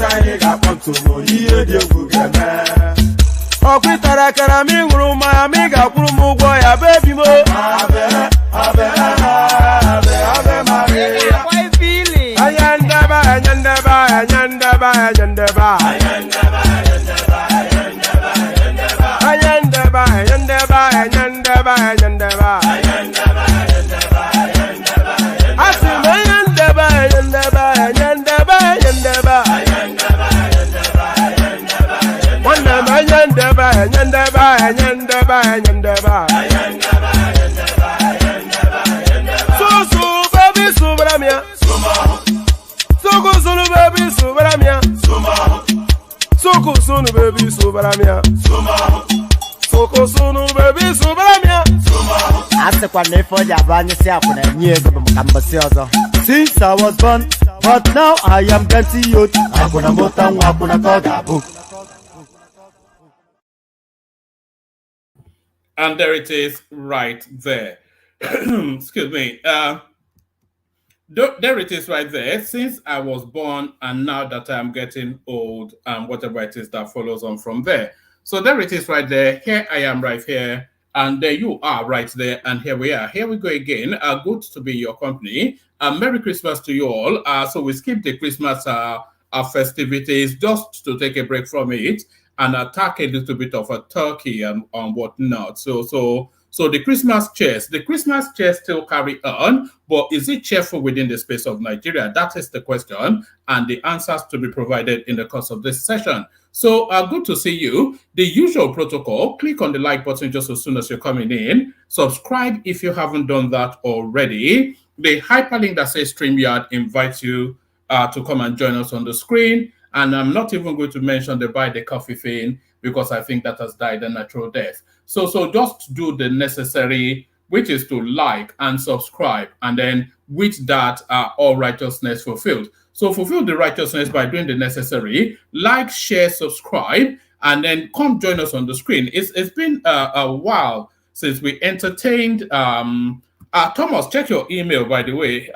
anyị ga-akpọ ntụmụ ihe dị egwu ga-eme ọkwịtara akara m ịṅụrụ mmanya m ị ga-akwụrụ m ụgwọ ya bebi mo anyandaba anyandaba anyandaba anyandaba anyandaba anyandaba anyandaba anyandaba asim anyandaba anyandaba anyandaba anyandaba wannam anyandaba anyandaba anyandaba anyandaba susu baby subramya suku sunu baby subramya suku sunu baby subramya suku sunu baby subramya asekwa na ife ọja bụ anyị si akwụ na enyi ego bụ maka mbọsị ọzọ. Since I was born, but now I am getting youth. Akwụna mụta nwa akwụna ka ọ ga-abụ. And there it is right there. Excuse me. There it is right there. Since I was born and now that I'm getting old and whatever it is that follows on from there. So there it is right there. Here I am right here. And there you are right there. And here we are. Here we go again. Good to be your company. Merry Christmas to you all. So we skip the Christmas festivities just to take a break from it and attack a little bit of a turkey and whatnot. So the Christmas cheers still carry on, but is it cheerful within the space of Nigeria? That is the question, and the answers to be provided in the course of this session. So good to see you. The usual protocol, click on the like button just as soon as you're coming in. Subscribe if you haven't done that already. The hyperlink that says StreamYard invites you to come and join us on the screen. And I'm not even going to mention the buy the coffee thing because I think that has died a natural death. So just do the necessary, which is to like and subscribe. And then with that, all righteousness fulfilled. So fulfill the righteousness by doing the necessary, like, share, subscribe, and then come join us on the screen. It's been a while since we entertained. Thomas, check your email, by the way.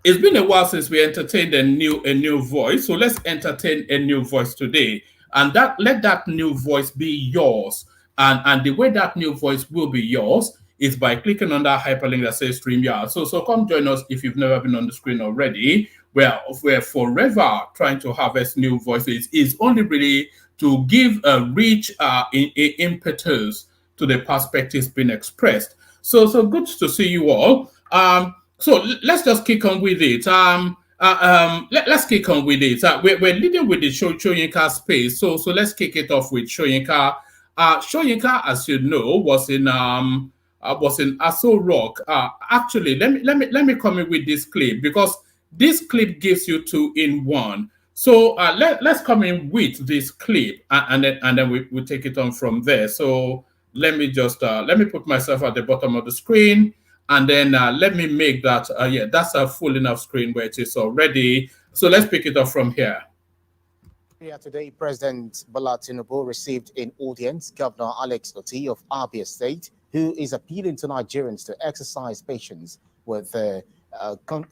It's been a while since we entertained a new voice. So let's entertain a new voice today. And let that new voice be yours. And the way that new voice will be yours is by clicking on that hyperlink that says StreamYard. So come join us if you've never been on the screen already. We're forever trying to harvest new voices. It's only really to give a rich impetus to the perspectives being expressed. So good to see you all. So let's just kick on with it. Let's kick on with it. We're leading with the Soyinka space. So let's kick it off with Soyinka. Soyinka, as you know, was in Aso Rock. Actually, let me come in with this clip because this clip gives you 2 in 1. So let's come in with this clip and then we take it on from there. So let me just let me put myself at the bottom of the screen. And then let me make that, that's a full enough screen where it is already. So let's pick it up from here. Today, President Bola Tinubu received in audience Governor Alex Otti of Abia State, who is appealing to Nigerians to exercise patience with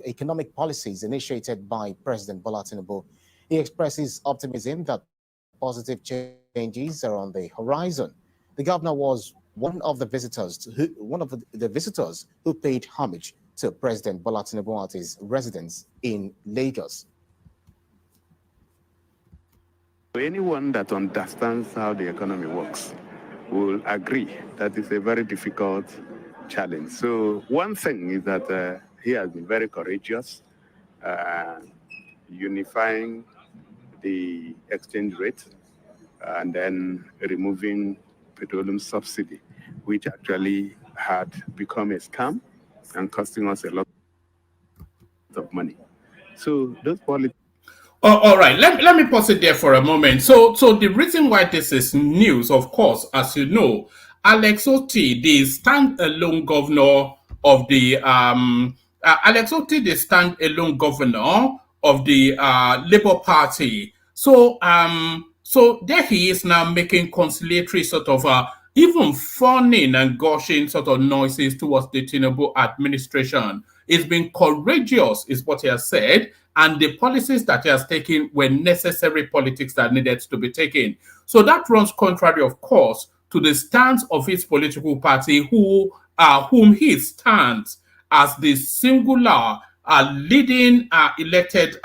economic policies initiated by President Bola Tinubu. He expresses optimism that positive changes are on the horizon. The governor was one of the visitors who paid homage to President Bola Tinubu at his residence in Lagos. Anyone that understands how the economy works will agree that it's a very difficult challenge. So one thing is that he has been very courageous, unifying the exchange rate and then removing petroleum subsidy, which actually had become a scam and costing us a lot of money. So those policies. Oh, all right. Let me pause it there for a moment. So the reason why this is news, of course, as you know, Alex Otti, the standalone governor of the Alex Otti, the standalone governor of the Labour Party. So there he is now making conciliatory sort of even fawning and gushing sort of noises towards the Tinubu administration. It's been courageous, is what he has said, and the policies that he has taken were necessary politics that needed to be taken. So that runs contrary, of course, to the stance of his political party, whom he stands as the singular leading elected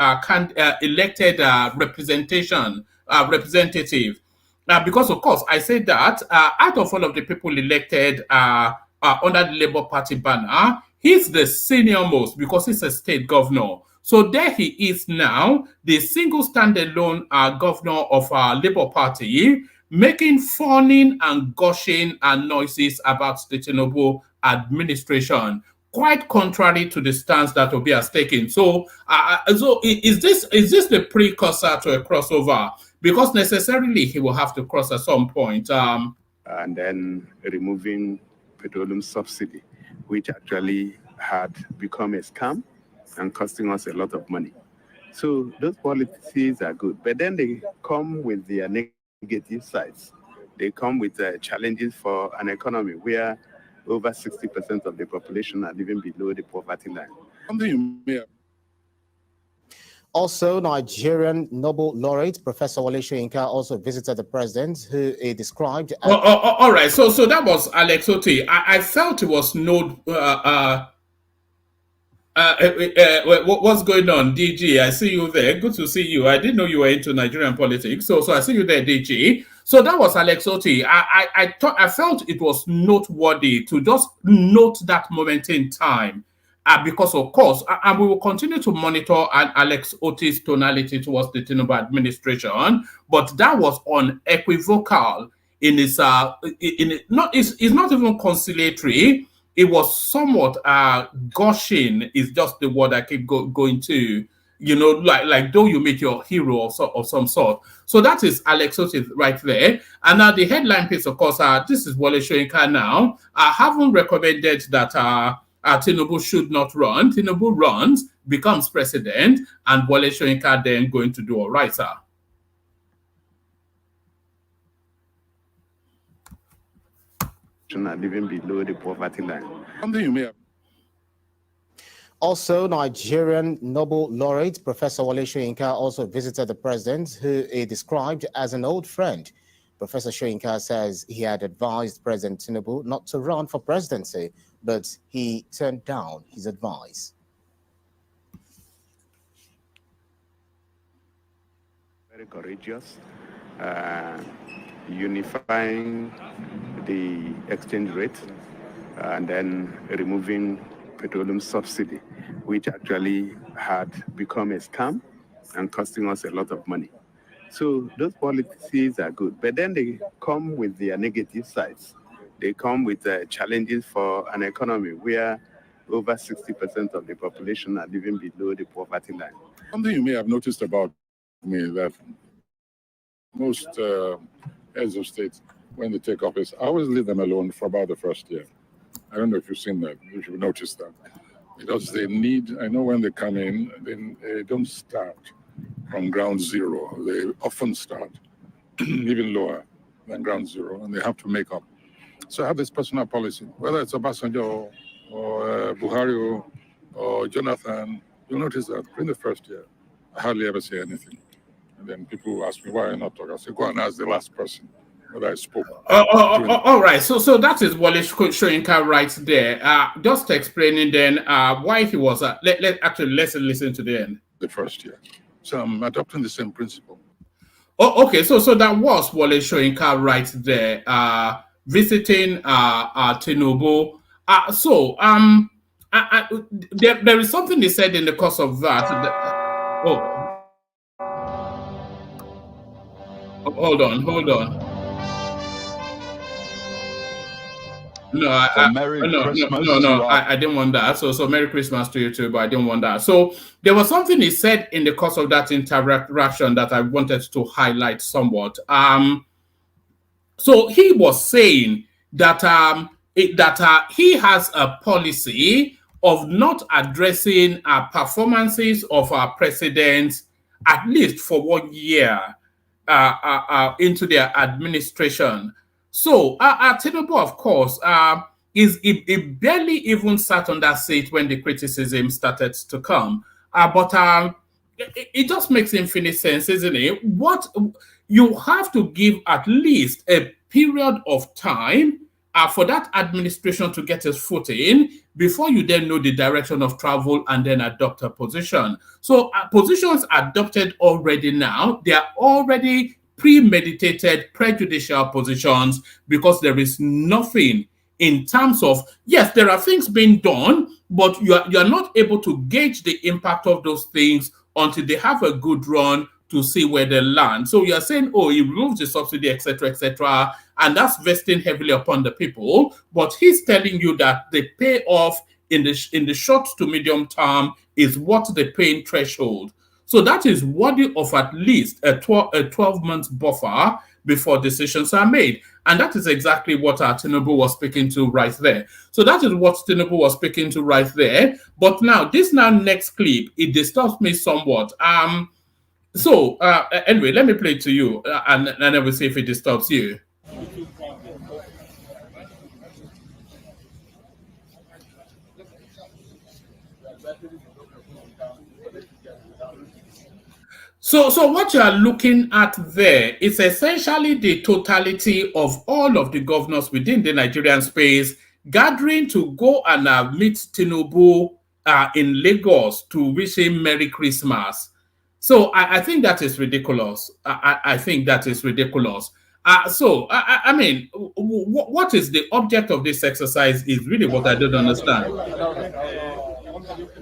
representative. Because, of course, I say that out of all of the people elected under the Labour Party banner, he's the senior most because he's a state governor. So there he is now, the single standalone governor of our Labour Party, making fawning and gushing noises about the Tinubu administration, quite contrary to the stance that Obi has taken. So, is this the precursor to a crossover? Because necessarily he will have to cross at some point. And then removing petroleum subsidy, which actually had become a scam and costing us a lot of money. So those policies are good, but then they come with their negative sides. They come with challenges for an economy where over 60% of the population are living below the poverty line. Also, Nigerian Nobel laureate Professor Wole Soyinka also visited the president, who he described as... all right, so that was Alex Otti. I felt it was what's going on, DG? I see you there. Good to see you. I didn't know you were into Nigerian politics. So I see you there, DG. So that was Alex Otti. I felt it was noteworthy to just note that moment in time. Because, of course, and we will continue to monitor Alex Otti's tonality towards the Tinubu administration, but that was unequivocal in its it's not even conciliatory. It was somewhat gushing is just the word I keep going to, like though you make your hero of some sort. So that is Alex Otti right there. And now the headline piece, of course, this is Wole Soyinka now. I haven't recommended that Tinubu should not run. Tinubu runs, becomes president, and Wole Soyinka then going to do all right, sir. Living below the poverty line. Also, Nigerian Nobel laureate Professor Wole Soyinka also visited the president, who he described as an old friend. Professor Soyinka says he had advised President Tinubu not to run for presidency, but he turned down his advice. Very courageous, unifying the exchange rate and then removing petroleum subsidy, which actually had become a scam and costing us a lot of money. So those policies are good, but then they come with their negative sides. They come with challenges for an economy where over 60% of the population are living below the poverty line. Something you may have noticed about me that most heads of state, when they take office, I always leave them alone for about the first year. I don't know if you've seen that, if you've noticed that. Because they need, I know when they come in, they don't start from ground zero. They often start even lower than ground zero, and they have to make up. So I have this personal policy, whether it's Obasanjo or Buhari or Jonathan, you'll notice that in the first year, I hardly ever say anything. And then people ask me, why I not talk? I say, go and ask the last person whether I spoke. All right. So that is Wole Soyinka right there. Just explaining then why he was, let's listen to the end. The first year. So I'm adopting the same principle. Oh, okay. So that was Wole Soyinka right there, visiting Tinubu. There is something he said in the course of that. Hold on. No, I didn't want that. So Merry Christmas to you too, but I didn't want that. So there was something he said in the course of that interaction that I wanted to highlight somewhat. So he was saying that he has a policy of not addressing performances of our presidents at least for 1 year into their administration. So Tinubu, of course, he barely even sat on that seat when the criticism started to come. But it just makes infinite sense, isn't it? What you have to give at least a period of time for that administration to get its foot in before you then know the direction of travel and then adopt a position. So positions adopted already now, they are already premeditated prejudicial positions because there is nothing in terms of, yes, there are things being done, but you're not able to gauge the impact of those things until they have a good run to see where they land. So you're saying, oh, he removes the subsidy, etc., and that's vesting heavily upon the people. But he's telling you that the payoff in the short to medium term is what the paying threshold. So that is worthy of at least a 12-month buffer before decisions are made. And that is exactly what Tinubu was speaking to right there. So that is what Tinubu was speaking to right there. But now, this next clip, it disturbs me somewhat. Anyway, let me play it to you, and then we'll see if it disturbs you. So what you are looking at there is essentially the totality of all of the governors within the Nigerian space gathering to go and meet Tinubu in Lagos to wish him Merry Christmas. So I think that is ridiculous. I think that is ridiculous. I mean, what is the object of this exercise is really what I don't understand.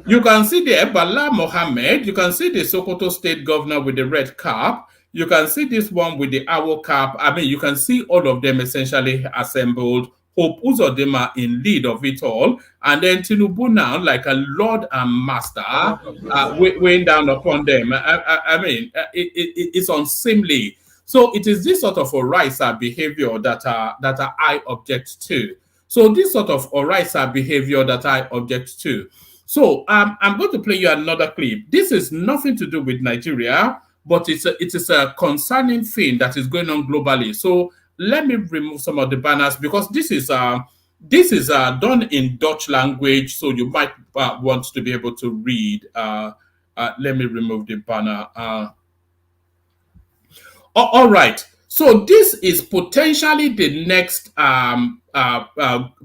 You can see the Bala Mohammed. You can see the Sokoto state governor with the red cap. You can see this one with the owl cap. I mean, you can see all of them essentially assembled. Hope Uzodinma in lead of it all. And then Tinubu now, like a lord and master, weighing down upon them. I mean, it's unseemly. So it is this sort of Oraisa behavior that I object to. So this sort of Oraisa behavior that I object to. So I'm going to play you another clip. This is nothing to do with Nigeria, but it is a concerning thing that is going on globally. So let me remove some of the banners because this is done in Dutch language, so you might want to be able to read. Let me remove the banner. All right. So this is potentially the next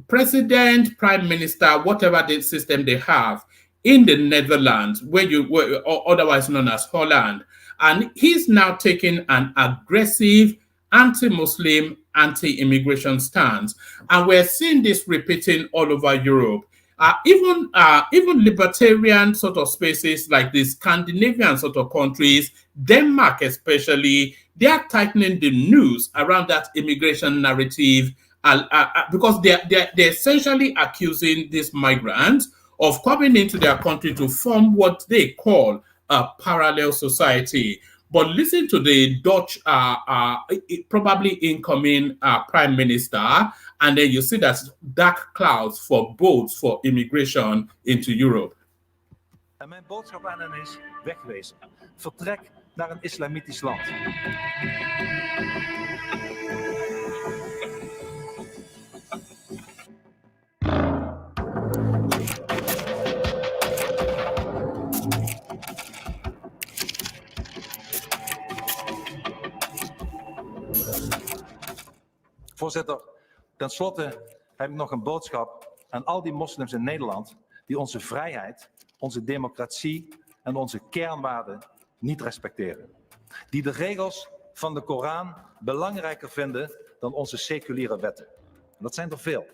president, prime minister, whatever the system they have in the Netherlands, or otherwise known as Holland. And he's now taking an aggressive anti-Muslim, anti-immigration stance. And we're seeing this repeating all over Europe. Even libertarian sort of spaces like the Scandinavian sort of countries, Denmark especially, they are tightening the noose around that immigration narrative because they're essentially accusing these migrants of coming into their country to form what they call a parallel society. But listen to the Dutch, probably incoming prime minister, and then you see that dark clouds for boats for immigration into Europe. En mijn boodschap aan hen is wegwezen. Vertrek naar een islamitisch land. Voorzitter, tenslotte heb ik nog een boodschap aan al die moslims in Nederland die onze vrijheid, onze democratie en onze kernwaarden niet respecteren. Die de regels van de Koran belangrijker vinden dan onze seculiere wetten. En dat zijn er veel.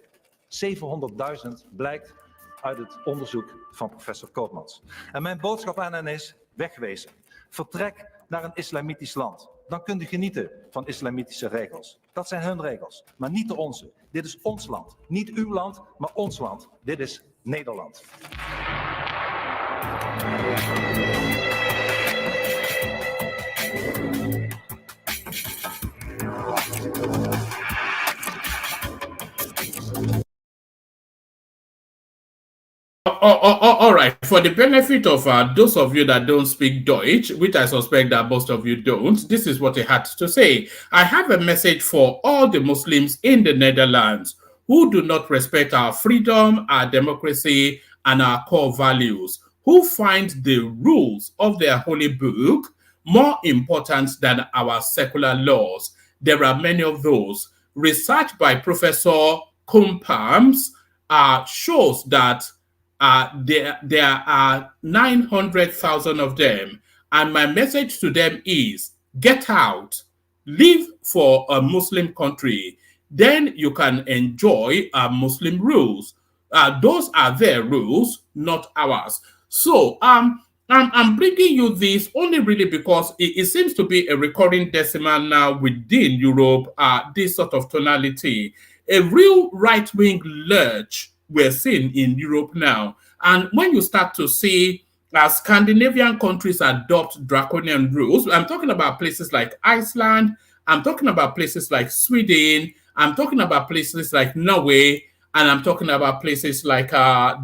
700.000 blijkt uit het onderzoek van professor Koopmans. En mijn boodschap aan hen is wegwezen. Vertrek naar een islamitisch land. Dan kunt u genieten van islamitische regels. Dat zijn hun regels, maar niet de onze. Dit is ons land. Niet uw land, maar ons land. Dit is Nederland. All right. For the benefit of those of you that don't speak Deutsch, which I suspect that most of you don't, this is what he had to say. I have a message for all the Muslims in the Netherlands who do not respect our freedom, our democracy, and our core values, who find the rules of their holy book more important than our secular laws. There are many of those. Research by Professor Kumpams shows that there are 900,000 of them. And my message to them is, get out, live for a Muslim country. Then you can enjoy Muslim rules. Those are their rules, not ours. So I'm bringing you this only really because it seems to be a recurring decimal now within Europe, this sort of tonality. A real right-wing lurch we're seeing in Europe now. And when you start to see Scandinavian countries adopt draconian rules, I'm talking about places like Iceland, I'm talking about places like Sweden, I'm talking about places like Norway, and I'm talking about places like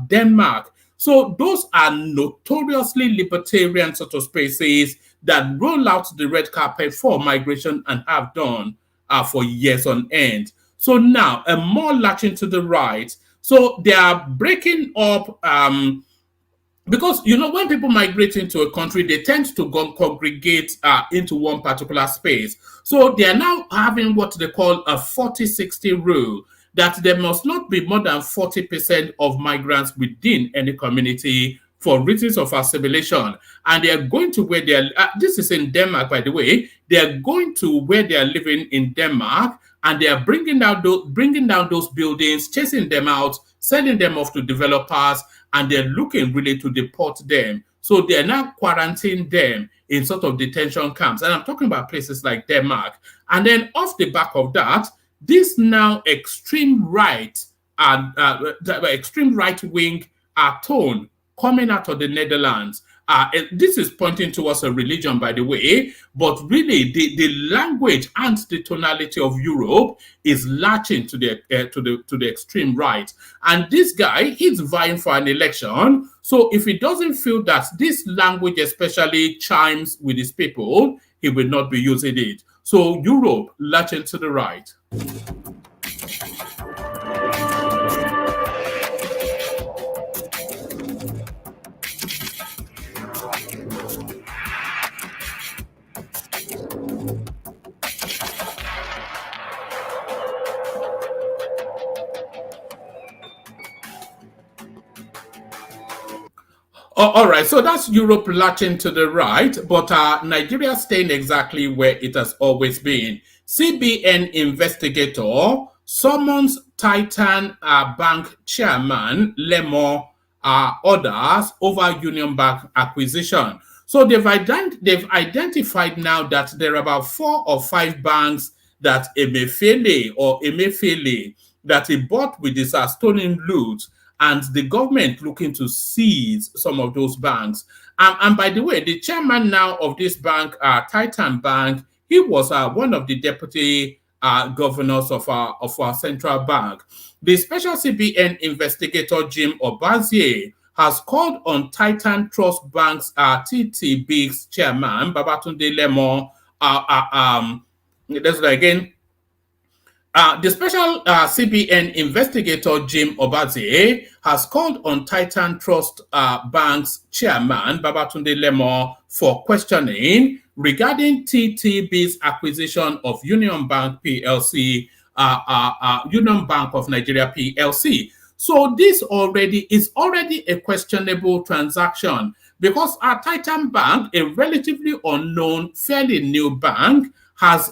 Denmark. So those are notoriously libertarian sort of spaces that roll out the red carpet for migration and have done for years on end. So now, a more latching to the right. So they are breaking up, because, you know, when people migrate into a country, they tend to go congregate into one particular space. So they are now having what they call a 40-60 rule, that there must not be more than 40% of migrants within any community for reasons of assimilation. And they are going to where they are, this is in Denmark, by the way, they are going to where they are living in Denmark, and they are bringing down those buildings, chasing them out, sending them off to developers, and they're looking really to deport them. So they're now quarantining them in sort of detention camps. And I'm talking about places like Denmark. And then off the back of that, this now extreme right and extreme right wing tone coming out of the Netherlands. This is pointing towards a religion, by the way, but really the language and the tonality of Europe is latching to the extreme right. And this guy, he's vying for an election. So if he doesn't feel that this language especially chimes with his people, he will not be using it. So Europe latching to the right. All right, so that's Europe latching to the right, but Nigeria staying exactly where it has always been. CBN investigator summons Titan Bank chairman Lemo orders over Union Bank acquisition. So they've identified now that there are about 4 or 5 banks that Emefiele that he bought with this stolen loot, and the government looking to seize some of those banks. And by the way, the chairman now of this bank, Titan Bank, he was one of the deputy governors of our central bank. The special CBN investigator, Jim Obazie, has called on Titan Trust Bank's TTB's chairman, Babatunde Lemon. That's again. The special CBN investigator, Jim Obazie, has called on Titan Trust Bank's chairman, Babatunde Lemon, for questioning regarding TTB's acquisition of Union Bank PLC, Union Bank of Nigeria PLC. So this is already a questionable transaction, because our Titan Bank, a relatively unknown, fairly new bank, has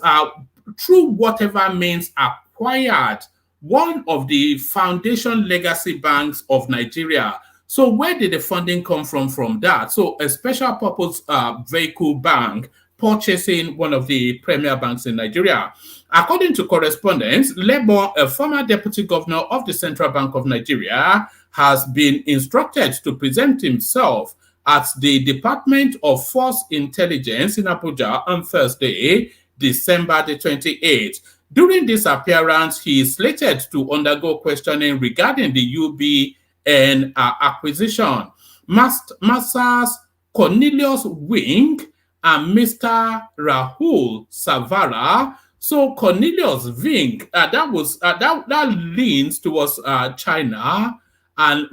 through whatever means acquired one of the foundation legacy banks of Nigeria. So where did the funding come from that? So a special purpose vehicle bank purchasing one of the premier banks in Nigeria. According to correspondence, Lebo, a former deputy governor of the Central Bank of Nigeria, has been instructed to present himself at the Department of Force Intelligence in Abuja on Thursday, December the 28th. During this appearance, he is slated to undergo questioning regarding the UBN acquisition. Masters Cornelius Wing and Mr. Rahul Savara. So Cornelius Wing, that leans towards China, and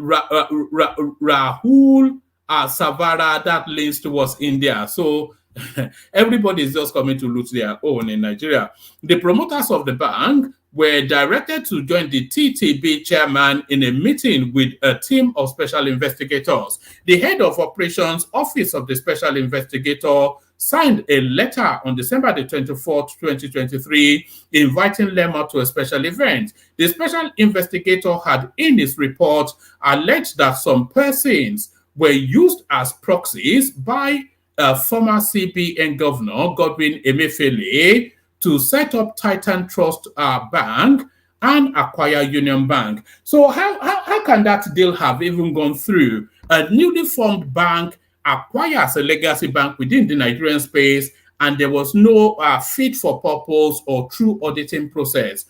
Rahul Savara that leans towards India. So everybody is just coming to loot their own in Nigeria. The promoters of the bank were directed to join the TTB chairman in a meeting with a team of special investigators. The head of operations office of the special investigator signed a letter on December the 24th, 2023, inviting Lemo to a special event. The special investigator had in his report alleged that some persons were used as proxies by former CBN governor Godwin Emefiele to set up Titan Trust Bank and acquire Union Bank. So how can that deal have even gone through? A newly formed bank acquires a legacy bank within the Nigerian space, and there was no fit for purpose or true auditing process.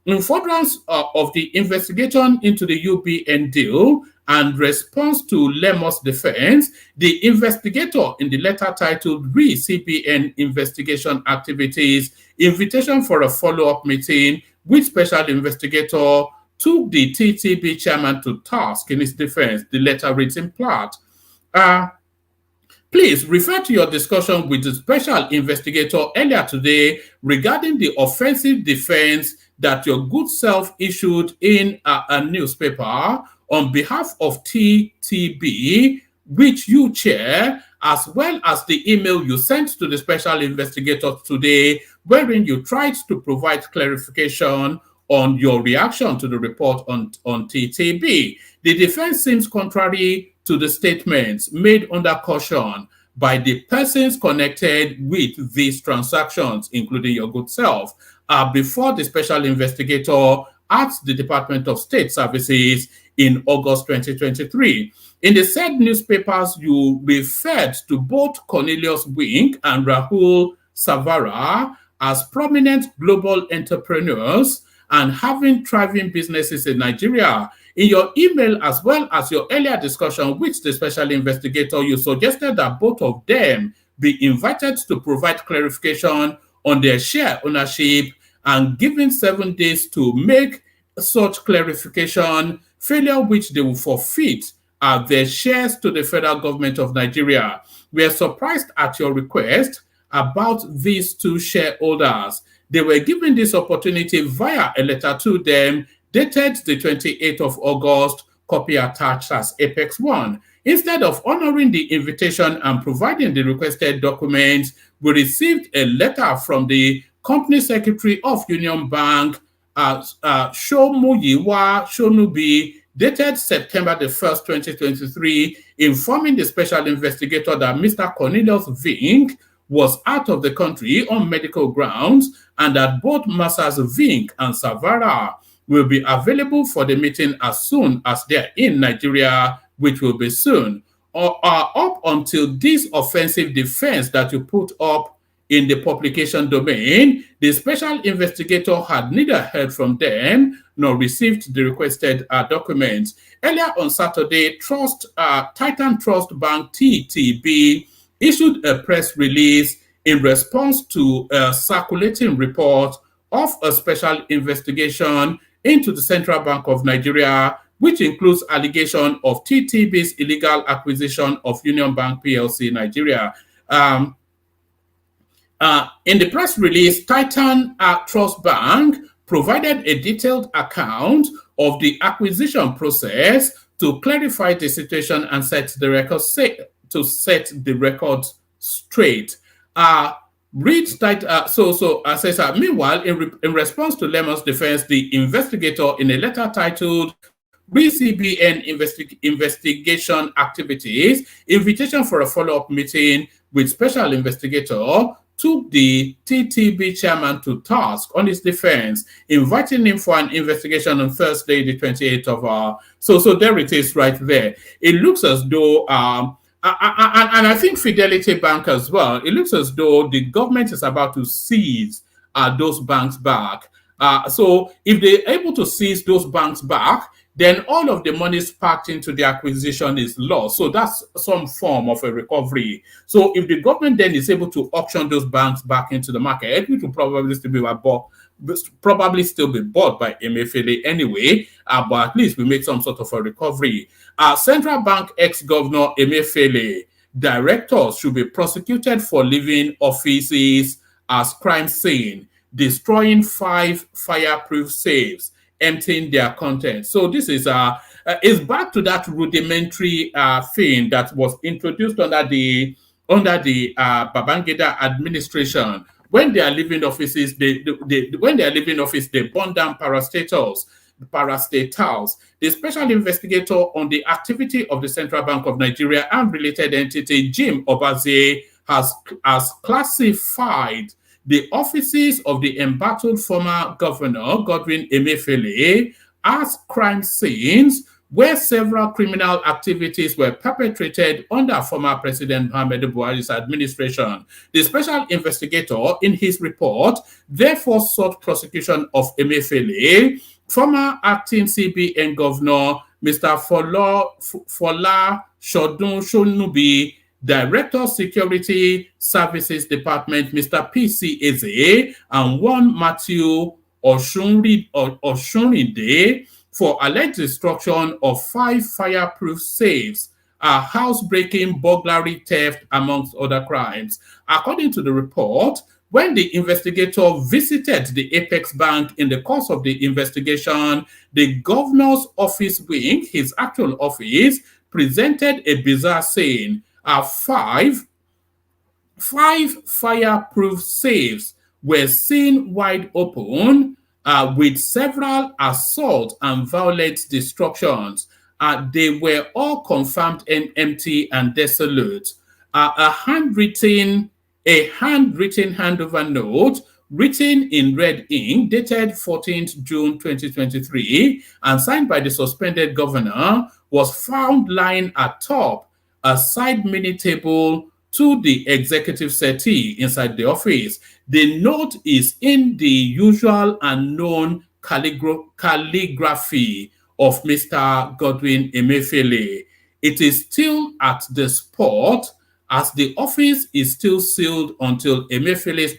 In furtherance of the investigation into the UBN deal and response to Lemo's defense, the investigator in the letter titled Re-CBN Investigation Activities, Invitation for a Follow-up Meeting with Special Investigator, took the TTB chairman to task in his defense. The letter reads in part, please refer to your discussion with the special investigator earlier today regarding the offensive defense that your good self issued in a newspaper on behalf of TTB, which you chair, as well as the email you sent to the special investigator today, wherein you tried to provide clarification on your reaction to the report on TTB. The defense seems contrary to the statements made under caution by the persons connected with these transactions, including your good self, before the special investigator at the Department of State Services in August 2023. In the said newspapers, you referred to both Cornelius Wink and Rahul Savara as prominent global entrepreneurs and having thriving businesses in Nigeria. In your email, as well as your earlier discussion with the special investigator, you suggested that both of them be invited to provide clarification on their share ownership and given 7 days to make such clarification, failure which they will forfeit their shares to the federal government of Nigeria. We are surprised at your request about these two shareholders. They were given this opportunity via a letter to them dated the 28th of August, copy attached as Apex 1. Instead of honoring the invitation and providing the requested documents, we received a letter from the company secretary of Union Bank, Shomuyiwa Shonubi, dated September the 1st, 2023, informing the special investigator that Mr. Cornelius Vink was out of the country on medical grounds and that both Messrs. Vink and Savara will be available for the meeting as soon as they're in Nigeria, which will be soon. Or up until this offensive defense that you put up in the publication domain, the special investigator had neither heard from them nor received the requested documents. Earlier on Saturday, Titan Trust Bank TTB issued a press release in response to a circulating report of a special investigation into the Central Bank of Nigeria, which includes allegation of TTB's illegal acquisition of Union Bank PLC Nigeria. In the press release, Titan Trust Bank provided a detailed account of the acquisition process to clarify the situation and set the record straight. Meanwhile, in response to Lemon's defense, the investigator in a letter titled Re-CBN Investigation Activities, Invitation for a Follow-up Meeting with Special Investigator, took the TTB chairman to task on his defense, inviting him for an investigation on Thursday, the 28th of So there it is right there. It looks as though, and I think Fidelity Bank as well, it looks as though the government is about to seize those banks back. So if they're able to seize those banks back, then all of the money sparked into the acquisition is lost. So that's some form of a recovery. So if the government then is able to auction those banks back into the market, it will probably still be bought by Emefiele anyway, but at least we make some sort of a recovery. Central Bank ex-governor Emefiele, directors should be prosecuted for leaving offices as crime scene, destroying 5 fireproof safes, emptying their contents. So this is it's back to that rudimentary thing that was introduced under the Babangida administration. When they are leaving offices, they burn down parastatals. The special investigator on the activity of the Central Bank of Nigeria and related entity, Jim Obaze, has classified the offices of the embattled former governor, Godwin Emefiele, as crime scenes where several criminal activities were perpetrated under former President Muhammadu Buhari's administration. The special investigator, in his report, therefore sought prosecution of Emefiele, former acting CBN governor, Mr. Fola Shodun Shonubi, Director Security Services Department, Mr. P.C. Eze, and one Matthew Oshunride for alleged destruction of 5 fireproof safes, housebreaking, burglary, theft, amongst other crimes. According to the report, when the investigator visited the Apex Bank in the course of the investigation, the governor's office wing, his actual office, presented a bizarre scene. 5 fireproof safes were seen wide open, with several assault and violent destructions. They were all confirmed and empty and desolate. A handwritten handover note written in red ink dated 14th June 2023 and signed by the suspended governor was found lying atop a side mini table to the executive settee inside the office. The note is in the usual and known calligraphy of Mr. Godwin Emefiele. It is still at the spot as the office is still sealed until Emefiele's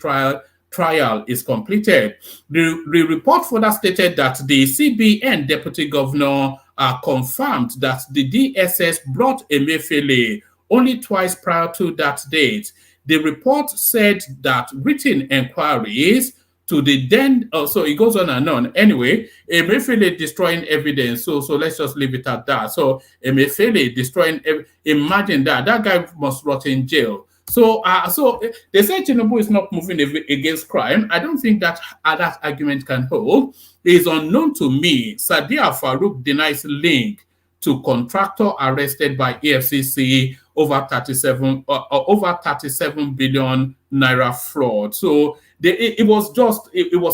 trial is completed. The report further stated that the CBN deputy governor confirmed that the DSS brought Emefiele only twice prior to that date. The report said that written inquiries to the then, so it goes on and on. Anyway, Emefiele destroying evidence. So let's just leave it at that. So Emefiele destroying, imagine that guy must rot in jail. So they say Tinubu is not moving against crime. I don't think that that argument can hold. It is unknown to me. Sadiya Farouk denies link to contractor arrested by EFCC over 37 billion naira fraud. So it was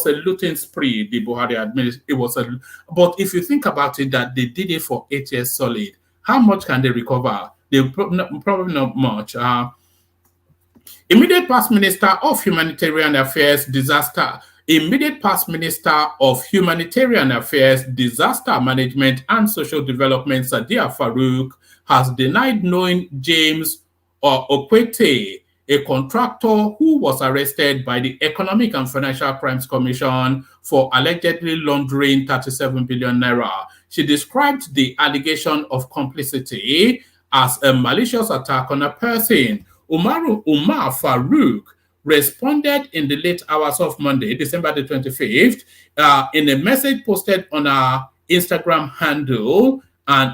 a looting spree. The Buhari administration. But if you think about it, that they did it for 8 years solid, how much can they recover? They probably not much. Immediate past Minister of Humanitarian Affairs, Disaster Management and Social Development, Sadiya Farouk, has denied knowing James Okwete, a contractor who was arrested by the Economic and Financial Crimes Commission for allegedly laundering 37 billion naira. She described the allegation of complicity as a malicious attack on a person. Umar Farouk responded in the late hours of Monday, December the 25th, in a message posted on our Instagram handle and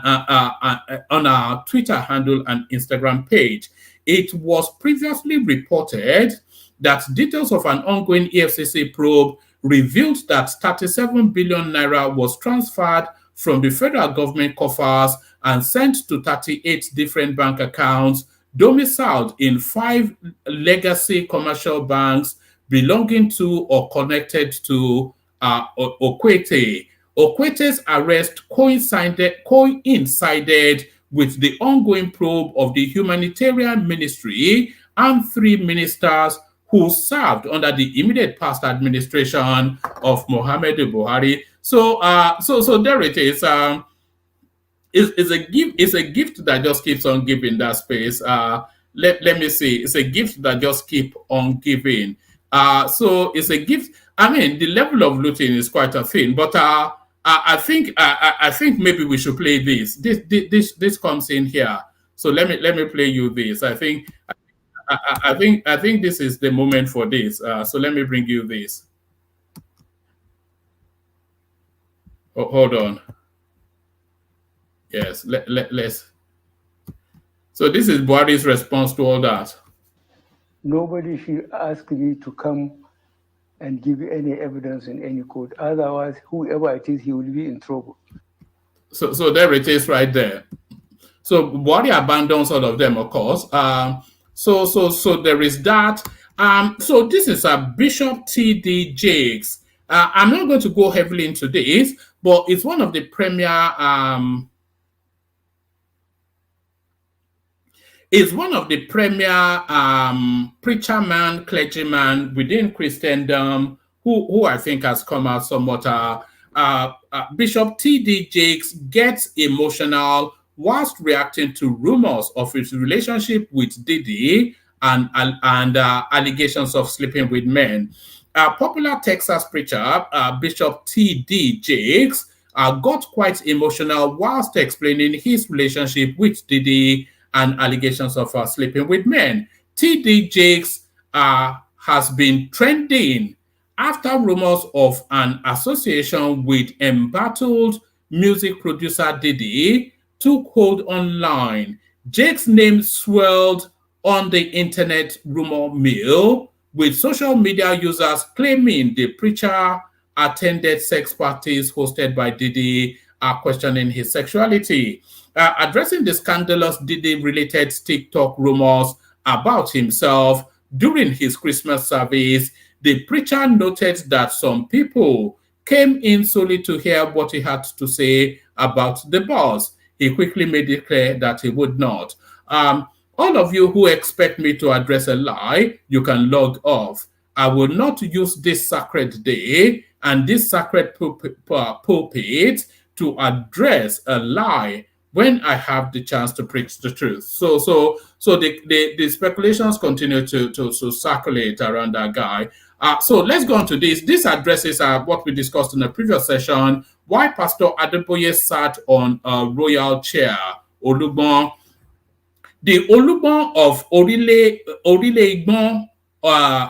on our Twitter handle and Instagram page. It was previously reported that details of an ongoing EFCC probe revealed that 37 billion naira was transferred from the federal government coffers and sent to 38 different bank accounts domiciled in 5 legacy commercial banks belonging to or connected to Okwete. Okwete's arrest coincided with the ongoing probe of the Humanitarian Ministry and 3 ministers who served under the immediate past administration of Muhammadu Buhari. So there it is. It's a gift. It's a gift that just keeps on giving that space. Let me see. It's a gift that just keep on giving. So it's a gift. I mean, the level of looting is quite a thing, but I think I think maybe we should play this. This comes in here. So let me play you this. I think this is the moment for this. So let me bring you this. Oh, hold on. Yes, let's. So this is Buhari's response to all that. Nobody should ask me to come and give you any evidence in any court. Otherwise, whoever it is, he will be in trouble. So there it is right there. So Buhari abandons all of them, of course. So there is that. So this is a Bishop T.D. Jakes. I'm not going to go heavily into this, but it's one of the premier is one of the premier preacher man, clergyman within Christendom who I think has come out somewhat. Bishop T.D. Jakes gets emotional whilst reacting to rumors of his relationship with Diddy and allegations of sleeping with men. Popular Texas preacher, Bishop T.D. Jakes, got quite emotional whilst explaining his relationship with Diddy and allegations of sleeping with men. T.D. Jakes has been trending after rumors of an association with embattled music producer Diddy took hold online. Jakes' name swelled on the internet rumor mill, with social media users claiming the preacher attended sex parties hosted by Diddy, questioning his sexuality. Addressing the scandalous Diddy-related TikTok rumors about himself during his Christmas service, the preacher noted that some people came in solely to hear what he had to say about the boss. He quickly made it clear that he would not. All of you who expect me to address a lie, you can log off. I will not use this sacred day and this sacred pulpit to address a lie when I have the chance to preach the truth. So the speculations continue to circulate around that guy. So let's go on to this. This addresses what we discussed in the previous session, why Pastor Adeboye sat on a royal chair. Olugbon, the Olugbon of Orile Igbon,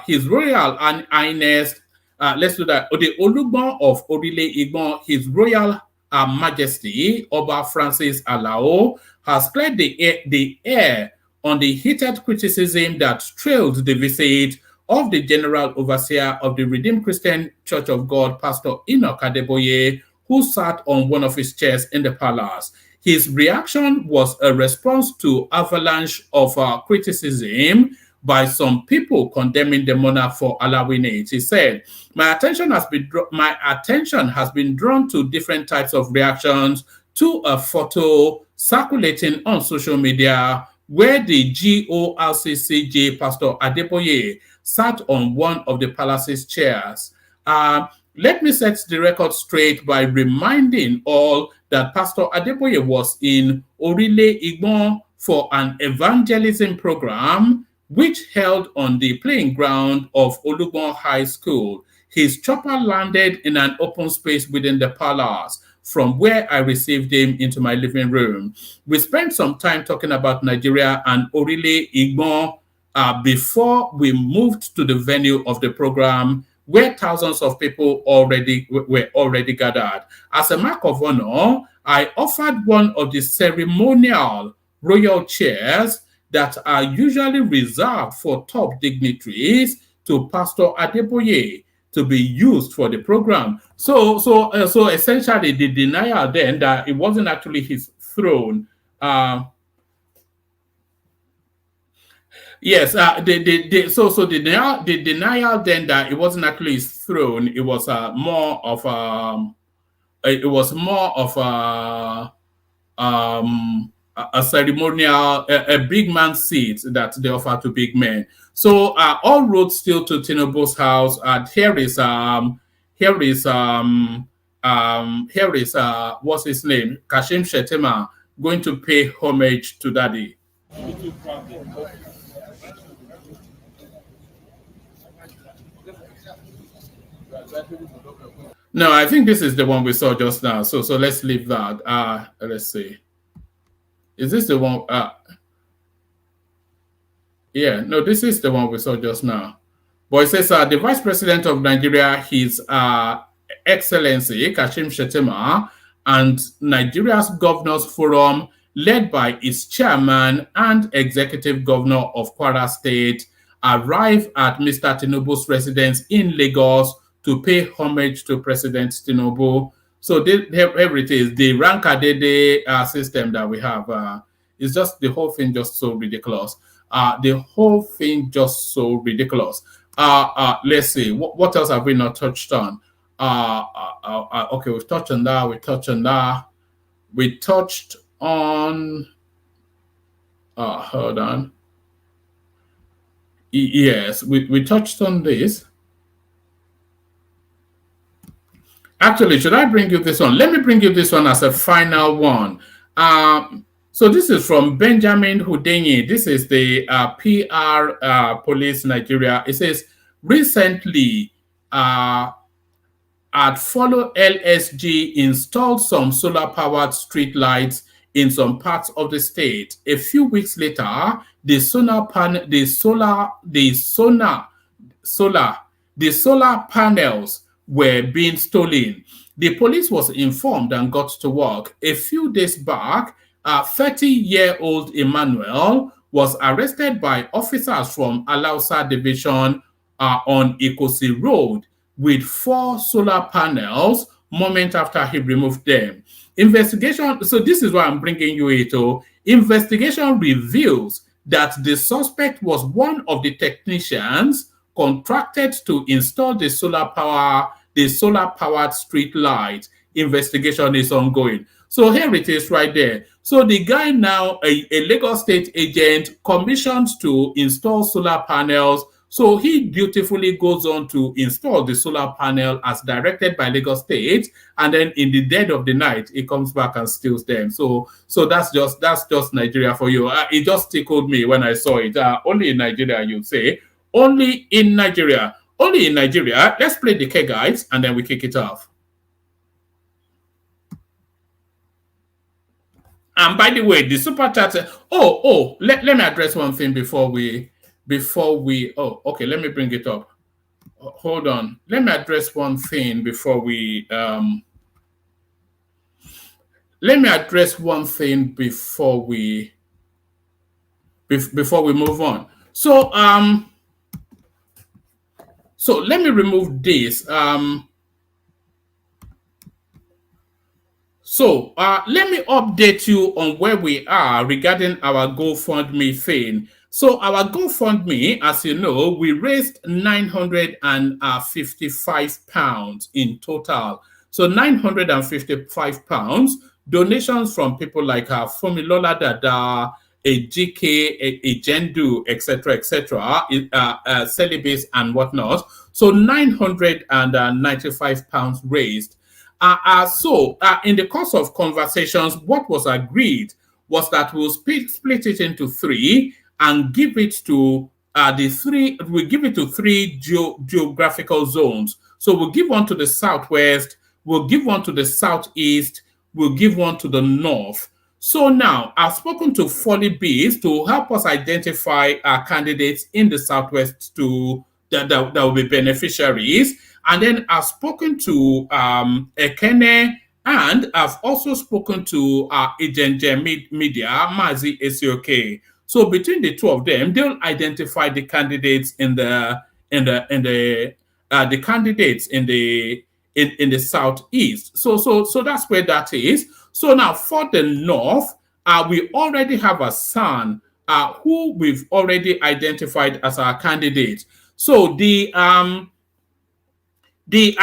His Royal Highness, let's do that. The Olugbon of Orile Igbon, His Royal Majesty, Oba Francis Alao, has cleared the air on the heated criticism that trailed the visit of the General Overseer of the Redeemed Christian Church of God, Pastor Enoch Adeboye, who sat on one of his chairs in the palace. His reaction was a response to avalanche of criticism by some people condemning the monarch for allowing it. He said, my attention has been drawn to different types of reactions to a photo circulating on social media where the GORCCJ Pastor Adeboye sat on one of the palace's chairs. Let me set the record straight by reminding all that Pastor Adeboye was in Orile Igbon for an evangelism program which held on the playing ground of Olugbon High School. His chopper landed in an open space within the palace, from where I received him into my living room. We spent some time talking about Nigeria and Orile Igbon before we moved to the venue of the program, where thousands of people were already gathered. As a mark of honor, I offered one of the ceremonial royal chairs that are usually reserved for top dignitaries to Pastor Adeboye to be used for the program. So essentially, the denial then that it wasn't actually his throne. Yes, the denial then that it wasn't actually his throne. It was more of a ceremonial, a big man seat that they offer to big men. So all roads still to Tinubu's house. And here is here is what's his name, Kashim Shettima, going to pay homage to Daddy. No, I think this is the one we saw just now. So let's leave that. Let's see. Is this the one? Yeah, no, this is the one we saw just now. But it says the Vice President of Nigeria, His Excellency Kashim Shettima, and Nigeria's Governors Forum, led by its chairman and executive governor of Kwara State, arrived at Mr. Tinubu's residence in Lagos to pay homage to President Tinubu. So here it is, the Rankadede system that we have is just, the whole thing just so ridiculous. The whole thing just so ridiculous. Let's see, what else have we not touched on? Okay, we've touched on that, we touched on, hold on. Yes, we touched on this. Actually, should I bring you this one? Let me bring you this one as a final one. So this is from Benjamin Hudenyi. This is the PR Police Nigeria. It says, recently, at Follow LSG installed some solar-powered street lights in some parts of the state. A few weeks later, the solar panels were being stolen. The police was informed and got to work. A few days back, 30-year-old Emmanuel was arrested by officers from Alausa Division on Ikosi Road with 4 solar panels moment after he removed them. Investigation, so this is why I'm bringing you it. Investigation reveals that the suspect was one of the technicians contracted to install the solar-powered street light. Investigation is ongoing. So here it is right there. So the guy now, a Lagos State agent, commissioned to install solar panels. So he dutifully goes on to install the solar panel as directed by Lagos State, and then in the dead of the night, he comes back and steals them. So that's just Nigeria for you. It just tickled me when I saw it. Only in Nigeria, you'd say. Only in Nigeria. Only in Nigeria. Let's play the K guides, and then we kick it off. And by the way, the super chat. Let me address one thing before we. Oh, okay. Let me bring it up. Hold on. Let me address one thing before we. Let me address one thing before we. Before we move on. So So let me remove this. Let me update you on where we are regarding our GoFundMe thing. So our GoFundMe, as you know, we raised £955 in total. So £955, donations from people like Fumilola Dada, a GK, a Gendu, etc., Celibis and whatnot. So £995 raised. In the course of conversations, what was agreed was that we'll split it into 3 and give it to we give it to 3 geographical zones. So we'll give one to the southwest, we'll give one to the southeast, we'll give one to the north. So now I've spoken to Folly Bees to help us identify our candidates in the southwest that will be beneficiaries. And then I've spoken to Ekene, and I've also spoken to Ejenje Media, Mazi Esioke. So between the 2 of them, they'll identify the candidates in the candidates in the southeast. So that's where that is. So now for the north, we already have a son who we've already identified as our candidate. So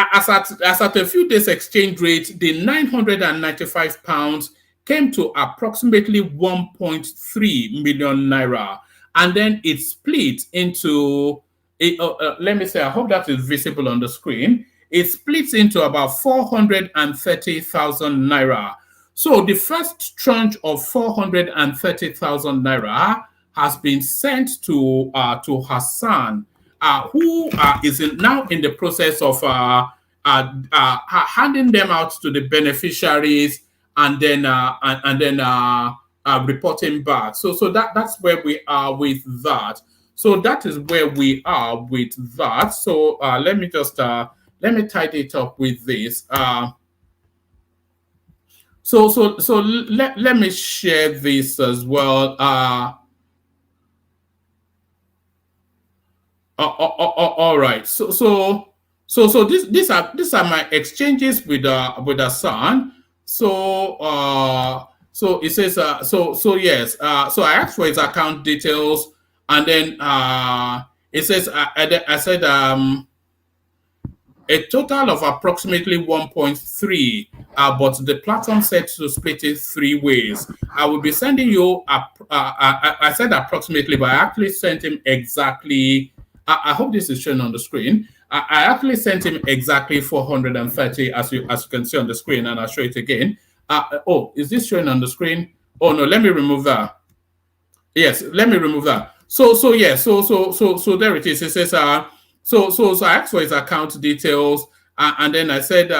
as at a few days exchange rate, the £995 came to approximately 1.3 million naira, and then it split into let me say, I hope that is visible on the screen. it splits into about 430,000 naira. So the first tranche of 430,000 naira has been sent to Hassan, who is now in the process of handing them out to the beneficiaries and then reporting back. So that's where we are with that. So that is where we are with that. So let me just let me tidy it up with this. So let me share this as well. All right. So these are my exchanges with Hassan. So it says yes. So I asked for his account details, and then it says I said a total of approximately 1.3, but the platform said to split it 3 ways. I will be sending you, I said approximately, but I actually sent him exactly, I hope this is shown on the screen. I actually sent him exactly 430, as you can see on the screen, and I'll show it again. Oh, is this showing on the screen? Oh no, let me remove that. Yes, let me remove that. So there it is. It says so I asked for his account details, and then I said then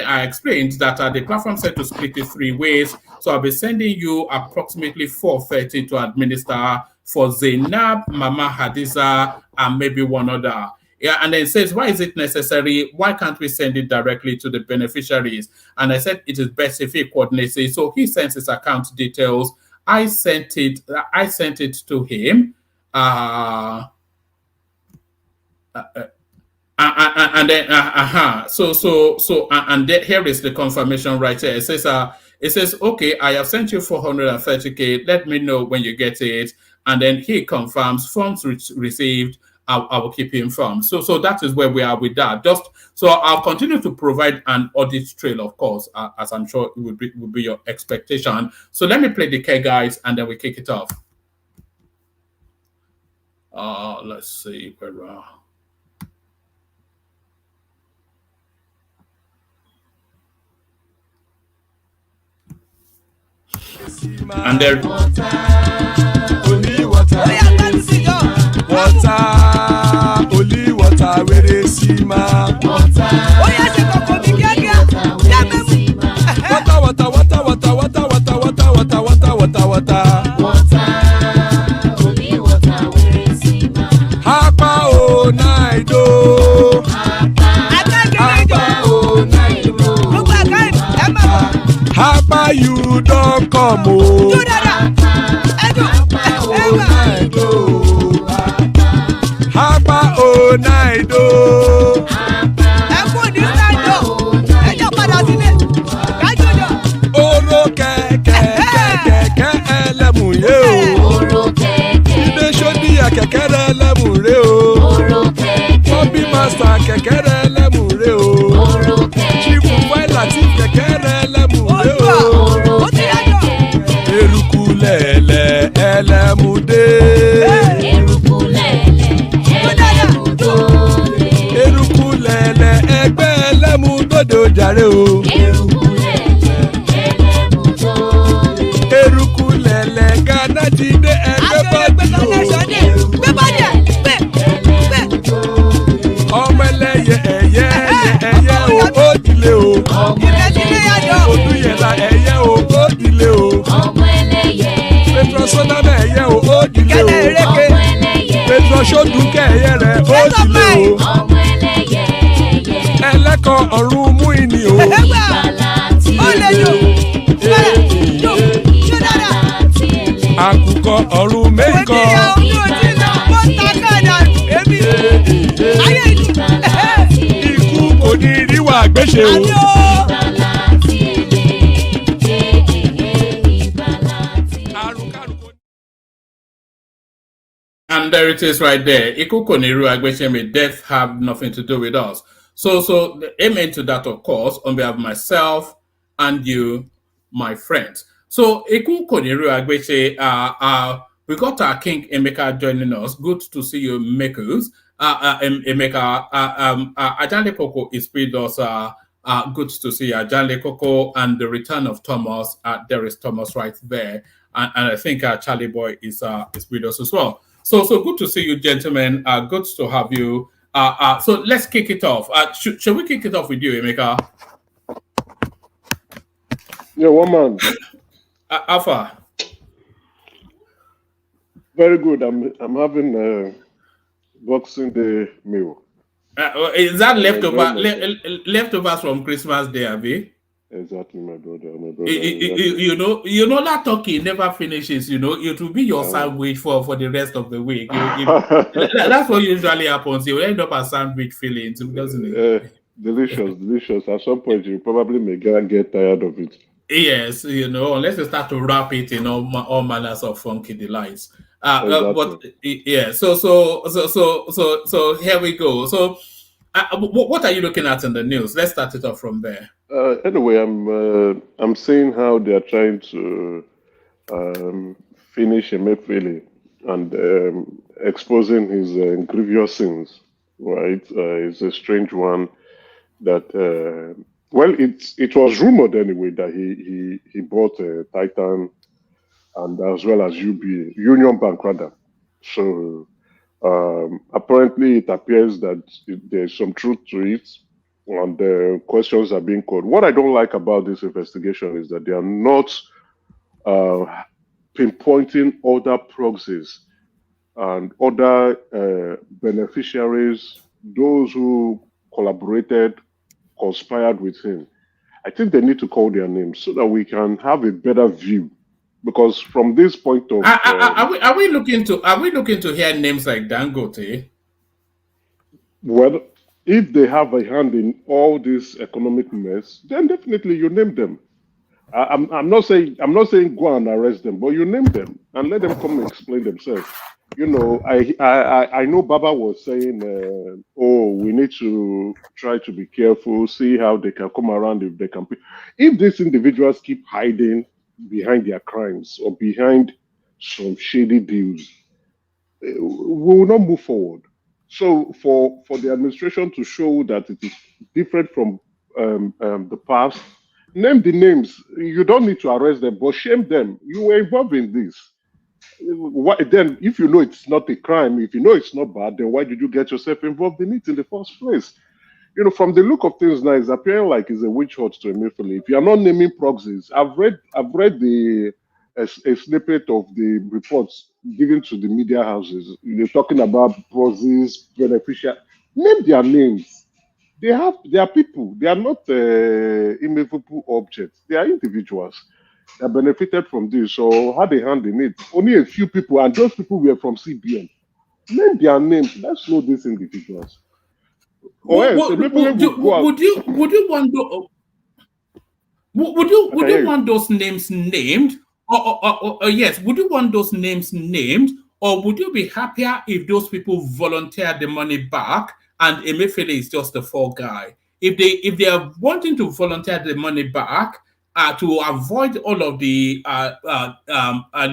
I explained that the platform said to split it 3 ways. So I'll be sending you approximately 430 to administer for Zainab, Mama Hadiza, and maybe one other. Yeah, and then it says, why is it necessary? Why can't we send it directly to the beneficiaries? And I said it is best if he coordinates it. So he sends his account details. I sent it to him. And then and then here is the confirmation right here. It says okay, I have sent you 430k. Let me know when you get it. And then he confirms funds received. I will keep you informed. So that is where we are with that. So I'll continue to provide an audit trail, of course, as I'm sure it would be your expectation. So let me play the K guys, and then we kick it off. Let's see where. And there. Only water. Water. Only water. Where they see ma. Water. Water. Only water. Where they see ma. Hapa o naido. Hapa o naido. Hapa you don't come o. Hapa o naido. Oro kẹ̀kẹ́ ẹlẹ́mù yé o. Ilé sọ́dí àkẹ́kẹ́ rẹ̀ ẹlẹ́mù rẹ o. Bobby master kẹ̀kẹ́ rẹ̀ ẹlẹ́mù rẹ o. Chifu Wáìlà tí kẹ̀kẹ́ rẹ̀ ẹlẹ́mù rẹ o. Eruku lẹ̀lẹ̀ ẹlẹ́mù dé. Eruku lẹ̀lẹ̀ ẹgbẹ́ ẹlẹ́mù dòde ojàre o. Eruku lẹ̀lẹ̀ Ghana ti dé ẹgbẹ́ bọ́dì o. Ọmọ ẹlẹ́yẹ ẹyẹ o ó dilé o. Odúyẹ̀lá ẹyẹ o ó dilé o. Petrosonama ẹyẹ o ó dilé o. Petrosodúnkẹ́ ẹyẹ rẹ̀ ó dilé o. Ẹlẹ́kọ̀ ọ̀run mú ìní o. Àkùkọ ọ̀run méjìkọ. Ikú kò ní ríwà gbéṣe o. And there it is right there. Iku koniru agbesheme, death have nothing to do with us. So amen to that, of course, on behalf of myself and you, my friends. So Iku koniru agbeshe, We got our King Emeka joining us. Good to see you, Mekus. Emeka, Ajale Koko is with us. Good to see you, Ajale Koko, and the return of Thomas. There is Thomas right there, and I think Charlie Boy is with us as well. So good to see you, gentlemen. Good to have you. So let's kick it off. Should we kick it off with you, Emeka? Yeah, one man. Alpha. Very good. I'm having Boxing Day meal. Is that leftovers from Christmas Day, Abi? Exactly, my brother. Exactly. You know that turkey never finishes. You know, it will be your sandwich for the rest of the week. That's what usually happens. You end up as sandwich filling, doesn't it? Delicious. At some point, you probably may get tired of it. Yes, unless you start to wrap it in all manners of funky delights. Exactly. But yeah, so here we go. So, what are you looking at in the news? Let's start it off from there. Anyway, I'm seeing how they are trying to finish Emefiele and exposing his grievous sins. Right, it's a strange one that. Well, it was rumored anyway that he bought Titan and as well as UBA, Union Bank rather. So apparently it appears that there's some truth to it and the questions are being called. What I don't like about this investigation is that they are not pinpointing other proxies and other beneficiaries, those who collaborated, conspired with him. I think they need to call their names so that we can have a better view. Because from this point of, are we looking to hear names like Dangote? Well, if they have a hand in all this economic mess, then definitely you name them. I'm not saying go and arrest them, but you name them and let them come and explain themselves. I know Baba was saying, we need to try to be careful, see how they can come around if they can. If these individuals keep hiding behind their crimes or behind some shady deals, we will not move forward. So for the administration to show that it is different from the past, name the names. You don't need to arrest them, but shame them. You were involved in this. Then if you know it's not a crime, if you know it's not bad, then why did you get yourself involved in it in the first place? From the look of things now, it's appearing like it's a witch hunt to Emefiele. If you are not naming proxies, I've read a snippet of the reports given to the media houses. They're talking about proxies, beneficial. Name their names. They are people. They are not immovable objects. They are individuals that benefited from this or had a hand in it. Only a few people, and those people were from CBN. Name their names. Let's know these individuals. Would you want those names named? Or yes, would you want those names named? Or would you be happier if those people volunteer the money back and Emefiele is just the fall guy? If they are wanting to volunteer the money back, to avoid all of the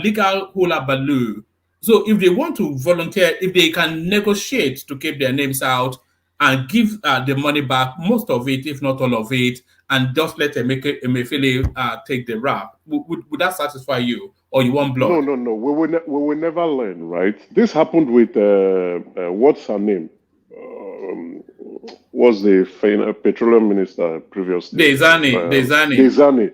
legal hula baloo. So if they want to volunteer, if they can negotiate to keep their names out and give the money back, most of it, if not all of it, and just let Emefiele take the rap, would that satisfy you? Or you want blood? No. We will never learn, right? This happened with, what's her name? Was the petroleum minister previously? Dezani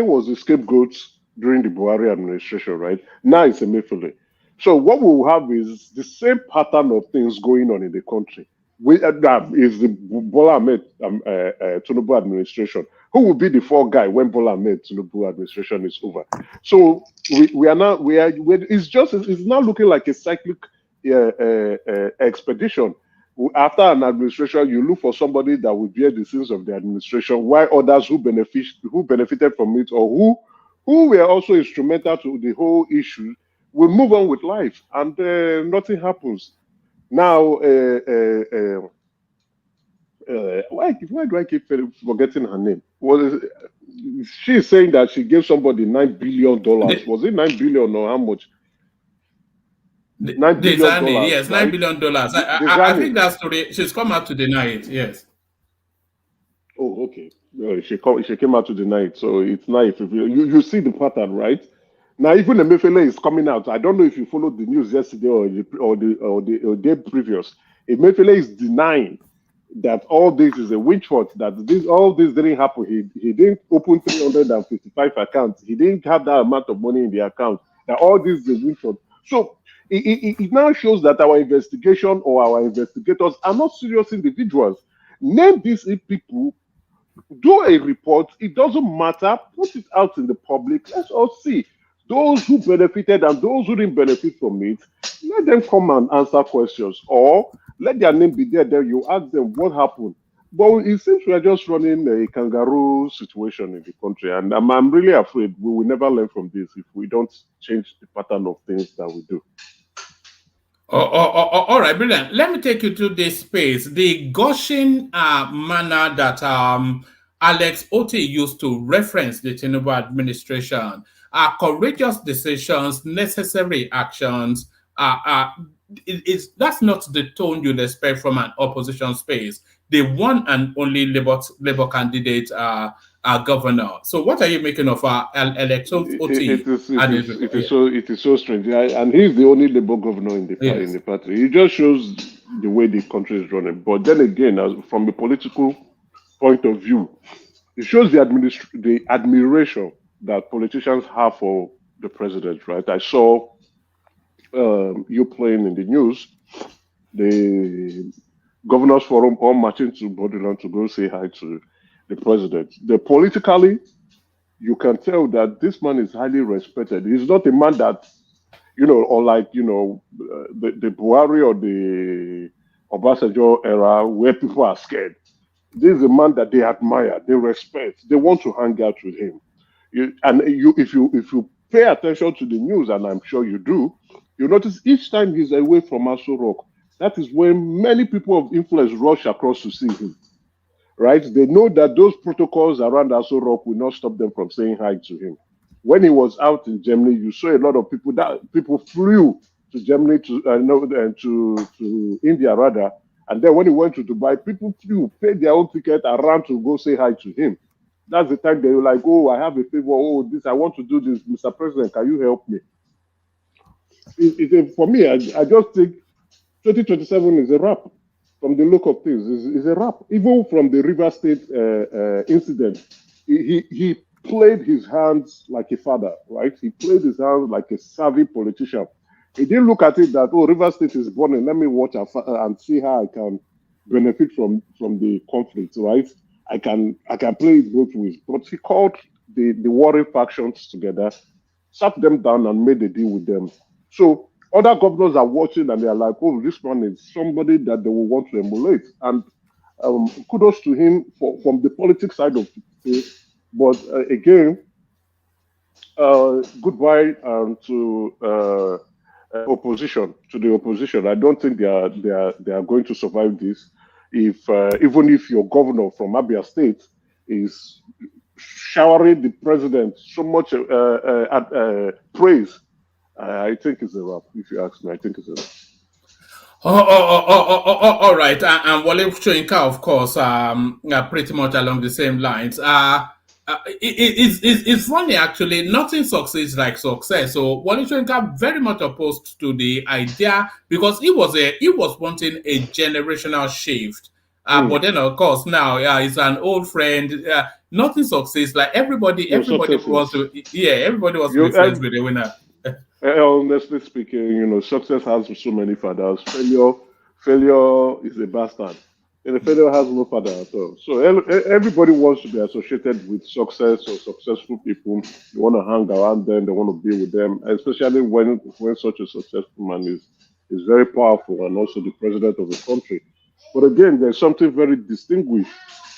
was the scapegoat during the Buhari administration, right? Now it's Emefiele. So what we will have is the same pattern of things going on in the country. Is the Bola Ahmed Tinubu administration. Who will be the fall guy when Bola Ahmed Tinubu administration is over? So it's now looking like a cyclic expedition. After an administration, you look for somebody that will bear the sins of the administration, while others who benefited from it or who were also instrumental to the whole issue will move on with life, and nothing happens. Now, why do I keep forgetting her name? She's saying that she gave somebody $9 billion. Was it $9 billion or how much? $9 The billion, Zani, yes, $9 right? billion. The I Zani. think that story, she's come out to deny it, yes. Oh, okay. She came out to deny it, so it's nice. If you see the pattern, right? Now, even Emefiele is coming out. I don't know if you followed the news yesterday or the day previous. Emefiele is denying that all this is a witch hunt. That all this didn't happen. He didn't open 355 accounts. He didn't have that amount of money in the account. That all this is a witch hunt. So it now shows that our investigation or our investigators are not serious individuals. Name these people, do a report. It doesn't matter. Put it out in the public. Let's all see those who benefited and those who didn't benefit from it. Let them come and answer questions, or let their name be there. Then you ask them what happened. But it seems we are just running a kangaroo situation in the country, and I'm really afraid we will never learn from this if we don't change the pattern of things that we do. All right, brilliant. Let me take you to this space. The gushing manner that Alex Otti used to reference the Tinubu administration, courageous decisions, necessary actions. That's not the tone you'd expect from an opposition space. The one and only Labour candidate governor. So, what are you making of Alex Otti? It is so strange, and he's the only Labour governor in the party. It just shows the way the country is running. But then again, from a political point of view, it shows the admiration that politicians have for the president. Right? I saw you playing in the news, the governors forum all marching to Borderland to go say hi to the president. Politically, you can tell that this man is highly respected. He's not a man that, unlike, the Buhari or the Obasanjo era where people are scared. This is a man that they admire, they respect, they want to hang out with him. If you pay attention to the news, and I'm sure you do, you notice each time he's away from Aso Rock, that is when many people of influence rush across to see him. Right? They know that those protocols around Aso Rock will not stop them from saying hi to him. When he was out in Germany, you saw a lot of people flew to Germany to India rather, and then when he went to Dubai, people flew, paid their own ticket around to go say hi to him. That's the time they were like, "Oh, I have a favor. Oh, I want to do this, Mr. President. Can you help me?" For me, I just think 2027 is a wrap. From the look of things, is a wrap. Even from the River State incident, he played his hands like a father, right? He played his hands like a savvy politician. He didn't look at it that, oh, River State is burning, let me watch and see how I can benefit from the conflict, right? I can play it both ways. But he called the warring factions together, sat them down and made a deal with them. So other governors are watching and they're like, oh, this man is somebody that they will want to emulate. And kudos to him from the politics side of it. But again, goodbye to the opposition. I don't think they are going to survive this. If even if your governor from Abia State is showering the president so much praise, I think it's a wrap. If you ask me, I think it's a wrap. All right. And Wole Soyinka, of course, pretty much along the same lines. It's funny, actually. Nothing succeeds like success. So Wole Soyinka very much opposed to the idea because he was wanting a generational shift. But then, of course, now he's an old friend. Nothing succeeds. Like everybody wants to. Yeah, everybody wants to be friends with the winner. Honestly speaking, success has so many fathers. Failure is a bastard. And the failure has no father at all. So everybody wants to be associated with success or successful people. They want to hang around them. They want to be with them, especially when such a successful man is very powerful and also the president of the country. But again, there's something very distinguished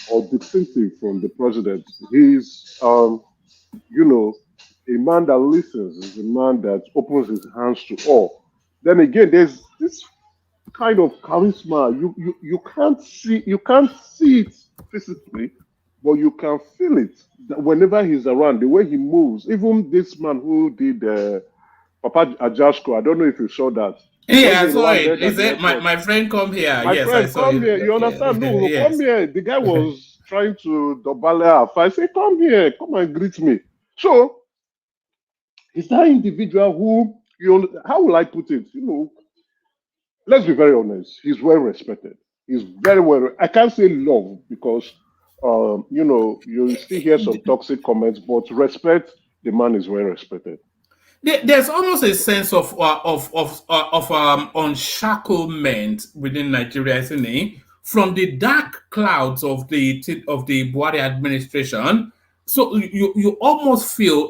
or distinctive from the president. He's, a man that listens, is a man that opens his hands to all. Then again, there's this kind of charisma. You can't see it physically, but you can feel it whenever he's around. The way he moves, even this man who did Papa Ajasko, I don't know if you saw that. Yeah, I When he saw it. landed He at the said, airport, my friend, come here. my Yes, I friend, saw come it. here. You Yeah, understand? No, come yes. here. The guy was trying to double up. I say, come here, come and greet me. So he's that individual who how will I put it? Let's be very honest. He's well respected. He's very well. I can't say love because, you still hear some toxic comments, but respect. The man is well respected. There's almost a sense of unshacklement within Nigeria, isn't it? From the dark clouds of the Buhari administration, so you almost feel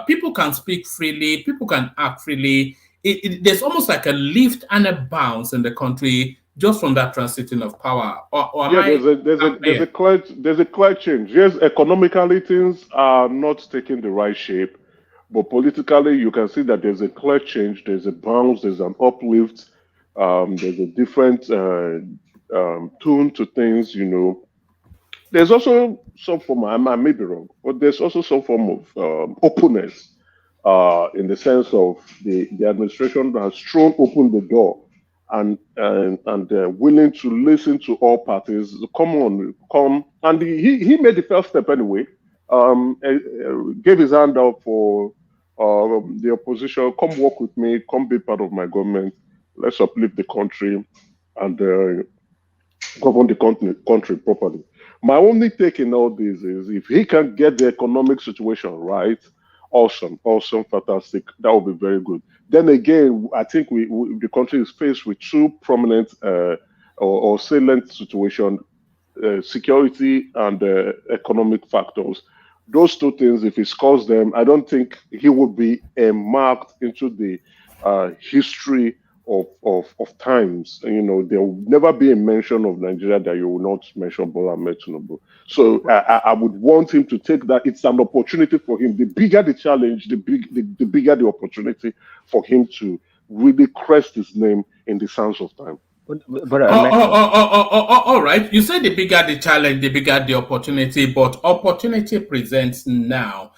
people can speak freely, people can act freely. There's almost like a lift and a bounce in the country just from that transiting of power. Or am Yeah, I? Yeah. there's a clear change. Yes, economically things are not taking the right shape, but politically you can see that there's a clear change. There's a bounce. There's an uplift. There's a different tune to things. There's also some form. I may be wrong, but there's also some form of openness, in the sense of the administration has thrown open the door and willing to listen to all parties. Come on, come, and he made the first step anyway. Gave his hand out for the opposition. Come work with me. Come be part of my government. Let's uplift the country and govern the country properly. My only take in all this is if he can get the economic situation right, awesome, awesome, fantastic. That would be very good. Then again, I think the country is faced with two prominent or salient situation: security and economic factors. Those two things, if he scores them, I don't think he would be marked into the history of times. There will never be a mention of Nigeria that you will not mention Bola Ahmed Tinubu. So I would want him to take that. It's an opportunity for him. The bigger the challenge, the bigger the opportunity for him to really crest his name in the sands of time. All right. You said the bigger the challenge, the bigger the opportunity, but opportunity presents now.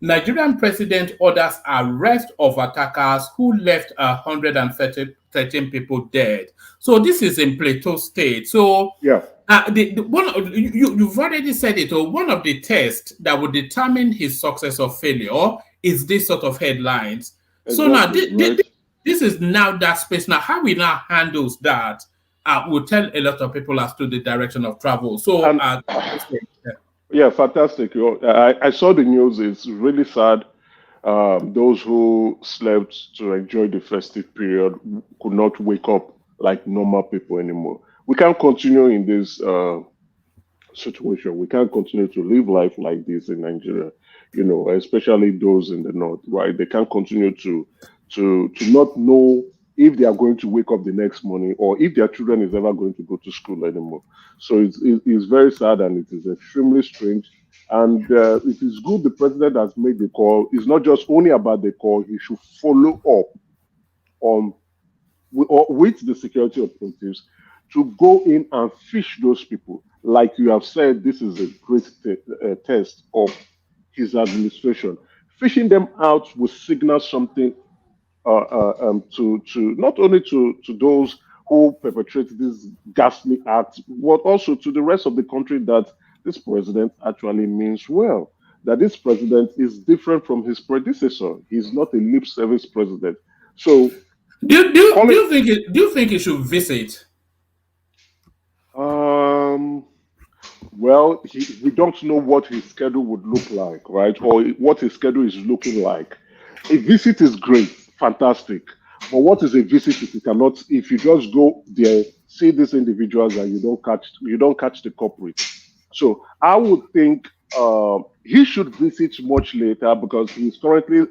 Nigerian president orders arrest of attackers who left 113 people dead. So this is in Plateau State. So yeah, you've already said it. One of the tests that would determine his success or failure is this sort of headlines. Exactly, so now right. this is now that space. Now, how we now handles that will tell a lot of people as to the direction of travel. So, yeah, fantastic. I saw the news. It's really sad. Those who slept to enjoy the festive period could not wake up like normal people anymore. We can't continue in this situation. We can't continue to live life like this in Nigeria. Especially those in the north, right? They can't continue to not know if they are going to wake up the next morning or if their children is ever going to go to school anymore. So it's very sad and it is extremely strange. And it is good the president has made the call. It's not just only about the call. He should follow up on with the security operatives to go in and fish those people. Like you have said, this is a great test of his administration. Fishing them out will signal something to not only to those who perpetrate these ghastly acts, but also to the rest of the country that this president actually means well. That this president is different from his predecessor. He's not a lip service president. So, do you think he should visit? Well, we don't know what his schedule would look like, right? Or what his schedule is looking like. A visit is great, fantastic. But what is a visit if you just go there, see these individuals and you don't catch the culprit? So I would think he should visit much later because he's currently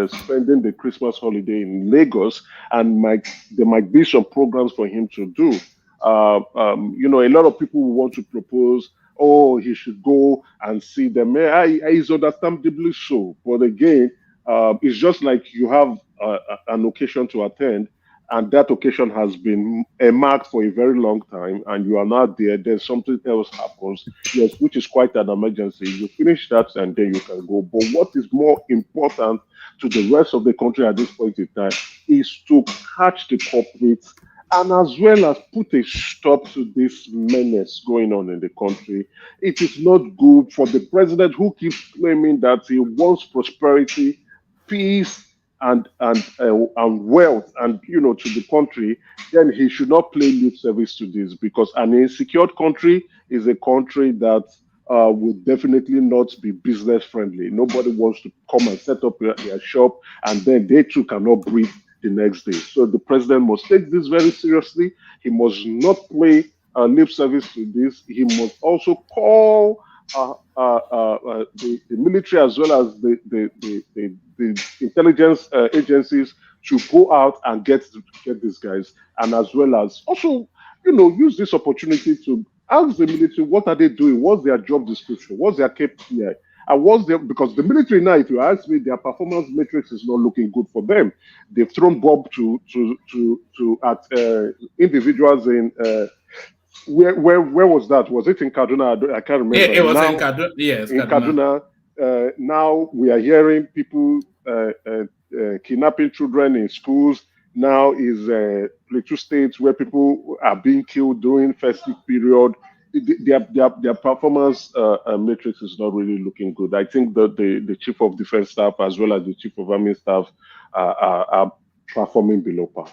spending the Christmas holiday in Lagos, and there might be some programs for him to do. A lot of people want to propose, oh, he should go and see them. It's understandably so. But again, it's just like you have an occasion to attend, and that occasion has been marked for a very long time, and you are not there, then something else happens, yes, which is quite an emergency. You finish that and then you can go. But what is more important to the rest of the country at this point in time is to catch the culprits and as well as put a stop to this menace going on in the country. It is not good for the president who keeps claiming that he wants prosperity, peace, and wealth, and to the country. Then he should not play lip service to this, because an insecure country is a country that will definitely not be business friendly. Nobody wants to come and set up their shop and then they too cannot breathe the next day. So the president must take this very seriously. He must not play lip service to this. He must also call the military as well as the intelligence agencies to go out and get these guys, and as well as also, use this opportunity to ask the military what are they doing, what's their job description, what's their KPI, and what's their, because the military now, if you ask me, their performance matrix is not looking good for them. They've thrown bomb at individuals in. Where was that? Was it in Kaduna? I can't remember. Yeah, it was now, in Kaduna. Yes, in Kaduna. Now we are hearing people kidnapping children in schools. Now is Plateau State, where people are being killed during festive period. Their performance matrix is not really looking good. I think that the chief of defense staff as well as the chief of army staff are performing below par.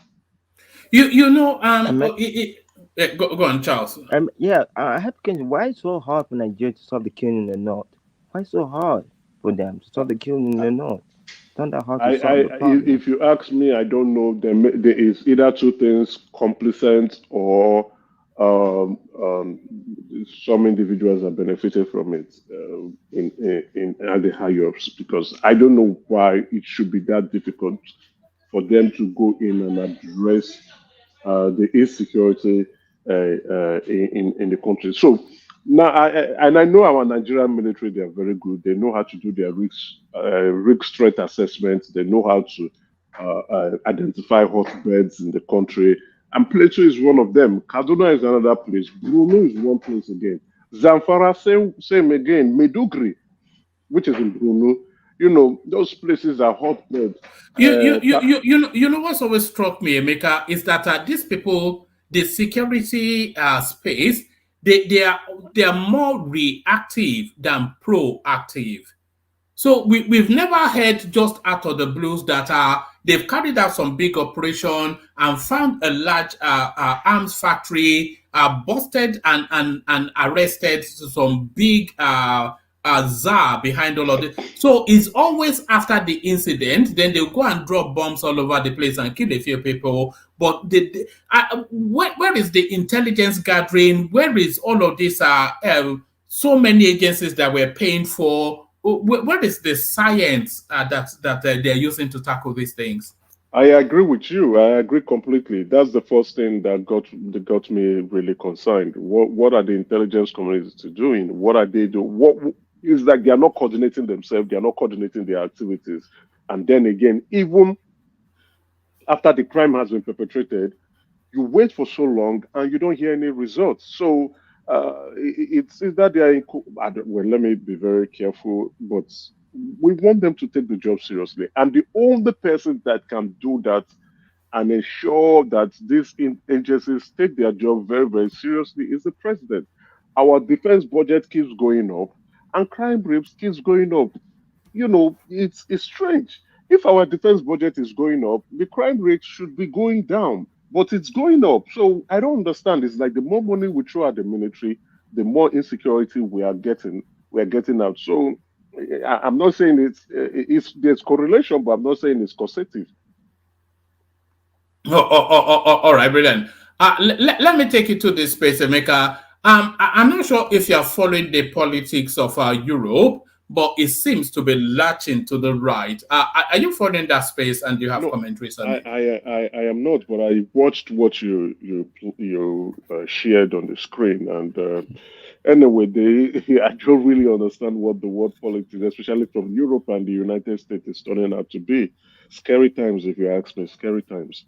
Go on, Charles. I have to. Why is it so hard for Nigeria to stop the killing in the north? Why so hard for them to stop the killing in the north? Not that hard to solve the problem. If you ask me, I don't know. There is either two things: complacent or some individuals are benefited from it in the higher ups. Because I don't know why it should be that difficult for them to go in and address the insecurity in the country. So now, I know our Nigerian military, they are very good. They know how to do their risk threat assessment. They know how to identify hotbeds in the country. And Plateau is one of them. Kaduna is another place. Bruno is one place again. Zamfara, same again. Medugri, which is in Bruno. Those places are hotbeds. You know what's always struck me, Emeka, is that these people, the security space, they are more reactive than proactive. So we've never heard just out of the blues that they've carried out some big operation and found a large arms factory, busted and arrested some big czar behind all of this. So it's always after the incident, then they'll go and drop bombs all over the place and kill a few people. But where is the intelligence gathering? Where is all of this? So many agencies that we're paying for. Where is the science that they're using to tackle these things? I agree with you. I agree completely. That's the first thing that got me really concerned. What are the intelligence communities doing? What are they doing? What is that they are not coordinating themselves? They are not coordinating their activities. And then again, even after the crime has been perpetrated, you wait for so long and you don't hear any results. So it's that they are. Well, let me be very careful, but we want them to take the job seriously. And the only person that can do that and ensure that these agencies take their job very, very seriously is the president. Our defense budget keeps going up and crime rates keeps going up. It's strange. If our defense budget is going up, the crime rate should be going down, but it's going up. So I don't understand. It's like the more money we throw at the military, the more insecurity we are getting out. So I'm not saying there's correlation, but I'm not saying it's causative. All right, brilliant. Let me take you to this space, Emeka. I'm not sure if you're following the politics of Europe, but it seems to be latching to the right. Are you following that space, and do you have commentaries on it? I am not, but I watched what you shared on the screen, and anyway, I don't really understand what the world politics, especially from Europe and the United States, is turning out to be. Scary times, if you ask me. Scary times.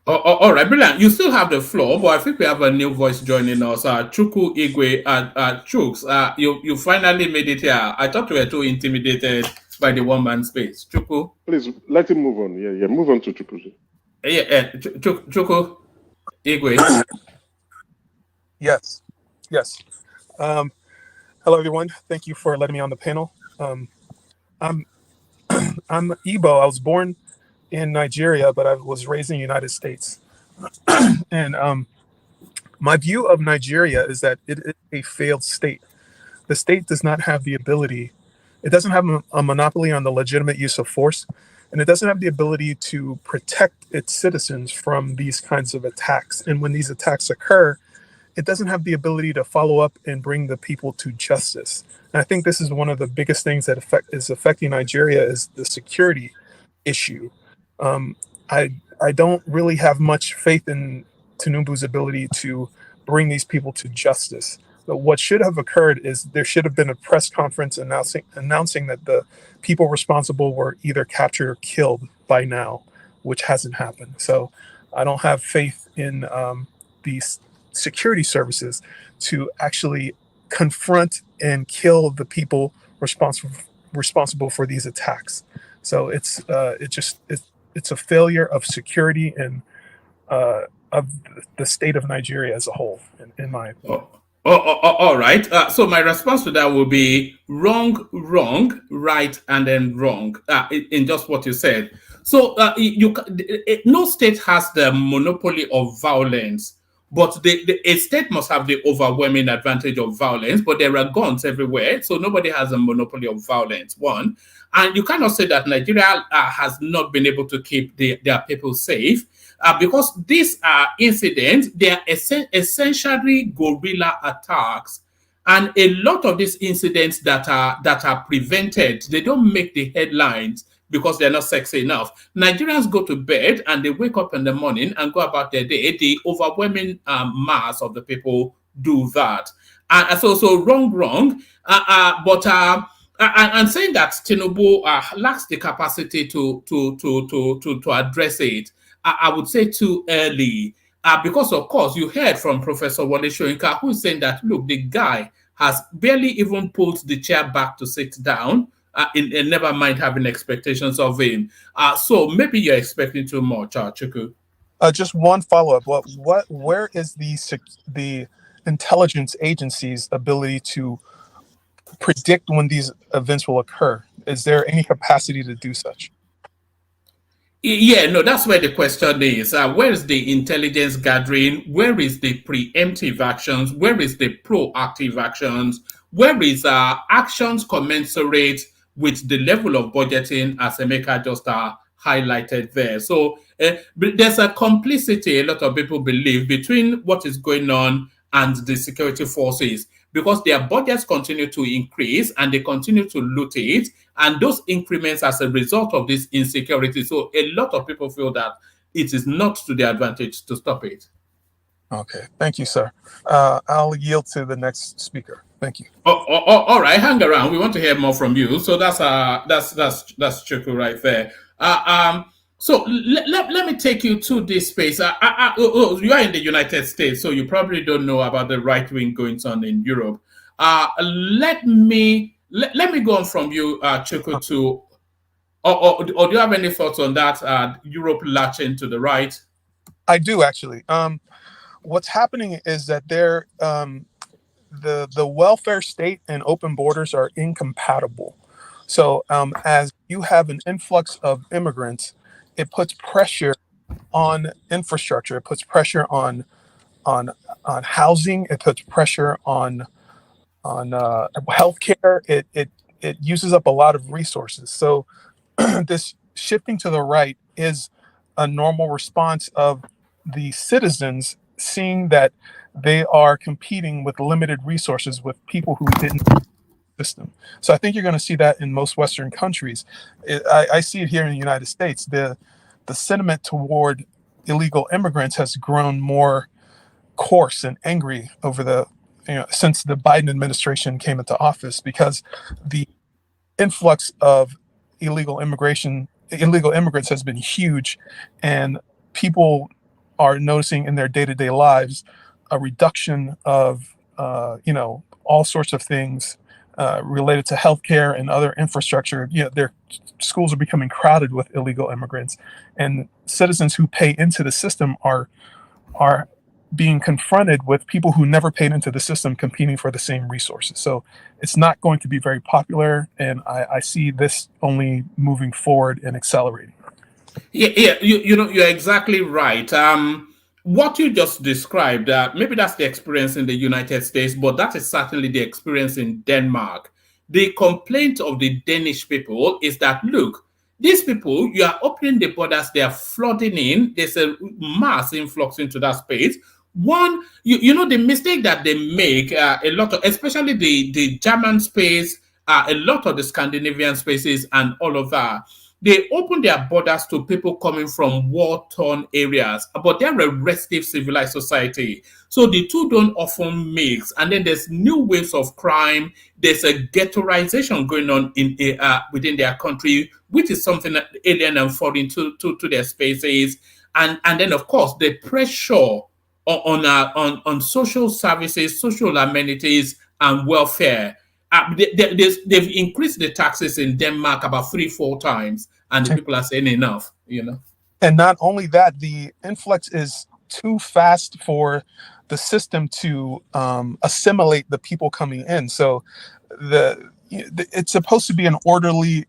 All right, brilliant. You still have the floor, but I think we have a new voice joining us. Chuku Igwe, Chuks, you finally made it here. I thought we were too intimidated by the one-man space. Chuku? Please, let him move on. Yeah, move on to Chuku. Yeah, Chuku Igwe. Yes. Hello, everyone. Thank you for letting me on the panel. I'm Igbo. I was born in Nigeria, but I was raised in the United States. And my view of Nigeria is that it is a failed state. The state does not have the ability, it doesn't have a monopoly on the legitimate use of force, and it doesn't have the ability to protect its citizens from these kinds of attacks. And when these attacks occur, it doesn't have the ability to follow up and bring the people to justice. And I think this is one of the biggest things that is affecting Nigeria is the security issue. I don't really have much faith in Tinubu's ability to bring these people to justice. But what should have occurred is there should have been a press conference announcing that the people responsible were either captured or killed by now, which hasn't happened. So I don't have faith in these security services to actually confront and kill the people responsible for these attacks. So it's a failure of security and of the state of Nigeria as a whole, in my opinion. All right. So my response to that will be wrong, right, and then wrong in just what you said. So no state has the monopoly of violence, but a state must have the overwhelming advantage of violence, but there are guns everywhere, so nobody has a monopoly of violence, one. And you cannot say that Nigeria has not been able to keep their people safe because these incidents, they are essentially guerrilla attacks. And a lot of these incidents that are prevented, they don't make the headlines because they're not sexy enough. Nigerians go to bed and they wake up in the morning and go about their day. The overwhelming mass of the people do that. So wrong. And saying that Tinubu lacks the capacity to address it, I would say too early. Because, of course, you heard from Professor Wole Soyinka, who is saying that, look, the guy has barely even pulled the chair back to sit down, and never mind having expectations of him. So maybe you're expecting too much, Chuku. Just one follow-up. Where is the intelligence agency's ability to predict when these events will occur? Is there any capacity to do such? Yeah, no, that's where the question is. Where is the intelligence gathering? Where is the preemptive actions? Where is the proactive actions? Where is actions commensurate with the level of budgeting, as Emeka just highlighted there? So there's a complicity, a lot of people believe, between what is going on and the security forces, because their budgets continue to increase and they continue to loot it, and those increments as a result of this insecurity. So a lot of people feel that it is not to their advantage to stop it. Okay, thank you, sir. I'll yield to the next speaker. Thank you. All right, hang around. We want to hear more from you. So that's Chuku right there. So let me take you to this space. You are in the United States, so you probably don't know about the right wing goings on in Europe. Let me go on from you, Chuku, to, or do you have any thoughts on that? Europe latching to the right? I do, actually. What's happening is that the welfare state and open borders are incompatible. So as you have an influx of immigrants, it puts pressure on infrastructure. It puts pressure on housing. It puts pressure on healthcare. It uses up a lot of resources. So this shifting to the right is a normal response of the citizens seeing that they are competing with limited resources with people who didn't system. So I think you're going to see that in most Western countries. I see it here in the United States. The sentiment toward illegal immigrants has grown more coarse and angry over since the Biden administration came into office, because the influx of illegal immigrants has been huge, and people are noticing in their day-to-day lives a reduction of, all sorts of things related to healthcare and other infrastructure. Their schools are becoming crowded with illegal immigrants, and citizens who pay into the system are being confronted with people who never paid into the system competing for the same resources. So it's not going to be very popular, and I see this only moving forward and accelerating. Yeah, you're exactly right. What you just described, maybe that's the experience in the United States, but that is certainly the experience in Denmark. The complaint of the Danish people is that, look, these people, you are opening the borders, they are flooding in, there's a mass influx into that space. One, the mistake that they make, a lot of, especially the German space, a lot of the Scandinavian spaces and all of that, they open their borders to people coming from war-torn areas, but they're a restive civilized society. So the two don't often mix. And then there's new waves of crime. There's a ghettoization going on within their country, which is something that alien and foreign to their spaces. And then, of course, the pressure on social services, social amenities, and welfare. They've increased the taxes in Denmark about 3-4 times, and the people are saying enough, And not only that, the influx is too fast for the system to assimilate the people coming in. So it's supposed to be an orderly,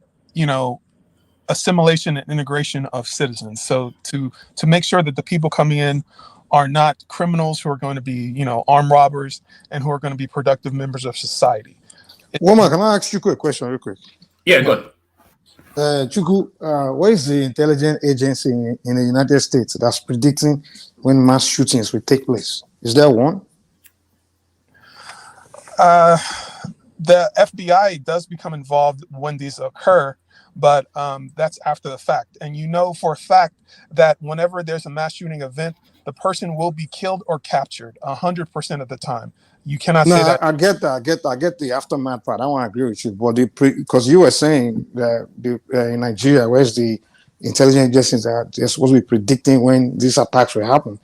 assimilation and integration of citizens. So to make sure that the people coming in are not criminals who are going to be, armed robbers, and who are going to be productive members of society. Woman, can I ask you a quick question real quick? Yeah, good. Chuku, what is the intelligence agency in the United States that's predicting when mass shootings will take place? Is there one? The FBI does become involved when these occur, but that's after the fact. And for a fact that whenever there's a mass shooting event, the person will be killed or captured 100% of the time. You cannot say that. I get that. I get the aftermath part. I want to agree with you, but because you were saying that in Nigeria, where's the intelligence agencies that they're supposed to be predicting when these attacks will happen,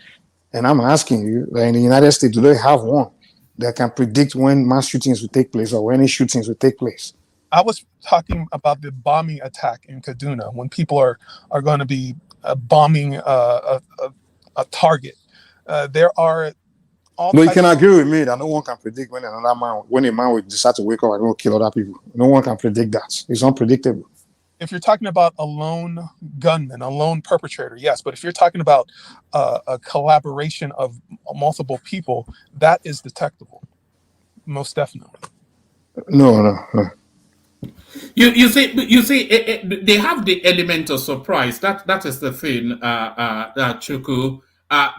and I'm asking you, in the United States, do they have one that can predict when mass shootings will take place or when any shootings will take place? I was talking about the bombing attack in Kaduna, when people are going to be bombing a target. There are all. No, you can agree with me that no one can predict when a man will decide to wake up and go kill other people. No one can predict that. It's unpredictable. If you're talking about a lone gunman, a lone perpetrator, yes. But if you're talking about a collaboration of multiple people, that is detectable, most definitely. No. You see, they have the element of surprise. That is the thing, Chuku.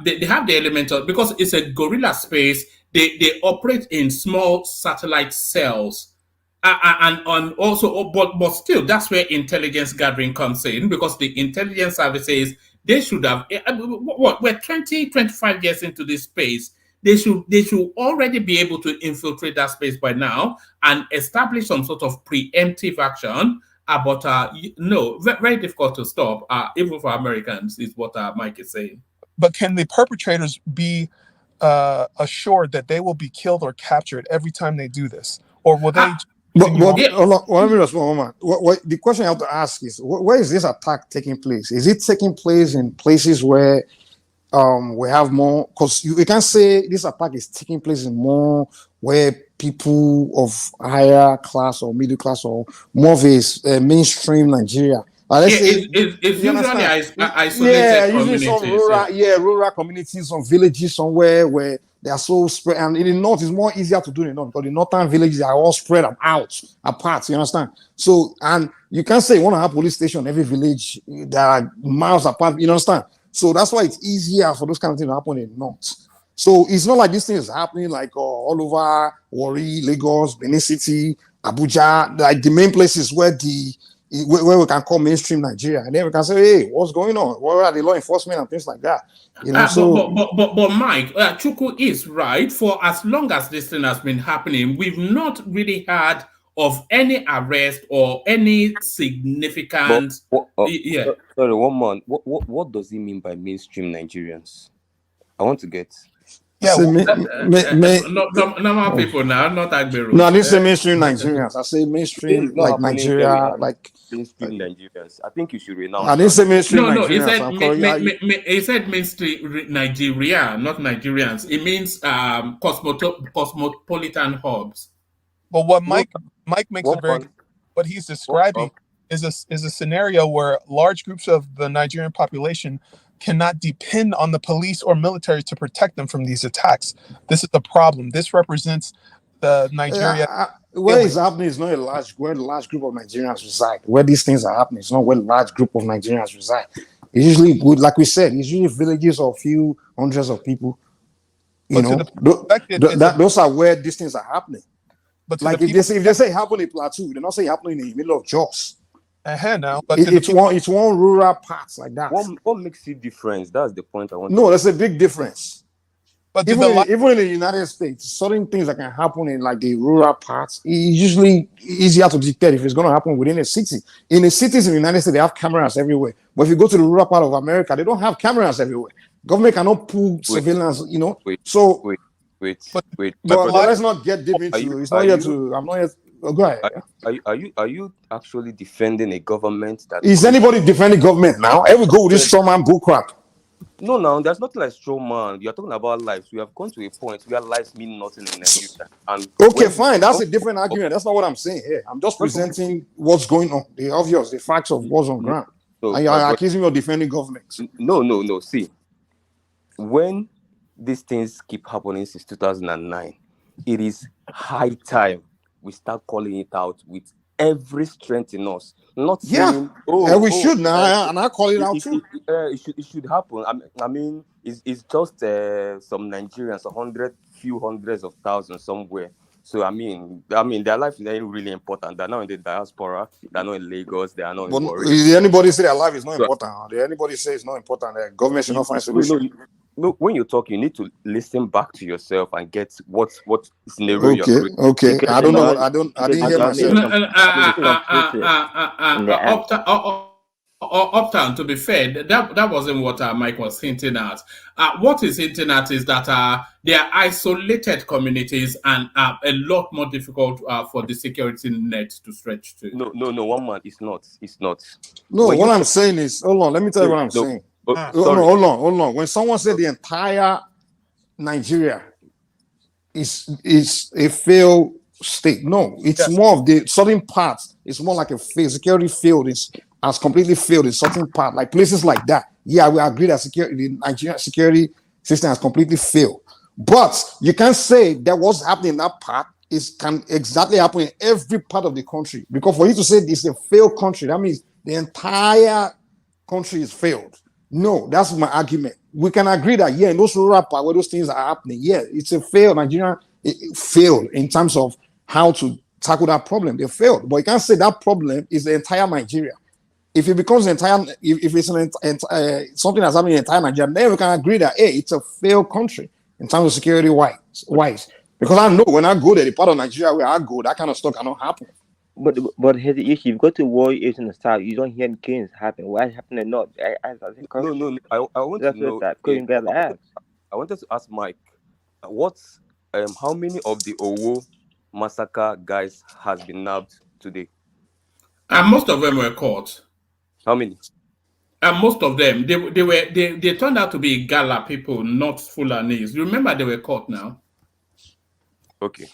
They have the element of, because it's a guerrilla space. They operate in small satellite cells, and also, but still, that's where intelligence gathering comes in, because the intelligence services, they should have, we're 25 years into this space. They should already be able to infiltrate that space by now and establish some sort of preemptive action. But no, very difficult to stop, even for Americans, is what Mike is saying. But can the perpetrators be assured that they will be killed or captured every time they do this, or will they? Let me just one moment. What the question I have to ask is, where is this attack taking place? Is it taking place in places where we have more? Because you can't say this attack is taking place in more where people of higher class or middle class or more of a mainstream Nigeria. It's usually isolated communities. Some rural communities, some villages somewhere where they are so spread. And in the north, it's more easier to do in the north because the northern villages are all spread apart. You understand? So, and you can't say you want to have police station in every village that are miles apart. You understand? So that's why it's easier for those kind of things to happen in the north. So it's not like this thing is happening like all over Warri, Lagos, Benin City, Abuja, like the main places where we can call mainstream Nigeria, and then we can say, hey, what's going on? Where are the law enforcement and things like that? But Mike, Chuku is right. For as long as this thing has been happening, we've not really had of any arrest or any significant. Sorry, one man. What does he mean by mainstream Nigerians? I want to get. Yeah, say normal people now, not Agberos. No, I didn't say mainstream Nigerians. I say mainstream It's not like happening here. We Nigeria, have like mainstream Nigerians. I think you should renounce I didn't say that. mainstream No, he Nigerians. said I'm calling he said mainstream Nigeria, not Nigerians. It means cosmopolitan hubs. but what No, Mike makes a one very man, what he's one describing is a scenario where large groups of the Nigerian population cannot depend on the police or military to protect them from these attacks. This is the problem. This represents the Nigeria where it's happening is not where the large group of Nigerians reside. Where these things are happening, it's not where the large group of Nigerians reside. It's usually, like we said, it's usually villages of a few hundreds of people. You know, those are where these things are happening. But like if they say happen in Plateau, they're not saying happening in the middle of Jos. Now, but it's one rural parts like that. What makes it different? That's the point I want. No, there's a big difference. But even in the United States, certain things that can happen in like the rural parts, it's usually easier to detect if it's going to happen within a city. In the cities in the United States, they have cameras everywhere. But if you go to the rural part of America, they don't have cameras everywhere. Government cannot pull surveillance, you know. But let's not get deep into it. It's not here to. I'm not here. Go ahead. Are you actually defending a government that is anybody defending government now? Every go with this strawman bullcrap. No, there's nothing like strawman. You're talking about lives. We have gone to a point where lives mean nothing in Nigeria. And okay, fine. That's a different argument. That's not what I'm saying here. I'm just presenting what's going on, the obvious, the facts of what's on ground. And you're accusing me of defending government. No. See, when these things keep happening since 2009, it is high time we start calling it out with every strength in us. Not saying, we should now, and I call it out too. It should happen. I mean, it's just some Nigerians, few hundreds of thousands somewhere. So I mean, their life is really important. They're not in the diaspora. They're not in Lagos. They are not in Warri. Did anybody say their life is not important? Did anybody say it's not important? The government should not find solution. No, when you talk, you need to listen back to yourself and get what scenario you're creating. Okay. I don't know. I didn't hear myself. Uptown, to be fair, that wasn't what Mike was hinting at. What he's hinting at is that they are isolated communities and a lot more difficult for the security net to stretch to. No, one man, it's not. No, what I'm saying is, hold on, let me tell you what I'm saying. Hold on. When someone said the entire Nigeria is a failed state, no, it's more of the certain parts. It's more like a security field has completely failed in certain part, like places like that. Yeah, we agree that the Nigerian security system has completely failed. But you can't say that what's happening in that part can exactly happen in every part of the country. Because for you to say it's a failed country, that means the entire country is failed. No, that's my argument. We can agree that, in those rural parts where those things are happening, it's a failed. Nigeria failed in terms of how to tackle that problem. They failed. But you can't say that problem is the entire Nigeria. If it becomes if it's something that's happening in the entire Nigeria, then we can agree that, it's a failed country in terms of security wise. Because I know when I go there, the part of Nigeria where I go, that kind of stuff cannot happen. But here's the issue: you go to war in the south, you don't hear any killings happen. Why is happening or not? I want to know that. I wanted to ask Mike, how many of the Owo massacre guys has been nabbed today? And most of them were caught. How many? And most of them, they turned out to be Gala people, not Fulanis. Remember, they were caught now. Okay.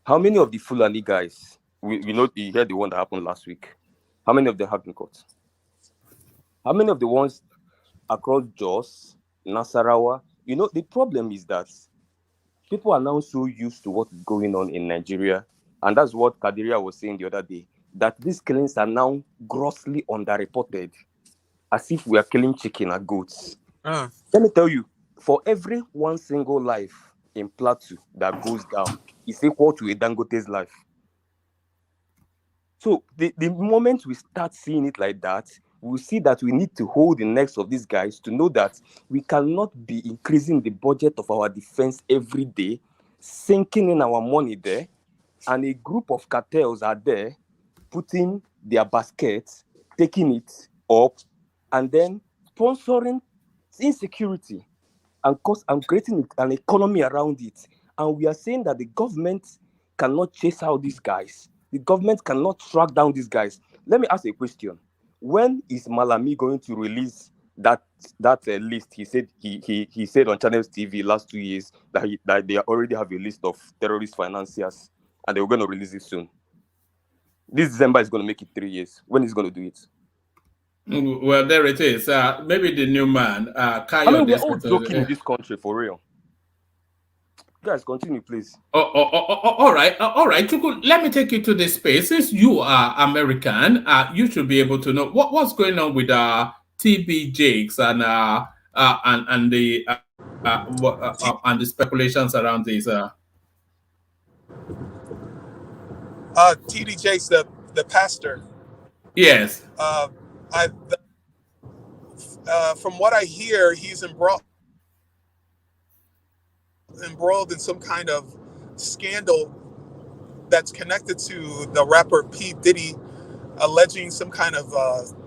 How many of the Fulani guys, we know you heard the one that happened last week, how many of them have been caught? How many of the ones across Jos, Nasarawa? The problem is that people are now so used to what is going on in Nigeria, and that's what Kadiria was saying the other day, that these killings are now grossly underreported, as if we are killing chicken or goats. Let me tell you, for every one single life in Plateau that goes down, is equal to a Dangote's life. So the moment we start seeing it like that, we'll see that we need to hold the necks of these guys to know that we cannot be increasing the budget of our defense every day, sinking in our money there, and a group of cartels are there putting their baskets, taking it up, and then sponsoring insecurity. and creating an economy around it. And we are saying that the government cannot chase out these guys. The government cannot track down these guys. Let me ask a question. When is Malami going to release that list? He said he said on Channels TV last 2 years that they already have a list of terrorist financiers and they were going to release it soon. This December is going to make it 3 years. When is going to do it? Well, there it is. Maybe the new man. I mean, we're all joking in this country, for real. Guys, continue, please. All right. Chuku, let me take you to this space. Since you are American, you should be able to know what's going on with TB Jakes and the speculations around this. TD Jakes, the pastor. Yes. From what I hear, he's embroiled in some kind of scandal that's connected to the rapper P. Diddy, alleging some kind of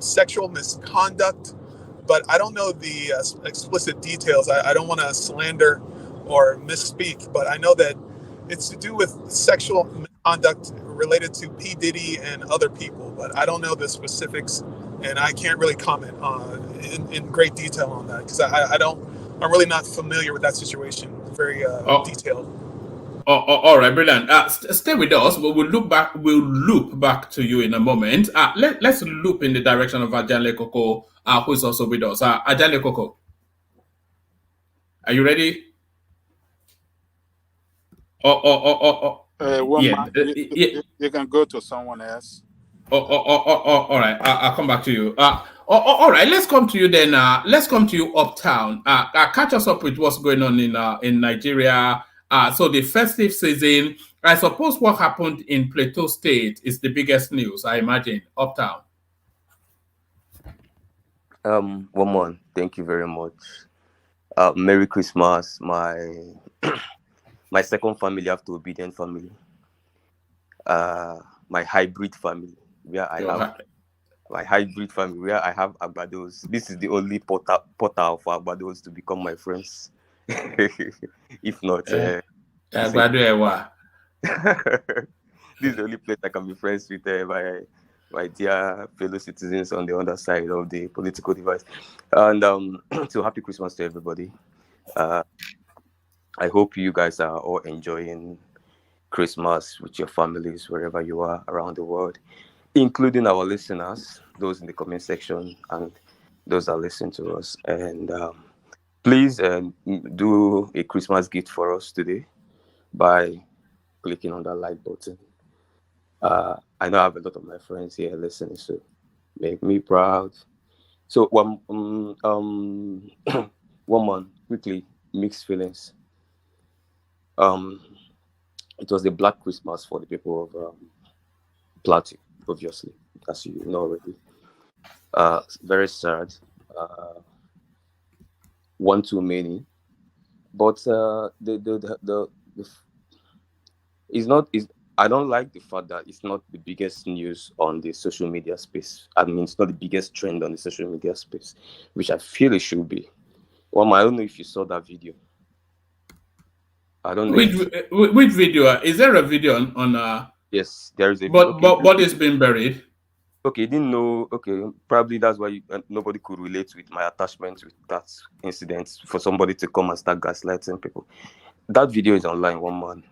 sexual misconduct. But I don't know the explicit details. I don't want to slander or misspeak, but I know that it's to do with sexual misconduct related to P. Diddy and other people. But I don't know the specifics, and I can't really comment in great detail on that because I'm really not familiar with that situation. Very detailed. All right, brilliant. Stay with us. We'll loop back to you in a moment. Let's loop in the direction of Ajale Koko, who is also with us. Ajale Koko, are you ready? You can go to someone else. All right. I'll come back to you. All right. Let's come to you then. Let's come to you uptown. Catch us up with what's going on in Nigeria. So the festive season. I suppose what happened in Plateau State is the biggest news. I imagine uptown. Woman, thank you very much. Merry Christmas, my my second family after Obedient family. My hybrid family, where I have my hybrid family, where I have Agbados. This is the only portal for Agbados to become my friends. If not, this is the only place I can be friends with my dear fellow citizens on the other side of the political divide. And so happy Christmas to everybody. I hope you guys are all enjoying Christmas with your families wherever you are around the world, including our listeners, those in the comment section and those that listen to us. And please do a Christmas gift for us today by clicking on that like button. I know I have a lot of my friends here listening, so make me proud. So one man, quickly, mixed feelings. It was a Black Christmas for the people of Plateau, obviously, as you know already. Very sad. One too many, but I don't like the fact that it's not the biggest news on the social media space. I mean, it's not the biggest trend on the social media space, which I feel it should be. Well, I don't know if you saw that video. I don't know. Which video? Is there a video on? Yes, there is a. But it's been buried. Okay, didn't know. Okay, probably that's why nobody could relate with my attachment with that incident for somebody to come and start gaslighting people. That video is online, women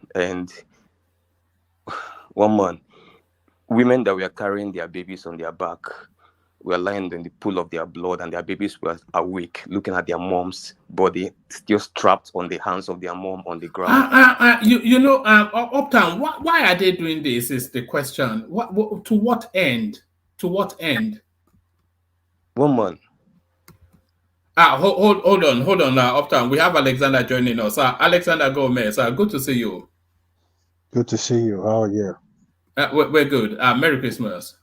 that were carrying their babies on their back were lying in the pool of their blood, and their babies were awake, looking at their mom's body, still strapped on the hands of their mom on the ground. Uptown, why are they doing this? Is the question. To what end? To what end? Woman. Hold on, Uptown. We have Alexander joining us. Alexander Gomez. Good to see you. Good to see you. How are you? We're good. Merry Christmas.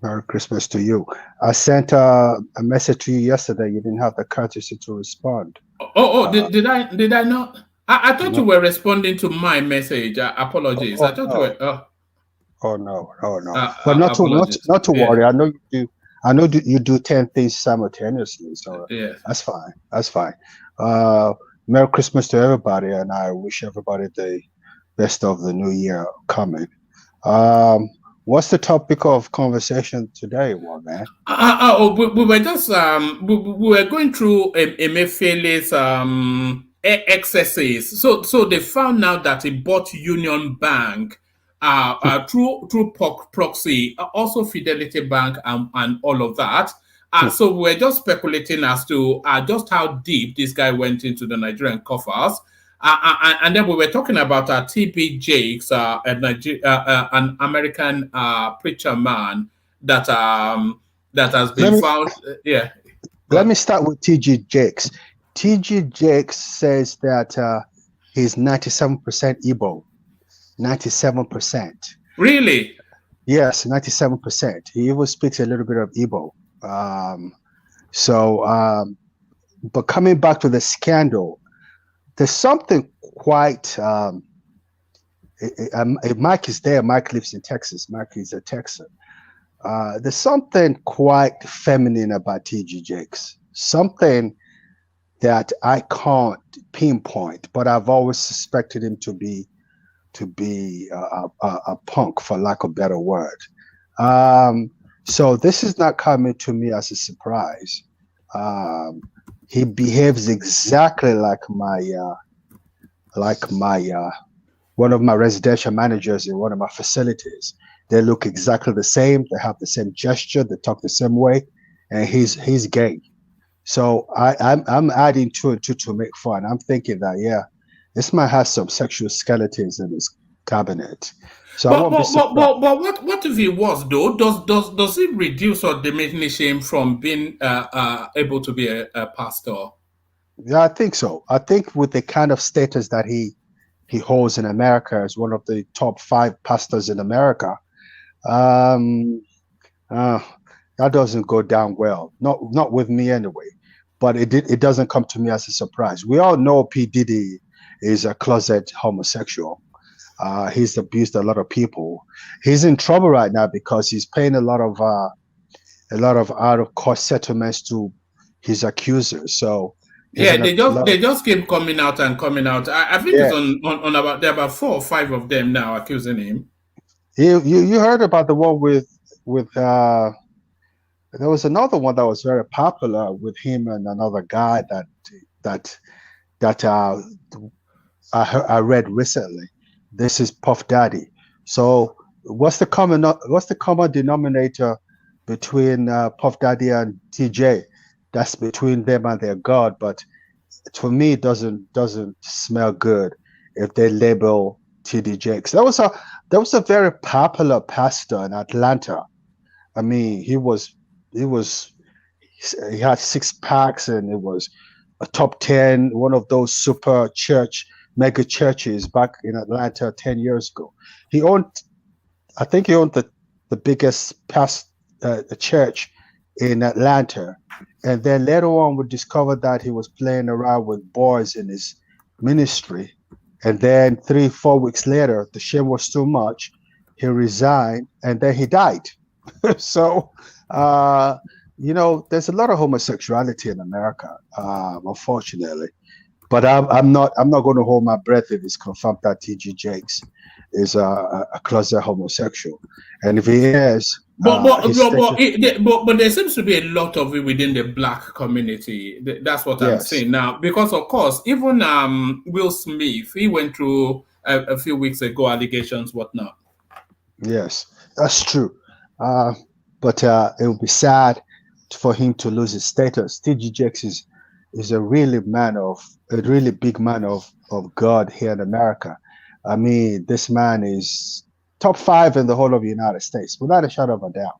Merry Christmas to you. I sent a message to you yesterday. You didn't have the courtesy to respond. Did I not? I thought you were responding to my message. Apologies. I thought you were. Oh no. But not to worry. I know you do. I know you do 10 things simultaneously. So yeah, that's fine. Merry Christmas to everybody, and I wish everybody the best of the new year coming. What's the topic of conversation today, one man? We were just we were going through Emefiele's excesses. So they found out that he bought Union Bank through proxy, also Fidelity Bank and all of that. So we're just speculating as to just how deep this guy went into the Nigerian coffers. And then we were talking about T.B. Jakes, an American preacher man that has been found. Yeah. Let me start with T.G. Jakes. T.G. Jakes says that he's 97% Igbo. 97%. Really? Yes, 97%. He even speaks a little bit of Igbo. But coming back to the scandal, there's something quite. Mike is there. Mike lives in Texas. Mike is a Texan. There's something quite feminine about T.G. Jakes. Something that I can't pinpoint, but I've always suspected him to be a punk, for lack of a better word. So this is not coming to me as a surprise. He behaves exactly like my one of my residential managers in one of my facilities. They look exactly the same. They have the same gesture. They talk the same way, and he's gay. So I'm adding two and two to make fun. I'm thinking that this man has some sexual skeletons in his cabinet. So But what if he was though? Does it reduce or diminish him from being able to be a pastor? Yeah, I think so. I think with the kind of status that he holds in America as one of the top 5 pastors in America, that doesn't go down well. Not with me anyway. But it doesn't come to me as a surprise. We all know P. Diddy is a closet homosexual. He's abused a lot of people. He's in trouble right now because he's paying a lot of out of court settlements to his accusers. So they just keep coming out. I think it's on about there are about 4 or 5 of them now accusing him. You heard about the one with there was another one that was very popular with him and another guy that I read recently. This is Puff Daddy. So what's the common denominator between Puff Daddy and TJ? That's between them and their God. But for me, it doesn't smell good if they label TD Jakes. There was a very popular pastor in Atlanta. I mean, he had 6 packs and it was a top 10, one of those super mega churches back in Atlanta 10 years ago. I think he owned the biggest church in Atlanta. And then later on we discovered that he was playing around with boys in his ministry. And then 3-4 weeks later, the shame was too much. He resigned and then he died. So, there's a lot of homosexuality in America, unfortunately. But I'm not going to hold my breath if it's confirmed that T.G. Jakes is a closet homosexual, and if he is, but there seems to be a lot of it within the black community. That's what I'm saying now, because of course, even Will Smith, he went through a few weeks ago allegations, whatnot. Yes, that's true. But it would be sad for him to lose his status. T.G. Jakes is a really big man of God here in America. I mean, this man is top 5 in the whole of the United States, without a shadow of a doubt.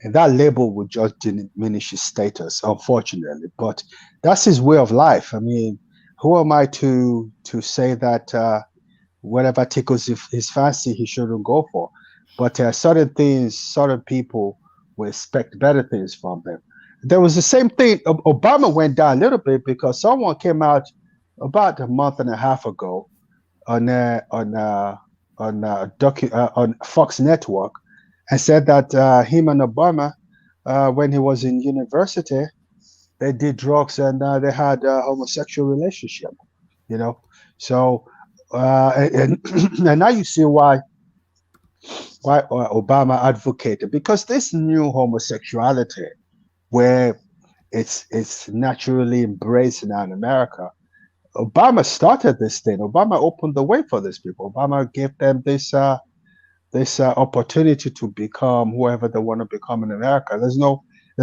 And that label would just diminish his status, unfortunately. But that's his way of life. I mean, who am I to say that whatever tickles his fancy, he shouldn't go for? But certain people will expect better things from them. There was the same thing. Obama went down a little bit because someone came out about a month and a half ago on Fox Network and said that him and Obama, when he was in university, they did drugs and they had a homosexual relationship. you know. So and now you see why Obama advocated, because this new homosexuality where it's naturally embraced now in America. Obama started this thing. Obama opened the way for these people. Obama gave them this opportunity to become whoever they want to become in America. There's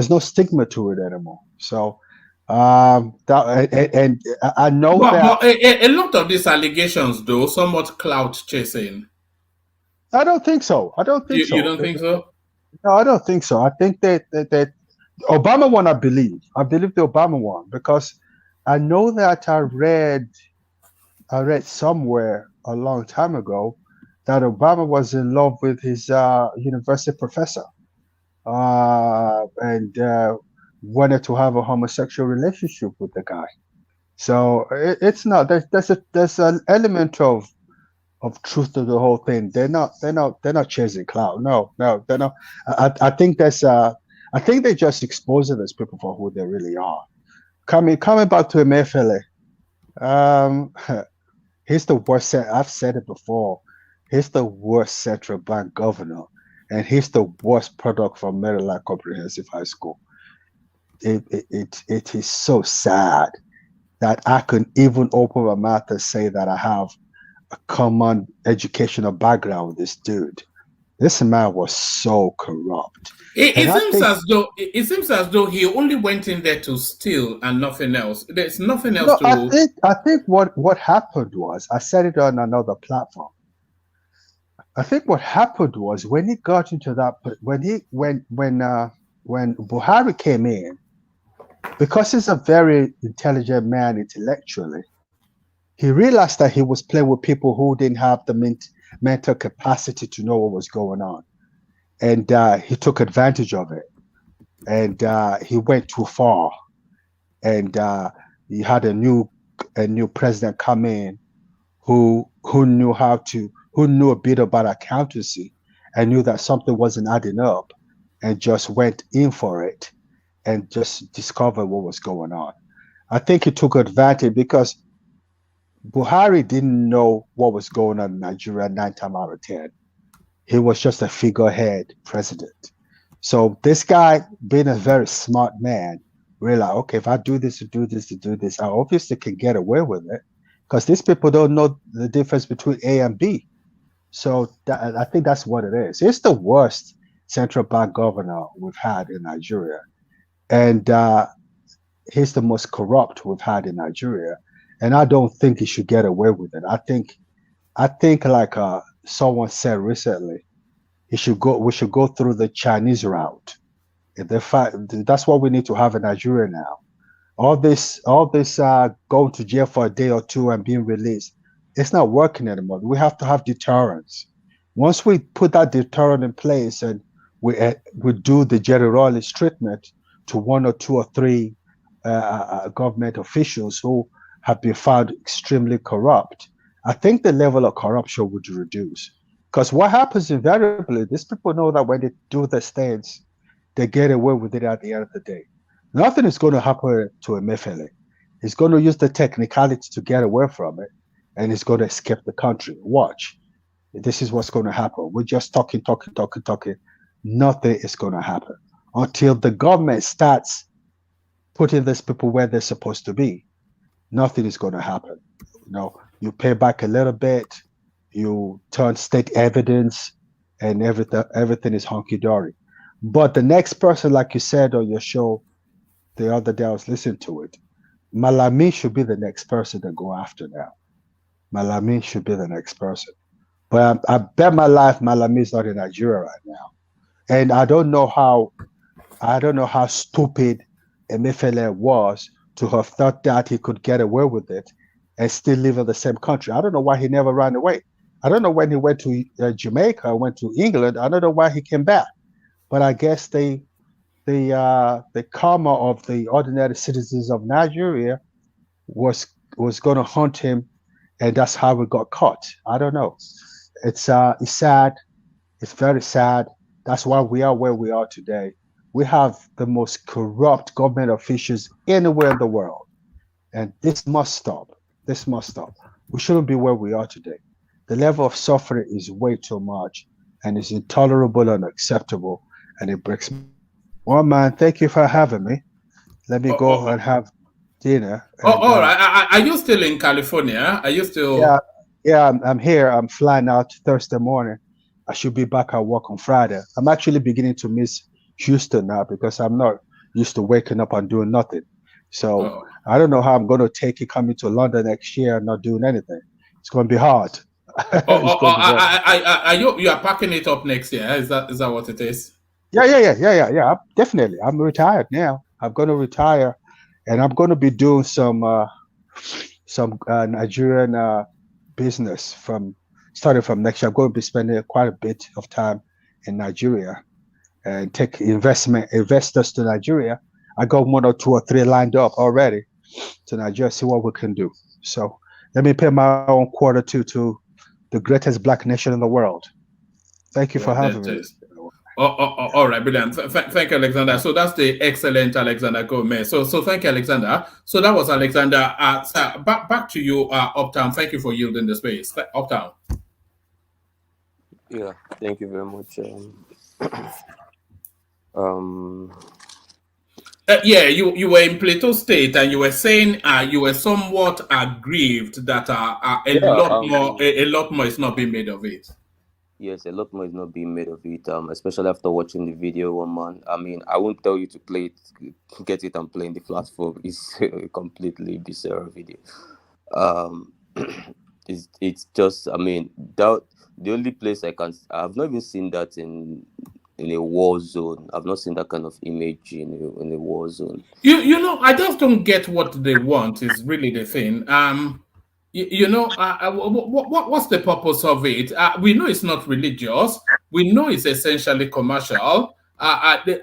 no stigma to it anymore. So and I know that But a lot of these allegations, though, somewhat clout chasing. I don't think so. I don't think You so. don't think so? No, I don't think so. I think that Obama won. I believe. I believe the Obama won because I know that I read somewhere a long time ago that Obama was in love with his university professor and wanted to have a homosexual relationship with the guy. So it's not there's an element of truth to the whole thing. They're not chasing clout. No, they're not. I think I think they're just exposing these people for who they really are. Coming back to Emefiele, um, he's the worst. I've said it before. He's the worst central bank governor, and he's the worst product from Maryland Comprehensive High School. It is so sad that I can even open my mouth and say that I have a common educational background with this dude. This man was so corrupt. It seems as though he only went in there to steal and nothing else. There's nothing else No, to. I think what happened was I said it on another platform. I think what happened was when he got into that when Buhari came in, because he's a very intelligent man intellectually, he realized that he was playing with people who didn't have the mental capacity to know what was going on, and he took advantage of it, and he went too far, and he had a new president come in who knew who knew a bit about accountancy and knew that something wasn't adding up, and just went in for it and just discovered what was going on. I think he took advantage because Buhari didn't know what was going on in Nigeria 9 times out of 10. He was just a figurehead president. So this guy, being a very smart man, realized, okay, if I do this, I obviously can get away with it because these people don't know the difference between A and B. So I think that's what it is. It's the worst central bank governor we've had in Nigeria. And he's the most corrupt we've had in Nigeria. And I don't think he should get away with it. I think like someone said recently, we should go through the Chinese route. That's what we need to have in Nigeria now. All this going to jail for a day or two and being released, it's not working anymore. We have to have deterrence. Once we put that deterrent in place and we do the generalist treatment to one or two or three government officials who have been found extremely corrupt, I think the level of corruption would reduce. Because what happens invariably, these people know that when they do these things, they get away with it at the end of the day. Nothing is going to happen to Emefiele. He's going to use the technicality to get away from it, and he's going to escape the country. Watch. This is what's going to happen. We're just talking. Nothing is going to happen until the government starts putting these people where they're supposed to be. Nothing is going to happen. You pay back a little bit, you turn state evidence, and everything is hunky-dory. But the next person, like you said on your show the other day, I was listening to it, Malami should be the next person to go after now. Malami should be the next person. But I bet my life Malami is not in Nigeria right now. And I don't know how stupid Emefiele was to have thought that he could get away with it and still live in the same country. I don't know why he never ran away. I don't know when he went to Jamaica, went to England. I don't know why he came back. But I guess the karma of the ordinary citizens of Nigeria was going to haunt him, and that's how we got caught. I don't know. It's sad. It's very sad. That's why we are where we are today. We have the most corrupt government officials anywhere in the world, and this must stop. This must stop. We shouldn't be where we are today. The level of suffering is way too much and is intolerable and unacceptable, and it breaks me. Well, man, thank you for having me. Let me Oh, go oh, and have dinner. oh, And all right. Are you still in California? Are you yeah, still? yeah, I'm here. I'm flying out Thursday morning. I should be back at work on Friday. I'm actually beginning to miss Houston now because I'm not used to waking up and doing nothing. So Oh, I don't know how I'm going to take it coming to London next year and not doing anything. It's going to be hard. It's going to be very hard. are you are packing it up next year? Is that what it is? Yeah. Definitely. I'm retired now. I'm going to retire, and I'm going to be doing some Nigerian business from starting from next year. I'm going to be spending quite a bit of time in Nigeria and take investors to Nigeria. I got one or two or three lined up already to Nigeria, see what we can do. So let me pay my own quarter to the greatest black nation in the world. Thank you for Well, having that me. is. All right, brilliant. Thank you, Alexander. So that's the excellent Alexander Gomez. So thank you, Alexander. So that was Alexander. So back to you, Uptown. Thank you for yielding the space. Uptown. Yeah, thank you very much. Um, Yeah, you were in Plateau State, and you were saying you were somewhat aggrieved that a yeah, lot more a lot more is not being made of it. yes, a lot more is not being made of it. Especially after watching the video, one man. I mean, I won't tell you to play it, get it and play in the platform. It's a completely bizarre video. Um, it's just, I mean, that the only place I've not even seen that in a war zone. I've not seen that kind of image in a war zone. You know, I just don't get what they want. Is really the thing. What's the purpose of it? We know it's not religious. We know it's essentially commercial. Are they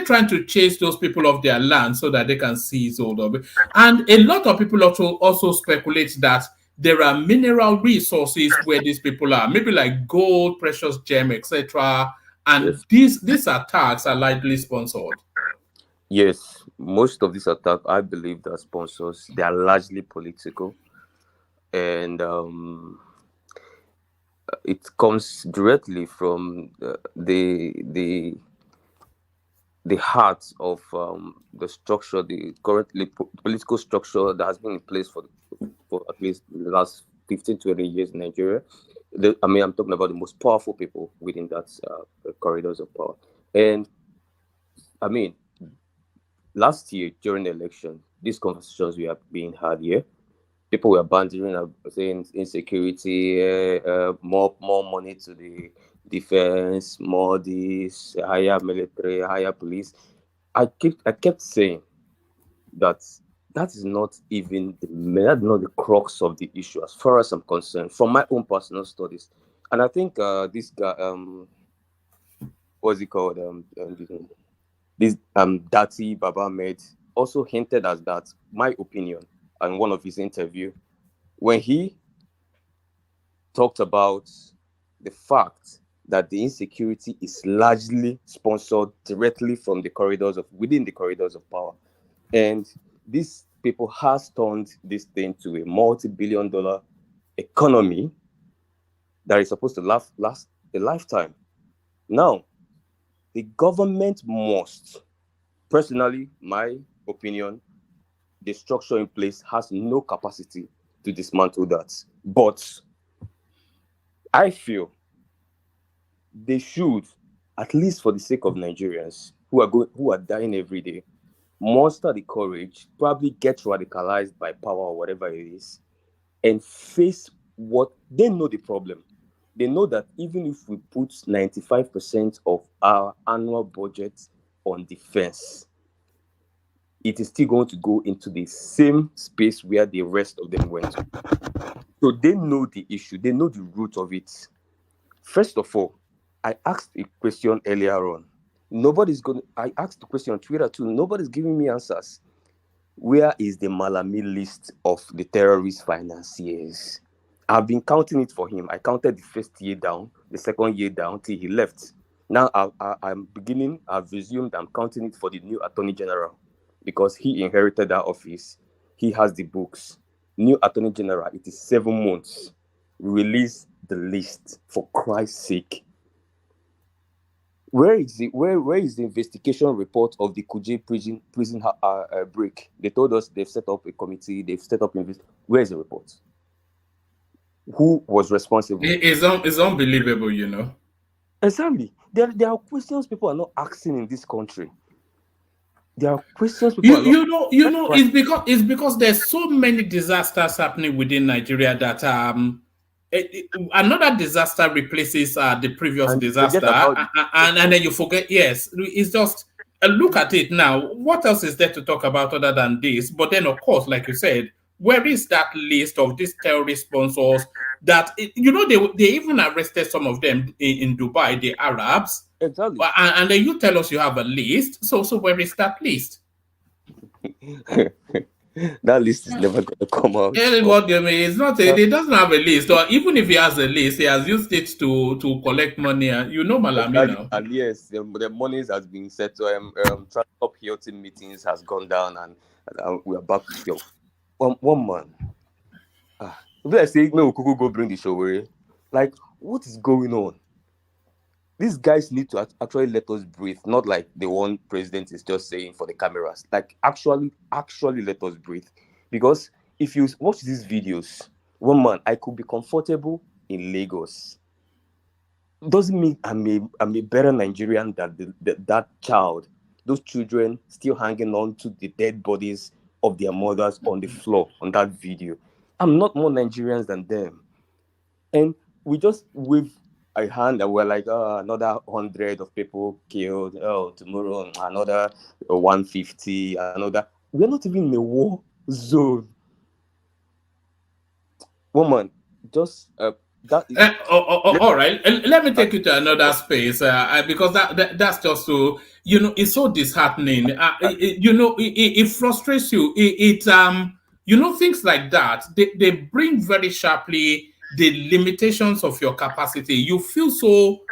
trying to chase those people off their land so that they can seize hold of it? And a lot of people also speculate that there are mineral resources where these people are, maybe like gold, precious gem, etc. And Yes. these attacks are likely sponsored. Yes, most of these attacks, I believe, that sponsors, they are largely political, and it comes directly from the heart of the structure, the currently political structure that has been in place for at least the last 15, 20 years in Nigeria. I mean, I'm talking about the most powerful people within that corridors of power. And I mean, last year during the election, these conversations we are being had here, people were bantering, saying insecurity, more money to the defense, more this, higher military, higher police. I kept saying that is not even that's not the crux of the issue as far as I'm concerned, from my own personal studies. And I think this guy, what's he called? This Dati Baba made also hinted at that, my opinion, in one of his interview, when he talked about the fact that the insecurity is largely sponsored directly from within the corridors of power. And these people has turned this thing to a multi-billion-dollar economy that is supposed to last a lifetime. Now, the government must, personally, my opinion, the structure in place has no capacity to dismantle that. But I feel they should, at least for the sake of Nigerians who are dying every day, muster the courage, probably get radicalized by power or whatever it is, and face what they know the problem. They know that even if we put 95% of our annual budget on defense, it is still going to go into the same space where the rest of them went. So they know the issue, they know the root of it. First of all, I asked a question earlier on. I asked the question on Twitter too. Nobody's giving me answers. Where is the Malami list of the terrorist financiers? I've been counting it for him. I counted the first year down, the second year down till he left. Now I've resumed, I'm counting it for the new Attorney General because he inherited that office. He has the books. New Attorney General, it is 7 months. Release the list, for Christ's sake. Where is the investigation report of the Kuje prison break? They told us they've set up a committee, they've set up where is the report? Who was responsible? It's unbelievable, you know. Exactly. There are questions people are not asking in this country. There are questions people are not. You know, it's because there's so many disasters happening within Nigeria that another disaster replaces the previous And disaster, and then you forget. Yes, it's just look at it now. What else is there to talk about other than this? But then, of course, like you said, where is that list of these terrorist sponsors? That you know, they even arrested some of them in Dubai, the Arabs. Exactly. And then you tell us you have a list. So where is that list? That list is never going to come out. What do you mean? It's not. He doesn't have a list, or even if he has a list, he has used it to collect money. You know, Malami now. And yes, the monies has been set. Top Hilton meetings has gone down, and we are back to one man. If I say no, Kuku go bring the show away. Like, what is going on? These guys need to actually let us breathe, not like the one president is just saying for the cameras. Like, actually let us breathe. Because if you watch these videos, one man, I could be comfortable in Lagos. Doesn't mean I'm a better Nigerian than that child. Those children still hanging on to the dead bodies of their mothers on the floor on that video. I'm not more Nigerians than them. And we just wave a hand and we're like, another 100 of people killed. Oh, tomorrow another 150, another. We're not even in a war zone. Woman, just that is... all right. Let me take you to another space because that's just so, you know, it's so disheartening. It frustrates you. You know, things like that, they bring very sharply the limitations of your capacity. You feel so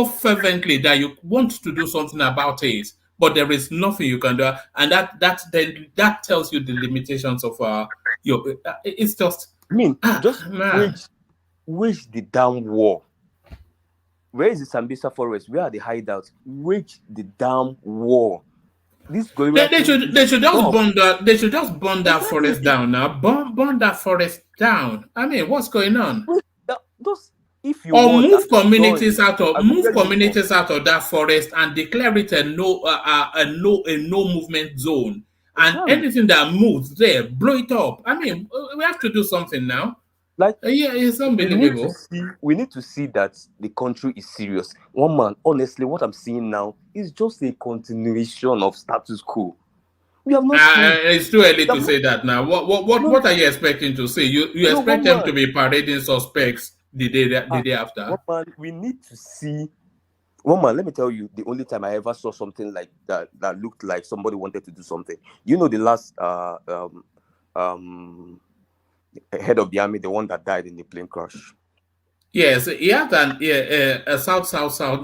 fervently that you want to do something about it, but there is nothing you can do, and that tells you the limitations of your. It's just. I mean, just wage the damn war. Where is the Sambisa forest? Where are the hideouts? Wage the damn war. They should just burn that forest down now. Burn that forest down. I mean, what's going on? If you or move communities out of that forest and declare it a no movement zone. And anything that moves there, blow it up. I mean, we have to do something now. Like, yeah, it's unbelievable. We need to see that the country is serious. One man, honestly, what I'm seeing now is just a continuation of status quo. We have not it's too early to say that now. What are you expecting to see? You expect them to be parading suspects the day after? One man, we need to see. One man, let me tell you, the only time I ever saw something like that looked like somebody wanted to do something. You know, the last head of the army, the one that died in the plane crash. Yes, he had a south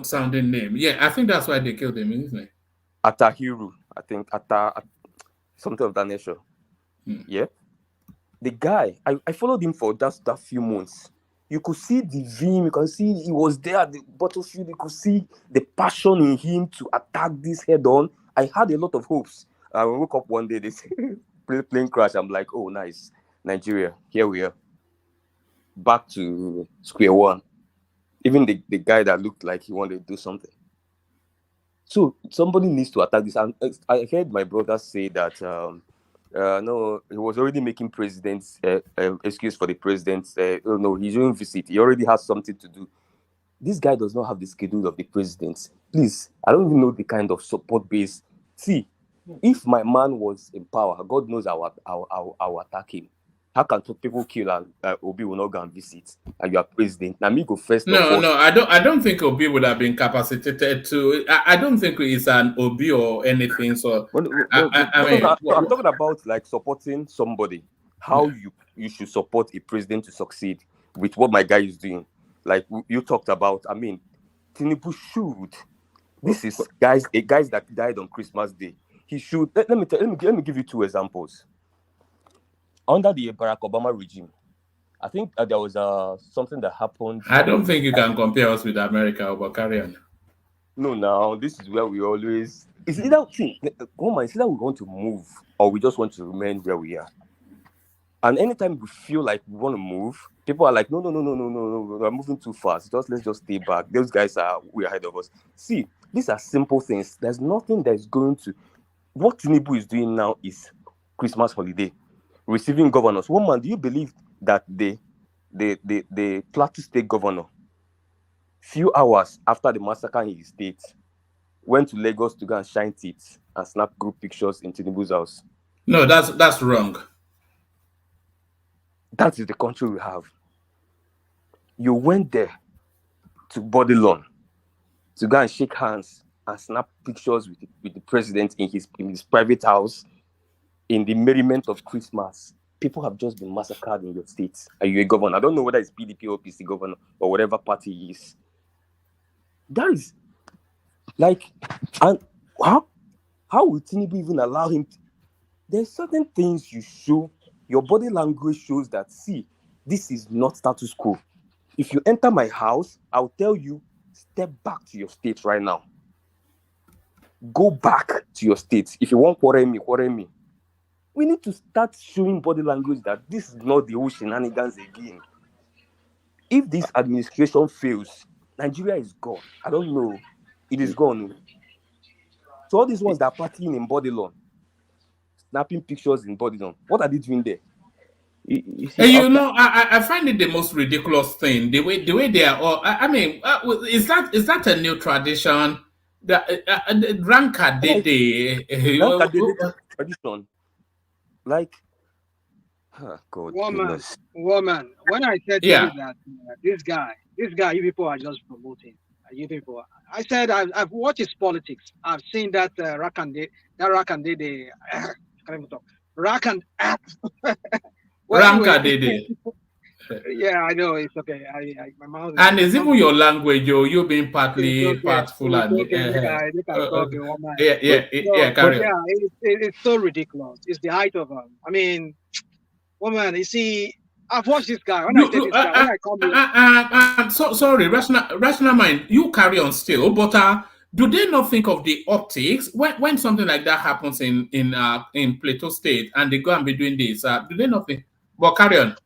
sounding name. Yeah, I think that's why they killed him, isn't it? Atahiru, I think something of that nature. Yeah, the guy, I followed him for just that few months. You could see the vim, you can see he was there at the battlefield. You could see the passion in him to attack this head on. I had a lot of hopes. I woke up one day, this plane crash. I'm like, oh, nice. Nigeria, here we are. Back to square one. Even the guy that looked like he wanted to do something. So somebody needs to attack this. And I heard my brother say that no, he was already making president's excuse for the president. No, he's doing visit. He already has something to do. This guy does not have the schedule of the president. Please, I don't even know the kind of support base. See, if my man was in power, God knows I will attack him. How can people kill and Obi will not go and visit? And you are president. Now me go first. No, I don't think Obi would have been capacitated to. I don't think it's an Obi or anything. So I'm talking about like supporting somebody. How you should support a president to succeed with what my guy is doing. Like you talked about. I mean, Tinubu should. This is guys that died on Christmas Day. He should. Let me give you two examples. under the Barack Obama regime, I think there was something that happened. I don't think you can compare us with America, but carry on. No, now this is where we always. It's either it's either we want to move or we just want to remain where we are. And anytime we feel like we want to move, people are like, no, we're moving too fast. Let's just stay back. Those guys are way ahead of us. See, these are simple things. There's nothing that is going to. What Tinubu is doing now is Christmas holiday, receiving governors. Woman, do you believe that the Plateau State governor, few hours after the massacre in his state, went to Lagos to go and shine teeth and snap group pictures in Tinubu's house? No, that's wrong. That is the country we have. You went there to body lawn to go and shake hands and snap pictures with the president in his private house in the merriment of Christmas. People have just been massacred in your state. Are you a governor? I don't know whether it's PDP or PC governor or whatever party he is. That is like, and how will Tinubu even allow him? There's certain things you show. Your body language shows that, see, this is not status quo. If you enter my house, I'll tell you, step back to your state right now. Go back to your state. If you want quarrel me. We need to start showing body language that this is not the whole shenanigans again. If this administration fails, Nigeria is gone. I don't know. It is gone. So all these ones that are partying in body lawn, snapping pictures in body lawn, what are they doing there? I find it the most ridiculous thing. The way they are all. I mean, is that a new tradition? The Ranka tradition. Like, oh God, woman. When I said to you that this guy, you people are just promoting. You people, I said I've watched his politics. I've seen that Rakande, they can't even talk. Rankadede. Yeah, I know, it's okay. My mouth. And it's even your language, you being partful and carry on. It's so ridiculous. It's the height of I mean, woman, you see, I've watched this guy. Sorry, rational mind. You carry on still, but do they not think of the optics when something like that happens in Plateau State and they go and be doing this? Do they not think? But carry on.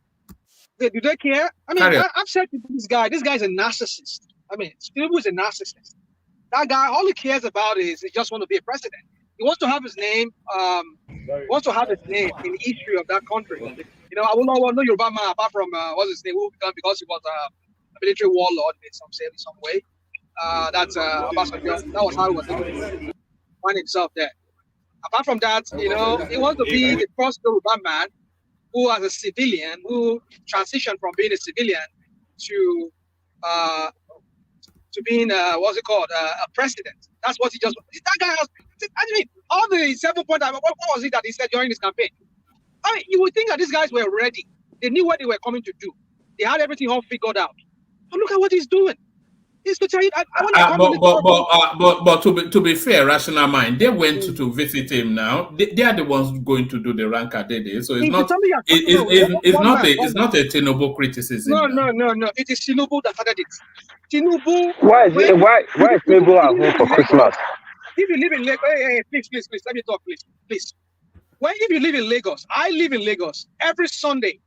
Do they care? I mean, I've said to this guy's a narcissist. I mean, Tinubu is a narcissist. That guy, all he cares about is he just wants to be a president. He wants to have his name. Wants to have his name in the history of that country. You know, I will not know Yoruba man apart from what's his name, because he was a military warlord in some way. That's Obasanjo. That was how he was able to find himself there. Apart from that, you know, he wants to be the first Yoruba man who, as a civilian, who transitioned from being a civilian to being a president. That's what he just. That guy has. I mean, all the 7 points. What was it that he said during his campaign? I mean, you would think that these guys were ready. They knew what they were coming to do. They had everything all figured out. But look at what he's doing. He's to tell you. But to be fair, rational mind, they went to visit him. Now they are the ones going to do the Rankadede. So it's not a Tinubu criticism. No. It is Tinubu that started it. Tinubu. Why is Tinubu at home for Christmas? If you live in Lagos, please, let me talk, please. If you live in Lagos, I live in Lagos. Every Sunday,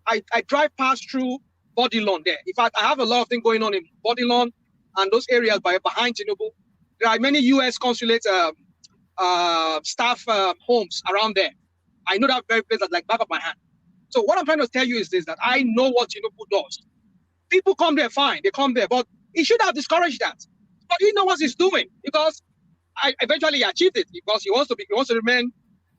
I drive past through Body Lawn there. In fact, I have a lot of things going on in Body Lawn and those areas behind Tinubu. There are many U.S. consulate staff homes around there. I know that very place that's like back of my hand. So what I'm trying to tell you is this, that I know what Tinubu does. People come there, fine, they come there, but he should have discouraged that. But he knows what he's doing, because I eventually achieved it, because he wants to remain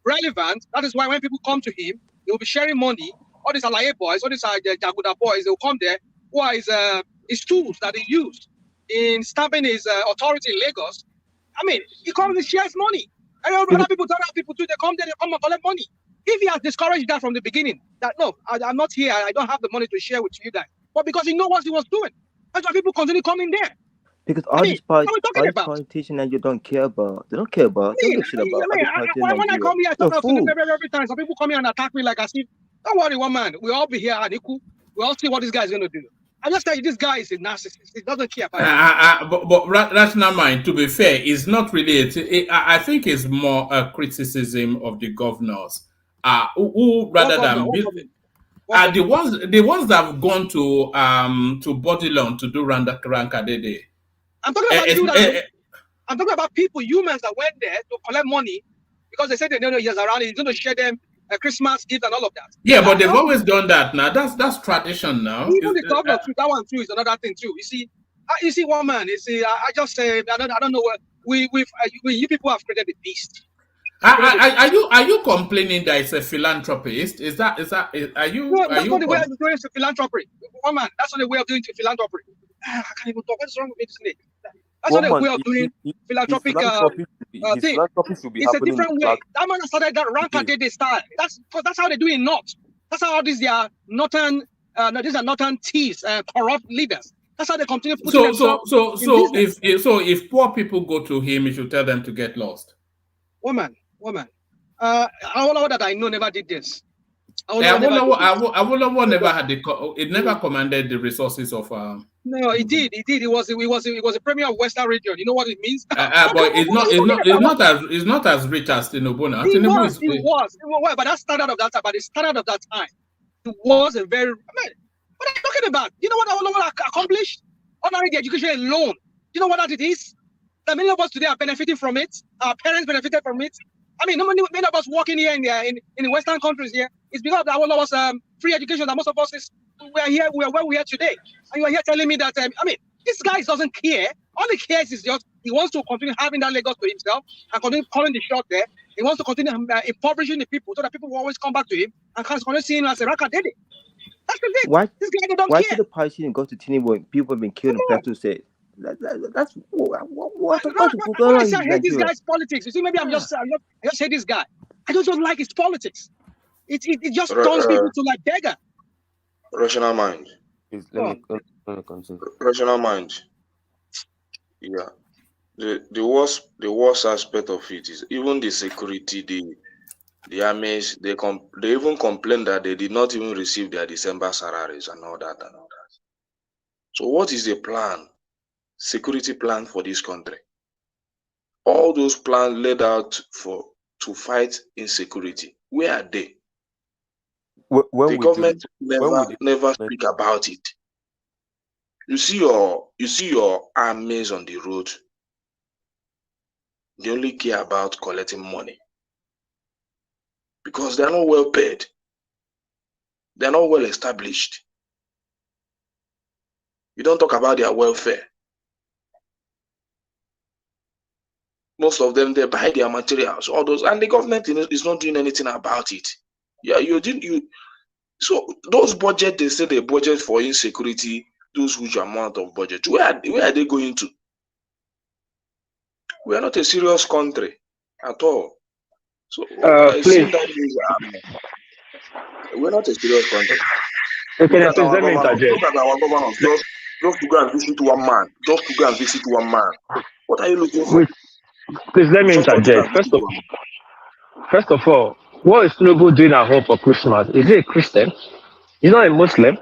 relevant. That is why when people come to him, he will be sharing money. All these Alaye boys, all these Jaguda boys, they'll come there, who are his tools that he used in stamping his authority in Lagos. I mean, he comes and shares money. And other people tell other people too, they come there, they come and collect money. If he has discouraged that from the beginning, that no, I'm not here, I don't have the money to share with you guys. But because he knows what he was doing, that's why people continue coming there. Because all these politicians that you don't care about, they don't care about. They don't give a shit about. When I come here, I talk about every time. Some people come here and attack me like as if Don't worry, one man. We'll all be here and equal. We'll all see what this guy is going to do. I just tell you, this guy is a narcissist. He doesn't care about it. But rational mind, to be fair, is not really. I think it's more a criticism of the governors. Who rather than the ones that have gone to Bodilon to do Rankadede. I'm talking about you. I'm talking about people, humans that went there to collect money because they said they know he's around. He's going to share them a Christmas gift and all of that. Yeah, but they've always done that. Now that's tradition. Now even the governor too. That one too is another thing too. You see, one man. You see, I just say I don't know what you people have created the beast. Are you complaining that it's a philanthropist? Are you? No, that's not the way of doing philanthropy. One man, that's not the way of doing philanthropy. I can't even talk. What's wrong with this snake? That's not the way of doing philanthropic thing. It's a different way. That man started that Rankadede style. That's how they do it in North. That's how these are northern thieves, corrupt leaders. That's how they continue putting themselves. So if poor people go to him, you should tell them to get lost. Woman. All that I know never did this. Awolowo never had it never commanded the resources of. No, it did. It was a premier of Western region. You know what it means? But it's not as rich as Tinubu now. It was. But that standard of that time. But the standard of that time, it was a very. What are you talking about? You know what Awolowo accomplished? Ordinary the education alone. You know what that it is? That many of us today are benefiting from it. Our parents benefited from it. I mean, many of us working here in the Western countries here, it's because of Awolowo's free education that most of us we are where we are today. And you are here telling me that this guy doesn't care. All he cares is just he wants to continue having that Lagos to himself and continue calling the shot there. He wants to continue impoverishing the people so that people will always come back to him and continue seeing him as a Rankadede. That's the thing. This guy don't care. Why should the party go to Tinubu when people have been killed in Plateau State? That's what I hate this guy's politics. You see, maybe I just hate this guy. I don't like his politics. It just turns people to like beggar. Rational mind. Rational mind. Yeah. The worst aspect of it is even the security, the armies, they even complain that they did not even receive their December salaries and all that. So what is the plan? Security plan for this country? All those plans laid out to fight insecurity, where are they? The government never speak about it. You see your armies on the road. They only care about collecting money because they are not well paid. They are not well established. You don't talk about their welfare. Most of them, they buy their materials, all those, and the government is not doing anything about it. Yeah, so those budget, they say they budget for insecurity, those huge amount of budget. Where are they going to? We are not a serious country at all. So please. We're not a serious country. Okay, let me interject. Look at our government just to go and visit one man. Just to go and visit one man. What are you looking for? Please let me interject. First of all, what is Tinubu doing at home for Christmas? Is he a Christian? He's not a Muslim.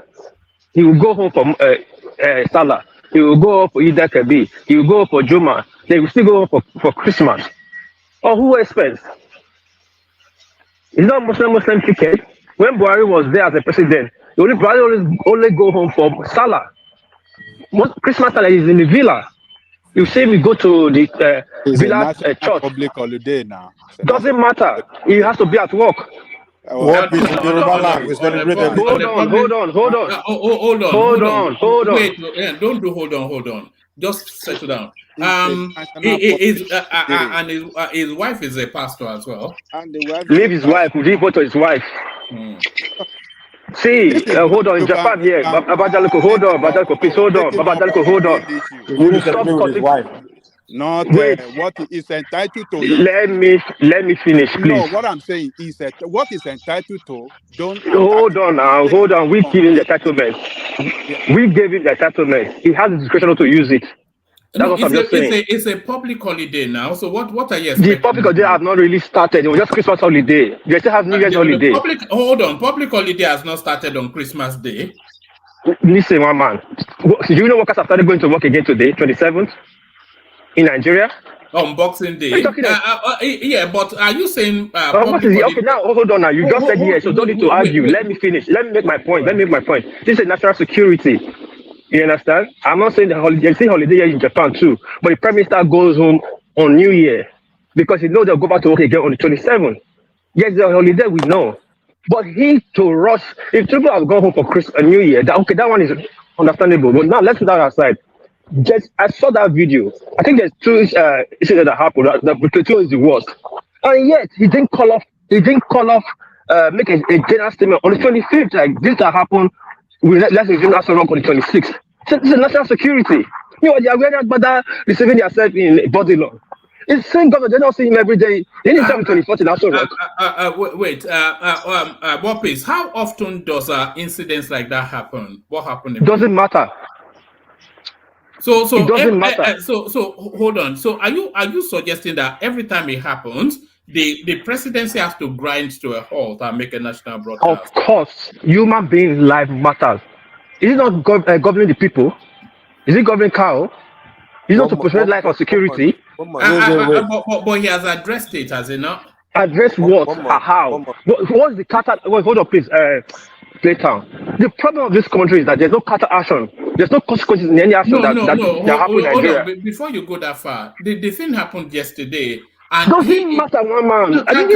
He will go home for Salah. He will go home for Eid al-Kabir. He will go home for Juma. They will still go home for Christmas. Or who expects? It's not Muslim ticket. When Buhari was there as a president, Buhari only go home for Salah. Christmas Salah is in the villa. You say we go to the villa church. Public holiday now. Doesn't matter. He has to be at work. Hold on. Wait, don't do hold on. Just settle down. His wife is a pastor as well. Leave his wife. Leave go to his wife. See, hold on. In Japan here, Babajaliko, hold on. Babajaliko, please hold on. Babajaliko, hold on. Will you stop cutting? Not what is entitled to. Let me finish, please. No, what I'm saying is that what is entitled to. Don't hold on now. Hold on. We give him the entitlement. We gave him the entitlement. He has the discretion to use it. That's what I'm just saying. It's a public holiday now. So what are you The expecting? public holiday have not really started. It was just Christmas holiday. They still have New Year's holiday. Public holiday has not started on Christmas Day. Listen, one man. Do you know workers have started going to work again today, 27th, in Nigeria? On Boxing Day. Yeah, but are you saying what is it? Okay, now hold on. Now you just said yes, so don't need to argue. Let me finish. Let me make my point. This is national security. You understand? I'm not saying the holiday. Say holiday here in Japan too, but the prime minister goes home on New Year because he knows they'll go back to work again on the 27th. Yes, the holiday we know, but he to rush. If people have gone home for Christmas, New Year, that one is understandable. But now let's put that aside. I saw that video. I think there's two issues that happened. The platoon is the worst, and yet he didn't call off. Make a general statement on the 25th. Like this that happened. Let's resume national rock on the 26th. So this is national security. You know, they are wearing that receiving themselves in body law. It's the same government. They don't see him every day. They need to 24th in national rock. Wapis, how often does incidents like that happen? What happened? It doesn't matter. So it doesn't matter. So hold on. So are you suggesting that every time it happens, the presidency has to grind to a halt and make a national broadcast? Of course, human beings' life matters. Is it not governing the people? Is it governing cow? Is it not to portray life or security? But he has addressed it, has he not? Address what? How? What's the cattle? Wait, hold on, please. Playtown. The problem of this country is that there's no cattle action. There's no consequences in any action that happened in Nigeria. On. Before you go that far, the thing happened yesterday. And doesn't matter, one man. Can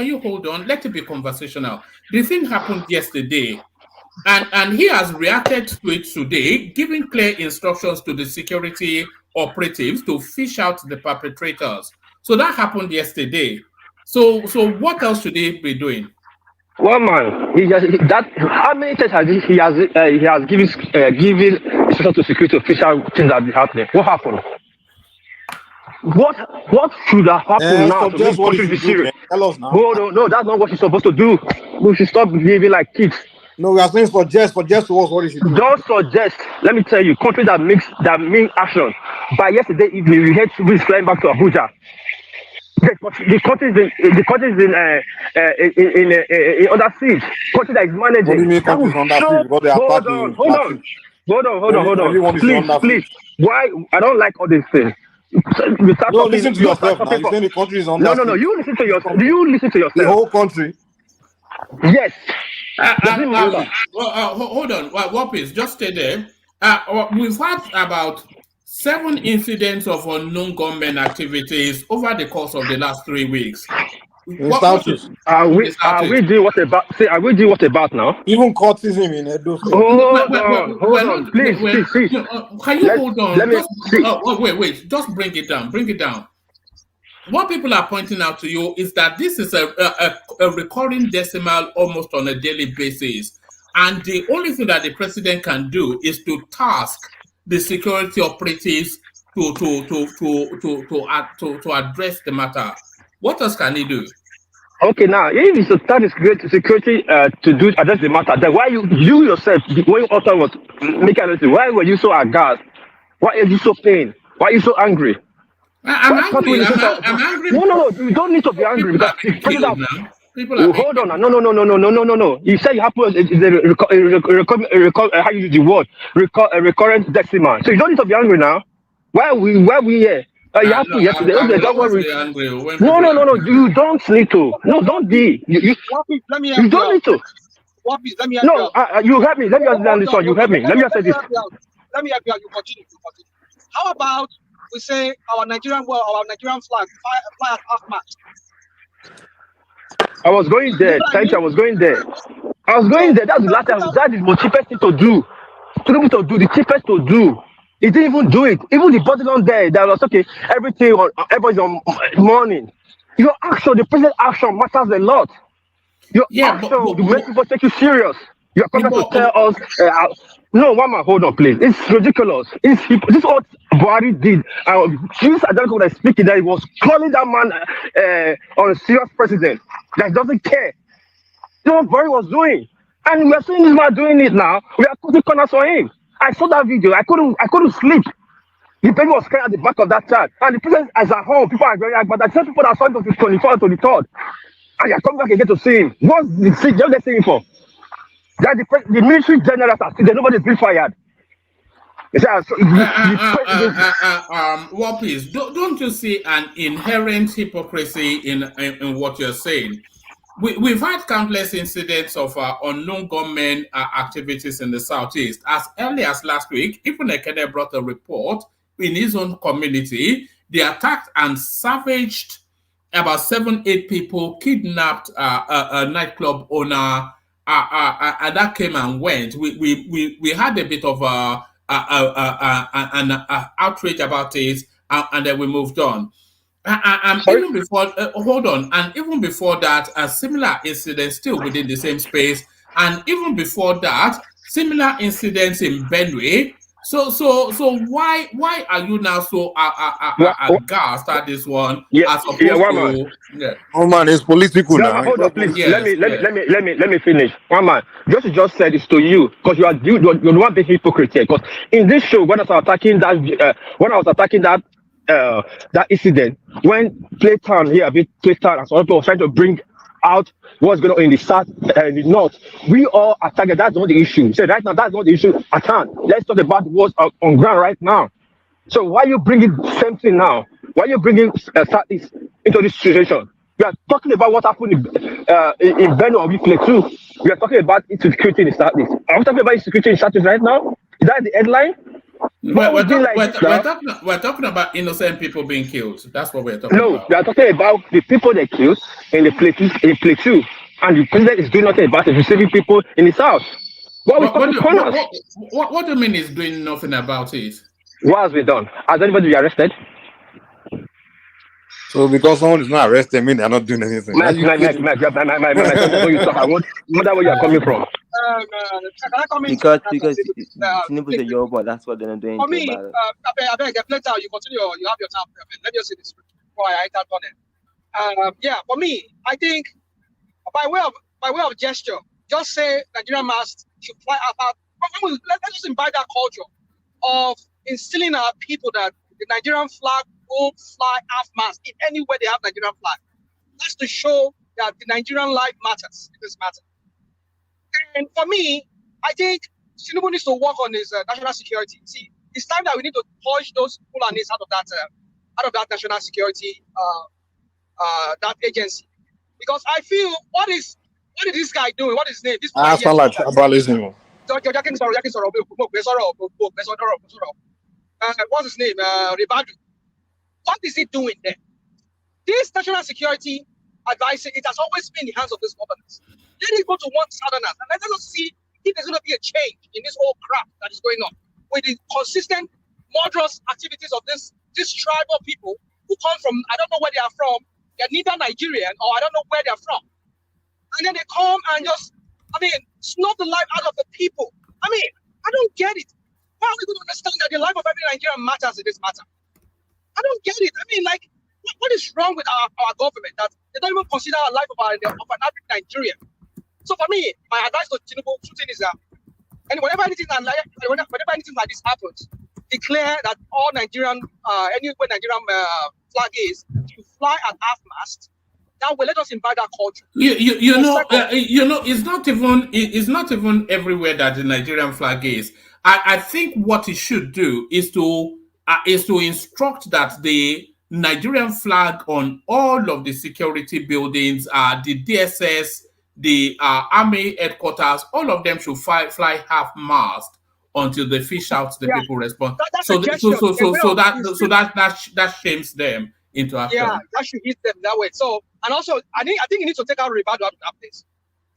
you hold on? Let it be conversational. The thing happened yesterday, and he has reacted to it today, giving clear instructions to the security operatives to fish out the perpetrators. So that happened yesterday. So what else should he be doing? One man, how many times has he has given instructions to security officials things that be happening? What happened? What should have happened now to make country be serious? Tell us now. No, that's not what she's supposed to do. We should stop behaving like kids. No, we are saying suggest to us what he should do. Don't suggest. Let me tell you, countries that mean action. By yesterday evening, we had to flying back to Abuja. The country is in under siege. Country that is managing. What do you mean countries under siege? Because they are attacking. Hold on. Please. Why? I don't like all these things. Listen to yourself now. You're saying the country is under siege. No. You listen to yourself. Do you listen to yourself? The whole country. Yes. Hold on. Wapis, just stay there. We've had about 7 incidents of unknown gunmen activities over the course of the last 3 weeks. Are we doing what about now? Even courtism in Edo. Hold on. Please. Can you hold on? Wait. Just bring it down. What people are pointing out to you is that this is a recurring decimal almost on a daily basis. And the only thing that the president can do is to task the security operatives to address the matter. What else can he do? Okay, now if it's to task the security to address the matter, then why you yourself, when you author was making anything, why were you so aghast? Why are you so pained? Why are you so angry? I'm angry. No. You don't need to be angry because people are hold on. No. You said you have how you use the word recurrent decimal. So you don't need to be angry now. Why are we here? You have to yesterday. Don't worry. No. You don't need to. No, don't be. You don't need to. Let me no, you help me. Let me understand this one. You help me. Let me say this. Let me help you. You continue. How about we say our Nigerian flag fly at half-mast? I was going there. Thank you. I was going there. That's the last time. That is the cheapest thing to do. The cheapest to do. He didn't even do it. Even the body on there, that was okay. Everybody's on morning. Your action, the president's action matters a lot. Your action to make people take you serious. You're coming to tell us. No, Mama, hold on, please. It's ridiculous. This is what Buhari did. Jesus Adelko was speaking that he was calling that man on a serious president that doesn't care. That's what Buhari was doing. And we are seeing this man doing it now. We are cutting corners for him. I saw that video. I couldn't sleep. The baby was crying at the back of that child. And the president is at home. People are very angry. But I tell people that saw him on the 24th, 23rd. And you're coming back again to see him. What's the thing? What they see him for? That the military generals are still there. Nobody's been fired. What please? Don't you see an inherent hypocrisy in what you're saying? We've had countless incidents of unknown gunmen activities in the southeast. As early as last week, even Ekene brought a report in his own community. They attacked and savaged about 7-8 people, kidnapped a nightclub owner, and that came and went. We had a bit of an outrage about it, and then we moved on. And even before, hold on, and even before that, a similar incident still within the same space, and even before that, similar incidents in Benue. So why are you now so aghast at this one as opposed to? Yeah. Oh man, it's political now. Hold on, please. Yes, let me finish. One man, just said this to you because you're the one being hypocrite here. Because in this show, when I was attacking that that incident, when Playtown here, Playtown, and some people were trying to bring out what's going on in the south and the north, we all attacked. That's not the issue. So right now, that's not the issue at hand. Let's talk about what's on ground right now. So why are you bringing something now? Why are you bringing Southeast into this situation? We are talking about what happened in Benue or Plateau. We are talking about insecurity in the Southeast. Are we talking about insecurity in the Southeast right now? Is that the headline? We're talking about innocent people being killed. That's what we're talking about. No, we are talking about the people they killed in the Plateau, and the president is doing nothing about it, receiving people in the south. What do you mean he's doing nothing about it? What has been done? Has anybody been arrested? So because someone is not arrested, mean they're not doing anything. I wonder where you're coming from. Because Tinubu is a Yoruba, that's what they're not doing. For me, I beg, later you continue. You have your time. Let me just say this before I enter on it. Yeah, for me, I think by way of gesture, just say Nigerian must should fly out. Let's just invite that culture of instilling our people that the Nigerian flag will fly half-mast in any way they have Nigerian flag. That's to show that the Nigerian life matters in this matter. And for me, I think Tinubu needs to work on his national security. See, it's time that we need to push those Fulanis out of that national security that agency. Because I feel what is this guy doing? What is his name? This I sound like tribalism. What's his name? Ribadu. What is he doing there? This national security advisor, it has always been in the hands of these governors. Let it go to one southerners and let us see if there's going to be a change in this whole crap that is going on with the consistent, murderous activities of this tribal people who come from, I don't know where they are from, they're neither Nigerian or I don't know where they're from. And then they come and just, snub the life out of the people. I don't get it. How are we going to understand that the life of every Nigerian matters in this matter? I don't get it. What is wrong with our government that they don't even consider the life of an average Nigerian? So for me, my advice to Tinubu is that, and whenever anything like this happens, declare that all Nigerian, anywhere Nigerian flag is, to fly at half-mast. That way, let us invite that culture. It's not even everywhere that the Nigerian flag is. I think what it should do is to instruct that the Nigerian flag on all of the security buildings, the DSS, the army headquarters, all of them should fly half-mast until they fish out the people respond. That shames them into action. Yeah, that should hit them that way. So, and also, I think you need to take out Ribadu out of that place.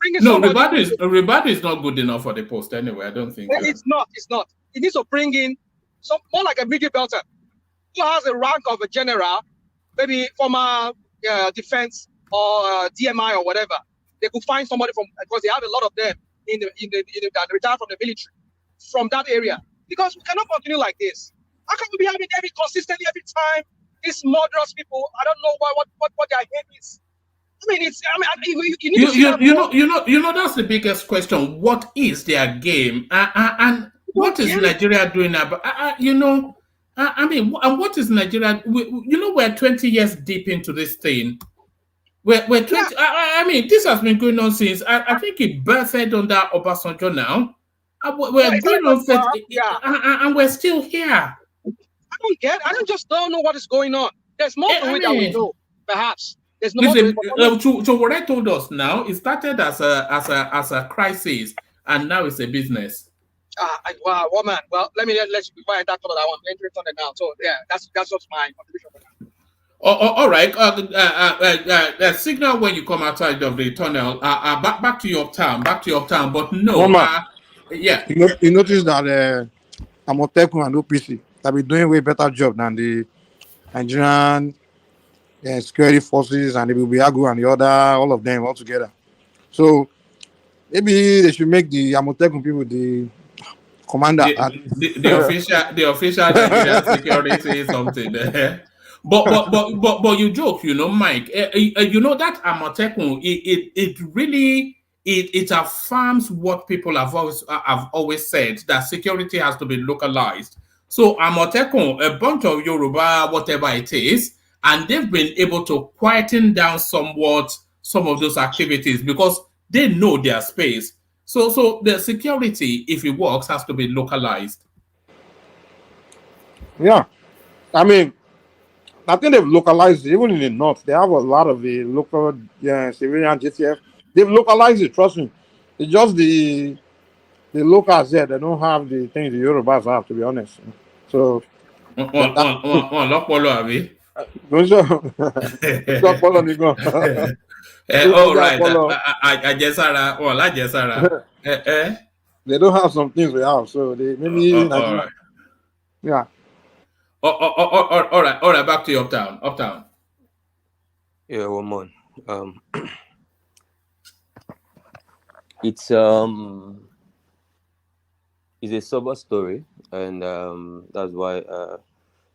Ribadu is not good enough for the post anyway. I don't think. It's not. It needs to bring in some more like a military belter who has a rank of a general, maybe former defense or DMI or whatever. They could find somebody because they have a lot of them that retire from the military from that area. Because we cannot continue like this. How can we be having consistently every time these murderous people? I don't know what their aim is. You know that's the biggest question. What is their game? And what is Nigeria doing about? I mean, and what is Nigeria? We're 20 years deep into this thing. We're 20. Yeah. I mean, this has been going on since I think it birthed under Obasanjo now. We're going on 30, and we're still here. I don't know what is going on. There's more to it that we know, perhaps. There's no more to it. So what I told us now, it started as a crisis, and now it's a business. Wow, woman. Well, let's be quiet that for that one. Let's on it now. So yeah, that's just my contribution for that. All right. Signal when you come outside of the tunnel. Back to your town. Back to your town. But no. Yeah. You notice that Amotekun and OPC have been doing way better job than the Nigerian security forces and the Bubiagu and the other, all of them all together. So maybe they should make the Amotekun people the commander. The official Nigerian security is something. But you joke, Mike. That Amotekun, it really affirms what people have always said, that security has to be localized. So Amotekun, a bunch of Yoruba, whatever it is, and they've been able to quieten down somewhat some of those activities because they know their space. So the security, if it works, has to be localized. Yeah. I mean, I think they've localized it. Even in the north, they have a lot of the local civilian JTF. They've localized it, trust me. It's just the locals there, they don't have the things the Yorubas have, to be honest. So they don't have some things we have, so they maybe yeah. All right. Back to Uptown. Yeah, Roman. It's a sober story, and that's why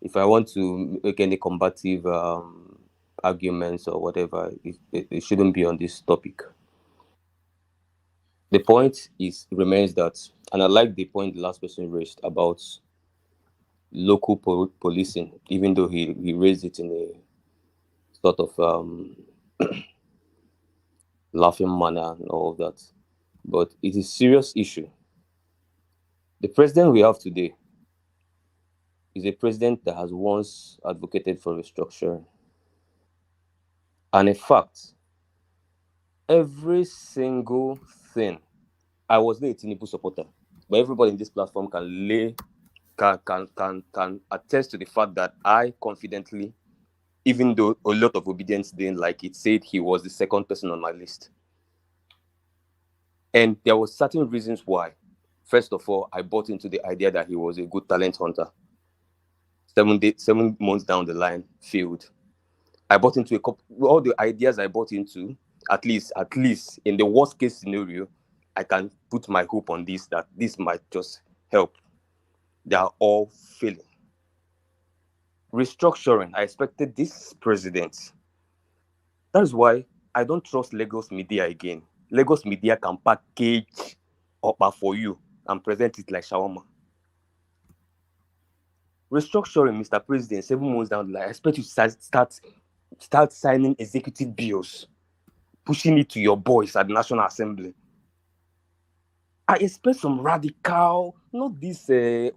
if I want to make any combative arguments or whatever, it shouldn't be on this topic. The point remains that, and I like the point the last person raised about local policing, even though he raised it in a sort of laughing manner and all of that. But it is a serious issue. The president we have today is a president that has once advocated for restructuring. And in fact, every single thing, I was not a Tinubu supporter, but everybody in this platform can attest to the fact that I confidently, even though a lot of obedience didn't like it, said he was the second person on my list. And there were certain reasons why. First of all, I bought into the idea that he was a good talent hunter. 7 months down the line, failed. I bought into all the ideas I bought into, at least in the worst case scenario, I can put my hope on this, that this might just help. They are all failing. Restructuring, I expected this president. That is why I don't trust Lagos media again. Lagos media can package up for you and present it like shawarma. Restructuring, Mr. President, 7 months down the line, I expect you to start signing executive bills, pushing it to your boys at the National Assembly. I expect some radical, not this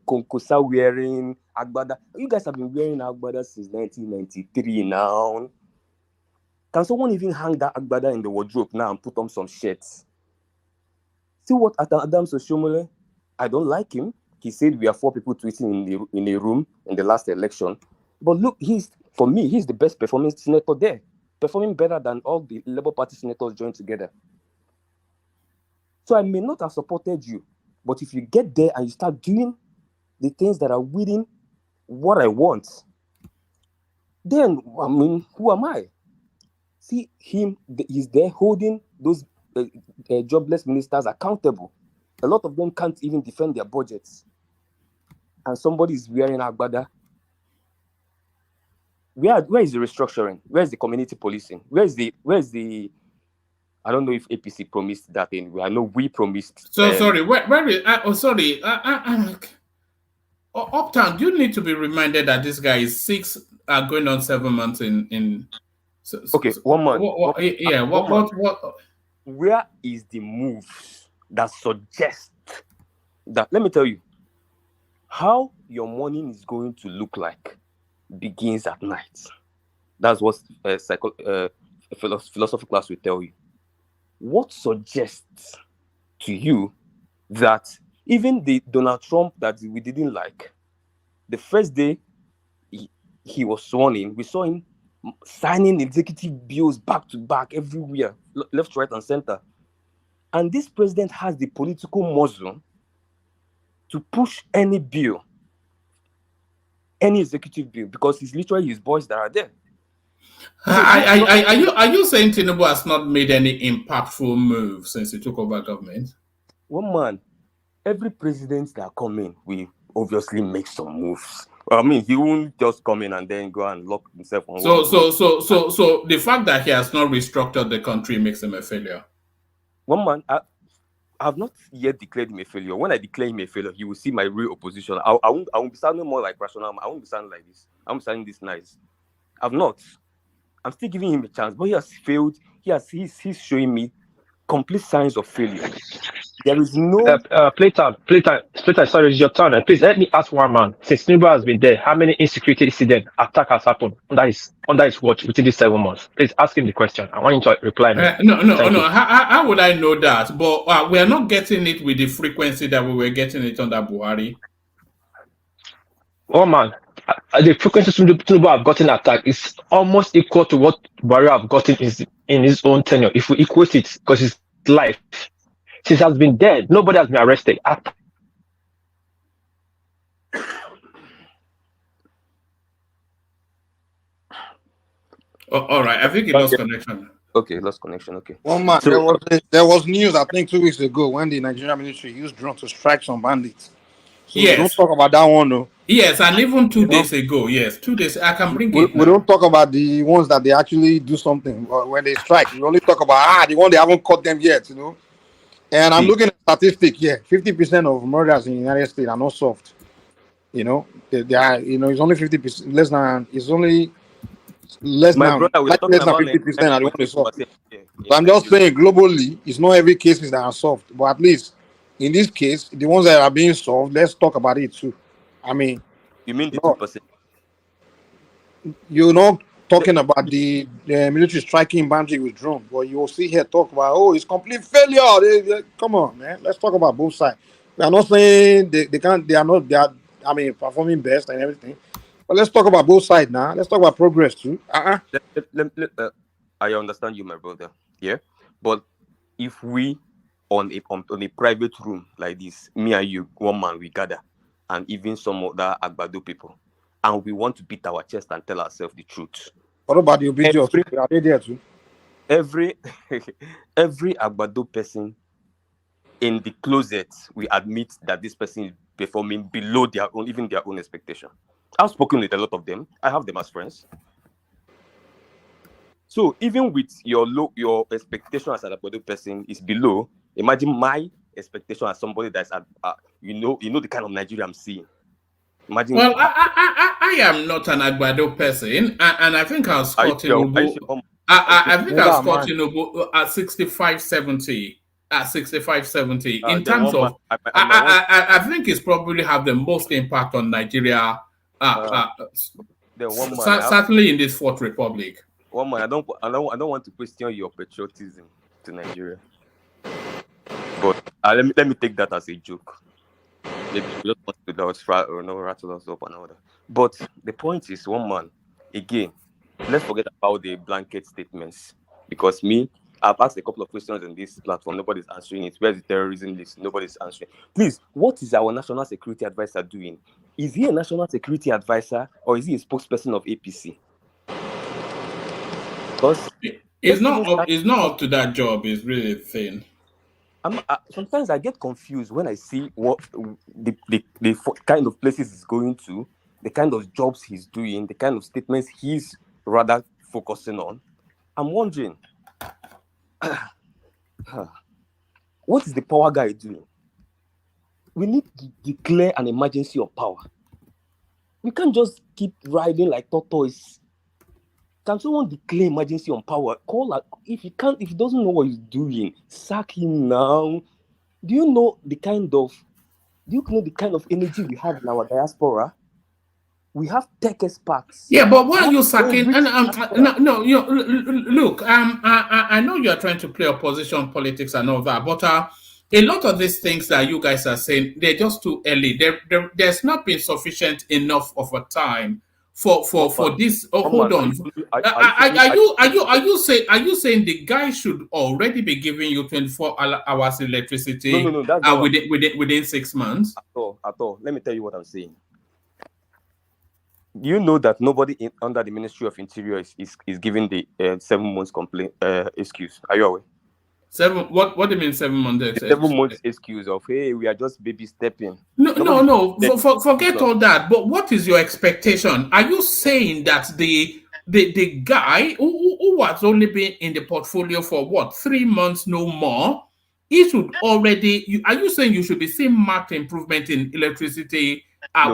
Konkosa wearing Agbada. You guys have been wearing Agbada since 1993 now. Can someone even hang that Agbada in the wardrobe now and put on some shirts? See what Adams Oshomole? I don't like him. He said we are 4 people tweeting in a room in the last election. But look, he's the best performing senator there. Performing better than all the Labour Party senators joined together. So I may not have supported you, but if you get there and you start doing the things that are within what I want, then, I mean, who am I? See him, he's there holding those jobless ministers accountable. A lot of them can't even defend their budgets. And somebody is wearing Agbada. Where is the restructuring? Where is the community policing? Where is the I don't know if APC promised that thing. I know we promised. So sorry. Where is? Sorry. Uptown, you need to be reminded that this guy is 6 going on 7 months in Okay, one man. What? Where is the move that suggests that? Let me tell you, how your morning is going to look like begins at night. That's what philosophy class will tell you. What suggests to you that even the Donald Trump that we didn't like, the first day he was sworn in, we saw him signing executive bills back to back everywhere, left, right, and center. And this president has the political muscle to push any bill, any executive bill, because it's literally his boys that are there. Are you saying Tinubu has not made any impactful move since he took over government? One man, every president that come in will obviously make some moves. I mean, he won't just come in and then go and lock himself on. So the fact that he has not restructured the country makes him a failure. One man, I have not yet declared him a failure. When I declare him a failure, he will see my real opposition. I won't be sounding more like rational. I won't be sounding like this. I'm sounding this nice. I've not. I'm still giving him a chance, but he has failed. He's showing me complete signs of failure. There is no Playtime. Sorry, it's your turn. Please let me ask one man. Since Tinubu has been there, how many insecurity incident attack has happened under his watch within these 7 months? Please ask him the question. I want you to reply me. No. How would I know that? But we are not getting it with the frequency that we were getting it under Buhari. Oh man, the frequency Tinubu have gotten attacked is almost equal to what Buhari have gotten in his own tenure. If we equate it, because his life, since he has been dead, nobody has been arrested. All right, I think he lost connection. Okay, lost connection. Okay. One man, there was news I think 2 weeks ago when the Nigerian military used drones to strike some bandits. So yes. We don't talk about that one though. Yes, and even 2 days ago, 2 days, I can bring it. We don't talk about the ones that they actually do something when they strike. We only talk about the one they haven't caught them yet, And I'm looking at statistics. 50% of murders in the United States are not solved. They are. It's only 50%. Less than 50% are the ones solved. So I'm just saying, globally, it's not every cases that are solved, but at least in this case, the ones that are being solved, let's talk about it too. I mean, you mean the 2%? You're not talking about the military striking boundary with drone, but you will see here talk about it's complete failure. Come on, man. Let's talk about both sides. We are not saying they can't. They are performing best and everything. But let's talk about both sides now. Let's talk about progress too. I understand you, my brother. Yeah, but if we on a private room like this, me and you, one man, we gather, and even some other Agbado people, and we want to beat our chest and tell ourselves the truth. What about the obedience? Are they there too? Every Agbado person in the closet, we admit that this person is performing below their own expectation. I've spoken with a lot of them. I have them as friends. So even with your expectation as an Agbado person is below, imagine my expectation as somebody that's you know the kind of Nigeria I'm seeing. Imagine. Well, I am not an Agbado person, and I think I'll score Tinubu. I think I'll score Tinubu at 65-70. At 65-70, in terms of, I think it's probably have the most impact on Nigeria. Certainly in this Fourth Republic. One man, I don't want to question your patriotism to Nigeria, but let me take that as a joke. Maybe you just want to rattle us up and all that. But the point is, one man, again, let's forget about the blanket statements, because I've asked a couple of questions on this platform. Nobody's answering it. Where's the terrorism list? Nobody's answering. Please, what is our national security advisor doing? Is he a national security advisor or is he a spokesperson of APC? Because it's not up to that job. It's really thin. Sometimes I get confused when I see what the kind of places he's going to, the kind of jobs he's doing, the kind of statements he's rather focusing on. I'm wondering, what is the power guy doing? We need to declare an emergency of power. We can't just keep riding like tortoise. Can someone declare emergency on power? If he doesn't know what he's doing, sack him now. Do you know the kind of energy we have in our diaspora? We have tech experts. Yeah, but why We are have you a very sacking? rich And diaspora. no, look, I know you are trying to play opposition politics and all that, but a lot of these things that you guys are saying, they're just too early. There's not been sufficient enough of a time for this. Oh, hold on. Are you saying the guy should already be giving you 24 hours electricity No, that's not within 6 months? at all. Let me tell you what I'm saying. You know that nobody under the Ministry of Interior is giving the 7 months complaint excuse. Are you aware? 7. What do you mean 7 months? 7 months excuse of, hey, we are just baby stepping. No. Forget all that. But what is your expectation? Are you saying that the guy who has only been in the portfolio for what, 3 months, no more? He should already. Are you saying you should be seeing marked improvement in electricity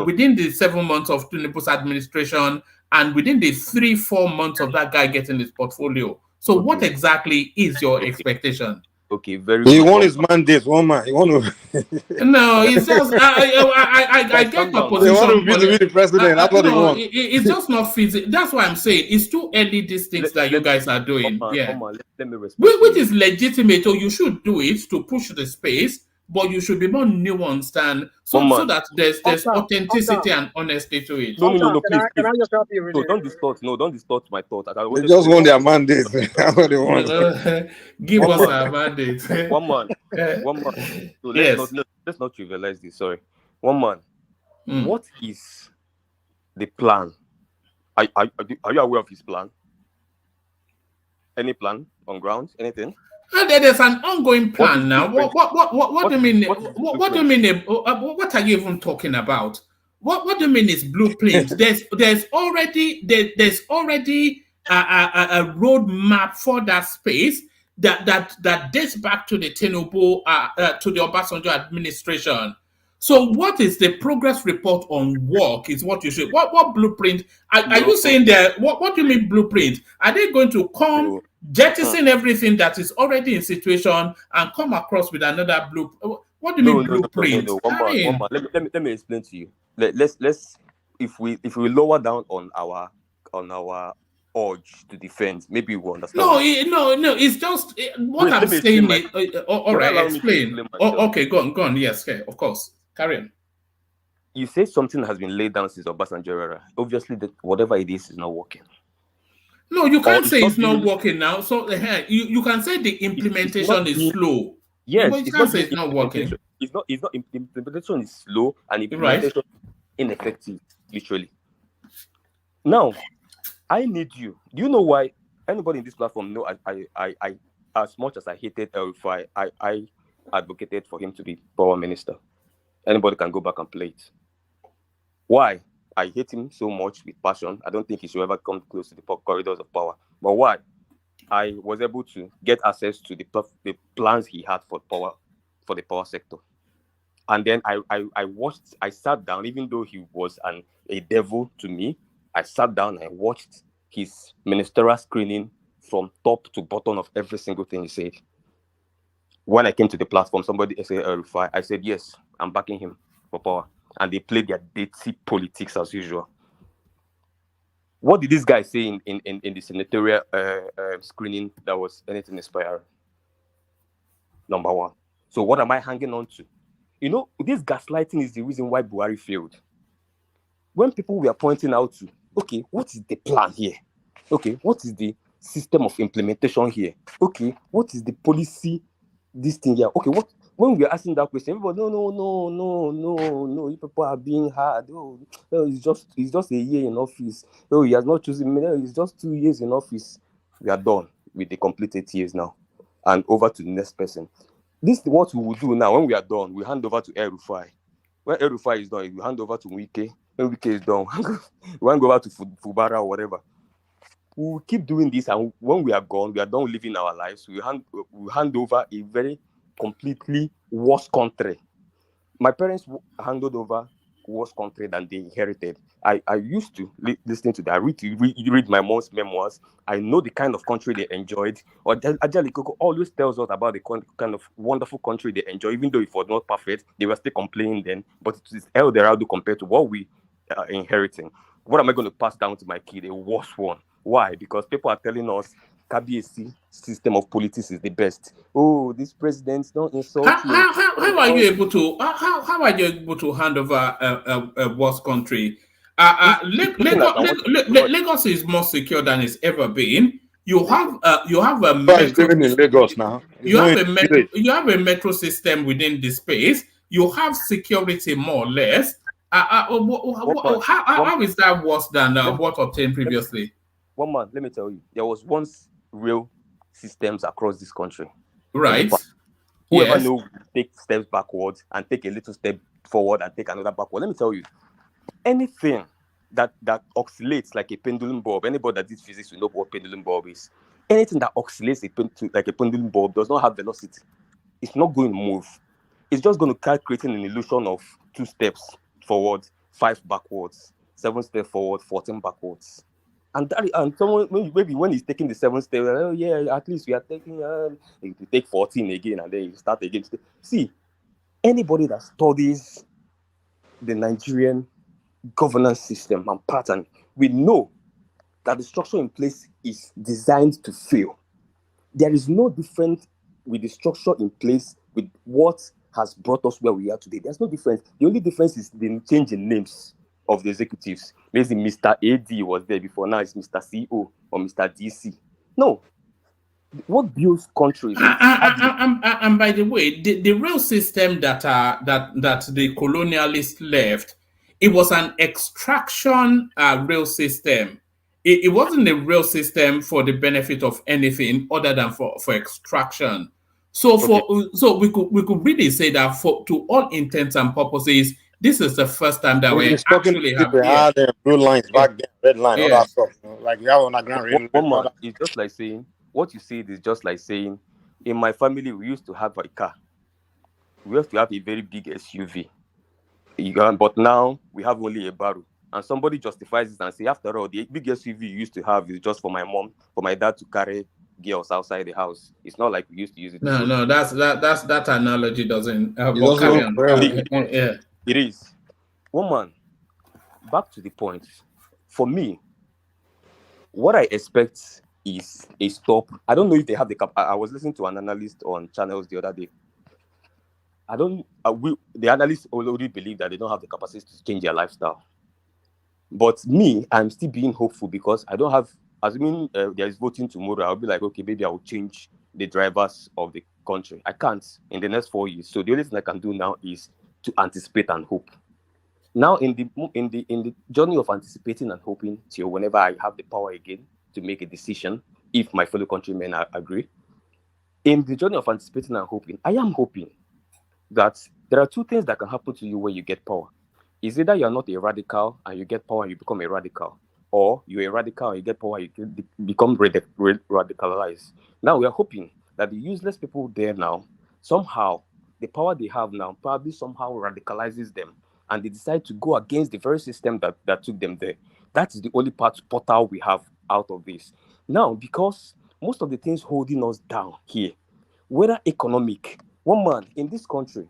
within the 7 months of Tinubu's administration and within the 3-4 months of that guy getting his portfolio? So, what exactly is your expectation? Okay, very He good. won his mandate, one man. He won to... No, it's just I get the They want position. to be the president. That's what they No, want. it's just not feasible. That's why I'm saying it's too early. These things that you guys are doing, yeah, let me respect which is legitimate. Or you should do it to push the space, but you should be more nuanced and so that there's authenticity and honesty to it. No, please. Can I just help you? No, don't distort my thought. They just want their mandate. That's what they want. Give us our mandate. One man. So let's not trivialize this. Sorry. One man. What is the plan? Are you aware of his plan? Any plan on ground? Anything? There's an ongoing plan now. What do you mean? What do you mean? What are you even talking about? What do you mean is blueprint? There's already a roadmap for that space that dates back to the Tinubu to the Obasanjo administration. So what is the progress report on work is what you should. What blueprint? Are you saying there? What do you mean blueprint? Are they going to come jettison everything that is already in situation and come across with another blueprint? What do you mean blueprint? No. One man. Let me explain to you. Let's if we lower down on our urge to defend, maybe we understand. No. It's just what I'm saying. All right, explain. Okay, go on. Yes, okay, of course. Carry on. You say something has been laid down since Obasanjo era. Obviously, whatever it is not working. No, you can't say it's not working now. So you can say the implementation is slow. Yes, but you can't say it's not working. It's not. Implementation is slow and implementation ineffective. Literally. Now, I need you. Do you know why? Anybody in this platform know I as much as I hated El-Rufai, I advocated for him to be power minister. Anybody can go back and play it. Why? I hate him so much with passion. I don't think he should ever come close to the corridors of power. But why? I was able to get access to the plans he had for the power sector. And then I sat down, even though he was a devil to me, I sat down and watched his ministerial screening from top to bottom of every single thing he said. When I came to the platform, somebody said El-Rufai. I said, yes, I'm backing him for power. And they played their dirty politics as usual. What did this guy say in the senatorial screening that was anything inspiring? Number one. So what am I hanging on to? You know, this gaslighting is the reason why Buhari failed. When people were pointing out to, okay, what is the plan here? Okay, what is the system of implementation here? Okay, what is the policy, this thing here? Okay, when we are asking that question, everybody, no, you people are being hard. Oh, it's just a year in office. Oh, he has not chosen me. It's just 2 years in office. We are done with the completed years now. And over to the next person. This is what we will do now. When we are done, we hand over to El-Rufai. When El-Rufai is done, we hand over to Wike. When Wike is done, we want to go over to Fubara or whatever. We will keep doing this, and when we are gone, we are done living our lives. We hand over a very completely worse country. My parents handed over worse country than they inherited. I used to listen to that. I read my mom's memoirs. I know the kind of country they enjoyed. Or Ajali Koko always tells us about the kind of wonderful country they enjoy, even though it was not perfect. They were still complaining then, but it is El Dorado compared to what we are inheriting. What am I going to pass down to my kid? A worse one. Why? Because people are telling us KBAC system of politics is the best. Oh, these presidents don't insult you. How are you able to how are you able to hand over a worse country? Lagos is more secure than it's ever been. You have a metro. Living in Lagos now. You have a metro system within the space. You have security more or less. How is that worse than what obtained previously? One man, let me tell you, there was once real systems across this country. Right. Whoever knows take steps backwards and take a little step forward and take another backward. Let me tell you, anything that oscillates like a pendulum bulb, anybody that did physics will know what pendulum bulb is. Anything that oscillates like a pendulum bulb does not have velocity. It's not going to move. It's just going to start creating an illusion of 2 steps forward, 5 backwards, 7 steps forward, 14 backwards. And someone maybe when he's taking the 7th step, oh yeah, at least we are taking you take 14 again, and then you start again. See, anybody that studies the Nigerian governance system and pattern, we know that the structure in place is designed to fail. There is no difference with the structure in place with what has brought us where we are today. There's no difference. The only difference is the change in names of the executives. Maybe Mr. AD was there before, now it's Mr. CEO or Mr. DC. No. What builds countries? And by the way, the real system that the colonialists left, it was an extraction real system. It wasn't a real system for the benefit of anything other than for extraction. So so we could really say that to all intents and purposes, this is the first time that we actually have blue lines back then, red line, all that stuff. You know? Like we have on the ground. One man, it's just like saying what you said is just like saying, in my family we used to have a car. We used to have a very big SUV. But now we have only a barrel. And somebody justifies it and say, after all, the big SUV you used to have is just for my mom, for my dad to carry girls outside the house. It's not like we used to use it. No, that analogy doesn't. It is. Woman, back to the point. For me, what I expect is a stop. I don't know if they have the I was listening to an analyst on channels the other day. The analysts already believe that they don't have the capacity to change their lifestyle. But me, I'm still being hopeful because I don't have, assuming there is voting tomorrow, I'll be like, okay, maybe I will change the drivers of the country. I can't in the next 4 years. So the only thing I can do now is to anticipate and hope. Now, in the journey of anticipating and hoping till whenever I have the power again to make a decision, if my fellow countrymen agree, in the journey of anticipating and hoping, I am hoping that there are 2 things that can happen to you when you get power. Is either you're not a radical and you get power and you become a radical, or you're a radical and you get power and you become radicalized. Now we are hoping that the useless people there now, somehow, the power they have now probably somehow radicalizes them and they decide to go against the very system that took them there. That is the only portal we have out of this. Now, because most of the things holding us down here, whether economic, one man in this country,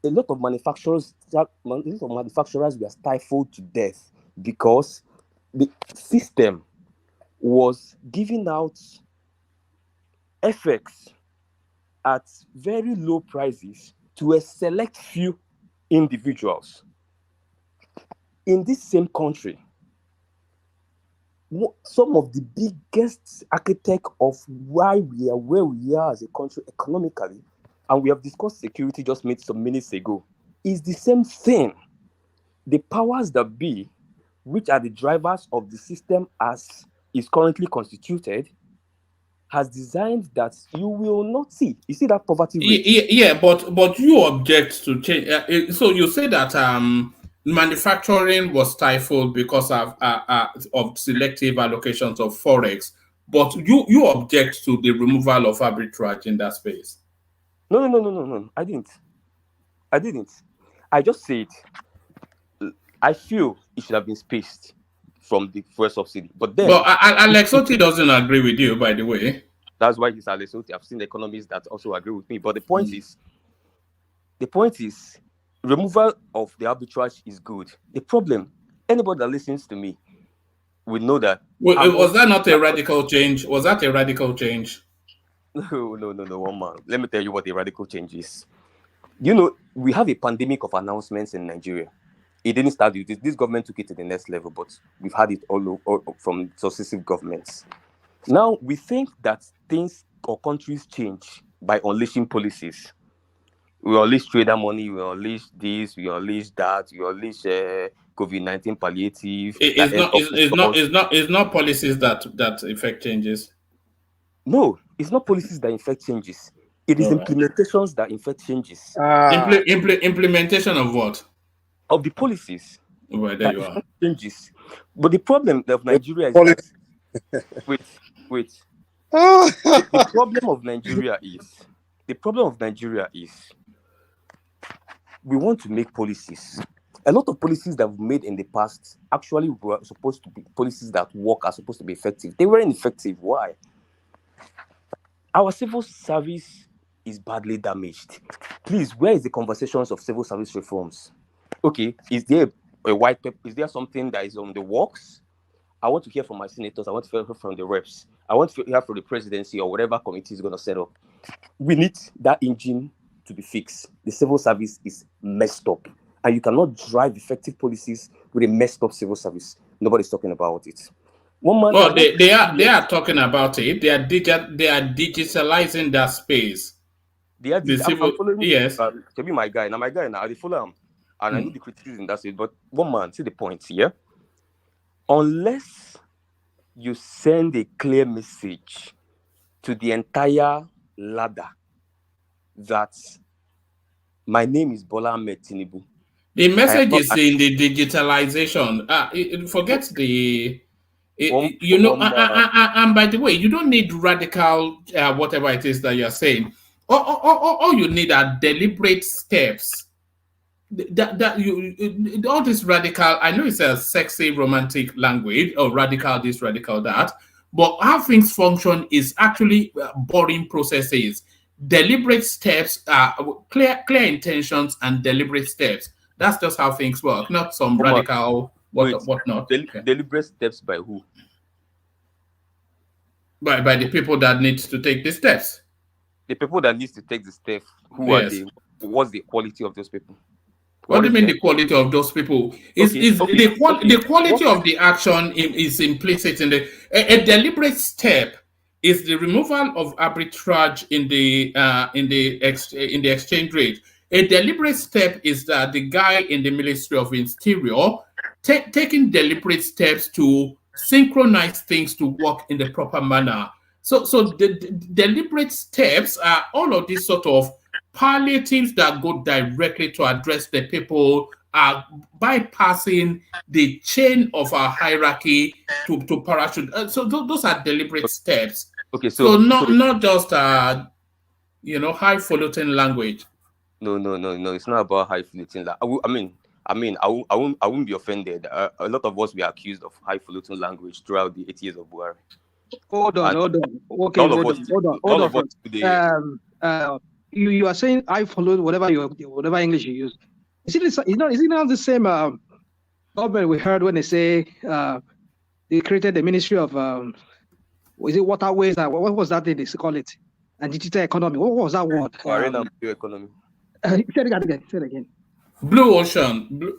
a lot of manufacturers were stifled to death because the system was giving out FX at very low prices to a select few individuals. In this same country, some of the biggest architects of why we are where we are as a country economically, and we have discussed security just some minutes ago, is the same thing. The powers that be, which are the drivers of the system as is currently constituted, has designed that you will not see. You see that poverty rate? Yeah, but you object to change. So you say that manufacturing was stifled because of selective allocations of forex, but you object to the removal of arbitrage in that space. No. I didn't. I just said I feel it should have been spaced from the fuel subsidy. But then, But Alex Oti doesn't agree with you, by the way. that's why he's Alex Oti. I've seen economists that also agree with me. But the point is, removal of the arbitrage is good. The problem, anybody that listens to me will know that. Was that not a radical change? Was that a radical change? No, one man. Let me tell you what a radical change is. You know, we have a pandemic of announcements in Nigeria. It didn't start with this. This government took it to the next level, but we've had it all from successive governments. Now, we think that things or countries change by unleashing policies. We unleash trader money, we unleash this, we unleash that, we unleash COVID-19 palliative. It's not policies that effect changes. No, it's not policies that effect changes. It is implementations that effect changes. Implementation of what? Of the policies. Well, there you are. Changes. But the problem of Nigeria is that, wait. The problem of Nigeria is we want to make policies. A lot of policies that we've made in the past actually were supposed to be policies that work, are supposed to be effective. They weren't effective. Why? Our civil service is badly damaged. Please, where is the conversations of civil service reforms? Okay, is there a white paper? Is there something that is on the works? I want to hear from my senators. I want to hear from the reps. I want to hear from the presidency or whatever committee is going to set up. We need that engine to be fixed. The civil service is messed up. And you cannot drive effective policies with a messed up civil service. Nobody's talking about it. Well, they are talking about it. They are digitalizing that space. They are yes. To be my guy. Now, I follow him. And I know the criticism, that's it. But one man, see the point here. Unless you send a clear message to the entire ladder that my name is Bola Ahmed Tinubu. The message is in the digitalization. Forget the... and by the way, you don't need radical whatever it is that you're saying. All you need are deliberate steps. All this radical, I know it's a sexy romantic language, or radical this, radical that, but how things function is actually boring processes. Deliberate steps, clear intentions and deliberate steps. That's just how things work, not some radical whatnot. Deliberate steps by who? By the people that need to take the steps. The people that need to take the steps, who are they? What's the quality of those people? What do you mean the quality of those people? The quality of the action is implicit in a deliberate step is the removal of arbitrage in the exchange rate. A deliberate step is that the guy in the Ministry of Interior taking deliberate steps to synchronize things to work in the proper manner. So the deliberate steps are all of these sort of palliatives that go directly to address the people, are bypassing the chain of our hierarchy to parachute. So those are deliberate steps. Okay, so not just highfalutin language. No. It's not about highfalutin. I won't be offended. A lot of us were accused of highfalutin language throughout the 8 years of Buhari. Hold on. Okay, hold on. You are saying I followed whatever English you use. Is it not the same government we heard when they say they created the Ministry of was it waterways? What was that thing they call it? And digital economy. What was that word? Blue economy. Say it again. Blue ocean. Blue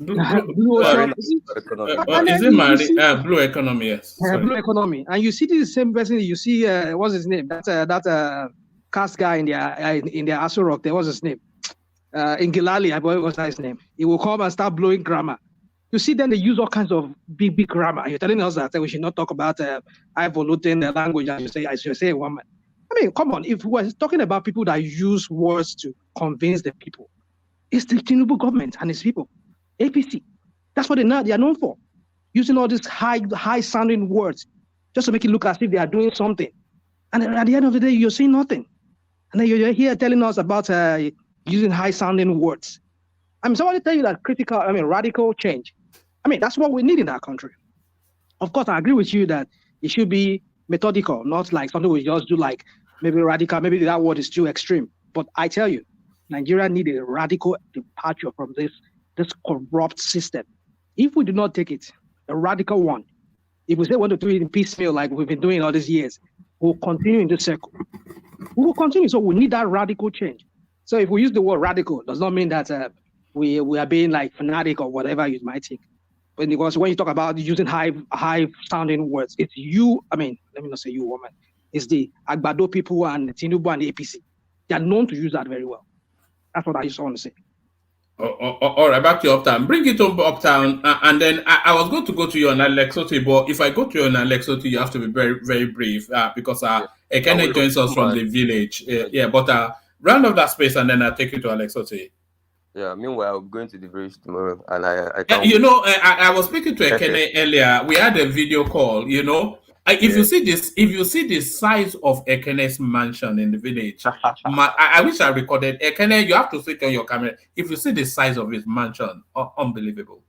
ocean. Is it blue economy? Yes. Blue economy. And you see this same person. You see what's his name? That cast guy in their Aso Rock. There was his name. In Gilali, I believe was his name. He will come and start blowing grammar. You see, then they use all kinds of big grammar. You're telling us that we should not talk about evoluting the language, as you say, woman. I mean, come on. If we're talking about people that use words to convince the people, it's the Tinubu government and its people, APC. That's what they are known for, using all these high-sounding words just to make it look as if they are doing something. And at the end of the day, you're seeing nothing. And then you're here telling us about using high-sounding words. I mean, somebody tell you that radical change I mean, that's what we need in our country. Of course, I agree with you that it should be methodical, not like something we just do like maybe radical, maybe that word is too extreme. But I tell you, Nigeria need a radical departure from this corrupt system. If we do not take it, a radical one, if we say we want to do it in piecemeal like we've been doing all these years, we'll continue in this circle. We will continue. So we need that radical change. So if we use the word radical, does not mean that we are being like fanatic or whatever you might think. But because when you talk about using high sounding words, it's you. I mean, let me not say you, woman. It's the Agbado people and Tinubu and the APC. They are known to use that very well. That's what I just want to say. All right, back to Uptown. Bring it up, Uptown, and then I was going to go to you on Alexoti, but if I go to you on Alexoti, you have to be very, very brief because Ekene joins us from the village. But round up that space, and then I'll take you to Alexoti. Yeah, meanwhile, I'm going to the village tomorrow, and I can't I was speaking to Ekene earlier. We had a video call, If you see the size of Ekene's mansion in the village, I wish I recorded. Ekene, you have to switch on your camera. If you see the size of his mansion, unbelievable.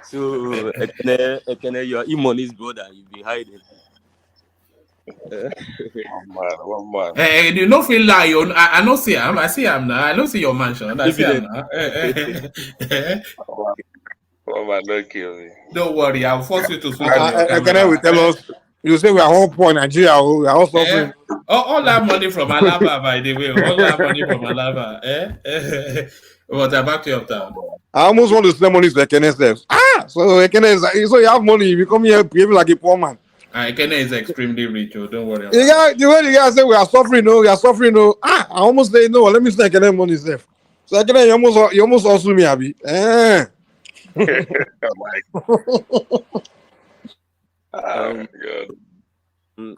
So Ekene, you are Imoni's brother. You be hiding. One man. Hey, you no feel lie. I don't see him. I see him now. I don't see your mansion. I see him now. One man, don't kill me. Don't worry, I'll force you to switch on your camera. Ekene will tell us. You say we are all poor in Nigeria. We are all suffering. All that money from Alaba, by the way. All that money from Alaba. But back to your town. I almost want to send money to Ekene self. So Ekene is so you have money, you come here behaving like a poor man. Ekene is extremely rich, don't worry. The way the guy say we are suffering, we are suffering, I almost say no. Let me send Ekene money self. So Ekene, you almost also me, Abi.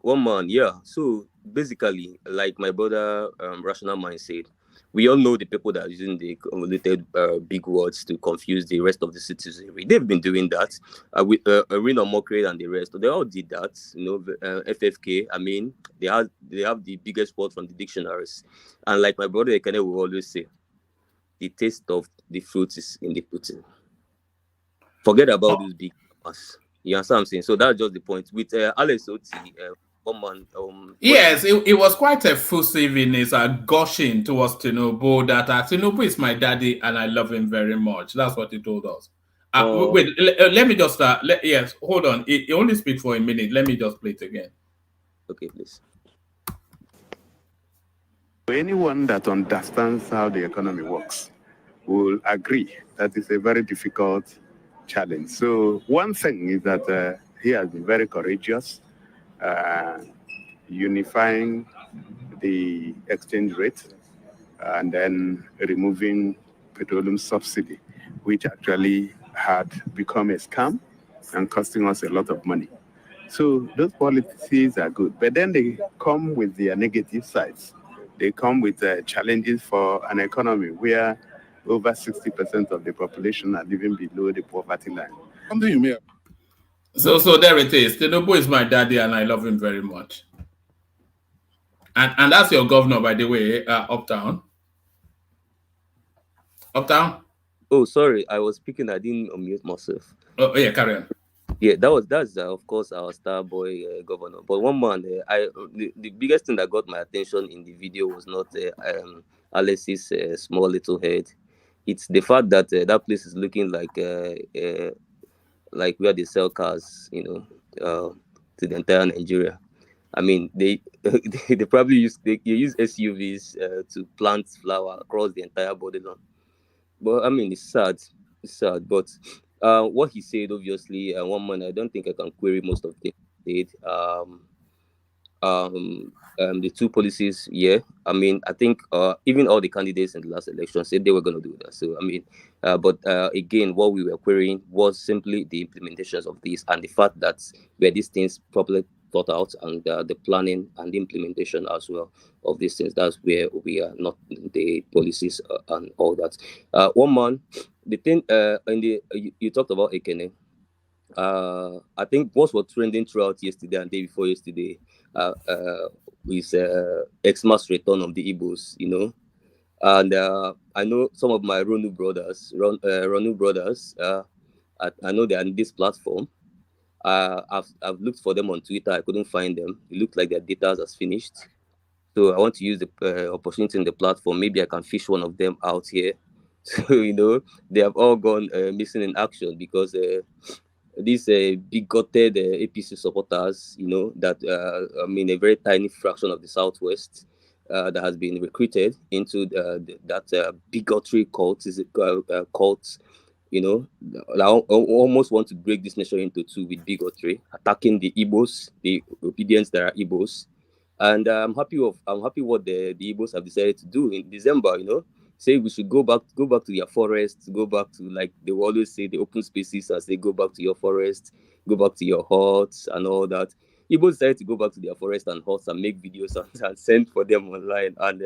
One man, yeah. So basically, like my brother Rational Mind said, we all know the people that are using the convoluted big words to confuse the rest of the citizenry. They've been doing that with Reno Mokre and the rest. They all did that. FFK. I mean, they have the biggest word from the dictionaries. And like my brother Ekene will always say, the taste of the fruit is in the pudding. Forget about those big numbers. You understand what I'm saying? So that's just the point. With Alex Oti, yes, it was quite effusive in his gushing towards Tinubu that Tinubu is my daddy and I love him very much. That's what he told us. Wait, let me just yes, hold on. It only speaks for a minute. Let me just play it again. Okay, please. Anyone that understands how the economy works will agree that it's a very difficult challenge. So one thing is that he has been very courageous, unifying the exchange rate and then removing petroleum subsidy, which actually had become a scam and costing us a lot of money. So those policies are good, but then they come with their negative sides. They come with challenges for an economy where over 60% of the population are living below the poverty line. So there it is. Tinubu is my daddy and I love him very much. And that's your governor, by the way, Uptown. Uptown? Oh, sorry. I was speaking. I didn't unmute myself. Oh, yeah, carry on. Yeah, that's of course our star boy governor. But one man, the biggest thing that got my attention in the video was not Alex's small little head. It's the fact that that place is looking like where they sell cars, to the entire Nigeria. I mean, they probably use SUVs to plant flower across the entire borderland. But I mean, it's sad. But what he said, obviously, one man, I don't think I can query most of the things he said. The two policies, yeah. I mean, I think even all the candidates in the last election said they were going to do that. So I mean, but again, what we were querying was simply the implementations of these and the fact that were these things properly thought out and the planning and the implementation as well of these things. That's where we are, not the policies and all that. One man, the thing you talked about Ekene. I think what was trending throughout yesterday and day before yesterday is Xmas return of the Igbos, And I know some of my Ronu brothers. I know they are on this platform. I've looked for them on Twitter. I couldn't find them. It looked like their data has finished. So I want to use the opportunity in the platform. Maybe I can fish one of them out here. So they have all gone missing in action because these bigoted APC supporters, that a very tiny fraction of the Southwest that has been recruited into that bigotry cult. Is it cult? I almost want to break this nation into two with bigotry, attacking the Igbos, the obedience that are Igbos, and I'm happy what the Igbos have decided to do in December. Say we should go back to your forests, go back to, like they will always say, the open spaces, and say go back to your forest, go back to your huts and all that. Igbos decided to go back to their forest and huts and make videos and send for them online, and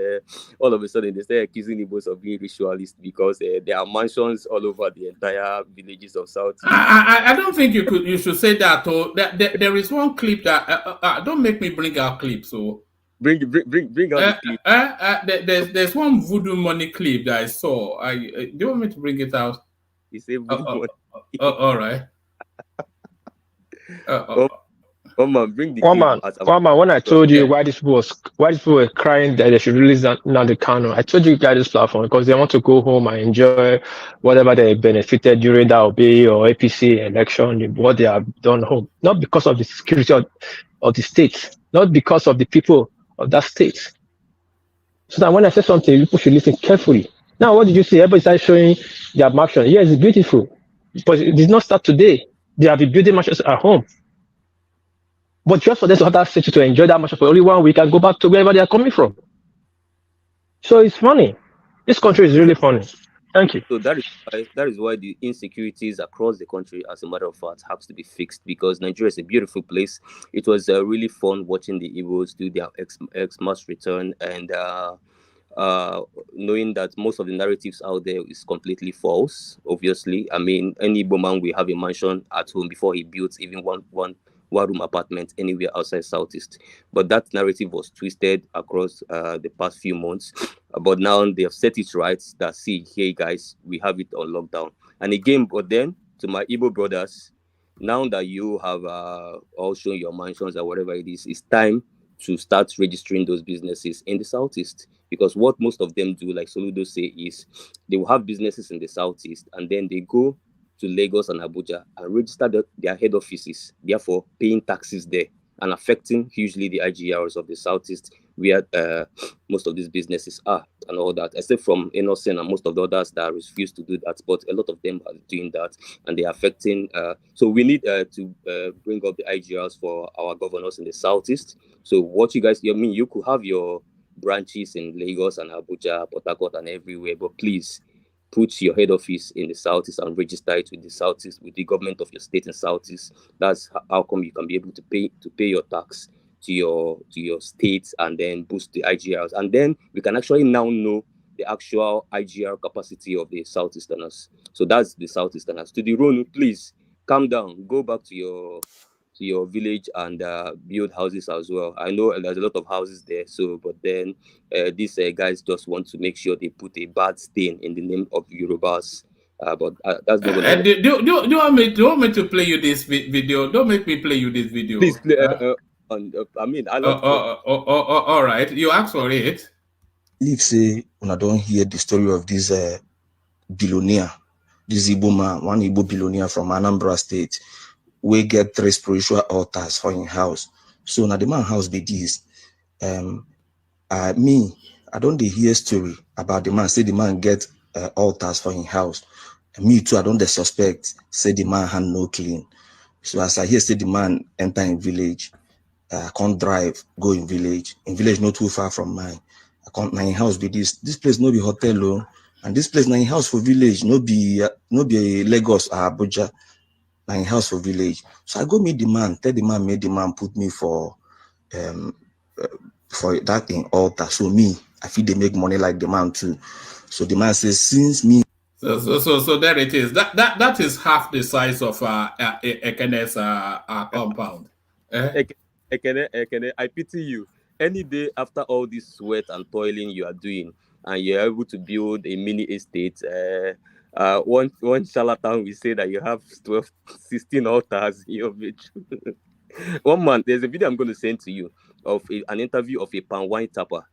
all of a sudden they started accusing Igbos of being ritualist because there are mansions all over the entire villages of Southeast. I don't think you should say that. Or there is one clip that don't make me bring out clips. So bring out the clip. There's one voodoo money clip that I saw. Do you want me to bring it out? You say voodoo money. All right. One man, bring the one man. When I told you why these people were crying that they should release Nnamdi Kanu, I told you guys this platform because they want to go home and enjoy whatever they benefited during that OBE or APC election, what they have done home, not because of the security of the state, not because of the people of that state. So that when I say something, people should listen carefully. Now, what did you see? Everybody started showing their action. Yes, it's beautiful, but it did not start today. They have been building matches at home. But just for them to have that city to enjoy that much for only 1 week and go back to wherever they are coming from. So it's funny. This country is really funny. Thank you. So that is why the insecurities across the country, as a matter of fact, have to be fixed, because Nigeria is a beautiful place. It was really fun watching the Igbos do their ex-mass return, and knowing that most of the narratives out there is completely false. Obviously, I mean, any Igbo man will have a mansion at home before he builds even one-room apartment anywhere outside Southeast. But that narrative was twisted across the past few months. But now they have set it right that, see, hey guys, we have it on lockdown. And again, but then to my Igbo brothers, now that you have all shown your mansions or whatever it is, it's time to start registering those businesses in the Southeast. Because what most of them do, like Soludo say, is they will have businesses in the Southeast and then they go to Lagos and Abuja and register their head offices, therefore paying taxes there and affecting hugely the IGRs of the Southeast, where most of these businesses are and all that, except from Innocent and most of the others that refuse to do that. But a lot of them are doing that, and they're affecting. So we need to bring up the IGRs for our governors in the Southeast. So what you guys, you could have your branches in Lagos and Abuja, Port Harcourt and everywhere, but please put your head office in the Southeast and register it with the Southeast, with the government of your state in Southeast. That's how come you can be able to pay your tax to your state and then boost the IGRs. And then we can actually now know the actual IGR capacity of the Southeasterners. So that's the Southeasterners. To the Ronu, please calm down. Go back to your village and build houses as well. I know there's a lot of houses there, but then these guys just want to make sure they put a bad stain in the name of Yorubas. But that's not going to. Do you want me to play you this video? Don't make me play you this video. Please play. I mean, I love. All right, you asked for it. If say when I don't hear the story of this billionaire, this Igbo man, one Igbo billionaire from Anambra State, we get 3 spiritual altars for his house. So now the man house be this. I don't hear story about the man. Say the man get altars for his house. Me too, I don't suspect. Say the man hand no clean. So as I hear say the man enter in village, I can't drive, go in village. In village not too far from mine. I can't my house be this. This place no be hotel, and this place na house for village, no be Lagos or Abuja. My house for village. So I go meet the man, tell the man, made the man put me for that in altar. So me, I feel they make money like the man too. So the man says, since me. So there it is. That is half the size of Ekene's compound. Ekene, I pity you. Any day after all this sweat and toiling you are doing, and you're able to build a mini estate. One charlatan will say that you have 12, 16 altars in your village. One man, there's a video I'm going to send to you of an interview of a palm wine tapper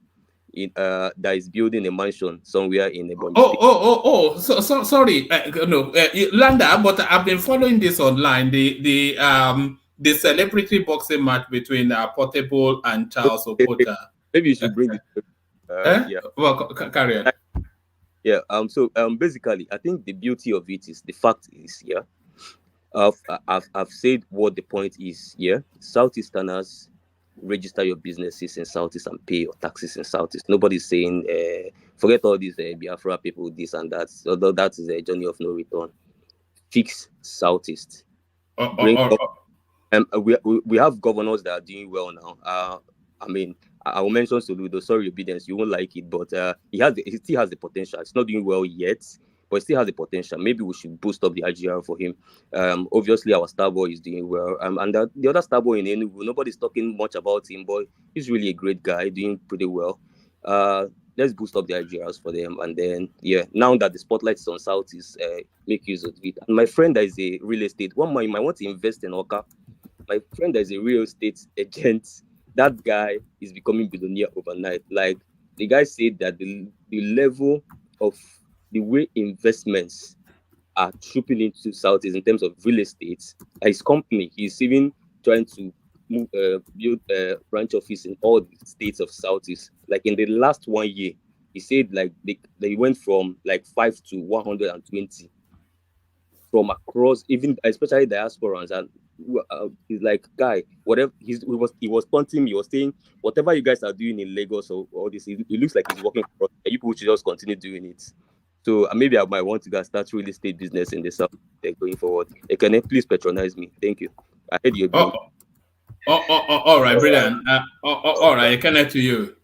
that is building a mansion somewhere in Ebonyi State. So sorry, no, Landa, but I've been following this online. The celebrity boxing match between Portable and Charles Opota. Maybe you should bring it. Yeah. Well, carry on. Yeah. So basically, I think the beauty of it is the fact is, yeah. I've said what the point is. Yeah, Southeasterners register your businesses in Southeast and pay your taxes in Southeast. Nobody's saying forget all these Biafra people, this and that. Although that is a journey of no return. Fix Southeast. We have governors that are doing well now. I mean, I will mention Soludo. Sorry, obedience, you won't like it, but he still has the potential. It's not doing well yet, but it still has the potential. Maybe we should boost up the IGR for him. Obviously, our star boy is doing well. And the other star boy in Enugu, nobody's talking much about him, but he's really a great guy, doing pretty well. Let's boost up the IGRs for them. And then, yeah, now that the spotlight is on Southeast, make use of it. And my friend that is a real estate, one man, you might want to invest in Oka. My friend that is a real estate agent, that guy is becoming billionaire overnight. Like, the guy said that the level of the way investments are trooping into Southeast in terms of real estate, his company, he's even trying to build a branch office in all the states of Southeast. Like in the last 1 year, he said like they went from like 5 to 120 from across, even especially diasporans. And he's like, guy, whatever he was taunting me, he was saying, whatever you guys are doing in Lagos or all this, it looks like it's working for us. You people should just continue doing it. So maybe I might want to start real estate business in the South going forward. Can you please patronize me? Thank you. I heard you. All right, brilliant. All right, I connect to you.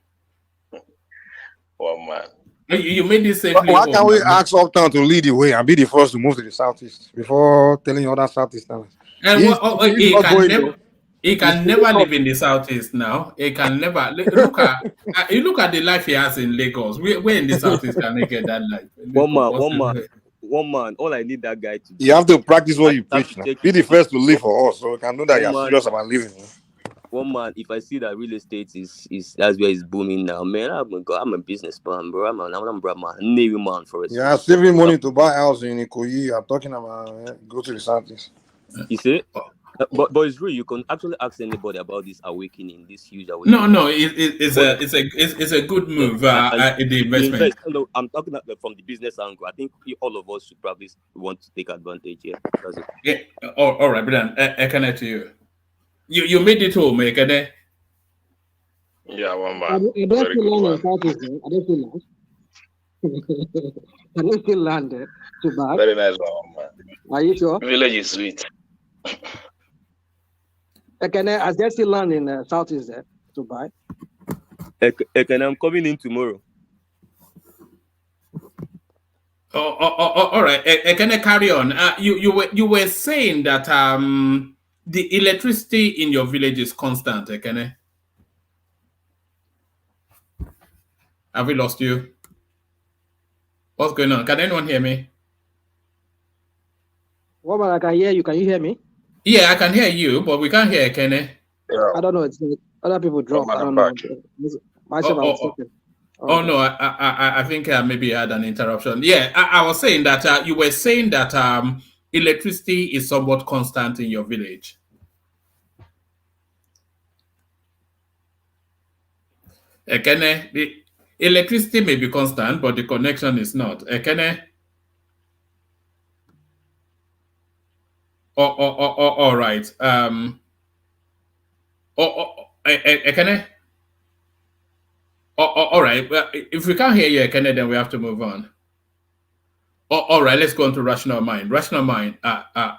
Oh man. You made this safely. Why can't we ask Uptown to lead the way and be the first to move to the Southeast before telling other Southeasterners? He can never live in the Southeast now. He can never look at the life he has in Lagos. Where in the Southeast can he get that life? One man. All I need that guy to do. You have to practice what you preach. Now. Be the first to live for us, so we can know that you're serious about living. One man, if I see that real estate is that's where it's booming now, man, I'm a business man, bro. I'm a Navy man for it. Yeah, saving money to buy a house in Ikoyi. I'm talking about go to the Southeast. You see? But it's real. You can actually ask anybody about this awakening, this huge awakening. No, it's a good move. The investment. I'm talking from the business angle. I think all of us should probably want to take advantage here. Yeah. All right, Brian. I connect to you. You made it home, Ekene. Yeah, one man. I don't feel land in Southeast. I don't feel land. I don't feel land too bad. Very nice one, man. Are you sure? Village is sweet. Ekene, has there still land in Southeast there to buy? Ekene, I'm coming in tomorrow. All right. Ekene, carry on. You were saying that the electricity in your village is constant, Ekene. Have we lost you? What's going on? Can anyone hear me? Woman, I can hear you. Can you hear me? Yeah, I can hear you, but we can't hear Ekene. Yeah. I don't know. It's other people drop. I don't know. Myself, no, I think maybe I had an interruption. Yeah, I was saying that you were saying that electricity is somewhat constant in your village. Ekene, the electricity may be constant, but the connection is not. Ekene? All right. Ekene? All right. Well, if we can't hear you, Ekene, then we have to move on. All right. Let's go on to Rational Mind. Rational Mind.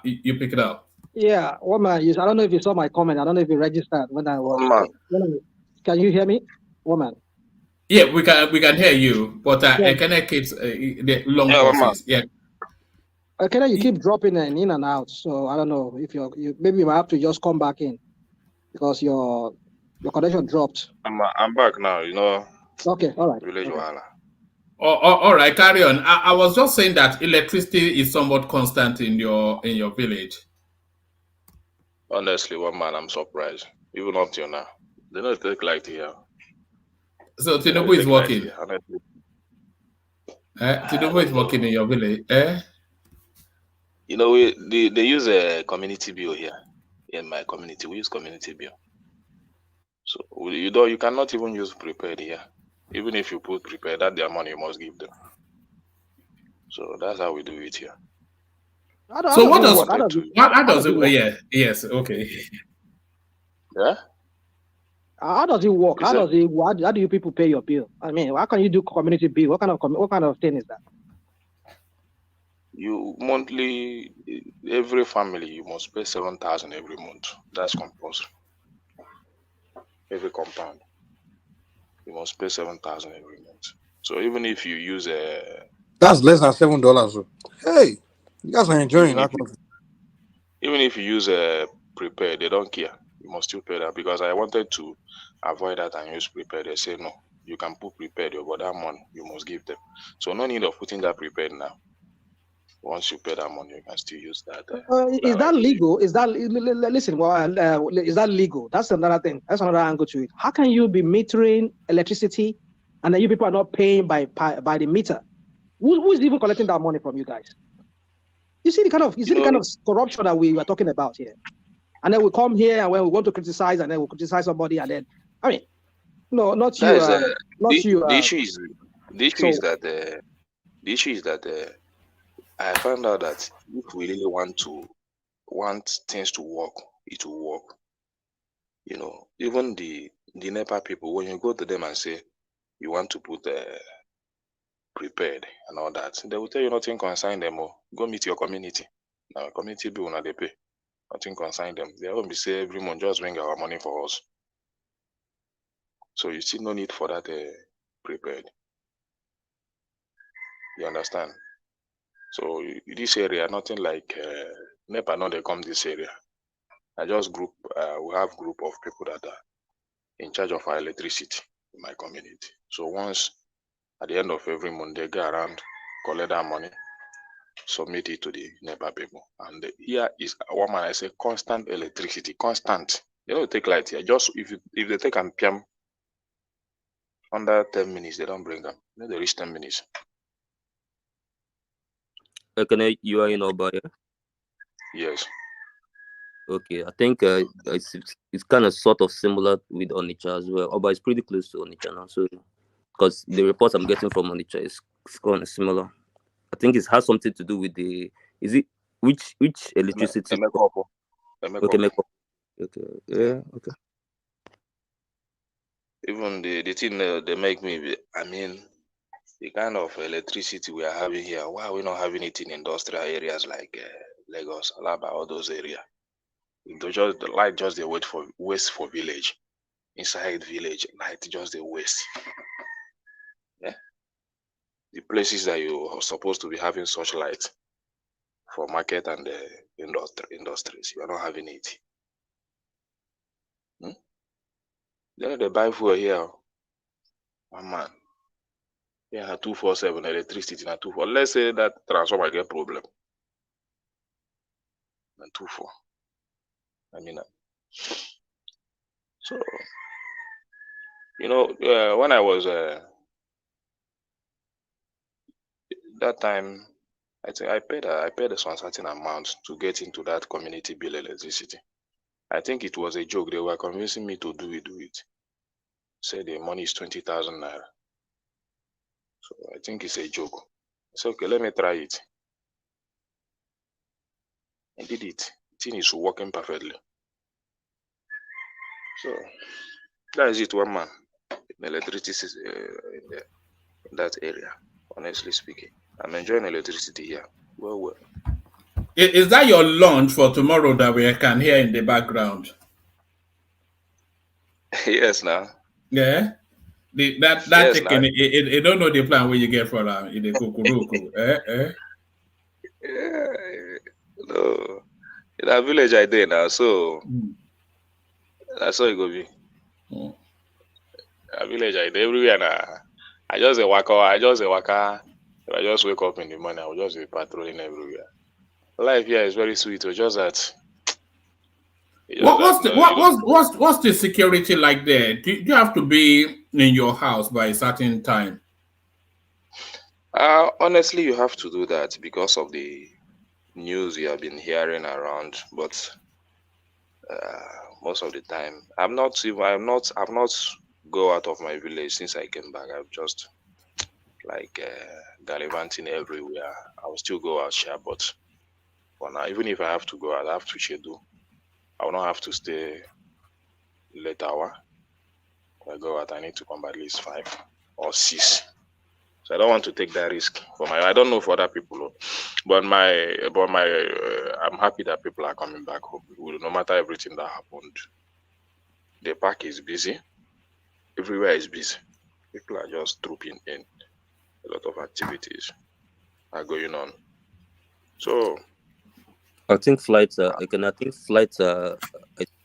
You pick it up. Yeah, woman. I don't know if you saw my comment. I don't know if you registered when I was. Can you hear me, woman? Yeah, we can hear you, but Ekene keeps the long pauses. Yeah. Ekene, you keep dropping in and out, so I don't know if you maybe you might have to just come back in because your connection dropped. I'm back now. You know. Okay, all right. Village Wahala. All right, carry on. I was just saying that electricity is somewhat constant in your village. Honestly, one man, I'm surprised. Even up till now, they don't take light here. So They don't Tinubu is take light working. here. Honestly, Tinubu I is don't working in know. your village. You know, they use a community bill here in my community. We use community bill. So you cannot even use prepaid here. Even if you put prepaid, that their money you must give them. So that's how we do it here. So does what it does work? Wanted to, how How does does it it? work? Yeah, yes, okay. yeah. How does it work? You said How do you people pay your bill? I mean, how can you do community bill? What kind of thing is that? you monthly, every family you must pay 7,000 every month. That's compulsory. Every compound you must pay 7,000 every month. So even if you use That's less than $7. Hey, you guys are enjoying even that if country. even if you use a prepaid, they don't care. You must still pay that because I wanted to avoid that and use prepaid. They say no, you can put prepaid, but that money you must give them. So no need of putting that prepaid now. Once you pay that money, you can still use that. Is that light bill. legal? Listen? Well, is that legal? That's another thing. That's another angle to it. How can you be metering electricity, and then you people are not paying by the meter? Who's even collecting that money from you guys? You see the kind of corruption that we are talking about here. And then we come here and when we want to criticize, and then we criticize somebody, and then I mean, no, not you, not you. The issue is that I found out that if we really want things to work, it will work. You know, even the NEPA people, when you go to them and say you want to put prepared and all that, they will tell you nothing concern them. Or go meet your community. Now, community bill now they pay. Nothing concern them. They will be say every month just bring our money for us. So you see no need for that prepared. You understand? So this area, nothing like NEPA, no, they come this area. I just we have group of people that are in charge of our electricity in my community. So once at the end of every month, they go around, collect that money, submit it to the NEPA people. And here is one man, I say constant electricity, constant. They don't take light here. Just if they take and PM under 10 minutes, they don't bring them. They reach 10 minutes. You are in Oba, yeah? Yes. Okay, I think it's kind of sort of similar with Onitsha as well. Oba is pretty close to Onitsha now, so because the reports I'm getting from Onitsha is kind of similar. I think it has something to do with which electricity? Okay, yeah, okay. Even the thing they make me, I mean, the kind of electricity we are having here, why are we not having it in industrial areas like Lagos, Alaba, all those areas? The light just they waste for village. Inside village, light just the waste. Yeah. The places that you are supposed to be having such light for market and industries, you are not having it. Then they buy fuel here. One man. Yeah, 247 electricity na 24. Let's say that transformer get problem. Na 24. I mean, so you know, when I was that time, I think I paid a certain amount to get into that community bill electricity. I think it was a joke. They were convincing me to do it. Say the money is 20,000 naira. So I think it's a joke. It's okay. Let me try it. I did it. The thing is working perfectly. So that is it, one man. Electricity in that area. Honestly speaking, I'm enjoying electricity here. Well. Is that your lunch for tomorrow that we can hear in the background? Yes, now. Yeah. That Yes, chicken, now. it don't know the plan where you get for in the kukuruku. Yeah, no. In that village I did now, so that's how it go be. A village I did everywhere now. I just a waka. If I just wake up in the morning, I will just be patrolling everywhere. Life here is very sweet. It's just that. What's the security like there? Do you have to be in your house by a certain time? Honestly, you have to do that because of the news you have been hearing around. But most of the time, I've not go out of my village since I came back. I've just like gallivanting everywhere. I will still go out share, but for now, even if I have to go out, I have to schedule. I will not have to stay late hour. When I go out, I need to come by at least 5 or 6. So I don't want to take that risk for my. I don't know for other people, but I'm happy that people are coming back home. No matter everything that happened, the park is busy. Everywhere is busy. People are just trooping in. A lot of activities are going on. So I think flights are.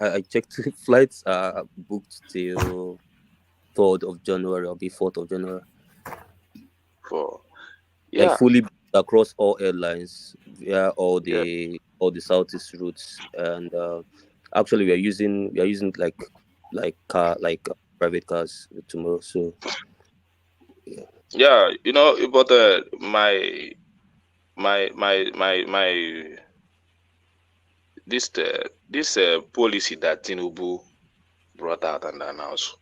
I checked. Flights are booked till 3rd of January or 4th of January. Like fully booked across all airlines, all the southeast routes, and actually we are using like private cars tomorrow. So yeah, but my this policy that Tinubu brought out and announced,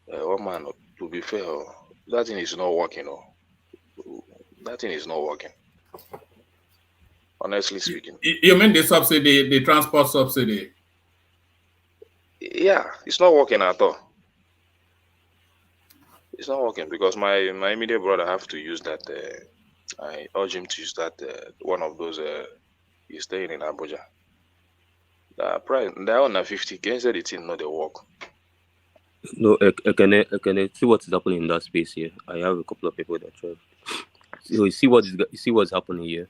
man, to be fair, that thing is not working. That thing is not working. Honestly speaking. You mean the subsidy, the transport subsidy? Yeah, it's not working at all. It's not working because my immediate brother have to use that. I urge him to use that one of those. He's staying in Abuja. The price they're on 50. Can say the thing not the work. No, can I see what is happening in that space here? I have a couple of people that try. So you see what's happening here.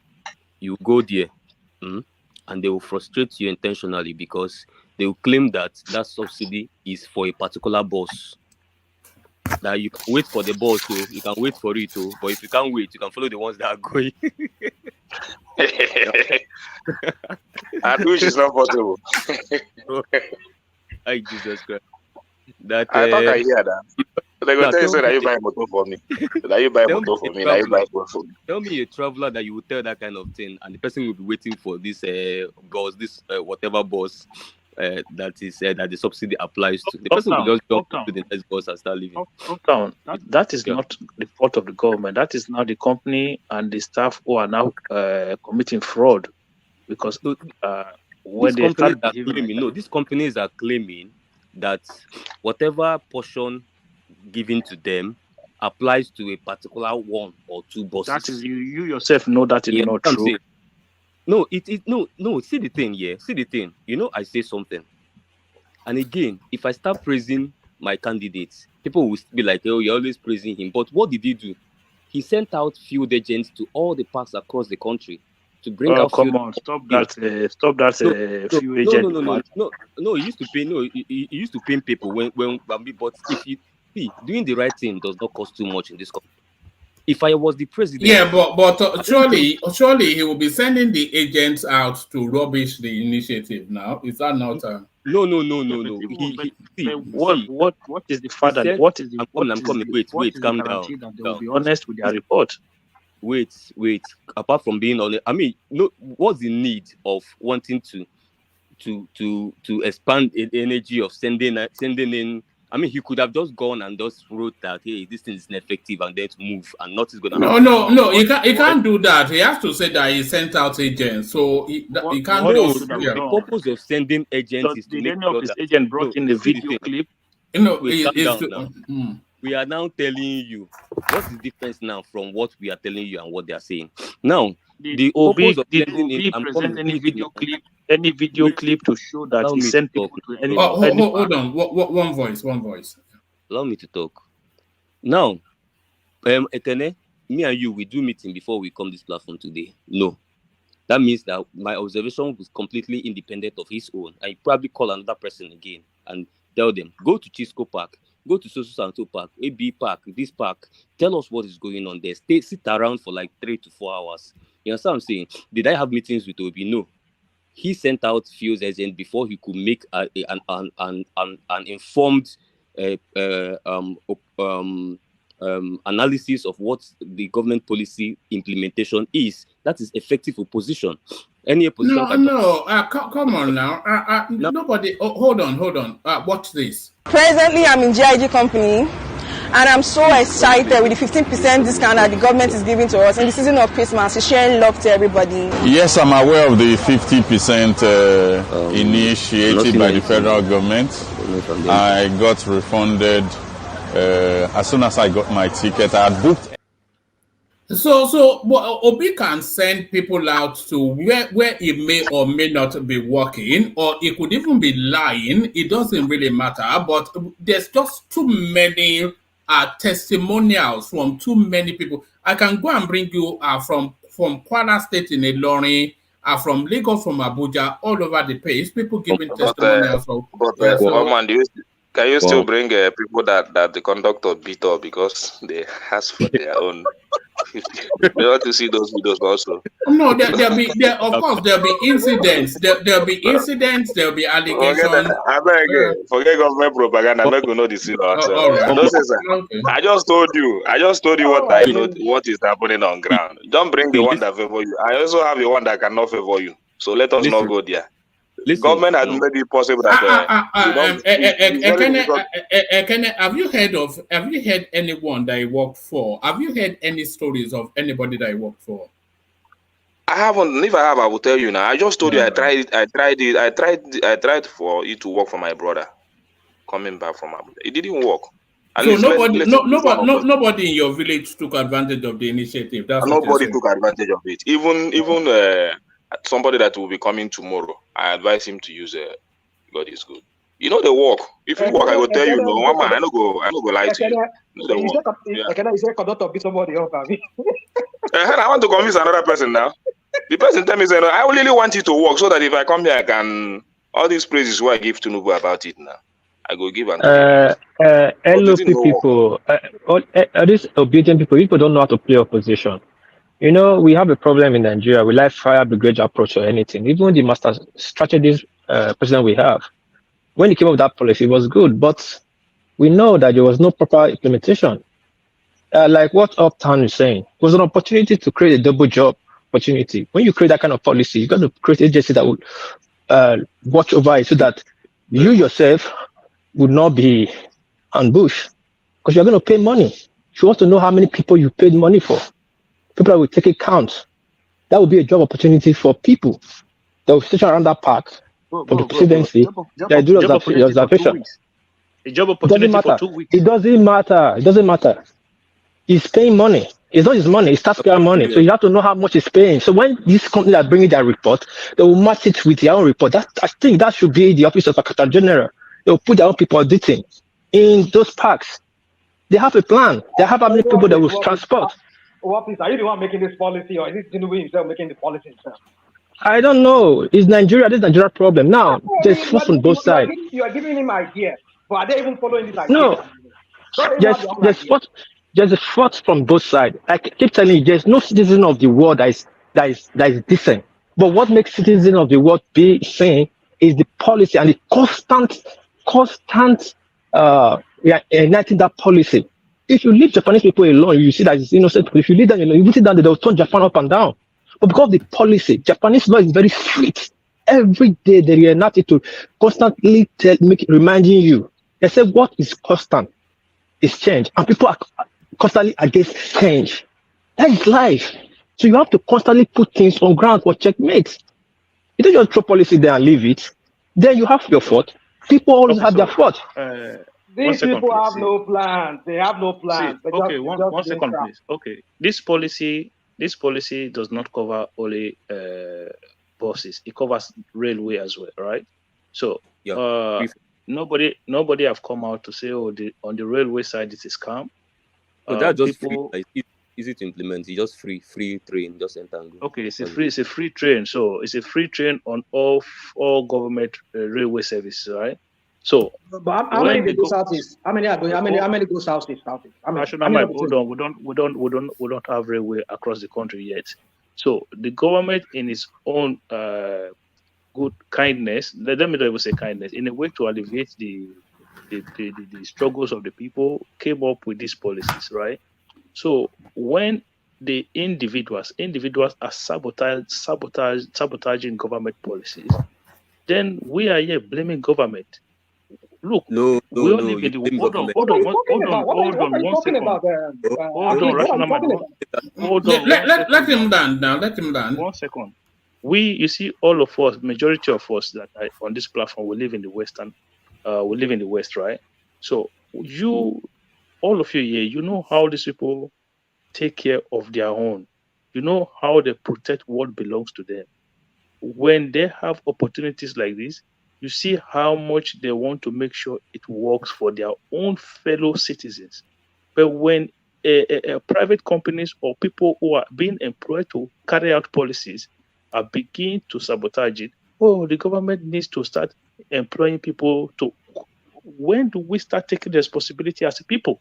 You go there, and they will frustrate you intentionally because they will claim that subsidy is for a particular bus. That you can wait for the bus, so you can wait for it, but if you can't wait, you can follow the ones that are going. And which is not possible. Ay, Jesus Christ. I thought I hear that. They go tell you that you buy a motor for me. That you buy a motor for me. That you buy for me. Tell me a traveler that you would tell that kind of thing, and the person will be waiting for this bus, whatever bus that is that the subsidy applies to. The person will just jump to the next bus and start leaving. That is not the fault of the government. That is now the company and the staff who are now committing fraud, because when they start behaving, these companies are claiming that whatever portion given to them applies to a particular 1 or 2 buses. That is you yourself know that is not true. No, no. See the thing, yeah. See the thing. I say something, and again, if I start praising my candidates, people will be like, "Oh, you're always praising him." But what did he do? He sent out field agents to all the parks across the country to bring out. Come on, stop that field agent. No. He used to pay. No, he used to pay people when. But if you see, doing the right thing does not cost too much in this country. If I was the president, yeah, but surely he will be sending the agents out to rubbish the initiative. Now, is that not? No. What is the father? What is the? I'm coming. Wait, calm down. That they will be honest with their report. Wait. Apart from being honest, I mean, what's the need of wanting to expand the energy of sending in? I mean, he could have just gone and just wrote that, hey, this thing is ineffective, and then to move, and nothing's going to happen. No, he can't do that. He has to say that he sent out agents, so he can't do the purpose of sending agents is to make sure that agent brought in the video clip. We are now telling you what's the difference now from what we are telling you and what they are saying. Now, the purpose of sending in, present any video clip to show that he sent people to any. Hold on, one voice. Allow me to talk. Now, Ekene, me and you, we do meeting before we come this platform today. No. That means that my observation was completely independent of his own. I probably call another person again and tell them, go to Chisco Park, Go to so park, AB park, this park. Tell us what is going on there. Sit around for like 3 to 4 hours. You understand what I'm saying? Did I have meetings with Obi? No. He sent out field agent before he could make an informed analysis of what the government policy implementation is. That is effective opposition. Any opposition? Come on now. No. Nobody. Oh, hold on. Watch this. Presently, I'm in GIG company, and I'm so excited with the 15% discount that the government is giving to us in the season of Christmas. It's sharing love to everybody. Yes, I'm aware of the 50% initiated by the federal government. I got refunded as soon as I got my ticket. I had booked. So Obi can send people out to where it may or may not be working, or it could even be lying. It doesn't really matter. But there's just too many testimonials from too many people. I can go and bring you from Kwara State in Ilorin, from Lagos, from Abuja, all over the place. People giving testimonials. Can you still bring people that the conductor beat up because they asked for their own? We want to see those videos also. No, there'll be incidents. There'll be incidents. There'll be allegations. Forget government propaganda. I'm not going to know this. I just told you what I know. What is happening on ground. Don't bring the one that favor you. I also have the one that cannot favor you. So let us not go there. Government has made it possible that have you heard anyone that he worked for? Have you heard any stories of anybody that he worked for? I haven't. If I have, I will tell you now. I just told you I tried for it to work for my brother coming back from Abuja. It didn't work. So nobody in your village took advantage of the initiative. Nobody took advantage of it. Even somebody that will be coming tomorrow, I advise him to use God is good. You know the work. If you work, I will tell you. No, one man, I don't go lie to you. You say conductor be somebody else. I want to convince another person now. The person tell me, I really want you to work so that if I come here, I can all these praises where I give to Tinubu about it now. I go give and LOP people, these obedient people don't know how to play opposition. You know, we have a problem in Nigeria. We like fire brigade approach or anything. Even the master strategist president we have, when he came up with that policy, it was good, but we know that there was no proper implementation. Like what Uptown is saying, it was an opportunity to create a double job opportunity. When you create that kind of policy, you got to create an agency that would watch over it so that you yourself would not be ambushed, because you're going to pay money. You want to know how many people you paid money for. People that will take account. That would be a job opportunity for people that will sit around that park from the presidency. They do observation. A job opportunity for 2 weeks. It doesn't matter. He's paying money. It's not his money. It's taxpayer money. So you have to know how much he's paying. So when these companies are bringing their report, they will match it with their own report. I think that should be the office of Secretary General. They will put their own people auditing in those parks. They have a plan. They have how many people they will transport. What is, are you the one making this policy, or is it Tinubu himself making the policy himself? I don't know. It's Nigeria. This is Nigeria problem. Now, there's fault on both sides. You are giving him ideas, but are they even following this idea? No. There's a fault from both sides. I keep telling you, there's no citizen of the world that is decent. But what makes citizen of the world be sane is the policy and the constant enacting that policy. If you leave Japanese people alone, you see that it's innocent. If you leave them alone, you sit down, they'll turn Japan up and down. But because of the policy, Japanese law is very strict. Every day they reenact it to constantly reminding you. They say what is constant is change, and people are constantly against change. That is life. So you have to constantly put things on ground for checkmate. You don't just throw policy there and leave it. Then you have your fault. People always have their fault. These people have no plans. They have no plans. See, okay, one second, please. Okay, this policy does not cover only buses. It covers railway as well, right? So nobody have come out to say, oh, on the railway side it is calm. So that's just people, easy to implement. It's just free train, just enter and go. Okay, it's a free train. So it's a free train on all government railway services, right? So, but how many go southeast? How many are going? How many go southeast? National map. Hold on. We don't have railway across the country yet. So the government, in its own good kindness, let me not even say kindness, in a way to alleviate the struggles of the people, came up with these policies, right? So when the individuals are sabotaging government policies, then we are here blaming government. Look, we all live in the hold on, one second. Let him land now. Let him land. 1 second. You see, all of us, majority of us that are on this platform, we live in the West, right? So all of you here, you know how these people take care of their own. You know how they protect what belongs to them. When they have opportunities like this, you see how much they want to make sure it works for their own fellow citizens. But when private companies or people who are being employed to carry out policies are beginning to sabotage it, the government needs to start employing people to. When do we start taking responsibility as a people?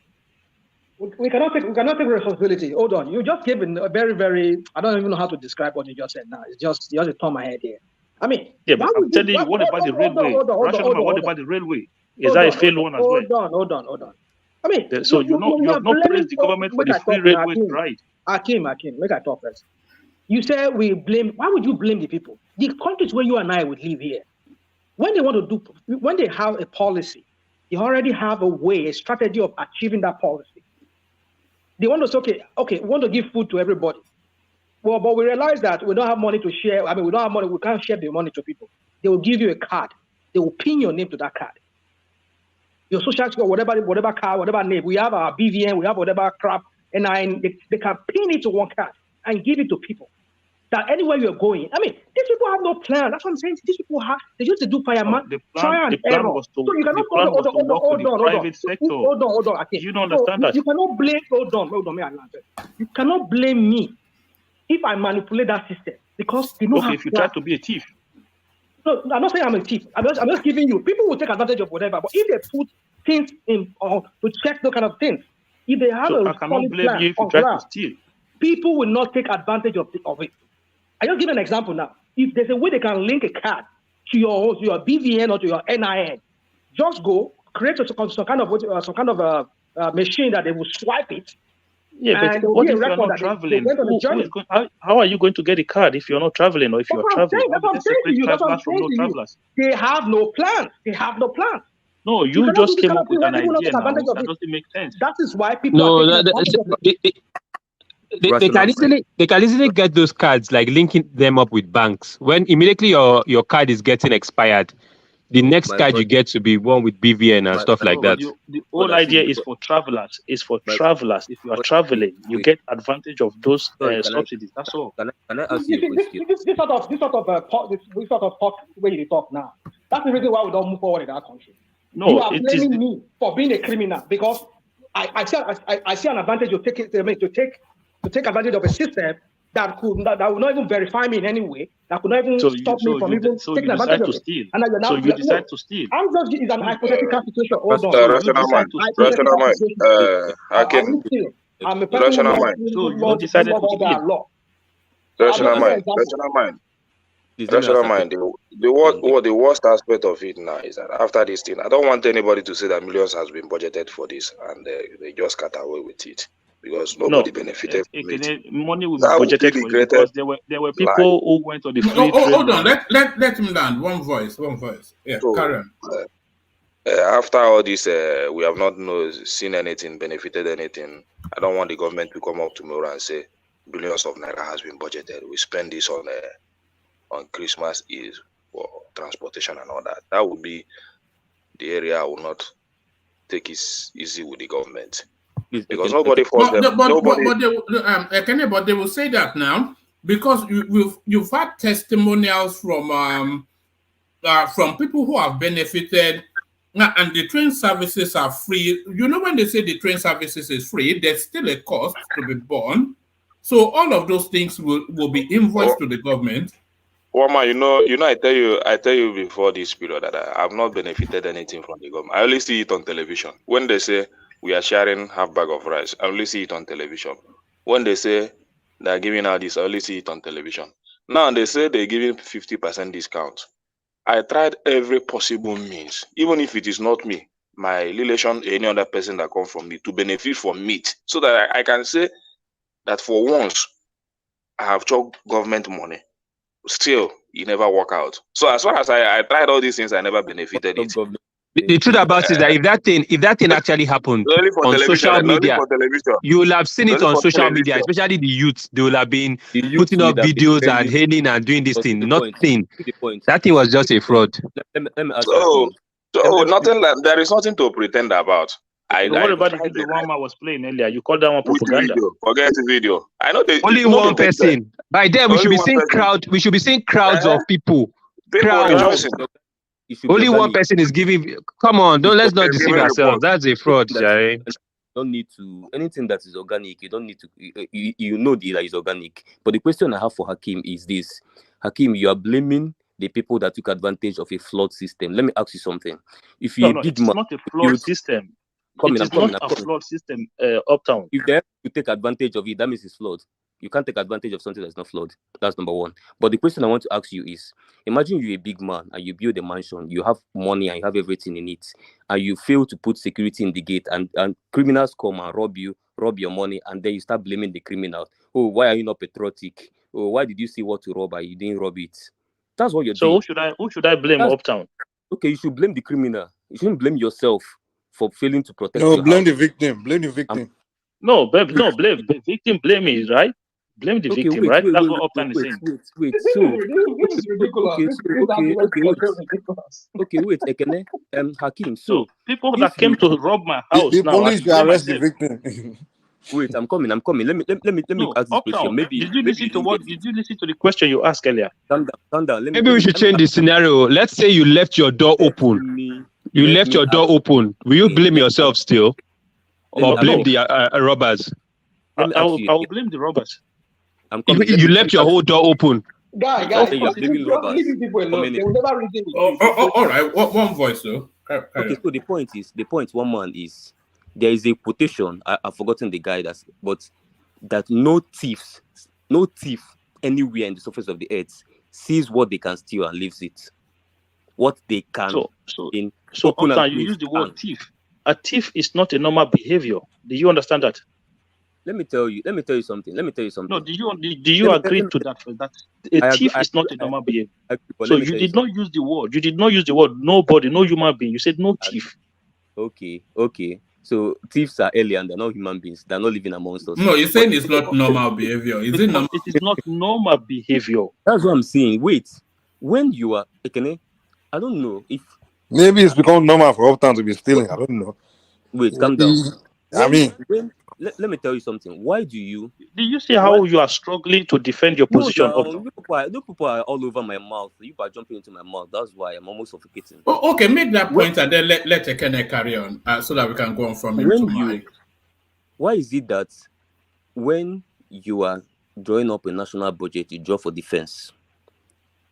We cannot take responsibility. Hold on, you just gave a very, very. I don't even know how to describe what you just said now. It's just you have to turn my head here. I mean, yeah, but I'm telling you, what about the railway? What about the railway? Is that a failed one as well? Hold on. I mean, so you have not praised the government for the free railway ride. Akim, make I talk first. You say we blame. Why would you blame the people? The countries where you and I would live here, when they have a policy, they already have a strategy of achieving that policy. They want to say, okay, we want to give food to everybody. Well, but we realize that we don't have money to share. I mean, we don't have money. We can't share the money to people. They will give you a card. They will pin your name to that card. Your social security, whatever card, whatever name. We have our BVN. We have whatever crap, and they can pin it to one card and give it to people. That anywhere you're going, I mean, these people have no plan. That's what I'm saying. These people they used to do fireman, trial and error. So you cannot hold on. Okay. You don't understand that. You cannot blame. Hold on. You cannot blame me if I manipulate that system because they know how. If you try to be a thief. No, I'm not saying I'm a thief. I'm just giving you. People will take advantage of whatever, but if they put things in to check those kind of things, if they have I cannot blame you if you try to steal. People will not take advantage of it. I just give an example now. If there's a way they can link a card to your BVN or to your NIN, just go create some kind of machine that they will swipe it. Yeah, but what if you're not traveling? How are you going to get a card if you're not traveling or if you're traveling? That's what I'm saying to you. They have no plan. No, you just came up with an idea now. That doesn't make sense. That is why people They can easily get those cards, like linking them up with banks. When immediately your card is getting expired, the next card you get to be one with BVN and stuff like that. The whole idea is for travelers. If you are traveling, you get advantage of those subsidies. That's all. Can I ask you a question? This sort of talk where you talk now. That's the reason why we don't move forward in our country. No, you are blaming me for being a criminal because I see an advantage to take advantage of a system that will not even verify me in any way, that could not even stop me from even taking advantage of it. So you decide to steal. I'm just it's an hypothetical situation. Rational mind. I'm a person who decided to steal. Rational mind. The worst aspect of it now is that after this thing, I don't want anybody to say that millions has been budgeted for this and they just cut away with it. Because nobody benefited from it. Money will be budgeted for it because there were people who went on the free trade. Hold on, let him land. One voice. Yeah, so, Karen. After all this, we have not seen anything, benefited anything. I don't want the government to come up tomorrow and say billions of naira has been budgeted. We spend this on Christmas Eve for transportation and all that. That would be the area I will not take it easy with the government. Because nobody forced them. But they will say that now because you've had testimonials from people who have benefited, and the train services are free. You know, when they say the train services is free, there's still a cost to be borne. So all of those things will be invoiced to the government. Woma, I tell you before this period that I have not benefited anything from the government. I only see it on television. When they say we are sharing half bag of rice, I only see it on television. When they say they are giving out this, I only see it on television. Now they say they're giving 50% discount. I tried every possible means, even if it is not me, my relation, any other person that come from me, to benefit from it, so that I can say that for once I have choked government money. Still, it never work out. So as far as I tried all these things, I never benefited it. The truth about it is that if that thing actually happened on social media, you will have seen it on social media, especially the youth. They will have been putting up videos and hailing and doing this thing. Nothing. That thing was just a fraud. Let me ask so nothing like there is nothing to pretend about. What about the video one man was playing earlier? You called that one propaganda. Video? Forget the video. I know they only one person. By then we should be seeing crowd. We should be seeing crowds of people. Crowds. Only one person is giving. Come on, let's not deceive ourselves. That's a fraud, Jare. Don't need to anything that is organic. You don't need to. You know that is organic. But the question I have for Hakeem is this: Hakeem, you are blaming the people that took advantage of a flawed system. Let me ask you something. If you it's not a flawed system. It is not a flawed system, Uptown. If they have to take advantage of it, that means it's flawed. You can't take advantage of something that's not flawed. That's number one. But the question I want to ask you is, imagine you're a big man and you build a mansion, you have money and you have everything in it, and you fail to put security in the gate, and criminals come and rob your money, and then you start blaming the criminal. Oh, why are you not patriotic? Oh, why did you see what to rob and you didn't rob it? That's what you're doing. So who should I blame, Uptown? Okay, you should blame the criminal. You shouldn't blame yourself for failing to protect. No, blame the victim. Blame the victim. No, blame the victim. Blame me, right? Blame the victim, right? That's what Uptown is saying. Wait. So this is ridiculous. Okay, wait, Ekene. Hakeem. So people that came to rob my house the now, police should arrest the victim. Wait, I'm coming. Let me ask this question. Did you listen to the question you asked earlier? Calm down. Maybe we should change the scenario. Let's say you left your door open. You left your door open. Will you blame yourself still, or blame the robbers? I will blame the robbers. You left your whole door open. Guys, leaving people alone. They will never read it. All right. One voice though. Okay, so the point, one man is there is a quotation. I've forgotten the guy but that no thief anywhere in the surface of the earth sees what they can steal and leaves it. What they can So Uptown, you use the word thief. A thief is not a normal behavior. Do you understand that? Let me tell you something. No, do you agree to that? That a thief is not a normal behavior. So you did not use the word. You did not use the word nobody, no human being. You said no thief. Okay. So thieves are alien. They're not human beings. They're not living amongst us. No, you're saying it's not normal behavior. Is it normal? It is not normal behavior. That's what I'm saying. Wait, when you are Ekene, I don't know if maybe it's become normal for Uptown to be stealing. I don't know. Wait, calm down. Let me tell you something. Why do you see how you are struggling to defend your position? No people are all over my mouth. You are jumping into my mouth. That's why I'm almost suffocating. Okay, make that point and then let Ekene carry on so that we can go on from here to Mike. Why is it that when you are drawing up a national budget, you draw for defense?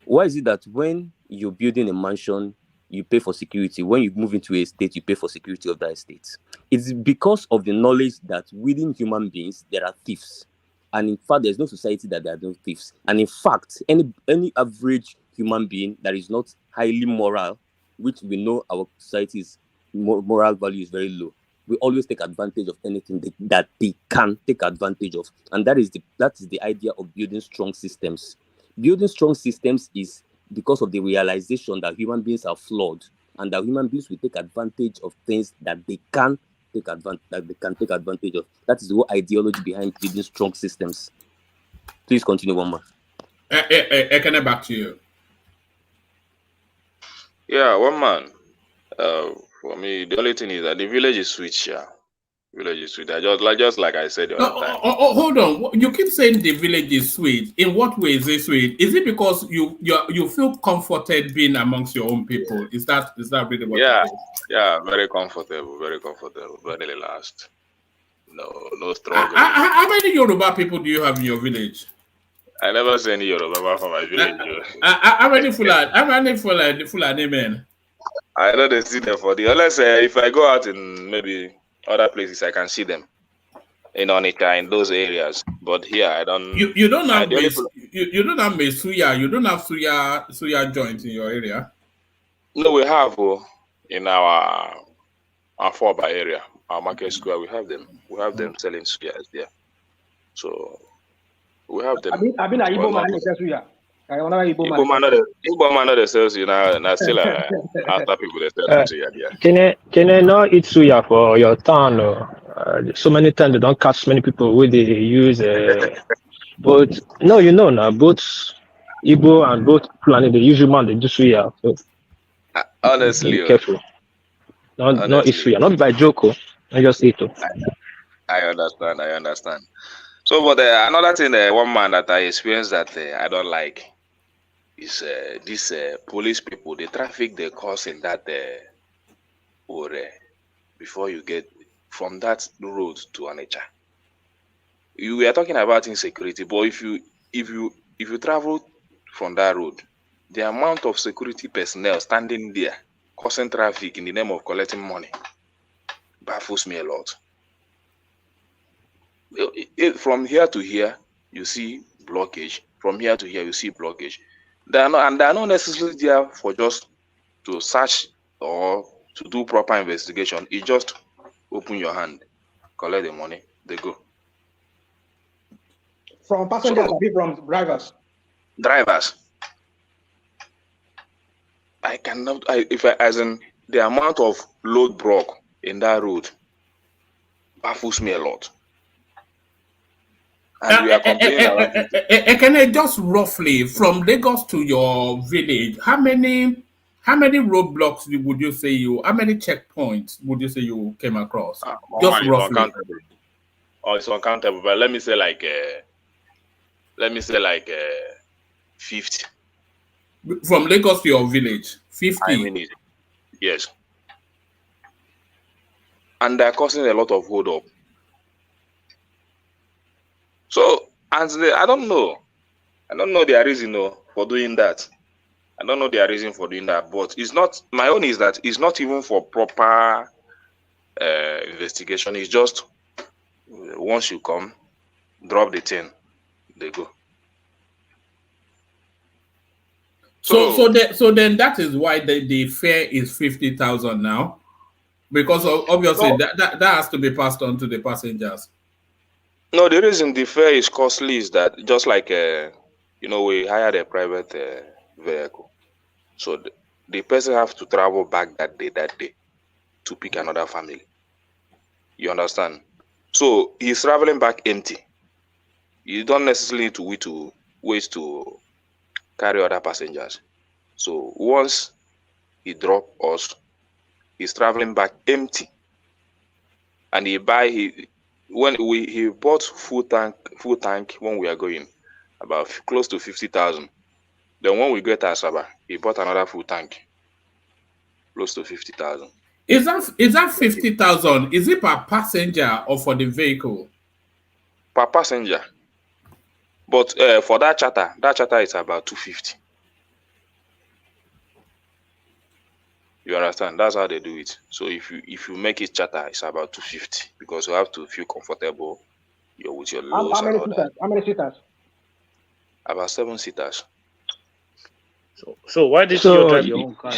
Why is it that when you're building a mansion, you pay for security? When you move into a state, you pay for security of that estate? It's because of the knowledge that within human beings, there are thieves. And in fact, there's no society that there are no thieves. And in fact, any average human being that is not highly moral, which we know our society's moral value is very low, we always take advantage of anything that they can take advantage of. And that is the idea of building strong systems. Building strong systems is because of the realization that human beings are flawed and that human beings will take advantage of things that they can take advantage of. That is the whole ideology behind building strong systems. Please continue, one more. Ekene, back to you. Yeah, one man. For me, the only thing is that the village is sweet, yeah. Village is sweet. Just like I said the other time. Hold on. You keep saying the village is sweet. In what way is it sweet? Is it because you feel comforted being amongst your own people? Is that really what? Yeah, very comfortable, very relaxed. No struggle. How many Yoruba people do you have in your village? I never see any Yoruba from my village. How many Fulani men? I know they see them for the unless if I go out in maybe other places, I can see them in Onitsha in those areas. But here, I don't. You don't have you don't have Suya. You don't have Suya joint in your area. No, we have in our Foba area, our market square. We have them. We have them selling Suyas there. So we have them. I've been a Igbo man Suya. Igbo man not the sales, you know, and still after people they sell Suya there. Can I not eat suya for your town? So many times they don't catch many people where they use but no, you know now both Igbo and both Fulani they usually man they do suya. So honestly, be careful. Not eat suya, not by joke. I just eat it. I understand. So, but another thing, one man that I experienced that I don't like is these police people. The traffic they cause in that before you get from that road to Onitsha. We are talking about insecurity, but if you travel from that road, the amount of security personnel standing there causing traffic in the name of collecting money baffles me a lot. From here to here, you see blockage. From here to here, you see blockage. They are not necessarily there for just to search or to do proper investigation. You just open your hand, collect the money, they go. From passengers, from drivers. Drivers. I cannot. As in the amount of load broke in that road baffles me a lot. And we are complaining about it. Can I just roughly from Lagos to your village, how many roadblocks would you say how many checkpoints would you say you came across? Just roughly. It's uncountable, but let me say like 50. From Lagos to your village, 50. Yes. And they're causing a lot of hold up. So, and I don't know their reason for doing that. I don't know their reason for doing that, but it's not, my own is that it's not even for proper investigation. It's just once you come, drop the thing, they go. So then that is why the fare is 50,000 now, because obviously that has to be passed on to the passengers. No, the reason the fare is costly is that just like we hired a private vehicle, so the person have to travel back that day to pick another family. You understand? So he's traveling back empty. You don't necessarily need to wait to carry other passengers. So once he drop us, he's traveling back empty, and he bought full tank when we are going, about close to 50,000. Then when we get to Asaba, he bought another full tank, close to 50,000. Is that 50,000? Is it per passenger or for the vehicle? Per passenger. But for that charter is about 250. You understand? That's how they do it. So if you make it charter, it's about 250 because you have to feel comfortable. You're with your loads and all that. How many seaters? About 7 seaters. So why did you drive your own car?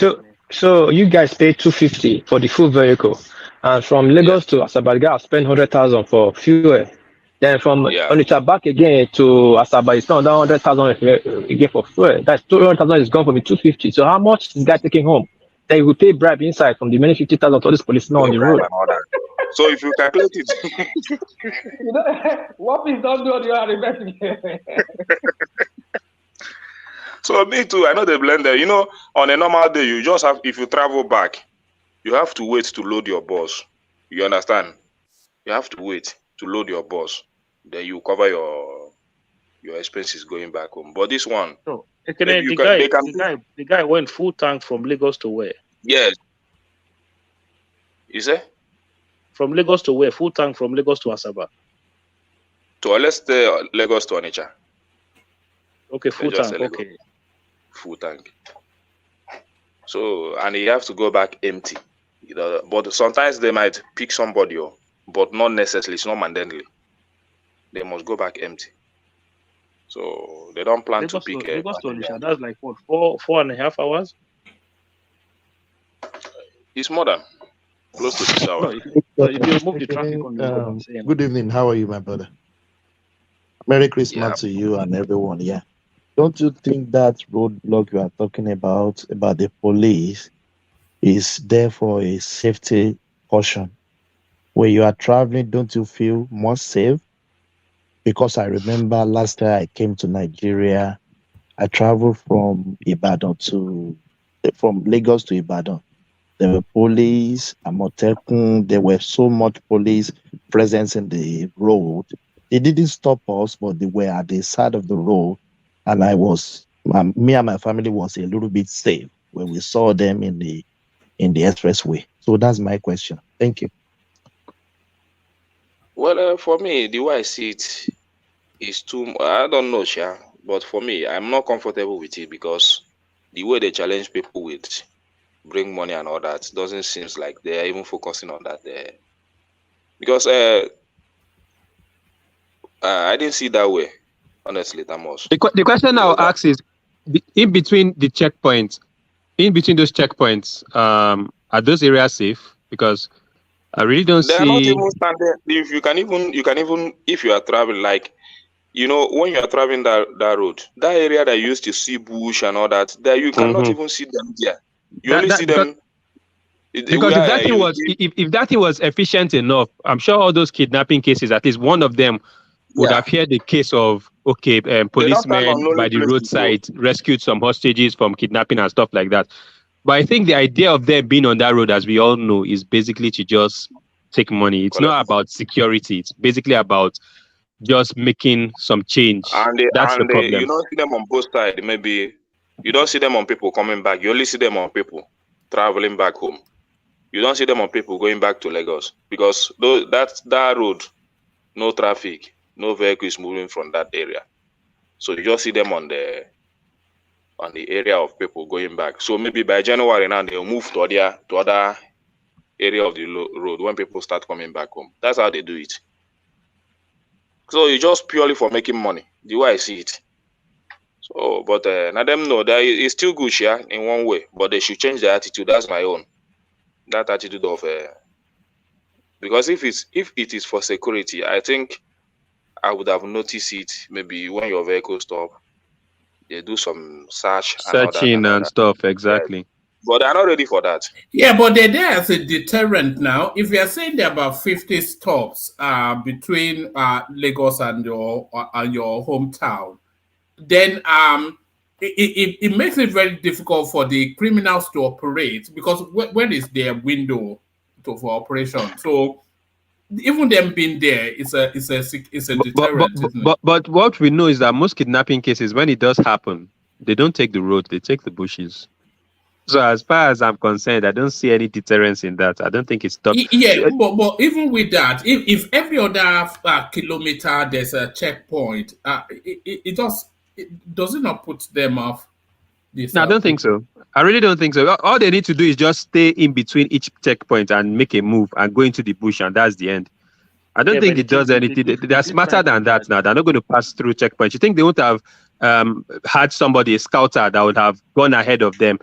So you guys pay 250 for the full vehicle, and from Lagos to Asaba, you guys spend 100,000 for fuel. Then from Onitsha back again to Asaba, it's not 100,000 again for fuel. That's 200,000 is gone from the 250. So how much is this guy taking home? Then you will pay bribe inside from the many 50,000 to this police now on the road. So if you calculate it, what is done do you are investing? So me too, I know they blend there. On a normal day, you just have, if you travel back, you have to wait to load your bus. You understand? You have to wait to load your bus. Then you cover your expenses going back home. But this one, the guy went full tank from Lagos to where? Yes. Is it? From Lagos to where? Full tank from Lagos to Asaba. Let's say Lagos to Onitsha. Okay, full tank. Okay. Full tank. So, and you have to go back empty. You know, but sometimes they might pick somebody up, but not necessarily. It's not mandatory. They must go back empty. So they don't plan to pick a Lagos to Onitsha, that's like what, 4.5 hours? It's more than close to 6 hours. No, if you remove the traffic on the road, I'm saying. Good evening. How are you, my brother? Merry Christmas to you and everyone. Yeah. Don't you think that roadblock you are talking about the police, is there for a safety caution? When you are traveling, don't you feel more safe? Because I remember last time I came to Nigeria, I traveled from Lagos to Ibadan. There were police, Amotekun, there were so much police presence in the road. They didn't stop us, but they were at the side of the road. And me and my family was a little bit safe when we saw them in the expressway. So that's my question. Thank you. Well, for me, the way I see it is I don't know, Sha, but for me, I'm not comfortable with it because the way they challenge people with bring money and all that doesn't seem like they're even focusing on that there. Because I didn't see that way, honestly, Thomas. The question I'll ask is, in between those checkpoints, are those areas safe? Because I really don't see. They're not even standing. If you can even if you are traveling, like, you know, when you are traveling that road, that area that you used to see bush and all that, there you cannot even see them there. You only see them. Because if that thing was efficient enough, I'm sure all those kidnapping cases, at least one of them would have heard the case of policemen by the roadside rescued some hostages from kidnapping and stuff like that. But I think the idea of them being on that road, as we all know, is basically to just take money. It's not about security. It's basically about just making some change. That's the problem. You don't see them on both sides. Maybe you don't see them on people coming back. You only see them on people traveling back home. You don't see them on people going back to Lagos because that road, no traffic, no vehicles moving from that area. So you just see them on the area of people going back. So maybe by January now they'll move to other area of the road when people start coming back home. That's how they do it. So it's just purely for making money, the way I see it. So, but now them know that it's still good, yeah, in one way, but they should change their attitude. That's my own. That attitude of because if it is for security, I think I would have noticed it maybe when your vehicle stop, they do some searching and stuff, exactly. Yes. But they're not ready for that. Yeah, but they're there as a deterrent now. If you are saying there are about 50 stops between Lagos and your hometown, then it makes it very difficult for the criminals to operate because when is their window for operation? So even them being there, it's a deterrent. But what we know is that most kidnapping cases, when it does happen, they don't take the road; they take the bushes. So as far as I'm concerned, I don't see any deterrence in that. I don't think it's tough. Yeah, but even with that, if every other kilometer there's a checkpoint, it does it not put them off? No, I don't think so. I really don't think so. All they need to do is just stay in between each checkpoint and make a move and go into the bush, and that's the end. I don't think it does anything. They're smarter than that now. They're not going to pass through checkpoints. You think they would have had somebody, a scouter, that would have gone ahead of them?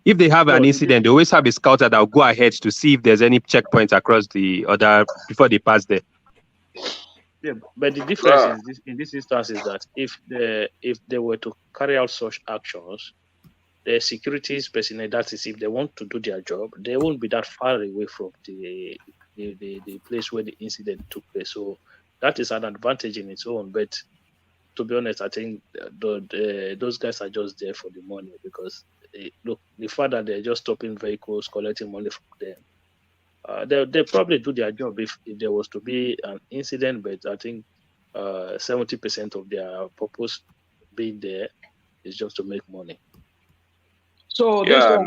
If they have an incident, they always have a scouter that will go ahead to see if there's any checkpoints across the other before they pass there. Yeah, but the difference in this instance is that if they were to carry out such actions, the security personnel, that is, if they want to do their job, they won't be that far away from the place where the incident took place. So that is an advantage in its own. But to be honest, I think those guys are just there for the money because look, the fact that they're just stopping vehicles, collecting money from them, they probably do their job if there was to be an incident. But I think 70% of their purpose being there is just to make money. So let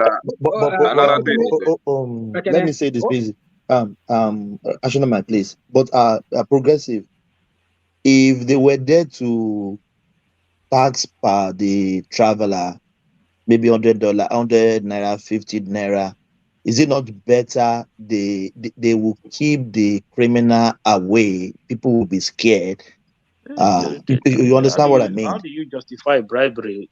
me say this, please. Ashina, please. But progressive, if they were there to tax per the traveler, maybe $100, 100 naira, 50 naira, is it not better they will keep the criminal away? People will be scared. You understand what I mean? How do you justify bribery,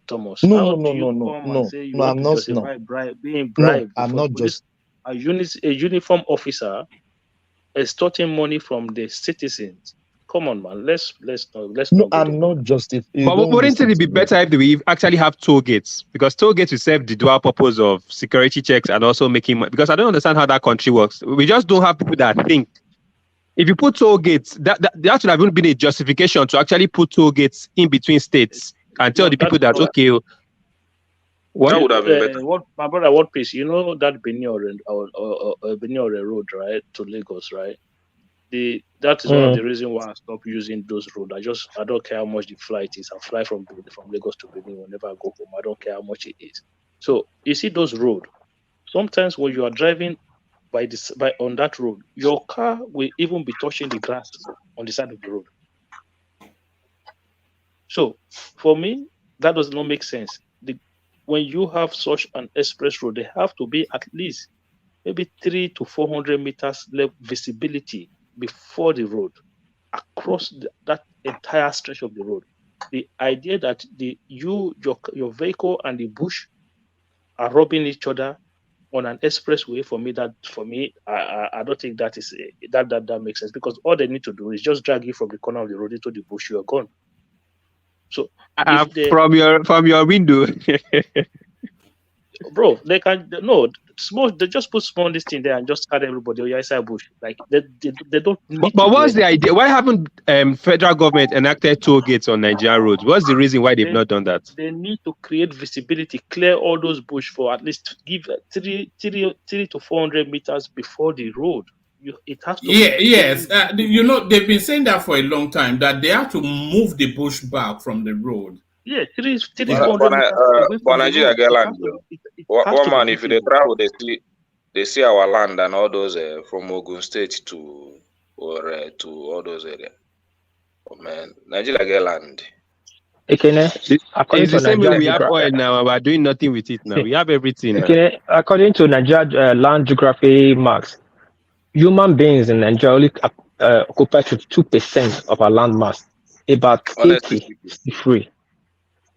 Thomas? No, How no, do no, you no, come no, and no, say you no. want I'm to not. justify being No, bribed I'm for not police? A uniform officer extorting money from the citizens. Come on, man. Let's No, not go I'm not justifying. But wouldn't it be better if we actually have toll gates? Because toll gates will serve the dual purpose of security checks and also making money. Because I don't understand how that country works. We just don't have people that think. If you put toll gates, that should have been a justification to actually put toll gates in between states and tell the people that, okay, what that would have been better. What my brother, what piece? You know that Benin road, right, to Lagos, right? That is one of the reasons why I stopped using those roads. I don't care how much the flight is. I fly from Lagos to Benin whenever I go home. I don't care how much it is. So you see those roads. Sometimes when you are driving on that road, your car will even be touching the grass on the side of the road. So for me, that does not make sense. When you have such an express road, they have to be at least maybe 300 to 400 meters visibility before the road, across that entire stretch of the road. The idea that your vehicle and the bush are rubbing each other on an expressway, for me, I don't think that is that makes sense, because all they need to do is just drag you from the corner of the road into the bush. You are gone. So from your window. Bro, they can small. They just put small this thing there and just carry everybody on your inside bush. Like they don't need. But what's the idea? Why haven't federal government enacted toll gates on Nigerian roads? What's the reason why they've not done that? They need to create visibility, clear all those bush for at least give 300 to 400 meters before the road. It has to. Yes. They've been saying that for a long time, that they have to move the bush back from the road. Yeah, 400 meters away from Nigeria the road. land. One man, if they travel, they see our land and all those from Ogun State to all those areas. Oh man, Nigeria get land. It's the same way we have oil now. We're doing nothing with it now. We have everything now. According to Nigeria land geography maps, human beings in Nigeria only occupy 2% of our land mass. About 80 is free.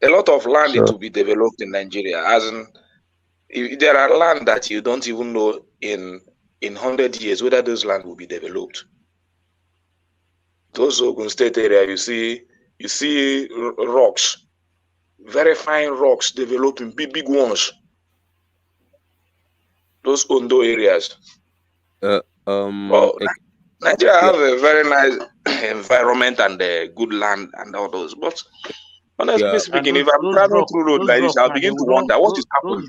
A lot of land to be developed in Nigeria. As in, there are land that you don't even know in 100 years whether those land will be developed. Those Ogun State area, you see rocks, very fine rocks developing, big ones. Those Ondo areas. Nigeria have a very nice environment and good land and all those, but honestly speaking, if I'm traveling through road like this, I'll begin to wonder what is happening.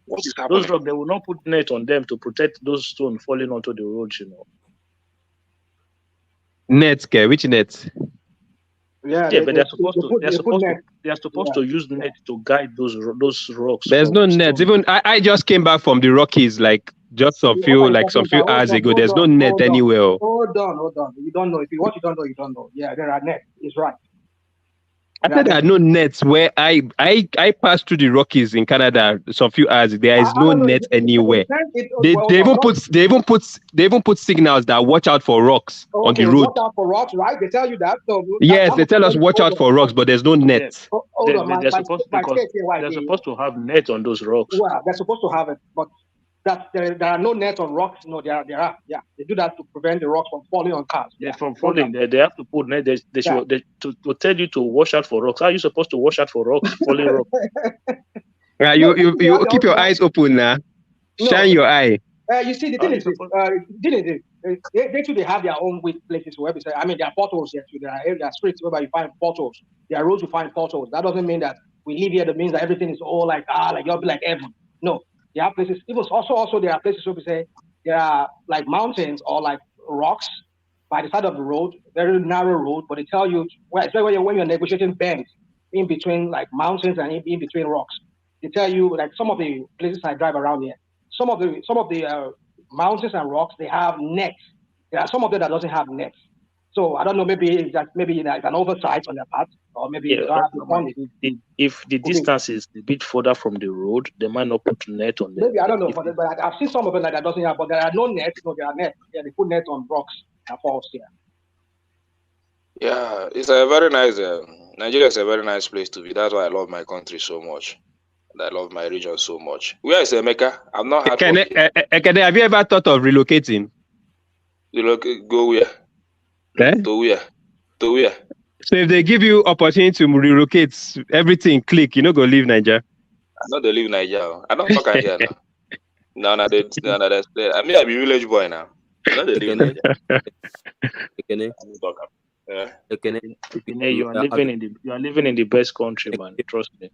What is happening? Those rocks, they will not put net on them to protect those stones falling onto the road, Nets, which nets? Yeah, but they're supposed to use net to guide those rocks. There's no net. Even I just came back from the Rockies, like just some few hours ago. There's no net anywhere. Hold on. You don't know. What you don't know, you don't know. Yeah, there are nets. It's right. I said there are no nets where I passed through the Rockies in Canada some few hours. There is no net anywhere. They even put signals that watch out for rocks on the road. Watch out for rocks, right? They tell you that. So yes, they tell us watch out for rocks, but there's no net. They're supposed to have net on those rocks. Well, they're supposed to have it, but there are no nets on rocks. No, there are. Yeah, they do that to prevent the rocks from falling on cars. Yeah, from falling. They have to put net. They should to tell you to watch out for rocks. How are you supposed to watch out for rocks? Falling rocks. You keep your eyes open now. Shine your eye. You see, the thing is, they have their own weak places where we say. I mean, there are potholes here too. There are streets where you find potholes. There are roads you find potholes. That doesn't mean that we live here. That means that everything is all like you'll be like heaven. No. There are places, even also there are places where we say there are like mountains or like rocks by the side of the road, very narrow road, but they tell you, especially when you're negotiating bends in between like mountains and in between rocks, they tell you, like some of the places I drive around here, some of the mountains and rocks, they have nets. There are some of them that doesn't have nets. So I don't know, maybe that maybe it's an oversight on their part, or maybe they don't have the money. If the distance is a bit further from the road, they might not put net on them. Maybe I don't know, but I've seen some of them that doesn't have, but there are no nets. No, there are nets. Yeah, they put nets on rocks and falls here. Yeah, it's a very nice. Nigeria is a very nice place to be. That's why I love my country so much. And I love my region so much. Where is Emeka? I've not had. Ekene, have you ever thought of relocating? Go where? Okay. To where? To where? So if they give you opportunity to relocate, everything click, you know, go leave Nigeria. I know they leave Nigeria. I don't talk here now. No, I mean, I be village boy now. I know they leave Nigeria. You are living in the best country, man. Trust me.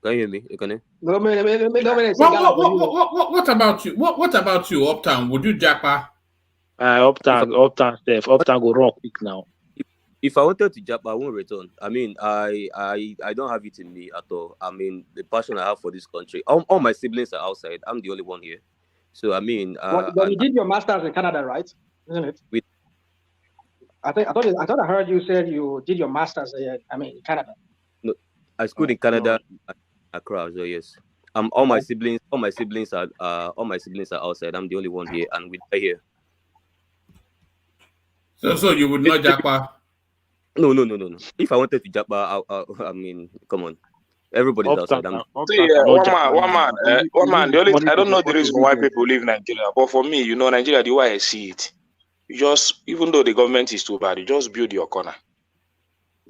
Can you hear me? What about you? What about you, Uptown? Would you japa? Uptown go rock quick now. If I wanted to japa, I won't return. I mean, I don't have it in me at all. I mean, the passion I have for this country. All my siblings are outside. I'm the only one here. So I mean, but you did your masters in Canada, right? Isn't it? I thought I heard you said you did your masters. In Canada. No, I schooled in Canada, Accra. So yes, all my siblings are outside. I'm the only one here, and we're here. So you would not japa? No. If I wanted to japa, I mean, come on. Everybody's outside. One man. I don't know the reason why people leave Nigeria, but for me, you know, Nigeria, the way I see it, you just, even though the government is too bad, you just build your corner,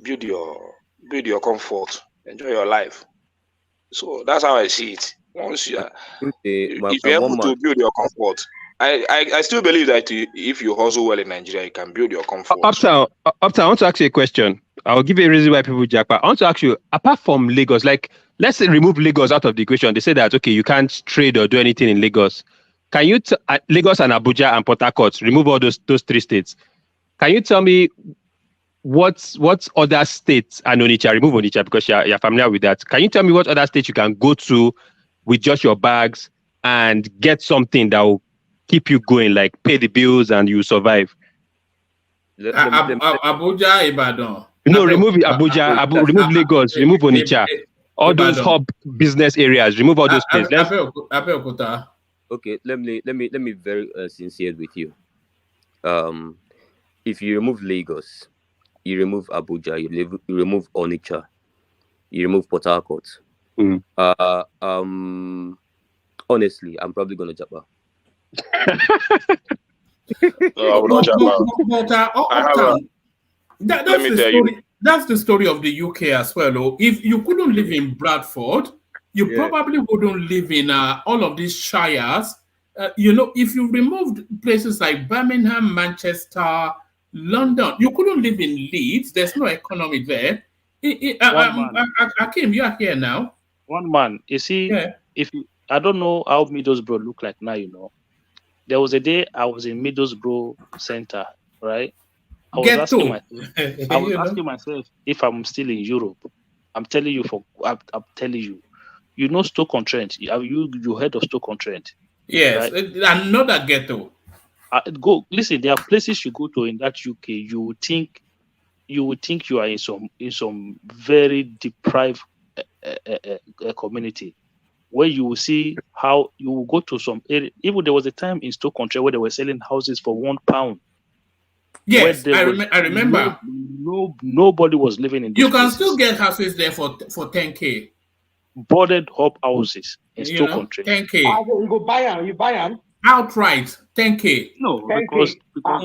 build your comfort, enjoy your life. So that's how I see it. Once you, if you're able to build your comfort, I still believe that if you hustle well in Nigeria, you can build your comfort. Uptown, I want to ask you a question. I'll give you a reason why people jackpot. I want to ask you, apart from Lagos, like, let's say remove Lagos out of the equation. They say that, okay, you can't trade or do anything in Lagos. Can you, Lagos and Abuja and Port Harcourt, remove all those three states. Can you tell me what other states, and Onitsha, remove Onitsha because you're familiar with that. Can you tell me what other states you can go to with just your bags and get something that will keep you going, like pay the bills and you survive? Abuja, Ibadan. No, remove Abuja, remove Lagos, remove Onitsha, all those hub business areas. Remove all those places. Okay, let me be very sincere with you. If you remove Lagos, you remove Abuja, you remove Onitsha, you remove Port Harcourt. Honestly, I'm probably gonna japa. That's the story of the UK as well. Oh. If you couldn't live in Bradford, you probably wouldn't live in all of these shires. If you removed places like Birmingham, Manchester, London, you couldn't live in Leeds. There's no economy there. Akim, you are here now. One man, you see, I don't know how Middlesbrough look like now, There was a day I was in Middlesbrough Center, right? I was asking myself if I'm still in Europe. I'm telling you, Stoke-on-Trent. You heard of Stoke-on-Trent? Yes, right? Another ghetto. Listen, there are places you go to in that UK. You would think you are in some very deprived community, where you will see how you will go to some area. Even there was a time in Stoke-on-Trent where they were selling houses for £1. Yes, I remember. Nobody was living in. You can still get houses there for 10K. Boarded up houses in Stoke-on-Trent. 10K. You go buy them. You buy them outright. 10K. No, 10K. because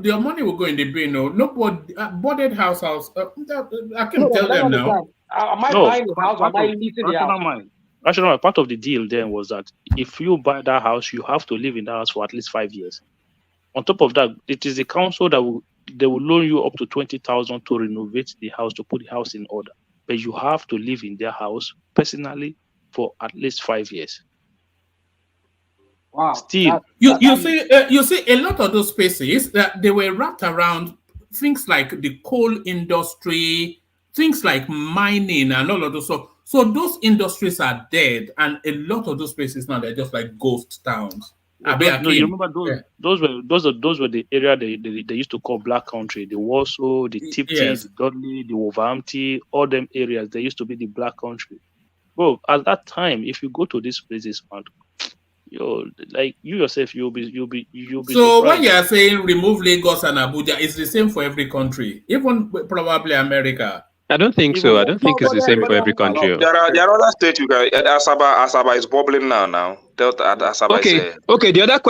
your money will go in the bin. No, boarded house. I can tell them now. Am I buying the house or am I leasing the house? Rational, part of the deal then was that if you buy that house, you have to live in that house for at least 5 years. On top of that, it is the council that will loan you up to 20,000 to renovate the house, to put the house in order. But you have to live in their house personally for at least 5 years. Wow! Still, you see a lot of those spaces that they were wrapped around things like the coal industry, things like mining, and all of those. So those industries are dead, and a lot of those places now they're just like ghost towns. No, you remember those were the area they used to call Black Country. The Warsaw, the Tipton, the Dudley, the Wolverhampton, all them areas. They used to be the Black Country. Bro, at that time, if you go to these places, man, like you yourself, you'll be So surprised. when you are saying remove Lagos and Abuja, it's the same for every country, even probably America. I don't think so. I don't think it's the same for every country. There are other states you can. Asaba is bubbling now. Delta Asaba is. Okay. The other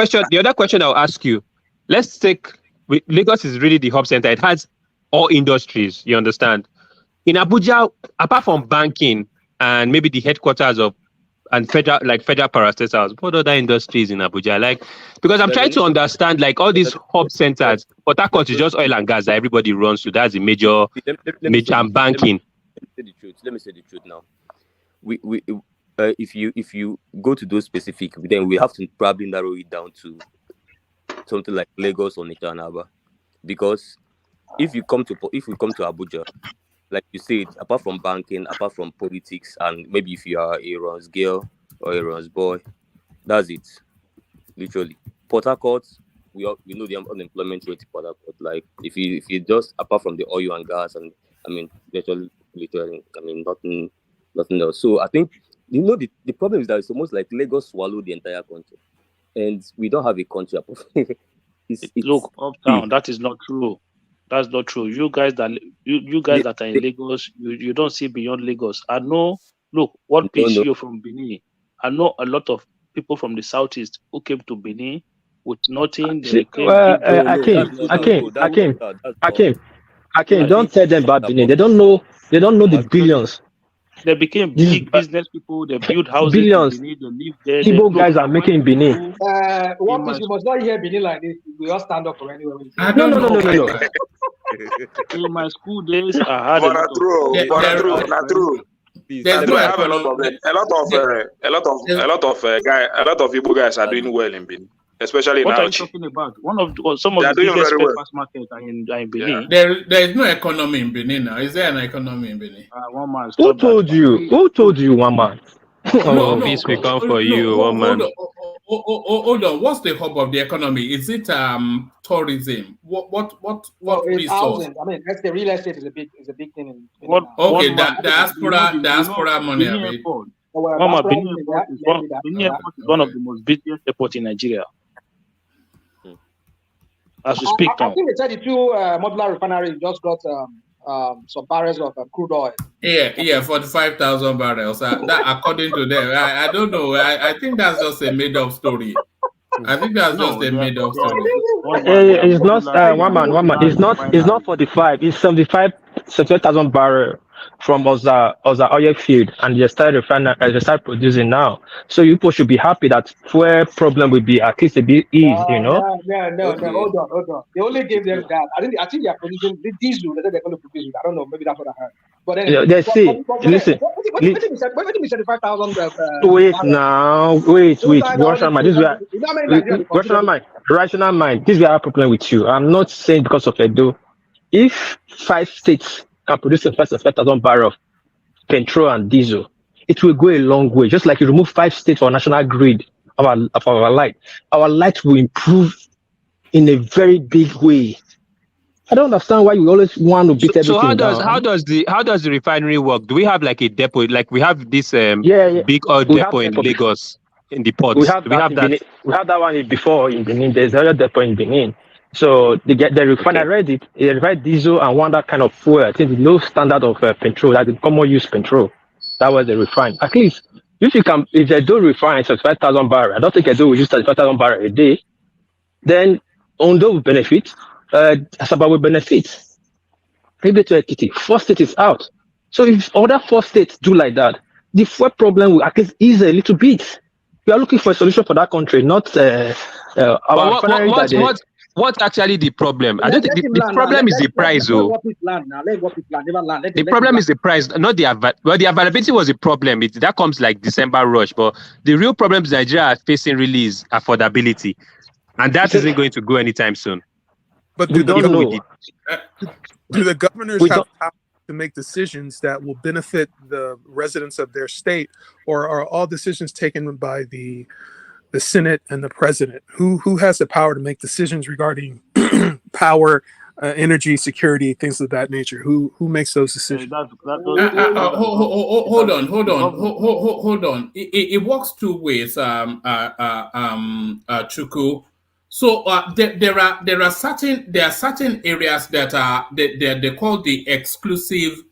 question I'll ask you. Let's take Lagos is really the hub center. It has all industries. You understand? In Abuja, apart from banking and maybe the headquarters of federal parastatals, what other industries in Abuja? Like, because I'm trying to understand, like, all these hub centers. Port Harcourt is just oil and gas that everybody runs to. That's the major and banking. Let me say the truth now. If you go to those specific, then we have to probably narrow it down to something like Lagos or Nicaragua, because if we come to Abuja, like you said, apart from banking, apart from politics, and maybe if you are a Ron's girl or a Ron's boy, that's it. Literally, Port Harcourt, we know the unemployment rate in Port Harcourt. Like if you just apart from the oil and gas, and I mean literally, I mean nothing else. So I think the problem is that it's almost like Lagos swallowed the entire country, and we don't have a country. Look, uptown, that is not true. That's not true. You guys that are in Lagos, you don't see beyond Lagos. I know. Look, one piece you're from Benin. I know a lot of people from the southeast who came to Benin with nothing. Akim, don't tell them about Benin. They don't know the billions. They became big business people. They build houses billions. in Benin. They live there. Igbo guys are making Benin. What is you must not hear Benin like this. We all stand up for anywhere. No. In my school days, I had not true. I have a lot of Igbo guys are doing well in Benin, especially in What Auchi. are you talking about? Some of the biggest breakfast markets are in Benin. There is no economy in Benin now. Is there an economy in Benin? One man. Who told you, one man? Peace will come for you, one man. Hold on. What's the hub of the economy? Is it tourism? What resource? Housing. I mean, that's the real estate is a big thing in diaspora money. Benin Airport is one of the most busiest airports in Nigeria. As we speak now. I think they said the two modular refineries just got some barrels of crude oil. Yeah, 45,000 barrels. That according to them, I don't know. I think that's just a made-up story. I think that's just a made-up story. It's not one man. It's not 45. It's 75,000 barrels from Oza oil field, and they start producing now. So you people should be happy that fuel problem will be at least a bit eased, No. Hold on. They only gave them that. I think they are producing the diesel. They said they're going to produce it. I don't know. Maybe that's what I heard. But anyway, listen. What do you mean 75,000? Wait. Rational mind. This is our problem with you. I'm not saying because of Edo. If 5 states can produce 5,000 barrels of petrol and diesel, it will go a long way. Just like you remove 5 states for national grid of our light, our light will improve in a very big way. I don't understand why you always want to beat everything. So how does the refinery work? Do we have like a depot? Like we have this big oil depot in Lagos in the ports. We have that. We have that one before in Benin. There's another depot in Benin. So they refine already. They refine diesel and one that kind of fuel. I think the low standard of petrol, like the common use petrol. That was the refine. At least if they do refine 35,000 barrels, I don't think they do use 35,000 barrels a day. Then Ondo will benefit. Asaba will benefit. Maybe to Ekiti, 4 states is out. So if other 4 states do like that, the fuel problem will at least ease a little bit. We are looking for a solution for that country, not What's actually the problem? I don't think the problem is the price, though. The problem is the price, not the the availability was a problem. That comes like December rush, but the real problems Nigeria are facing really is affordability, and that isn't going to go anytime soon. But do the governors have power to make decisions that will benefit the residents of their state, or are all decisions taken by the the Senate and the president? Who has the power to make decisions regarding power, energy, security, things of that nature? Who makes those decisions? Hold on. It works two ways, Chuku. So there are certain areas that are they call the exclusive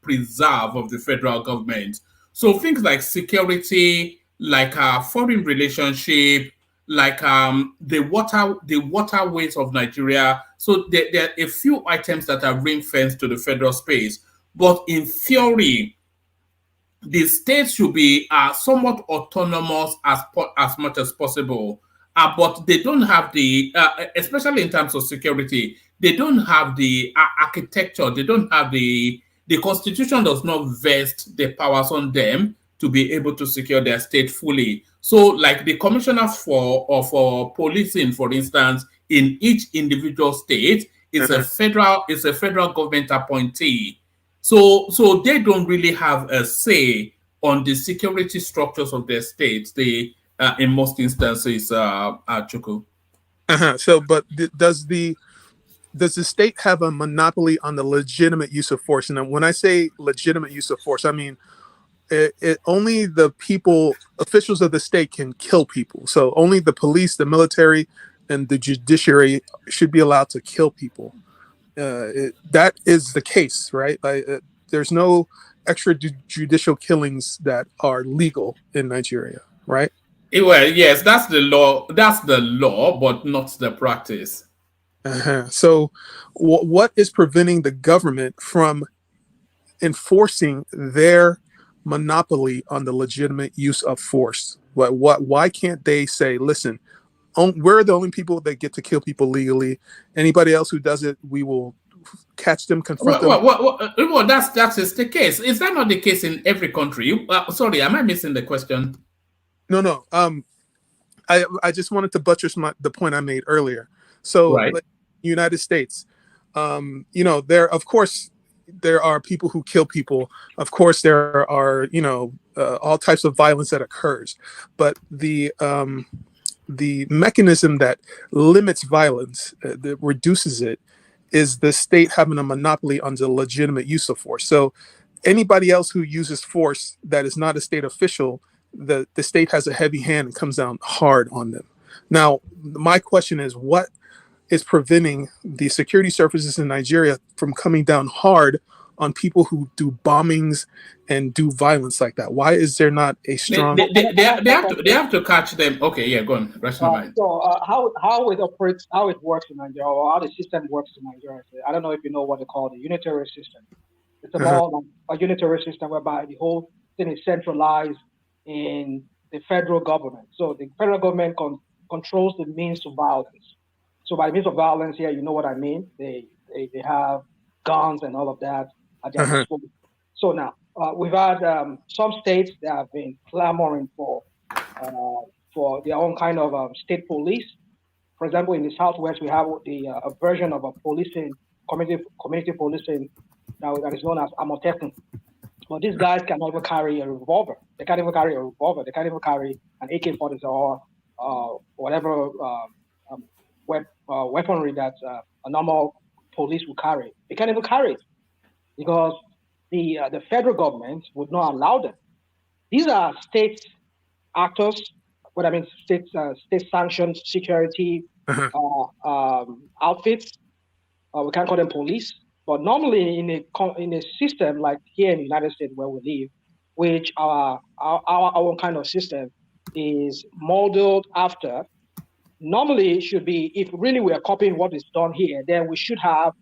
preserve of the federal government. So things like security, like foreign relationship, like the waterways of Nigeria. So there are a few items that are ring fenced to the federal space. But in theory, the states should be somewhat autonomous as much as possible. But they don't have the, especially in terms of security, they don't have the architecture. They don't have the constitution does not vest the powers on them to be able to secure their state fully. So, like the commissioner for policing, for instance, in each individual state is a federal government appointee. So they don't really have a say on the security structures of their states. They, in most instances, Chuku. So, but does the state have a monopoly on the legitimate use of force? And when I say legitimate use of force, I mean only the officials of the state can kill people. So only the police, the military, and the judiciary should be allowed to kill people. That is the case, right? There's no extrajudicial killings that are legal in Nigeria, right? Well, yes, that's the law. That's the law, but not the practice. So, what is preventing the government from enforcing their monopoly on the legitimate use of force? Why can't they say, listen, we're the only people that get to kill people legally. Anybody else who does it, we will catch them, confront them. Well, that's the case. Is that not the case in every country? Sorry, am I missing the question? No. I just wanted to buttress the point I made earlier. So, like, United States, of course, there are people who kill people. Of course, there are, all types of violence that occurs. But the mechanism that limits violence, that reduces it, is the state having a monopoly on the legitimate use of force. So anybody else who uses force that is not a state official, the state has a heavy hand and comes down hard on them. Now, my question is, what is preventing the security services in Nigeria from coming down hard on people who do bombings and do violence like that? Why is there not a strong... They have to catch them. Okay, yeah, go on. How it operates, how it works in Nigeria, or how the system works in Nigeria. I don't know if you know what they call the unitary system. It's about a unitary system whereby the whole thing is centralized in the federal government. So the federal government controls the means of violence. So by means of violence here, you know what I mean? They have guns and all of that at their disposal. So now we've had some states that have been clamoring for their own kind of state police. For example, in the Southwest, we have a version of a policing, community policing that is known as Amotekun. But these guys cannot even carry a revolver. They can't even carry a revolver. They can't even carry an AK-47 or whatever weaponry that a normal police would carry. They can't even carry it because the federal government would not allow them. These are state actors, what I mean, state-sanctioned security outfits. We can't call them police, but normally in a system like here in the United States where we live, which our own kind of system is modeled after. Normally, it should be, if really we are copying what is done here, then we should have,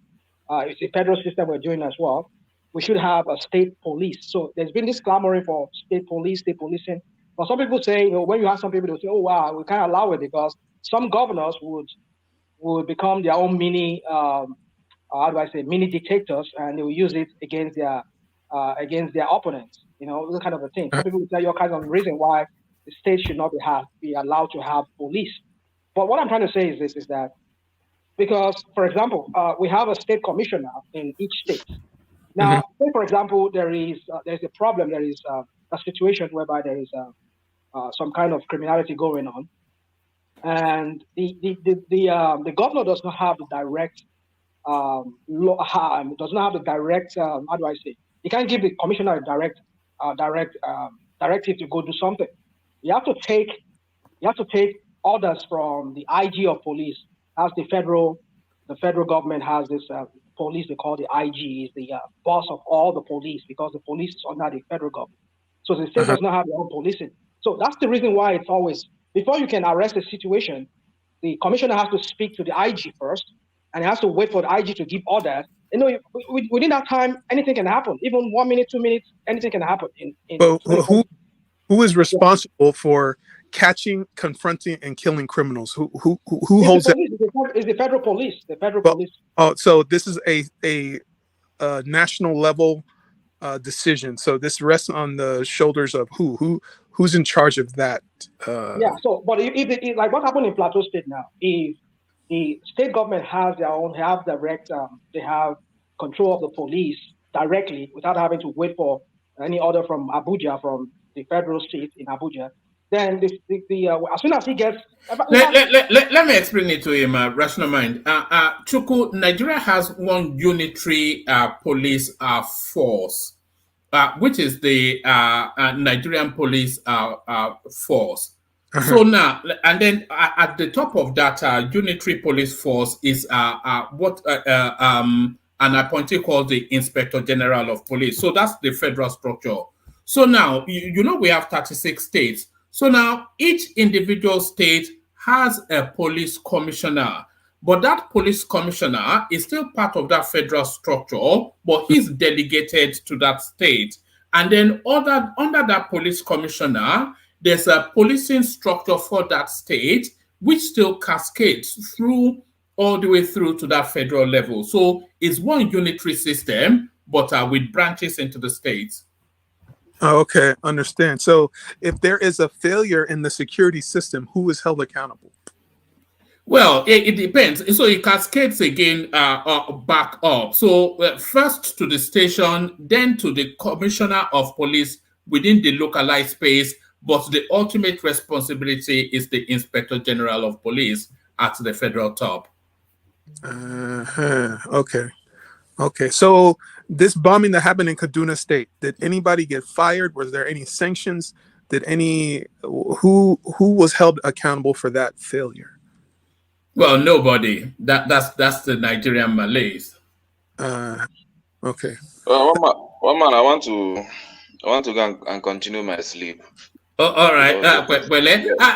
it's a federal system we're doing as well, we should have a state police. So there's been this clamoring for state police, state policing. But some people say, when you have some people, they'll say, oh, wow, we can't allow it because some governors would become their own mini, mini dictators, and they will use it against their opponents. This kind of a thing. Some people will tell you all kinds of reasons why the state should not be allowed to have police. But what I'm trying to say is this, is that because, for example, we have a state commissioner in each state. Now, say, for example, there's a problem, there is a situation whereby there is some kind of criminality going on. and the governor does not have the direct does not have the direct how do I say? He can't give the commissioner a direct directive to go do something. You have to take orders from the IG of police, as the federal government has this police they call the IG, is the boss of all the police, because the police is under the federal government. So the state does not have their own policing. So that's the reason why it's always, before you can arrest a situation, the commissioner has to speak to the IG first, and he has to wait for the IG to give orders. You know, within that time, anything can happen. Even 1 minute, 2 minutes, anything can happen. But who is responsible for catching, confronting, and killing criminals? Who holds that? It's the federal police. The federal police. Oh, so this is a national level decision. So this rests on the shoulders of who's in charge of that. Yeah. So, but if like what happened in Plateau State now, if the state government has their own, they have control of the police directly without having to wait for any order from Abuja, from the federal state in Abuja, then as soon as he gets... Let me explain it to him, Rational Mind. Chuku, Nigeria has one unitary police force, which is the Nigerian police force. So now, and then at the top of that unitary police force is an appointee called the Inspector General of Police. So that's the federal structure. So now, you know, we have 36 states. So now each individual state has a police commissioner, but that police commissioner is still part of that federal structure, but he's delegated to that state. And then under that police commissioner, there's a policing structure for that state, which still cascades through all the way through to that federal level. So it's one unitary system, but with branches into the states. Oh, okay, understand. So if there is a failure in the security system, who is held accountable? Well, it depends. So it cascades again back up. So first to the station, then to the commissioner of police within the localized space, but the ultimate responsibility is the Inspector General of Police at the federal top. Okay. So this bombing that happened in Kaduna State, did anybody get fired? Was there any sanctions? Who was held accountable for that failure? Well, nobody. That's the Nigerian Malays. Okay. One man, I want to go and continue my sleep. Oh, all right.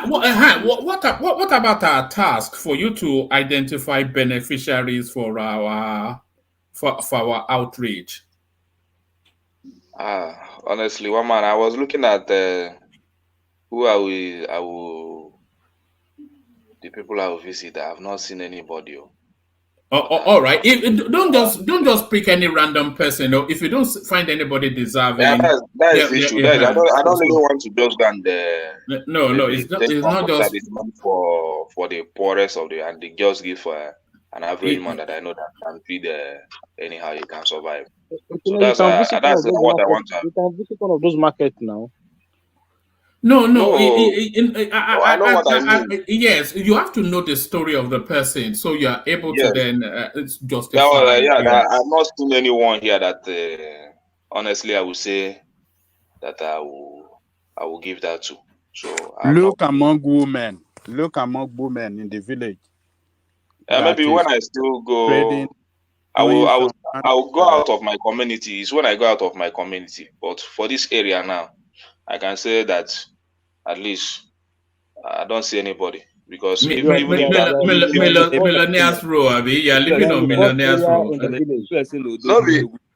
What about our task for you to identify beneficiaries for our outreach? Honestly, one man, I was looking at who the people I will visit. I have not seen anybody. All right. Don't just pick any random person. If you don't find anybody deserving, that's the issue. I don't really want to just go and it's not just for the poorest of the, and they just give for an average man that I know that can feed anyhow you can survive. So that's what I want to have. You can visit one of those markets now. No. I know what I mean. Yes, you have to know the story of the person, so you are able to then justify. I've not seen anyone here that, honestly, I would say that I will give that to. So look among women in the village. Maybe when I still go, I will go out of my community. It's when I go out of my community. But for this area now, I can say that at least I don't see anybody, because Millionaires Row, you are living on Millionaires Row.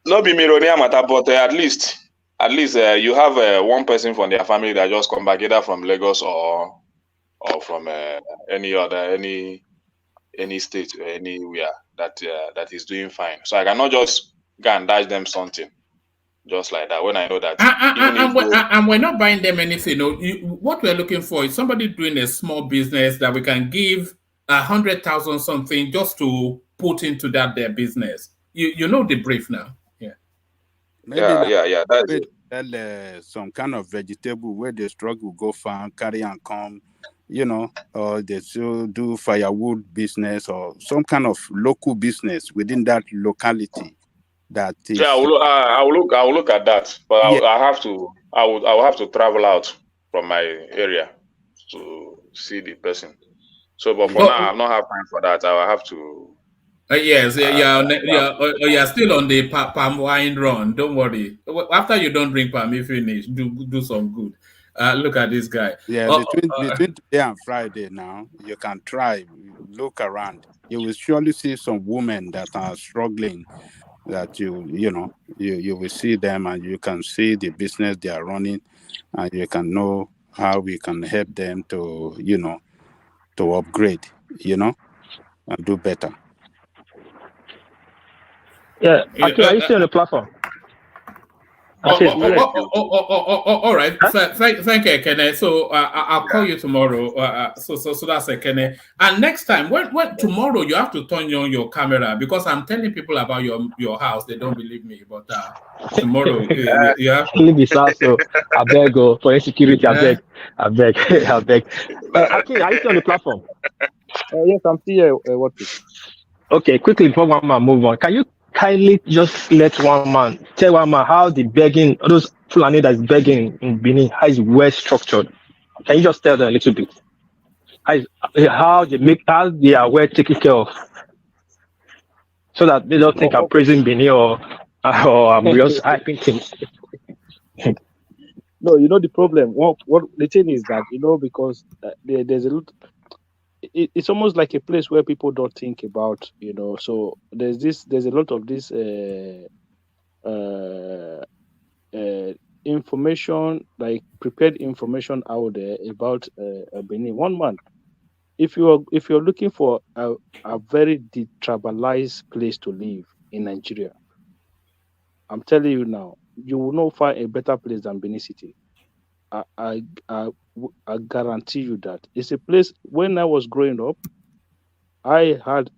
Not be millionaire matter, but at least you have one person from their family that just come back either from Lagos or from any state or anywhere that is doing fine. So I cannot just go and dash them something just like that when I know that. And we're not buying them anything. What we're looking for is somebody doing a small business that we can give 100,000 something just to put into their business. You know the brief now. Yeah. That's some kind of vegetable where the struggle go farm, carry and come. or they still do firewood business or some kind of local business within that locality. That is. Yeah, I will look at that, but Yeah. I will have to travel out from my area to see the person. So, but for now, I'm not have time for that. I will have to. Yes, you're still on the palm wine run. Don't worry. After you don't drink palm, you finish. Do some good. Look at this guy. Yeah, between today and Friday now, you can try look around. You will surely see some women that are struggling. That you will see them and you can see the business they are running, and you can know how we can help them to to upgrade, and do better. Yeah, Akin, are you still on the platform? All right. Thank you, Kenneth. So I'll call you tomorrow. So that's Kenneth. And next time, when tomorrow you have to turn on your camera, because I'm telling people about your house. They don't believe me, but tomorrow you have to leave his house. So I beg for insecurity. I beg. Akin, are you still on the platform? Yes, I'm still here. What is? Okay, quickly before one man move on, can you kindly just tell one man how the begging, those Fulani that's begging in Benin, how is well structured? Can you just tell them a little bit? How they are well taken care of, so that they don't think I'm praising Benin or I'm just hyping things. No, the problem. What the thing is that because there's a lot. It's almost like a place where people don't think about, So there's a lot of this information, like prepared information out there about Benin. One man, if you're looking for a very detribalized place to live in Nigeria, I'm telling you now, you will not find a better place than Benin City. I guarantee you that. It's a place. When I was growing up, I had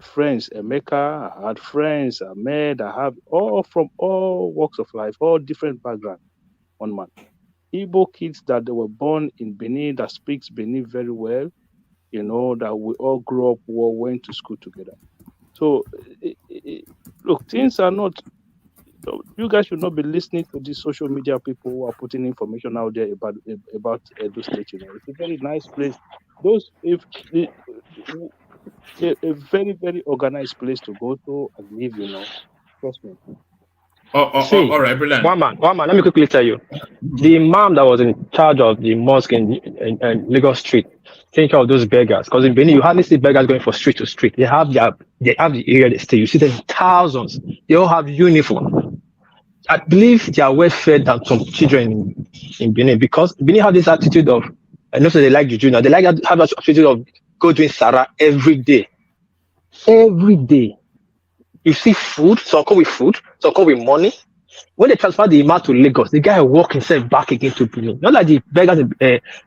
friends, Emeka, I had friends, Ahmed, I have all from all walks of life, all different backgrounds. One man. Igbo kids that they were born in Benin, that speaks Benin very well, that we all grew up, we all went to school together. So, look, things are not, you guys should not be listening to these social media people who are putting information out there about Edo State. It's a very nice place. A very, very organized place to go to and live, Trust me. All right, brilliant. One man, let me quickly tell you. The imam that was in charge of the mosque in Lagos Street, think of those beggars. Because in Benin, you hardly see beggars going from street to street. They have the area they stay. You see them in thousands. They all have uniform. I believe they are well fed than some children in Benin, because Benin have this attitude of, I know they like juju now. They have that attitude of go doing Sarah every day. Every day. You see food, some come with food, some come with money. When they transfer the imam to Lagos, the guy walk himself back again to Benin. Not like the beggars,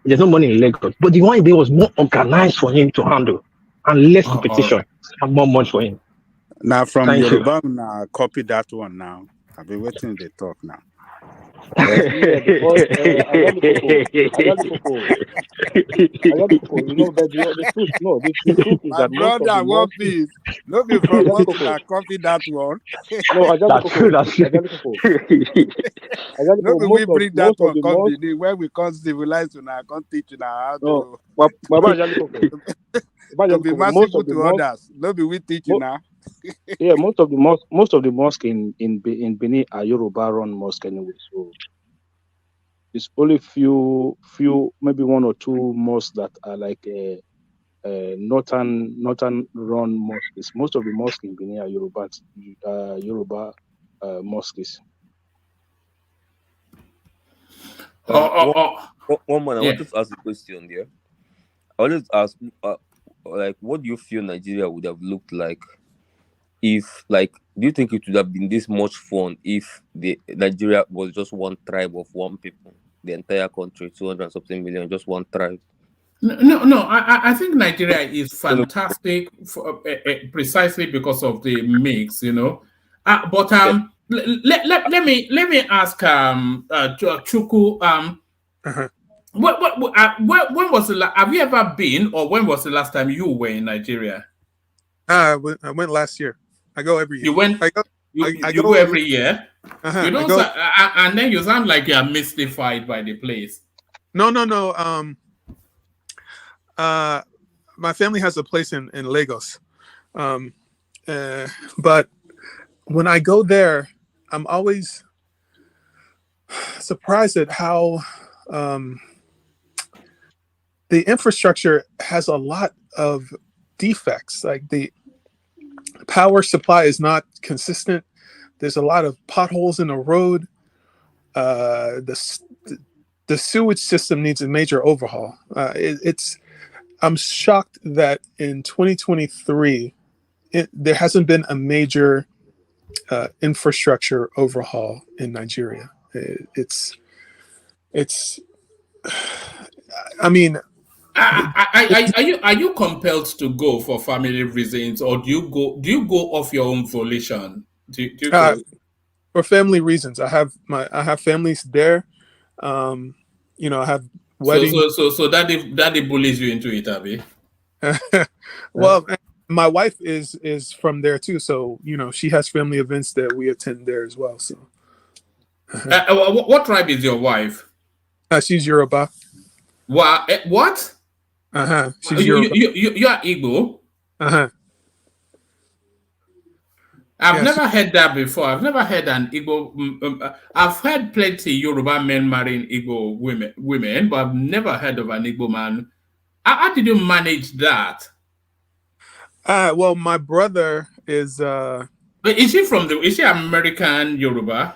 there's no money in Lagos, but the one in Benin was more organized for him to handle and less competition and more money for him. Now from Yoruba, now copy that one now. I've been waiting to talk now. The truth, the truth is that most of the mosques, please, no be from that copy that one. No, that's true. No, we bring that one come when we can't civilize you now, can't teach you now how to be merciful to others. No, we teach you now. Yeah, most of the mosques in Benin are Yoruba run mosque anyway. So it's only few, maybe one or two mosques that are like northern run mosques. Most of the mosques in Benin are Yoruba mosques. One man, I wanted to ask a question there. I wanted to ask, like, what do you feel Nigeria would have looked like if, like, do you think it would have been this much fun if Nigeria was just one tribe of one people, the entire country, 200 something million, just one tribe? No. I think Nigeria is fantastic precisely because of the mix, But let me ask Chuku. When was the have you ever been, or when was the last time you were in Nigeria? I went last year. I go every year. You went. I go. You go every year. You don't. go, and then you sound like you are mystified by the place. No. My family has a place in Lagos, but when I go there, I'm always surprised at how the infrastructure has a lot of defects. Like the power supply is not consistent. There's a lot of potholes in the road. The sewage system needs a major overhaul. I'm shocked that in 2023 there hasn't been a major infrastructure overhaul in Nigeria. I mean, are you compelled to go for family reasons, or do you go off your own volition? For family reasons, I have families there. I have weddings. So daddy bullies you into it, Abby. Well, my wife is from there too, so she has family events that we attend there as well. So, what tribe is your wife? She's Yoruba. What? She's Yoruba. You are Igbo. I've never heard that before. I've never heard an Igbo. I've heard plenty Yoruba men marrying Igbo women, but I've never heard of an Igbo man. How did you manage that? Well, my brother is. Is she American Yoruba?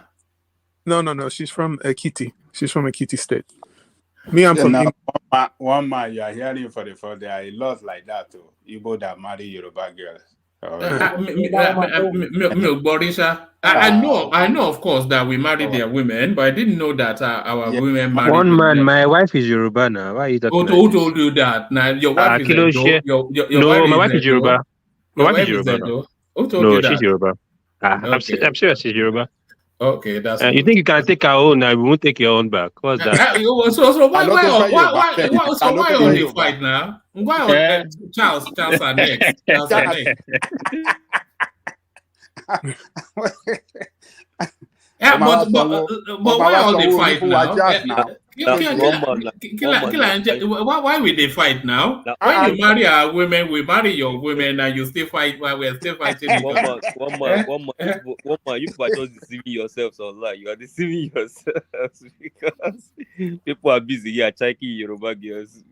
No. She's from Ekiti. She's from Ekiti State. Me, I'm from England. One man, you are hearing for the first. There are a lot like that too. Igbo that marry Yoruba girls. I know, of course, that we marry their women, but I didn't know that our women marry. One man, my wife is Yoruba now. Why are you talking? Who told you that? Now your wife is Edo. No, my wife is Yoruba. My wife is Yoruba. Who told you that? No, she's Yoruba. I'm serious, she's Yoruba. Okay, that's. You think you can take our own and we won't take your own back? What's that? So why on the fight now? Why on Charles are next? Charles are next. But why on the fight now? Why will they fight now? When you marry our women, we marry your women, and you still fight while we're still fighting. One man, you are just deceiving yourselves online. You are deceiving yourselves because people are busy here checking Yoruba girls.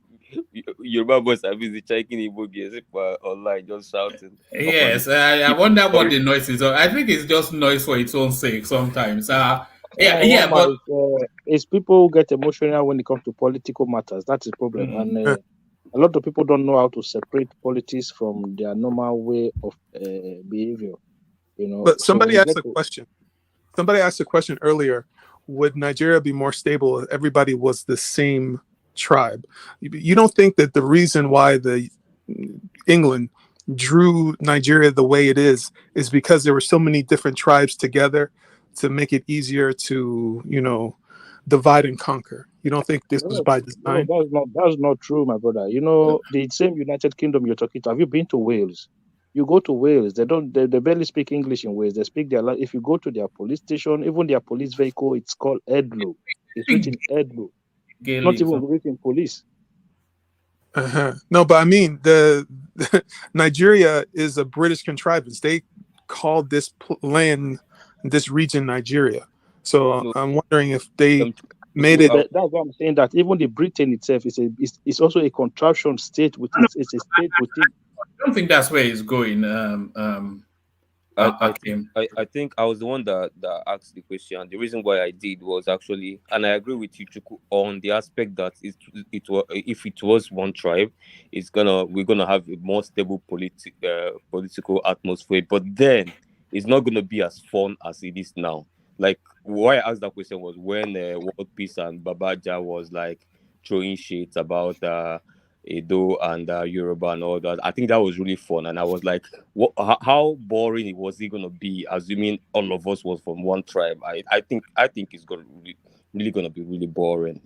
Yoruba boys are busy checking Igbo girls. People are online just shouting. Yes, I wonder what the noise is. I think it's just noise for its own sake sometimes. But it's people who get emotional when it comes to political matters. That's the problem. And a lot of people don't know how to separate politics from their normal way of behavior. But somebody asked a question. Somebody asked a question earlier. Would Nigeria be more stable if everybody was the same tribe? You don't think that the reason why England drew Nigeria the way it is because there were so many different tribes together to make it easier to divide and conquer? You don't think this was by design? No, that's not true, my brother. The same United Kingdom you're talking to. Have you been to Wales? You go to Wales, they barely speak English in Wales. They speak their language. If you go to their police station, even their police vehicle, it's called Edlo. It's written Edlo. Not even written police. No, but I mean, the Nigeria is a British contrivance. They called this land, this region, Nigeria. So I'm wondering if they made it. That's why I'm saying that even the Britain itself is also a contraption state. It's a state within. I don't think that's where it's going. I think I was the one that asked the question. The reason why I did was actually, and I agree with you, Chuku, on the aspect that if it was one tribe, we're gonna have a more stable political atmosphere. But then it's not gonna be as fun as it is now. Like why I asked that question was when World Peace and Babaja was like throwing shit about Edo and Yoruba and all that. I think that was really fun, and I was like, how boring was it gonna be? Assuming all of us was from one tribe, I think it's gonna really gonna be really boring.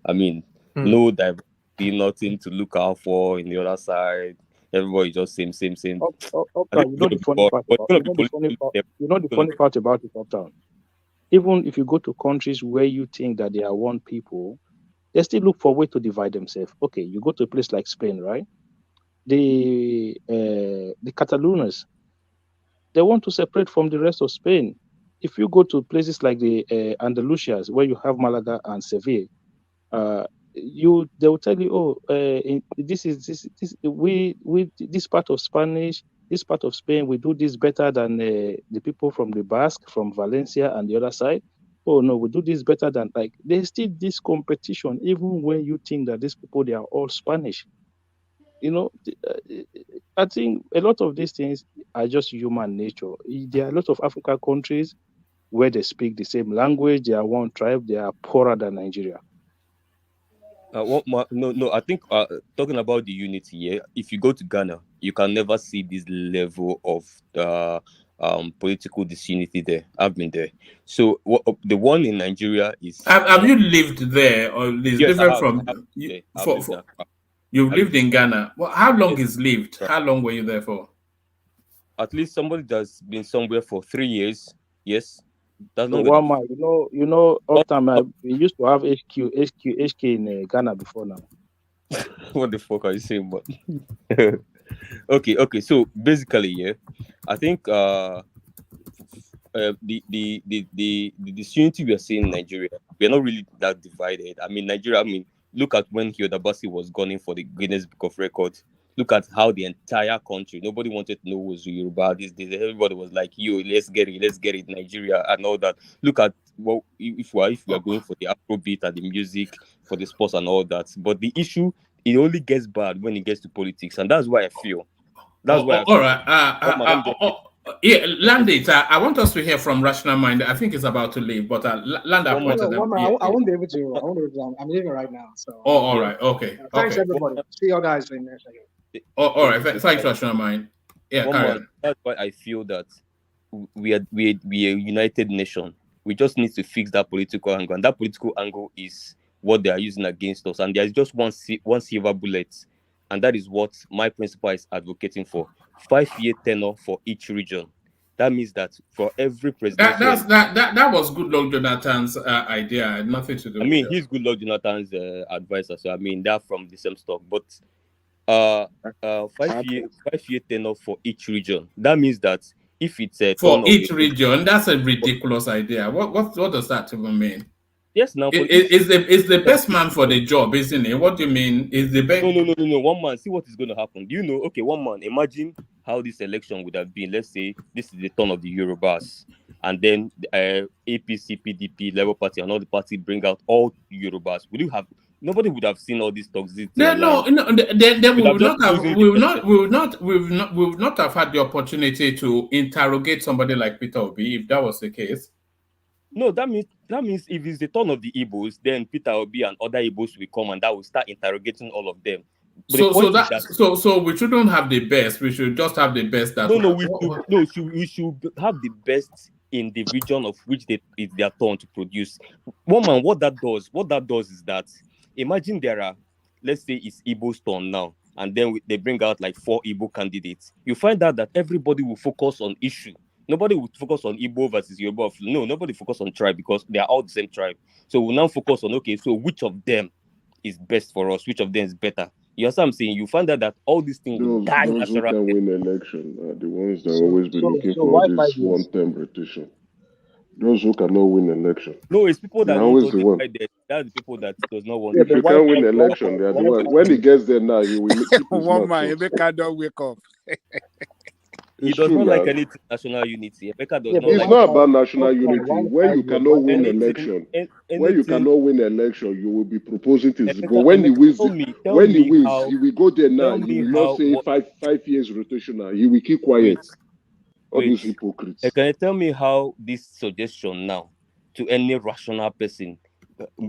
I mean, No diversity, nothing to look out for in the other side. Everybody just same. You know the funny part about it, Uptown. Even if you go to countries where you think that they are one people, they still look for a way to divide themselves. Okay, you go to a place like Spain, right? The Catalonians, they want to separate from the rest of Spain. If you go to places like the Andalusias, where you have Malaga and Seville, they will tell you, this part of Spanish, this part of Spain, we do this better than the people from the Basque, from Valencia, and the other side. Oh no, we do this better than, like, there's still this competition, even when you think that these people, they are all Spanish. You know, I think a lot of these things are just human nature. There are a lot of African countries where they speak the same language, they are one tribe, they are poorer than Nigeria. No, I think talking about the unity here, if you go to Ghana, you can never see this level of political disunity there. I've been there. So the one in Nigeria is... Have you lived there, or is yes, different I have. from... You've lived in Ghana. Well, how long is lived? How long were you there for? At least somebody that's been somewhere for 3 years. Yes. That's not one man. Uptime, we used to have HQ in Ghana before now. What the fuck are you saying, but okay. So basically, yeah, I think the disunity we are seeing in Nigeria, we are not really that divided. I mean, Nigeria. Look at when Hyodabasi was gunning for the Guinness Book of Records. Look at how the entire country, nobody wanted to know who was Yoruba these days. Everybody was like, yo, let's get it, Nigeria, and all that. Look at if we are going for the Afrobeat and the music, for the sports and all that. But the issue, it only gets bad when it gets to politics, and that's why I feel. All right. Yeah, Landit, I want us to hear from Rational Mind. I think it's about to leave, but Landa pointed them. I won't be able to. I'm leaving right now. So. Oh, all right. Okay. Thanks, everybody. See you guys in there. All right. Thanks, Rational Mind. Yeah, carry on. That's why I feel that we are a united nation. We just need to fix that political angle, and that political angle is what they are using against us. And there is just one silver bullet, and that is what my principal is advocating for. 5-year tenure for each region. That means that for every president. That was Goodluck Jonathan's idea. Had nothing to do. He's Goodluck Jonathan's advisor. So they're from the same stock. But 5-year tenure for each region. That means that if it's for each region, that's a ridiculous idea. What does that even mean? Yes, now is the best man for the job, isn't it? What do you mean? Is the best? No. One man. See what is going to happen. Do you know? Okay, one man. Imagine how this election would have been. Let's say this is the turn of the Yorubas, and then APC, PDP, Labour Party, and all the parties bring out all Yorubas. Nobody would have seen all these toxicity. We would not have had the opportunity to interrogate somebody like Peter Obi if that was the case. No, that means if it's the turn of the Igbos, then Peter Obi and other Igbos will come and that will start interrogating all of them. So we shouldn't have the best. We should just have the best. We should have the best in the region of which it's their turn to produce. One man, what that does is that imagine there are, let's say it's Igbo's turn now, and then they bring out like 4 Igbo candidates. You find out that everybody will focus on issue. Nobody would focus on Igbo versus Yoruba. No, nobody focus on tribe because they are all the same tribe. So we'll now focus on, okay, so which of them is best for us? Which of them is better? You know what I'm saying? You find out that all these things will die. Those who can win election are the ones that always be looking for this one-term rotation. Those who cannot win election. No, it's people that always the one. That's the people that does not want. If you can't win election, they are the one. When he gets there now, he will keep his one man. Emeka don't wake up. He does not like any national unity. Emeka does not. It's not about national unity. When you cannot win election, you will be proposing things. But when he wins, he will go there now. He will not say 5 years rotational. He will keep quiet. All these hypocrites. Can you tell me how this suggestion now to any rational person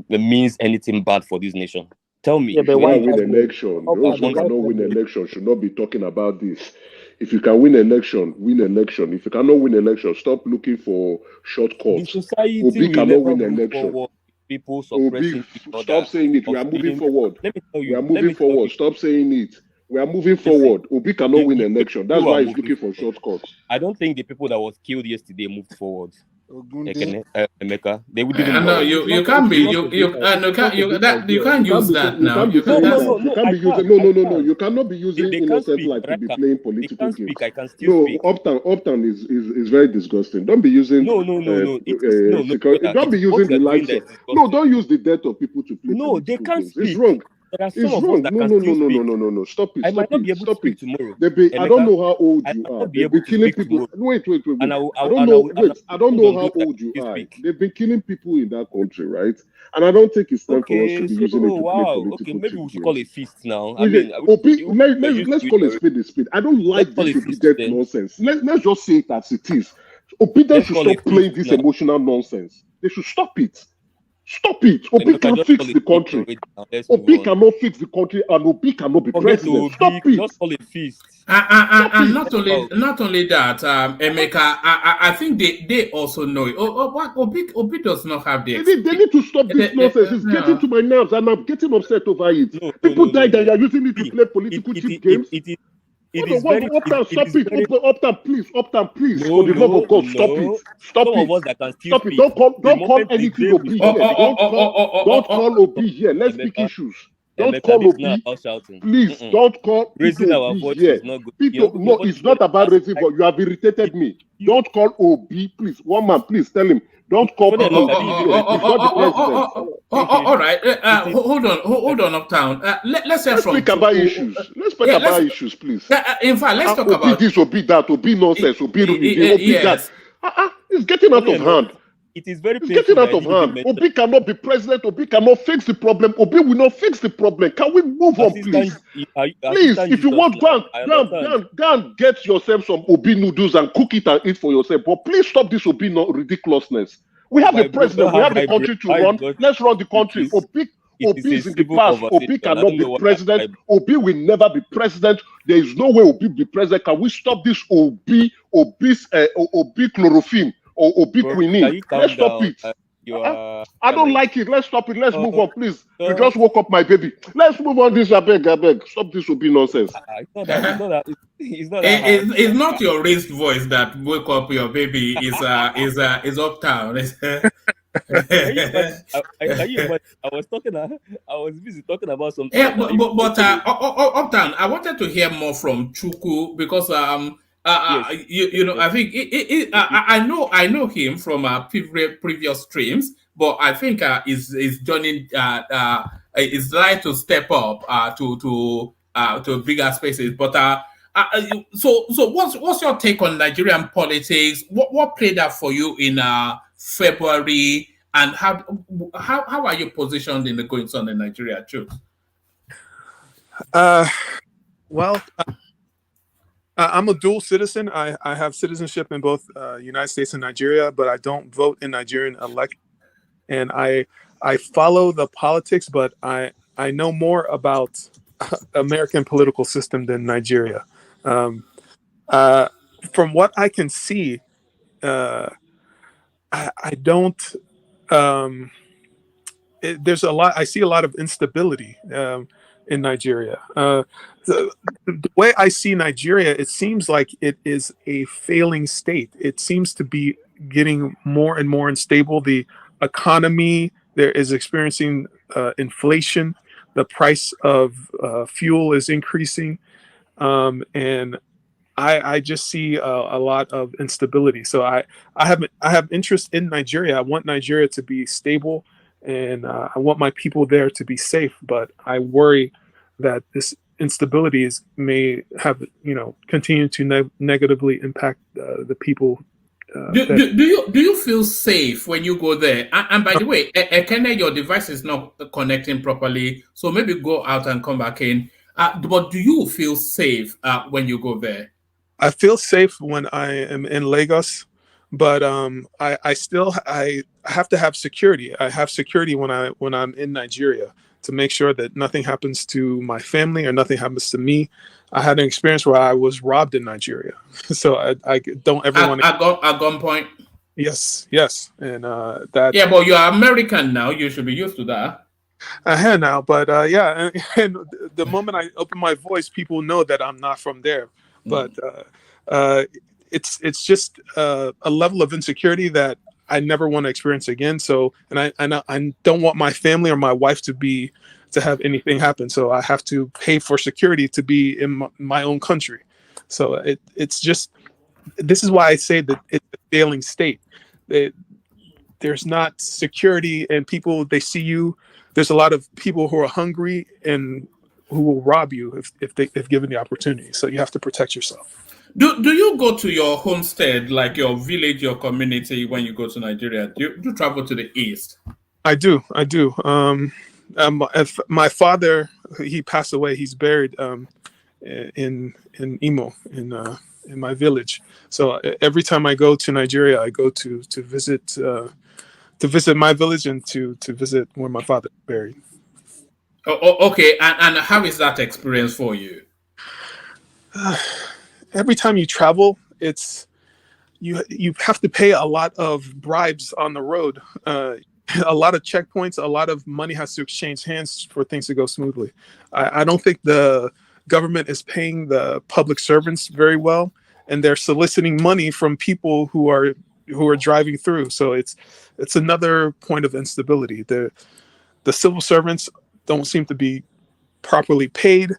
means anything bad for this nation? Tell me. If you can't win election, those who cannot win election should not be talking about this. If you can win election, win election. If you cannot win election, stop looking for short cuts. Obi cannot win election. people suppressing each other. Stop saying it. We are moving forward. Let me tell you. We are moving forward. Stop saying it. We are moving forward. Obi cannot win an election. That's why he's looking for shortcuts. I don't think the people that was killed yesterday moved forward. Emeka, they No, you can't be you can't use that now. You can't be using no. You cannot be using innocent life to be playing political games. I can still speak. Uptown is very disgusting. Don't be using don't be using the lives of don't use the death of people to play. No, they can't games. speak. It's wrong. There are It's some of wrong. us that can still speak. No. Stop it. I might not be able to speak tomorrow. I don't know how old you are. They've been killing people. Wait. And I don't know how old you are. They've been killing people in that country, right? And I don't think it's time for us to be using it to play political. Okay, maybe we should call it feast now. Let's call it spade a spade. I don't like this obedient nonsense. Let's just say it as it is. Obedient should stop playing this emotional nonsense. They should stop it. Stop it. Obi can fix the country. Obi cannot fix the country, and Obi cannot be president. Stop it. Just call it feast. And not only that, Emeka, I think they also know it. Obi does not have the. They need to stop this nonsense. It's getting to my nerves, and I'm getting upset over it. People died, and you're using it to play political cheap games. Uptown, stop it. Uptown, please. For the love of God, stop it. Stop it. Don't call anything Obi here. Don't call Obi here. Let's pick issues. Don't call Obi. Please, don't call raising our voice is not good. No, it's not about raising voice. You have irritated me. Don't call Obi, please. One man, please tell him. Don't call Obi. He's not the president. All right. Hold on, Uptown. Let's speak about issues. Let's speak about issues, please. In fact, let's talk about this, Obi that, Obi nonsense, Obi that. It's getting out of hand. It is very painful. It's getting out of hand. Obi cannot be president. Obi cannot fix the problem. Obi will not fix the problem. Can we move on, please? Please, if you want, go and get yourself some Obi noodles and cook it and eat for yourself. But please stop this Obi ridiculousness. We have a president. We have the country to run. Let's run the country. Obi is in the past. Obi cannot be president. Obi will never be president. There is no way Obi will be president. Can we stop this Obi chlorophene? Or Obi quinine? Let's stop it. I don't like it. Let's stop it. Let's move on, please. You just woke up my baby. Let's move on this. I beg. Stop this Obi nonsense. It's not your raised voice that woke up your baby. Is Uptown. I was busy talking about something. Yeah, but Uptown, I wanted to hear more from Chuku because yes. I think I know him from previous streams, but I think is joining is like to step up to bigger spaces. But so what's your take on Nigerian politics? What played out for you in February, and how are you positioned in the goings on in Nigeria too? Well. I'm a dual citizen. I have citizenship in both United States and Nigeria, but I don't vote in Nigerian elections. And I follow the politics, but I know more about American political system than Nigeria. From what I can see, I don't. There's a lot. I see a lot of instability in Nigeria. The way I see Nigeria, it seems like it is a failing state. It seems to be getting more and more unstable. The economy there is experiencing inflation. The price of fuel is increasing, and I just see a lot of instability. So I have interest in Nigeria. I want Nigeria to be stable, and I want my people there to be safe. But I worry that this instability may have continue to negatively impact the people. Do you feel safe when you go there? And by the way, Ekene, your device is not connecting properly, so maybe go out and come back in. But do you feel safe when you go there? I feel safe when I am in Lagos, but I still have to have security. I have security when I'm in Nigeria, to make sure that nothing happens to my family or nothing happens to me. I had an experience where I was robbed in Nigeria, so I don't ever want to. At gunpoint. Yes, and that. Yeah, but you're American now. You should be used to that. I had now, but yeah, and the moment I open my voice, people know that I'm not from there. But it's just a level of insecurity that I never want to experience again. So, and I don't want my family or my wife to have anything happen. So I have to pay for security to be in my own country. So it's just, this is why I say that it's a failing state. There's not security, and people, they see you. There's a lot of people who are hungry and who will rob you if given the opportunity. So you have to protect yourself. Do you go to your homestead, like your village, your community, when you go to Nigeria? Do you travel to the east? I do. My father, he passed away. He's buried in Imo, in my village. So every time I go to Nigeria, I go to visit my village and to visit where my father is buried. Okay, and how is that experience for you? Every time you travel, it's you have to pay a lot of bribes on the road, a lot of checkpoints, a lot of money has to exchange hands for things to go smoothly. I don't think the government is paying the public servants very well, and they're soliciting money from people who are driving through. So it's another point of instability. The civil servants don't seem to be properly paid,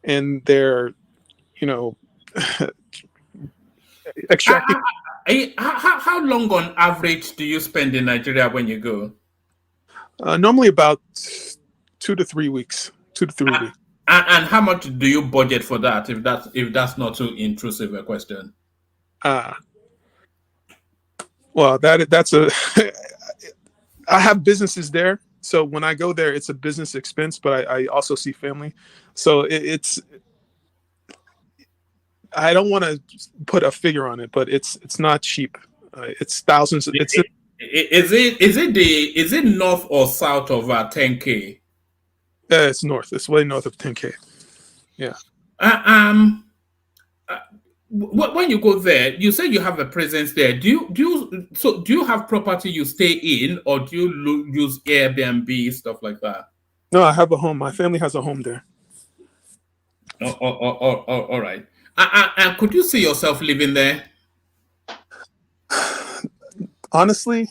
and they're extracting. How long on average do you spend in Nigeria when you go? Normally about 2 to 3 weeks. 2 to 3 weeks. And how much do you budget for that? If that's not too intrusive a question. Well, that's a. I have businesses there, so when I go there, it's a business expense. But I also see family, so it's. I don't want to put a figure on it, but it's not cheap. It's thousands. Is it north or south of 10K? It's north. It's way north of 10K. Yeah. When you go there, you say you have a presence there. Do you have property you stay in, or do you use Airbnb, stuff like that? No, I have a home. My family has a home there. All right. And could you see yourself living there? Honestly,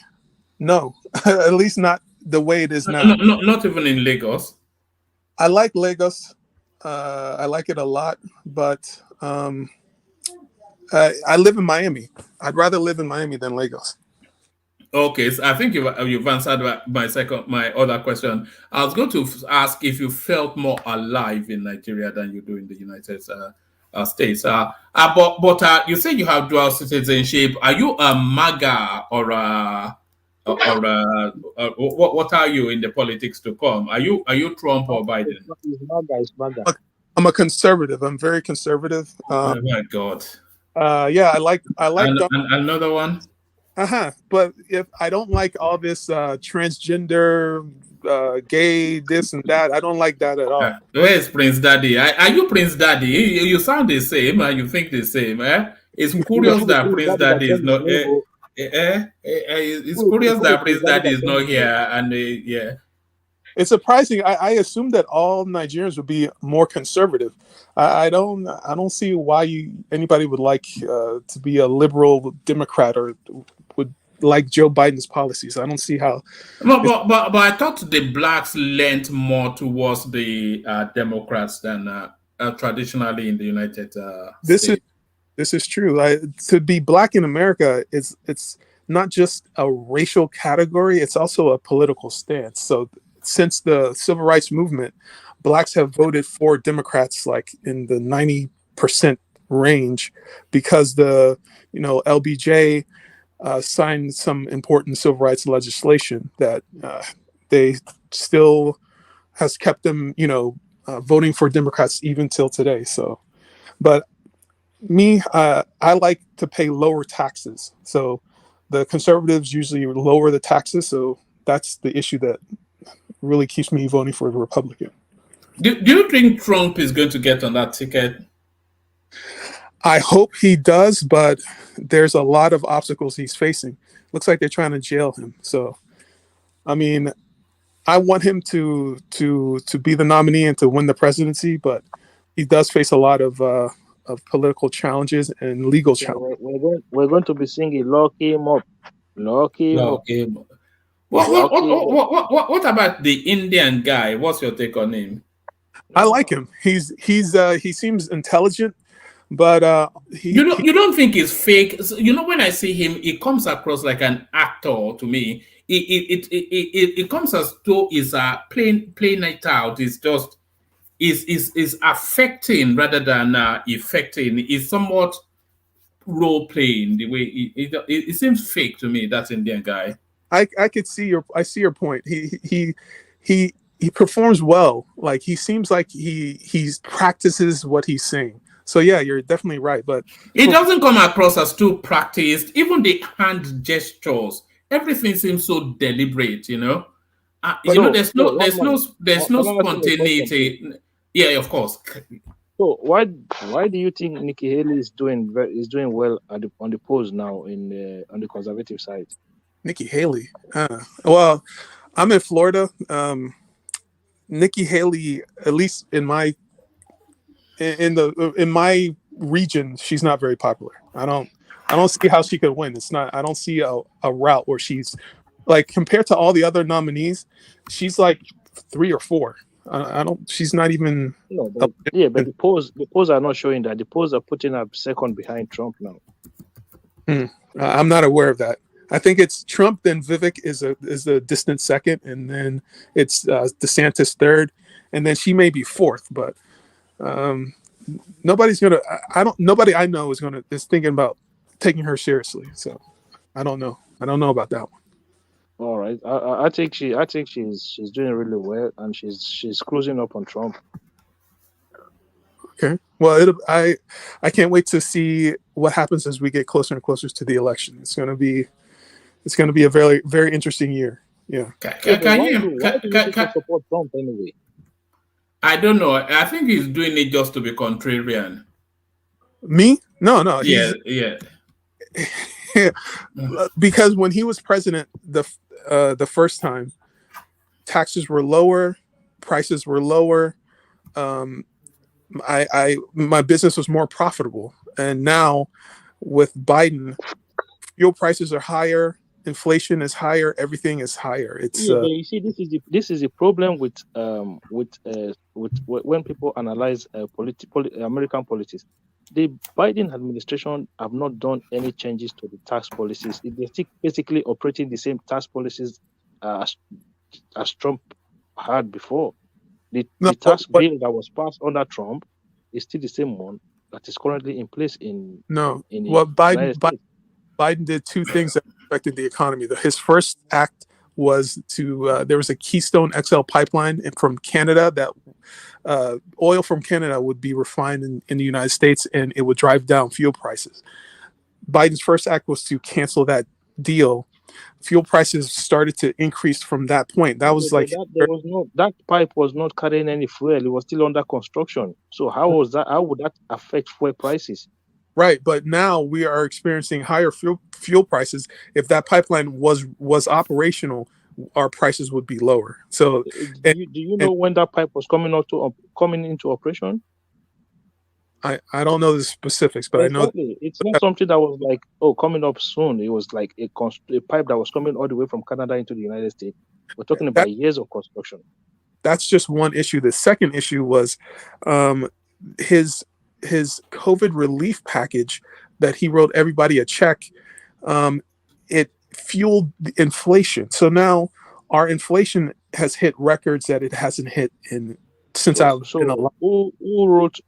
no. At least not the way it is now. Not even in Lagos. I like Lagos. I like it a lot, but I live in Miami. I'd rather live in Miami than Lagos. Okay, so I think you've answered my other question. I was going to ask if you felt more alive in Nigeria than you do in the United States. But you say you have dual citizenship. Are you a MAGA or what are you in the politics to come? Are you Trump or Biden? It's MAGA. I'm a conservative. I'm very conservative. Oh my God. Yeah, I like. Another one. But if I don't like all this transgender, gay, this and that, I don't like that at all. Where's Prince Daddy? Are you Prince Daddy? You sound the same, and you think the same. It's curious that Prince Daddy is not. It's curious that Prince Daddy is not here, and yeah. It's surprising. I assume that all Nigerians would be more conservative. I don't see why anybody would like to be a liberal Democrat or would like Joe Biden's policies. I don't see how. But I thought the blacks leaned more towards the Democrats than traditionally in the United States. This is true. To be black in America, it's not just a racial category; it's also a political stance. So since the civil rights movement, blacks have voted for Democrats like in the 90% range because the LBJ signed some important civil rights legislation that they still has kept them voting for Democrats even till today. So, but me, I like to pay lower taxes. So the conservatives usually lower the taxes. So that's the issue that really keeps me voting for the Republican. Do you think Trump is going to get on that ticket? I hope he does, but there's a lot of obstacles he's facing. looks like they're trying to jail him. So, I mean, I want him to be the nominee and to win the presidency, but he does face a lot of political challenges and legal So challenges. we're going to be singing "Lock him up, lock him up." Okay. Lock him up. What about the Indian guy? What's your take on him? I like him. He seems intelligent, but You don't think he's fake? So, when I see him, he comes across like an actor to me. It comes as though he's playing it out. It's just is affecting rather than effecting. It's somewhat role playing the way it seems fake to me. That Indian guy. I see your point. He performs well. Like he seems like he practices what he's saying. So yeah, you're definitely right. But it doesn't come across as too practiced. Even the hand gestures, everything seems so deliberate. There's no spontaneity. Yeah, of course. So why do you think Nikki Haley is doing well on the polls now on the conservative side? Nikki Haley. Well, I'm in Florida. Nikki Haley, at least in my region, she's not very popular. I don't see how she could win. I don't see a route where she's like, compared to all the other nominees, she's like 3 or 4. She's not even. No, but the polls are not showing that. The polls are putting her second behind Trump now. I'm not aware of that. I think it's Trump, then Vivek is a distant second, and then it's DeSantis third, and then she may be fourth. But nobody's gonna. Nobody I know is thinking about taking her seriously. So I don't know. I don't know about that one. All right, I think she's doing really well, and she's closing up on Trump. Okay. Well, I can't wait to see what happens as we get closer and closer to the election. It's going to be a very, very interesting year. Yeah. Can you support Trump anyway? I don't know. I think he's doing it just to be contrarian. Me? No. Yeah. Because when he was president, the first time, taxes were lower, prices were lower. My business was more profitable, and now with Biden, fuel prices are higher, inflation is higher, everything is higher. You see, this is the problem with when people analyze American politics. The Biden administration have not done any changes to the tax policies. They're basically operating the same tax policies as Trump had before. The tax bill that was passed under Trump is still the same one that is currently in place in. Biden did 2 things that affected the economy. His first act was there was a Keystone XL pipeline from Canada that oil from Canada would be refined in the United States, and it would drive down fuel prices. Biden's first act was to cancel that deal. Fuel prices started to increase from that point. That was that pipe was not carrying any fuel. It was still under construction. So how would that affect fuel prices? Right, but now we are experiencing higher fuel prices. If that pipeline was operational, our prices would be lower. So, do you know when that pipe was coming into operation? I don't know the specifics, but exactly. I know it's not something that was like coming up soon. It was like a pipe that was coming all the way from Canada into the United States. We're talking about years of construction. That's just one issue. The second issue was his COVID relief package that he wrote everybody a check. It fueled the inflation. So now our inflation has hit records that it hasn't hit since I was in a lot. Who wrote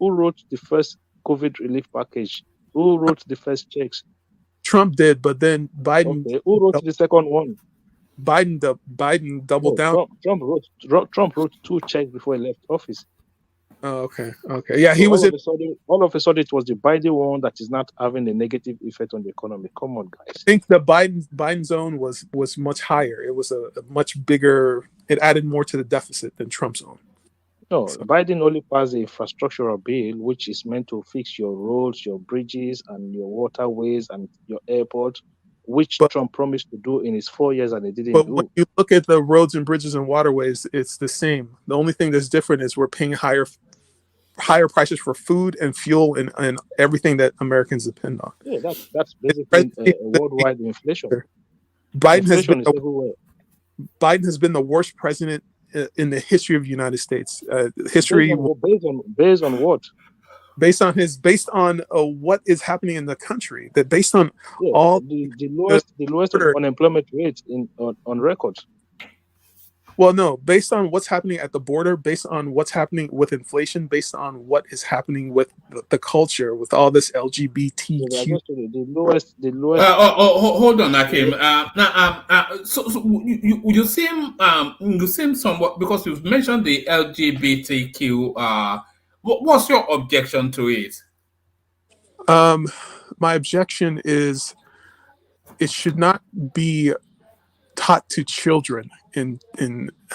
the first COVID relief package? Who wrote the first checks? Trump did, but then Biden. Okay. Who wrote the second one? Biden doubled down. Trump wrote 2 checks before he left office. Oh, okay. Yeah, he was. All of a sudden, it was the Biden one that is not having a negative effect on the economy. Come on, guys. I think the Biden zone was much higher. It was a much bigger. It added more to the deficit than Trump's own. No, Biden only passed the infrastructural bill, which is meant to fix your roads, your bridges, and your waterways and your airports. which Trump promised to do in his 4 years and he didn't But do. when you look at the roads and bridges and waterways, it's the same. The only thing that's different is we're paying higher prices for food and fuel and everything that Americans depend on. Yeah, that's basically a worldwide inflation. Biden Biden has been the worst president in the history of the United States. History based on what? Based on what is happening in the country. That based on all the lowest unemployment rate on record. Well, no, based on what's happening at the border, based on what's happening with inflation, based on what is happening with the culture, with all this LGBTQ. The lowest. Hold on, Akim. So you seem somewhat, because you've mentioned the LGBTQ. What's your objection to it? My objection is it should not be taught to children in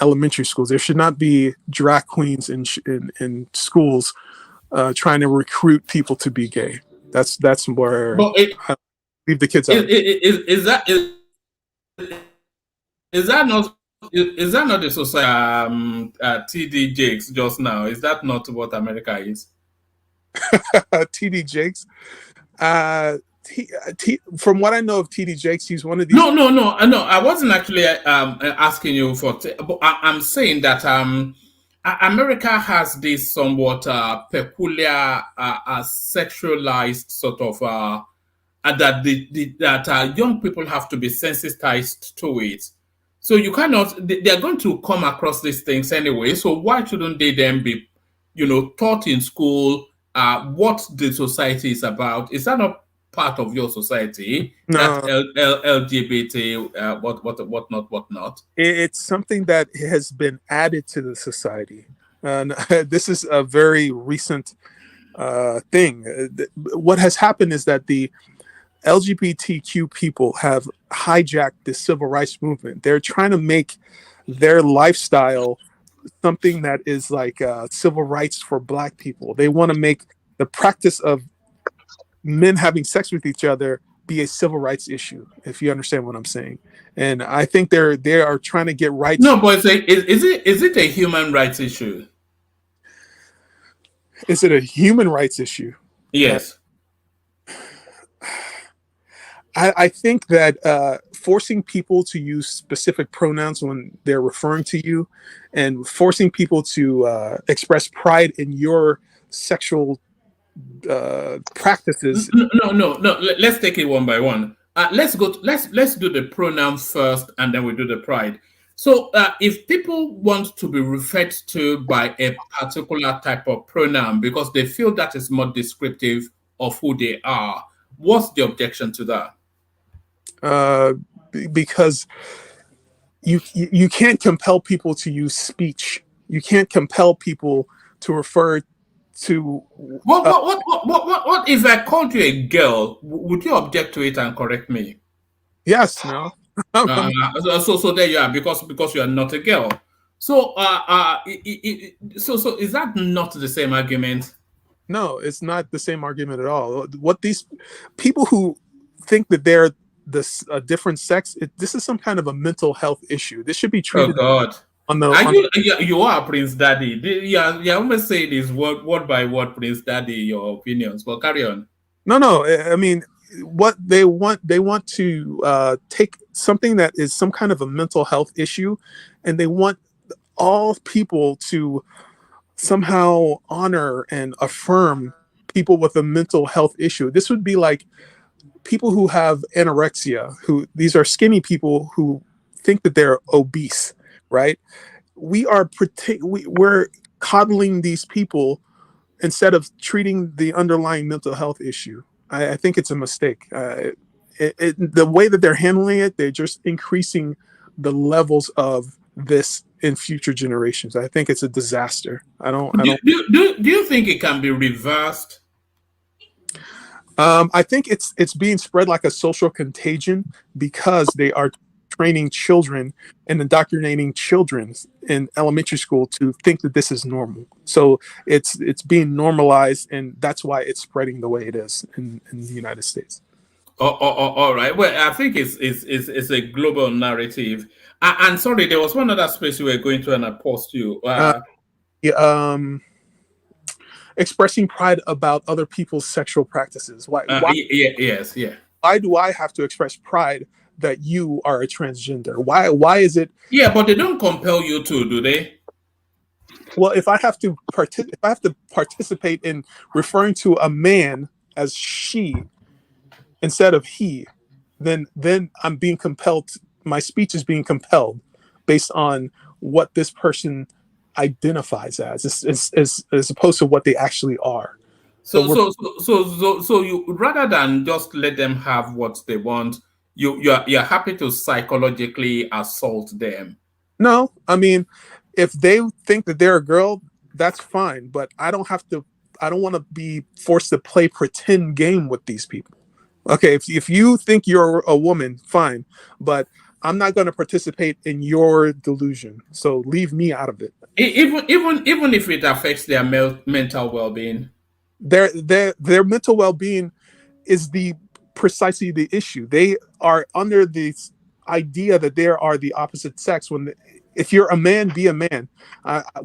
elementary schools. There should not be drag queens in schools trying to recruit people to be gay. That's where I leave the kids out. Is that not the society? TD Jakes just now. Is that not what America is? TD Jakes. From what I know of TD Jakes, he's one of these. No. I wasn't actually asking you for. But I'm saying that America has this somewhat peculiar sexualized sort of that young people have to be sensitized to it. So you cannot. They are going to come across these things anyway. So why shouldn't they then be, taught in school what the society is about? Is that not part of your society? No. That LGBT, whatnot. It's something that has been added to the society. This is a very recent thing. What has happened is that the LGBTQ people have hijacked the civil rights movement. They're trying to make their lifestyle something that is like civil rights for Black people. They want to make the practice of men having sex with each other be a civil rights issue, if you understand what I'm saying. And I think they are trying to get rights. No, but is it a human rights issue? Is it a human rights issue? Yes. I think that forcing people to use specific pronouns when they're referring to you, and forcing people to express pride in your sexual practices. No. Let's take it one by one. Let's do the pronoun first, and then we do the pride. So if people want to be referred to by a particular type of pronoun because they feel that is more descriptive of who they are, what's the objection to that? Because you can't compel people to use speech. You can't compel people to refer to. What if I called you a girl? Would you object to it and correct me? Yes. No. So there you are, because you are not a girl. So so is that not the same argument? No, it's not the same argument at all. What these people who think that they're a different sex, this is some kind of a mental health issue. This should be treated. Oh God! You are Prince Daddy. You almost say this word by word, Prince Daddy. Your opinions, but carry on. No. I mean, what they want to take something that is some kind of a mental health issue, and they want all people to somehow honor and affirm people with a mental health issue. This would be like people who have anorexia, these are skinny people who think that they're obese, right? We're coddling these people instead of treating the underlying mental health issue. I think it's a mistake. The way that they're handling it, they're just increasing the levels of this in future generations. I think it's a disaster. Do you think it can be reversed? I think it's being spread like a social contagion because they are training children and indoctrinating children in elementary school to think that this is normal. So it's being normalized, and that's why it's spreading the way it is in the United States. All right. Well, I think it's a global narrative. And sorry, there was one other space you were going to, and I paused you. Expressing pride about other people's sexual practices. Why? Yes. Why do I have to express pride that you are a transgender? Why is it? Yeah, but they don't compel you to, do they? Well, if I have to participate in referring to a man as she instead of he, then I'm being compelled. My speech is being compelled based on what this person identifies as opposed to what they actually are. So you, rather than just let them have what they want, you're happy to psychologically assault them. No, I mean, if they think that they're a girl, that's fine. But I don't have to. I don't want to be forced to play pretend game with these people. Okay, if you think you're a woman, fine, but I'm not going to participate in your delusion. So leave me out of it. Even if it affects their mental well-being. Their mental well-being is precisely the issue. They are under this idea that they are the opposite sex. If you're a man, be a man.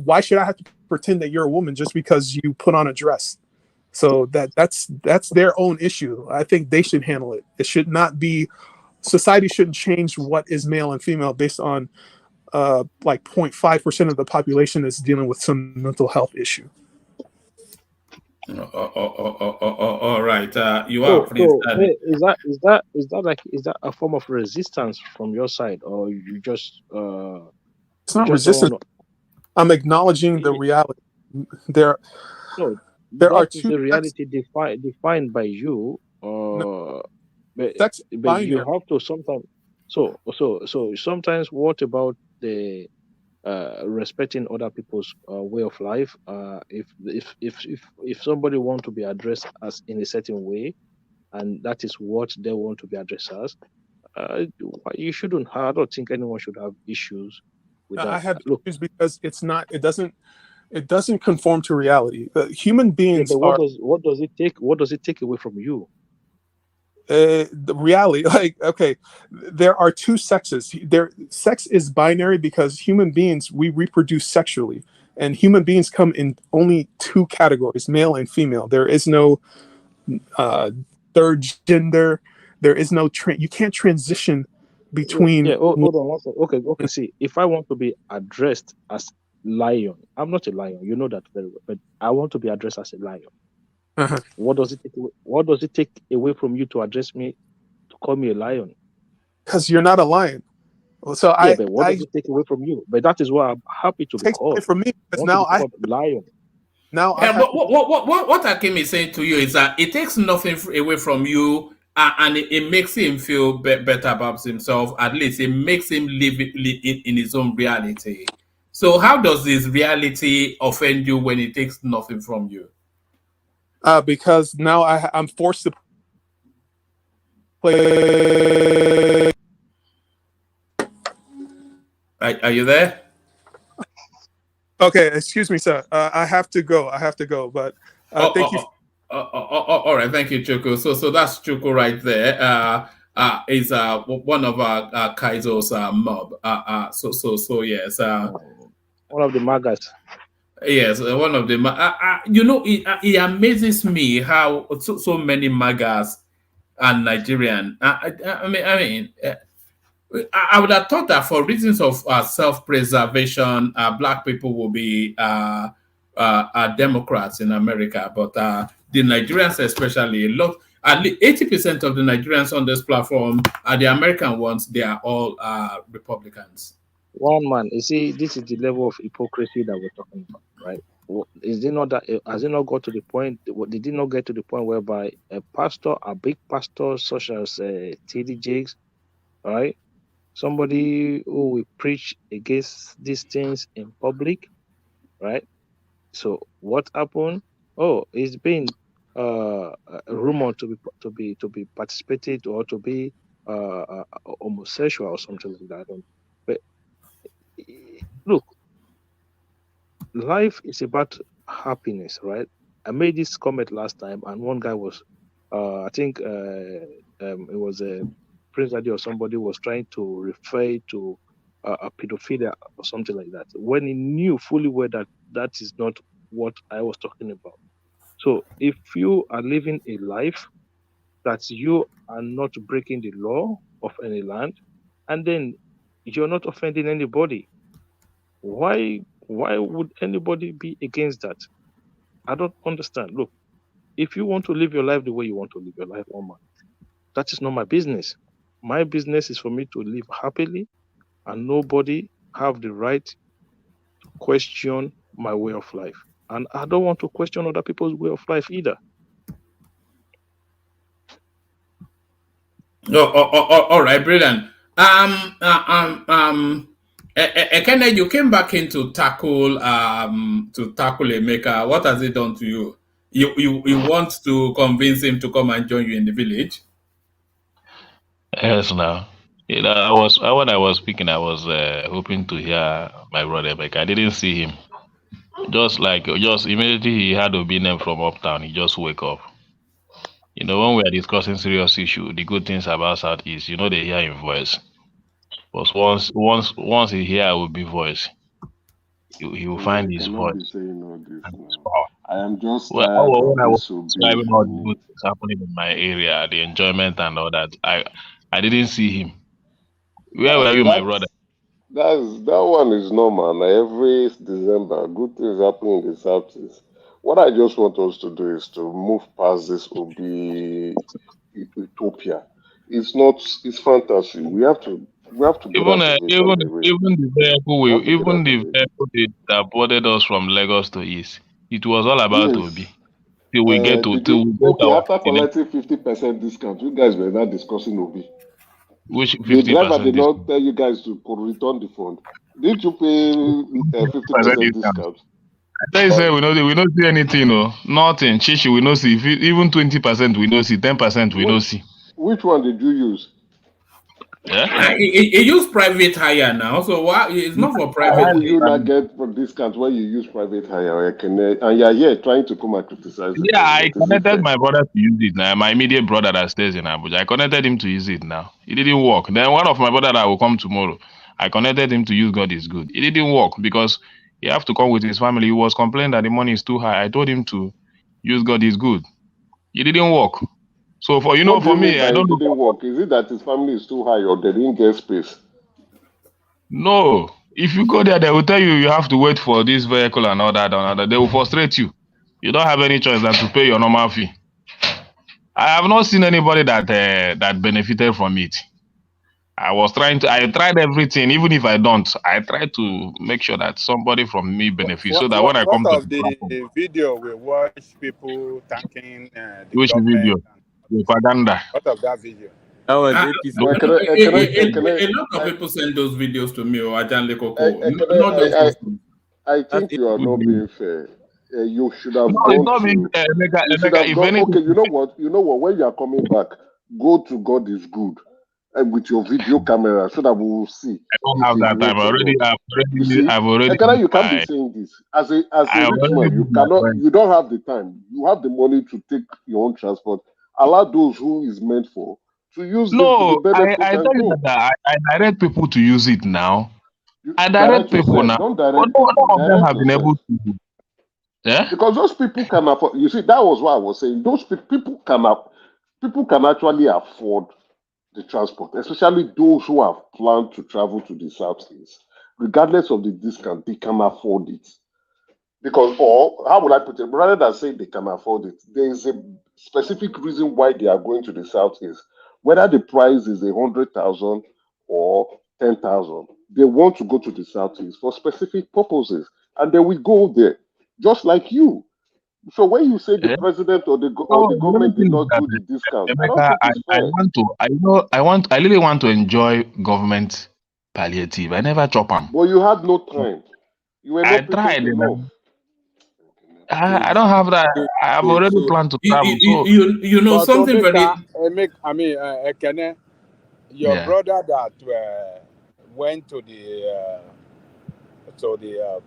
Why should I have to pretend that you're a woman just because you put on a dress? So that's their own issue. I think they should handle it. It should not be. Society shouldn't change what is male and female based on like 0.5% of the population is dealing with some mental health issue. All right. You are please. Is that a form of resistance from your side, or you just it's not resistance. I'm acknowledging the reality. There are two. The reality defined by you. But you have to sometimes. So sometimes, what about the respecting other people's way of life? If somebody want to be addressed as in a certain way, and that is what they want to be addressed as, you shouldn't. I don't think anyone should have issues with that. I have issues because it doesn't conform to reality. Human beings what does it take? What does it take away from you? The reality, like, okay, there are two sexes. Sex is binary because human beings, we reproduce sexually, and human beings come in only two categories, male and female. There is no third gender. There is no you can't transition between. Hold on one second. Okay. See, if I want to be addressed as lion, I'm not a lion. You know that very well. But I want to be addressed as a lion. Uh-huh. What does it take away from you to address me, to call me a lion? Because you're not a lion. So but what does it take away from you? But that is why I'm happy to be called. From me, because now I lion. Now, what Akim is saying to you is that it takes nothing away from you, and it makes him feel better about himself. At least it makes him live in his own reality. So how does this reality offend you when it takes nothing from you? Because now I'm forced to play. Are you there? Okay, excuse me, sir. I have to go. But thank you. All right, thank you, Chuku. So that's Chuku right there. Is one of Kaizo's mob. So yes. One of the magas. Yes, one of them. It amazes me how so many magas are Nigerian. I mean, I would have thought that for reasons of self-preservation, Black people will be Democrats in America, but the Nigerians especially, at least 80% of the Nigerians on this platform are the American ones. They are all Republicans. One man, you see, this is the level of hypocrisy that we're talking about, right? Is it not that? Has it not got to the point? Did it not get to the point whereby a big pastor such as T.D. Jakes, right? Somebody who will preach against these things in public, right? So what happened? Oh, it's been rumored to be participated or to be homosexual or something like that. But look, life is about happiness, right? I made this comment last time, and one guy was, I think it was a Prince Daddy or somebody was trying to refer to a pedophilia or something like that, when he knew fully well that that is not what I was talking about. So if you are living a life that you are not breaking the law of any land, and then you're not offending anybody, why would anybody be against that? I don't understand. Look, if you want to live your life the way you want to live your life, Omar, that is not my business. My business is for me to live happily, and nobody have the right to question my way of life. And I don't want to question other people's way of life either. All right, brilliant. Ekene, you came back in to tackle Emeka. What has it done to you? You want to convince him to come and join you in the village? Yes, now. You know, when I was speaking, I was hoping to hear my brother Emeka. I didn't see him. Just immediately he had Obinem from Uptown, he just wake up. You know, when we are discussing serious issue, the good things about Southeast, you know, they hear him voice. But once he hear Obi voice, he will find his cannot be voice saying all this and his now. power. I am just Well, tired when of I was this Obi describing all the and good things happening in my area, the enjoyment and all that, I didn't see him. Where were you, my brother? that one is normal. Now, every December, good things happen in the Southeast. What I just want us to do is to move past this Obi utopia. It's not. It's fantasy. We have to get Even out of it on the way. the vehicle We have to get out of it. that boarded us from Lagos to East, it was all about Obi. Yes. Till we get our After collecting 50% discount, you guys were not discussing Obi. Which The driver 50% did discount? not tell you guys to return the fund. Did you pay 50% discount? I say we don't see anything, no, nothing. Chichi, we don't see. Even 20% we don't see. 10% we don't see. Which one did you use? Yeah. He used private hire now, so why it's not for private. How will you not get for discount when you use private hire? And you're here trying to come and criticize it. Yeah, I connected my brother to use it now. My immediate brother that stays in Abuja, I connected him to use it now. It didn't work. Then one of my brother that will come tomorrow, I connected him to use God is good. It didn't work because he have to come with his family. He was complaining that the money is too high. I told him to use God is good. It didn't work. So for me, I don't know. It didn't work. Is it that his family is too high or they didn't get space? No. If you go there, they will tell you you have to wait for this vehicle and all that. They will frustrate you. You don't have any choice than to pay your normal fee. I have not seen anybody that benefited from it. I tried everything, even if I don't, I try to make sure that somebody from me benefits so that when I come to of the video we watch people thanking the which government. video? Propaganda. What of that video? A lot of people send those videos to me or Ajanle Koko. I think you are not being fair. You should have no, gone it's not being, okay, you know what? When you are coming back, go to God is good and with your video camera so that we will see. I don't have that time. I've already. You can't be saying this. As a rich man, you don't have the time. You have the money to take your own transport. Allow those who is meant for to use the benefit. I tell you that I direct people to use it now. I direct people now. Don't direct people. None of them have been able to. Yeah. Because those people can afford. You see, that was what I was saying. Those people can actually afford the transport, especially those who have planned to travel to the Southeast. Regardless of the discount, they can afford it. Because, or how would I put it? Rather than saying they can afford it, there is a specific reason why they are going to the Southeast. Whether the price is 100,000 or 10,000, they want to go to the Southeast for specific purposes, and they will go there, just like you. So when you say the president or the government did not do the discount, I don't think it's fair. I really want to enjoy government palliative. I never chop them. But you had no time. You were not tried enough. I don't have that. I have already planned to travel. You know something very. Ekene, your brother that went to the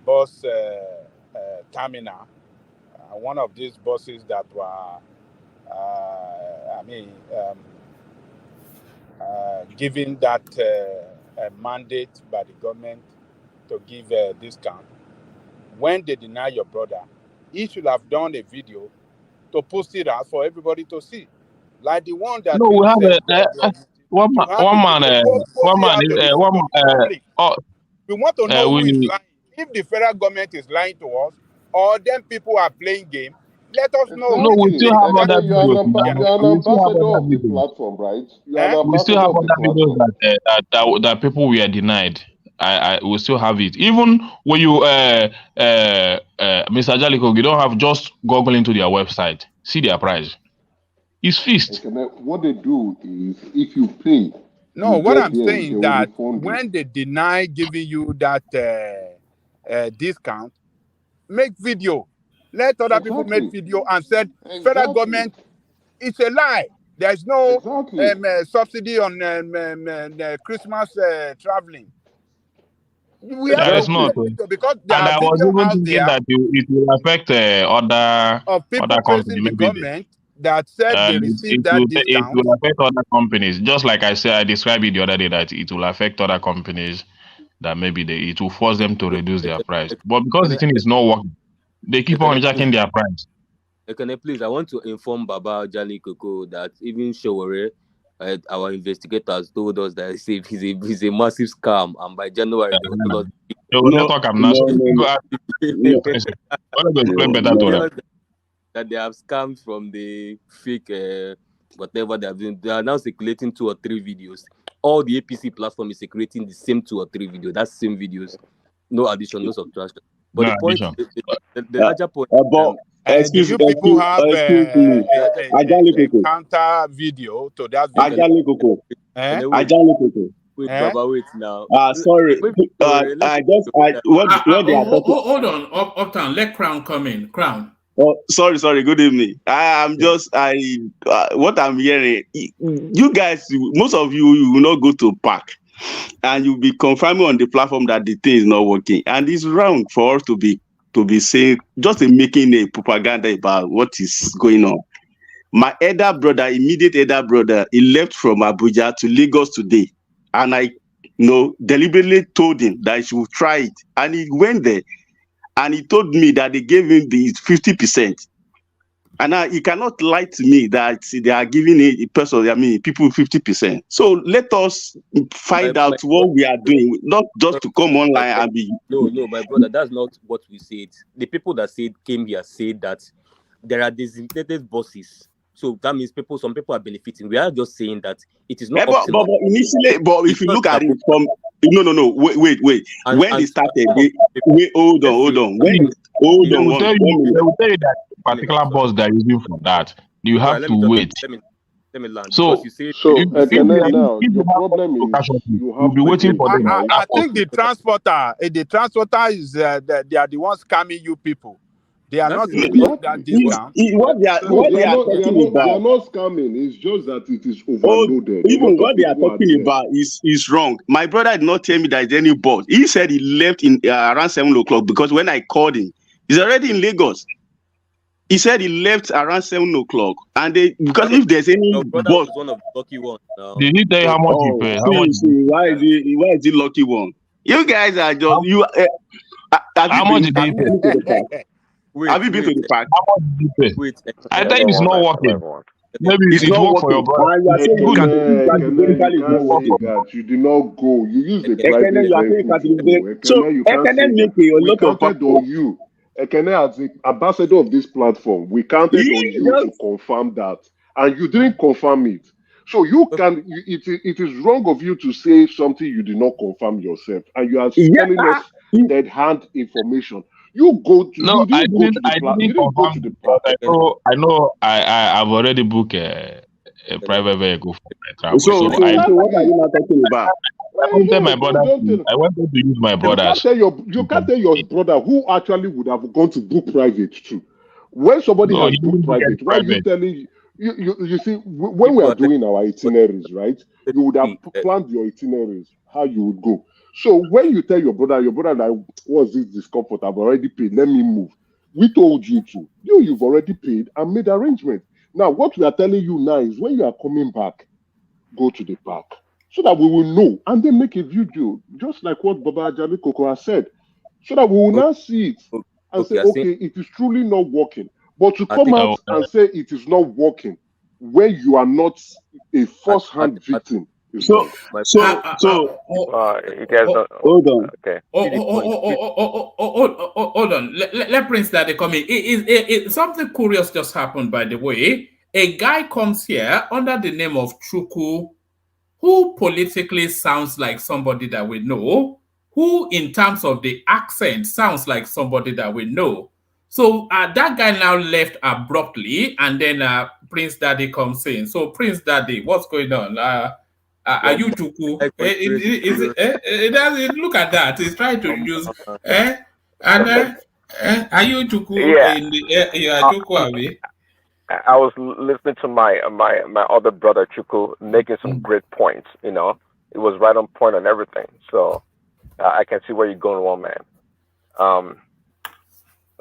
bus terminal, one of these buses that were, given that a mandate by the government to give a discount, when they deny your brother, he should have done a video to post it out for everybody to see. Like the one that No, we really have said one man, post it out to the public. oh, We want to know who is we lying. If the federal government is lying to us, or then people are playing game, let us know. no, we still have other You're an, videos. you're an We still have ambassador other of the videos. platform, right? You're an We still ambassador have of the other videos platform. that people were denied. We still have it. Even when you Mr. Jaliko, you don't have, just Google into their website, see their price. It's fixed. Okay, now, what they do is, if you pay, no, you what get I'm there, saying they will that refund you. when they deny giving you that discount, make video. Let other people make video and said federal government, it's a lie. There's no subsidy on Christmas traveling. We have There is to not. make video because there And are I was video even out thinking there that it will affect of people other praising companies. the Maybe government that said they received that it discount. will affect other companies. Just like I said, I described it the other day, that it will affect other companies, that maybe it will force them to reduce their price. But because the thing is not working, they keep on jacking their price. Please, I want to inform Baba Jali Koko that even Showore, our investigators told us that he's a massive scam, and by January they will tell us. That they have scammed from the fake whatever they have been. They are now circulating 2 or 3 videos. All the APC platform is circulating the same 2 or 3 videos. That's same videos, no addition, no subtraction. But the point, the larger point. Do you people have a counter video to that video? Wait, Baba, wait now. Sorry. What they are talking. Hold on, Uptown. Let Crown come in. Crown. Oh, sorry. Good evening. What I'm hearing, you guys, most of you will not go to park, and you'll be confirming on the platform that the thing is not working, and it's wrong for us to be saying, just making a propaganda about what is going on. My immediate elder brother, he left from Abuja to Lagos today, and I deliberately told him that he should try it, and he went there. And he told me that they gave him the 50%. And now he cannot lie to me that they are giving people 50%. So let us find out what we are doing, not just to come online and be. No, my brother, that's not what we said. The people that came here said that there are designated bosses. So that means some people are benefiting. We are just saying that it is not optimal. But initially, if you look at it from wait. When they started, hold on. They will tell you that particular boss that is using for that. You have to wait. Let me land. So now your problem is you'll be waiting for them. I think the transporter is they are the ones scamming you people. They are not giving you that discount. They are not scamming. It's just that it is overloaded. Even what they are talking about is wrong. My brother did not tell me there is any bus. He said he left in around 7 o'clock, because when I called him, he's already in Lagos. He said he left around 7 o'clock, and because if there's any bus, was one of the lucky ones. Did he tell you how much you pay? Why is he lucky one? You guys are just how much did he pay? Have you been to the park? Wait, I think it's not working. Maybe it's not working. You are saying you did not go. You use the private. So Ekene make a lot of on you. Ekene, as the ambassador of this platform, we counted on you to confirm that, and you didn't confirm it. So you can. It is wrong of you to say something you did not confirm yourself, and you are telling us dead-hand information. You go to I didn't confirm the platform. I know I've already booked a private vehicle for my travel. So what are you not talking about? I wanted to use my brother's. You can't tell your brother who actually would have gone to book private too. When somebody has booked private, why are you telling you see, when we are doing our itineraries, right? You would have planned your itineraries, how you would go. So when you tell your brother like, what's this discomfort? I've already paid. Let me move. We told you to. You've already paid and made arrangements. Now, what we are telling you now is when you are coming back, go to the park so that we will know and then make a video, just like what Baba Ajami Koko has said, so that we will now see it and say, okay, it is truly not working. But to come out and say it is not working when you are not a first-hand victim is wrong. You guys don't. Hold on. Okay. Hold on. Let Prince Daddy come in. Something curious just happened, by the way. A guy comes here under the name of Chuku, who politically sounds like somebody that we know, who in terms of the accent sounds like somebody that we know. So that guy now left abruptly, and then Prince Daddy comes in. So Prince Daddy, what's going on? Are you Chuku? Look at that. He's trying to use. Are you Chuku? Chuku, Abi? I was listening to my other brother Chuku making some great points. You know, it was right on point on everything. So I can see where you're going, one man.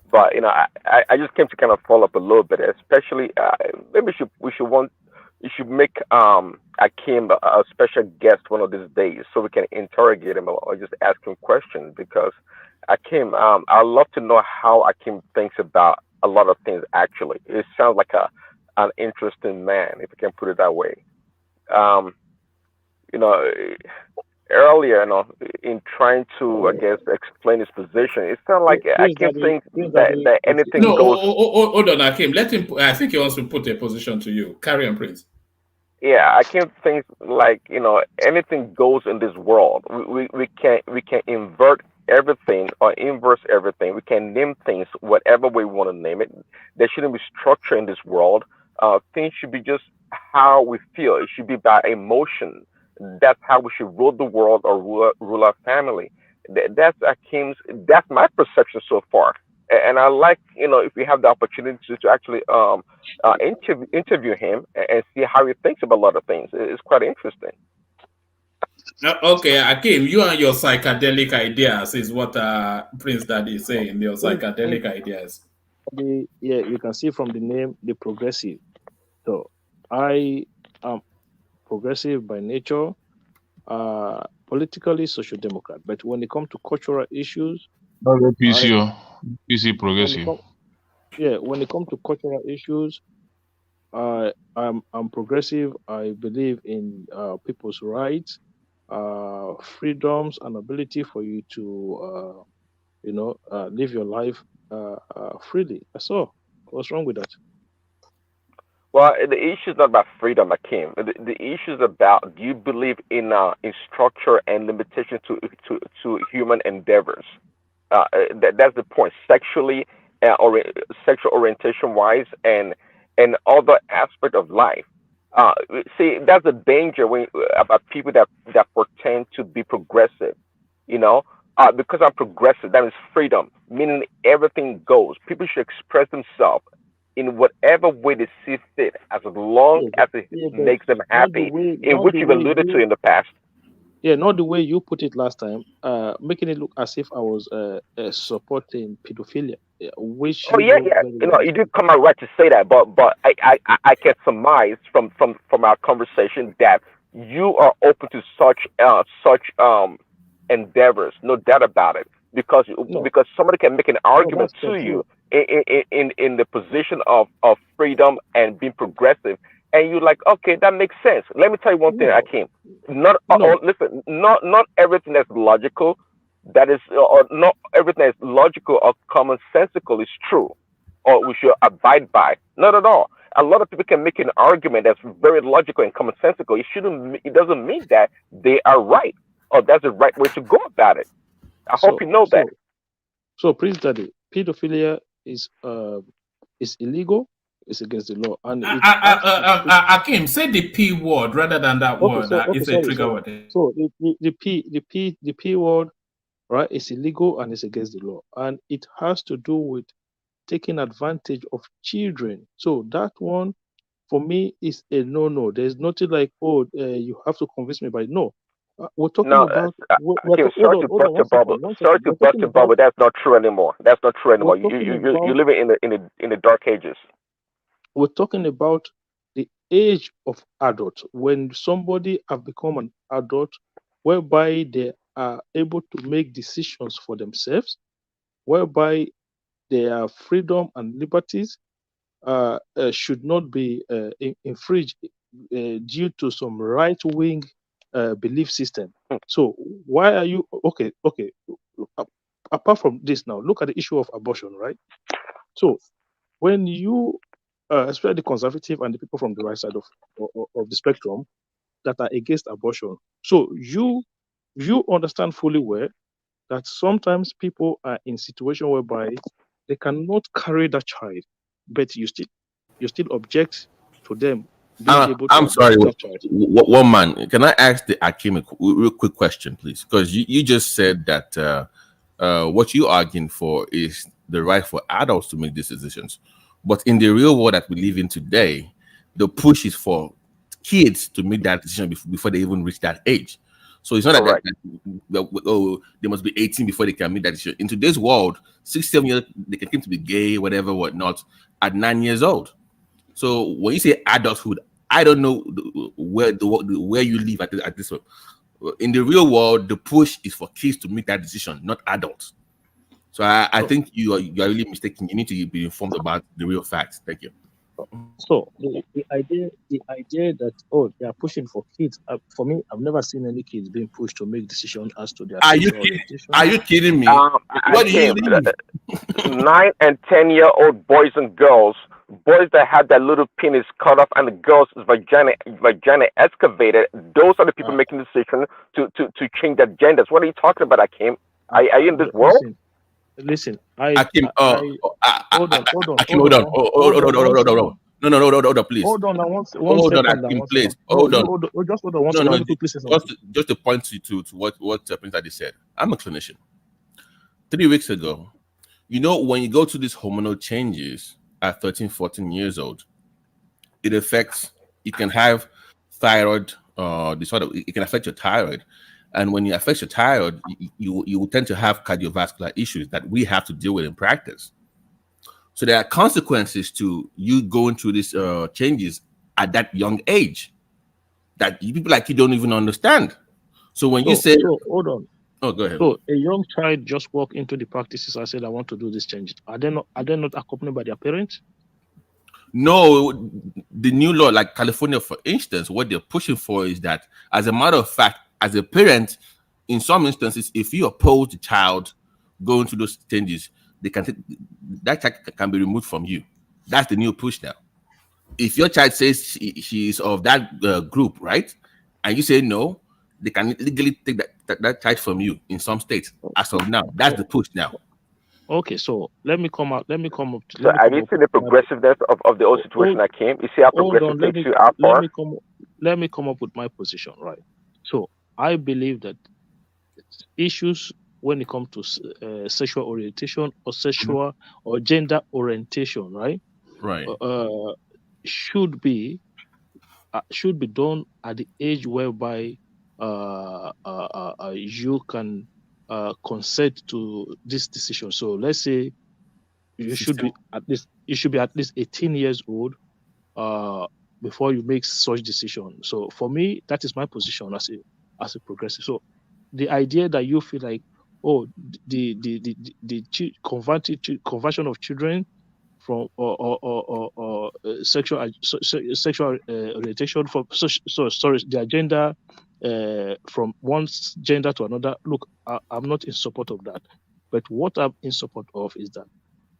But you know, I just came to kind of follow up a little bit, especially maybe we should make Akim a special guest one of these days so we can interrogate him or just ask him questions, because Akim, I'd love to know how Akim thinks about a lot of things. Actually, it sounds like an interesting man, if I can put it that way. You know, earlier, you know, in trying to, I guess, explain his position, it sounds like Akim thinks that anything goes. Hold on, Akim. Let him. I think he wants to put a position to you. Carry on, Prince. Yeah, I can't think like, you know, anything goes in this world. We can invert everything or inverse everything. We can name things whatever we want to name it. There shouldn't be structure in this world. Things should be just how we feel. It should be by emotion. That's how we should rule the world or rule our family. That's my perception so far. And I like, you know, if we have the opportunity to actually interview him and see how he thinks about a lot of things. It's quite interesting. Okay, Akim, you and your psychedelic ideas is what Prince Daddy is saying. Your psychedelic ideas. Yeah, you can see from the name, the progressive. So I am progressive by nature, politically social democrat. But when it comes to cultural issues, PC progressive. When it comes to cultural issues, I'm progressive. I believe in people's rights, freedoms, and ability for you to, live your life freely. That's all. What's wrong with that? Well, the issue is not about freedom, Akim. The issue is about, do you believe in structure and limitation to human endeavors? That's the point. Sexually, sexual orientation wise, and other aspect of life. See, that's the danger about people that pretend to be progressive. You know, because I'm progressive, that is freedom, meaning everything goes. People should express themselves in whatever way they see fit, as long as it makes them happy, in which you've alluded to in the past. Yeah, not the way you put it last time, making it look as if I was supporting pedophilia. Which yeah. You know, you did come out right to say that, but I can surmise from our conversation that you are open to such endeavors, no doubt about it, because somebody can make an argument to you in the position of freedom and being progressive. And you're like, okay, that makes sense. Let me tell you one thing, Akim. Listen, not everything that's logical, that is, or not everything that's logical or commonsensical is true, or we should abide by. Not at all. A lot of people can make an argument that's very logical and commonsensical. It doesn't mean that they are right or that's the right way to go about it. I hope you know that. So, Prince Daddy, pedophilia is illegal. It's against the law. And Akim, say the P word rather than that word. It's a trigger word. So the P word, right? It's illegal and it's against the law, and it has to do with taking advantage of children. So that one, for me, is a no. There's nothing like, you have to convince me by no. We're talking about. Sorry to bust your bubble. That's not true anymore. You're living in the dark ages. We're talking about the age of adult, when somebody have become an adult, whereby they are able to make decisions for themselves, whereby their freedom and liberties should not be infringed due to some right-wing belief system. So why are you okay? Apart from this, now look at the issue of abortion, right? So when you, especially the conservative and the people from the right side of the spectrum that are against abortion, so you understand fully well that sometimes people are in situation whereby they cannot carry that child, but you still object to them being able to I'm abort sorry, that child. one man. Can I ask the Akim a real quick question, please? Because you just said that what you arguing for is the right for adults to make these decisions, but in the real world that we live in today, the push is for kids to make that decision before they even reach that age. So it's not that they must be 18 before they can make that decision. In today's world, 6, 7 years they can claim to be gay, whatever, whatnot, at 9 years old. So when you say adulthood, I don't know where you live at this one. In the real world, the push is for kids to make that decision, not adults. So I think you are really mistaken. You need to be informed about the real facts. Thank you. So the idea that they are pushing for kids, for me, I've never seen any kids being pushed to make decisions as to their sexual orientation. Are you kidding me? What do you mean? 9 and 10-year-old boys and girls, boys that have that little penis cut off and the girls' vagina excavated, those are the people making the decision to change their genders. What are you talking about, Akim? Are you in this world? Listen, Akim, hold on. No, please. Hold on, Hold on, Akim, please. Hold on. Just hold on one second. Let me quickly say something. Just to point you to what Prince Adi said. I'm a clinician. 3 weeks ago, when you go to these hormonal changes at 13, 14 years old, it affects, you can have thyroid disorder. It can affect your thyroid. And when it affects your thyroid, you will tend to have cardiovascular issues that we have to deal with in practice. So there are consequences to you going through these changes at that young age that people like you don't even understand. So when you say, hold on. Oh, go ahead. So a young child just walk into the practices and said, I want to do this change. Are they not accompanied by their parents? No, the new law, like California, for instance, what they're pushing for is that, as a matter of fact, as a parent, in some instances, if you oppose the child going through those changes, that child can be removed from you. That's the new push now. If your child says she is of that group, right, and you say no, they can legally take that child from you in some states. As of now, that's the push now. Okay, so let me come up. So I need to see the progressiveness of the whole situation that came. You see how progressive takes you out far? Let me come up with my position, right? So I believe that issues when it comes to sexual orientation or sexual or gender orientation, right? Right. Should be done at the age whereby you can consent to this decision. So let's say you should be at least 18 years old before you make such decision. So for me, that is my position as a progressive. So the idea that you feel like, the conversion of children from or sexual orientation from their gender from one gender to another. Look, I'm not in support of that, but what I'm in support of is that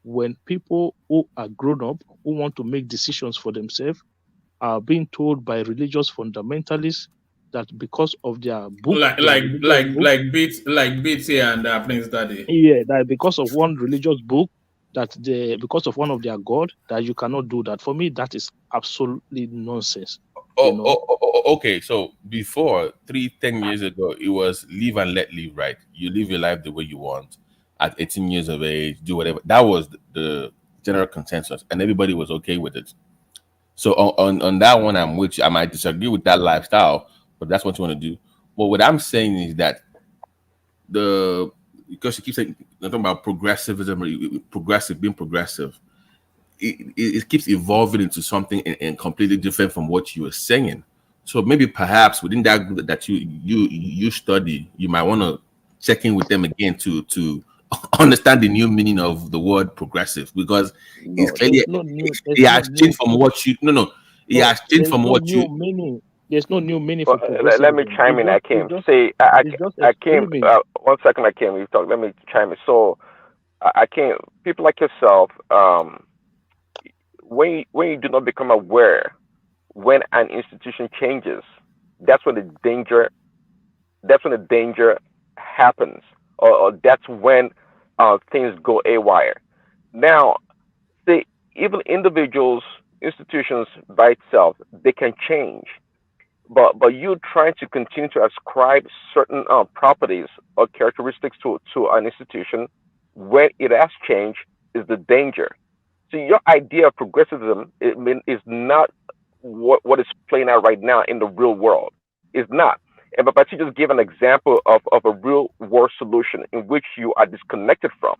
when people who are grown up, who want to make decisions for themselves, are being told by religious fundamentalists that because of their book, like BT and Prince Daddy. Yeah, that because of one religious book, because of one of their god, that you cannot do that. For me, that is absolutely nonsense. Okay. So before 10 years ago, it was live and let live, right? You live your life the way you want. At 18 years of age, do whatever. That was the general consensus, and everybody was okay with it. So on that one, I'm with you. I might disagree with that lifestyle, but that's what you want to do. But what I'm saying is that because you keep saying talking about progressivism, being progressive. it keeps evolving into something and completely different from what you were saying. So maybe perhaps within that group that you study, you might want to check in with them again to understand the new meaning of the word progressive, because it's clearly it has changed from what you it has changed from what you. Meaning. There's no new meaning Well, for progressivism. let me chime in, Akim. See, It's just Akim, extremist. 1 second, Akim, you talk. Let me chime in. So, Akim, people like yourself, when you do not become aware when an institution changes, that's when the danger happens, or that's when things go haywire. Now, see, even individuals, institutions by itself, they can change. But you trying to continue to ascribe certain properties or characteristics to an institution when it has changed is the danger. So your idea of progressivism is not what is playing out right now in the real world. It's not. But you just give an example of a real world solution in which you are disconnected from.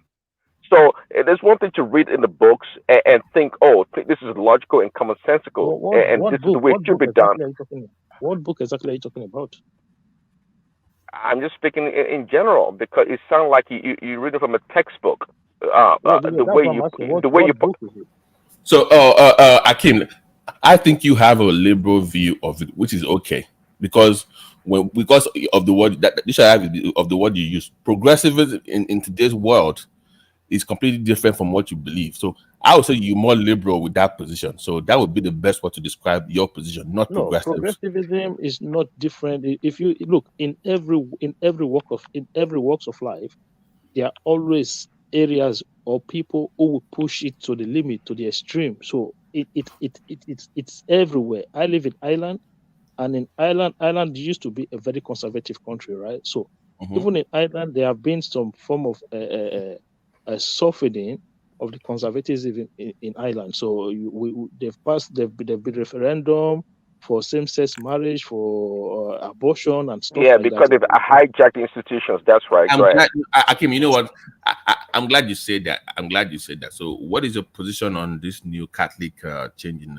So there's one thing to read in the books and think, oh, this is logical and commonsensical, and this is the way it should be done. What book exactly are you talking about? I'm just speaking in general because it sounds like you read it from a textbook. The way you book is it? So, Akim, I think you have a liberal view of it, which is okay, because of the word that you should have of the word you use. Progressivism in today's world is completely different from what you believe. So I would say you're more liberal with that position. So that would be the best way to describe your position, not progressive. Progressivism is not different. If you look in every walks of life, there are always areas or people who will push it to the limit, to the extreme. So it's everywhere. I live in Ireland, and in Ireland used to be a very conservative country, right? So even in Ireland, there have been some form of a softening of the conservatism in Ireland. So they've been referendum for same-sex marriage, for abortion and stuff like because that. they've hijacked institutions. That's right. Akim, you know what? I'm glad you said that. So, what is your position on this new Catholic change in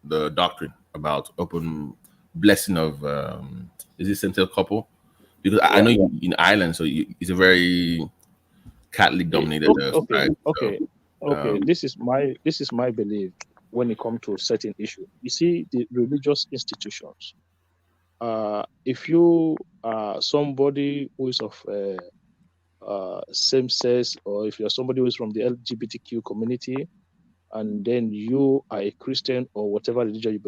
the doctrine about open blessing of is it same-sex couple? Because I know you in Ireland, so it's a very Catholic dominated. Okay. This is my belief when it comes to a certain issue. You see, the religious institutions. If you are somebody who is of same sex, or if you're somebody who is from the LGBTQ community, and then you are a Christian or whatever religion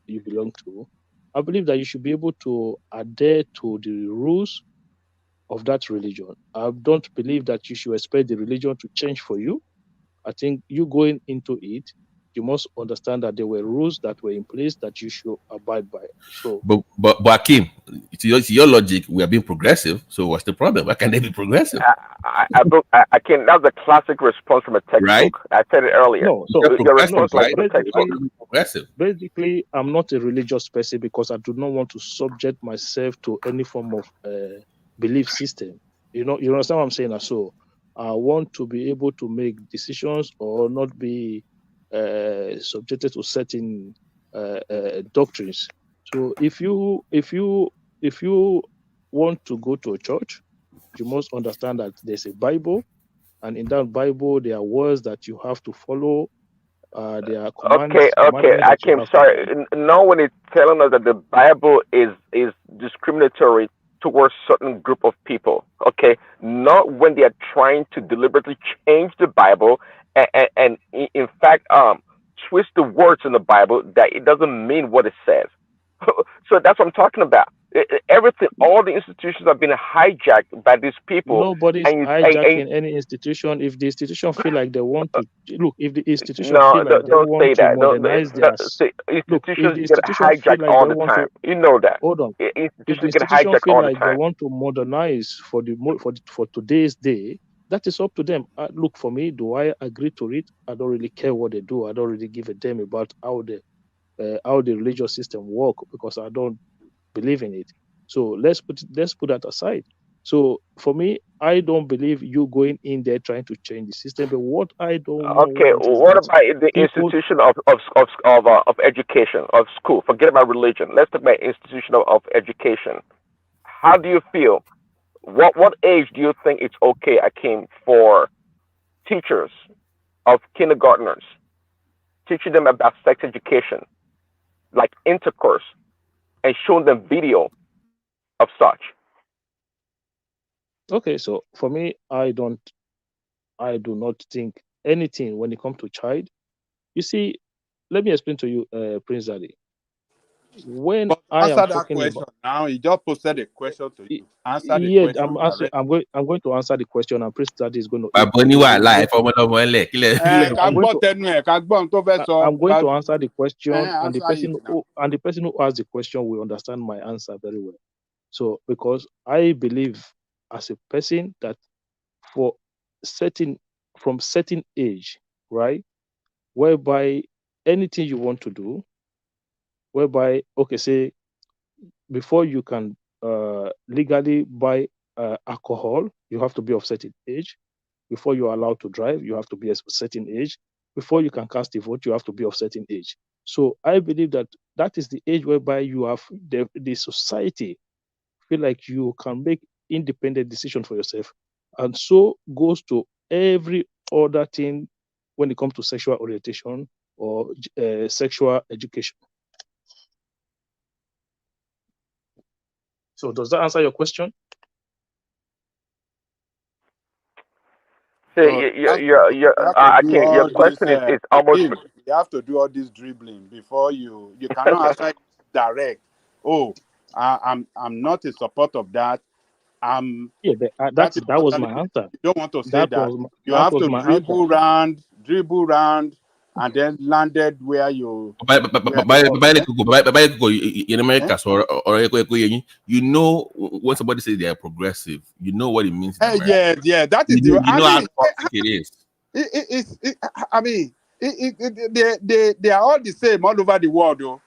you belong to, I believe that you should be able to adhere to the rules of that religion. I don't believe that you should expect the religion to change for you. I think you going into it, you must understand that there were rules that were in place that you should abide by. So, but Akim, it's your logic. We are being progressive. So what's the problem? Why can't they be progressive? I can. That's a classic response from a textbook. Right? I said it earlier. No, so your response right? from a textbook. Progressive. Basically, I'm not a religious person because I do not want to subject myself to any form of belief system. You understand what I'm saying? So I want to be able to make decisions or not be subjected to certain doctrines. So if you want to go to a church, you must understand that there's a Bible, and in that Bible there are words that you have to follow. There are commands. Okay. I came. Sorry. No one is telling us that the Bible is discriminatory towards certain group of people. Okay, not when they are trying to deliberately change the Bible and in fact twist the words in the Bible that it doesn't mean what it says. So that's what I'm talking about. Everything, all the institutions have been hijacked by these people. Nobody's hijacking any institution. If the institution feel like they want to look, if the institution feel like they want to modernize their institutions get hijacked all the time. You know that. Hold on. Institutions get hijacked all the time. They want to modernize for today's day, that is up to them. Look, for me, do I agree to it? I don't really care what they do. I don't really give a damn about how the religious system work because I don't believe in it. So let's put that aside. So for me, I don't believe you going in there trying to change the system. But what I don't know Okay, is what that about the people, institution of education, of school? Forget about religion. Let's talk about institution of education. How do you feel? What age do you think it's okay, Akim, for teachers of kindergartners teaching them about sex education, like intercourse, and showing them video of such? okay, so for me, I do not think anything when it comes to child. You see, let me explain to you, Prince Daddy. When But I am answer that talking question about, now. He just posted a question to you. Answer the yeah, question I'm answering. direct. I'm going to answer the question, and Prince Daddy is going to. Bàbá oníwàhálà ẹ fọmọ lọmọ ẹlẹ kílẹ. Ká gbọ́ tẹnu ẹ̀, ká gbọ́ ohun tó fẹ́ sọ. I'm going to answer the question, and the Answer person it now. who asked the question will understand my answer very well. So, because I believe as a person that for from certain age, right, whereby anything you want to do, whereby okay, say before you can legally buy alcohol, you have to be of certain age. Before you are allowed to drive, you have to be of certain age. Before you can cast a vote, you have to be of certain age. So I believe that that is the age whereby you have the society feel like you can make independent decision for yourself, and so goes to every other thing when it comes to sexual orientation or sexual education. So does that answer your question? So So you have to I do can't. Your all this. question is almost. You have to do all this dribbling before you cannot answer it direct. Oh, I'm not in support of that. Yeah, That is that was totally. my answer. You don't want to say That that. was You that have was to my answer. dribble round, and then landed where you. In America, so you know when somebody says they are progressive, you know what it means in America. Yeah, that is You know how toxic it is. I mean, they are all the same all over the world, though.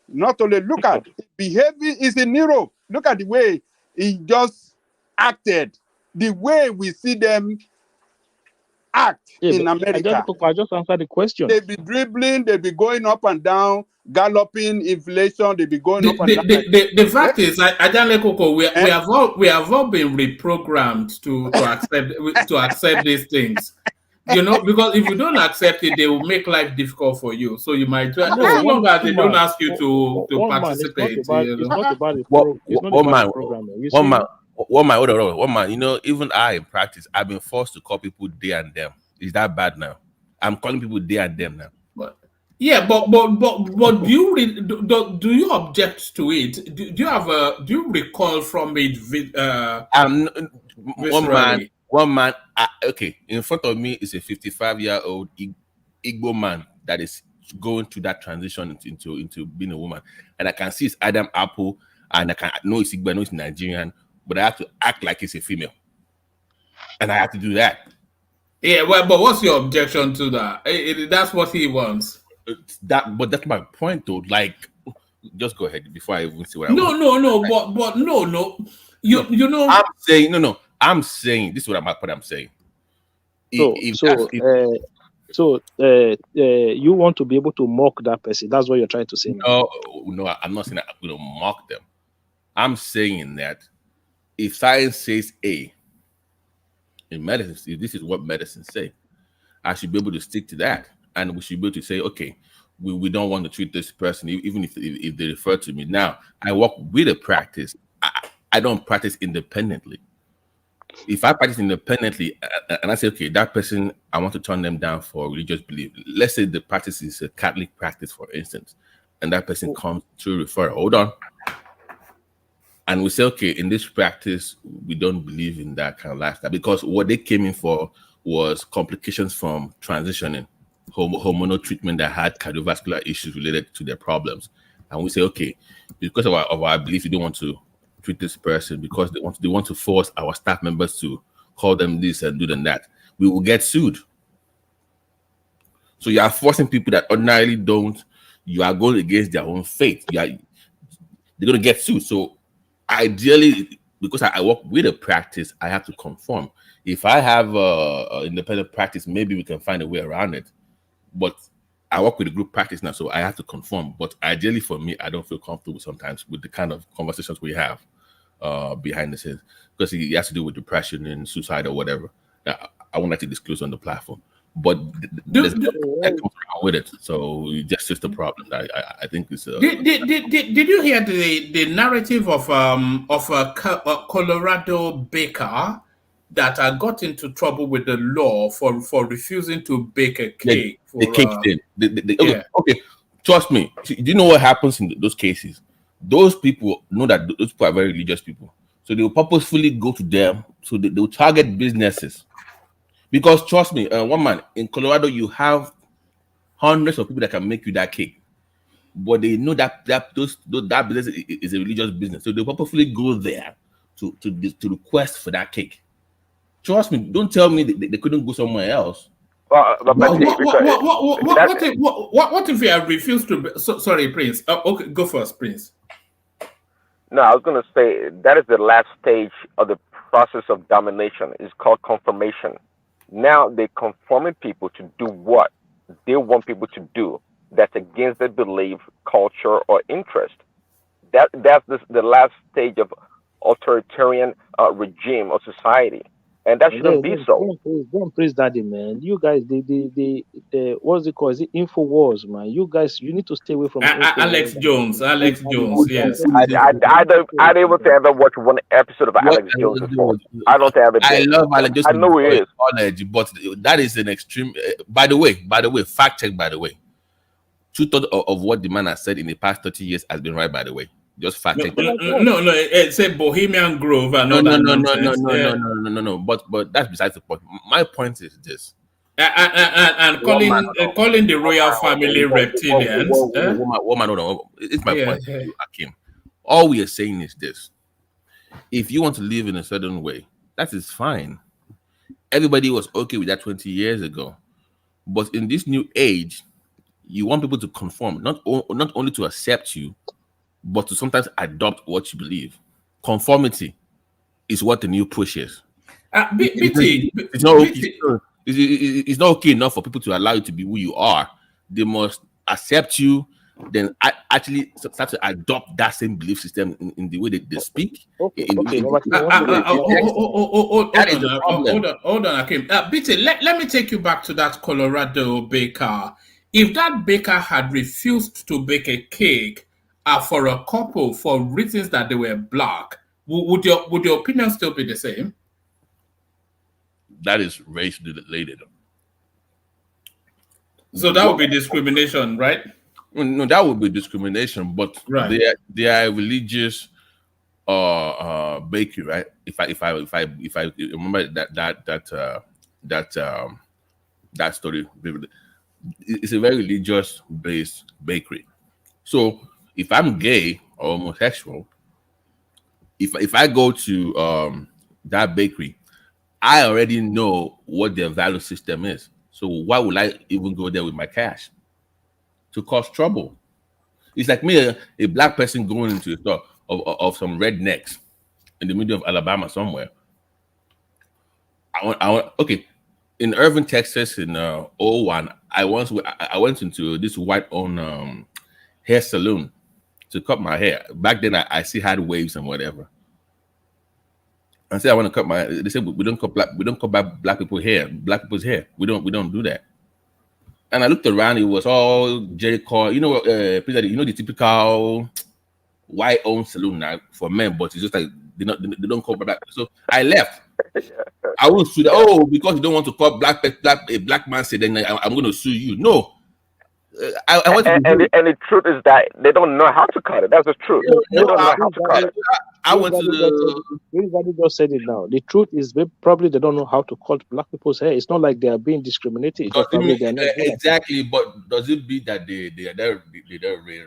Not only look at behavior is in Europe. Look at the way he just acted, the way we see them act in America. I just answered the question. They be dribbling, they be going up and down, galloping inflation, they be going up and down. The fact is, Ajale Koko, we have all been reprogrammed to accept these things. You know, because if you don't accept it, they will make life difficult for you. So you might try, as long as they don't ask you to participate. It's not about the programming. You see, one man, you know, even I in practice, I've been forced to call people they and them. Is that bad now? I'm calling people they and them now. But do you object to it? Do you recall from it? One man. Okay, in front of me is a 55-year-old Igbo man that is going through that transition into being a woman, and I can see it's Adam Apple, and I know it's Igbo, I know it's Nigerian, but I have to act like it's a female, and I have to do that. Yeah, well, but what's your objection to that? That's what he wants. But that's my point, though. Like, just go ahead before I even see what no, I want. No. You know. I'm saying this is what I'm saying. So you want to be able to mock that person? That's what you're trying to say now. No, I'm not saying that I'm going to mock them. I'm saying that if science says A in medicine, if this is what medicine say, I should be able to stick to that, and we should be able to say, okay, we don't want to treat this person, even if they refer to me. Now, I work with a practice. I don't practice independently. If I practice independently and I say, okay, that person, I want to turn them down for religious belief. Let's say the practice is a Catholic practice, for instance, and that person comes to refer. Hold on. And we say, okay, in this practice, we don't believe in that kind of lifestyle, because what they came in for was complications from transitioning, hormonal treatment that had cardiovascular issues related to their problems. And we say, okay, because of our belief, we don't want to treat this person because they want to force our staff members to call them this and do that. We will get sued. So you are forcing people that ordinarily don't. You are going against their own faith. They're going to get sued. So ideally, because I work with a practice, I have to conform. If I have a independent practice, maybe we can find a way around it. But I work with a group practice now, so I have to conform. But ideally for me, I don't feel comfortable sometimes with the kind of conversations we have behind the scenes, because it has to do with depression and suicide or whatever. I won't like to disclose on the platform. But there's that comes around with it, so that's just the problem. I think it's. Did you hear the narrative of a Colorado baker that got into trouble with the law for refusing to bake a cake? The cake thing. Okay, trust me. Do you know what happens in those cases? Those people know that those people are very religious people, so they will purposefully go to them, so they will target businesses. Because trust me, one man in Colorado, you have hundreds of people that can make you that cake, but they know that business is a religious business, so they purposefully go there to request for that cake. Trust me, don't tell me they couldn't go somewhere else. What if we have refused to? Sorry, Prince. Okay, go first, Prince. No, I was going to say that is the last stage of the process of domination. It's called confirmation. Now they're conforming people to do what they want people to do. That's against their belief, culture, or interest. That's the last stage of authoritarian regime or society, and that shouldn't be so. Don't praise daddy, man. You guys, the what's it called? Is it InfoWars, man? You guys, you need to stay away from Alex Jones. Alex Jones, yes. I don't even ever watch one episode of Alex Jones before. I don't ever. I love Alex Jones. I know he is. Knowledge, but that is an extreme. By the way, fact check. By the way, 2/3 of what the man has said in the past 30 years has been right. By the way, just fact check. No. It's a Bohemian Grove. And No. But that's besides the point. My point is this. And calling the royal family reptilians. It's my point to you, Akim. All we are saying is this: if you want to live in a certain way, that is fine. Everybody was okay with that 20 years ago, but in this new age, you want people to conform, not only to accept you, but to sometimes adopt what you believe. Conformity is what the new push is. It's not okay. It's not okay enough for people to allow you to be who you are. They must accept you, then actually start to adopt that same belief system in the way they speak. Hold on, Akim. BT, let me take you back to that Colorado baker. If that baker had refused to bake a cake for a couple for reasons that they were black, would your opinion still be the same? That is race related. So that would be discrimination, right? No, that would be discrimination, but right. they are religious bakery, right? If I remember that story, it's a very religious based bakery. So if I'm gay or homosexual, if I go to that bakery, I already know what their value system is. So why would I even go there with my cash? To cause trouble. It's like me, a black person going into a store of some rednecks in the middle of Alabama somewhere. Okay, in Irving, Texas, in 2001, I went into this white-owned hair salon to cut my hair. Back then, I still had waves and whatever. I said I want to cut my. They said we don't cut black people's hair. Black people's hair. We don't do that. And I looked around. It was all Jerry Call. You know, the typical white-owned salon now for men, but it's just like they don't cut black. So I left. I won't sue. Oh, because you don't want to cut a black man said, then I'm going to sue you. No. And the truth is that they don't know how to cut it. That's the truth. They don't know how to cut it. Everybody just said it now. The truth is probably they don't know how to cut black people's hair. It's not like they are being discriminated. Exactly, but does it mean that they're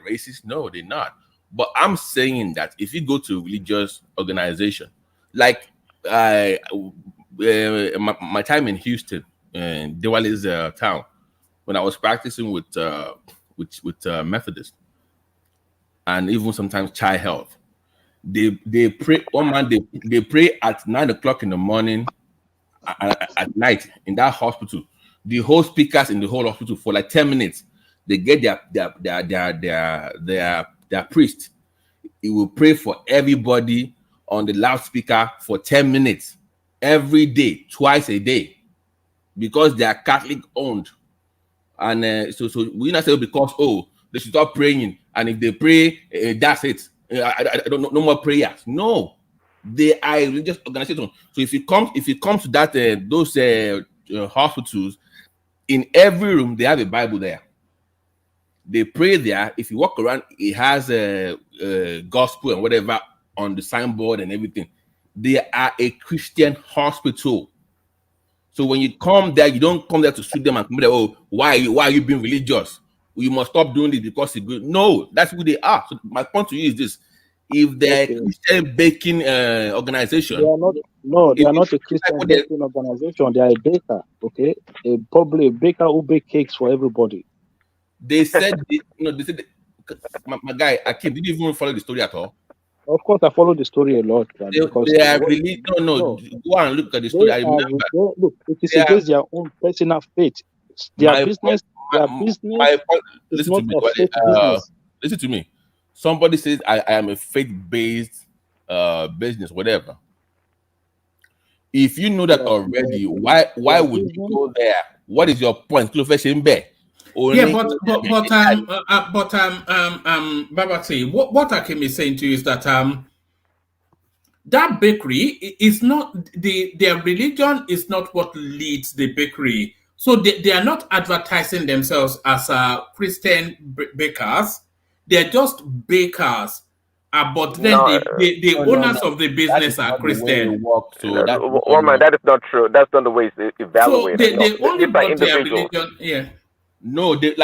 racist? No, they're not. But I'm saying that if you go to a religious organization, like my time in Houston, Diwali's town, when I was practicing with Methodist, and even sometimes Child Health, They pray. One man they pray at 9 o'clock in the morning, at night in that hospital. The whole speakers in the whole hospital for like 10 minutes. They get their priest. He will pray for everybody on the loudspeaker for 10 minutes every day, twice a day, because they are Catholic owned. And so we not say because they should stop praying, and if they pray, that's it. I don't know, no more prayers. No, they are a religious organization. So if it comes to that those hospitals, in every room they have a Bible there. They pray there. If you walk around, it has a gospel and whatever on the signboard and everything. They are a Christian hospital. So when you come there, you don't come there to shoot them and come there. Oh, why are you being religious? You must stop doing it because it's good. No, that's who they are. So my point to you is this: if they're a Christian baking organization, they are not. No, they are not a Christian baking organization. They are a baker. Okay, probably a baker who bake cakes for everybody. They said, they said, my guy, Akim, did you even follow the story at all? Of course, I follow the story a lot. They are really no. Go and look at the story. I remember. Look, it is against their own personal faith. Their business. Listen to me. Listen to me. Somebody says I am a faith-based business, whatever. If you know that already, why would you go there? What is your point? Yeah, but Babati, what Akim is saying to you is that that bakery is not their religion is not what leads the bakery. So they are not advertising themselves as Christian bakers. They're just bakers. But then the owners of the business are Christian. That is not true. That's not the way it's evaluated. So they only got their religion. Yeah. No, they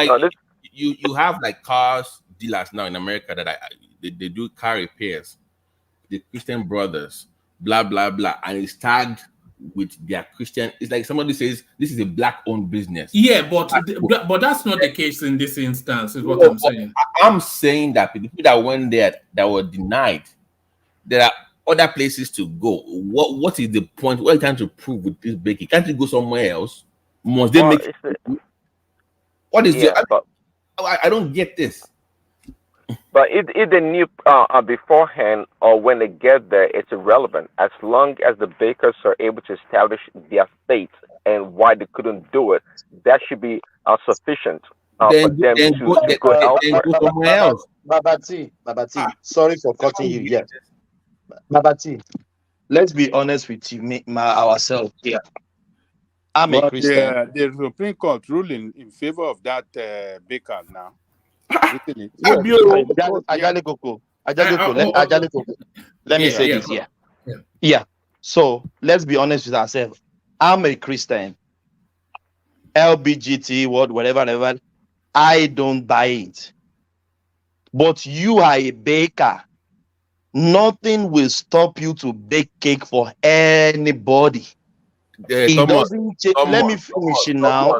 you have like cars dealers now in America that they do car repairs. The Christian Brothers, blah blah blah, and it's tagged with their Christian. It's like somebody says this is a black-owned business. Yeah, but that's not the case in this instance. Is what I'm saying. I'm saying that the people that went there that were denied, there are other places to go. What is the point? What are you trying to prove with this baking? Can't you go somewhere else? Must they make? What is I don't get this. But if they knew beforehand or when they get there, it's irrelevant. As long as the bakers are able to establish their faith and why they couldn't do it, that should be sufficient for them to go elsewhere. Babati, sorry for cutting you. Yes, Babati, let's be honest with you, ourselves here. I'm a Christian. The Supreme Court ruling in favor of that baker now. Let me say this here. Yeah. So let's be honest with ourselves. I'm a Christian. LBGT, whatever. I don't buy it. But you are a baker. Nothing will stop you to bake cake for anybody. It doesn't change. Let me finish now.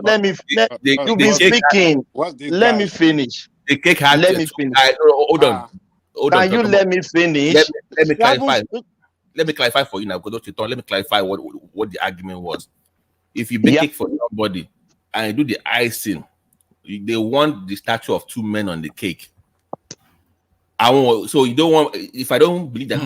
You've been speaking. Let me finish. The cake has. Let me finish. Hold on. Can you let me finish? Let me clarify. Let me clarify for you now, because let me clarify what the argument was. If you bake cake for somebody and you do the icing, they want the statue of two men on the cake. So you don't want. If I don't believe that,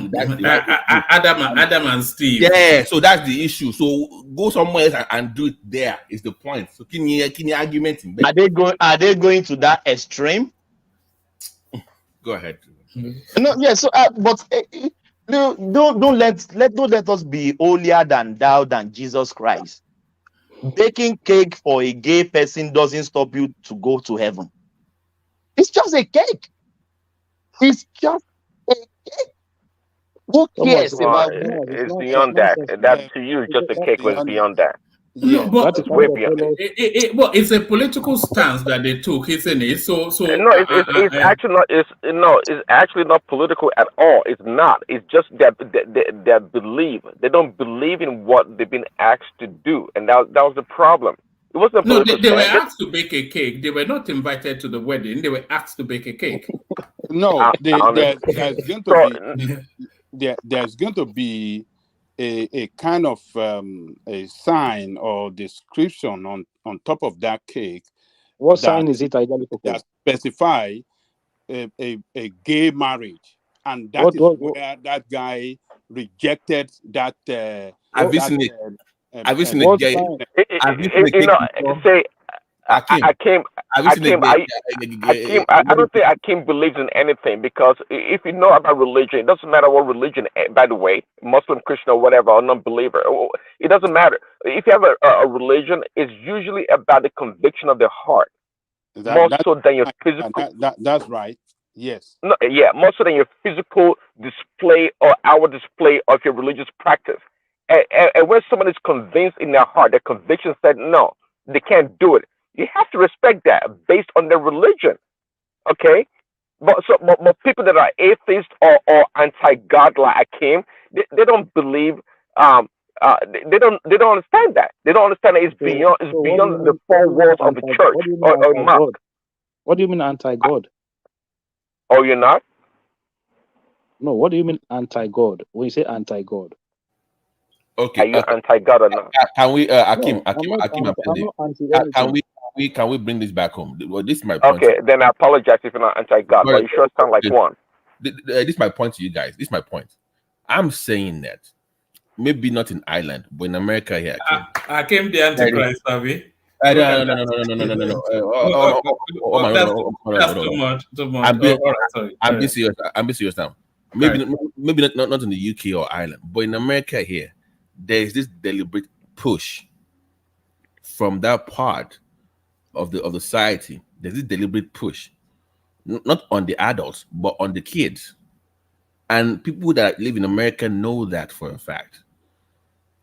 Adam and Steve. Yeah, so that's the issue. So go somewhere else and do it there. Is the point. So can you argument? Are they going to that extreme? Go ahead. No, yeah. So, but don't let us be holier than thou than Jesus Christ. Baking cake for a gay person doesn't stop you to go to heaven. It's just a cake. It's just a cake. Who cares about it's beyond that. That to you, just a cake was beyond that. Yeah, but way beyond. It's a political stance that they took, isn't it? So no, it's actually not. It's actually not political at all. It's not. It's just that they believe. They don't believe in what they've been asked to do, and that was the problem. It wasn't. No, they were asked to bake a cake. They were not invited to the wedding. They were asked to bake a cake. No, there's going to be there's going to be a kind of a sign or description on top of that cake. What sign is it? That specify a gay marriage, and that is where that guy rejected that. Have you seen it? Have you seen a gay? Have you seen a cake before? Say, Akim, I don't think Akim believes in anything, because if you know about religion, it doesn't matter what religion, by the way, Muslim, Christian, or whatever, or non-believer, it doesn't matter. If you have a religion, it's usually about the conviction of the heart, more so than your physical. That's right. Yes. No, yeah, more so than your physical display or outward display of your religious practice. And when someone is convinced in their heart, their conviction said no, they can't do it. You have to respect that based on their religion, okay? But people that are atheists or anti-God like Akim, they don't believe. They don't understand that. They don't understand that it's beyond the four walls of a church or a mosque. What do you mean anti-God? Oh, you're not? No. What do you mean anti-God? When you say anti-God. Okay. Are you anti-God or not? Can we, Akim, No, can we bring this back home? Well, this is my point. Okay, then I apologize if you're not anti-God, but you sure sound like one. This is my point to you guys. This is my point. I'm saying that maybe not in Ireland, but in America here. I came the Antichrist, Abby. No. That's too much. I'm being serious. I'm being serious now. Maybe not in the UK or Ireland, but in America here, there is this deliberate push from that part of the society. There's this deliberate push, not on the adults, but on the kids. And people that live in America know that for a fact.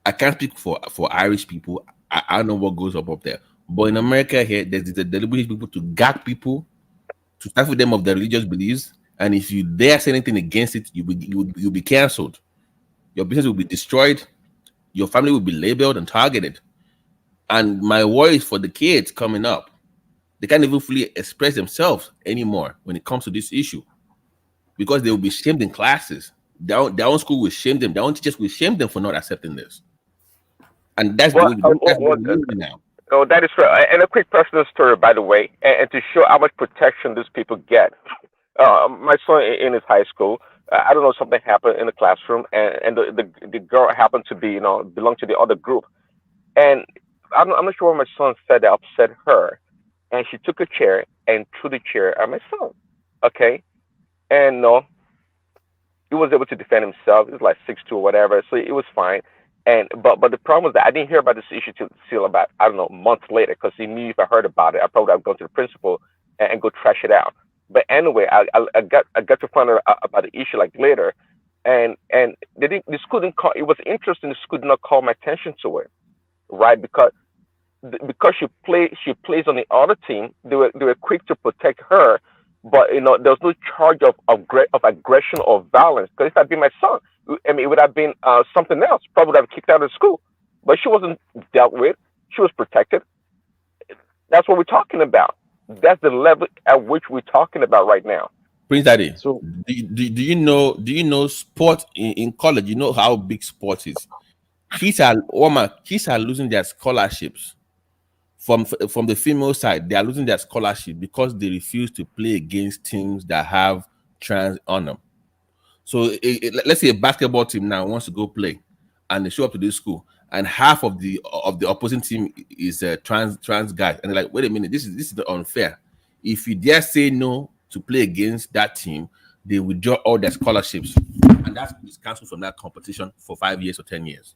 I can't speak for Irish people. I don't know what goes up there. But in America here, there's the deliberate people to gag people, to stifle them of their religious beliefs. And if you dare say anything against it, you'll be canceled. Your business will be destroyed. Your family will be labeled and targeted. And my worry is for the kids coming up. They can't even fully express themselves anymore when it comes to this issue, because they will be shamed in classes. Their own school will shame them. Their own teachers will shame them for not accepting this. And that's the way we're living now. Oh, that is right. And a quick personal story, by the way, and to show how much protection these people get. My son in his high school, I don't know, something happened in the classroom, and the girl happened to be, belong to the other group. And I'm not sure what my son said that upset her. And she took a chair and threw the chair at my son. Okay? And no, he was able to defend himself. He was like 6'2" or whatever, so it was fine. But the problem was that I didn't hear about this issue till about, I don't know, months later, because he knew if I heard about it, I probably would have gone to the principal and go trash it out. But anyway, I got to find out about the issue like later, and the school didn't call. It was interesting. The school did not call my attention to it, right? Because she plays on the other team. They were quick to protect her, but there was no charge of aggression or violence. Because if that'd been my son, I mean, it would have been something else. Probably would have kicked out of school. But she wasn't dealt with. She was protected. That's what we're talking about. That's the level at which we're talking about right now. Prince Daddy, so do you know sport in college? You know how big sport is. Kids are losing their scholarships from the female side. They are losing their scholarship because they refuse to play against teams that have trans on them. So let's say a basketball team now wants to go play, and they show up to this school, and half of the opposing team is trans guys, and they're like, wait a minute, this is unfair. If you dare say no to play against that team, they withdraw all their scholarships, and that is cancelled from that competition for 5 years or 10 years.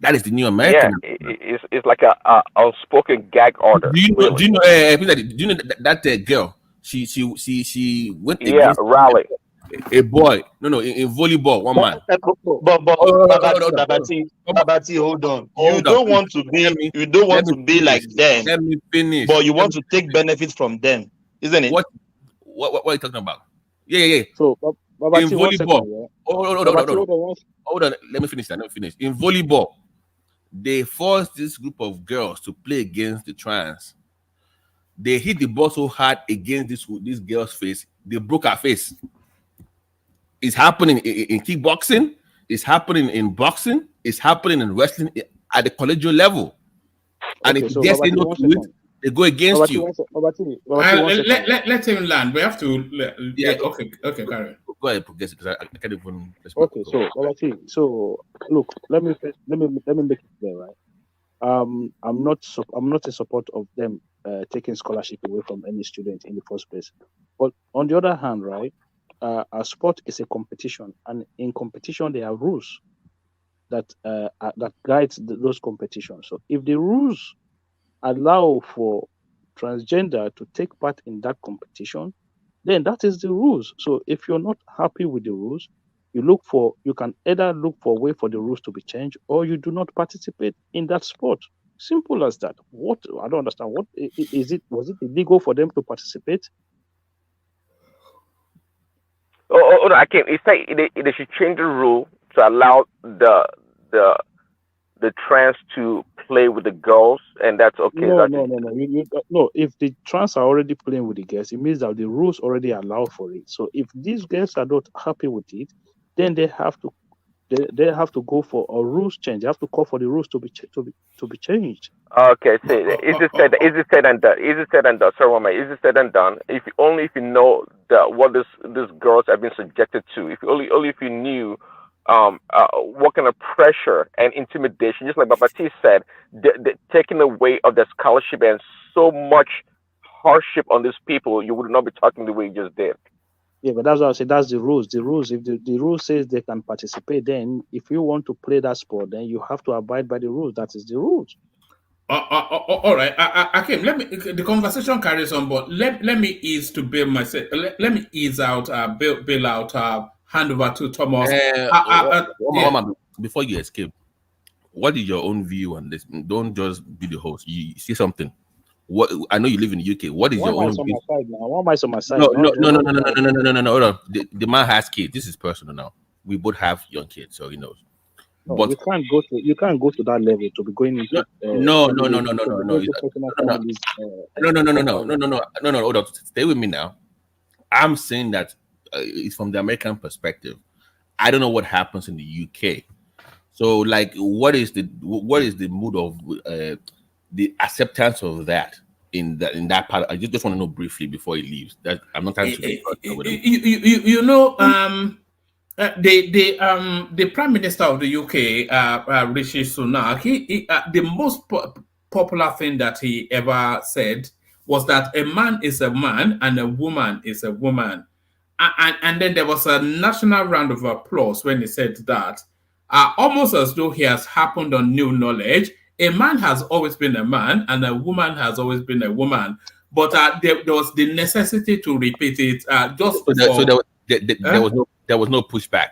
That is the new American. Yeah, it's like a unspoken gag order. Do you know that girl? She went against Raleigh. A boy, no, in volleyball, one man. But Babati, hold on. You don't want to be like them. Let me finish. But you want to take benefits from them, isn't it? What are you talking about? Yeah. So, Babati, in volleyball, hold on. Let me finish. In volleyball, they forced this group of girls to play against the trans. They hit the ball so hard against this girl's face. they broke her face. It's happening in kickboxing. It's happening in boxing. It's happening in wrestling at the collegiate level. And Okay, if you so guys say Babati, no one to it, second. they go against Babati, you. Babati, one second. Let him land. We have to. Yeah. Okay. Carry on. Go ahead, progress, because I can't even. Okay, so Babati, so look, let me make it clear, right? I'm not in support of them taking scholarship away from any student in the first place. But on the other hand, right, a sport is a competition, and in competition there are rules that guides those competitions. So if the rules allow for transgender to take part in that competition, then that is the rules. So if you're not happy with the rules, you can either look for a way for the rules to be changed, or you do not participate in that sport. Simple as that. What I don't understand. What is it? Was it illegal for them to participate? No, I can't. It's like they should change the rule to allow the trans to play with the girls, and that's okay. No. No. If the trans are already playing with the girls, it means that the rules already allow for it. So if these girls are not happy with it, then they have to go for a rules change. They have to call for the rules to be changed. Okay, see, is it said and done? Is it said and done? Sorry, Mama, is it said and done? If you know what these girls have been subjected to, if you knew what kind of pressure and intimidation, just like Babati said, the taking away of their scholarship and so much hardship on these people, you would not be talking the way you just did. Yeah, but that's what I say. That's the rules. The rules. If the rule says they can participate, then if you want to play that sport, then you have to abide by the rules. That is the rules. All right. Okay. Let me. The conversation carries on, but let me ease to bail myself. Let me ease out. Bail out. Hand over to Thomas. Before you escape, what is your own view on this? Don't just be the host. You see something. What I know you live in the UK. What is your own view? Why am I on my side? No. Hold on. The man has kids. This is personal now. We both have young kids, so he knows. No, but you can't go to that level to be going into no. Hold on. Stay with me now. I'm saying that it's from the American perspective. I don't know what happens in the UK. So, like, what is the mood of the acceptance of that in that part? I just want to know briefly before he leaves. That I'm not trying to. The Prime Minister of the UK, Rishi Sunak, the most popular thing that he ever said was that a man is a man and a woman is a woman. And then there was a national round of applause when he said that, almost as though he has happened on new knowledge. A man has always been a man and a woman has always been a woman. But there was the necessity to repeat it there was no pushback.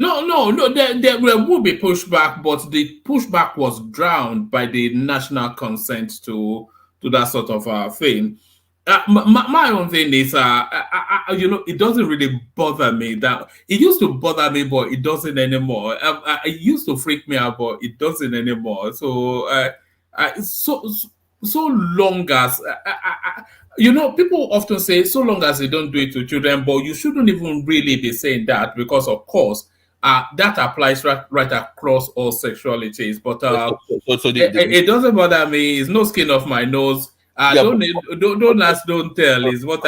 No. There will be pushback, but the pushback was drowned by the national consent to that sort of thing. My own thing is, it doesn't really bother me. That it used to bother me, but it doesn't anymore. It used to freak me out, but it doesn't anymore. So, so long as people often say, so long as they don't do it to children, but you shouldn't even really be saying that, because of course that applies right across all sexualities. But it doesn't bother me. It's no skin off my nose. Don't ask, don't tell is what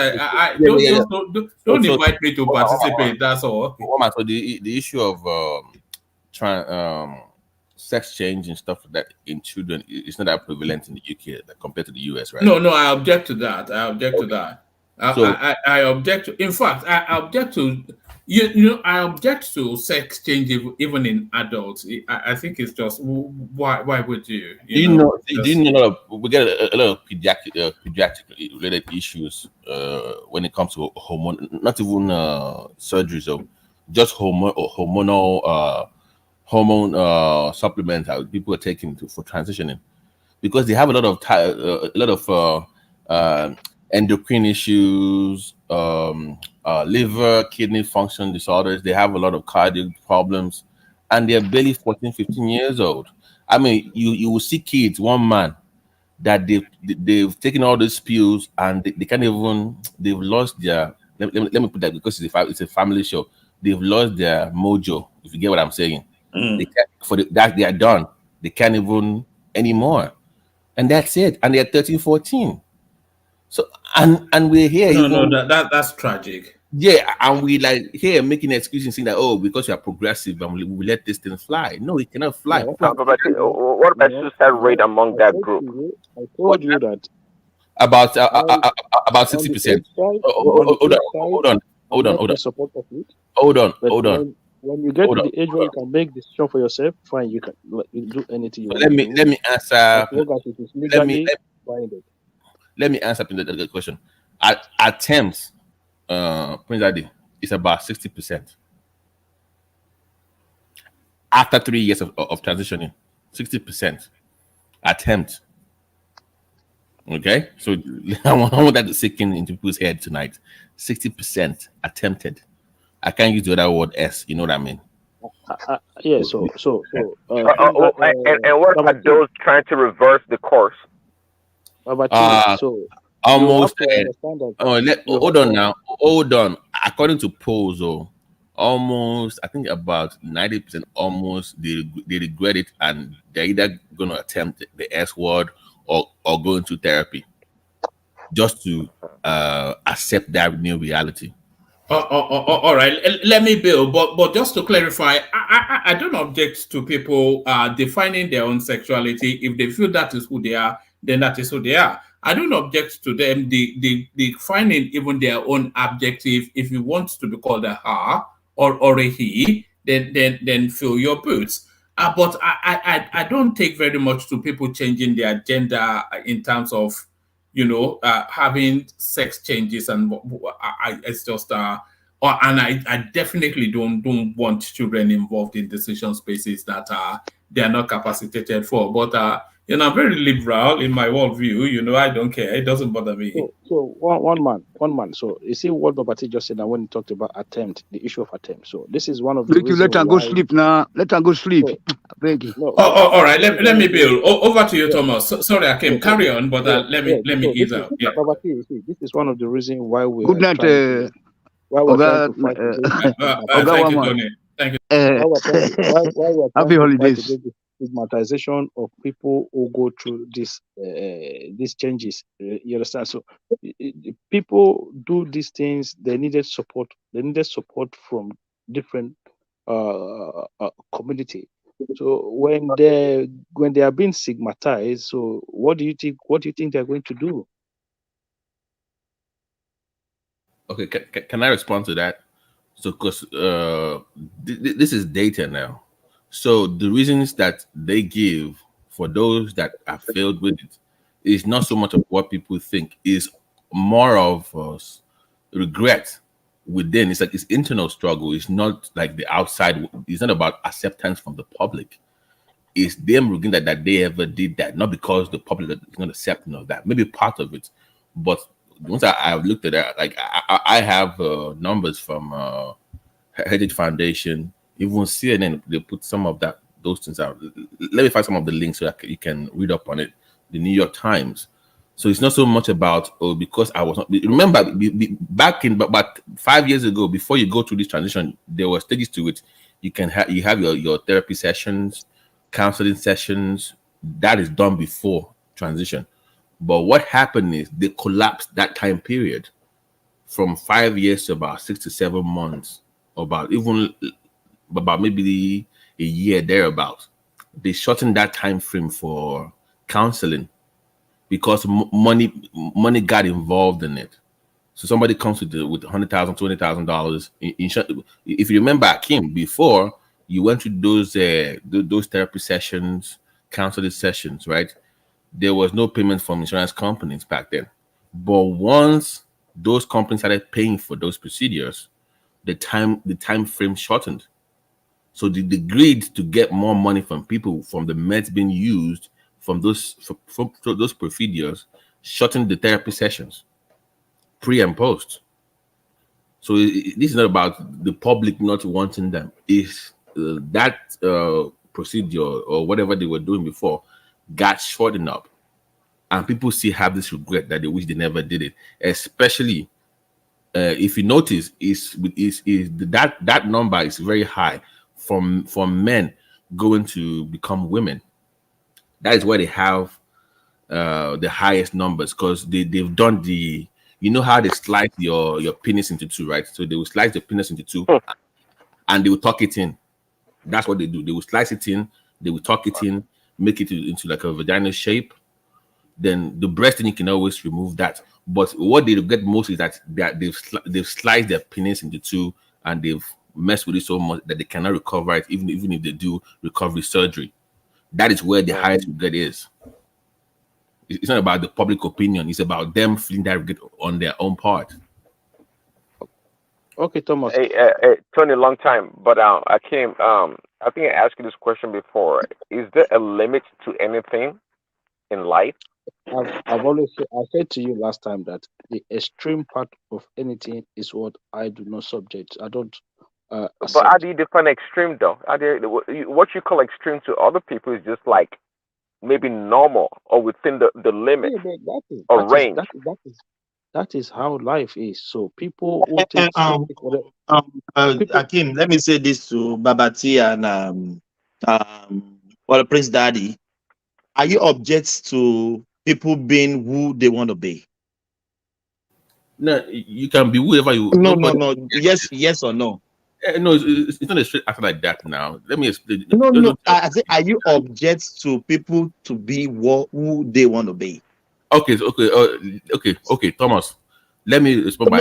don't invite me to participate. That's all. So the issue of sex change and stuff like that in children is not that prevalent in the UK compared to the US, right? No, I object to that. I object to that. I object to. In fact, I object to. I object to sex change even in adults. I think it's just why would you? Do you know we get a lot of pediatric related issues when it comes to hormone, not even surgeries, or just hormonal supplements that people are taking for transitioning, because they have a lot of endocrine issues, liver, kidney function disorders. They have a lot of cardiac problems, and they're barely 14, 15 years old. I mean, you will see kids, one man, that they've taken all these pills and they can't even, they've lost their let me put that, because it's a family show. They've lost their mojo, if you get what I'm saying. They can't, that they are done. They can't even anymore. And that's it. And they're 13, 14. So and we're here. That's tragic. Yeah, and we like here making excuses saying that, oh, because you are progressive and we let this thing fly. No, it cannot fly. What about suicide rate among that group? I told you that about 60%. Hold on. Support of it. Hold on. When you get to the age where you can make decision for yourself, fine, you can do anything you want. Let me answer. As long as it is legally binding. Let me answer the question. Attempts, Prince Adi, is about 60%. After 3 years of transitioning, 60% attempt. Okay, so I want that to sink into people's head tonight. 60% attempted. I can't use the other word S. You know what I mean? Yeah. And what about those trying to reverse the course? Almost. Hold on. According to polls, almost, I think about 90% almost they regret it, and they're either gonna attempt the S word or go into therapy just to accept that new reality. All right, let me build, but just to clarify, I don't object to people defining their own sexuality. If they feel that is who they are, then that is who they are. I don't object to them defining even their own objective. If you want to be called a her or a he, then fill your boots. But I don't take very much to people changing their gender in terms of having sex changes, and it's just and I definitely don't want children involved in decision spaces that they are not capacitated for. But I'm very liberal in my worldview. I don't care. It doesn't bother me. So one man. So you see what Babati just said, and when he talked about attempt, the issue of attempt. So this is one of the reasons let her go sleep now. Let her go sleep. Thank you. All right. Let me build. Over to you, Thomas. Sorry, I came. Carry on, but let me ease out. Yeah. Babati, this is one of the reasons why we. Good night. Why we're trying to fight thank you, Tony. Thank you. Happy holidays. Stigmatization of people who go through these changes. You understand? So people do these things. They needed support. They needed support from different community. So when they are being stigmatized, so what do you think they're going to do? Okay, can I respond to that? So, because this is data now. So the reasons that they give for those that have failed with it is not so much of what people think, is more of regret within. It's like it's internal struggle. It's not like the outside. It's not about acceptance from the public. It's them regretting that they ever did that, not because the public is not accepting of that. Maybe part of it, but once I've looked at that, like I have numbers from Heritage Foundation, even CNN. They put some of those things out. Let me find some of the links so that you can read up on it. The New York Times. So it's not so much about because I was not. Remember, back in about 5 years ago, before you go through this transition, there were stages to it. You have your therapy sessions, counseling sessions. That is done before transition. But what happened is they collapsed that time period from 5 years to about 6 to 7 months, about maybe a year thereabout. They shortened that time frame for counseling because money got involved in it. So somebody comes with $100,000, $20,000. If you remember, Akim, before you went through those therapy sessions, counseling sessions, right? There was no payment from insurance companies back then. But once those companies started paying for those procedures, the time frame shortened. So the greed to get more money from people from the meds being used from those procedures shortened the therapy sessions, pre and post. So this is not about the public not wanting them. It's that procedure or whatever they were doing before got shortened up, and people still have this regret that they wish they never did it, especially if you notice, is that number is very high from men going to become women. That is where they have the highest numbers, because they've done the, you know how they slice your penis into two, right? So they will slice the penis into two and they will tuck it in. That's what they do. They will slice it in, they will tuck it in, make it into like a vagina shape. Then the breast, and you can always remove that. But what they get most is that they've sliced their penis into two and they've messed with it so much that they cannot recover it, even if they do recovery surgery. That is where the highest regret is. It's not about the public opinion. It's about them feeling that regret on their own part. Okay, Thomas. Hey, Tony, long time, but I think I asked you this question before. Is there a limit to anything in life? I've always I said to you last time that the extreme part of anything is what I do not subject. I don't But accept. how do you define extreme, though? What you call extreme to other people is just like maybe normal or within the limit Yeah, but or range. that is how life is. So people who take Akim, let me say this to Babati and well, Prince Daddy. Are you object to people being who they want to be? No, you can be whoever you. No. Yes or no? No, it's not a straight answer like that. Now, let me explain. No. I say, are you object to people to be who they want to be? Okay, okay, Thomas. Let me respond. No.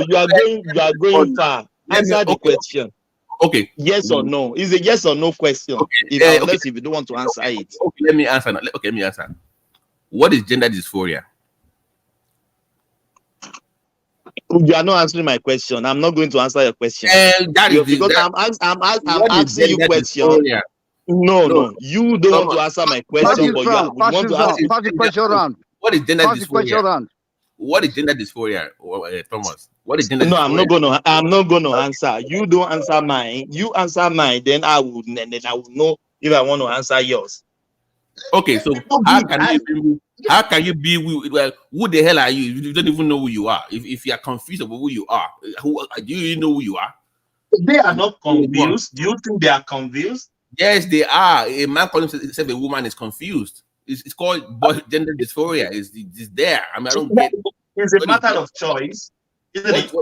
You are going far. Answer the question. Okay. Yes or no? It's a yes or no question. Okay. Unless if you don't want to answer it. Okay, let me answer. Let me answer. What is gender dysphoria? You are not answering my question. I'm not going to answer your question. I'm asking you question. No. You don't want to answer my question, but you want to ask the question round. What is gender dysphoria? What is gender dysphoria, Thomas? What is gender dysphoria? No, I'm not going to answer. You don't answer mine. You answer mine, then I will know if I want to answer yours. Okay, so how can you be well? Who the hell are you? You don't even know who you are. If you are confused about who you are, do you know who you are? They are not confused. Do you think they are confused? Yes, they are. A man calling himself a woman is confused. It's called gender dysphoria. It's there. I mean, I don't get. It's a matter of choice, isn't it?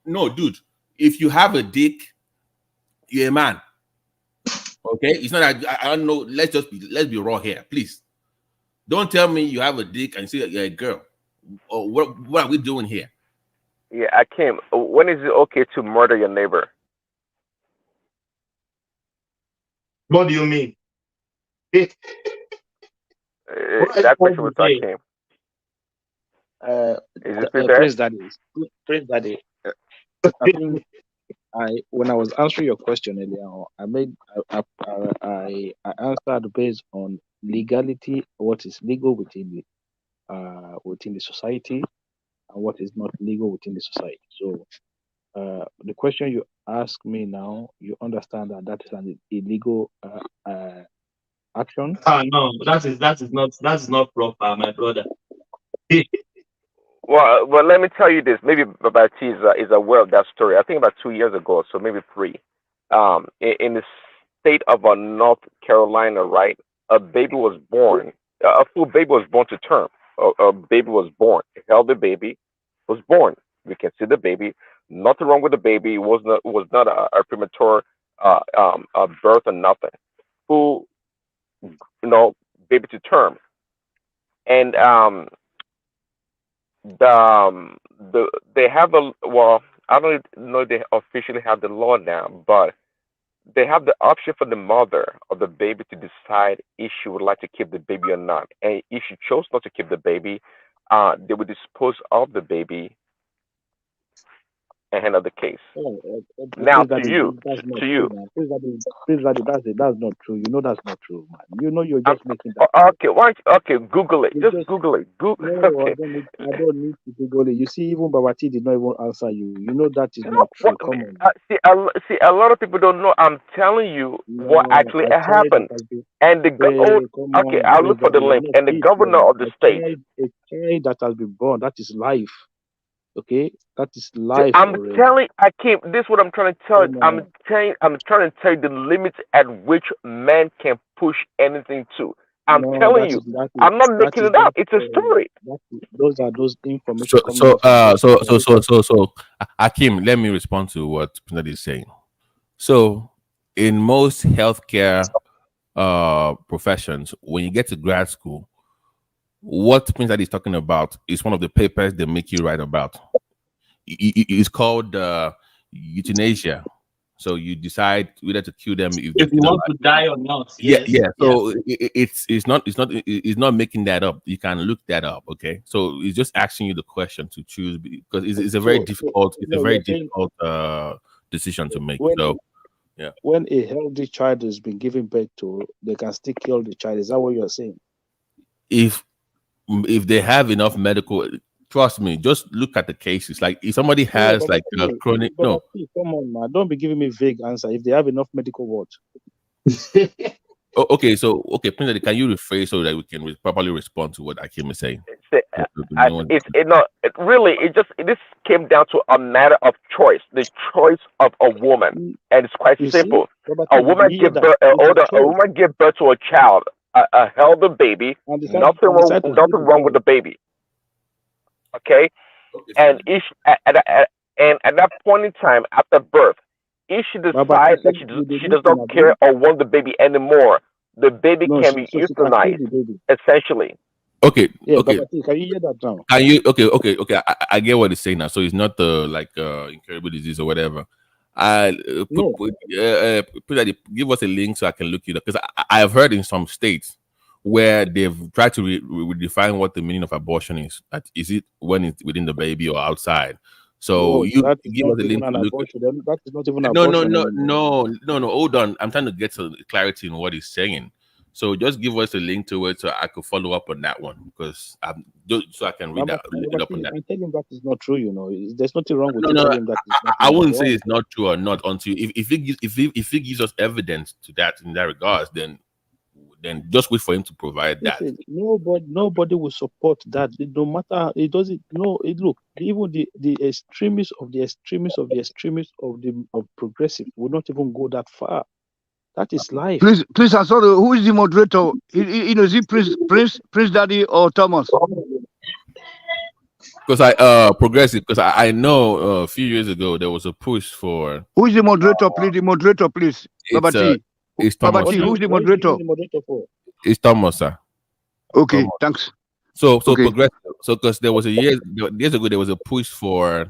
No, dude. If you have a dick, you're a man. Okay, it's not that I don't know. Let's be raw here, please. Don't tell me you have a dick and say you're a girl. Or what are we doing here? Yeah, I came. When is it okay to murder your neighbor? What do you mean? That question was I came. Prince Daddy. I think when I was answering your question earlier, I answered based on legality, what is legal within the society, and what is not legal within the society. So, the question you ask me now, you understand that is an illegal action. No, that is not proper, my brother. Well, let me tell you this. Maybe Babati is aware of that story. I think about 2 years ago, so maybe 3. In the state of North Carolina, right, a baby was born. A full baby was born to term. A baby was born. A healthy baby was born. We can see the baby. Nothing wrong with the baby. It was not a premature birth or nothing. Full, baby to term. And they have I don't know if they officially have the law now, but they have the option for the mother of the baby to decide if she would like to keep the baby or not. And if she chose not to keep the baby, they would dispose of the baby and handle the case. Now to you. Please, that's not true. You know that's not true, man. You know you're just making that. Okay, Google it. Just Google it. Okay. I don't need to Google it. You see, even Babati did not even answer you. You know that is not true. Come on. See, a lot of people don't know. I'm telling you what actually happened. And I'll look for the link. And the governor of the state. A child that has been born, that is life. Okay, that is life I'm already. telling Akim, this is what I'm trying to tell you. I'm trying to tell you the limits at which man can push anything to. I'm telling you. I'm not making it up. It's a story. Those are those information coming So, Akim, let me respond to what Pinard is saying. So, in most healthcare professions, when you get to grad school, what Pinard is talking about is one of the papers they make you write about. It's called euthanasia. So you decide whether to kill them if you want to die or not. Yeah, Yes. So it's not making that up. You can look that up. Okay, so it's just asking you the question to choose because it's a very difficult decision to make. So yeah, when a healthy child has been given birth to, they can still kill the child. Is that what you're saying? If they have enough medical. Trust me, just look at the cases. Like if somebody has chronic, no. Come on, man. Don't be giving me vague answer. If they have enough medical what? Okay, Pinard, can you rephrase so that we can properly respond to what Akim is saying? This came down to a matter of choice, the choice of a woman, and it's quite simple. A woman give birth to a child, a healthy baby, nothing wrong with the baby. Okay, and if at that point in time after birth, if she decides that she does not care or want the baby anymore, the baby can be euthanized, essentially. Okay. Yeah, okay. Can you hear that now? Can you? Okay. I get what he's saying now. So it's not incurable disease or whatever. Give us a link so I can look it up because I have heard in some states where they've tried to redefine what the meaning of abortion is. Is it when it's within the baby or outside? So you give us a link to look. That is not even abortion. No. Hold on. I'm trying to get to clarity in what he's saying. So just give us a link to it so I could follow up on that one because so I can read that. I'm telling him that is not true. You know, there's nothing wrong with telling him that. I wouldn't say it's not true or not until if he gives us evidence to that in that regards, then just wait for him to provide that. Nobody will support that. No matter it doesn't. No, look, even the extremists of the extremists of the extremists of progressive will not even go that far. That is life. Please, I'm sorry. Who is the moderator? Is it Prince Daddy or Thomas? Because progressive. Because I know a few years ago there was a push for. Who is the moderator, please? The moderator, please. It's Thomas. Who's the moderator? It's Thomas, sir. Okay, Thomas. Thanks. So progressive. So because there was years ago there was a push for,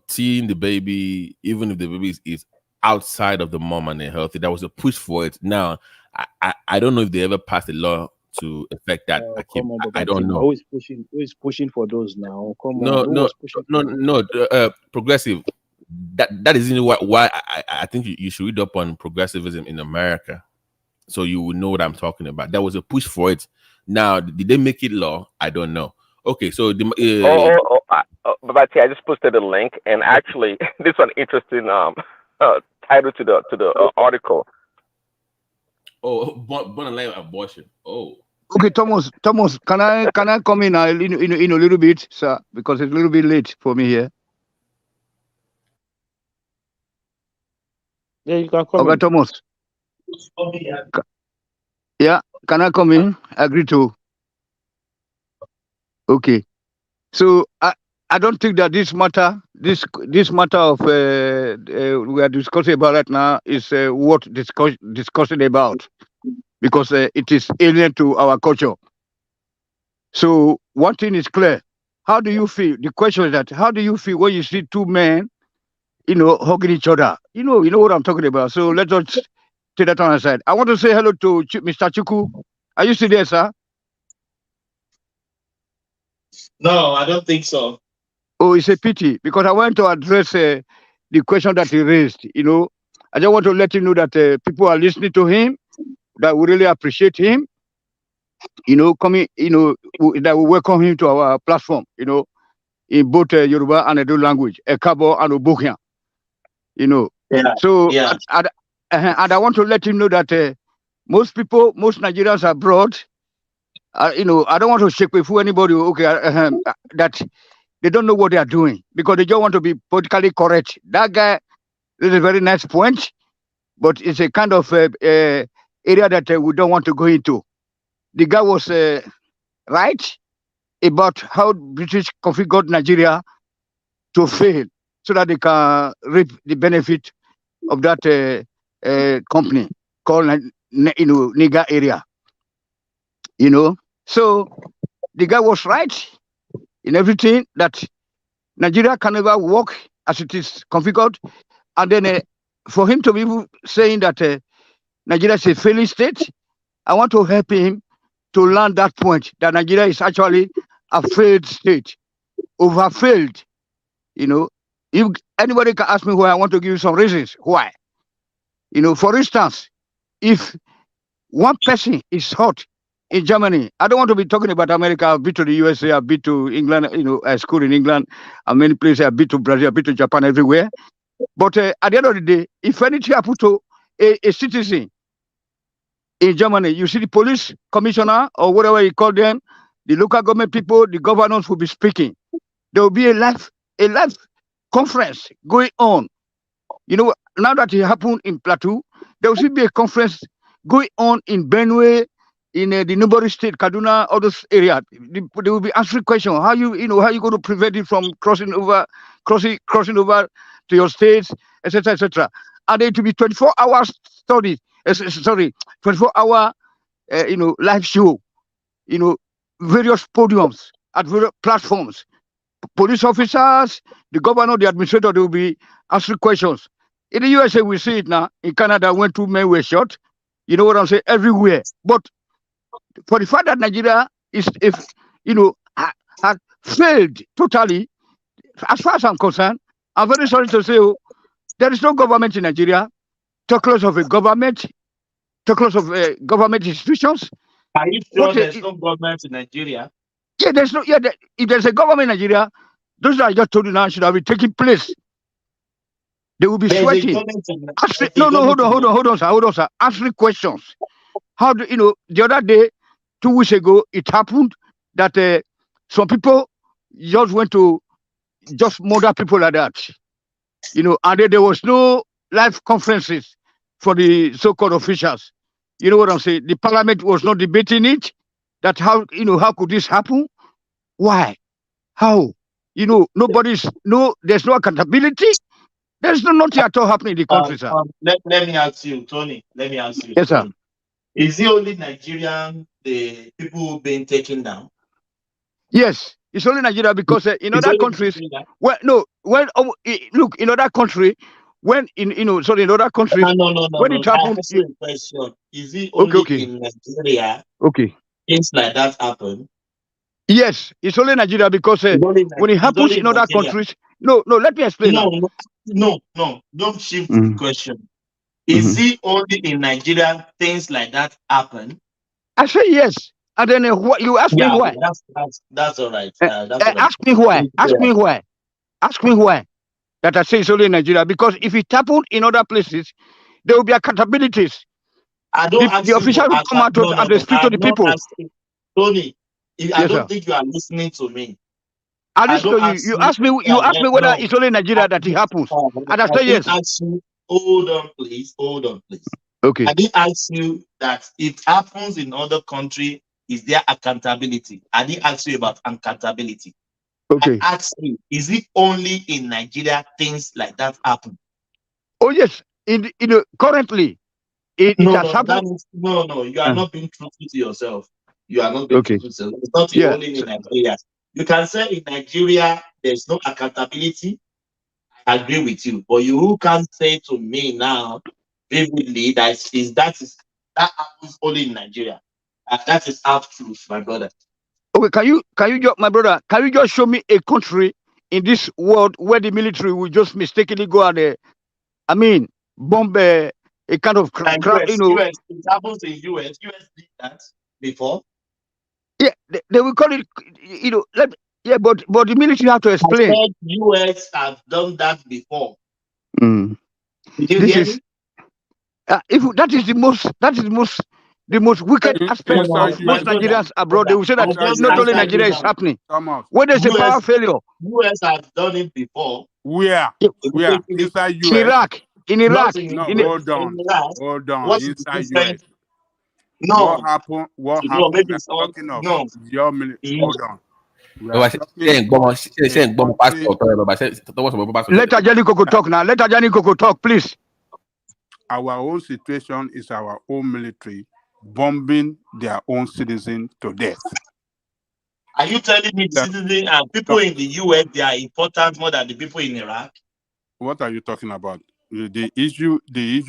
seeing the baby even if the baby is outside of the mom and they're healthy. There was a push for it. Now I don't know if they ever passed a law to affect that. I don't know. Who is pushing for those now? No. Progressive. That is why I think you should read up on progressivism in America, so you will know what I'm talking about. There was a push for it. Now, did they make it law? I don't know. Okay, so but I just posted a link, and actually, this one interesting title to the article. Oh, born alive abortion. Oh. Okay, Thomas, can I come in in a little bit, sir, because it's a little bit late for me here. Yeah, you can come in. Thomas. Yeah, can I come in? Agree to. Okay. So I don't think that this matter of we are discussing about right now is worth discussing about because it is alien to our culture. So one thing is clear. How do you feel? The question is that how do you feel when you see two men, hugging each other? You know what I'm talking about. So let's just take that on aside. I want to say hello to Mr. Chuku. Are you still there, sir? No, I don't think so. Oh, it's a pity because I want to address the question that he raised. I just want to let him know that people are listening to him, that we really appreciate him. Coming, that we welcome him to our platform. In both Yoruba and Edo language, Ekabo and Obukian. Yeah. So yeah. And I want to let him know that most Nigerians abroad. I don't want to shake with anybody. Okay, that they don't know what they are doing because they just want to be politically correct. That guy is a very nice point, but it's a kind of area that we don't want to go into. The guy was right about how British configured Nigeria to fail so that they can reap the benefit of that company called Niger area. So the guy was right in everything that Nigeria can never work as it is configured. And then for him to be saying that Nigeria is a failing state, I want to help him to learn that point, that Nigeria is actually a failed state, overfailed. If anybody can ask me why, I want to give you some reasons why. For instance, if one person is hot in Germany, I don't want to be talking about America. I've been to the USA, I've been to England, school in England, and many places. I've been to Brazil, I've been to Japan, everywhere. But at the end of the day, if anything happened to a citizen in Germany, you see the police commissioner or whatever you call them, the local government people, the governors will be speaking. There will be a live conference going on. Now that it happened in Plateau, there will still be a conference going on in Benue, in the neighboring state, Kaduna, all those areas. They will be answering questions. How you going to prevent it from crossing over to your states, etc., etc. And it will be 24 hours study. 24-hour, live show. Various podiums at various platforms. Police officers, the governor, the administrator, they will be answering questions. In the USA, we see it now. In Canada, when 2 men were shot, you know what I'm saying? Everywhere. But for the fact that Nigeria has failed totally, as far as I'm concerned, I'm very sorry to say, there is no government in Nigeria. Talk less of a government. Talk less of government institutions. Are you sure there's no government in Nigeria? Yeah, there's no. Yeah, if there's a government in Nigeria, those that I just told you now should have been taking place. They will be sweating. Hold on, sir. Answering questions. How do the other day, 2 weeks ago, it happened that some people just went to just murder people like that. And then there was no live conferences for the so-called officials. You know what I'm saying? The parliament was not debating it. That how could this happen? Why? How? There's no accountability. There's nothing at all happening in the country, sir. Let me ask you, Tony. Let me ask you. Yes, Tony. sir. Is it only Nigerian the people being taken down? Yes, it's only Nigeria because in other countries, look, in other country, when in other countries, when it happened, question: is it only in Nigeria? Okay. Things like that happen. Yes, it's only Nigeria because when it happens in other countries, no, let me explain. No, don't shift the question. Is it only in Nigeria things like that happen? I say yes, and then you ask me why. That's all right. Ask me why. Ask me why. That I say it's only in Nigeria because if it happened in other places, there will be accountabilities. I don't the official will come out and they speak to the people. Tony, I don't think you are listening to me. I listen to you. You ask me whether it's only in Nigeria that it happens. And I say yes. Hold on, please. Okay. I didn't ask you that it happens in other country. Is there accountability? I didn't ask you about accountability. Okay. I asked you, is it only in Nigeria things like that happen? Oh yes. Currently, it has happened. No. You are not being truthful to yourself. You are not being truthful to yourself. It's not only in Nigeria. You can say in Nigeria there's no accountability. I agree with you, but you can't say to me now vividly that happens only in Nigeria. That is half truth, my brother. Okay, can you just, my brother? Can you just show me a country in this world where the military will just mistakenly go out there? I mean, bomb a kind of crowd. US, it happens in US. US did that before. Yeah, they will call it. But the military have to explain. I said US have done that before. Did you hear me? If that is the most the most wicked aspect of most Nigerians abroad. They will say that not only Nigeria is happening. Where there's a power failure. US has done it before. Where? Inside US? Iraq. In Iraq. No, hold on. What's Inside different? US. No. What happened? What No, happened? maybe We are it's all, talking of no. your military. Hold on. We No, are I talking Let Ajani Koko talk now. Let Ajani Koko talk, please. Our own situation is our own military bombing their own citizens to death. Are you telling me the citizens and people in the US, they are important more than the people in Iraq? What are you talking about? The issue.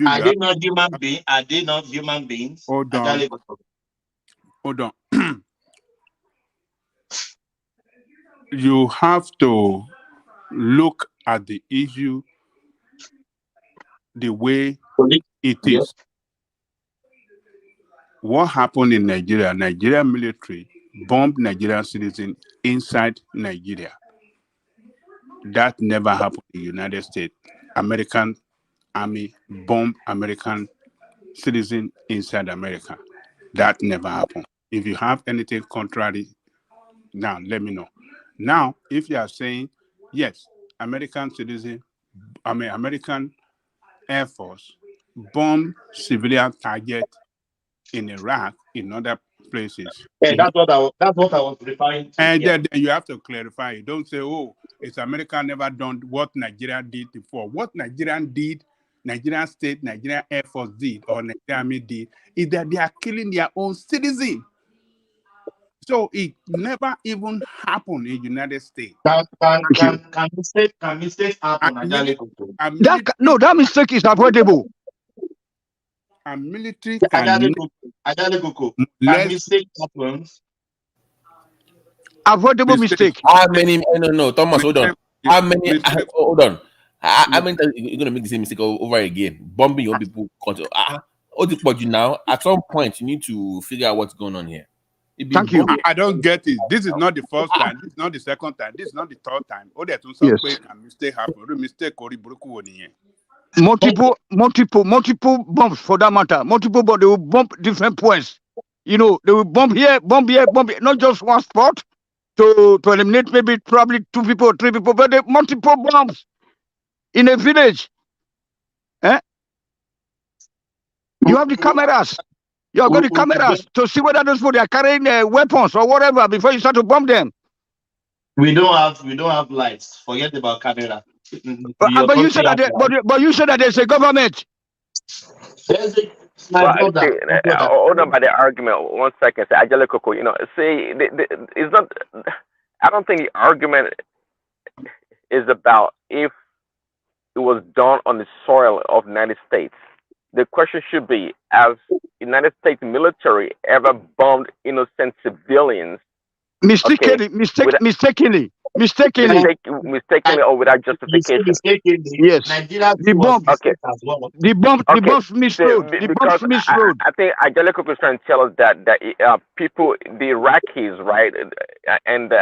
Are they not human beings? Are they not human beings? Hold on. You have to look at the issue the way it is. What happened in Nigeria? Nigerian military bombed Nigerian citizens inside Nigeria. That never happened in the United States. American army bombed American citizens inside America. That never happened. If you have anything contrary, now let me know. Now, if you are saying, yes, American Air Force bombed civilian targets in Iraq, in other places. Yeah, that's what I was referring to. And then you have to clarify. You don't say, oh, it's America never done what Nigeria did before. What Nigerian did, Nigerian state, Nigerian Air Force did, or Nigerian Army did, is that they are killing their own citizens. So it never even happened in the United States. Can mistakes happen? That mistake is avoidable. A military can mistake happen? Avoidable mistake. How many? No, Thomas, hold on. How many? Hold on. How many times you're gonna make the same mistake over again? Bombing your people. But you now, at some point, you need to figure out what's going on here. Thank you. I don't get it. This is not the first time. This is not the second time. This is not the third time. Yes. Mistake happen. Mistake multiple bombs for that matter. Multiple, but they will bomb different points. You know, they will bomb here, not just one spot to eliminate maybe probably 2 people or 3 people, but multiple bombs in a village. You have the cameras. You have got the cameras to see whether those people are carrying weapons or whatever before you start to bomb them. We don't have lights. Forget about camera. But you said that. But you said that there's a government. Hold on by the argument 1 second. Say, Ajale Koko, it's not. I don't think the argument is about if it was done on the soil of the United States. The question should be: has United States military ever bombed innocent civilians? Mistakenly, or without justification? Yes. The bomb. Okay. The bomb misroad. The bombs misroad. I think Angelico was trying to tell us that people, the Iraqis, right, and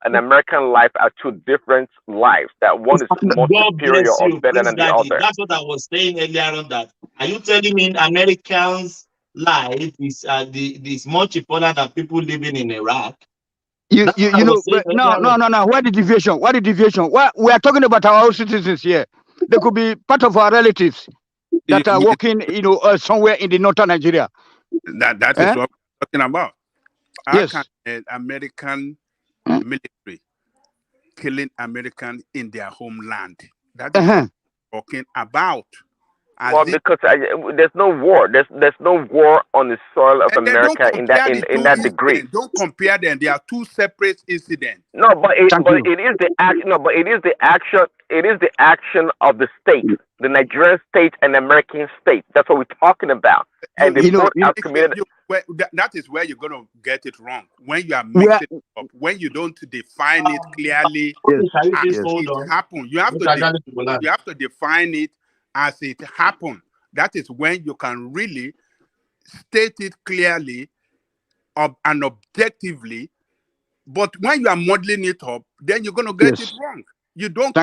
an American life are 2 different lives. That one is more superior or better than the other. That's what I was saying earlier on. That are you telling me Americans' life is much important than people living in Iraq? No. Why the deviation? Why we are talking about our own citizens here? They could be part of our relatives that are working, somewhere in the northern Nigeria. That is what we're talking about. Yes. How can American military killing Americans in their homeland? That is what we're talking about. Well, because there's no war. There's no war on the soil of America in that degree. Don't compare them. They are 2 separate incidents. No, but it is the action. No, but it is the action. It is the action of the state, the Nigerian state and the American state. That's what we're talking about. And that is where you're gonna get it wrong. When you are mixing it up, when you don't define it clearly, it happens. You have to define it as it happened. That is when you can really state it clearly and objectively. But when you are modeling it up, then you're going to get it wrong. You don't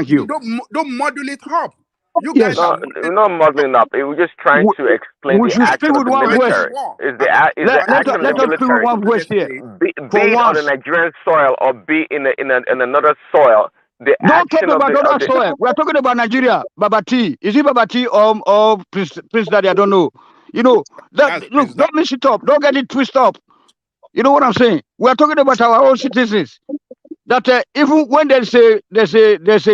model it up. You guys No, we're not muddling up. We're just trying to explain We the should speak action of with the one voice. military. Is the action of Let the us speak with military, one voice here. be For it on the once. Nigerian soil or be in another soil? The Don't talk action of about other soil. We are talking about Nigeria. Babati. Is it Babati or Prince Daddy? I don't know. You know, look, don't mix it up. Don't get it twisted up. You know what I'm saying? We are talking about our own citizens. That even when there's a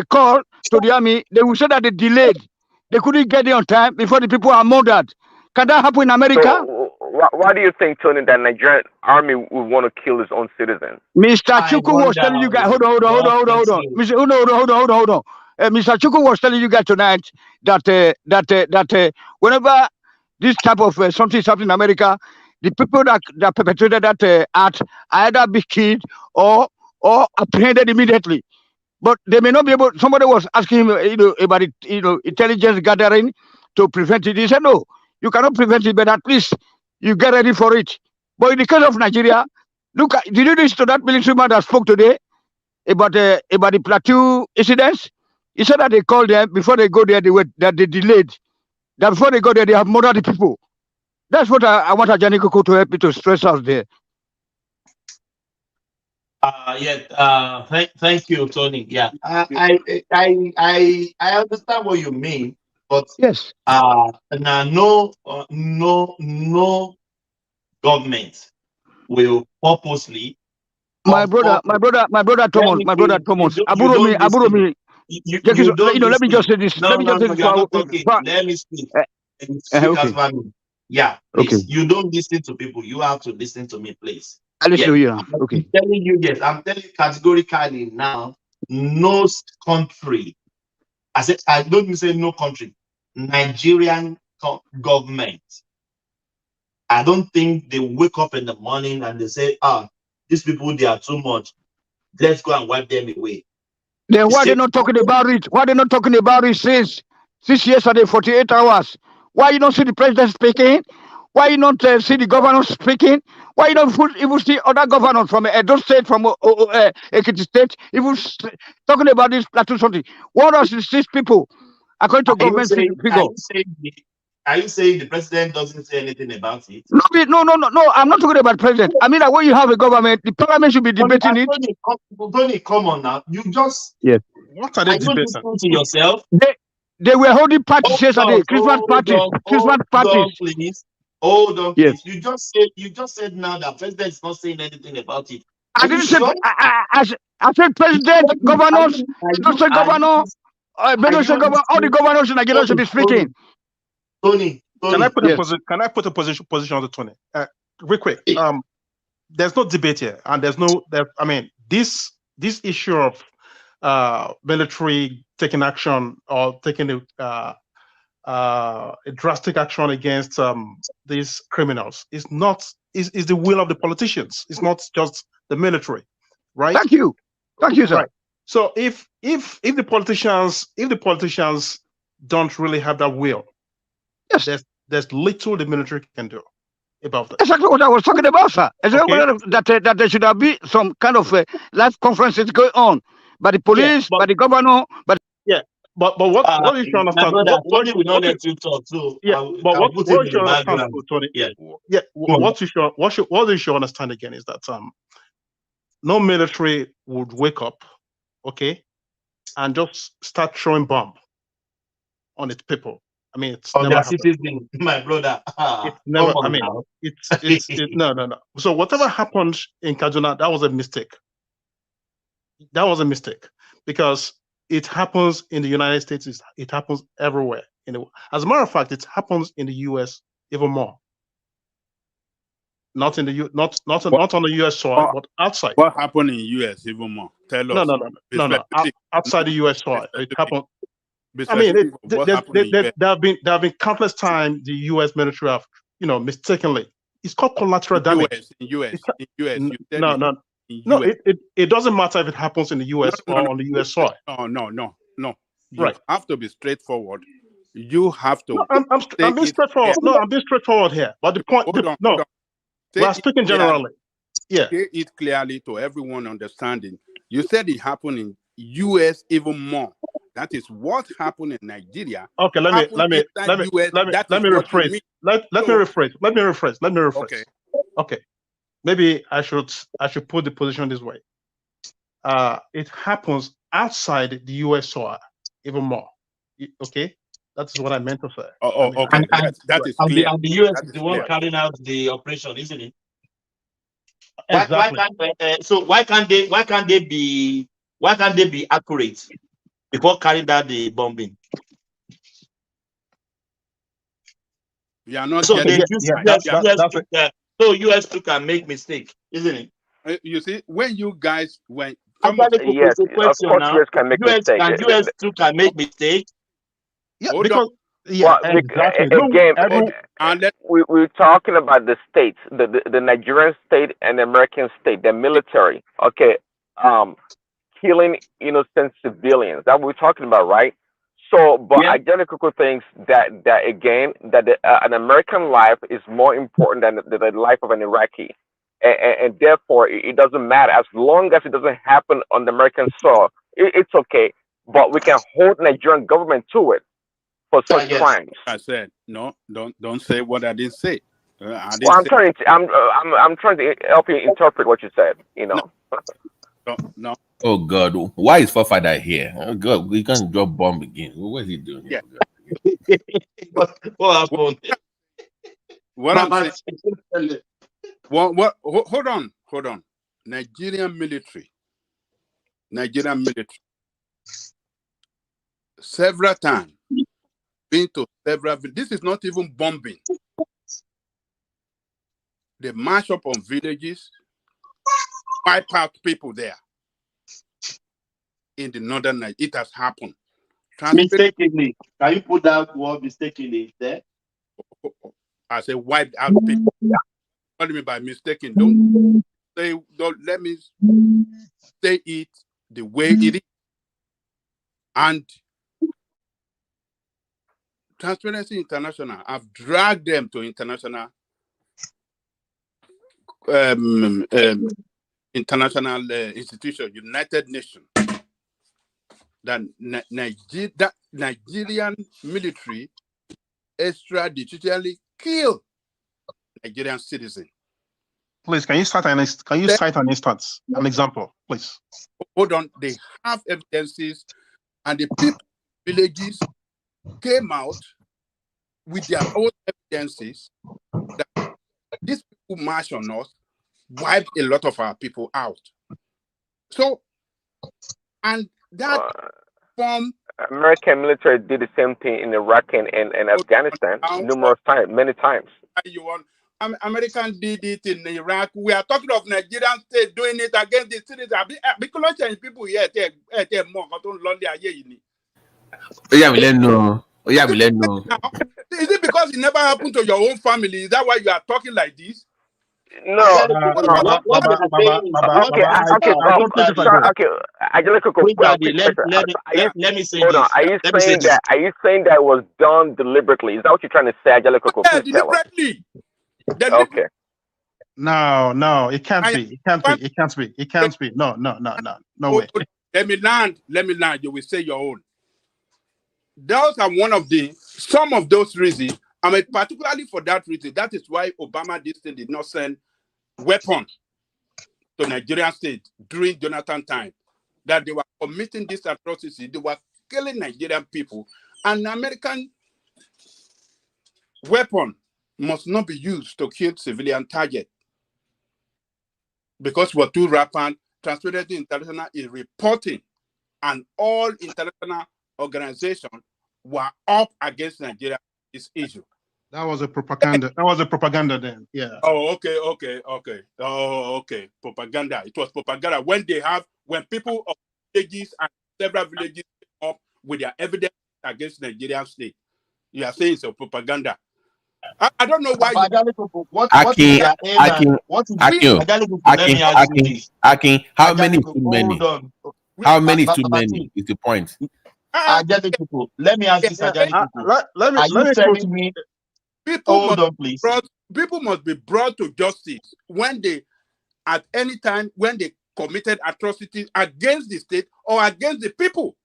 call to the army, they will say that they delayed. They couldn't get it on time before the people are murdered. Can that happen in America? So why do you think, Tony, that Nigerian army would want to kill its own citizens? Mr. Chuku was telling you guys, hold on. Mr. Chuku was telling you guys tonight that whenever this type of something is happening in America, the people that perpetrated that act either be killed or apprehended immediately. But they may not be able. Somebody was asking him, about it, intelligence gathering to prevent it. He said, no, you cannot prevent it, but at least you get ready for it. But in the case of Nigeria, look, did you listen to that military man that spoke today about the Plateau incidents? He said that they called them before they go there. They delayed. That before they go there, they have murdered the people. That's what I want Ajani Koko to help me to stress out there. Thank you, Tony. Yeah, I understand what you mean, but yes, no government will purposely. My brother Thomas, Aburo me. Let me just say this. No, you're not talking. Let me speak. Yeah, please. Okay. You don't listen to people. You have to listen to me, please. I listen to you. Okay. I'm telling you categorically now, no country. I don't say no country. Nigerian government. I don't think they wake up in the morning and they say, these people, they are too much. Let's go and wipe them away. Then why they not talking about it? Why they not talking about it since yesterday, 48 hours? Why you don't see the president speaking? Why you not see the governor speaking? Why you don't even see other governors from Edo State, from Ekiti State, even talking about this plateau something? What are these people, according to government figure? Are you saying the president doesn't say anything about it? No, I'm not talking about president. I mean that when you have a government, the parliament should be debating it. Tony, come on now. You just What are they debating? To yourself. They were holding parties yesterday, Christmas parties. Please. Hold on, please. You just said now that president is not saying anything about it. I didn't say. I said president, governors, governor, all the governors in Nigeria should be speaking. Tony, can I put a position on the Tony? Real quick. There's no debate here, and this issue of military taking action or taking a drastic action against these criminals is the will of the politicians. It's not just the military, right? Thank you, sir. Right. So if the politicians don't really have that will, yes, there's little the military can do about that. Exactly what I was talking about, sir. That there should have been some kind of live conferences going on by the police, by the governor, But what you should understand? Tony will not let you talk. So what you should understand, Tony? What you should understand again is that no military would wake up, okay, and just start throwing bomb on its people. I mean, it's never happened. Citizen, my brother. It's never. I mean, it's no. So whatever happened in Kaduna, that was a mistake. That was a mistake because it happens in the United States. It happens everywhere. As a matter of fact, it happens in the U.S. even more. Not on the U.S. soil, but outside. What happened in the U.S. even more? Tell us. No. Outside the U.S. soil, it happened. I mean, there have been countless times the U.S. military have, mistakenly. It's called collateral damage. In U.S. No, it doesn't matter if it happens in the U.S. or on the U.S. soil. No. You have to be straightforward. You have to. I'm being straightforward. I'm being straightforward here. But the point, we're speaking generally. Yeah. Say it clearly to everyone understanding. You said it happened in U.S. even more. That is what happened in Nigeria. Okay, let me rephrase. Let me rephrase. Okay. Okay. Maybe I should put the position this way. It happens outside the US soil even more. Okay? That's what I meant to say. Okay. That is clear. And the US is the one carrying out the operation, isn't it? Exactly. Why can't they be accurate before carrying out the bombing? You are not So getting US too can make mistake, isn't it? You see, when you guys yes, of course, US can make mistakes. US too can make mistake. Yeah, because exactly. Again, we're talking about the states, the Nigerian state and the American state, the military. Okay, killing innocent civilians. That we're talking about, right? So, but Identical thinks that again an American life is more important than the life of an Iraqi, and therefore it doesn't matter as long as it doesn't happen on the American soil. It's okay, but we can hold Nigerian government to it for such crimes. I said no. Don't say what I didn't say. I'm trying to help you interpret what you said. No. Oh God, why is Forefather here? Oh God, we can't drop bomb again. What is he doing? Yeah. What happened? What I'm saying. What? Hold on. Nigerian military. Several times been to several. This is not even bombing. They march up on villages, wipe out people there. In the northern Nigeria, it has happened. Mistakenly. Can you put that word mistakenly there? I say wiped out people. What do you mean by mistaken? Don't let me say it the way it is. And Transparency International, I've dragged them to international institution, United Nations. That Nigerian military extrajudicially killed Nigerian citizens. Please, can you cite an instance, an example, please? Hold on, they have evidences, and the people villages came out with their own evidences that these people marched on us, wiped a lot of our people out. So, and that form. American military did the same thing in Iraq and Afghanistan numerous times, many times. You want American did it in Iraq. We are talking of Nigerian state doing it against the citizens. Because people here, Is it because it never happened to your own family? Is that why you are talking like this? No. Okay. Let me say hold on. Are you saying that it was done deliberately? Is that what you're trying to say, Angelico? Yeah, deliberately. Okay. No, it can't be. It can't be. No way. Let me land. You will say your own. Those are some of those reasons. I mean, particularly for that reason, that is why Obama did not send weapons to Nigerian state during Jonathan time. That they were committing this atrocity, they were killing Nigerian people, and American weapon must not be used to kill civilian targets. Because we're too rampant, Transparency International is reporting, and all international organizations were up against Nigeria this issue. That was a propaganda then. Yeah. Oh, okay. Oh, okay. Propaganda. It was propaganda when people of villages and several villages came up with their evidence against Nigerian state. You are saying it's a propaganda. I don't know why. Akin, how many is too many? How many is too many is the point. Let me ask this. Are you telling me? People must be brought to justice when they, at any time, when they committed atrocities against the state or against the people.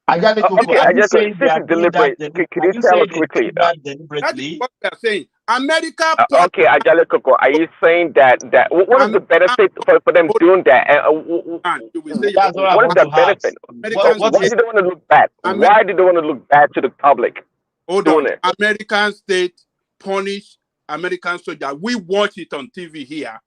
Okay, I just this is deliberate. Can you tell us quickly? That That's deliberately? what they're saying. America. Okay, Ajale Koko, are you saying that what is the benefit for them doing that? That's what I What is want the to benefit? What Why is do they want to look bad? Why do they want to look bad to the public? Hold doing on. it? American state punish American soldiers. We watch it on TV here.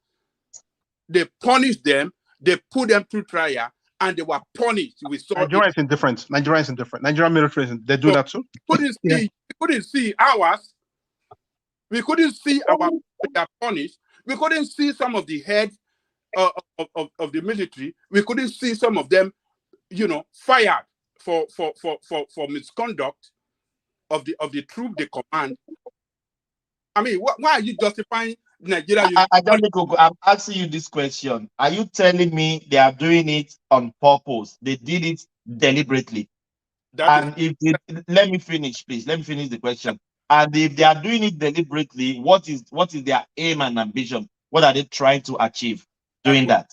They punish them. They put them through trial, and they were punished. We saw Nigeria is indifferent. Nigeria is indifferent. Nigerian military they do that too. We couldn't see ours. We couldn't see our punished. We couldn't see some of the heads of the military. We couldn't see some of them, fired for misconduct of the troop they command. I mean, why are you justifying Nigeria? I'm asking you this question. Are you telling me they are doing it on purpose? They did it deliberately. Let me finish, please. Let me finish the question. And if they are doing it deliberately, what is their aim and ambition? What are they trying to achieve doing that?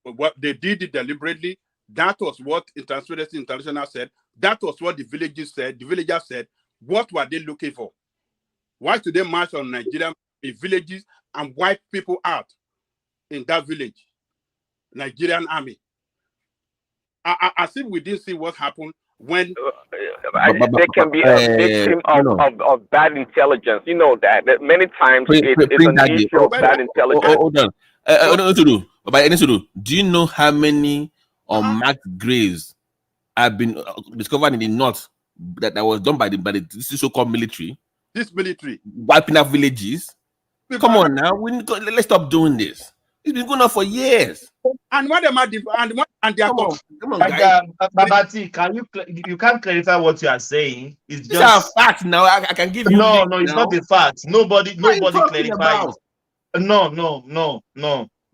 What they did it deliberately. That was what Transparency International said. That was what the villagers said. The villagers said, what were they looking for? Why did they march on Nigerian villages and wipe people out in that village? Nigerian army. As if we didn't see what happened when they can be a victim of bad intelligence. You know that many times it's an issue of bad intelligence. Hold on. Do you know how many unmarked graves have been discovered in the north that was done by this so-called military? This military wiping out villages. Come on now, let's stop doing this. It's been going on for years. And what am I? And they are come on, guys. Babati, you can't clarify what you are saying. It's just a fact now. I can give you. No, it's not a fact. Nobody clarifies. No.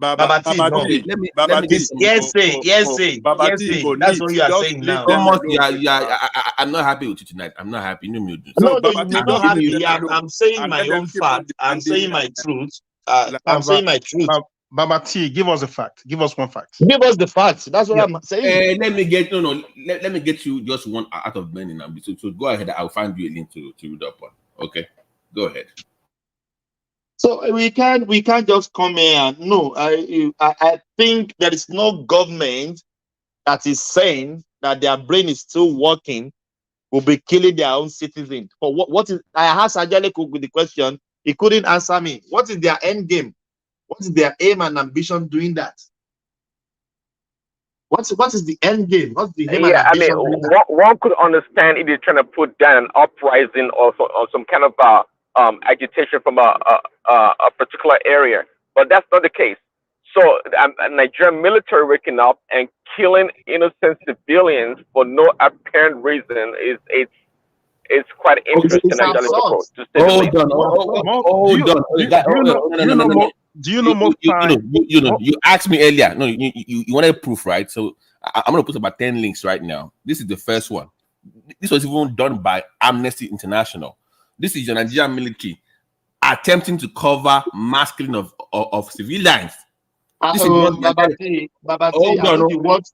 Babati, no. Yes. That's what you are saying now. I'm not happy with you tonight. I'm not happy. No, you may not happy. I'm saying my own fact. I'm saying my truth. I'm saying my truth. Babati, give us a fact. Give us one fact. Give us the facts. That's what I'm saying. Let me get you just one out of many now. So go ahead. I'll find you a link to read up on. Okay, go ahead. So we can't just come here and no. I think there is no government that is saying that their brain is still working will be killing their own citizens. For what is? I asked Ajale Cook with the question. He couldn't answer me. What is their end game? What is their aim and ambition doing that? What is the end game? What's the aim and ambition? One could understand if they're trying to put down an uprising or some kind of agitation from a particular area, but that's not the case. So Nigerian military waking up and killing innocent civilians for no apparent reason it's quite interesting. Do you know most time? You asked me earlier. No, you wanted proof, right? So I'm gonna put about 10 links right now. This is the first one. This was even done by Amnesty International. This is the Nigerian military attempting to cover mass killing of civilians. This is Babati, you watch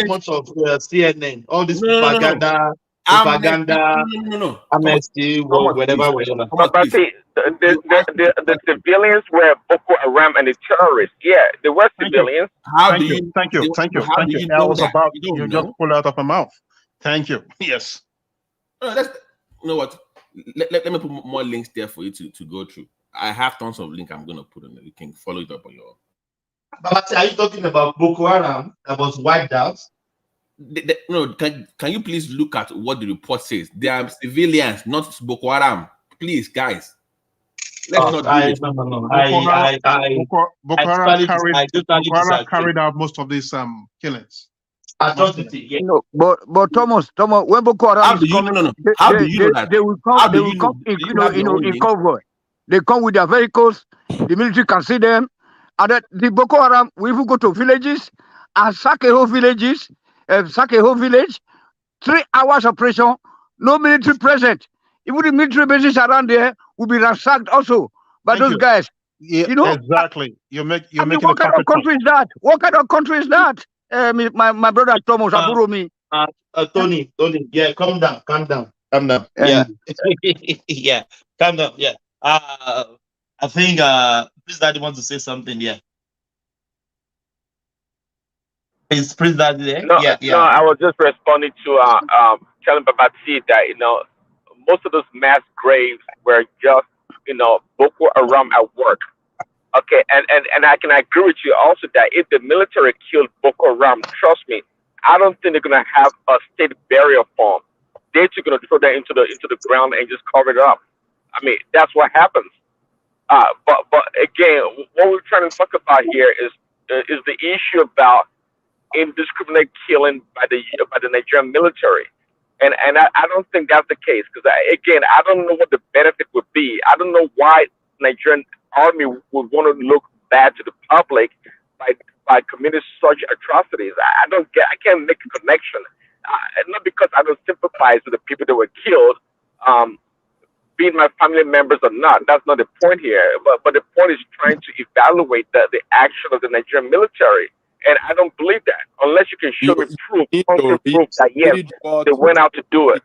much of CNN, all this propaganda. Amnesty, whatever. But see, the civilians were Boko Haram and the terrorists. Yeah, they were civilians. Thank you. That was about you just pull out of my mouth. Thank you. Yes. You know what? Let me put more links there for you to go through. I have tons of links I'm gonna put on there. You can follow it up on your own. But are you talking about Boko Haram that was wiped out? No, can you please look at what the report says? They are civilians, not Boko Haram. Please, guys. Boko Haram carried out most of these killings. Atrocity, yeah. No, but Thomas, when Boko Haram is coming, they will come in convoy. They come with their vehicles. The military can see them, and that the Boko Haram will even go to villages and sack a whole village. 3 hours operation, no military present. Even the military bases around there will be ransacked also by those guys. Yeah, exactly. You're making what kind of country is that? What kind of country is that? My brother Thomas Aburo me. Tony, yeah, calm down. Yeah, yeah, calm down. Yeah. I think Prince Daddy wants to say something. Yeah. Is Prince Daddy there? No, Yeah, no, yeah. I was just responding to telling Babati that most of those mass graves were just Boko Haram at work. Okay, and I can agree with you also that if the military killed Boko Haram, trust me, I don't think they're gonna have a state burial farm. They're just gonna throw that into the ground and just cover it up. I mean, that's what happens. But again, what we're trying to talk about here is the issue about indiscriminate killing by the Nigerian military, and I don't think that's the case because again, I don't know what the benefit would be. I don't know why Nigerian army would want to look bad to the public by committing such atrocities. I can't make a connection. Not because I don't sympathize with the people that were killed. Being my family members or not, that's not the point here. But the point is trying to evaluate the action of the Nigerian military. And I don't believe that unless you can show me concrete proof that yes, they went out to do it.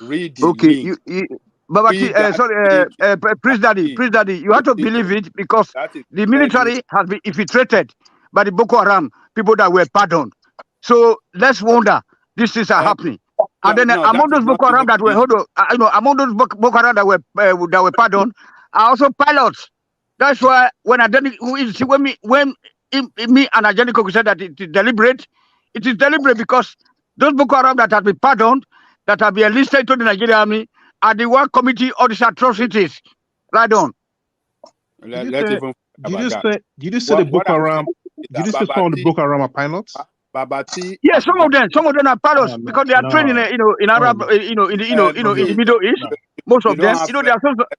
Read the Okay, link. Babati, Prince Daddy, you have to believe it because the military has been infiltrated by the Boko Haram people that were pardoned. So let's wonder these things are happening. And then among those Boko Haram that were among those Boko Haram that were pardoned are also pilots. That's why when me and Angelico said that it is deliberate because those Boko Haram that have been pardoned, that have been enlisted to the Nigerian army, are the one committing all these atrocities. Right on. Did you say the Boko Haram? Did you say some of the Boko Haram are pilots? Babati. Yeah, some of them are pilots because they are trained in Arab, in the Middle East. Most of them,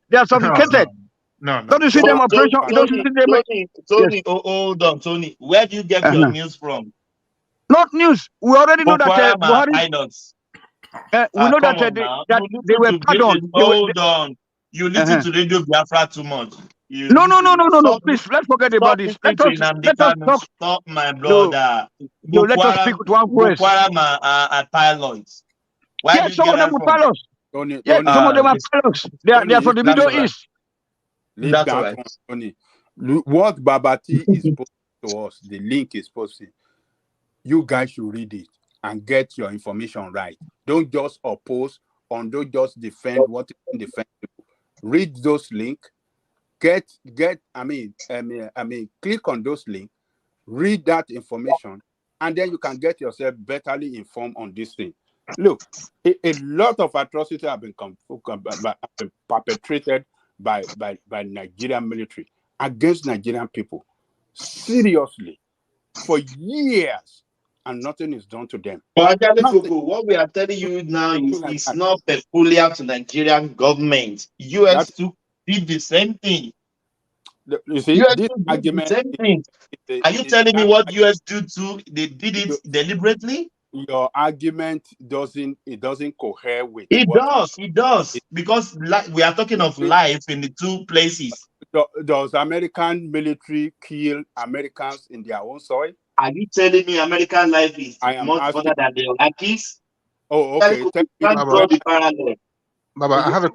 they are sophisticated. No. Don't you see them operation? Tony, hold on, Tony. Where do you get your news from? Not news. We already know that Buhari pilots. we know that they were pardoned. Hold on. You listen to Radio Biafra too much. No. Please, let's forget about this. Let us talk. Stop, my brother. No, let us speak with one voice. Are pilots. Yes, some of them are pilots. Yes, some of them are pilots. They are from the Middle East. That's all right. Tony. What Babati is posting to us, the link is posting. You guys should read it and get your information right. Don't just oppose or don't just defend what is indefensible. Read those links. Click on those links, read that information, and then you can get yourself betterly informed on this thing. Look, a lot of atrocities have been perpetrated by Nigerian military against Nigerian people. Seriously, for years, and nothing is done to them. But what we are telling you now is not peculiar to Nigerian government. US did the same thing. You see, this argument. The same thing. Are you telling me what US do too? They did it deliberately? Your argument doesn't cohere with it does because we are talking of life in the two places. Does American military kill Americans in their own soil? Are you telling me American life is much better than the Iraqis? Oh, okay. Baba, I have a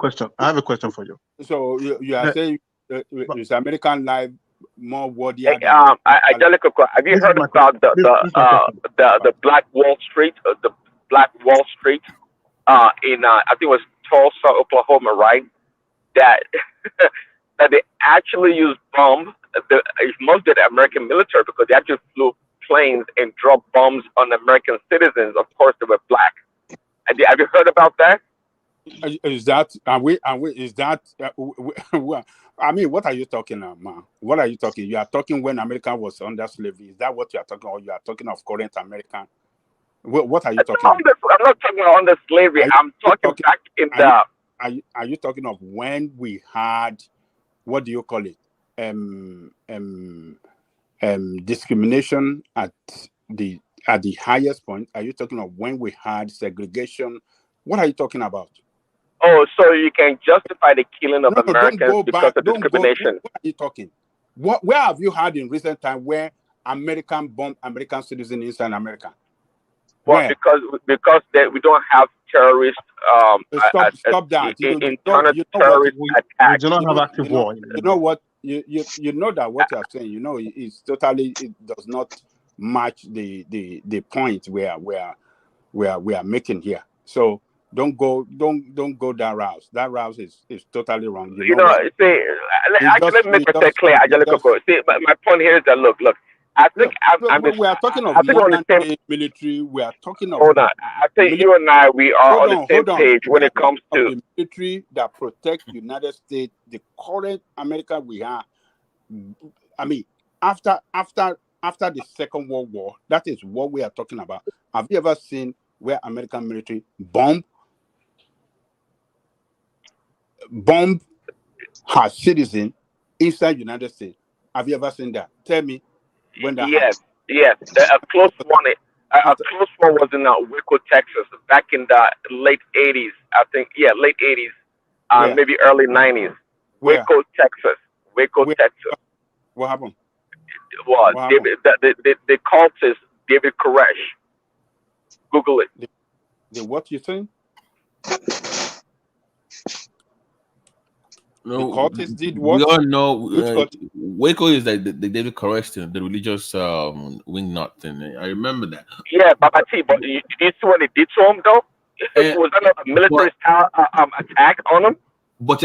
question for you. So you are saying is American life more worthy? Have you heard about the Black Wall Street? The Black Wall Street in I think it was Tulsa, Oklahoma, right? That they actually used bombs. It's mostly the American military because they actually flew planes and dropped bombs on American citizens. Of course, they were black. Have you heard about that? Is that I mean, what are you talking about, man? What are you talking? You are talking when America was under slavery. Is that what you are talking about? Or you are talking of current American? What are you talking about? I'm not talking about under slavery. I'm talking back in the. Are you talking of when we had, what do you call it? Discrimination at the highest point? Are you talking of when we had segregation? What are you talking about? Oh, so you can justify the killing of Americans because of discrimination. What are you talking? Where have you had in recent time where American bombed American citizens inside America? But because we don't have terrorist stop that. internal terrorist attacks. We do not have active war. You know what? You know that what you are saying. You know, it's totally, it does not match the point we are making here. So don't go that route. That route is totally wrong. You know, see, let me make it clear, Angelica. See, my point here is that look. I think we are talking of modern day military. We are talking of. Hold on. I think you and I, we are on the same page when it comes to the military that protect United States, the current America we have. I mean, after the Second World War, that is what we are talking about. Have you ever seen where American military bomb her citizen inside United States? Have you ever seen that? Tell me when that happened. Yes. A close one. A close one was in Waco, Texas, back in the late '80s. I think, late '80s, maybe early '90s. Waco, Texas. Texas. What happened? Well, the cultist David Koresh. Google it. The what you saying? No, the cultists did what? We all know Waco is like the David Koresh, the religious wing nut thing. I remember that. Yeah, but did you see what they did to him though? Was that a military style attack on him? But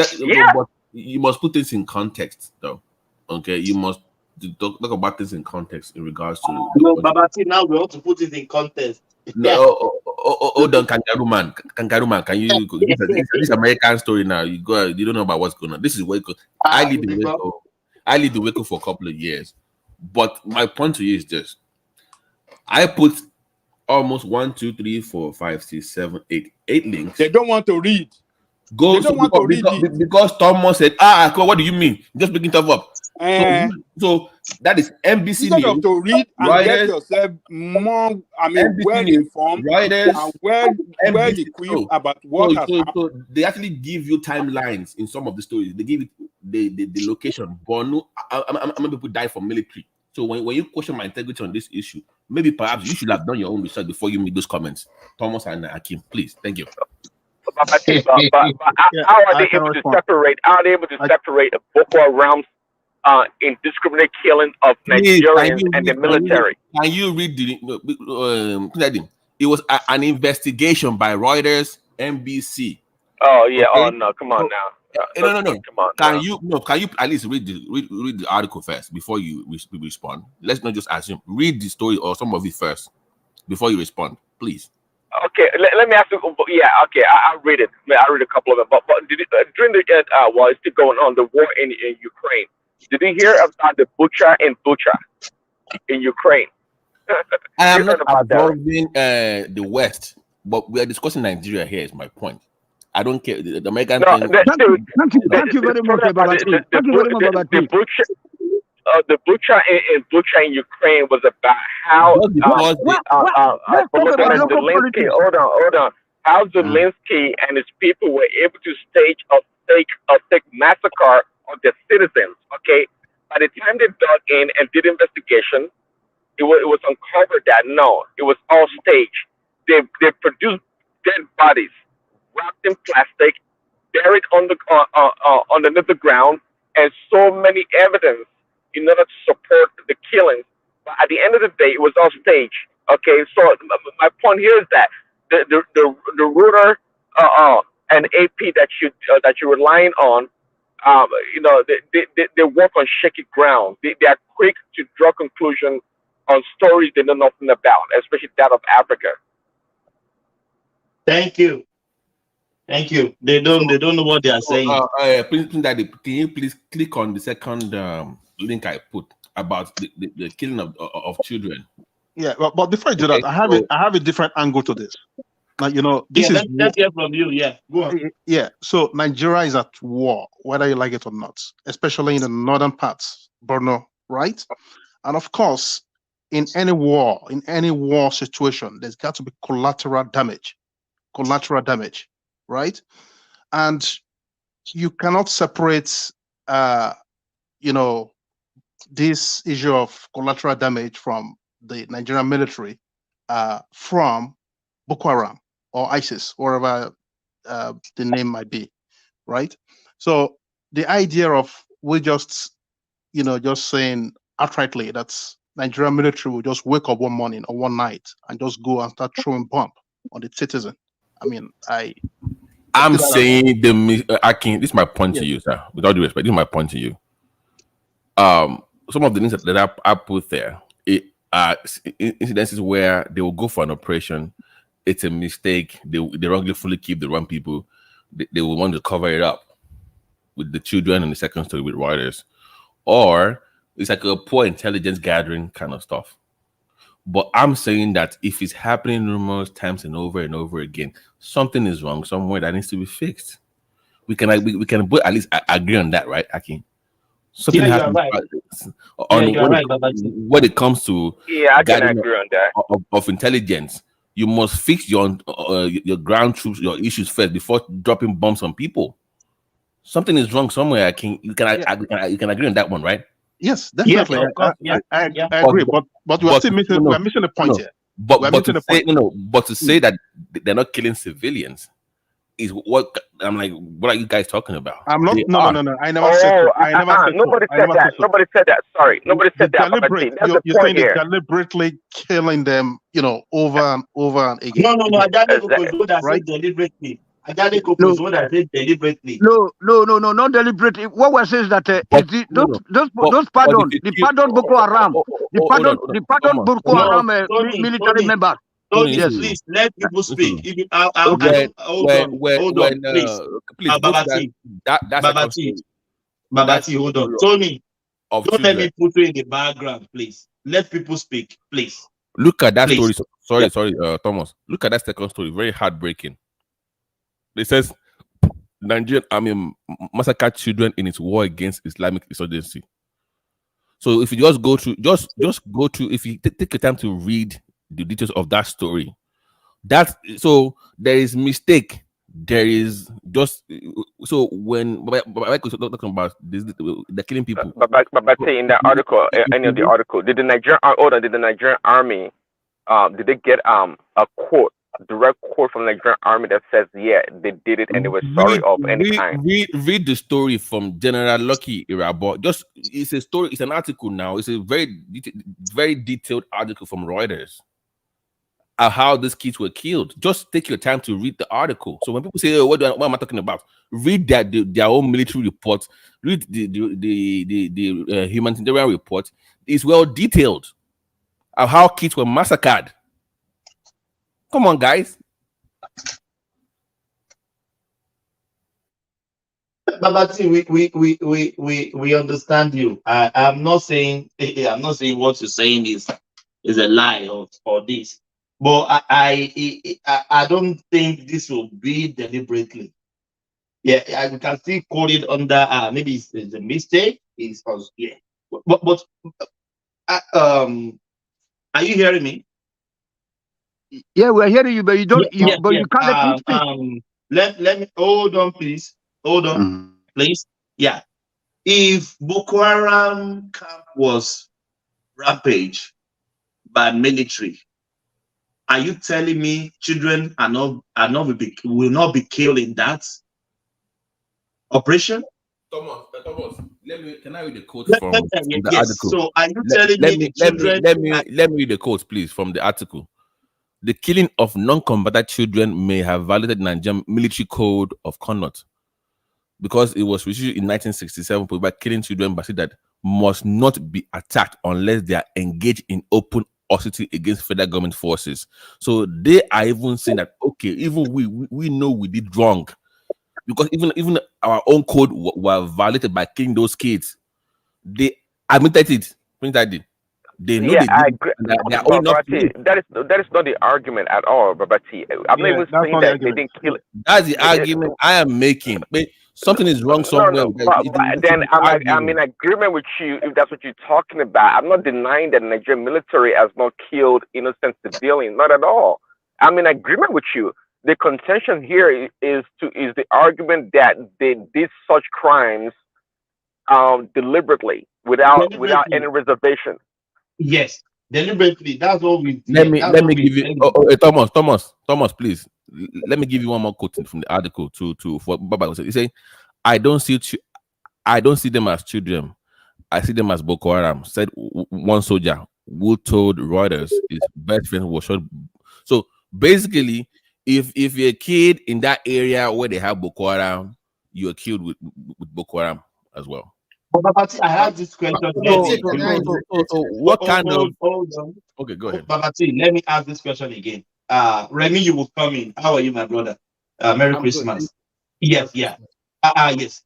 you must put this in context, though. Okay, you must talk about this in context in regards to. No, Babati, now we want to put it in context. No, done, Kangaroo man, can you? This American story now. You don't know about what's going on. This is Waco. I lived in Waco for a couple of years, but my point to you is this: I put almost 1, 2, 3, 4, 5, 6, 7, 8 links. They don't want to read. Because Thomas said, what do you mean? Just picking stuff up. So that is NBC News. You have to read and get yourself more, well informed and well equipped about what has happened. So they actually give you timelines in some of the stories. They give you the location. Borno, I'm people die from military. So when you question my integrity on this issue, maybe perhaps you should have done your own research before you make those comments. Thomas and Akim, please. Thank you. But how are they able to separate? How are they able to separate Boko Haram's indiscriminate killing of Nigerians and the military? Can you read the? It was an investigation by Reuters, NBC. Oh yeah. Okay? Oh no! Come on now. No. Come on. Can you at least read the article first before you respond? Let's not just assume. Read the story or some of it first before you respond, please. Okay, let me ask you. Yeah, okay, I'll read it. I read a couple of them. But during the while it's still going on, the war in Ukraine. Did you hear about the Bucha in Ukraine? I am not involving the West, but we are discussing Nigeria here. Is my point. I don't care the American. Thank you very much, the Bucha in Ukraine was about how Zelensky. Hold on. How Zelensky and his people were able to stage a fake massacre of their citizens. Okay, by the time they dug in and did investigation, it was uncovered that no, it was all staged. They produced dead bodies wrapped in plastic, buried underneath the ground, and so many evidence in order to support the killings. But at the end of the day, it was all staged. Okay, so my point here is that the Reuters and AP that you're relying on, they work on shaky ground. They are quick to draw conclusions on stories they know nothing about, especially that of Africa. Thank you. They don't know what they are saying. Can you please click on the second link I put about the killing of children? Yeah, but before I do that, I have a different angle to this. Now, this is let's hear from you. Yeah, go on. Yeah, so Nigeria is at war, whether you like it or not, especially in the northern parts, Borno, right? And of course, in any war situation, there's got to be collateral damage, right? And you cannot separate, this issue of collateral damage from the Nigerian military from Boko Haram or ISIS, wherever the name might be, right? So the idea of we just, just saying outrightly that's Nigerian military will just wake up one morning or one night and just go and start throwing bomb on the citizen. I mean, I'm saying Akin, this is my point to you, sir. With all due respect, this is my point to you. Some of the things that I put there, incidences where they will go for an operation, it's a mistake, they wrongfully keep the wrong people, they will want to cover it up with the children, and the second story with Reuters, or it's like a poor intelligence gathering kind of stuff. But I'm saying that if it's happening numerous times and over again, something is wrong somewhere that needs to be fixed. We can both at least agree on that, right, Akin? Something you're right. When it comes to I can agree on that. Of intelligence, you must fix your ground troops, your issues first before dropping bombs on people. Something is wrong somewhere. You can agree on that one, right? Yes, definitely. I agree, but we're missing the point here. But to say that they're not killing civilians is what I'm like. What are you guys talking about? I'm not. No. I never said. Nobody said that. Nobody said that. Sorry, nobody said that. You're saying they're deliberately killing them, over and over and again. No. I don't say deliberately. Deliberately. No, not deliberately. What we're saying is that those pardon Boko Haram, the pardon Boko Haram military members. Tony, yes. Please let people speak. Hold on, please. Babati, hold on. Tony, don't let me put you in the background, please. Let people speak, please. Look at that story. Sorry, Thomas. Look at that second story. Very heartbreaking. It says Nigerian army massacred children in its war against Islamic insurgency. So if you just go through, if you take your time to read the details of that story, so there is mistake. There is just so when talking about this, they're killing people. But say in that article, any of the article, did the Nigerian army, did they get a direct quote from the Nigerian army that says, yeah, they did it and they were sorry of any kind? Read the story from General Lucky Irabo. It's a story. It's an article now. It's a very detailed article from Reuters. How these kids were killed. Just take your time to read the article. So when people say, what am I talking about? Read their own military report. Read the humanitarian report. It's well detailed of how kids were massacred. Come on, guys. Babati, we understand you. I'm not saying what you're saying is a lie or this. But I don't think this will be deliberately. Yeah, I can still call it under maybe it's a mistake. But are you hearing me? Yeah, we're hearing you, but you don't. You can't let me speak. Let me hold on, please. Hold on, please. Yeah, if Boko Haram camp was rampage by military, are you telling me children will not be killed in that operation? Thomas, can I read the quote from the article? So are you telling me children? Let me read the quote, please, from the article. The killing of non-combatant children may have violated Nigerian military code of conduct because it was issued in 1967 by killing children by that must not be attacked unless they are engaged in open hostility against federal government forces. So they are even saying that, okay, even we know we did wrong because even our own code were violated by killing those kids. They admitted it. They know I agree. That is not the argument at all, Babati. I'm not even saying that they didn't kill it. That's the argument I am making. But something is wrong somewhere. Then I'm in agreement with you if that's what you're talking about. I'm not denying that the Nigerian military has not killed innocent civilians. Not at all. I'm in agreement with you. The contention here is the argument that they did such crimes deliberately without any reservation. Yes, Deliberately, that's what we Let me give you Thomas, please. Let me give you one more quote from the article for Baba. He say, I don't see them as children. I see them as Boko Haram, said one soldier who told Reuters his best friend was shot. So basically, if you're a kid in that area where they have Boko Haram, you're killed with Boko Haram as well. Babati, I have this question. What kind of... Hold on. Okay, go ahead. Babati, let me ask this question again. Remy, you will come in. How are you, my brother? Merry Christmas. Good. Yes, yeah. Yes.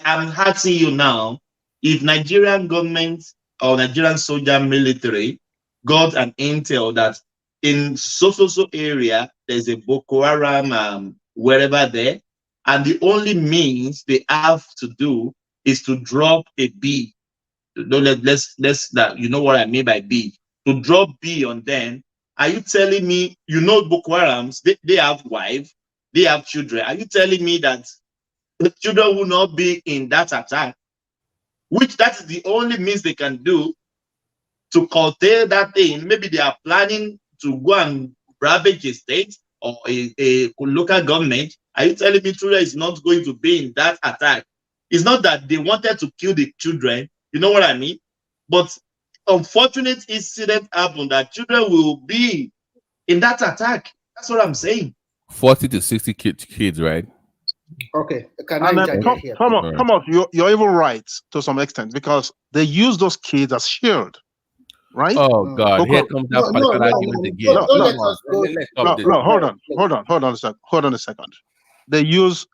I'm asking you now, if Nigerian government or Nigerian soldier military got an intel that in so area there's a Boko Haram wherever there, and the only means they have to do is to drop a B. Let's that, you know what I mean by B. To drop B on them. Are you telling me, Boko Harams, they have wives, they have children. Are you telling me that the children will not be in that attack? Which that is the only means they can do to curtail that thing. Maybe they are planning to go and ravage a state or a local government. Are you telling me children is not going to be in that attack? It's not that they wanted to kill the children, you know what I mean? But unfortunate incident happened that children will be in that attack. That's what I'm saying. 40 to 60 kids, right? Okay. Thomas, you're even right to some extent, because they use those kids as shield, right? Oh God, here comes that particular argument again. Hold on a second. They use,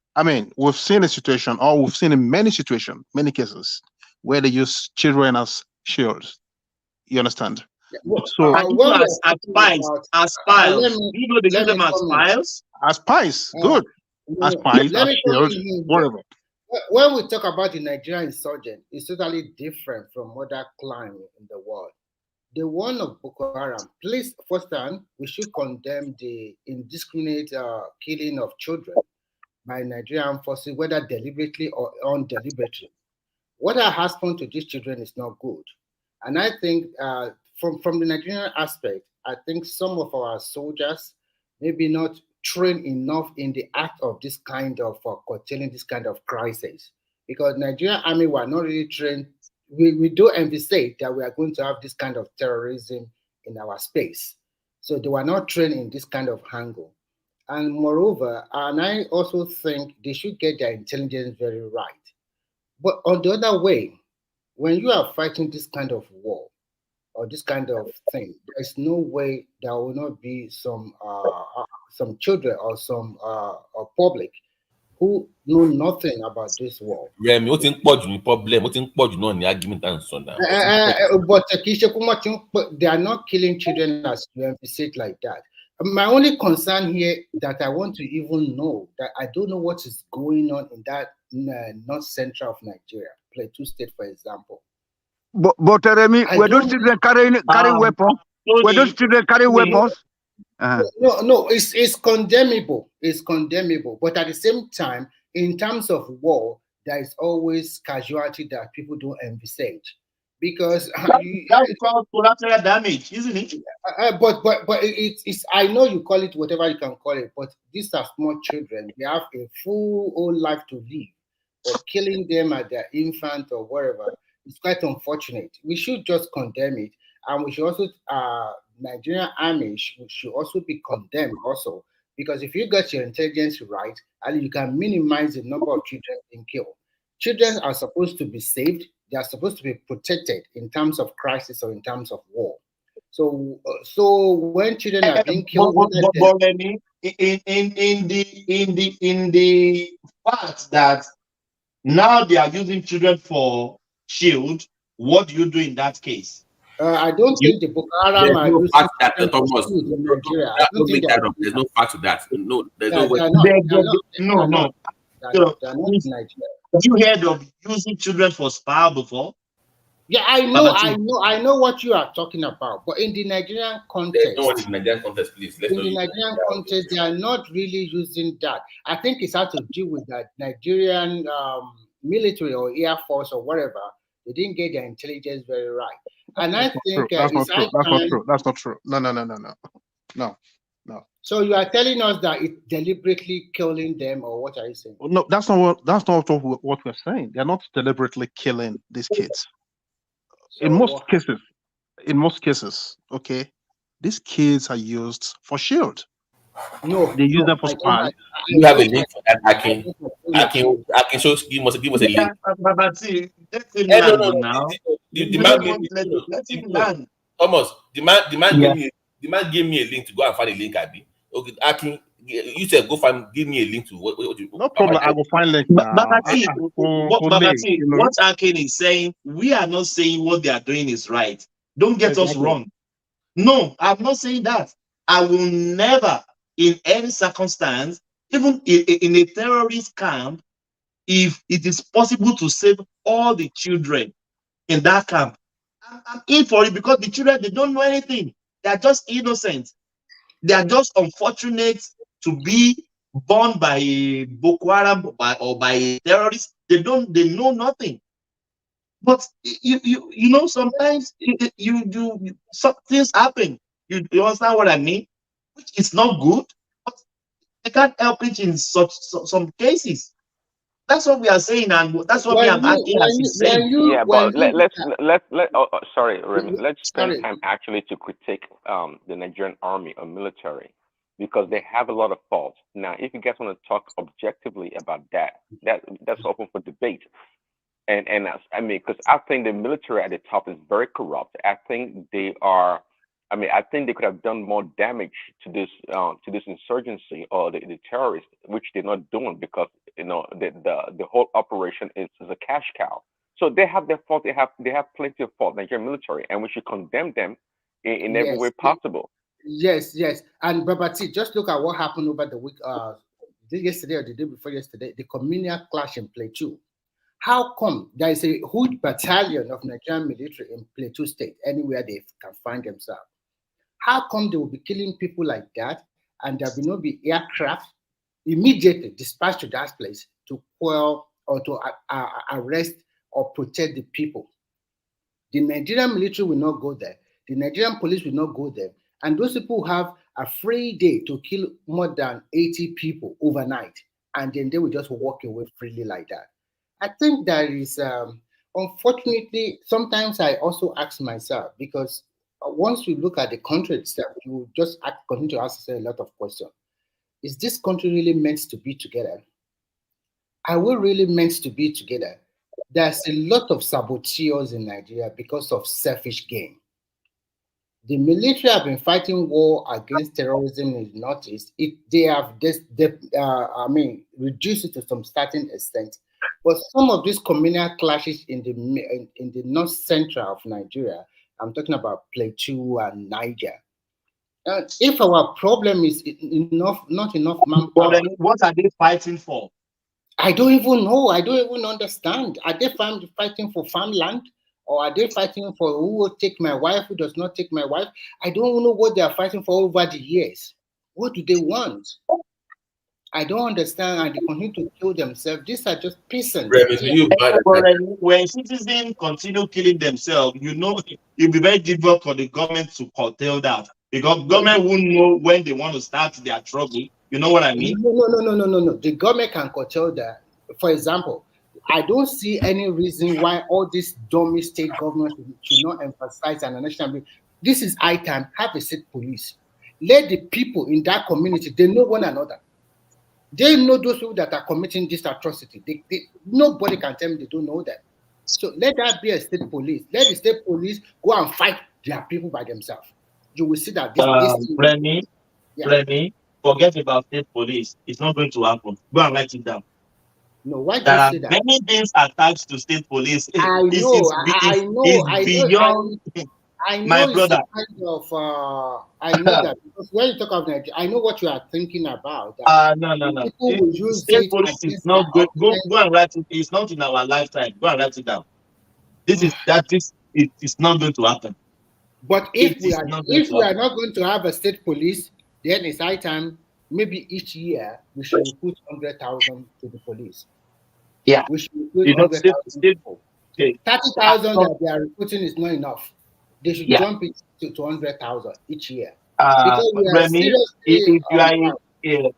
we've seen a situation, or we've seen in many situations, many cases, where they use children as shields. You understand? So as spies. You know they use them as spies? As spies, good. As spies, as shields, whatever. When we talk about the Nigerian insurgent, it's totally different from other clans in the world. The one of Boko Haram, please, first time, we should condemn the indiscriminate killing of children by Nigerian forces, whether deliberately or undeliberately. What has happened to these children is not good. And I think from the Nigerian aspect, I think some of our soldiers maybe not trained enough in the act of this kind of curtailing this kind of crisis. Because Nigerian army were not really trained. We do envisage that we are going to have this kind of terrorism in our space. So they were not trained in this kind of angle. And moreover, and I also think they should get their intelligence very right. But on the other way, when you are fighting this kind of war or this kind of thing, there's no way there will not be some children or some public who know nothing about this war. Remy, what's important problem? What's important on the argument and so on. But they are not killing children as you emphasize like that. My only concern here that I want to even know that I don't know what is going on in that north central of Nigeria, Plateau State, for example. But Remy, were those children carrying weapons? Were those children carrying weapons? No, it's condemnable. It's condemnable. But at the same time, in terms of war, there is always casualty that people don't envisage. Because that's called collateral damage, isn't it? But it's I know you call it whatever you can call it, but these are small children. They have a full old life to live. But killing them at their infant or wherever is quite unfortunate. We should just condemn it, and we should also Nigerian army should also be condemned also, because if you get your intelligence right, and you can minimize the number of children being killed. Children are supposed to be saved. They are supposed to be protected in terms of crisis or in terms of war. So when children are being killed, in the fact that now they are using children for shield, what do you do in that case? I don't think the Boko Haram are using There's no fact to that. No, there's no way. No. Have you heard of using children for spy before? Yeah, I know what you are talking about. But in the Nigerian context, no one in the Nigerian context, please. In the Nigerian context, they are not really using that. I think it's how to deal with that Nigerian military or air force or whatever. They didn't get their intelligence very right. And I think that's not true. That's not true. That's not true. No. So you are telling us that it's deliberately killing them, or what are you saying? No, that's not what we're saying. They're not deliberately killing these kids. So in most cases, okay, these kids are used for shield. No, they use them for spy. You have a link for that, Akin. Akin, so give us a link. But see, let him No, land now. The man gave me Let him land. Thomas. The man gave me a link to go and find a link. Okay, Akin, you said go find. Give me a link to what no problem. I will find link now. Babati, what Akin is saying, we are not saying what they are doing is right. Don't get us wrong. No, I'm not saying that. I will never, in any circumstance, even in a terrorist camp, if it is possible to save all the children in that camp, I'm in for it, because the children, they don't know anything. They are just innocent. They are just unfortunate to be born by a Boko Haram or by a terrorist. They know nothing. But you know, sometimes some things happen. You understand what I mean? Which is not good, but they can't help it in some cases. That's what we are saying, and that's what I'm asking as he's saying. Yeah, but sorry, Remy, let's spend time actually to critique the Nigerian army or military, because they have a lot of faults. Now, if you guys want to talk objectively about that's open for debate. And I mean, because I think the military at the top is very corrupt. I think they are. I mean, I think they could have done more damage to this insurgency or the terrorists, which they're not doing, because the whole operation is a cash cow. So they have their fault. They have plenty of fault. Nigerian military, and we should condemn them in every way possible. Yes. And Babati, just look at what happened over the week. Yesterday or the day before yesterday, the communal clash in Plateau. How come there is a huge battalion of Nigerian military in Plateau State, anywhere they can find themselves? How come they will be killing people like that, and there will not be aircraft immediately dispatched to that place to quell or to arrest or protect the people? The Nigerian military will not go there. The Nigerian police will not go there. And those people have a free day to kill more than 80 people overnight, and then they will just walk away freely like that. I think that is, unfortunately, sometimes I also ask myself, because once you look at the country itself, you just continue to ask yourself a lot of questions. Is this country really meant to be together? Are we really meant to be together? There's a lot of saboteurs in Nigeria because of selfish gain. The military have been fighting war against terrorism in the Northeast. They have reduced it to some certain extent. But some of these communal clashes in the north central of Nigeria, I'm talking about Plateau and Niger. If our problem is not enough manpower, but then what are they fighting for? I don't even know. I don't even understand. Are they fighting for farmland, or are they fighting for who will take my wife, who does not take my wife? I don't know what they are fighting for over the years. What do they want? I don't understand, and they continue to kill themselves. These are just peasants. When citizens continue killing themselves, it'll be very difficult for the government to curtail that, because government won't know when they want to start their trouble. You know what I mean? No. The government can curtail that. For example, I don't see any reason why all these dummy state governments should not emphasize on the national. This is high time. Have a state police. Let the people in that community, they know one another. They know those people that are committing this atrocity. Nobody can tell me they don't know that. So let that be a state police. Let the state police go and fight their people by themselves. You will see that Remy, forget about state police. It's not going to happen. Go and write it down. No, why do there you are say that? many things attached to state police. I know. My brother. I know that, because when you talk about Nigeria, I know what you are thinking about. No. State police is not good. Go and write it. It's not in our lifetime. Go and write it down. It is not going to happen. But if we are not going to have a state police, then it's high time. Maybe each year we should put 100,000 to the police. Yeah, we should put 100,000 people. 30,000 that they are recruiting is not enough. They should jump it to 200,000 each year. Because we are Remy, seriously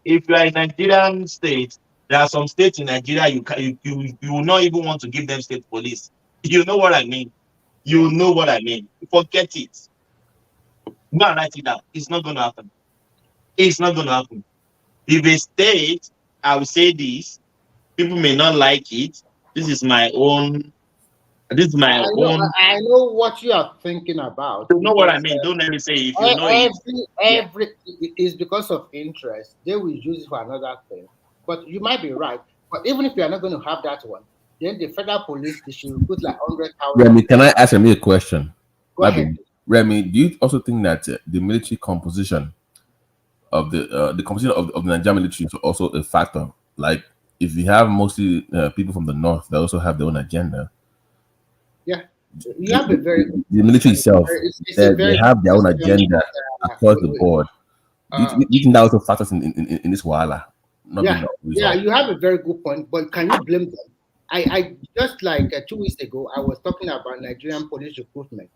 if you are in Nigerian state, there are some states in Nigeria you will not even want to give them state police. You know what I mean? You know what I mean. Forget it. Go and write it down. It's not going to happen. It's not going to happen. If a state, I will say this, people may not like it. This is my own. I know what you are thinking about. You know what I mean? Don't let me say if you know every is because of interest. They will use it for another thing. But you might be right. But even if you are not going to have that one, then the federal police they should put like 100,000. Remy, can I ask Remy a question? Go ahead. Remy, do you also think that the military composition of the composition of the Nigerian military is also a factor? Like, if you have mostly people from the north that also have their own agenda. Yeah, you have a very the military itself. They have their own agenda across the board. Do you think that also factors in this wahala? Yeah, you have a very good point. But can you blame them? I just like 2 weeks ago, I was talking about Nigerian police recruitment.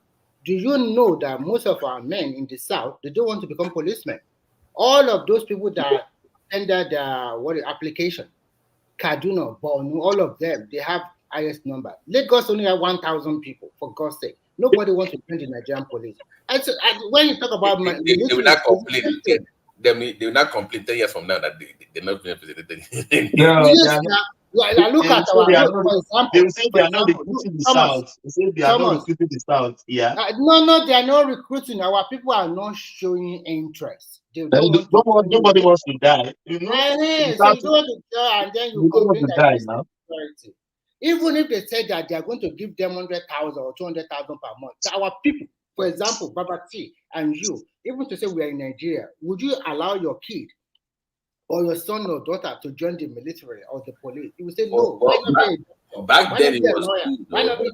Do you know that most of our men in the south they don't want to become policemen? All of those people that tendered their application, Kaduna, Borno, all of them, they have highest number. Lagos only have 1,000 people, for God's sake. Nobody wants to join the Nigerian police. And when you talk about they will not complain. They will not complain 10 years from now that they're not being represented. Look at our for example. They will say they are not recruiting the South. They say they are not recruiting the South. Yeah. No, they are not recruiting. Our people are not showing interest. Nobody wants to die. You know? So you don't want to die, and then you complain that security. Even if they say that they are going to give them 100,000 or 200,000 per month, so our people, for example, Babati and you, even to say we are in Nigeria, would you allow your kid or your son or daughter to join the military or the police? You would say no. Back then it was why not be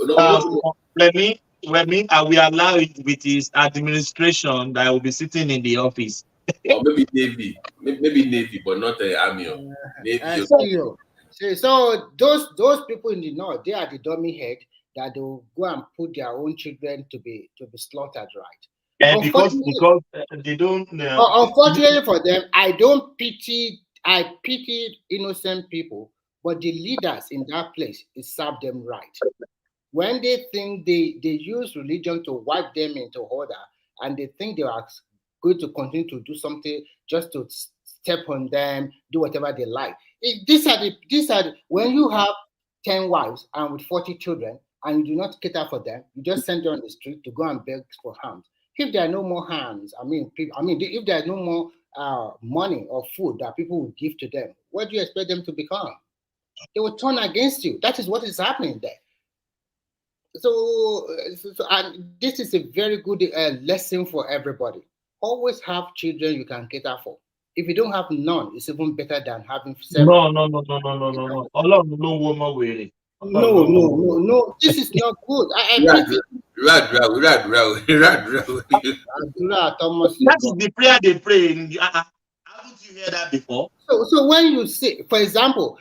that? Let me, I will allow it with his administration that will be sitting in the office. Or maybe Navy, but not the Army. Navy. So those people in the north, they are the dummy head that they will go and put their own children to be slaughtered, right? And because they don't. Unfortunately for them, I pity innocent people, but the leaders in that place serve them right. When they think they use religion to wipe them into order, and they think they are going to continue to do something just to step on them, do whatever they like. These are when you have 10 wives and with 40 children, and you do not cater for them, you just send them on the street to go and beg for hands. If there are no more hands, if there is no more money or food that people will give to them, what do you expect them to become? They will turn against you. That is what is happening there. So and this is a very good lesson for everybody. Always have children you can cater for. If you don't have none, it's even better than having several. No. No. This is not good. That is the prayer they pray. Haven't you heard that before? So when you say, for example,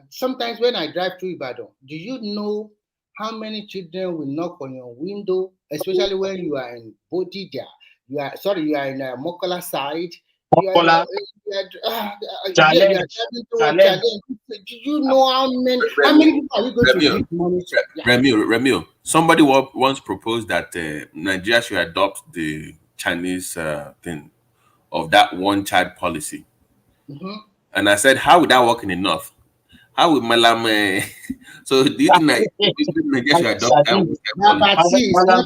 sometimes when I drive to Ibadan, do you know how many children will knock on your window, especially when you are in Bodija? You are in Mokola side. Challenge. Do you know how many people are you going to give money to? Remy, somebody once proposed that Nigeria should adopt the Chinese thing of that one-child policy. Mm-hmm. And I said, how would that work in the north? How would Malame? So do you think Nigeria should adopt that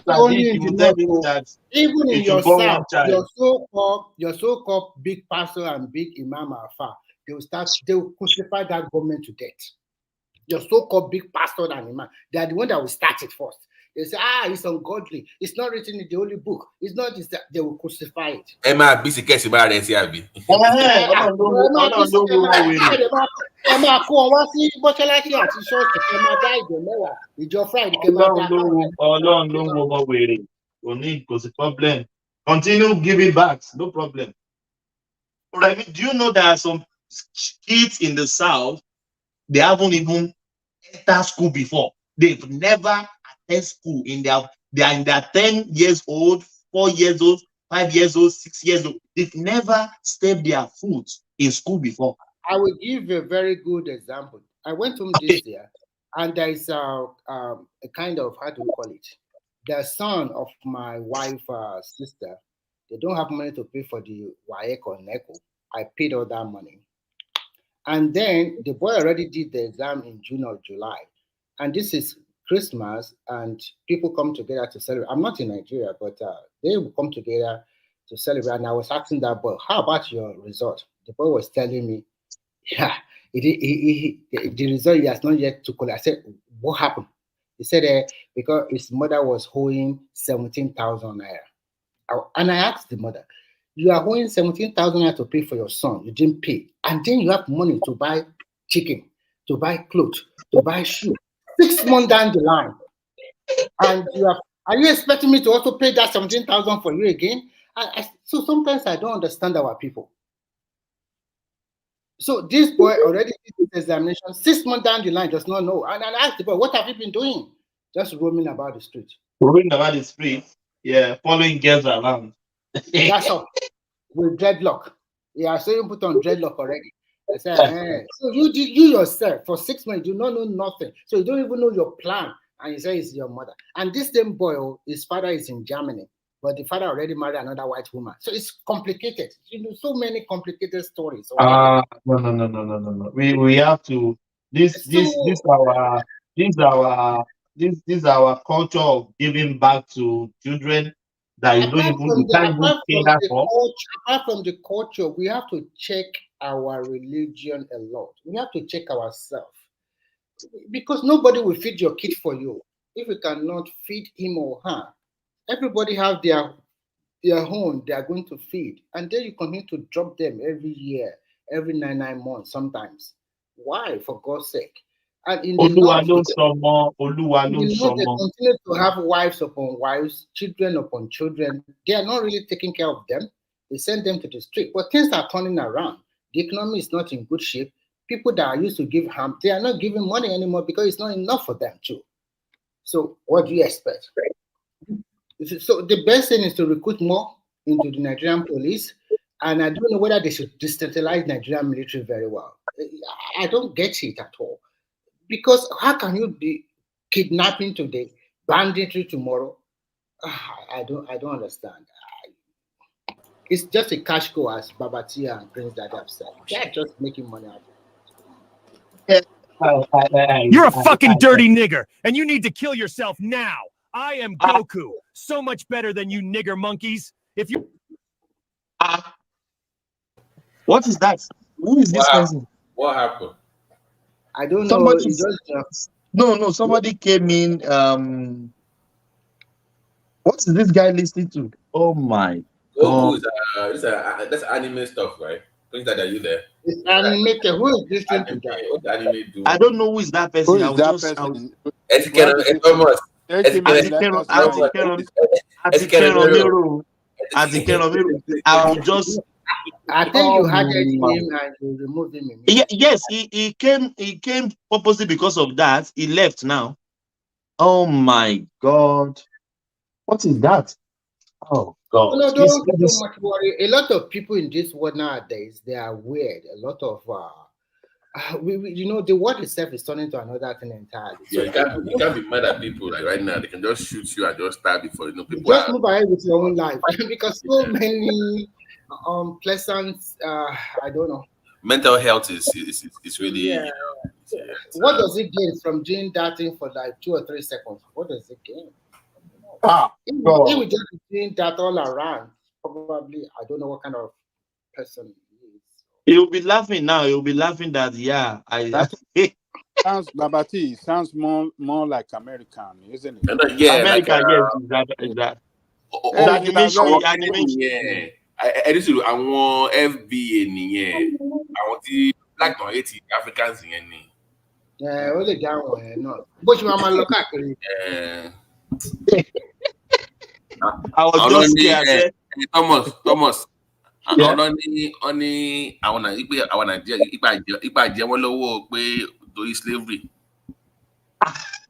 policy? Even in your south, your so-called big pastor and big imam Alpha, they will crucify that government to death. Your so-called big pastor and imam, they are the one that will start it first. They say, it's ungodly. It's not written in the Holy Book. It's not this, that they will crucify it. Problem. Continue giving back. No problem. Right? Do you know there are some kids in the South, they haven't even entered school before. They've never attend school they are in their 10 years old, 4 years old, 5 years old, 6 years old. They've never stepped their foot in school before. I will give a very good example. I went home this year, and there is a kind of, how do we call it? The son of my wife's sister, they don't have money to pay for the WAEC or NECO. I paid all that money. And then the boy already did the exam in June or July. And this is Christmas, and people come together to celebrate. I'm not in Nigeria, but they will come together to celebrate. And I was asking that boy, how about your result? The boy was telling me, yeah, the result he has not yet to collect. I said, what happened? He said, because his mother was owing 17,000 naira. And I asked the mother, you are owing 17,000 naira to pay for your son. You didn't pay. And then you have money to buy chicken, to buy clothes, to buy shoes. 6 months down the line. And are you expecting me to also pay that 17,000 for you again? So sometimes I don't understand our people. So this boy already did his examination. 6 months down the line, does not know. And I asked the boy, what have you been doing? Just roaming about the street. Roaming about the street? Yeah, following girls around. That's all. With dreadlock. Yeah, so you put on dreadlock already. I said, so you yourself, for 6 months, you don't know nothing. So you don't even know your plan. And you say it's your mother. And this same boy, his father is in Germany. But the father already married another white woman. So it's complicated. You know, so many complicated stories. No. We have to this our culture of giving back to children that you can't even care for. Apart from the culture, we have to check our religion a lot. We have to check ourselves. Because nobody will feed your kid for you if you cannot feed him or her. Everybody have their own they are going to feed, and then you continue to drop them every year, every 9 months sometimes. Why, for God's sake? And in the north, they continue to have wives upon wives, children upon children. They are not really taking care of them. They send them to the street. But things are turning around. The economy is not in good shape. People that are used to give harm, they are not giving money anymore because it's not enough for them too. So what do you expect? So the best thing is to recruit more into the Nigerian police, and I don't know whether they should decentralize Nigerian military very well. I don't get it at all, because how can you be kidnapping today, banditry tomorrow? I don't understand. It's just a cash go, as Babatia and Prince Daddy have said. They're just making money out of it. You're a fucking dirty nigger, and you need to kill yourself now. I am Goku, so much better than you nigger monkeys. If you what is that? Who is this person? What happened? I don't know. No, somebody came in. What is this guy listening to? Oh my God. That's anime stuff, right? Things that are you there? It's animated. Who is listening to that? What the anime do? I don't know who is that person. Who is that person? I think you had him and you removed him. Yes, he came purposely because of that. He left now. Oh my God. What is that? Oh God. No, don't so much worry. A lot of people in this world nowadays, they are weird. A lot of the world itself is turning to another thing entirely. So you can't be mad at people like right now. They can just shoot you and just stab you for people. Just move ahead with your own life because so many pleasant. I don't know. Mental health is really. Yeah. What does it gain from doing that thing for like 2 or 3 seconds? What does it gain? If we just doing that all around, probably I don't know what kind of person he is. He'll be laughing now. He'll be laughing that sounds Babati sounds more like American, isn't it? American, yes, is that. Animation. Yeah. I want FBA nìyẹn. I want the black on 80 Africans nìyẹn ni. Yeah, all the down one no. But you mama look at it. I was just scared. Thomas. Only I wanna ipa jẹ wọn lọ́wọ́ pé torí slavery.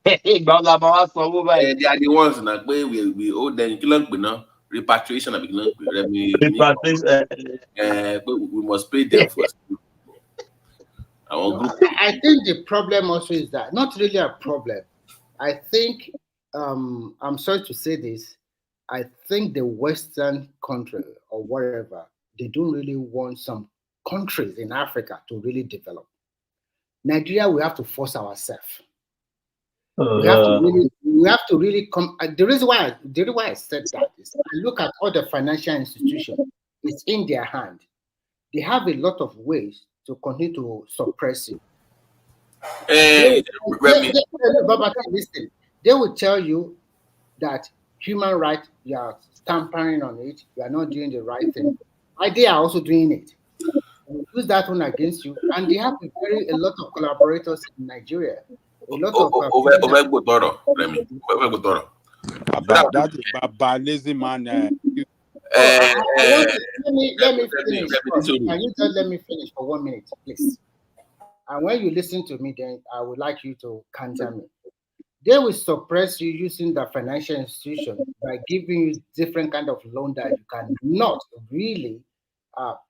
Hey, they are the ones that we owe them repatriation. We must pay them first. I think the problem also is that not really a problem. I think I'm sorry to say this. I think the Western country or whatever, they don't really want some countries in Africa to really develop. Nigeria, we have to force ourselves. We have to really come. The reason why I said that is I look at all the financial institutions. It's in their hand. They have a lot of ways to continue to suppress you. Listen, they will tell you that human rights, you are tampering on it, you are not doing the right thing. They are also doing it. They use that one against you, and they have a lot of collaborators in Nigeria. A lot of lazy man. Let me finish. Can you just let me finish for 1 minute, please? And when you listen to me, then I would like you to counter me. They will suppress you using the financial institution by giving you different kind of loan that you cannot really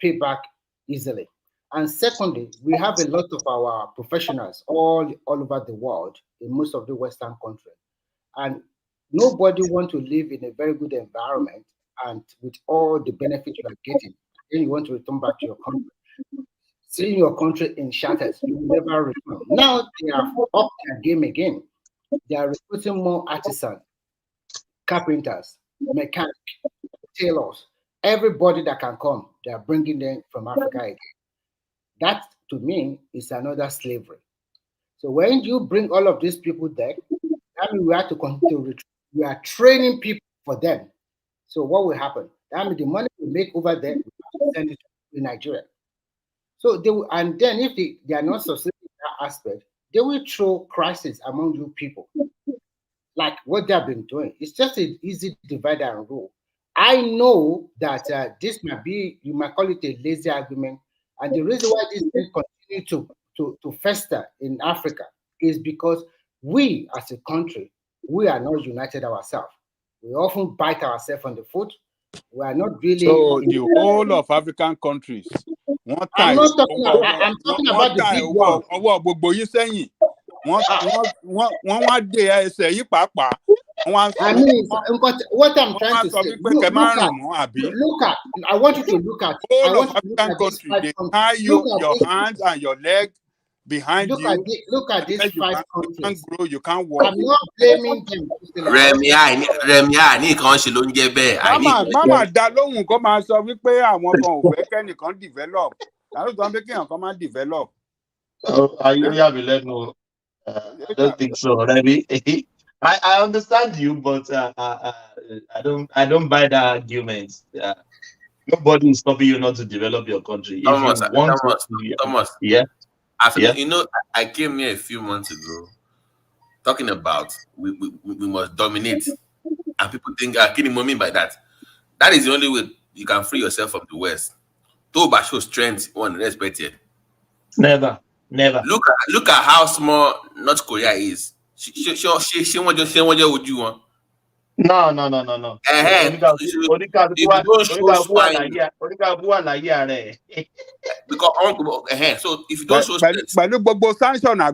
pay back easily. And secondly, we have a lot of our professionals all over the world in most of the Western countries, and nobody wants to live in a very good environment and with all the benefits you are getting. Then you want to return back to your country. Seeing your country in shatters, you will never return. Now they are up their game again. They are recruiting more artisans, carpenters, mechanics, tailors, everybody that can come. They are bringing them from Africa again. That, to me, is another slavery. So when you bring all of these people there, that means we have to continue to we are training people for them. So what will happen? That means the money we make over there, we have to send it to Nigeria. So they will, and then if they are not succeeding in that aspect, they will throw crisis among you people. Like what they have been doing. It's just an easy divide and rule. I know that this might be, you might call it a lazy argument. And the reason why this thing continue to fester in Africa is because we as a country, we are not united ourselves. We often bite ourselves on the foot. We are not really. So the whole of African countries. I'm talking about the big one. I mean, what I'm trying to say, look at, I want you to look at all of African countries. They tie your hands and your legs behind you. Look at these 5 countries. You can't grow, you can't walk. I'm not blaming them. Mama, dá lóhùn kó máa sọ wípé àwọn kan ò fẹ́ kẹ́nìkan develop. I really have a level. I don't think so, Remy. I understand you, but I don't buy that argument. Nobody is stopping you not to develop your country. Thomas, yeah. You know, I came here a few months ago talking about we must dominate, and people think I kidding mean by that. That is the only way you can free yourself from the West. To show strength, one respect here. Never. Look at how small North Korea is. She want to say what would you want? No. Because so if you don't show strength, sanction now.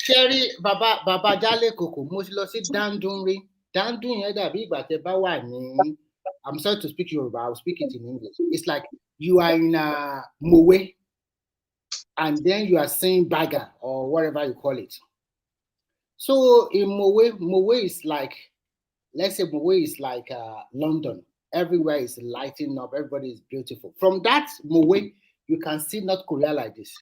Sherry, Baba Jale Koko, mo ti lọ sí Dandun yẹn dàbí ìgbà tẹ́ bá wà ní. I'm sorry to speak Yoruba, I'll speak it in English. It's like you are in a Mowe, and then you are saying Baga or whatever you call it. So in Mowe is like, let's say Mowe is like London. Everywhere is lighting up, everybody is beautiful. From that Mowe, you can see North Korea like this.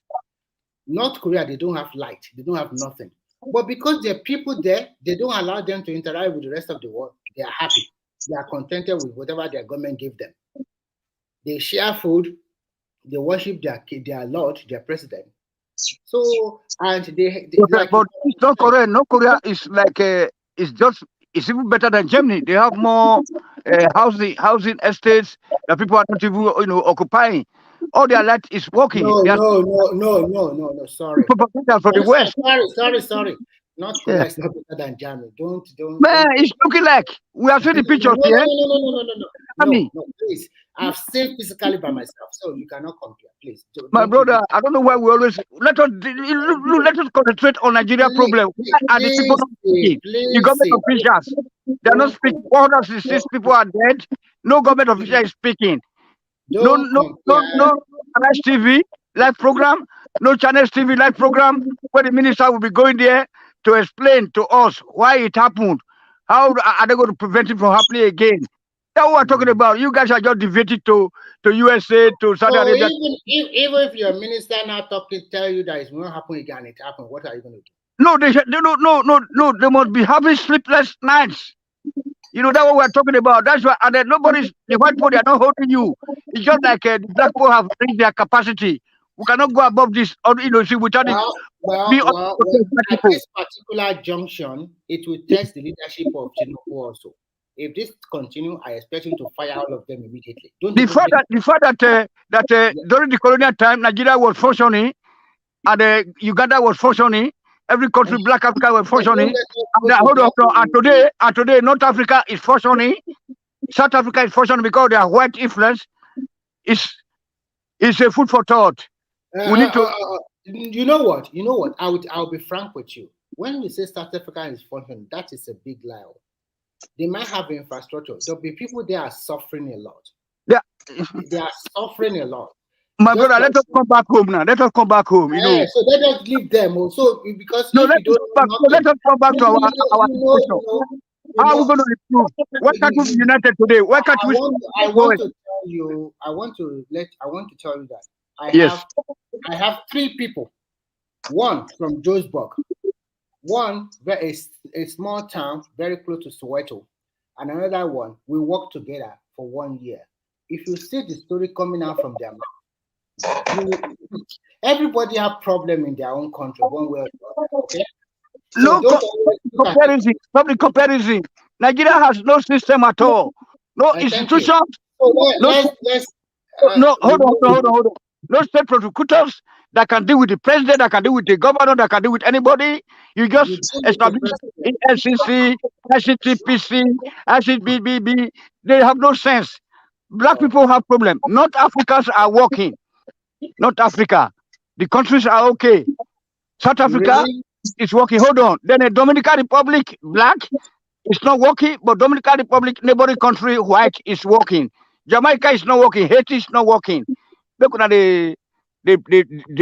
North Korea, they don't have light, they don't have nothing. But because there are people there, they don't allow them to interact with the rest of the world. They are happy. They are contented with whatever their government gave them. They share food. They worship their Lord, their president. So, and they but North Korea is like it's even better than Germany. They have more housing estates that people are not even occupying. All their light is working. No. Sorry. Propaganda for the West. Sorry. Not Korea is not better than Germany. Don't. Man, it's looking like we are seeing the pictures here. No, please. I've seen physically by myself, so you cannot compare. Please. My brother, I don't know why we always let us concentrate on Nigeria problem. And the people not speaking. The government officials, they are not speaking. 466 people are dead. No government official is speaking. No Channels TV live program. No Channels TV live program where the minister will be going there to explain to us why it happened. How are they going to prevent it from happening again? That's what we're talking about. You guys are just devoted to USA, to Saudi Arabia. Even if your minister now tell you that it won't happen again, it happened, what are you going to do? No, they must be having sleepless nights. You know, that's what we're talking about. That's why, and then the white people, they are not holding you. It's just like the black people have reached their capacity. We cannot go above this, see, without it. At this particular junction, it will test the leadership of Tinubu also. If this continue, I expect him to fire all of them immediately. The fact that during the colonial time, Nigeria was functioning, and Uganda was functioning, every country, Black Africa was functioning. And today, North Africa is functioning, South Africa is functioning because they are white influence. It's a food for thought. We need to. You know what? I'll be frank with you. When we say South Africa is functioning, that is a big lie. They might have infrastructure. There'll be people there are suffering a lot. They are suffering a lot. My brother, let us come back home now. Let us come back home. You know. So let us leave them also because let us come back to our situation. How are we going to improve? Why can't we be united today? Why can't we? I want to tell you that I have 3 people. One from Johannesburg. One, a small town very close to Soweto, and another one, we worked together for 1 year. If you see the story coming out from their mouth, everybody have problem in their own country, one way or the other, okay? Comparison. Public comparison. Nigeria has no system at all. No institutions. Hold on. No state prosecutors that can deal with the president, that can deal with the governor, that can deal with anybody. You just establish NCC, ICTPC, ICBBB. They have no sense. Black people have problem. North Africans are working. North Africa. The countries are okay. South Africa is working. Hold on. Then the Dominican Republic, black, it's not working, but Dominican Republic, neighboring country, white, is working. Jamaica is not working. Haiti is not working. Look at they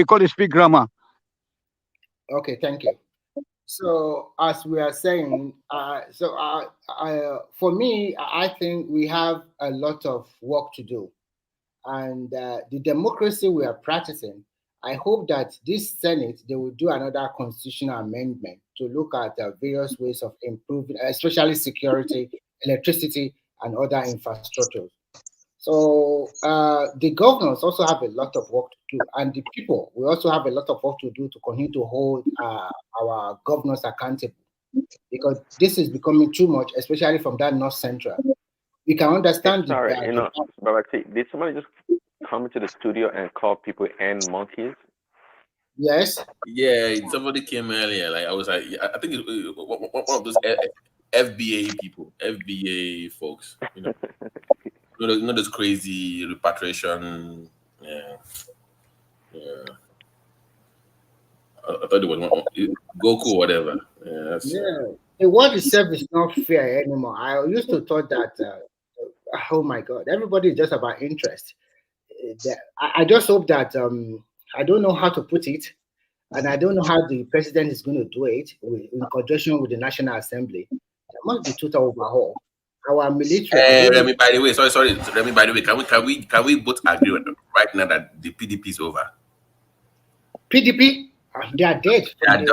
call it speak grammar. Okay, thank you. So as we are saying, for me, I think we have a lot of work to do, and the democracy we are practicing. I hope that this Senate, they will do another constitutional amendment to look at various ways of improving, especially security, electricity, and other infrastructures. So the governors also have a lot of work to do, and the people, we also have a lot of work to do to continue to hold our governors accountable, because this is becoming too much, especially from that North Central. We can understand. Sorry, did somebody just come into the studio and call people and monkeys? Yes. Yeah, somebody came earlier. Like I was like, I think it's one of those FBA people, FBA folks. You know, not those crazy repatriation. Yeah. I thought it was Goku or whatever. The world itself is not fair anymore. I used to thought that. Oh my God! Everybody is just about interest. I just hope that I don't know how to put it, and I don't know how the president is going to do it in conjunction with the National Assembly. There must be total overhaul. Our military. Remy, by the way, sorry, Remy, by the way, can we both agree right now that the PDP is over? PDP? They are dead. Can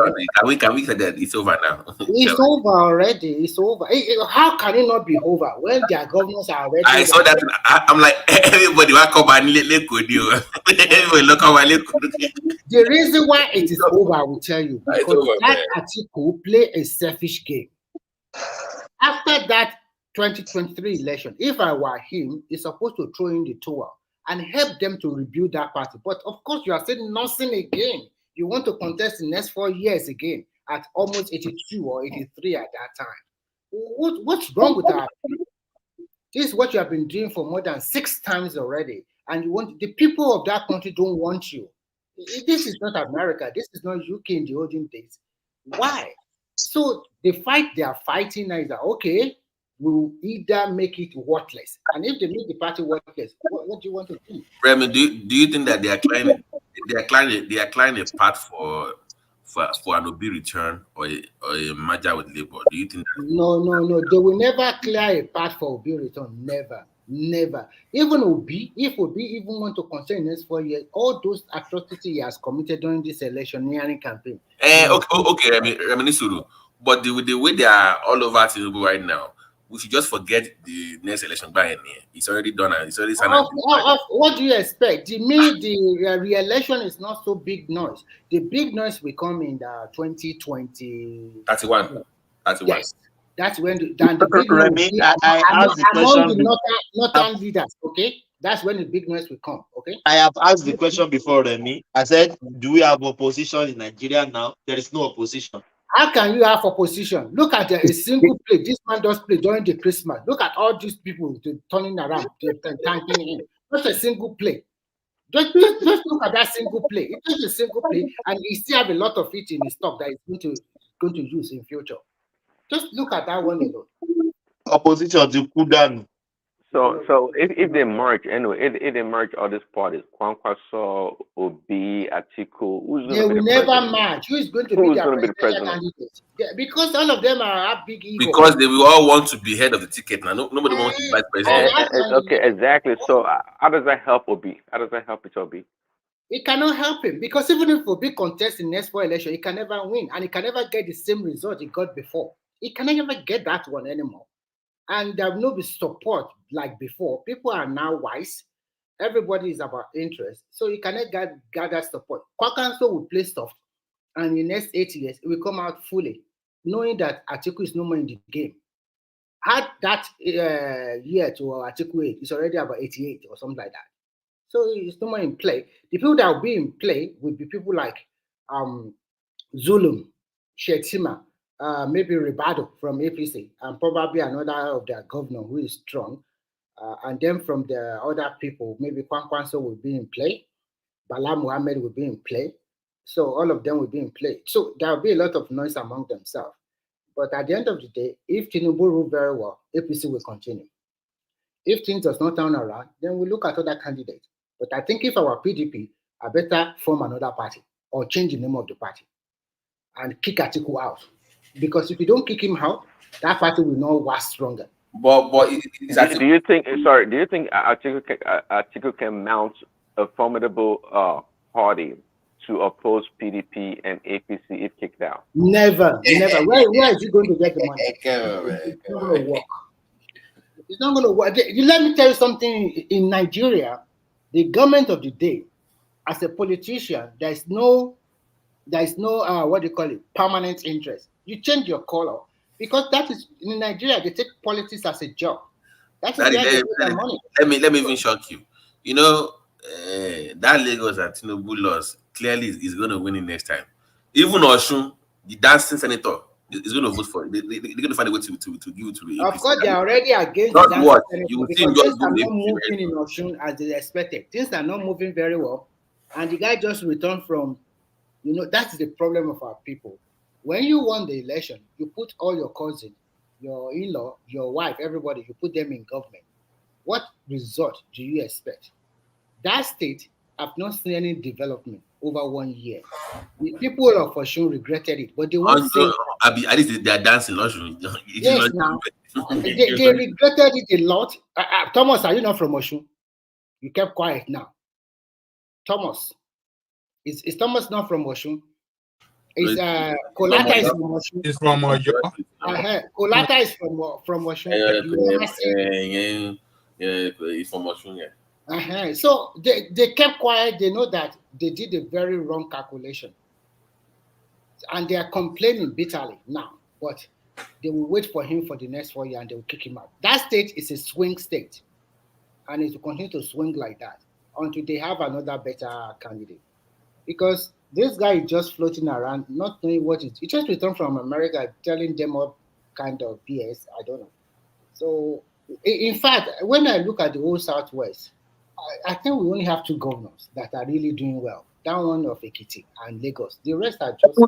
we say that it's over now? It's over already. It's over. How can it not be over when their governors are already? I saw that. I'm like, everybody will come and let go. The reason why it is over, I will tell you, because that article play a selfish game. After that 2023 election, if I were him, he's supposed to throw in the towel and help them to rebuild that party. But of course, you are saying nothing again. You want to contest the next 4 years again at almost 82 or 83 at that time. What's wrong with our people? This is what you have been doing for more than 6 times already. And you want the people of that country don't want you. This is not America. This is not UK in the olden days. Why? So the fight they are fighting now is that, okay, we'll either make it worthless. And if they make the party worthless, what do you want to do? Remy, do you think that they are clearing a path for an Obi return or a merger with Labour? Do you think that? No. They will never clear a path for Obi return. Never. Even Obi, if Obi even want to contest in the next 4 years, all those atrocities he has committed during this electioneering campaign. Okay, Remy Suru. But the way they are all over Tinubu right now, we should just forget the next election by any. It's already done and it's already signed. What do you expect? The re-election is not so big noise. The big noise will come in the 2020. 31. Yes. That's when the big noise among the northern leaders, okay? That's when the big noise will come, okay? I have asked the question before, Remy. I said, do we have opposition in Nigeria now? There is no opposition. How can you have opposition? Look at a single play. This man does play during the Christmas. Look at all these people turning around, tanking in. Just a single play. Just look at that single play. It's just a single play, and he still have a lot of it in his stock that he's going to use in future. Just look at that one alone. Opposition to Kudan. So if they merge anyway, if they merge all these parties, Kwankwaso, Obi, Atiku, who's they will never merge. Who is going to be the presidential candidate? Yeah, because all of them are big ego. Because they will all want to be head of the ticket now. Nobody wants to be vice president. Okay, exactly. So how does that help Obi? How does that help Obi? It cannot help him because even if Obi contests in the next 4 elections, he can never win and he can never get the same result he got before. He can never get that one anymore. And there will not be support like before. People are now wise. Everybody is about interest. So you cannot gather support. Kwakanso will play soft. And in the next 8 years, it will come out fully, knowing that Atiku is no more in the game. Had that year to Atiku 8, it's already about 88 or something like that. So it's no more in play. The people that will be in play will be people like Zulum, Shetima, maybe Ribado from APC, and probably another of their governor who is strong. And then from the other people, maybe Kwankwanso will be in play. Bala Muhammad will be in play. So all of them will be in play. So there will be a lot of noise among themselves. But at the end of the day, if Tinubu rule very well, APC will continue. If things does not turn around, then we look at other candidates. But I think if our PDP, I better form another party or change the name of the party and kick Atiku out. Because if you don't kick him out, that party will not work stronger. But do you think Atiku can mount a formidable party to oppose PDP and APC if kicked out? Never. Where is he going to get the money? It's not going to work. It's not going to work. Let me tell you something. In Nigeria, the government of the day, as a politician, there is no what do you call it, permanent interest. You change your color because that is in Nigeria. They take politics as a job. That's where they get their money. Let me even shock you. You know, that Lagos and Tinubu loss clearly is going to win it next time. Even Oshun, the dancing senator, is going to vote for it. They're going to find a way to give it to the APC. Of course, they are already against not the what senator you because think. things Just are do not moving in Oshun as they expected. Things are not moving very well, and the guy just returned from. You know, that's the problem of our people. When you won the election, you put all your cousins, your in-law, your wife, everybody, you put them in government. What result do you expect? That state have not seen any development over 1 year. The people of Osun regretted it, but they won't say at least they are dancing. yes, now they regretted it a lot. Thomas, are you not from Osun? You kept quiet now. Thomas. Is Thomas not from Osun? Is Kolata is from Osun? He's from Oyo. Kolata is from Osun. He's from Osun, yeah. So they kept quiet. They know that they did a very wrong calculation. And they are complaining bitterly now. But they will wait for him for the next 4 years and they will kick him out. That state is a swing state. And it will continue to swing like that. until they have another better candidate. Because this guy is just floating around, not knowing what it is. He just returned from America telling them all kind of BS. I don't know. So, in fact, when I look at the whole Southwest, I think we only have 2 governors that are really doing well. That one of Ekiti and Lagos. The rest are just.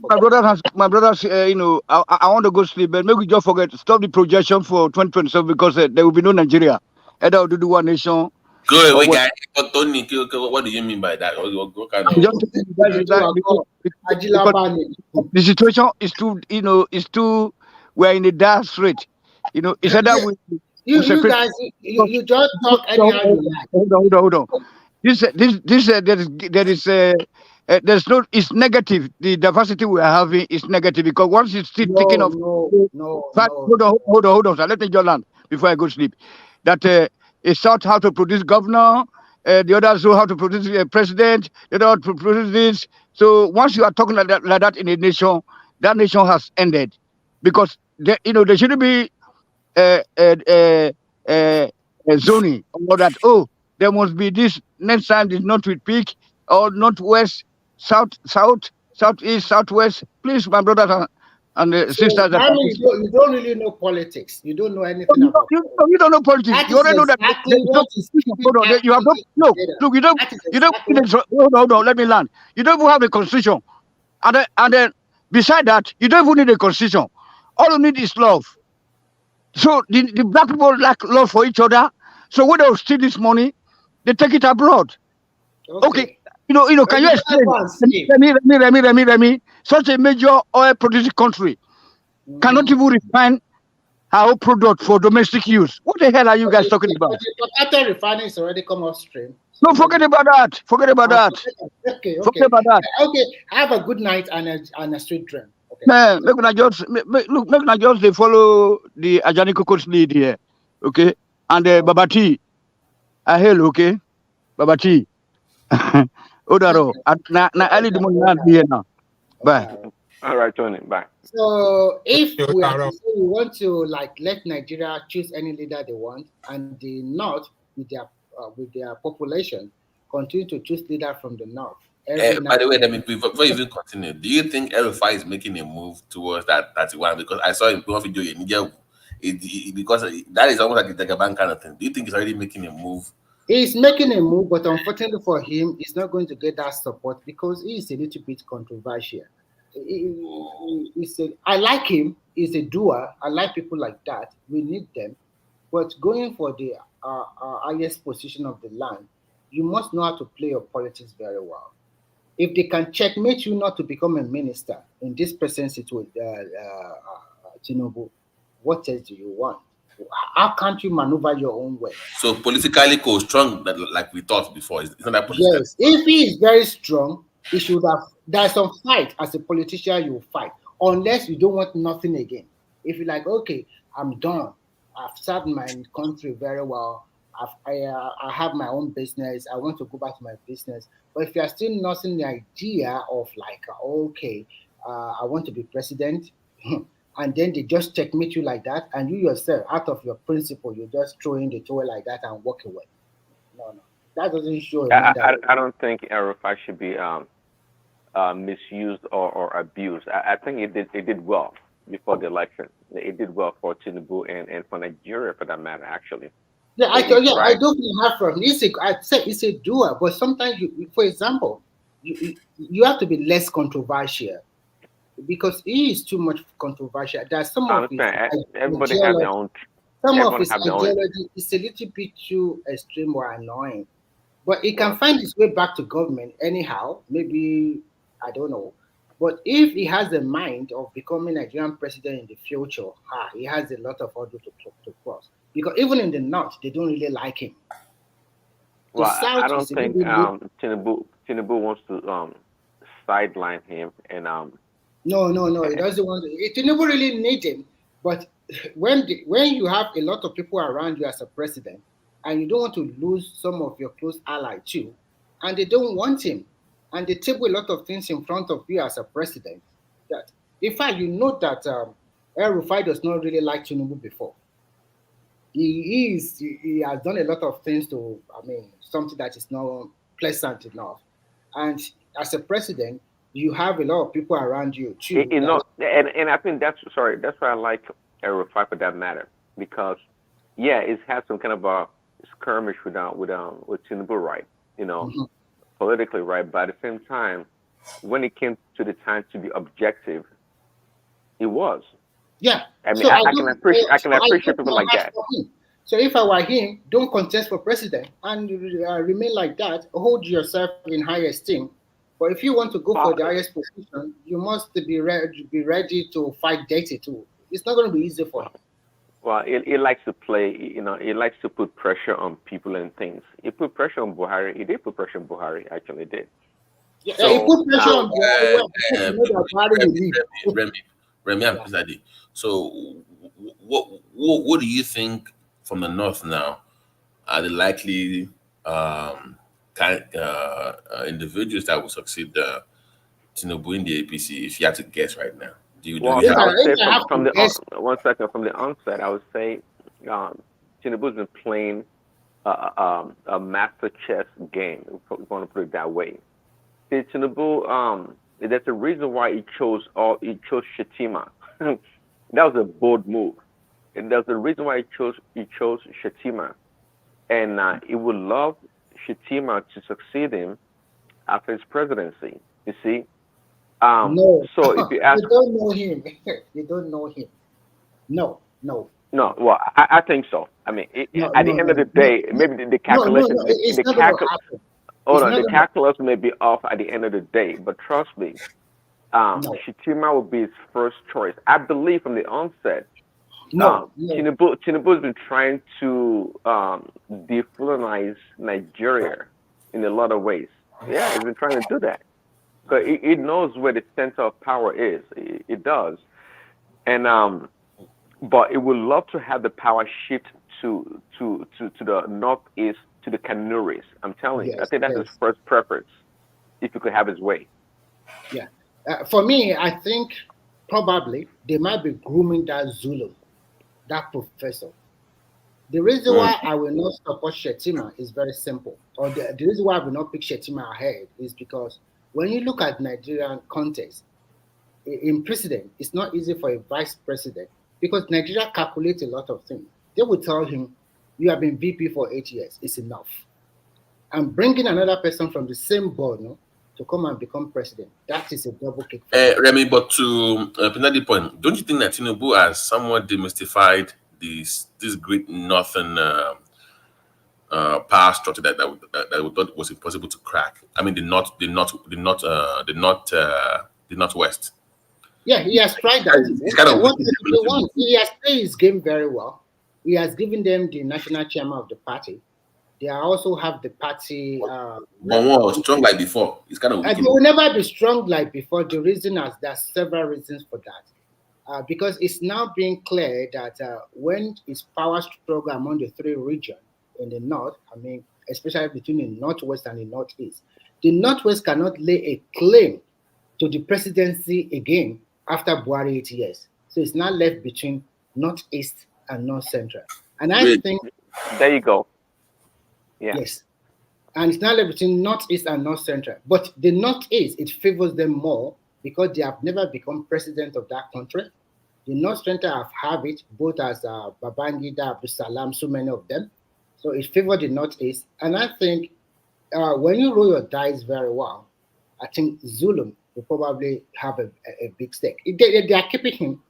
My brothers, I want to go sleep, but maybe just forget stop the projection for 2027 because there will be no Nigeria. Either we'll do one nation. Go away, guy. But Tony, what do you mean by that? What kind of? The situation is too. We're in a dire strait. It's either we. You guys, you just talk anyhow you like. Hold on. There's no. It's negative. The diversity we are having is negative because once it's still taking off. Hold on. So let me just land before I go sleep. That a South how to produce governor, the others know how to produce a president, the other how to produce this. So once you are talking like that in a nation, that nation has ended because there shouldn't be zoning or that. Oh, there must be this next time is not with peak or northwest, southeast, southwest. Please, my brothers and sisters. You don't really know politics. You don't know anything about. You don't know politics. You already know that. You have no. Look, you don't. Hold on. Let me land. You don't even have a constitution, and then beside that, you don't even need a constitution. All you need is love. So the black people lack love for each other. So when they steal this money, they take it abroad. Okay. Can you explain? Remy, such a major oil producing country cannot even refine our product for domestic use. What the hell are you guys talking about? After refining is already come off stream. No, forget about that. Forget about that. Okay. Forget about that. Okay. Have a good night and a sweet dream. Okay. Man, make I just they follow the Ajani Koko's lead here. Okay. And Babati. I hail, okay? Babati. Odaro. Na early the morning here now. Bye. All right, Tony. Bye. So if we want to let Nigeria choose any leader they want, and the North with their population continue to choose leader from the North. By the way, before you even continue, do you think El-Rufai is making a move towards that 31? Because I saw him one video in India, because that is almost like a Dagaban kind of thing. Do you think he's already making a move? He's making a move, but unfortunately for him, he's not going to get that support because he is a little bit controversial. I like him. He's a doer. I like people like that. We need them. But going for the highest position of the land, you must know how to play your politics very well. If they can checkmate you not to become a minister in this present situation, Tinubu, what else do you want? How can't you maneuver your own way? So politically strong, like we thought before. It's not that political. Yes, if he is very strong, he should have. There's some fight as a politician. You fight unless you don't want nothing again. If you're like, okay, I'm done. I've served my country very well. I have my own business. I want to go back to my business. But if you are still nursing the idea of I want to be president, and then they just checkmate you like that, and you yourself, out of your principle, you just throw in the towel like that and walk away. No, that doesn't show. I don't think El-Rufai should be misused or abused. I think it did well before the election. It did well for Tinubu and for Nigeria, for that matter, actually. Yeah, I don't have from. I'd say it's a doer, but sometimes for example, you have to be less controversial because he is too much controversial. There's some of his everybody have their own. Some of his ideology is a little bit too extreme or annoying, but he can find his way back to government anyhow. Maybe I don't know. But if he has the mind of becoming Nigerian president in the future, he has a lot of order to cross. Because even in the North, they don't really like him. Well, I don't think Tinubu wants to sideline him. And No, he doesn't want to. Tinubu really needs him. But when you have a lot of people around you as a president, and you don't want to lose some of your close allies too, and they don't want him, and they table a lot of things in front of you as a president, that in fact you know that El-Rufai does not really like Tinubu before. He has done a lot of things to, something that is not pleasant enough. And as a president, you have a lot of people around you too. You know, and I think that's why I like Erufai for that matter, because yeah, it's had some kind of a skirmish with Tinubu, right? You know, politically, right? But at the same time, when it came to the time to be objective, it was. Yeah. I mean, So I can appreciate people like that. So if I were him, don't contest for president and remain like that. Hold yourself in high esteem. But if you want to go for the highest position, you must be ready to fight dirty too. It's not going to be easy for him. Well, it likes to play, you know, it likes to put pressure on people and things. It put pressure on Buhari. It did put pressure on Buhari, actually did. Yeah, so, it put pressure on Buhari. Remy and Pizadi. So, what do you think from the north now are the likely individuals that will succeed Tinubu in the APC? If you had to guess right now, I would say from the onset, I would say Tinubu's been playing a master chess game. If we want to put it that way. See, Tinubu, there's a reason why he chose Shetima. That was a bold move. And there's a reason why he chose Shetima, and he would love Shetima to succeed him after his presidency. You see. No. So if you ask, you don't know him. You don't know him. No. No, well, I think so. I mean, at the end of the day, maybe the calculation, the calculus may be off at the end of the day. But trust me, Shetima will be his first choice. I believe from the onset. Tinubu has been trying to de-Fulanize Nigeria in a lot of ways. Yeah, he's been trying to do that. But it knows where the center of power is. It does. And but it would love to have the power shift to the northeast, to the Kanuris. I'm telling you. I think that's his first preference, if he could have his way. Yeah. For me, I think probably they might be grooming that Zulu, that professor. The reason why I will not support Shetima is very simple. Or the reason why I will not pick Shetima ahead is because when you look at Nigerian context, in president, it's not easy for a vice president because Nigeria calculates a lot of things. They will tell him, you have been VP for 8 years, it's enough. And bringing another person from the same board to come and become president, that is a double kick. Remy, but to Pinadi point, don't you think that Tinubu has somewhat demystified this great northern power structure that we thought was impossible to crack? I mean, the northwest. Yeah, he has tried that. It's kind of he has played his game very well. He has given them the national chairman of the party. They also have the party. Strong like before. It's kind of. They will never be strong like before. The reason is there's several reasons for that. Because it's now being clear that when it's power struggle among the three regions in the north, I mean, especially between the northwest and the northeast, the northwest cannot lay a claim to the presidency again after Buhari 8 years. So it's now left between northeast and north central. And I think there you go. Yeah. Yes. And it's now left between northeast and north central. But the northeast, it favors them more because they have never become president of that country. The north central have it, both as Babangida, Abdul Salam, so many of them. So it favors the northeast. And I think when you roll your dice very well, I think Zulum will probably have a big stake. They are keeping him.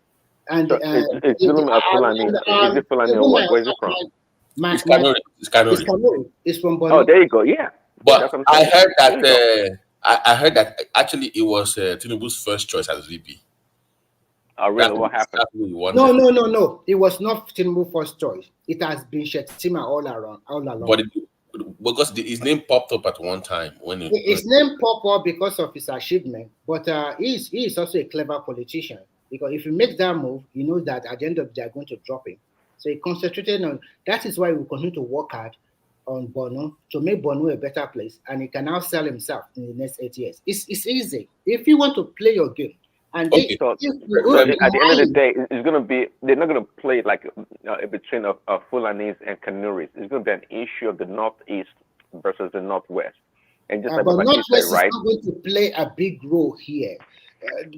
And it's Zulum or Fulani? Is it Fulani or what? Where is it from? It's Kanuri. It's from Borno. Oh, there you go. Yeah. But I heard that I heard that actually it was Tinubu's first choice as VP. Oh, really? What happened? No. It was not Tinubu's first choice. It has been Shetima all along. But because his name popped up at one time when his name popped up because of his achievement, but he is also a clever politician. Because if he makes that move, he knows that at the end of the day, they're going to drop him. So he concentrated on that. Is why we continue to work hard on Borno to make Borno a better place, and he can now sell himself in the next 8 years. It's easy if you want to play your game. And at the end of the day, it's going to be, they're not going to play like between Fulanis and Kanuris. It's going to be an issue of the northeast versus the northwest. And just but like Northwest said, is right? not going to play a big role here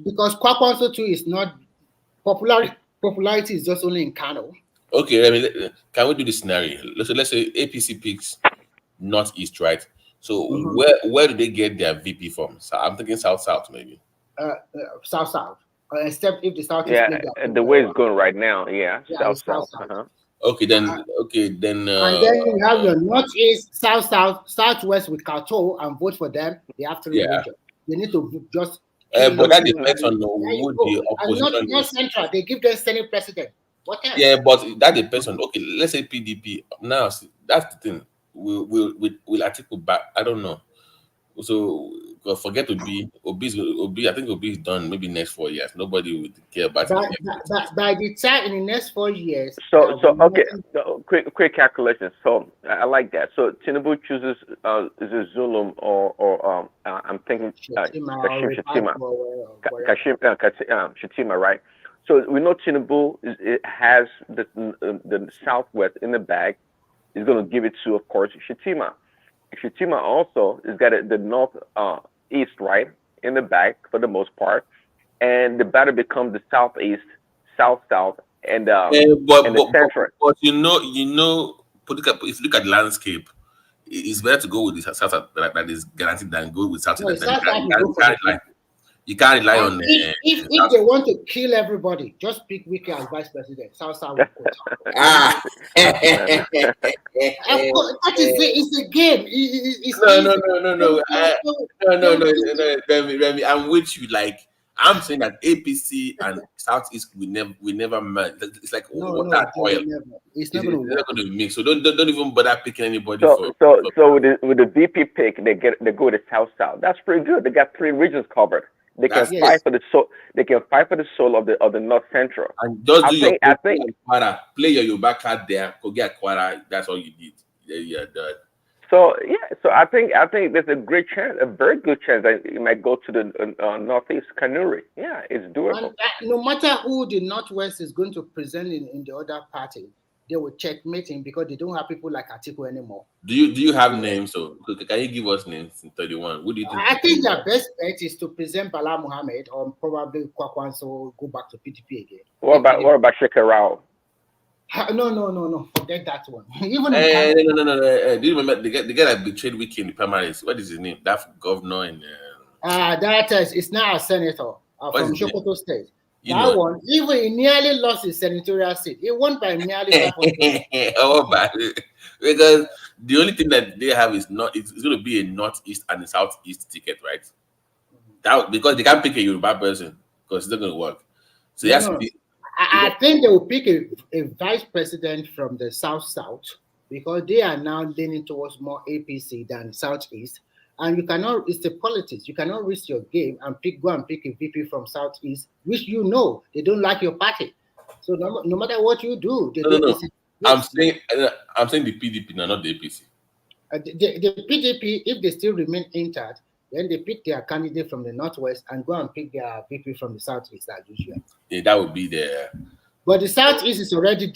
because Kwakwanso too is not popularity is just only in Kano. Okay, I mean, can we do this scenario? Let's say APC picks Northeast, right? So where do they get their VP from? So I'm thinking South maybe. South, except if the South is the way it's going right now, South. Okay, then and then you have your Northeast, South, Southwest with Kato and vote for them. They have 3 regions. They need to just. But that depends on who the opposition and not Central. They give them Senate president. What else? Yeah, but that depends on. Okay, let's say PDP. Now that's the thing. Will article back? I don't know. So forget Obi. Obi. I think Obi is done. Maybe next 4 years. Nobody would care about it. By the time in the next 4 years. So okay. So, quick calculation. So I like that. So Tinubu chooses is it Zulum or I'm thinking Kashim Shettima, right? So we know Tinubu it has the Southwest in the bag. He's going to give it to, of course, Shettima. Shettima also has got the North East, right, in the bag for the most part, and the battle becomes the Southeast, South, and the Central. But you know, if you look at the landscape, it's better to go with the South that is guaranteed than go with South. You can't rely on. If they want to kill everybody, just pick Wiki as vice president. South will go. That is it. It's a game. No. Remy, I'm with you. Like I'm saying that APC and Southeast we never merge. It's like water and oil. It's not going to mix. So don't even bother picking anybody. So with the VP pick, they go to South. That's pretty good. They got 3 regions covered. They can fight for the soul. They can fight for the soul of the North Central. And just play your Yoruba card there. Go get Quara. That's all you need. Yeah, done. So I think there's a great chance, a very good chance that it might go to the Northeast Kanuri. Yeah, it's doable. And no matter who the Northwest is going to present in the other party, they will checkmate him because they don't have people like Atiku anymore. Do you have names? So can you give us names in 31? What do you think? I think their best bet is to present Bala Muhammad or probably Kwakwanso go back to PDP again. What about Sheikh Rao? No. Forget that one. Even no. Do you remember the guy that betrayed Wiki in the primaries? What is his name? That governor in. It's now a senator from Sokoto State. That one, even he nearly lost his senatorial seat. He won by nearly. Because the only thing that they have is it's going to be a Northeast and a Southeast ticket, right? That because they can't pick a Yoruba person because it's not going to work. So it has to be. I think they will pick a vice president from the South because they are now leaning towards more APC than Southeast. And you cannot, it's the politics. You cannot risk your game and go and pick a VP from Southeast, which they don't like your party. So no matter what you do, I'm saying the PDP, not the APC. The PDP, if they still remain intact, then they pick their candidate from the Northwest and go and pick their VP from the Southeast as usual. Yeah, that would be there. But the Southeast is already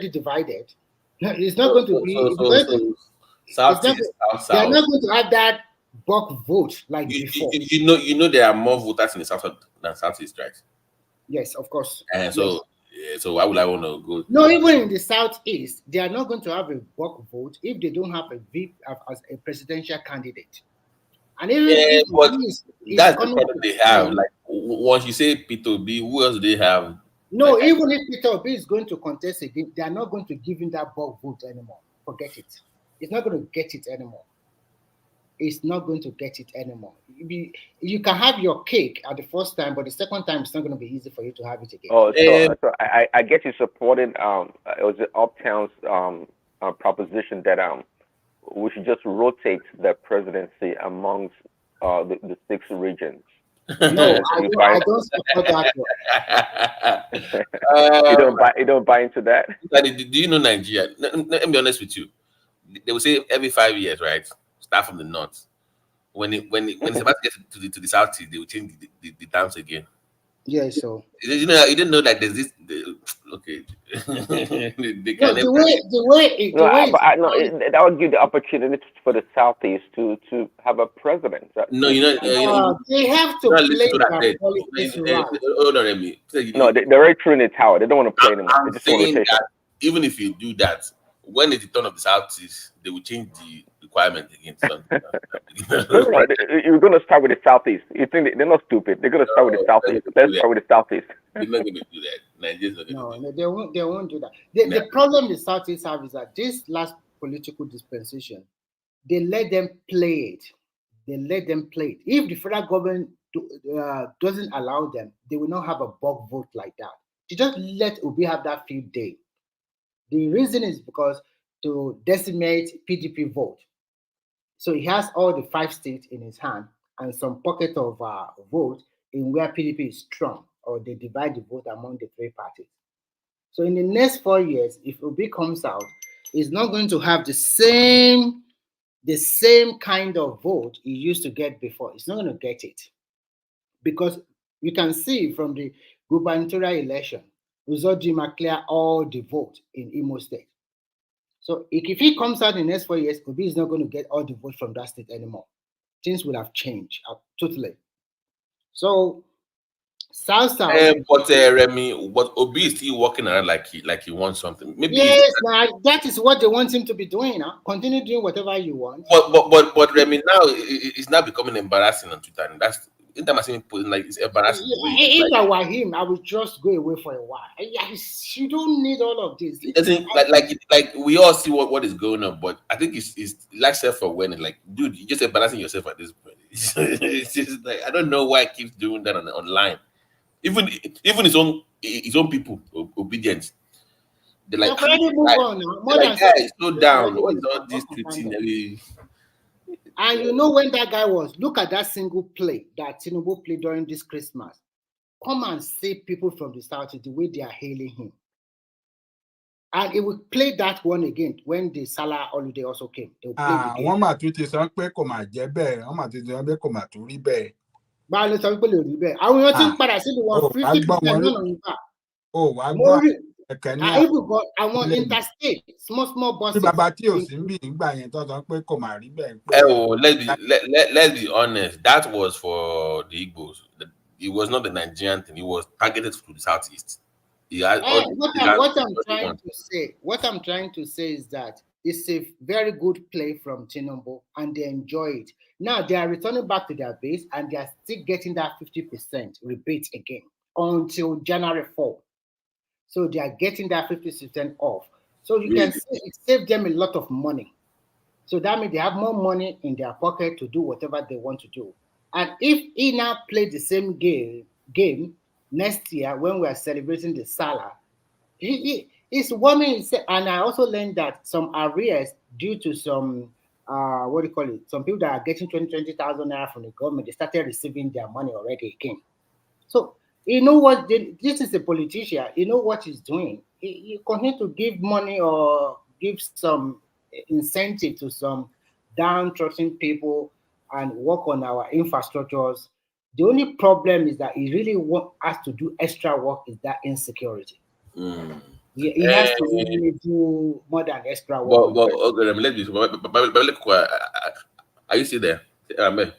divided. It's not going to be. Southeast, South. They're not going to have that bulk vote like before. You know there are more voters in the South than Southeast, right? Yes, of course. And so why would I want to go? No, even in the Southeast, they are not going to have a bulk vote if they don't have a VP as a presidential candidate. And even that's the problem they have. Like once you say Peter Obi, who else do they have? No, even if Peter Obi is going to contest again, they are not going to give him that bulk vote anymore. Forget it. It's not going to get it anymore. It's not going to get it anymore. You can have your cake at the first time, but the second time it's not going to be easy for you to have it again. So I get you supporting it was the Uptown's proposition that we should just rotate the presidency amongst the 6 regions. No, I don't support that one. You don't buy into that? Do you know Nigeria? Let me be honest with you. They will say every 5 years, right? Start from the north. When it's about to get to the south, they will change the terms again. Yeah, so you didn't know that there's this. Okay, they can the way that would give the opportunity for the Southeast to have a president. No, they have to play their politics right. Hold on, Remy. No, they're right through in the tower. They don't want to play anymore. I'm saying that even if you do that, when it's the turn of the Southeast, they will change the requirement again. You're going to start with the Southeast. You think they're not stupid? They're going to start with the Southeast. Let's start with the Southeast. They're not going to do that. Nigeria's not going to do that. They won't do that. The problem the Southeast have is that this last political dispensation, they let them play it. They let them play it. If the federal government doesn't allow them, they will not have a bulk vote like that. You just let Obi have that few days. The reason is because to decimate PDP vote. So he has all the 5 states in his hand and some pocket of vote in where PDP is strong, or they divide the vote among the 3 parties. So in the next 4 years, if Obi comes out, he's not going to have the same kind of vote he used to get before. He's not going to get it. Because you can see from the gubernatorial election, Uzodinma clear all the vote in Imo State. So if he comes out in the next 4 years, Obi is not going to get all the votes from that state anymore. Things will have changed totally. So South. But Remy, but Obi is still walking around like he wants something. Maybe yes, that is what they want him to be doing. Huh? Continue doing whatever you want. But Remy, now it's now becoming embarrassing on Twitter, and that's it's embarrassing. If I were him, I would just go away for a while. You don't need all of this. Like we all see what is going on, but I think it's like self-awareness. Like, dude, you're just embarrassing yourself at this point. It's just like I don't know why he keeps doing that online. Even his own people obedience. They're like, guys, slow down. What is all this tweeting? And you know when that guy was, look at that single play that Tinubu played during this Christmas. Come and see people from the South, the way they are hailing him. And it will play that one again when the Salah holiday also came. Wọ́n máa tún ti sọ pé kò máa jẹ́ bẹ́ẹ̀, wọ́n máa ti sọ pé kò máa tún rí bẹ́ẹ̀. Báwo ló sọ pé lè rí bẹ́ẹ̀? Àwọn èèyàn ti ń padà sí ìwọ̀n 50% náà nígbà. Wàá gbọ́ ẹ̀kẹ́ ní àwọn interstate small buses. Tí bàbá tí ò sí ń bì nígbà yẹn tó sọ pé kò máa rí bẹ́ẹ̀. Let's be honest. That was for the Igbos. It was not the Nigerian thing. It was targeted to the Southeast. What I'm trying to say is that it's a very good play from Tinubu, and they enjoy it. Now they are returning back to their base, and they are still getting that 50% rebate again until January 4. So they are getting that 50% off. So you can see it saved them a lot of money. So that means they have more money in their pocket to do whatever they want to do. And if he now played the same game next year when we are celebrating the Salah, he's warming. And I also learned that some arrears due to some some people that are getting 20,000 naira from the government, they started receiving their money already again. So you know what? This is a politician. You know what he's doing. He continue to give money or give some incentive to some downtrodden people and work on our infrastructures. The only problem is that he really has to do extra work is that insecurity. He has to really do more than extra work. Are you still there? I'm there.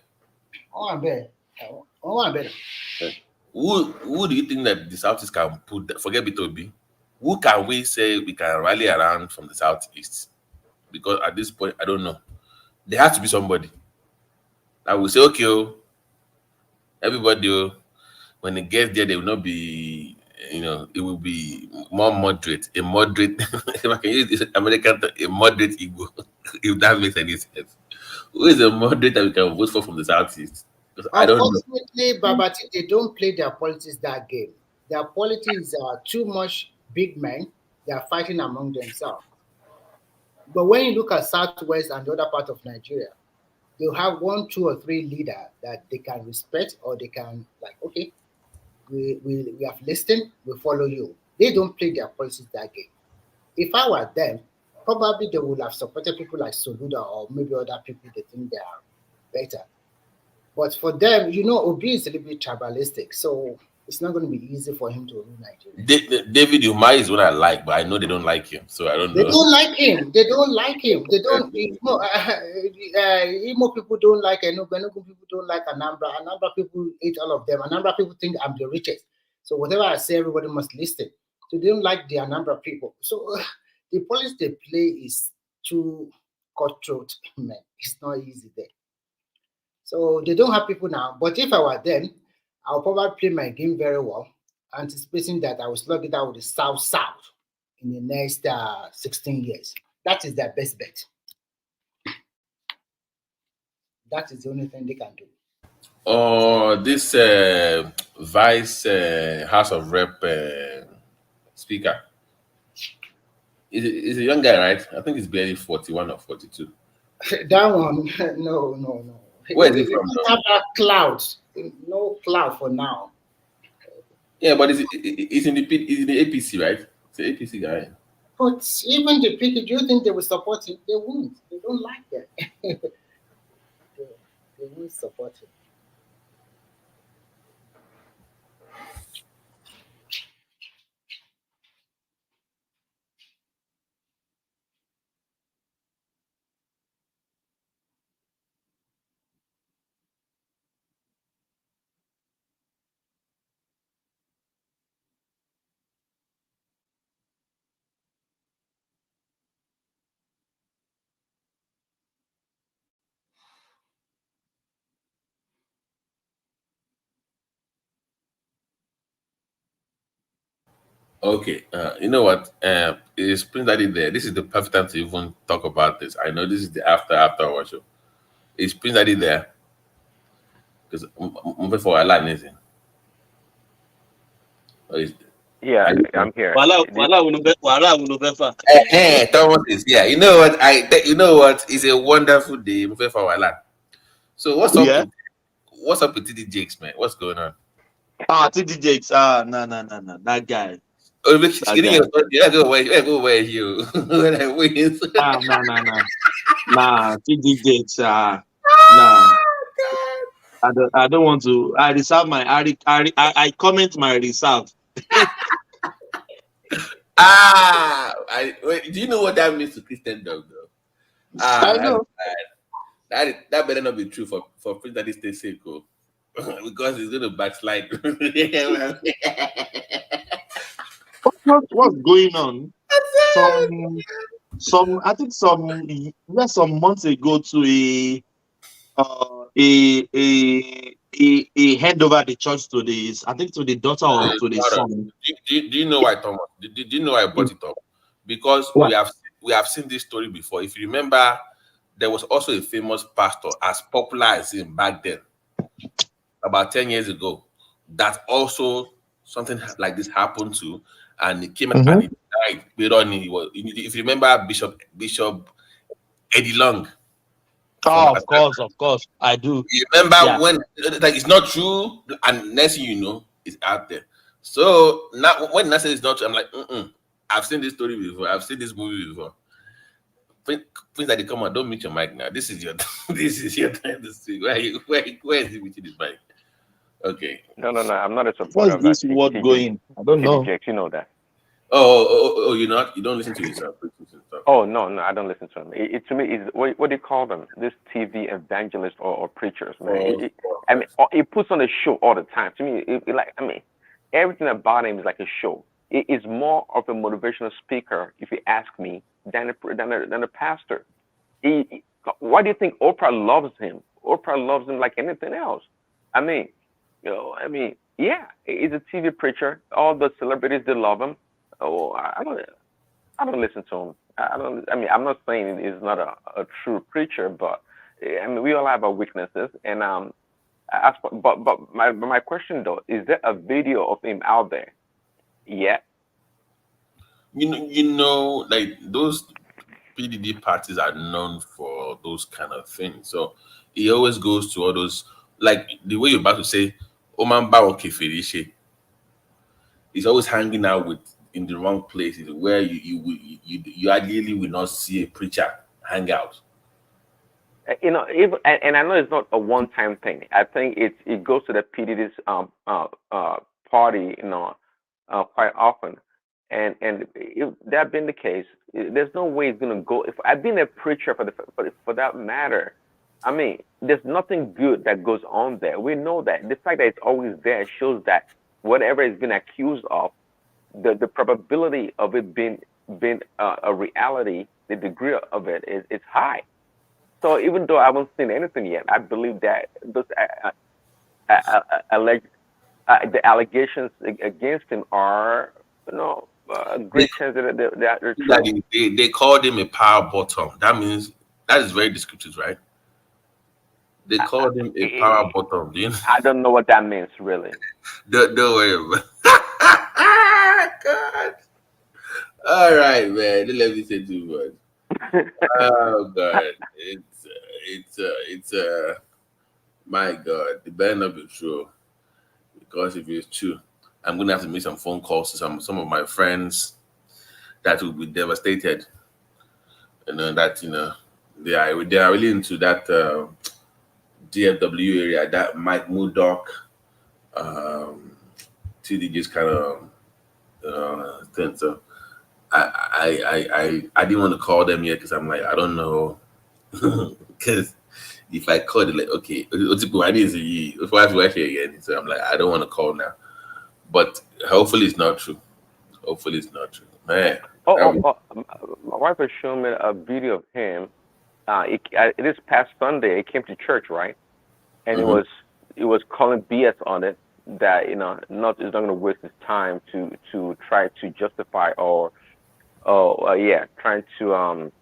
Who do you think that the Southeast can put? Forget B2B. Who can we say we can rally around from the Southeast? Because at this point, I don't know. There has to be somebody. I will say, okay, everybody, when it gets there, they will not be, it will be more moderate. A moderate, if I can use this American term, a moderate ego, if that makes any sense. Who is a moderate that we can vote for from the Southeast? I don't know. Unfortunately, Babati, they don't play their politics that game. Their politics are too much big men. They are fighting among themselves. But when you look at Southwest and the other part of Nigeria, they'll have 1, 2, or 3 leaders that they can respect, or they can okay, we have listened, we follow you. They don't play their politics that game. If I were them, probably they would have supported people like Soluda or maybe other people they think they are better. But for them, Obi is a little bit tribalistic. So it's not going to be easy for him to rule Nigeria. David Umar is what I like, but I know they don't like him, so I don't know. They don't like him. They don't like him. They don't. Imo people don't like Enugu. Enugu people don't like Anambra. Anambra people hate all of them. Anambra people think I'm the richest. So whatever I say, everybody must listen. So they don't like the Anambra people. So the policy they play is too cutthroat, man. It's not easy there. So they don't have people now. But if I were them, I'll probably play my game very well, anticipating that I will slug it out with the South in the next 16 years. That is their best bet. That is the only thing they can do. This Vice House of Rep Speaker is a young guy, right? I think he's barely 41 or 42. That one, no. Where is he from? He have that cloud. No cloud for now. Yeah, but he's in the APC, right? It's an APC guy. But even the people, do you think they will support him? They won't. They don't like that. they won't support him. Okay, you know what? Is Prince Daddy there? This is the perfect time to even talk about this. I know this is the after our show. Is Prince Daddy there? Because I'm for a lot, anything. Yeah, I'm here. Thomas is here. You know what? You know what? It's a wonderful day. So what's up? Yeah. What's up with TD Jakes, man? What's going on? TD Jakes. No. That guy. Oh, go away you. Nah, TD Jakes. Nah. I don't want to. I reserve my. I comment my reserve. Do you know what that means to Christian dog, though? I know. That better not be true for Prince Daddy stay safe, because he's going to backslide. What's going on? I think some months ago to he hand over the church to the daughter or to the son. Do you know why, Thomas? Do you know why I brought it up? Because we have seen this story before. If you remember, there was also a famous pastor, as popular as him back then, about 10 years ago, that also something like this happened to, and he came and he died. If you remember Bishop Eddie Long. Oh, of course, I do. You remember when it's not true, and next thing you know, it's out there. So now, when I say it's not true, I'm like, I've seen this story before. I've seen this movie before. Please, that come on, don't mute your mic now. This is your time to speak. Where is he muting his mic? Okay. No. I'm not a supporter of that. What's this word going? I don't know. You know that. Oh, you're not? You don't listen to yourself? Oh, no, I don't listen to them. It to me is what do you call them? This TV evangelists or preachers, man. It puts on a show all the time. To me, everything about him is like a show. It is more of a motivational speaker, if you ask me, than a pastor. Why do you think Oprah loves him? Oprah loves him like anything else. Yeah, he's a TV preacher. All the celebrities, they love him. Oh, I don't listen to him. I'm not saying he's not a true preacher, but we all have our weaknesses. And but my question though, is there a video of him out there yet? You know, like those PDD parties are known for those kind of things. So he always goes to all those, like the way you're about to say, Oman Bawo Keferishe. He's always hanging out in the wrong places where you ideally will not see a preacher hang out. And I know it's not a one-time thing. I think it goes to the PDD's party, quite often. And if that been the case, there's no way it's gonna go. If I've been a preacher for that matter, I mean, there's nothing good that goes on there. We know that. The fact that it's always there shows that whatever it's been accused of, the probability of it being a reality, the degree of it is high. So even though I haven't seen anything yet, I believe that those the allegations against him are, a great chance that they're true. They called him a power bottom. That means that is very descriptive, right? They called him a power bottom. Do you know? I don't know what that means, really. Don't worry. God. All right, man. Don't let me say too much. Oh God, it's my God. It better not be true, because if it's true, I'm gonna have to make some phone calls to some of my friends that will be devastated. That they are really into that DFW area, that Mike Murdoch, TDJ's kind of thing. So I didn't want to call them yet because I'm like, I don't know, because if I call it, like, okay, I need to see if I have to actually again. So I'm like, I don't want to call now, but hopefully it's not true. Hopefully it's not true, man. My wife was showing me a video of him. This past Sunday, he came to church, right? And it was calling BS on it, that he's not going to waste his time to try to justify or trying to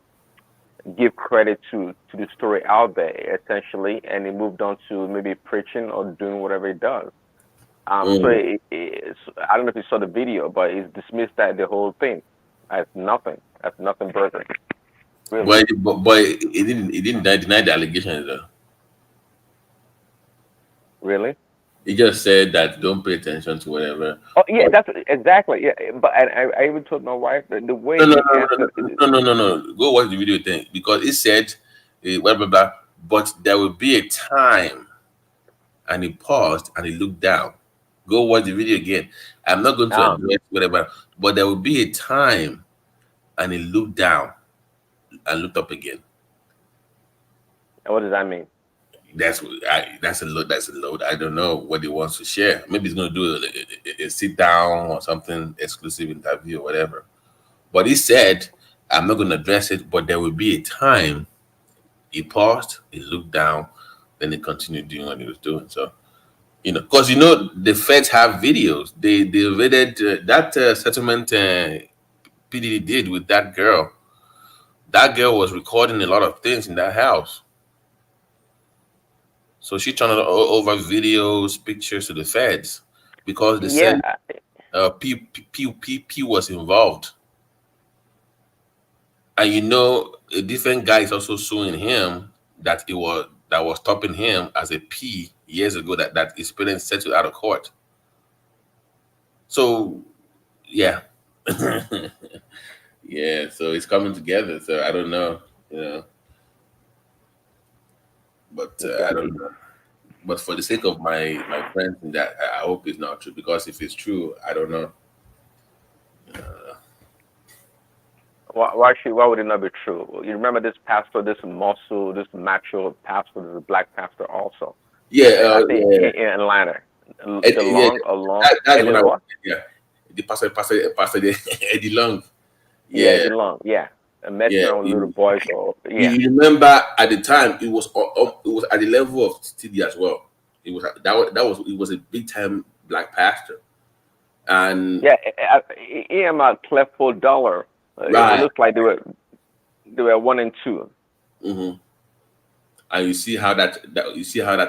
give credit to the story out there, essentially, and he moved on to maybe preaching or doing whatever he does. So I don't know if you saw the video, but he's dismissed the whole thing as nothing burger. Really. But he didn't deny the allegations though. Really? He just said that don't pay attention to whatever. Oh yeah, that's exactly, yeah. But I even told my wife that the way No. Go watch the video thing, because it said blah blah blah. But there will be a time, and he paused and he looked down. Go watch the video again. I'm not going to address whatever, but there will be a time, and he looked down and looked up again. And what does that mean? That's a load. I don't know what he wants to share. Maybe he's going to do a sit down or something, exclusive interview or whatever. But he said, I'm not going to address it, but there will be a time. He paused, he looked down, then he continued doing what he was doing. So, because the feds have videos. They raided that settlement PDD did with that girl. That girl was recording a lot of things in that house. So she turned over videos, pictures to the feds, because they said P was involved. And a different guy is also suing him that was stopping him as a P years ago, that his parents settled out of court. So yeah. Yeah, so it's coming together. So I don't know, but I don't know. But for the sake of my friends, that I hope it's not true, because if it's true, I don't know. Why would it not be true? You remember this pastor, this macho pastor, this black pastor also. Yeah, I think in Atlanta. That's what I was. Yeah, the pastor Eddie Long. Yeah, Eddie Long. Yeah. And messing around with little boys. You remember at the time it was at the level of TD as well. It was a big time black pastor, and him Clefo Dollar. Right. It looked like they were 1 and 2. Mm-hmm. And you see how that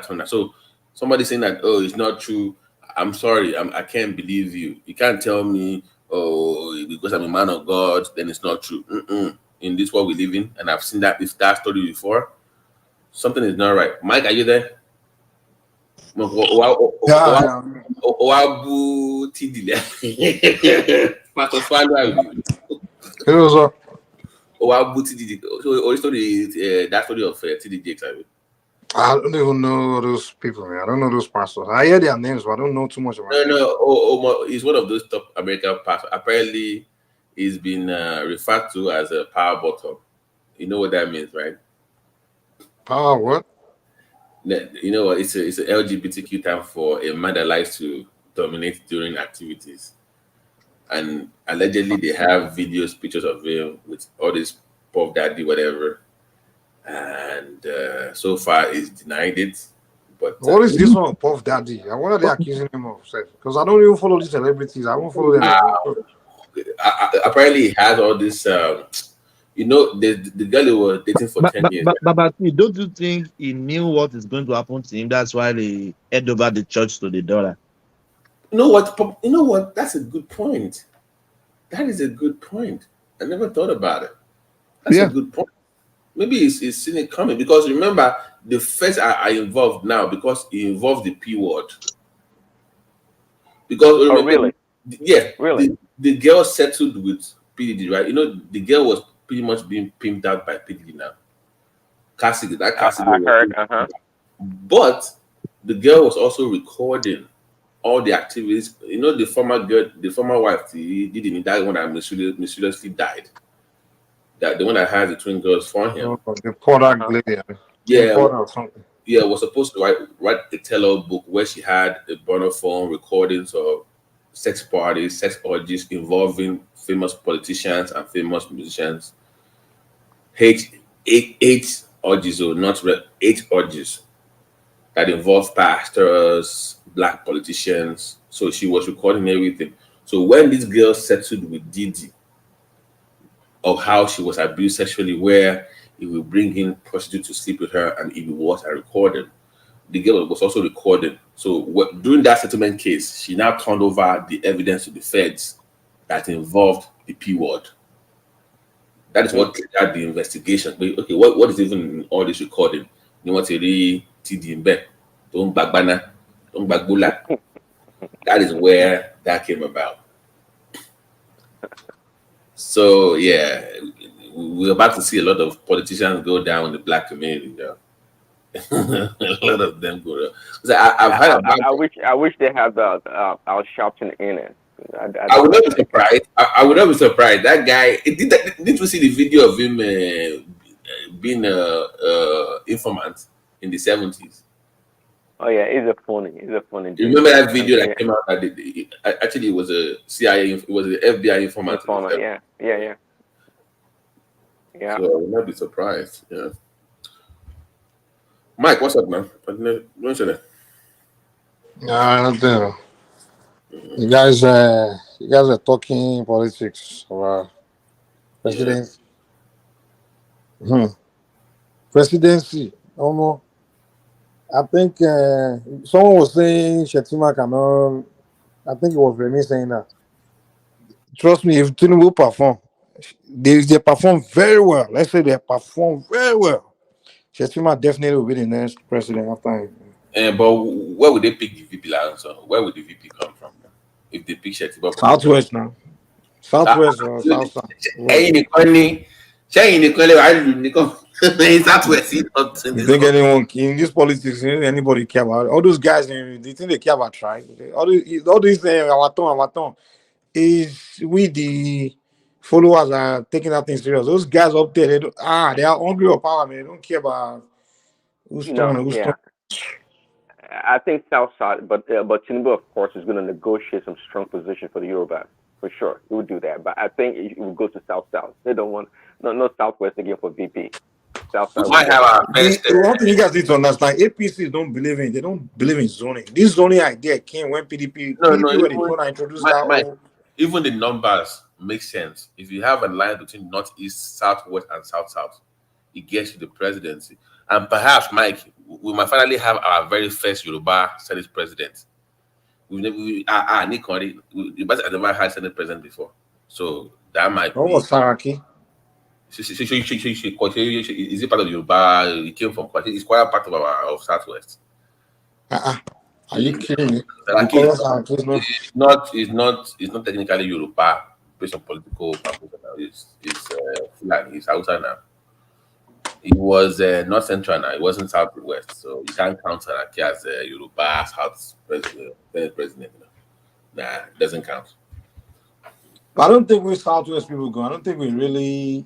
turned out. So somebody saying that, oh, it's not true. I'm sorry, I can't believe you. You can't tell me, oh, because I'm a man of God, then it's not true. In this world we live in, and I've seen that story before. Something is not right. Mike, are you there? That story of TD Jakes, I mean. I don't even know those people, man. I don't know those pastors. I hear their names, but I don't know too much about them. No. He's one of those top American pastors. Apparently, he's been referred to as a power bottom. You know what that means, right? Power what? You know what? It's an LGBTQ term for a man that likes to dominate during activities. And allegedly, they have videos, pictures of him with all this Puff Daddy, whatever. And so far, he's denied it. But what is this one, Puff Daddy? What are they accusing him of? Because I don't even follow these celebrities. I won't follow them. Apparently, he has all this. You know, the girl he was dating for 10 years. But don't you think he knew what is going to happen to him? That's why they head over the church to the daughter. You know what? That's a good point. That is a good point. I never thought about it. That's a good point. Maybe he's seen it coming, because remember, the first are involved now because he involved the P word. Because really? Yeah, really. The girl settled with PDD, right? You know, the girl was pretty much being pimped out by PDD now. Cassidy. I heard. But the girl was also recording all the activities. You know, the former wife, that one that mysteriously died. That the one that has the twin girls for him. The Porter or something. Yeah, was supposed to write a tell-all book where she had a burner phone recordings of sex parties, sex orgies involving famous politicians and famous musicians. Eight orgies, or not 8 orgies that involve pastors, black politicians. So she was recording everything. So when this girl settled with Diddy of how she was abused sexually, where he would bring in prostitutes to sleep with her and he would watch and record them, the girl was also recording. So during that settlement case, she now turned over the evidence to the feds that involved the P word. That is what triggered the investigation. But, okay, what is even in all this recording? You want to read TD in bed? Don't bagbana, don't bagbula. That is where that came about. So yeah, we're about to see a lot of politicians go down in the black community. You know? A lot of them go down. I've heard about. I wish they had our Sharpton in it. I would not be surprised. I would not be surprised. That guy. Did you see the video of him being an informant in the 70s? Oh yeah, he's a funny dude. You remember that video that came out? Actually, it was a CIA. It was the FBI informant. Yeah. So I would not be surprised. Yeah. Mike, what's up, man? What's your name? Nothing. You guys are talking politics about presidents. Presidency. Almost. I think someone was saying Shetima cannot. I think it was Remy saying that. Trust me, if Tinubu perform, they perform very well. Let's say they perform very well. Shetima definitely will be the next president after him. But where would they pick the VP answer? Where would the VP come from? If they pick Shetima? Southwest now. Southwest or South. Southwest. You think anyone in this politics, anybody care about all those guys? They think they care about tribe. All these Awaton is we the followers are taking that thing serious. Those guys up there, they are hungry for power, man. They don't care about who's strong. I think Southside, but Tinubu, of course, is going to negotiate some strong position for the Yoruba, for sure. He would do that, but I think it will go to South. They don't want no Southwest again for VP. We might have our best. One thing you guys need to understand: APC don't believe in zoning. This zoning idea came when PDP introduced that. Even the numbers make sense. If you have a line between Northeast, Southwest, and South, it gets you the presidency. And perhaps, Mike, we might finally have our very first Yoruba Senate president. Nick Conry, the best I've never had Senate president before. So that might be. Was Saraki? Is it part of Yoruba? It came from Kwati. It's quite a part of Southwest. Are you kidding me? It's not technically Yoruba based on political purpose. It's Fulani. It's Hausa now. It was North Central now. It wasn't Southwest, so you can't count Saraki as Yoruba House president. Nah, it doesn't count. I don't think we Southwest people go. I don't think we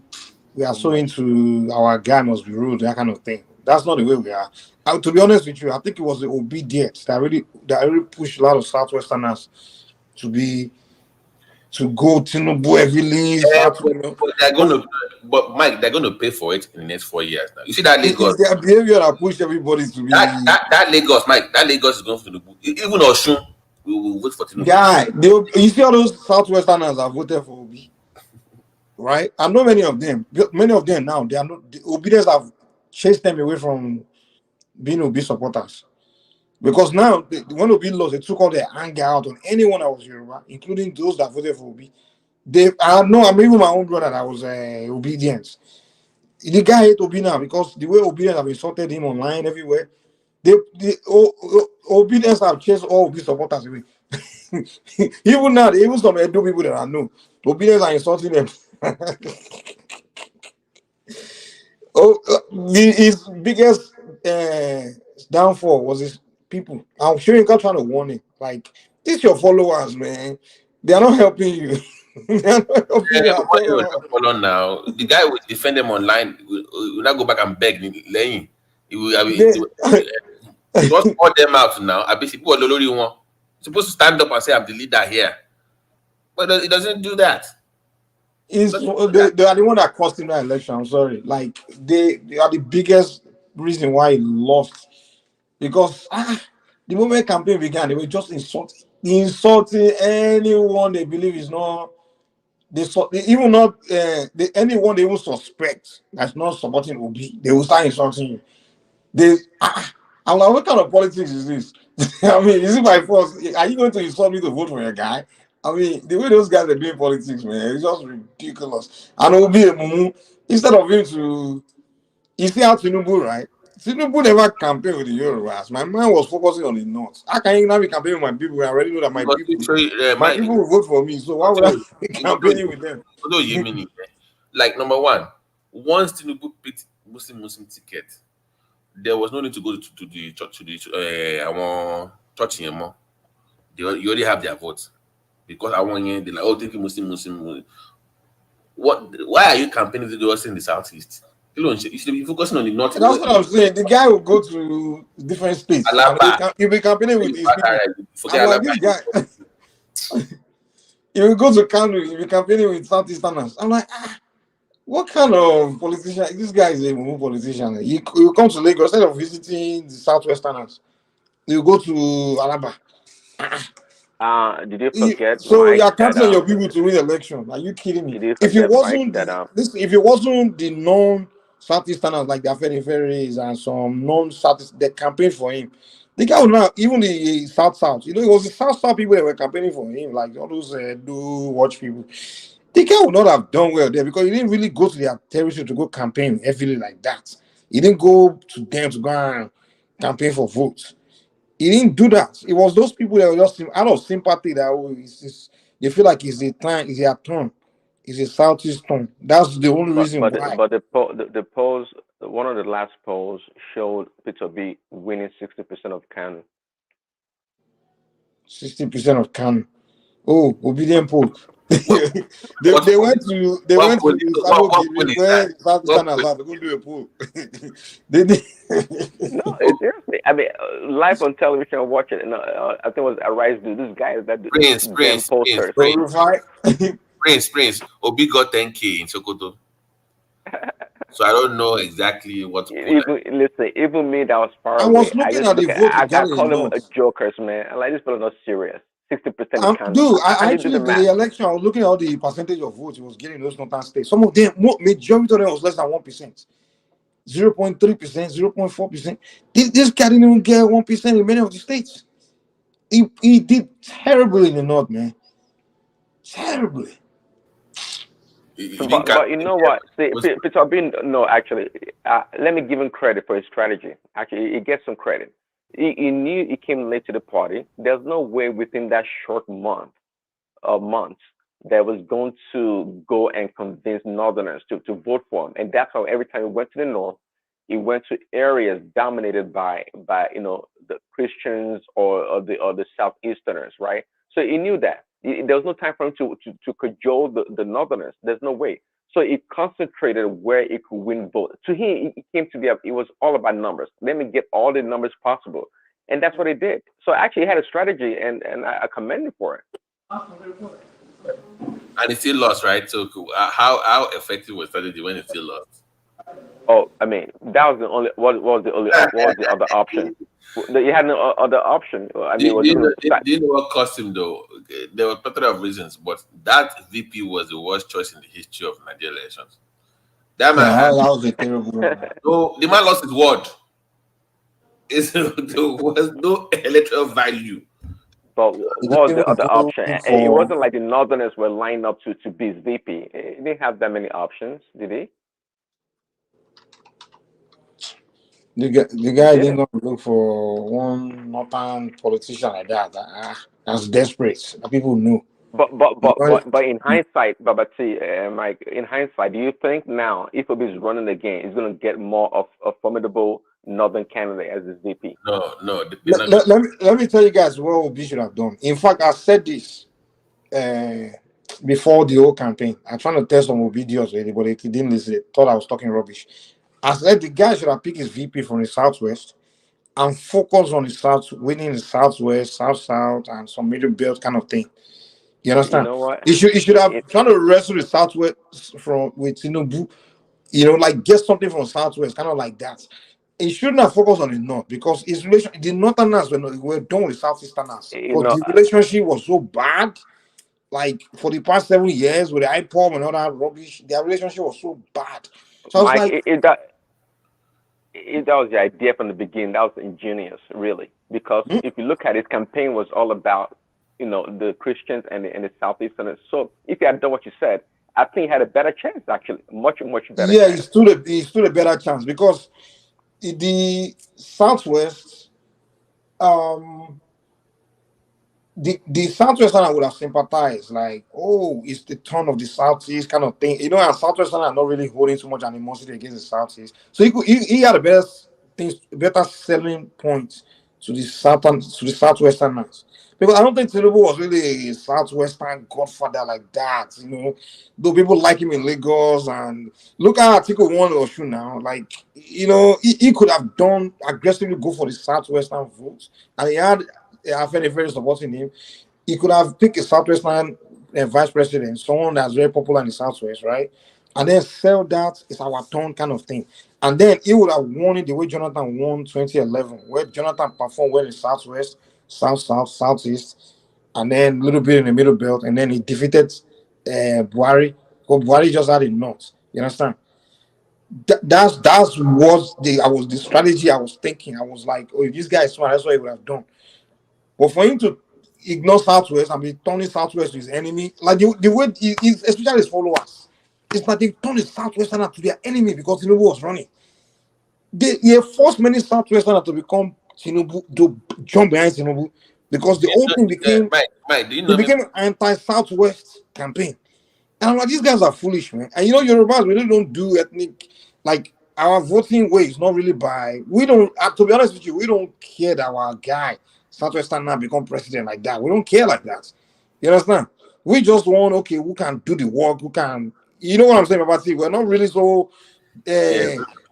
are so into our guy must be rude, that kind of thing. That's not the way we are. To be honest with you, I think it was the obedience that really pushed a lot of Southwesterners to go Tinubu heavily. But Mike, they're going to pay for it in the next 4 years now. You see that Lagos? It's their behavior that pushed everybody to be. That Lagos, Mike, that Lagos is going to Tinubu. Even Oshun, we will vote for Tinubu. Guy, you see all those Southwesterners have voted for Obi, right? I know many of them. Many of them now, they are not. The obedience have chased them away from being Obi supporters. Because now, when Obi lost, they took all their anger out on anyone that was Yoruba, including those that voted for Obi. I'm even my own brother that was obedience. The guy hate Obi now because the way obedience have insulted him online everywhere. Obedience have chased all Obi supporters away. Even now, even some Edo people that I know, obedience are insulting them. His biggest downfall was his people. I'm sure you're trying to warn him. Like, these your followers, man. They are not helping you. They are not helping you at all. Now, the guy will defend them online. Will not go back and beg Lane. He will just call them out now. I basically people are supposed to stand up and say, I'm the leader here. But it doesn't do that. They are the one that cost him that election. I'm sorry. Like, they are the biggest reason why he lost. Because the moment campaign began, they were just insulting anyone they believe is not. Anyone they even suspect that's not supporting Obi, they will start insulting you. I'm like, what kind of politics is this? I mean, is it by force? Are you going to insult me to vote for a guy? I mean, the way those guys are doing politics, man, it's just ridiculous. And Obi, instead of him to, you see how Tinubu, right? Tinubu never campaigned with the Yorubas. My man was focusing on the North. How can you now be campaigning with my people? I already know that my people will vote for me. So why would I be campaigning with them? Like, number one, once Tinubu picked Muslim ticket, there was no need to go to the church church anymore. You already have their vote because I want you. They're like, take Muslim. Why are you campaigning to us in the southeast? You should be focusing on the north. That's what I'm saying. The guy will go to different states. He'll be campaigning with his people. I'm like, this guy. He will go to Kano. He'll be campaigning with Southeasterners. I'm like, what kind of politician? This guy is a politician. He will come to Lagos instead of visiting the Southwesterners. He'll go to Alaba. Did you forget? So Mike, you're counting on your people to win the election? Are you kidding me? If it wasn't the non-Southeasterners like the Afeniferis and some non-South, they campaigned for him. The guy would not even the South. It was the South people that were campaigning for him, like all those watch people. The guy would not have done well there because he didn't really go to their territory to go campaign heavily like that. He didn't go to them to go and campaign for votes. He didn't do that. It was those people that were just out of sympathy that they feel like it's their turn. It's a Southeast turn. That's the only reason why. But the polls, one of the last polls showed Peter B winning 60% of Kano. 60% of Kano. Oh, obedient poll. they went to where Southeasterners have to go do a poll. No, seriously. I mean, live on television, watch it. I think it was Arise. This guy that Prince. Obi got 10K in Sokoto. So I don't know exactly what. Even me that was far away. I was looking at the vote. I call them a jokers, man. I like this, but not serious. 60%. Dude, I actually the election. I was looking at all the percentage of votes he was getting in those northern states. Some of them, majority of them was less than 1%, 0.3%, 0.4%. This guy didn't even get 1% in many of the states. He did terribly in the north, man. Terribly. But you know what? See, Peter Obi, actually, let me give him credit for his strategy. Actually, he gets some credit. He knew he came late to the party. There's no way within that short months that was going to go and convince Northerners to vote for him. And that's how every time he went to the north, he went to areas dominated by the Christians or the Southeasterners, right? So he knew that there was no time for him to cajole the Northerners. There's no way. So he concentrated where he could win votes. To him, it came to it was all about numbers. Let me get all the numbers possible, and that's what he did. So actually, he had a strategy, and I commend him for it. And he still lost, right? So how effective was strategy when he still lost? Oh, I mean, that was the only. What was the other option? He had no other option. I mean, Do you know what cost him though? There were a plethora of reasons, but that VP was the worst choice in the history of Nigerian elections. That man, that was a terrible one. No, the man lost his word. There was no electoral value. But what was the other option? It wasn't like the Northerners were lined up to be his VP. He didn't have that many options, did he? The guy didn't go look for one northern politician like that. That's desperate. People knew. But in hindsight, Mike, in hindsight, do you think now if Obi is running again, he's going to get more of a formidable northern candidate as his VP? No. Let me tell you guys what Obi should have done. In fact, I said this before the whole campaign. I'm trying to tell some Obi deals already, but he didn't listen. Thought I was talking rubbish. I said the guy should have picked his VP from the Southwest and focus on the South, winning the Southwest, South, and some middle belt kind of thing. You understand? You know what? He should have tried to wrestle the Southwest with Tinubu, like get something from Southwest, kind of like that. He shouldn't have focused on the North because the Northerners were done with Southeasterners. Because the relationship was so bad. Like for the past 7 years with the IPOM and all that rubbish, their relationship was so bad. So Mike, I was like, that was the idea from the beginning. That was ingenious, really, because if you look at it, his campaign was all about the Christians and the Southeasterners. So if he had done what you said, I think he had a better chance, actually, much better. Yeah, chance. he stood a better chance because the Southwest, the Southwestern would have sympathized, like, oh, it's the turn of the Southeast kind of thing. And Southwestern are not really holding too much animosity against the Southeast. So he had a better selling point to the Southwesterners. Because I don't think Tinubu was really a Southwestern godfather like that, Though people like him in Lagos, and look at Article 1 or 2 now. Like, he could have done aggressively go for the Southwestern votes, and he had very supporting him. He could have picked a Southwestern vice president, someone that's very popular in the Southwest, right? And then sell that it's our turn kind of thing. And then he would have won it the way Jonathan won 2011, where Jonathan performed well in Southwest, South, Southeast, and then a little bit in the middle belt, and then he defeated Buhari. Because Buhari just had a North. You understand? That's the strategy I was thinking. I was like, oh, if this guy is smart, that's what he would have done. But for him to ignore Southwest and be turning Southwest to his enemy, like the way especially his followers, it's like they turned the Southwesterners to their enemy because Tinubu was running. They forced many Southwesterners to become Tinubu, to jump behind Tinubu, because the whole thing became became an anti-Southwest campaign. And I'm like, these guys are foolish, man. And Yorubas, we really don't do ethnic, like our voting way is not really we don't, to be honest with you, we don't care that our guy, Southwestern, now become president like that. We don't care like that. You understand? We just want, okay, who can do the work, who can, you know what I'm saying about it? We're not really so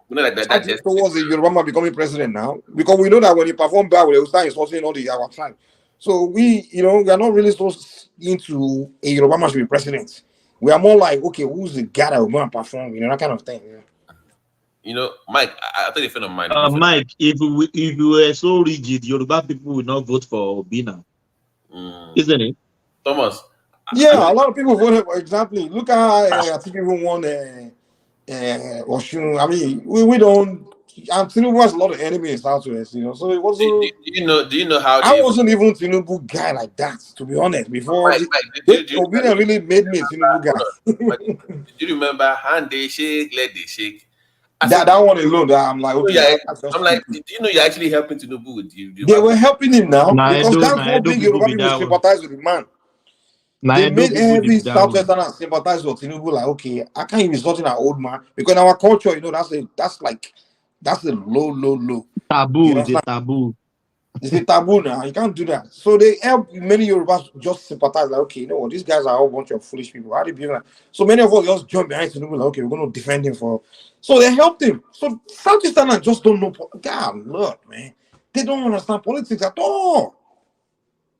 we're not like that towards the Yoruba becoming president now, because we know that when he perform bad, we will start insulting all our tribe. So we are not really so into a Yoruba should be president. We are more like, okay, who's the guy that will go and perform, that kind of thing. Mike, I'll tell you a friend of mine. Mike, if we were so rigid, Yoruba people would not vote for Obi now. Isn't it? Thomas. Yeah, a lot of people voted for, exactly. Look at I think even won Oshun. I mean, we don't. And Tinubu has a lot of enemies in Southwest, So it wasn't. Do you know how I wasn't even Tinubu guy like that, to be honest. Before Obi really made me a Tinubu guy. Do you remember hand they shake, let they shake? That one alone, I'm like, okay. I'm like, do you know you're actually helping Tinubu with you? They were helping him now because that's one thing Yoruba people sympathize with the man. They made every Southwesterner sympathize with Tinubu. Like, okay, I can't be insulting an old man, because in our culture, that's like That's a low. Taboo is a taboo. It's a taboo now. You can't do that. So they help many Yorubas just sympathize, like, okay, you know what, these guys are a whole bunch of foolish people. How do you behave like? So many of us just jump behind Tinubu, like, okay, we're going to defend him for. So they helped him. So Southeasterners just don't know. God, look, man, they don't understand politics at all.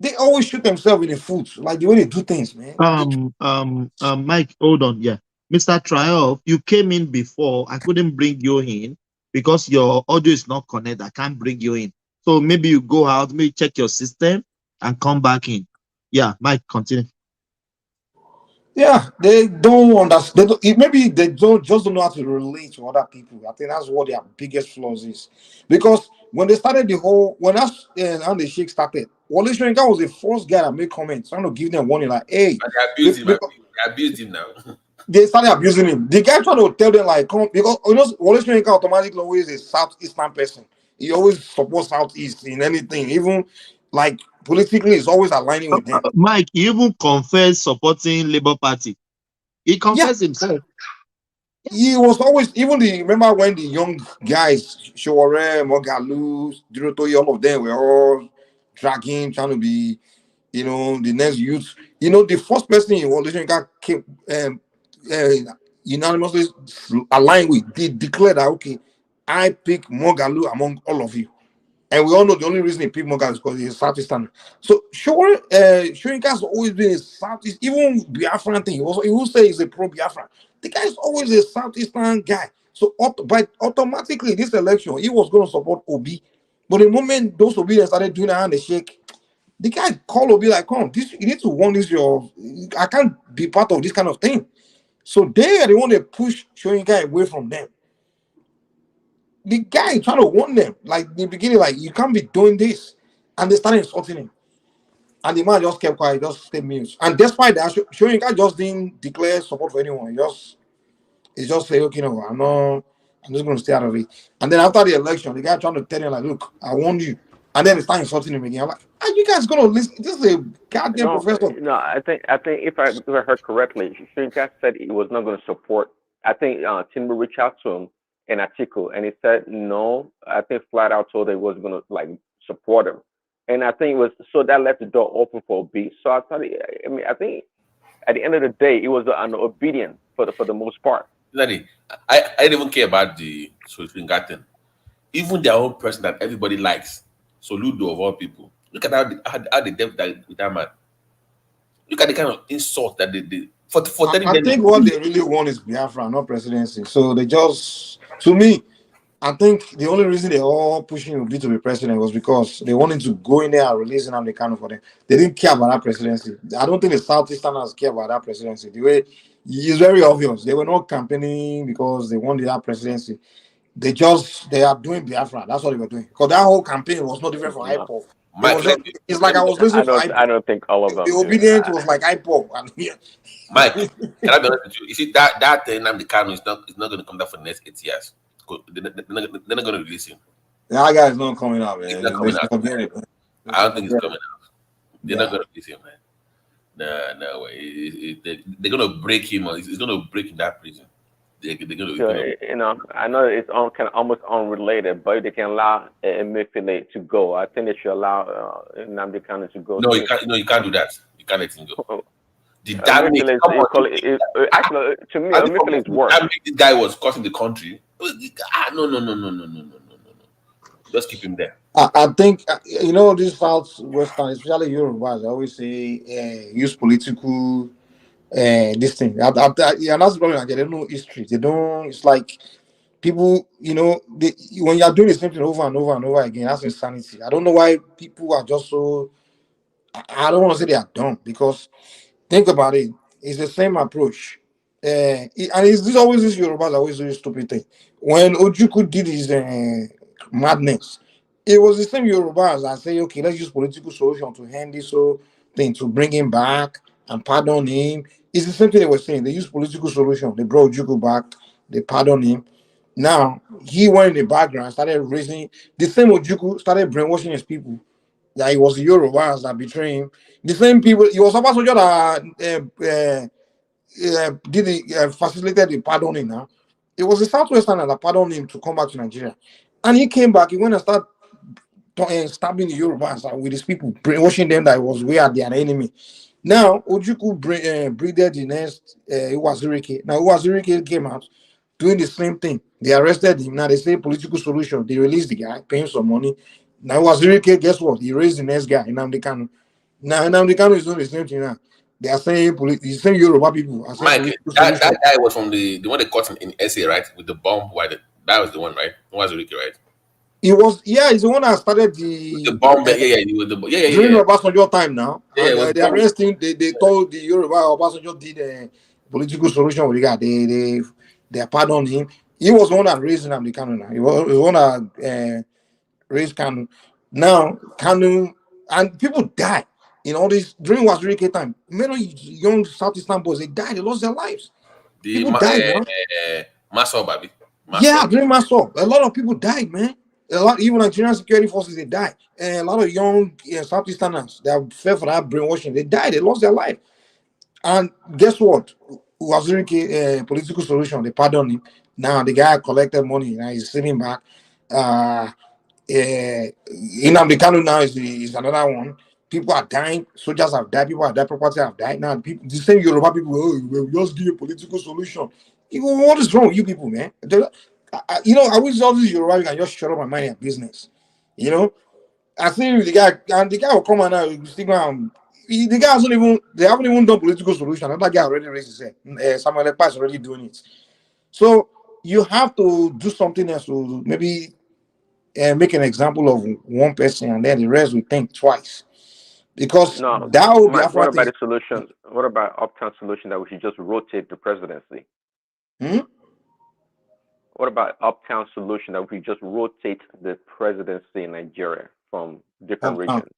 They always shoot themselves in the foot, like the way they do things, man. Mike, hold on, yeah. Mr. Triumph, you came in before. I couldn't bring you in because your audio is not connected. I can't bring you in. So maybe you go out, maybe check your system and come back in. Yeah, Mike, continue. Yeah, they don't understand. Maybe they just don't know how to relate to other people. I think that's what their biggest flaws is. Because when they started when the Sheikh started, Wole Soyinka was the first guy that made comments, trying to give them warning, like, hey, They abused him now. They started abusing him. The guy trying to tell them, like, come, because Wole Soyinka automatically always a Southeastern person. He always supports Southeast in anything, even like politically, he's always aligning with them. Mike, he even confessed supporting Labour Party. He confessed himself. He was always, remember when the young guys, Showore, Mogalu, Durotoye, all of them were all dragging, trying to be, the next youth. The first person in Wole Soyinka came unanimously aligned with, they declared that, okay, I pick Mogalu among all of you. And we all know the only reason he picked Mogalu is because he's Southeastern. So Soyinka has always been a Southeast, even Biafran thing. He will say he's a pro-Biafran. The guy is always a Southeastern guy. So automatically, this election, he was going to support Obi. But the moment those Obi started doing that handshake, the guy called Obi like, come, you need to warn this, I can't be part of this kind of thing. So they are the one that push Soyinka away from them. The guy trying to warn them, like in the beginning, like, you can't be doing this. And they started insulting him. And the man just kept quiet, just stayed mute. And despite that, Soyinka just didn't declare support for anyone. He just said, okay, no, I'm just going to stay out of it. And then after the election, the guy trying to tell him, like, look, I warned you. And then he started insulting him again. I'm like, are you guys going to listen? This is a goddamn professor. No, I think if I heard correctly, Soyinka said he was not going to support. I think Tinubu reached out to him in article, and he said no. I think flat out told he was going to support him, and I think it was so that left the door open for B. So I thought, I think at the end of the day, it was an obedience for the most part. I didn't even care about the Soyinka thing. Even their own person that everybody likes, Soludo of all people. Look at how they dealt with that man. Look at the kind of insult that they did. I think what they really want is Biafra, not presidency. So they just, to me, I think the only reason they're all pushing Obi to be president was because they wanted to go in there and release him the kind for them. They didn't care about that presidency. I don't think the Southeasterners care about that presidency. The way it's very obvious. They were not campaigning because they wanted that presidency. They are doing Biafra. That's what they were doing. Because that whole campaign was not different from IPOP. It's like I was listening to IPOP. I don't think all of them. The obedience was like IPOP. Mike, can I be honest with you? You see, that Nnamdi Kanu is not going to come down for the next 8 years. They're not going to release him. That guy is not coming out, man. He's not coming out. I don't think he's coming out. They're not going to release him, man. No way. They're going to break him. He's going to break in that prison. I know it's kind of almost unrelated, but they can allow Emefiele to go. I think they should allow Nnamdi Kanu to go. No, you can't. No, you can't do that. You can't let him go. Actually, to me, Emefiele is worse. This guy was costing the country. No. Just keep him there. I think this Southwestern, especially Yorubas, I always say use political. This thing, yeah, that's the problem. They don't know history. They don't. It's like people, when you are doing the same thing over and over and over again, that's insanity. I don't know why people are just so. I don't want to say they are dumb, because think about it. It's the same approach, and it's always this Yorubas always do this stupid thing. When Ojukwu did his madness, it was the same Yorubas that say, okay, let's use political solution to hand this whole thing, to bring him back and pardon him. It's the same thing they were saying. They used political solution. They brought Ojukwu back. They pardoned him. Now, he went in the background, started raising. The same Ojukwu started brainwashing his people. That it was the Yorubas that betrayed him. The same people, it was about soldier that facilitated the pardoning now. It was the Southwestern that pardoned him to come back to Nigeria. And he came back, he went and started stabbing the Yorubas with his people, brainwashing them that it was we are their enemy. Now, Ojukwu breeded the next Uwazurike. Now, Uwazurike came out doing the same thing. They arrested him. Now, they say political solution. They released the guy, paying some money. Now, Uwazurike, guess what? He raised the next guy, Nnamdi Kanu. Now, Nnamdi Kanu is doing the same thing now. They are saying, the same Yoruba people are saying Mike, that guy was from the one they caught in SA, right? With the bomb. That was the one, right? Uwazurike, right? He was, he's the one that started the bomb. during Obasanjo time now. And they arrested him. They told the Yoruba Obasanjo did a political solution with the guy. They pardoned him. He was the one that raised Nnamdi Kanu now. He was the one that raised Kanu. Now Kanu and people died in all this during Wazirike time. Many young Southeastern boys, they died. They lost their lives. People died, man. Maso, baby. Yeah, during Maso, a lot of people died, man. A lot, even Nigerian security forces, they died. And a lot of young Southeasterners that fell for that brainwashing, they died. They lost their life. And guess what? Wazirike political solution, they pardoned him. Now the guy collected money. Now he's sitting back. Nnamdi Kanu now is another one. People are dying. Soldiers have died. People have died. Property have died. Now people, the same Yoruba people, we'll just give you a political solution. What is wrong with you people, man? I wish all these Yoruba can just shut up and mind their business. I think the guy will come and now stick around. The guy hasn't even, they haven't even done political solution. Another guy already raised his head. Samuel Ekpa is already doing it. So you have to do something else to maybe make an example of one person and then the rest will think twice. Because that would be what about the solution? What about uptown solution that we should just rotate the presidency? What about uptown solution that we just rotate the presidency in Nigeria from different regions?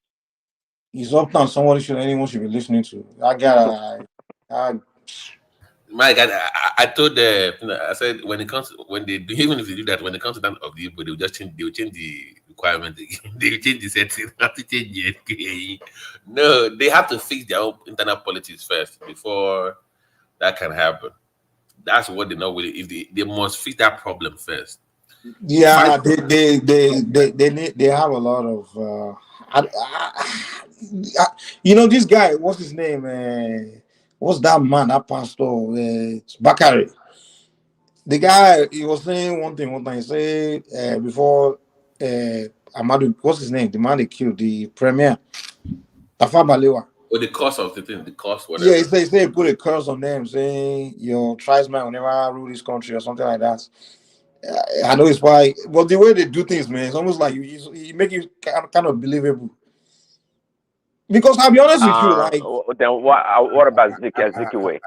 It's uptown. Anyone should be listening to. Mike, I told I said when it comes when they do, even if they do that, when it comes to that of the people, they will just change the requirement again. They will change the setting, have to change it. No, they have to fix their own internal politics first before that can happen. That's what they know. If they must fix that problem first. Yeah, they have a lot of this guy, what's his name? What's that man, that pastor? Bakari. The guy, he was saying one time. He said before Amadu, what's his name? The man they killed, the premier, Tafa Balewa. Or the cost of the thing, the cost, whatever. Yeah, he said put a curse on them, saying your tribesman will never rule this country or something like that. I know it's why, but the way they do things, man, it's almost like you make it kind of believable. Because I'll be honest with you, like then what about Zikiwe?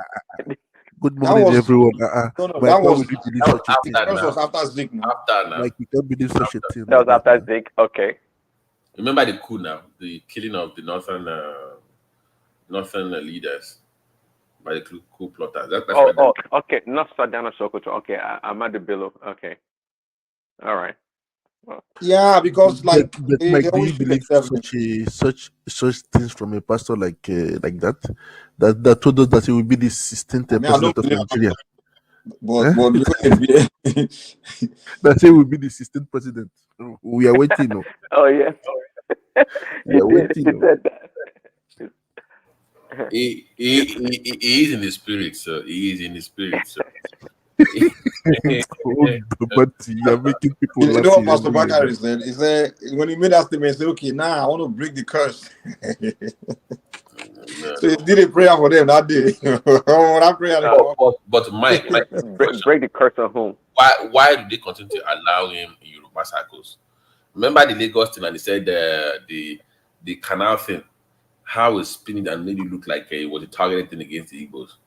Good morning, everyone. That was after Zik. Like you can't believe such a thing. That was after Zik. Okay. Remember the coup now, the killing of the northern leaders by the coup plotters. Okay. Not Sadana Sokoto. Okay, Ahmadu Bello. Okay. All right. Well. Yeah, because like do you believe such things from a pastor like that told us that he will be the 16th president of Nigeria? But that say will be the 16th president. We are waiting. No. Oh yeah. We are waiting. He said that. He is in the spirit, so he is in the spirit. So. But you're making people laugh. You know what Pastor Bakari said? He said when he made that statement, he said, "Okay, now I want to break the curse." So he did a prayer for them that day. But Mike, break the curse on whom? Why do they continue to allow him in Yoruba circles? Remember the Lagos thing, and they said the canal thing, how it's spinning and made it look like it was a targeted thing against the Igbos.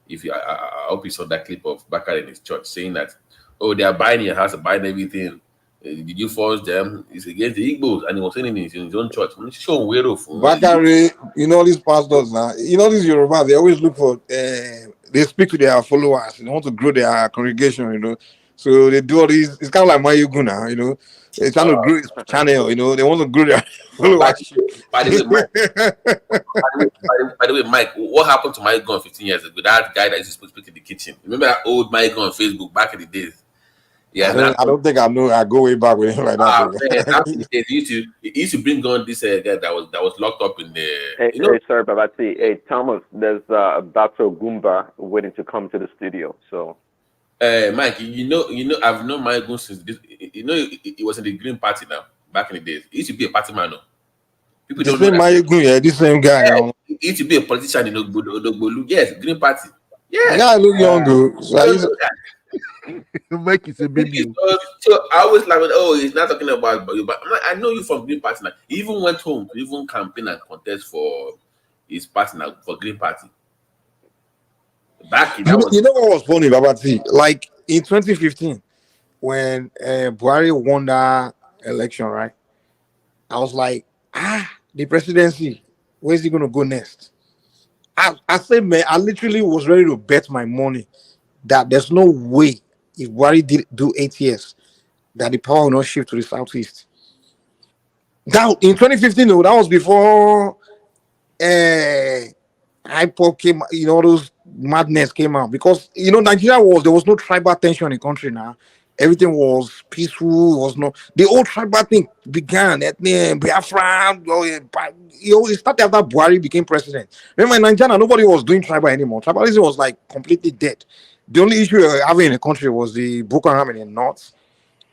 If you, I hope you saw that clip of Bakari in his church saying that, oh, they are buying your house, buying everything. Did you force them? It's against the Igbos, and he was saying in his own church. Bakari, these pastors now, these Yoruba, they always look for, they speak to their followers, they want to grow their congregation, So they do all these. It's kind of like Mayugu now, you know. They're trying to grow his channel, you know. They want to grow their followership. By the way, Mike. By the way, Mike, what happened to Mike Gun 15 years ago? That guy that used to speak in the kitchen. Remember that old Mike Gun on Facebook back in the days? Yeah, I don't think I know. I go way back with him like that. Man, back in the days, he used to bring on this guy that was locked up in the. Hey, sorry, Babati. Hey, Thomas, there's Dr. Goomba waiting to come to the studio. So, Mike, you know, I've known Mike Gun since this. You know, he was in the Green Party now. Back in the days, he used to be a party man. No? People the don't same know that. yeah, this same guy. Yeah, he used to be a politician in Ogbolu. Yes, Green Party. The Yeah. guy look young though. So I used to, Mike is a baby. So I always like, oh, he's not talking about you, but I'm like, I know you from Green Party now. He even went home to even campaign and contest for his party now, for Green Party. Back in that you know what was funny, Babati? Like in 2015, when Buhari won that election, right? I was like, the presidency, where's he gonna go next? I said, man, I literally was ready to bet my money that there's no way if Buhari did do 8 years that the power will not shift to the southeast. Now in 2015, though, that was before IPOP came, you know, those madness came out because you know there was no tribal tension in the country now. Everything was peaceful. It was no the old tribal thing began at Biafra. It started after Buhari became president. Remember in Nigeria, nobody was doing tribal anymore. Tribalism was like completely dead. The only issue we were having in the country was the Boko Haram in the north,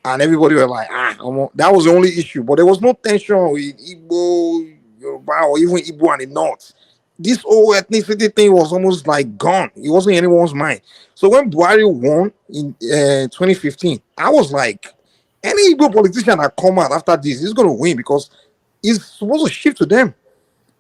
and everybody were like, that was the only issue. But there was no tension with Igbo, Yoruba, or even Igbo and the north. This whole ethnicity thing was almost like gone. It wasn't in anyone's mind. So when Buhari won in 2015, I was like, any Igbo politician that come out after this is going to win because it's supposed to shift to them.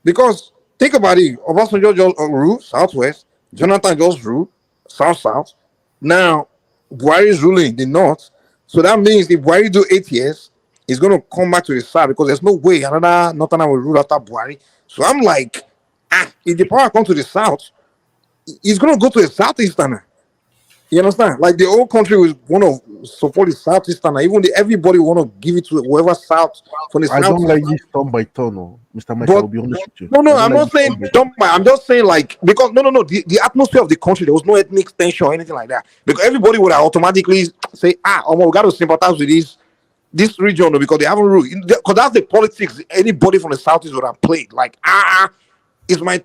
Because think about it, Obasanjo just ruled southwest, Jonathan just ruled south. Now Buhari is ruling the north. So that means if Buhari do 8 years, he's going to come back to the south because there's no way another northerner will rule after Buhari. So I'm like, if the power comes to the south, it's going to go to a southeasterner. You understand? Like the whole country will want to support the southeasterner. Even everybody want to give it to whoever south from the south. I don't like this turn by turn, Mr. Mike. I'll be honest with you. No, I'm not saying don't. I'm just saying like because no. The atmosphere of the country, there was no ethnic tension or anything like that. Because everybody would automatically say, we got to sympathize with this region because they haven't ruled. Because that's the politics anybody from the southeast would have played. Like it's my,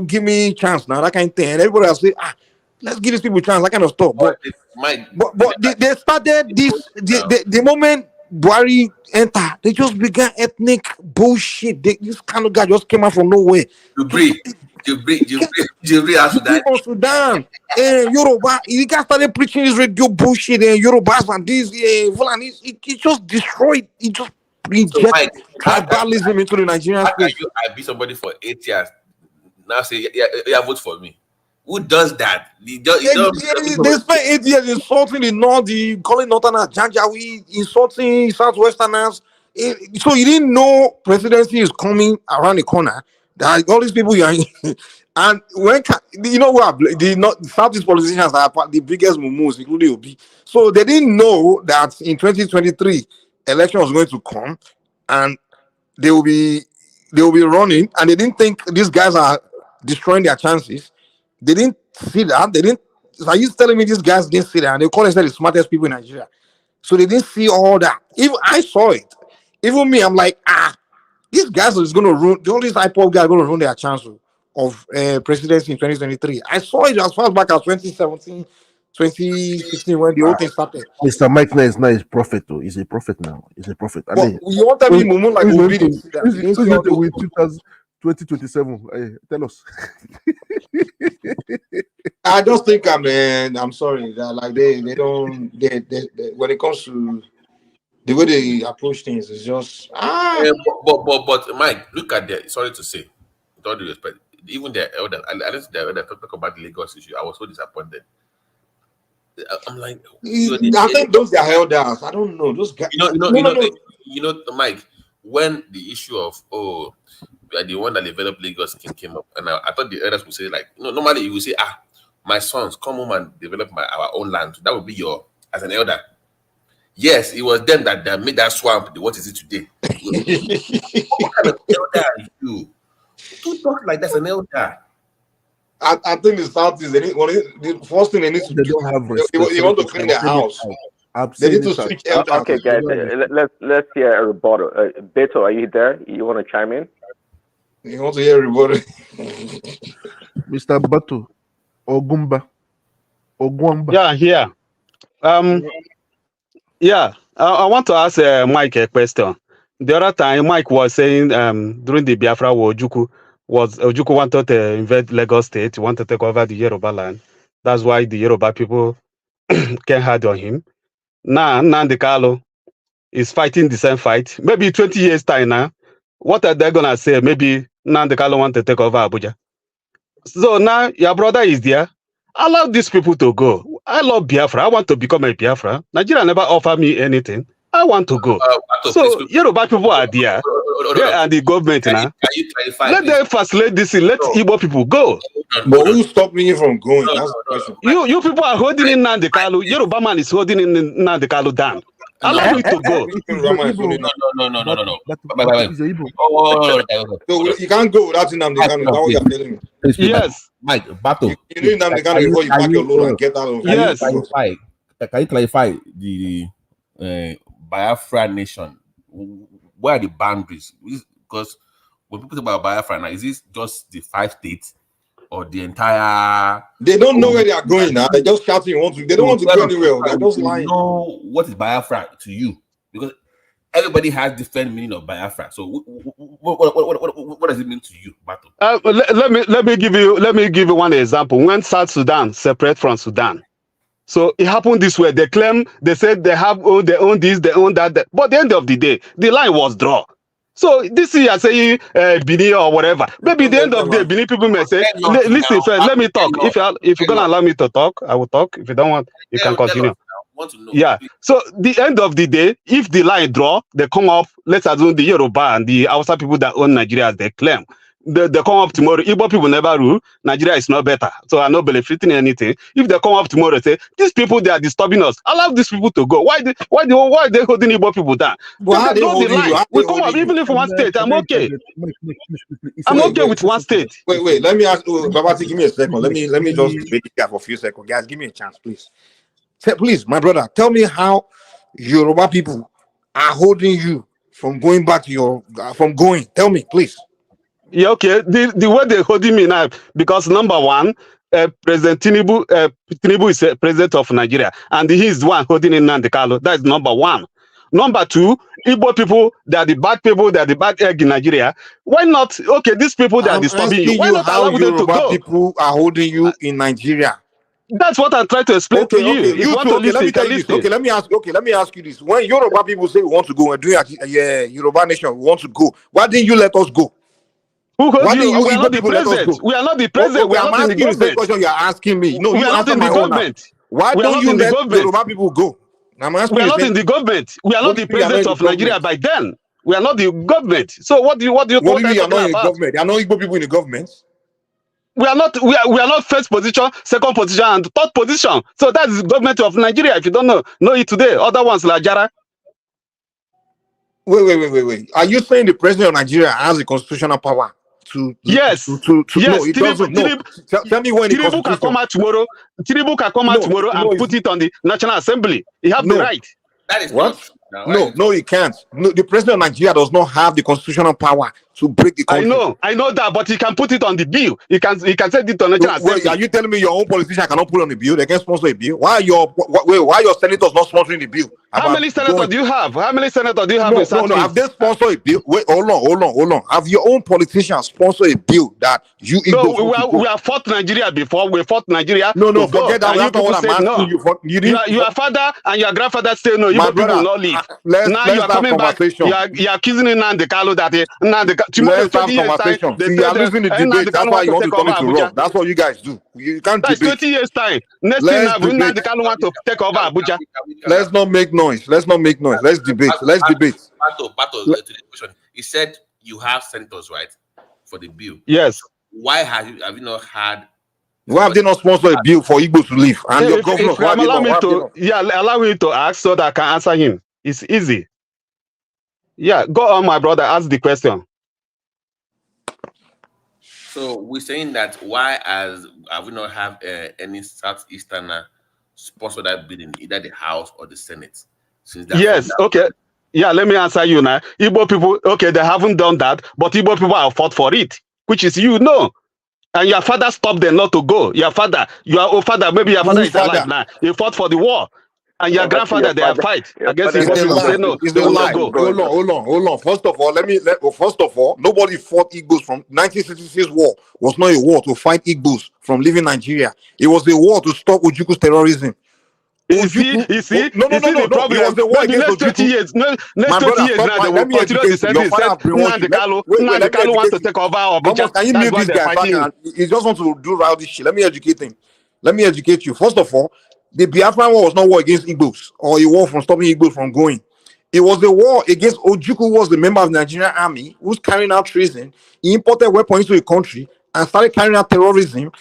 give me chance now, that kind of thing. And everybody will say, let's give these people a chance, that kind of stuff. But they started this, the moment Buhari entered, they just began ethnic bullshit. This kind of guy just came out from nowhere. From Sudan. Yoruba, you guys started preaching this radio bullshit and Yorubas and this, Fulani. It just destroyed, it just rejected tribalism into the Nigerian space. I beat somebody for 8 years. Now say, yeah, vote for me. Who does that? They spent 8 years insulting the North, calling Northerners Janjaweed, insulting Southwesterners. So you didn't know presidency is coming around the corner. That all these people and when the Southeast politicians are the biggest mumus, including Obi. So they didn't know that in 2023 election was going to come, and they will be running, and they didn't think these guys are destroying their chances. They didn't see that. They didn't. So are you telling me these guys didn't see that? And they call themselves the smartest people in Nigeria. So they didn't see all that. Even I saw it. Even me, I'm like, these guys are going to ruin. All these IPOP guys are going to ruin their chance of presidency in 2023. I saw it as far back as 2017, 2016 when the whole thing started. Mr. Mike now is not a prophet, though. He's a prophet now. He's a prophet. But you want to be Mumu like Obi didn't see that. With 2027, tell us. I just think I'm sorry that like they don't when it comes to the way they approach things, it's just but Mike, look at that. Sorry to say, with all due respect, even the elder, I listened to the elder talk about the Lagos issue. I was so disappointed. I'm like, I think those are elders. I don't know those guys. Mike, when the issue of the one that developed Lagos came up, and I thought the elders would say like, normally you would say, my sons come home and develop our own land. That would be your as an elder. Yes, it was them that made that swamp. What is it today? What kind of elder are you? Don't talk like that's an elder. I think the South is the first thing they need to They do. don't have They respect. want to clean their house. They need to switch elders. Okay, guys, let's hear a rebuttal. Beto, are you there? You want to chime in? You want to hear a rebuttal? Mr. Batu, Ogumba, Ogwamba. Yeah, here. Yeah, I want to ask Mike a question. The other time, Mike was saying during the Biafra war, Ojukwu wanted to invade Lagos State, wanted to take over the Yoruba land. That's why the Yoruba people came hard on him. Now, Nnamdi Kanu is fighting the same fight. Maybe 20 years time now. What are they gonna say? Maybe Nnamdi Kanu want to take over Abuja. So now your brother is there. Allow these people to go. I love Biafra. I want to become a Biafra. Nigeria never offered me anything. I want to go. So Yoruba people are there. They are the government now. Let them facilitate this. Let Igbo people go. But who stopped me from going? That's the question. You people are holding in Nnamdi Kanu. Yoruba man is holding in Nnamdi Kanu down. Allow me to go. No. So you can't go without Nnamdi Kanu. That's what you're telling me. Yes. Mike, Batu. You need Nnamdi Kanu before you pack your load and get out of here. Yes. Can you clarify the Biafra nation? Where are the boundaries? Because when people talk about Biafra now, is this just the 5 states or the entire? They don't know where they are going now. They're just shouting. They don't want to go anywhere. They're just lying. Know what is Biafra to you? Because everybody has different meaning of Biafra. So what does it mean to you, Batu? Let me give you one example. When South Sudan separate from Sudan, so it happened this way. They claim, they said they own this, they own that. But at the end of the day, the line was drawn. So this year saying Bini or whatever. Maybe at the end of the day, Bini people may say, listen, first, let me talk. If you're gonna allow me to talk, I will talk. If you don't want, you can continue. Yeah. So the end of the day, if the line draw, they come up, let's assume the Yoruba and the Hausa people that own Nigeria as they claim. They come up tomorrow. Igbo people never rule. Nigeria is not better. So I'm not benefiting anything. If they come up tomorrow and say, these people, they are disturbing us, allow these people to go. Why they holding Igbo people down? Well, They draw the line. We come up, even if one state, I'm okay. I'm okay with one state. Wait. Let me ask Babati, give me a second. Let me just debate this guy for a few seconds. Guys, give me a chance, please. Please, my brother, tell me how Yoruba people are holding you from going back to from going. Tell me, please. Yeah, okay. The way they're holding me now, because number one, President Tinubu is president of Nigeria, and he is the one holding in Nnamdi Kanu. That is number one. Number two, Igbo people, they are the bad people, they are the bad egg in Nigeria. Why not? Okay, these people that are disturbing you, why not allow them to go? People are holding you in Nigeria. That's what I'm trying to explain to you. If you want to listen, let me tell you this. Okay, let me ask you this. When Yoruba people say we want to go and do Yoruba nation, we want to go, why didn't you let us go? Who hold you? We are not the president. We are not the president. We are not in the government. Question you are asking me. No, we are not in the government. Why don't you let Yoruba people go? We are not in the government. We are not the president of Nigeria by then. We are not the government. So what do you talking about? There are no Igbo people in the government. We are not first position, second position, and third position. So that's the government of Nigeria. If you don't know it today, other ones like Jara. Wait. Are you saying the president of Nigeria has the constitutional power to? Yes. Yes. No, it doesn't. No. Tell me when Tinubu can come out tomorrow. Tinubu can come out tomorrow and put it on the National Assembly. He have the right. That is what? No, he can't. No, the president of Nigeria does not have the constitutional power to break the country. I know that, but he can put it on the bill. He can send it to National Assembly. Are you telling me your own politician cannot put on the bill? They can sponsor a bill. Why your senators not sponsoring the bill? How many senators do you have? How many senators do you have? No. Have they sponsored a bill? Wait, hold on. Have your own politicians sponsor a bill that you? No, we have fought Nigeria before. We fought Nigeria. No, forget that. That's not what I'm asking you. Your father and your grandfather say no. You people will not leave. Now you are coming back. You are accusing Nnamdi Kanu that let's have conversation. You are losing the debate. That's why you want to turn it to raw. That's what you guys do. You can't debate. That's 20 years time. Next thing now, Nnamdi Kanu want to take over Abuja. Let's not make noise. Let's debate. Bato, he said you have senators, right, for the bill. Yes. Why have you not had Why have they not sponsored a bill for Igbo to leave? And your governors, why have they allow not? me to, allow me to ask so that I can answer him. It's easy. Yeah, go on, my brother. Ask the question. So we're saying that why have we not have any Southeasterner sponsor that bill in either the House or the Senate? Since that Yes, okay. Yeah, let me answer you now. Igbo people, okay, they haven't done that, but Igbo people have fought for it, which is and your father stopped them not to go. Your father, your father, maybe your father Whose is alive father? now. He fought for the war. And your grandfather, they have fight against It's Igbo a people. lie. Say no, It's they a will lie. not go. Hold on. First of all, first of all, nobody fought Igbos from 1966 war. Was not a war to fight Igbos from leaving Nigeria. It was a war to stop Ojuku's terrorism. You see the No. It was problem. a war Maybe against next 20 Ojuku. years, next My 20 brother, years stop. now, they will Let me continue educate the you. same Your thing. father Say, have brainwashed you. Let Nnamdi me Kanu want educate to you. take over our Vamos, Abuja. can you That's mute why this they're guy so I fighting him. can? He just want to do rowdy shit. Let me educate him. Let me educate you. First of all, the Biafran war was not war against Igbos or a war from stopping Igbos from going. It was a war against Ojukwu, who was the member of the Nigerian army, who's carrying out treason. He imported weapons into the country and started carrying out terrorism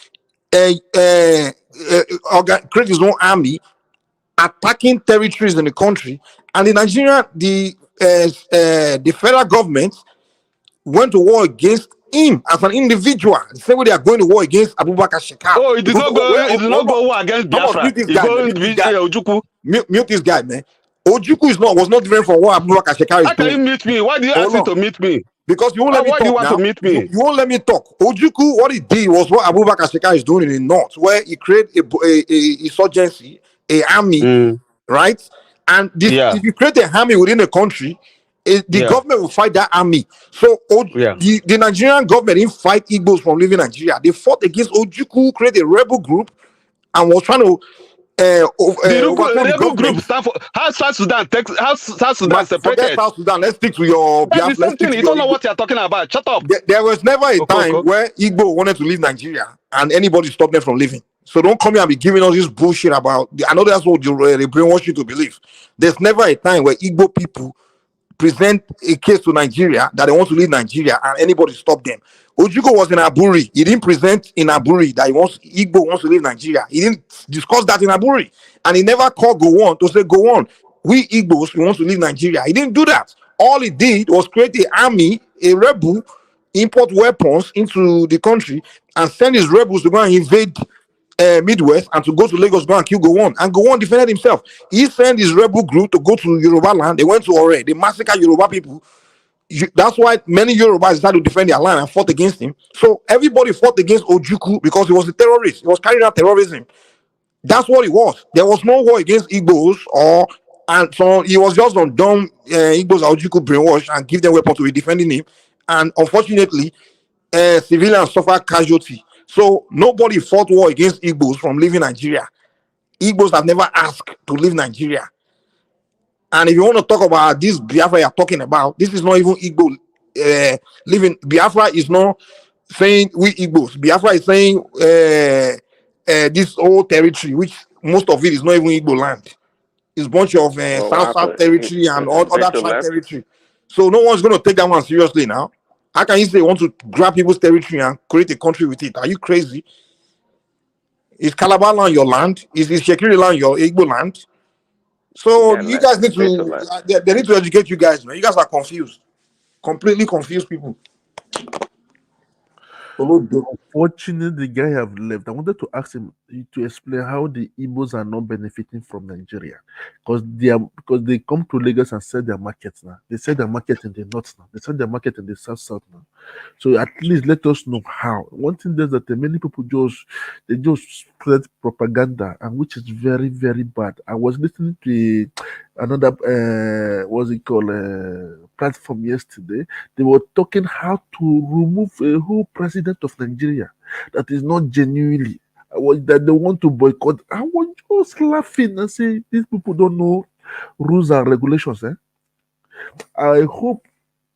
and create his own army, attacking territories in the country. And in Nigeria, the federal government went to war against him as an individual. The same way they are going to war against Abubakar Shekau. Oh, it did Because not go. It did not go war against Thomas, Biafra. mute this It guy, man. go Mute this guy. Ojukwu. Mute this guy, man. Ojukwu was not different from what Abubakar Shekau is How can you doing. meet me? Why do you ask Hold me on. to meet me? Because you won't let me Why do you talk want to now. meet me? You won't let me talk. Ojukwu, what he did was what Abubakar Shekau is doing in the north, where he created a insurgency, a army, right? And this, if you create a army within a country, the government will fight that army. So the Nigerian government didn't fight Igbos from leaving Nigeria. They fought against Ojukwu, created a rebel group, and was trying to overthrow the rebel group government. stand for how South Sudan Forget separated. South Sudan. Let's stick to your That's the Biafra. Let's same stick thing. to You your don't know Igbo. what you're talking about. Shut up. There was never a time Okoko. where Igbo wanted to leave Nigeria and anybody stopped them from leaving. So don't come here and be giving us this bullshit about. I know that's what they brainwash you to believe. There's never a time where Igbo people present a case to Nigeria that they want to leave Nigeria and anybody stop them. Ojukwu was in Aburi. He didn't present in Aburi that Igbo wants to leave Nigeria. He didn't discuss that in Aburi. And he never called Gowon to say, go on, we Igbos, we want to leave Nigeria. He didn't do that. All he did was create an army, a rebel, import weapons into the country and send his rebels to go and invade Midwest and to go to Lagos, go and kill Gowon. And Gowon defended himself. He sent his rebel group to go to Yoruba land. They went to Ore. They massacred Yoruba people. That's why many Yorubas decided to defend their land and fought against him. So everybody fought against Ojukwu because he was a terrorist. He was carrying out terrorism. That's what it was. There was no war against Igbos and so he was just on dumb Igbos or Ojukwu brainwash and give them weapons to be defending him. And unfortunately, civilians suffer casualty. So nobody fought war against Igbos from leaving Nigeria. Igbos have never asked to leave Nigeria. And if you want to talk about this Biafra you're talking about, this is not even Igbo living. Biafra is not saying we Igbos. Biafra is saying this whole territory, which most of it is not even Igbo land. It's a bunch of South territory and all other tribe territory. So no one's going to take that one seriously now. How can you say you want to grab people's territory and create a country with it? Are you crazy? Is Calabar land your land? Is Shekiri land your Igbo land? So you guys need to, they need to educate you guys, man. You guys are confused. Completely confused people. Unfortunately, the guy have left. I wanted to ask him to explain how the Igbos are not benefiting from Nigeria, because they come to Lagos and sell their markets now. They sell their market in the north now. They sell their market in the south now. So at least let us know how. One thing is that many people just spread propaganda, and which is very very bad. I was listening to another what's it called platform yesterday. They were talking how to remove a whole president of Nigeria that is not genuinely that they want to boycott. I was just laughing and say these people don't know rules and regulations. I hope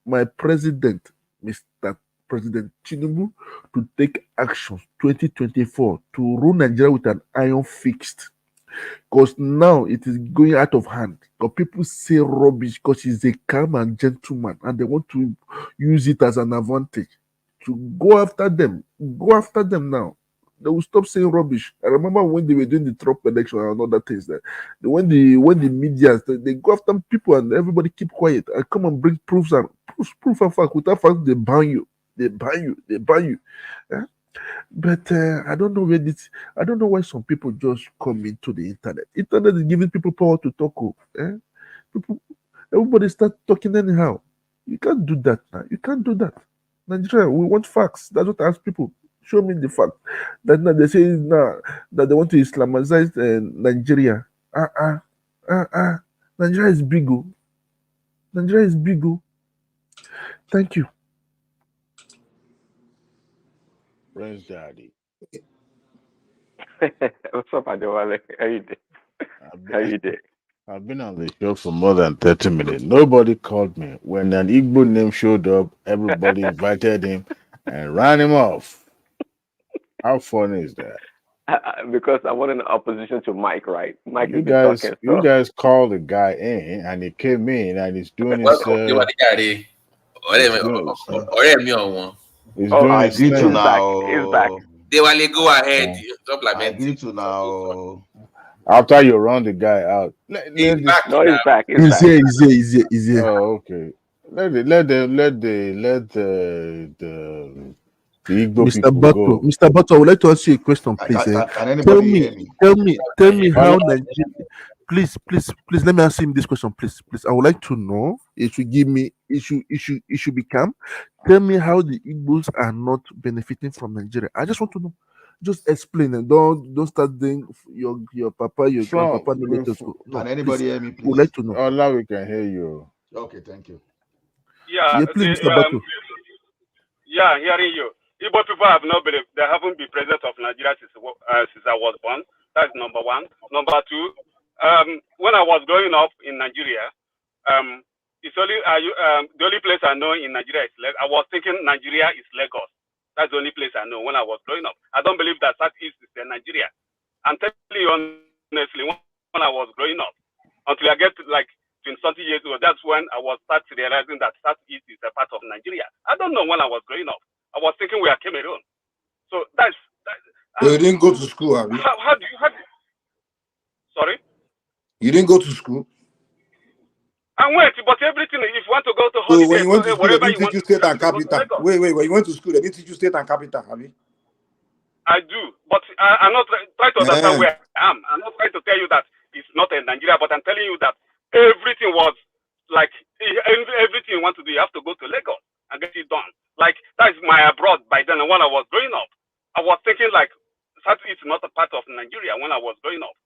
my president, Mr. President Tinubu, to take action 2024 to rule Nigeria with an iron fist. Because now it is going out of hand. Because people say rubbish because he's a calm and gentleman and they want to use it as an advantage to go after them. Go after them now. They will stop saying rubbish. I remember when they were doing the Trump election and other things that when the media they go after people and everybody keep quiet and come and bring proofs and proof and fact. Without fact, they ban you. They ban you. They ban you. Yeah? But I don't know where this. I don't know why some people just come into the internet. Internet is giving people power to talk. People, everybody start talking anyhow. You can't do that now. You can't do that. Nigeria, we want facts. That's what I ask people. Show me the fact. That now they say now that they want to Islamize Nigeria. Nigeria is big. Nigeria is big. Thank you. Prince Daddy. What's up, Adewale? How you doing? How you doing? I've been on the show for more than 30 minutes. Nobody called me. When an Igbo name showed up, everybody invited him and ran him off. How funny is that? Because I wasn't in opposition to Mike, right? Mike You has been guys, talking. you So guys called the guy in, and he came in, and he's doing his. He's doing I his agree to thing. now. They will go ahead. Stop I lamenting. agree to now. After you run the guy out, let this. no, he's back. He's He's back. here. He's here. Oh, okay. Let the Igbo Mr. people Bato, go. Mr. Bato, I would like to ask you a question, please. Can anybody hear me? Tell me how Nigeria. Please, let me ask him this question, please. I would like to know. It should give me. It should be calm. Tell me how the Igbos are not benefiting from Nigeria. I just want to know. Just explain and don't start doing your papa, your grandpapa. No, let us go. No, Can anybody please. hear me, please? Would like to know. Oh, now we can hear you. Okay, thank you. Yeah, please, Mr. Bato. Yeah, hearing you. Igbo people have not been, they haven't been president of Nigeria since I was born. That's number one. Number two, when I was growing up in Nigeria, it's only the only place I know in Nigeria is Lagos. I was thinking Nigeria is Lagos. That's the only place I know when I was growing up. I don't believe that Southeast is Nigeria. I'm telling you honestly, when I was growing up, until I get to like 20 years old, that's when I was start realizing that Southeast is a part of Nigeria. I don't know when I was growing up. I was thinking we are Cameroon. So that's So you didn't go to school, have you? how do you sorry? You didn't go to school? I went, but everything, if you want to go to So holiday, when you went to school, they wherever didn't you teach want you to, state you and have to go to capital. Lagos. Wait, when you went to school, they didn't teach you state and capital, have you? I do, but I'm not trying to understand where I am. I'm not trying to tell you that it's not in Nigeria, but I'm telling you that everything was like everything you want to do, you have to go to Lagos and get it done. Like that's my abroad by then. And when I was growing up, I was thinking like Southeast is not a part of Nigeria when I was growing up.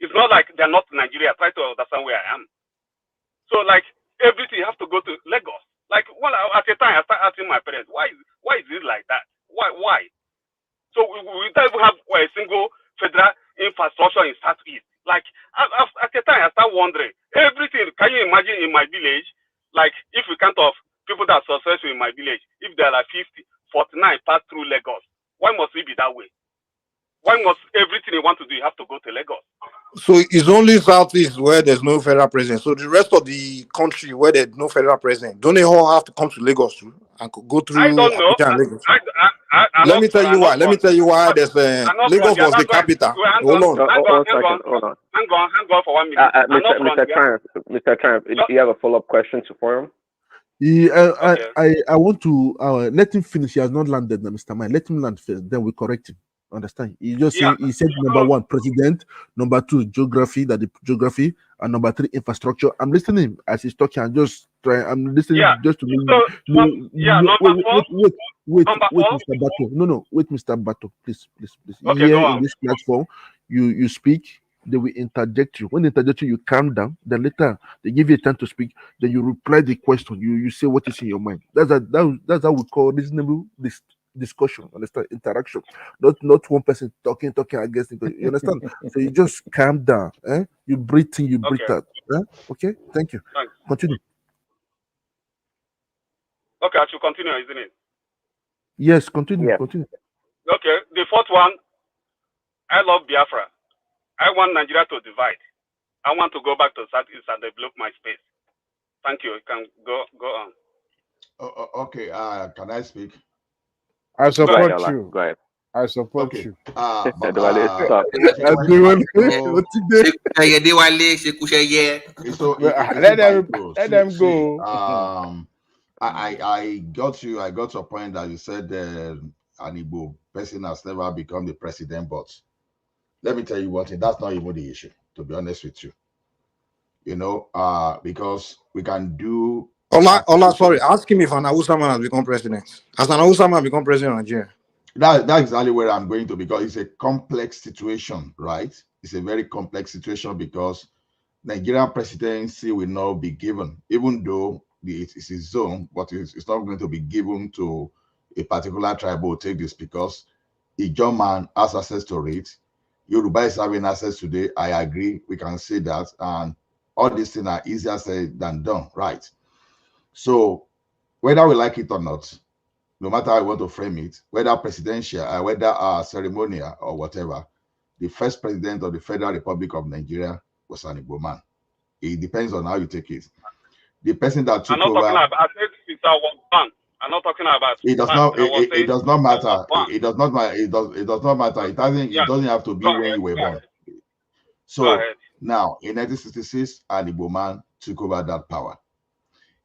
It's not like they're not Nigeria. Try to understand where I am. So like everything you have to go to Lagos. Like at a time I started asking my parents, why is it like that? Why? So we don't even have a single federal infrastructure in Southeast. Like at the time I start wondering, everything, can you imagine in my village, like if we count of people that are successful in my village, if there are like 49 pass through Lagos, why must it be that way? Why must everything you want to do, you have to go to Lagos? So it's only Southeast where there's no federal president. So the rest of the country where there's no federal president, don't they all have to come to Lagos too and go through I don't know. Abuja and Lagos? I'm Let me tell you why. Let me tell you why. There's Lagos was the capital. Hold on. Hang on for 1 minute. Mr. Triumph, do you have a follow-up question to Forum? I want to let him finish. He has not landed, Mr. Mine. Let him land first, then we correct him. Understand? He just he said number one, president, number two, geography, and number three, infrastructure. I'm listening as he's talking. I'm listening just to wait, Mr. Bato. No, wait, Mr. Bato, please. Okay, here in this platform, you speak. They will interject you. When they interject you, you calm down. Then later they give you a time to speak. Then you reply the question. You say what is in your mind. That's how we call reasonable discussion. Understand? Interaction. Not one person talking against it. You understand? So you just calm down. You breathe in, you breathe out. Okay. Thank you. Thanks. Continue. Okay, I should continue, isn't it? Yes, continue. Yeah. Continue. Okay. The fourth one. I love Biafra. I want Nigeria to divide. I want to go back to Southeast and develop my space. Thank you. You can go on. Okay. Can I speak? I support you. Go ahead. I support Okay. you. But, Stop. so Let them see, go. I got you. I got to a point that you said an Igbo person has never become the president, but let me tell you one thing. That's not even the issue, to be honest with you. You know, because we can do. Ola, sorry. Ask him if an Hausa man has become president. Has an Hausa man become president of Nigeria? That's exactly where I'm going to, because it's a complex situation, right? It's a very complex situation because Nigerian presidency will not be given, even though it's his own, but it's not going to be given to a particular tribe who will take this, because Ijaw man has access to it. Yoruba is having access today. I agree. We can say that. And all these things are easier said than done, right? So whether we like it or not, no matter how I want to frame it, whether presidential, whether ceremonial or whatever, the first president of the Federal Republic of Nigeria was an Igbo man. It depends on how you take it. The person that took over. I said Peter was born. I'm not talking about. It does not. It does not matter. It does not matter. It does not matter. It doesn't. It doesn't have to be when you were born. So now, in 1966, an Igbo man took over that power.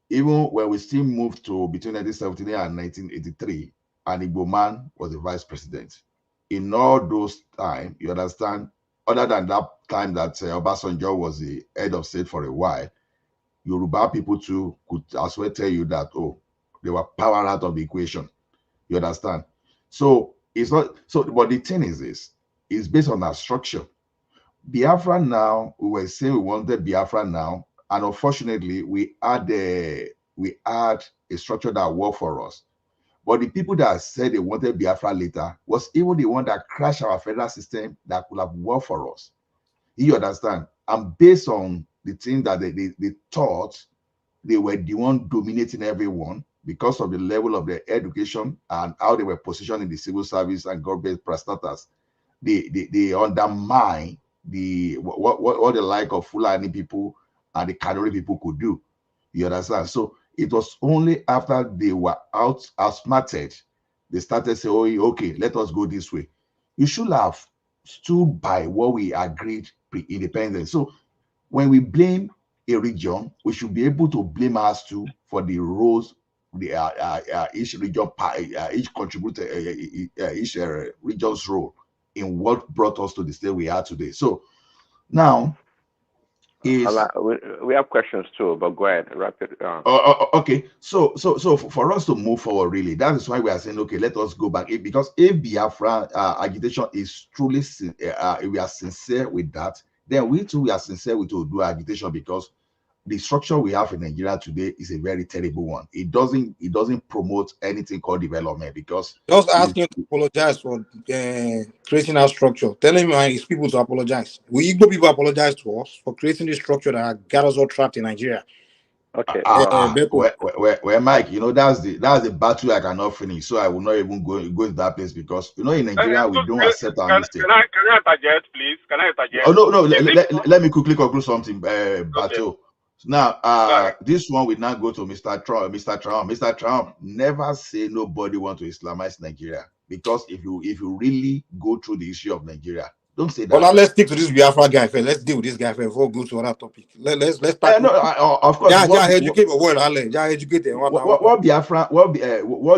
Even when we still moved to between 1979 and 1983, an Igbo man was the vice president. In all those times, you understand, other than that time that Obasanjo was the head of state for a while, Yoruba people too could as well tell you that, oh, they were power out of the equation. You understand? So it's not so, but the thing is this, it's based on our structure. Biafra now, we were saying we wanted Biafra now, and unfortunately we had a structure that worked for us. But the people that said they wanted Biafra later was even the one that crashed our federal system that could have worked for us. You understand? And based on the thing that they thought they were the one dominating everyone because of the level of their education and how they were positioned in the civil service and government prestatas, they undermine what the like of Fulani people and the Kanuri people could do. You understand? So it was only after they were outsmarted, they started saying, oh, okay, let us go this way. You should have stood by what we agreed pre-independence. So when we blame a region, we should be able to blame us too for the roles each region, each contributor, each region's role in what brought us to the state we are today. So now is we have questions too, but go ahead, wrap it. Okay, so for us to move forward, really, that is why we are saying, okay, let us go back. Because if Biafra agitation is truly, if we are sincere with that, then we too are sincere with to do agitation, because the structure we have in Nigeria today is a very terrible one. It doesn't promote anything called development, because just asking him to apologize for creating our structure. Tell him his people to apologize. We Igbo people apologize to us for creating this structure that got us all trapped in Nigeria. Okay. Well, Mike, you know, that's the battle I cannot finish, so I will not even go to that place, because you know in Nigeria we don't accept our mistakes. Can I interject, please? Can I interject? Oh no, let me quickly conclude something, Bato. Okay. Now, this one will now go to Mr. Trump. Mr. Trump never say nobody want to Islamize Nigeria, because if you really go through the issue of Nigeria, don't say that. Well, now let's stick to this Biafra guy first. Let's deal with this guy first before we go to another topic. Let's start. Of course. Educate the world, Ale. Educate what Biafra, what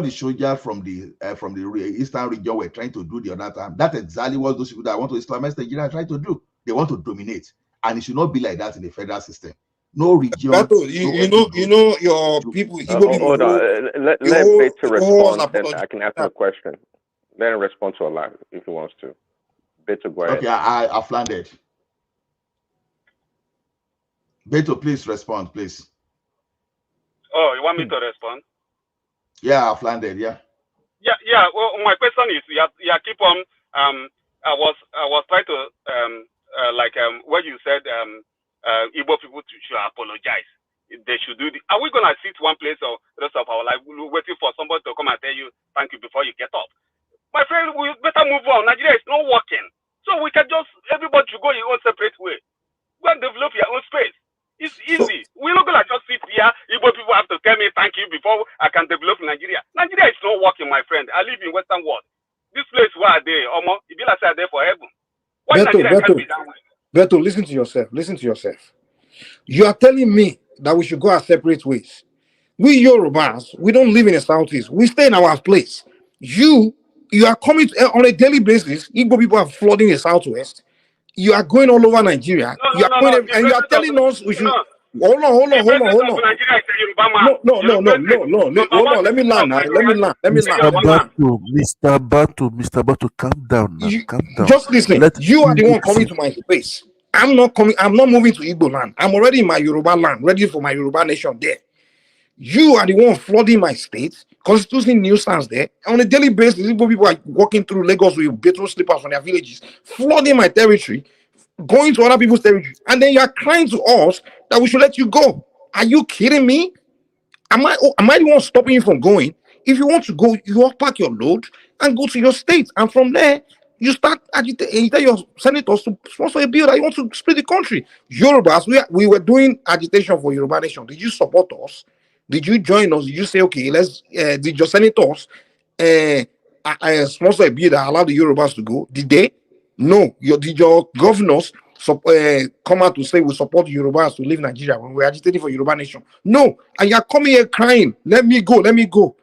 the soldiers from the eastern region were trying to do the other time. That's exactly what those people that want to Islamize Nigeria are trying to do. They want to dominate, and it should not be like that in the federal system. No region. You know your people. Hold on. Let Beto respond, and I can ask him a question. Let him respond to a lot if he wants to. Beto, go ahead. Okay, I've landed. Beto, please respond, please. Oh, you want me to respond? Yeah, I've landed. Yeah. Yeah. Well, my question is, keep on. I was trying to what you said. Igbo people should apologize. They should do. Are we gonna sit one place or the rest of our life waiting for somebody to come and tell you thank you before you get up? My friend, we better move on. Nigeria is not working, so we can just everybody should go your own separate way. Go and develop your own space. It's easy. We're not gonna just sit here. Igbo people have to tell me thank you before I can develop Nigeria. Nigeria is not working, my friend. I live in Western world. This place place where they almost if you like say there for heaven. Why Nigeria can't be that way? Beto, listen to yourself. Listen to yourself. You are telling me that we should go our separate ways. We Yorubas, we don't live in the southeast. We stay in our place. You are coming on a daily basis. Igbo people are flooding the southwest. You are going all over Nigeria. You are going, and you are telling us we should. Hold on. Nigeria is a Yoruba man. No. Hold on. Let me land. Mr. Bato, calm down now. Calm down. Just listen. You are the one coming to my space. I'm not coming. I'm not moving to Igbo land. I'm already in my Yoruba land, ready for my Yoruba nation there. You are the one flooding my state, constituting nuisance there. On a daily basis, Igbo people are walking through Lagos with beetle slippers from their villages, flooding my territory, going to other people's territory, and then you are crying to us that we should let you go. Are you kidding me? Am I the one stopping you from going? If you want to go, you all pack your load and go to your state, and from there you start agitating. You tell your senators to sponsor a bill that you want to split the country. Yorubas, we were doing agitation for Yoruba Nation. Did you support us? Did you join us? Did you say, okay, let's? Did your senators sponsor a bill that allowed the Yorubas to go? Did they? No. Did your governors come out to say we support Yorubas to leave Nigeria when we're agitating for Yoruba Nation? No. And you're coming here crying, let me go.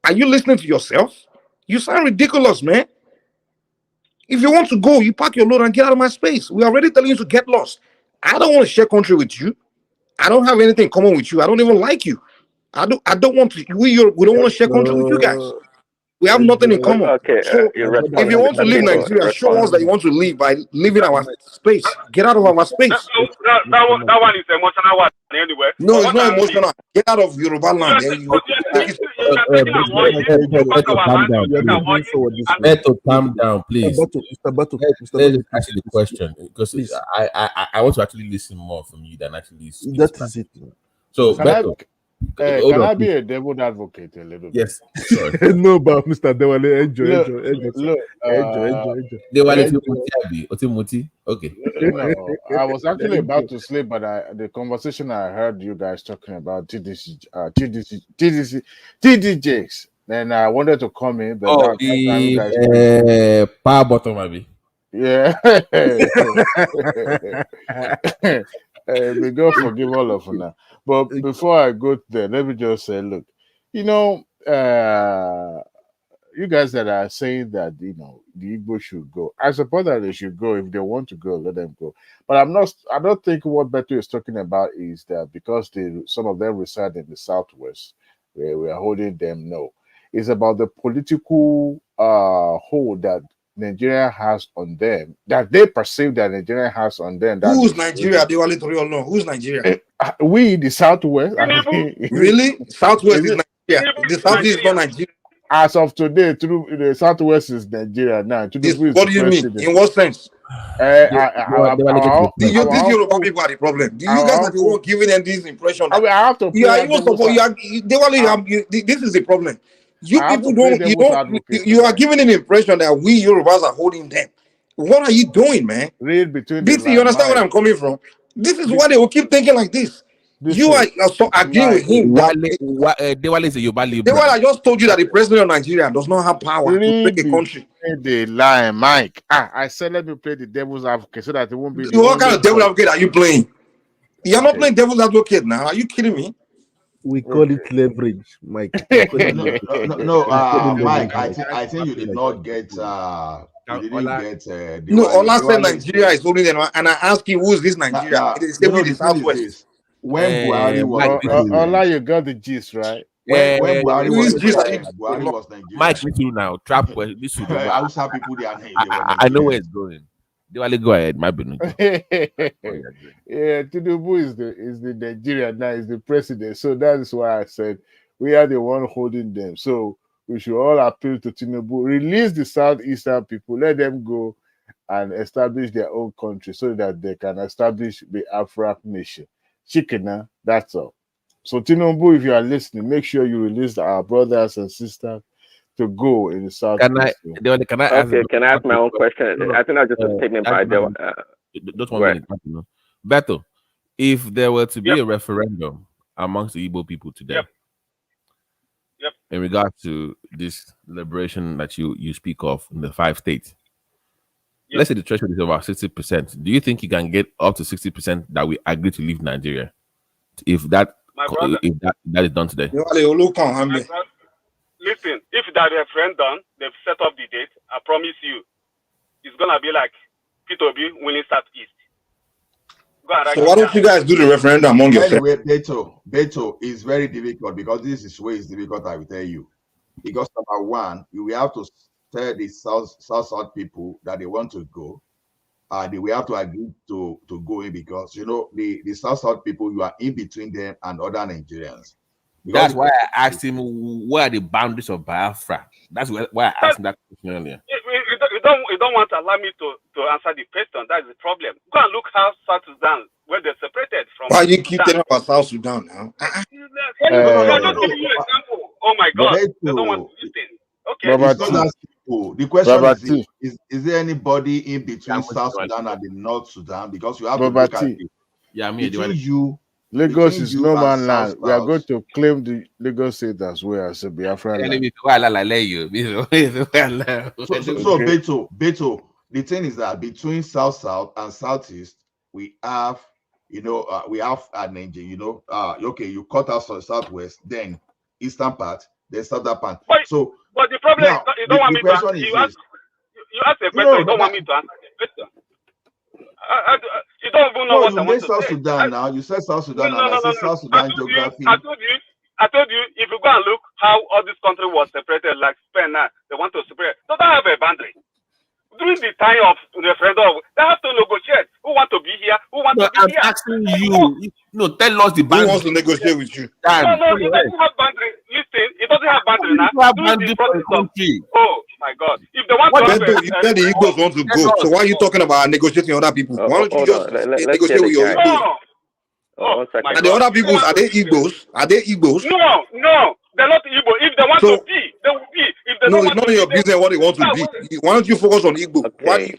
Are you listening to yourself? You sound ridiculous, man. If you want to go, you pack your load and get out of my space. We're already telling you to get lost. I don't want to share country with you. I don't have anything in common with you. I don't even like you. I don't want to. We don't want to share country with you guys. We have nothing in common. Okay, So if you want to leave Nigeria, show us that you want to leave by leaving our space. Get out of our space. That one is emotional one anyway. No, it's not emotional. Get out of Yoruba land. Beto, calm down, please. Let's ask you the question because I want to actually listen more from you than actually speak. That is it. So, Beto. Can I be a devil advocate a little bit? Yes. Sorry. No, but Mr. Dewale, enjoy. Dewale, okay. No, I was actually about to sleep, but the conversation I heard you guys talking about TDJs, then I wanted to come in, but the power bottom, maybe. Yeah. May God forgive all of us now. But before I go there, let me just say, look, you guys that are saying that, the Igbo should go. I suppose that they should go. If they want to go, let them go. But I don't think what Beto is talking about is that because some of them reside in the Southwest, where we are holding them. No. It's about the political hold that Nigeria has on them, that they perceive that Nigeria has on them. Who's Nigeria? Who's Nigeria? We, the Southwest. Really? Southwest is Nigeria. The Southeast is not Nigeria. As of today, the Southwest is Nigeria now. What do you mean? In what sense? These Yoruba people are the problem. You guys are the one giving them this impression. I have to. This is the problem. You are giving an impression that we Yorubas are holding them. What are you doing, man? Read between BT, you understand where I'm coming from? This is why they will keep thinking like this. You are so agreeing with him. Dewale is a Yoruba Libra. Dewale, I just told you that the president of Nigeria does not have power to take a country. The lie, Mike. I said let me play the devil's advocate so that it won't be. What kind of devil's advocate are you playing? You're not playing devil's advocate now. Are you kidding me? We call it leverage, Mike. No, Mike. I think you did not get. You didn't get. No, Ola said Nigeria is holding them, and I asked him who's this Nigeria? It is the Southwest. When Buhari was Ola, you got the gist, right? When Buhari was Nigeria. Mike, me too now. Trap. This will I will have people there. I know where it's going. Dewale, go ahead. My business. Yeah, Tinubu is the Nigeria now, is the president. So that is why I said we are the one holding them. So we should all appeal to Tinubu, release the Southeastern people, let them go and establish their own country so that they can establish the Afro nation. Chikena, that's all. So Tinubu, if you are listening, make sure you release our brothers and sisters to go in the South. Can I ask my own question? I think I just a statement by just 1 minute. Beto, if there were to be a referendum amongst the Igbo people today, in regards to this liberation that you speak of in the 5 states. Yes. Let's say the threshold is about 60%. Do you think you can get up to 60% that we agree to leave Nigeria? If that My brother, that is done today. listen, if that referendum, they've set up the date, I promise you, it's gonna be like P2B winning Southeast. So why don't you guys do the referendum among yourselves? Anyway, Beto is very difficult because this is way is difficult, I will tell you. Because number one, we have to tell the South people that they want to go. We have to agree to go in because the South people, you are in between them and other Nigerians. Because that's why I asked him where are the boundaries of Biafra. That's why I asked him that question earlier. You don't want to allow me to answer the question. That's the problem. Go and look how South Sudan, where they're separated from. Why you keep telling about South Sudan now? I'm just giving you an example. Oh my God, I don't want to listen. Okay. It's not that simple. The question is there anybody in between South Sudan and the North Sudan? Because you have to look at it. Yeah, between you. Lagos is no man land. We are going to claim the Lagos state as well as a Biafra land. So Beto, the thing is that between South and Southeast, we have, we have Nigeria, okay, you cut out Southwest, then Eastern part, then Southern part. But the problem is you don't want me to answer. You ask a question, you don't want me to answer the question. You don't even know what I want to South say. Sudan now. You said South Sudan, and I said South Sudan geography. I told you, if you go and look how all this country was separated, like Spain now, they want to separate. So they have a boundary. During the time of the referendum, they have to negotiate. Who want to be here? Who want to be I'm here? asking you. No, tell us the boundary. Who wants to negotiate with you? No, it doesn't have boundary. Listen, it doesn't have boundary now. During the process of, oh my God, if they want to have you said the Igbos want to go. So why are you talking about negotiating with other people? Why don't you just negotiate with your Igbos? Oh, and the other people, are they Igbos? Are they Igbos? No, they're not Igbo. If they want to be, they will be. If they don't it's want not to your be, business what they want to be. Why don't you focus on Igbo? Okay.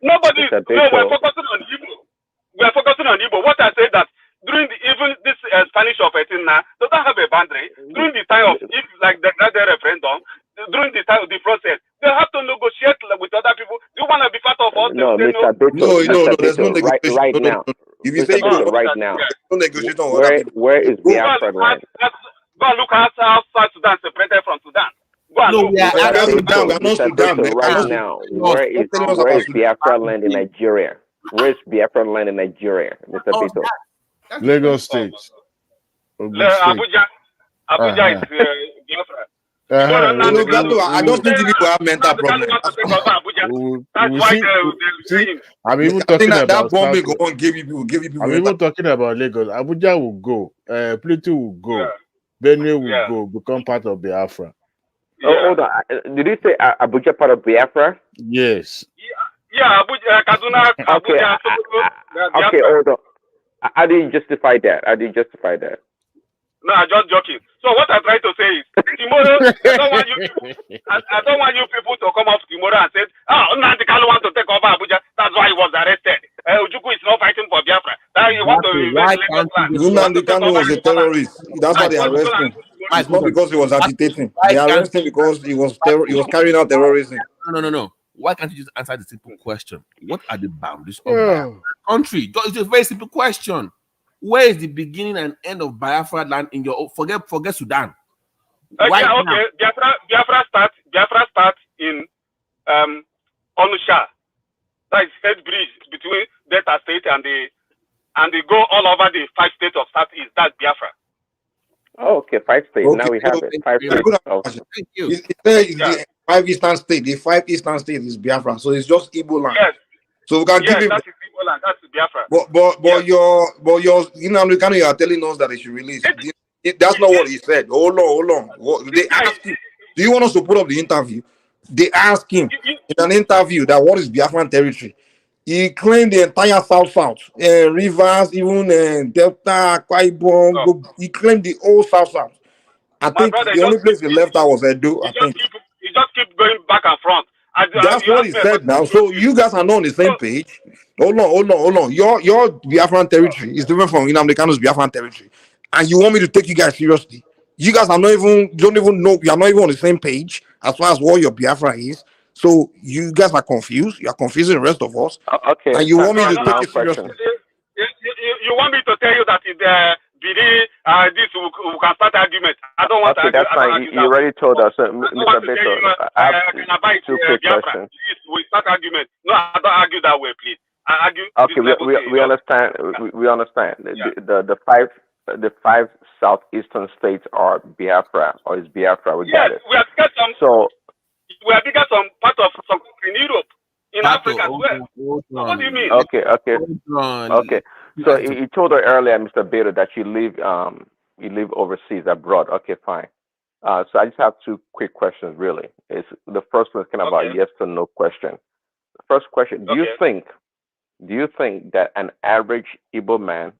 Nobody. No, we're focusing on Igbo. We're focusing on Igbo. What I said that during even this Spanish of 18 now, they don't have a boundary. During the time of, if like the referendum, during the time of the process, they have to negotiate with other people. Do you want to be part of all? No, Mr. Beto. No, there's no negotiation. Right now. If you say Beto, right now, no negotiation on other people. Where is Biafra land? Go and look how South Sudan separated from Sudan. Go and look. We are not Sudan. Right now, where is Biafra land in Nigeria? Where's Biafra land in Nigeria, Mr. Beto? Lagos State. Abuja is Biafra. I don't think people have mental problems. I'm even talking about that bombing go on, give you people. I'm even talking about Lagos. Abuja will go. Plateau will go. Benue will go. Become part of Biafra. Oh, hold on. Did you say Abuja part of Biafra? Yes. Yeah, Abuja, Kaduna, Abuja. Okay, hold on. How do you justify that? No, I'm just joking. So what I'm trying to say is, tomorrow, I don't want you people to come up tomorrow and say, Nnamdi Kanu want to take over Abuja. That's why he was arrested. Ojukwu is not fighting for Biafra. Now you want to Nnamdi Kanu was a terrorist. That's why they arrested him. It's not because he was agitating. They arrested him because he was carrying out terrorism. No. Why can't you just answer the simple question? What are the boundaries of Biafra country? It's a very simple question. Where is the beginning and end of Biafra land in your forget Sudan? Okay. Biafra starts in Onitsha. That is head bridge between Delta State and they go all over the 5 states of Southeast. That's Biafra. Oh, okay, 5 states. Okay. Now we have it. 5 states. Thank you. The 5 eastern states. The 5 eastern states is Biafra. So it's just Igbo land. Yes. So we can give him. That's Igbo land. That's Biafra. But your Nnamdi Kanu, you are telling us that they should release. That's not what he said. Hold on. They asked him, do you want us to put up the interview? They asked him in an interview that what is Biafran territory. He claimed the entire South, Rivers, even Delta, Akwa Ibom. He claimed the whole South. I think the only place he left out was Edo. I think. He just keep going back and front. That's what he said now. So you guys are not on the same page. Hold on. Your Biafran territory is different from Nnamdi Kanu's Biafran territory. And you want me to take you guys seriously? You guys are not even don't even know. You are not even on the same page as far as what your Biafra is. So you guys are confused. You are confusing the rest of us. Okay. And you want me to Now take it seriously? You want me to tell you that this we can start argument? I don't want to Okay, argue. that's I don't fine. argue You that way. already told us, I don't Mr. want to tell Beto. you. I have Can I buy two quick Biafra? questions. Please, we start argument. No, I don't argue that way, please. I argue Okay, this level thing. we understand. We understand. The five southeastern states are Biafra, or is Biafra? We got Yes, it. we have got some. So We have got some part of some in Europe, in Pato, Africa as well. hold So what do you on. mean? okay. Hold on. Okay. So you told her earlier, Mr. Beto, that you live overseas, abroad. Okay, fine. So I just have two quick questions, really. It's the first one is kind of a yes or no question. The first question: Do you think that an average Igbo man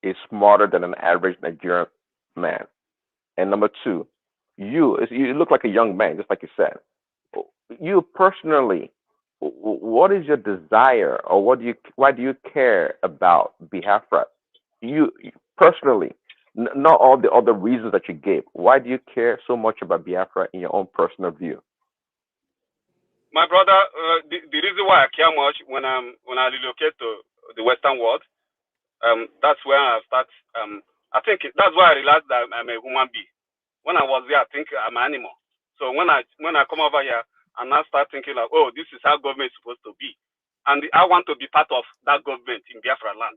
is smarter than an average Nigerian man? And number two, you look like a young man, just like you said. You personally, what is your desire, or why do you care about Biafra? You personally, not all the other reasons that you gave. Why do you care so much about Biafra in your own personal view? My brother, the reason why I care much when I relocate to the Western world, that's where I start. I think that's why I realized that I'm a human being. When I was there, I think I'm an animal. So when I come over here, and I start thinking like, oh, this is how government is supposed to be, and I want to be part of that government in Biafra land.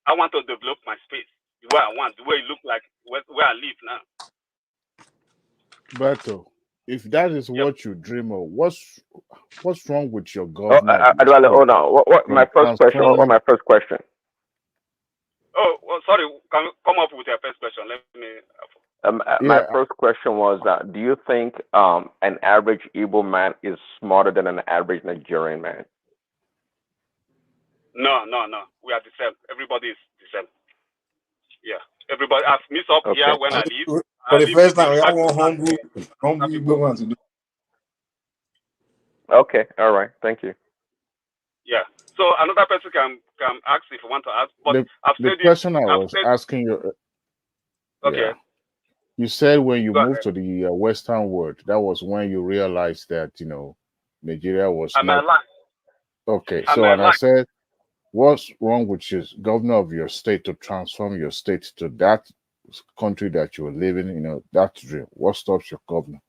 I want to develop my space the way I want, the way it looks like where I live now. Beto, if that is what you dream of, what's wrong with your Oh, governor of your Aduale, state? hold on. What my first question? What my first question? Oh, well, sorry. Can you come up with your first question? Let me. My first question was, do you think an average Igbo man is smarter than an average Nigerian man? No. We are the same. Everybody is the same. Yeah. Everybody has me up here when I leave. For the first time, we have one humble Igbo man to do. Okay. All right. Thank you. Yeah. So another person can ask if you want to ask. But the question I was asking you. Okay. Yeah. You said when you Go moved ahead. to the Western world, that was when you realized that Nigeria was not okay. So and I said, what's wrong with you, governor of your state, to transform your state to that country that you're living? That dream. What stops your governor?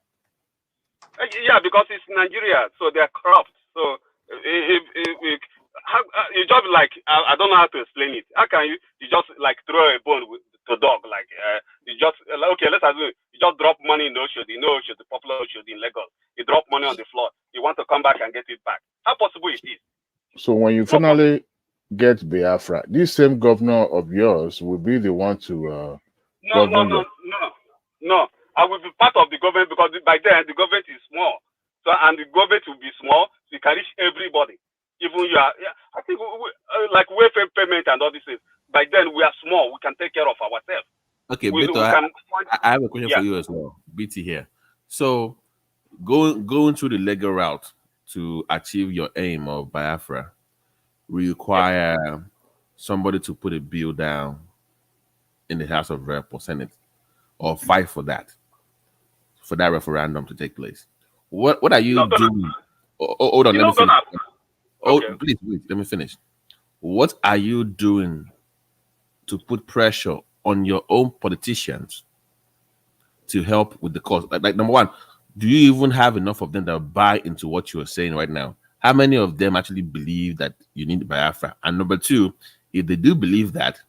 Yeah, because it's Nigeria, so they're corrupt. So if you just like I don't know how to explain it. How can you just like throw a bone to dog? Like you just okay, let's assume you just drop money in the Oshodi, popular Oshodi in Lagos. You drop money on the floor. You want to come back and get it back. How possible it is? So when you finally get Biafra, this same governor of yours will be the one to No. I will be part of the government because by then the government is small. So and the government will be small, so you can reach everybody. Even you are, I think like welfare payment and all these things. By then we are small, we can take care of ourselves. Okay, Beto, I have a question for you as well. BT here. So going through the legal route to achieve your aim of Biafra require somebody to put a bill down in the House of Rep or Senate or fight for that referendum to take place. What are you doing? Hold on, let me finish. Please wait, let me finish. What are you doing to put pressure on your own politicians to help with the cause? Like number one, do you even have enough of them that buy into what you're saying right now? How many of them actually believe that you need Biafra? And number two, if they do believe that,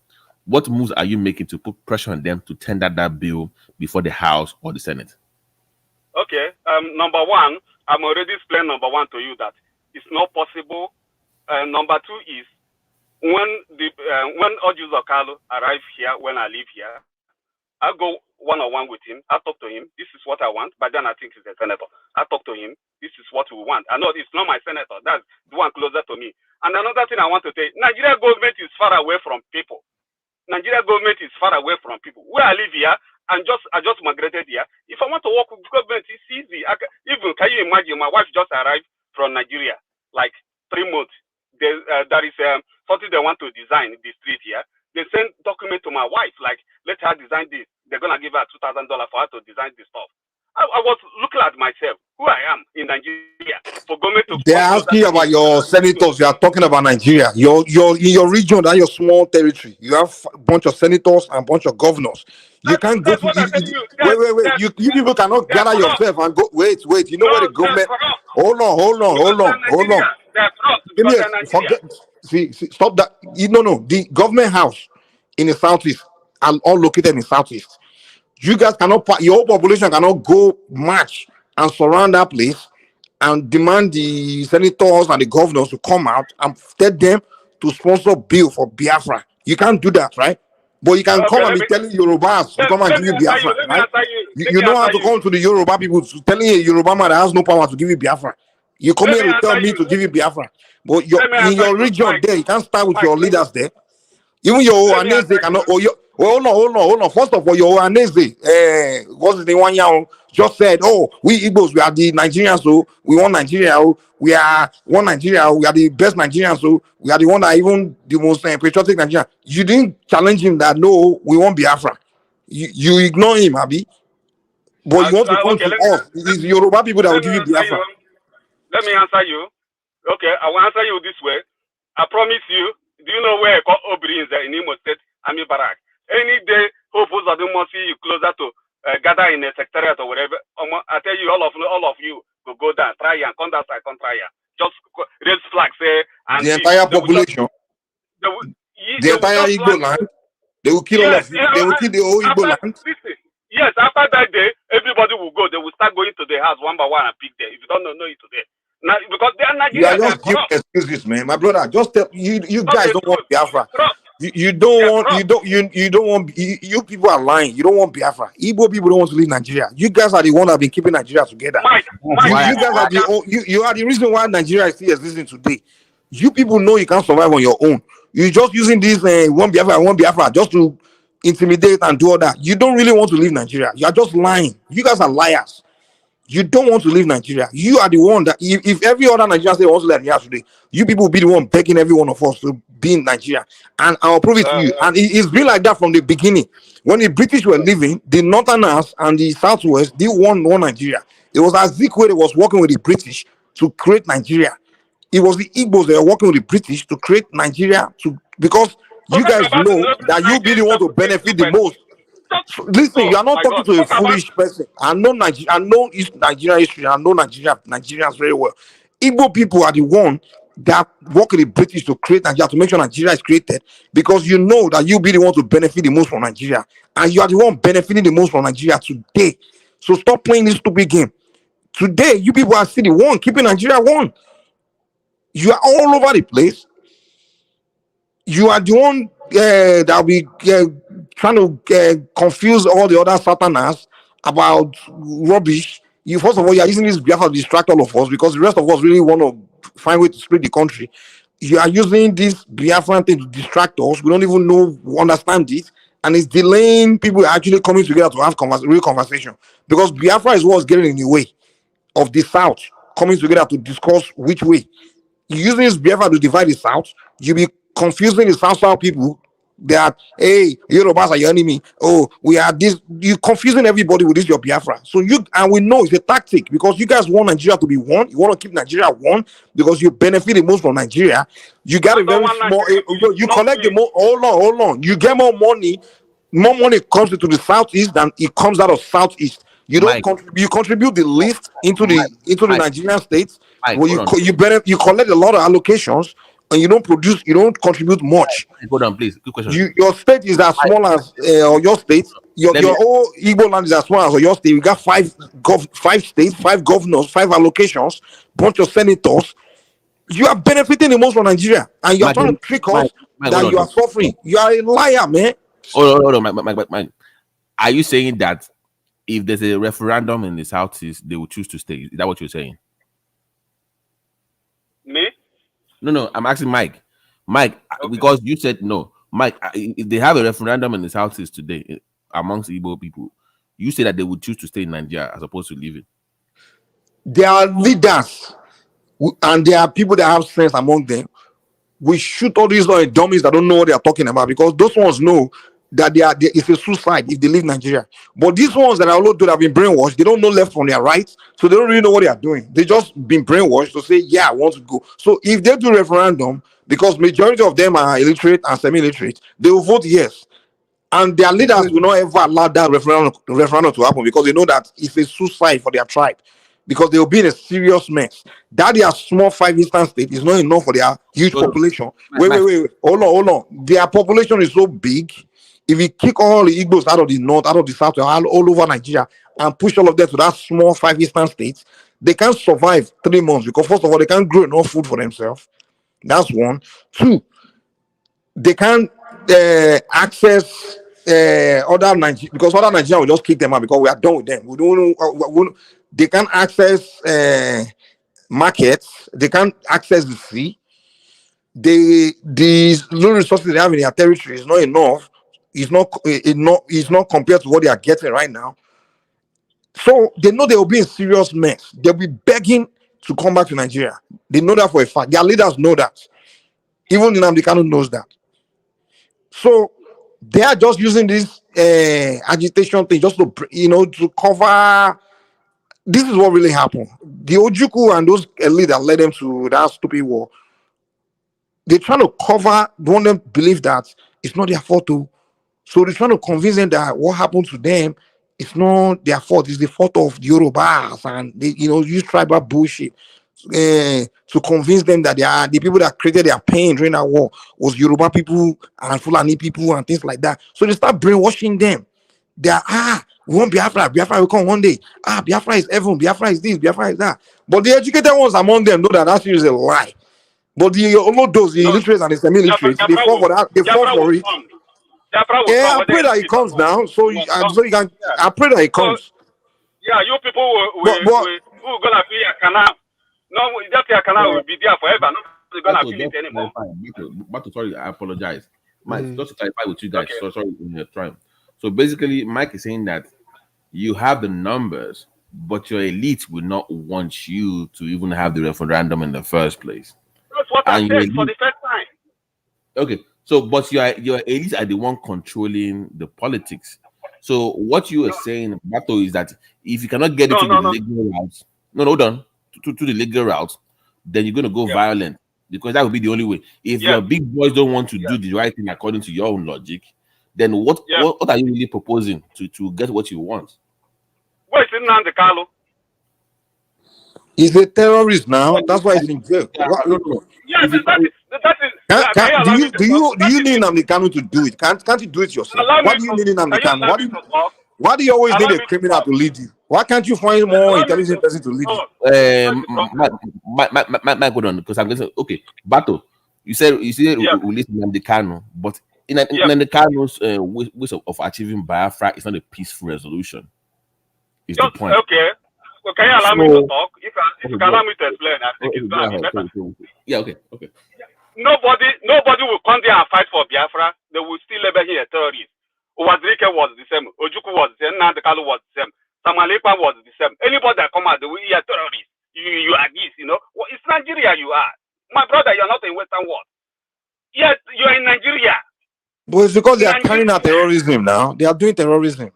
what moves are you making to put pressure on them to tender that bill before the House or the Senate? Okay. Number one, I'm already explaining number one to you that it's not possible. Number two is when Ojus Okalo arrive here, when I live here, I go one-on-one with him. I talk to him. This is what I want. But then I think he's a senator. I talk to him. This is what we want. I know it's not my senator. That's the one closer to me. And another thing I want to say, Nigeria government is far away from people. Nigeria government is far away from people. Where I live here, I just migrated here. If I want to work with government, it's easy. Can you imagine? My wife just arrived from Nigeria, like 3 months. There is something they want to design in the street here. They send document to my wife, like, let her design this. They they're gonna give her $2,000 for her to design this stuff. I was looking at myself, who I am in Nigeria, for government to They're come closer asking you to me. about your senators. You are talking about Nigeria. Your in your region, that your small territory. You have a bunch of senators and a bunch of governors. You can't go That's to. what I'm telling you. Wait. You people cannot They're gather corrupt. yourself and go. Wait. You know No, where the they're government. corrupt. Hold on. They're corrupt Give me because they're Nigeria. see, stop that. No. The government house in the southeast are all located in southeast. You guys cannot. Your whole population cannot go march and surround that place and demand the senators and the governors to come out and tell them to sponsor bill for Biafra. You can't do that, right? But you can come Okay, and let be me telling Yorubas to come and let give me you answer you. Biafra, Let me right? answer you. Let You me know how answer to you. come to the Yoruba people to telling a Yoruba man that has no power to give you Biafra. You come Let here me to tell answer me you. to give you Biafra. But Let me in answer your you. region there, you can't start with your Let me leaders there. Even your let me Ohanese, they answer cannot. you. Oh, hold on. First of all, your Ohanese, what's the one year just said, oh, we Igbos, we are the Nigerians, so we want Nigeria. Oh, we are one Nigeria. Oh, we are the best Nigerians, so we are the one that even the most patriotic Nigerian. You didn't challenge him that no, we want Biafra. You ignore him, Abi. But you want to come Okay, to us. It's Yoruba people that will let me give you answer you. Biafra. Let me answer you. Okay, I will answer you this way. I promise you. Do you know where Obri is in Imo State Army Barrack? Any day, hopefully, I don't want to see you closer to gather in a secretariat or whatever. I tell you, all of you go down, try and come that side, come try and just raise flag, say and The leave. entire population, They will the entire just Igbo flag. land, they will kill all Yes, of you. They will kill the whole Igbo after land. listen. Yes, after that day, everybody will go. They will start going to the house one by one and pick them. If you don't know it today, now because they are You are Nigeria, they are just giving corrupt. excuses, man. My brother, just tell you Not guys the don't want truth. Biafra. Corrupt. You don't They are want corrupt. you don't want you people are lying. You don't want Biafra. Igbo people don't want to leave Nigeria. You guys are the one that have been keeping Nigeria together. Mike, You guys are you are the reason why Nigeria is still existing today. You people know you can't survive on your own. You're just using this one Biafra just to intimidate and do all that. You don't really want to leave Nigeria. You are just lying. You guys are liars. You don't want to leave Nigeria. You are the one that if every other Nigerian state wants to leave Nigeria today, you people will be the one begging every one of us to be in Nigeria. And I'll prove it to you. And it's been like that from the beginning. When the British were leaving, the Northerners and the Southwest, they won Nigeria. It was Azikiwe that was working with the British to create Nigeria. It was the Igbos that were working with the British to create Nigeria because you Forget guys about know that you be the one to benefit the most. Listen, you are not my talking God. to a Talk about foolish person. I know East Nigeria history. I know Nigerians very well. Igbo people are the one that work with the British to create Nigeria, to make sure Nigeria is created, because you know that you be the one to benefit the most from Nigeria, and you are the one benefiting the most from Nigeria today. So stop playing this stupid game. Today, you people are still the one keeping Nigeria one. You are all over the place. You are the one that will be trying to confuse all the other Southerners about rubbish. You first of all, you are using this Biafra to distract all of us, because the rest of us really want to find a way to split the country. You are using this Biafran thing to distract us. We don't even understand it, and it's delaying people actually coming together to have real conversation, because Biafra is what's getting in the way of the South coming together to discuss which way. Using this Biafra to divide the South, you be confusing the South people that, hey, Yorubas are your enemy. Oh, we are this. You confusing everybody with this your Biafra. So and we know it's a tactic, because you guys want Nigeria to be one. You want to keep Nigeria one because you benefit the most from Nigeria. You got a very small. You collect the most. Hold on. You get more money. More money comes into the Southeast than it comes out of Southeast. You don't contribute. You contribute the least into the Nigerian states. Well, you collect a lot of allocations, and you don't produce. You don't contribute much. Hold on, please. Good question. Your state is as small as your state. Your whole Igbo land is as small as your state. You got five states, 5 governors, 5 allocations, bunch of senators. You are benefiting the most from Nigeria, and you are trying to trick us that you are suffering. You are a liar, man. Hold on, Mike. Are you saying that if there's a referendum in the Southeast, they will choose to stay? Is that what you're saying? Me? No, I'm asking Mike. Mike, okay. Because you said no. Mike, if they have a referendum in the Southeast today amongst Igbo people, you say that they would choose to stay in Nigeria as opposed to leaving. There are leaders, and there are people that have sense among them. We shoot all these dummies that don't know what they are talking about, because those ones know that it's a suicide if they leave Nigeria. But these ones that are all that have been brainwashed, they don't know left from their right, so they don't really know what they are doing. They just been brainwashed to say, yeah, I want to go. So if they do referendum, because majority of them are illiterate and semi-illiterate, they will vote yes. And their leaders will not ever allow that referendum to happen because they know that it's a suicide for their tribe. Because they will be in a serious mess. That their small 5 eastern state is not enough for their huge population. Wait. Hold on. Their population is so big. If you kick all the Igbos out of the north, out of the south, all over Nigeria, and push all of them to that small 5 eastern states, they can't survive 3 months because first of all, they can't grow enough food for themselves. That's one. 2, they can't access other Nigeria because other Nigeria will just kick them out because we are done with them. We don't. They can't access markets. They can't access the sea. The little resources they have in their territory is not enough. It's not compared to what they are getting right now. So they know they will be in serious mess. They'll be begging to come back to Nigeria. They know that for a fact. Their leaders know that. Even Nnamdi Kanu knows that. So they are just using this agitation thing just to cover. This is what really happened. The Ojukwu and those elite that led them to that stupid war, they're trying to cover, don't them believe that it's not their fault too. So they're trying to convince them that what happened to them, it's not their fault, it's the fault of the Yorubas, and they use tribal bullshit to convince them that they are the people that created their pain during that war was Yoruba people and Fulani people and things like that. So they start brainwashing them. They are we want Biafra will come one day. Biafra is heaven, Biafra is this, Biafra is that. But the educated ones among them know that is a lie. But all those the illiterates and the semi-illiterates, they fall for that. They fall for it. Yeah, I pray that it comes now. So you can. I pray that it comes. Yeah, you people who gonna be a canal. No, just a canal will be there forever. Nobody's gonna feel it anymore. But sorry, I apologize. Mike, just to clarify with you guys. Okay. So sorry in your time. So basically, Mike is saying that you have the numbers, but your elite will not want you to even have the referendum in the first place. That's what I said for the first time. Okay, so but your elites are the one controlling the politics. So what you are saying, Bato, is that if you cannot get it to the legal route, hold on, to the legal route, then you're going to go violent because that would be the only way. If your big boys don't want to do the right thing according to your own logic, then what are you really proposing to get what you want? Where is Nnamdi Kanu? He's a terrorist now. That's why he's in jail. Yes, that is. Do you need Nnamdi Kanu to do it? Can't you do it yourself? Why do you need Nnamdi Kanu? Why do you always need a criminal to lead you? Why can't you find more intelligent person to lead you? Mike, hold on, because I'm going to say, okay, Bato, you said we listen to Nnamdi Kanu, but in the Kanu's ways of achieving Biafra, it's not a peaceful resolution. Is the point? Okay. So can you allow me to talk? If you can allow me to explain, I think it's going to be better. Yeah, okay. Nobody will come there and fight for Biafra. They will still label him a terrorist. Uwazirike was the same. Ojukwu was the same. Nnamdi Kanu was the same. Samalepa was the same. Anybody that come out, they will be a terrorist. You are this, Well, it's Nigeria you are. My brother, you're not in Western world. Yes, you're in Nigeria. But it's because they are carrying out terrorism now. They are doing terrorism.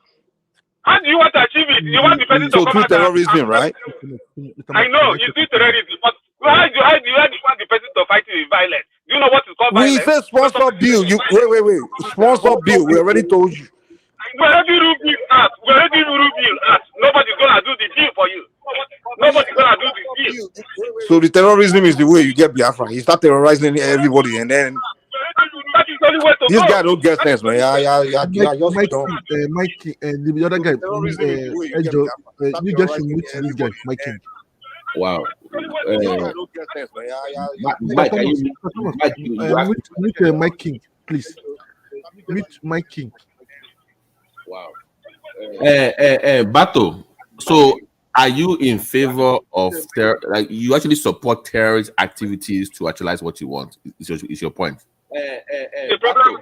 How do you want to achieve it? You want the person to come out terrorism, right? I know, you do terrorism, but how do you want the person to fight with violence? Do you know what is called violence? We said sponsor bill. Wait. Sponsor bill. We already told you. We already rule bill out. Nobody's gonna do the deal for you. Nobody's gonna do the deal. So the terrorism is the way you get Biafra. You start terrorizing everybody, and then this guy don't get sense, man. Yeah, Mike, the other guy, you just should meet this guy, Mike King. Wow. Meet Mike King, please. Meet Mike King. Wow. Bato, so are you in favor of you actually support terrorist activities to actualize what you want? Is your point? The problem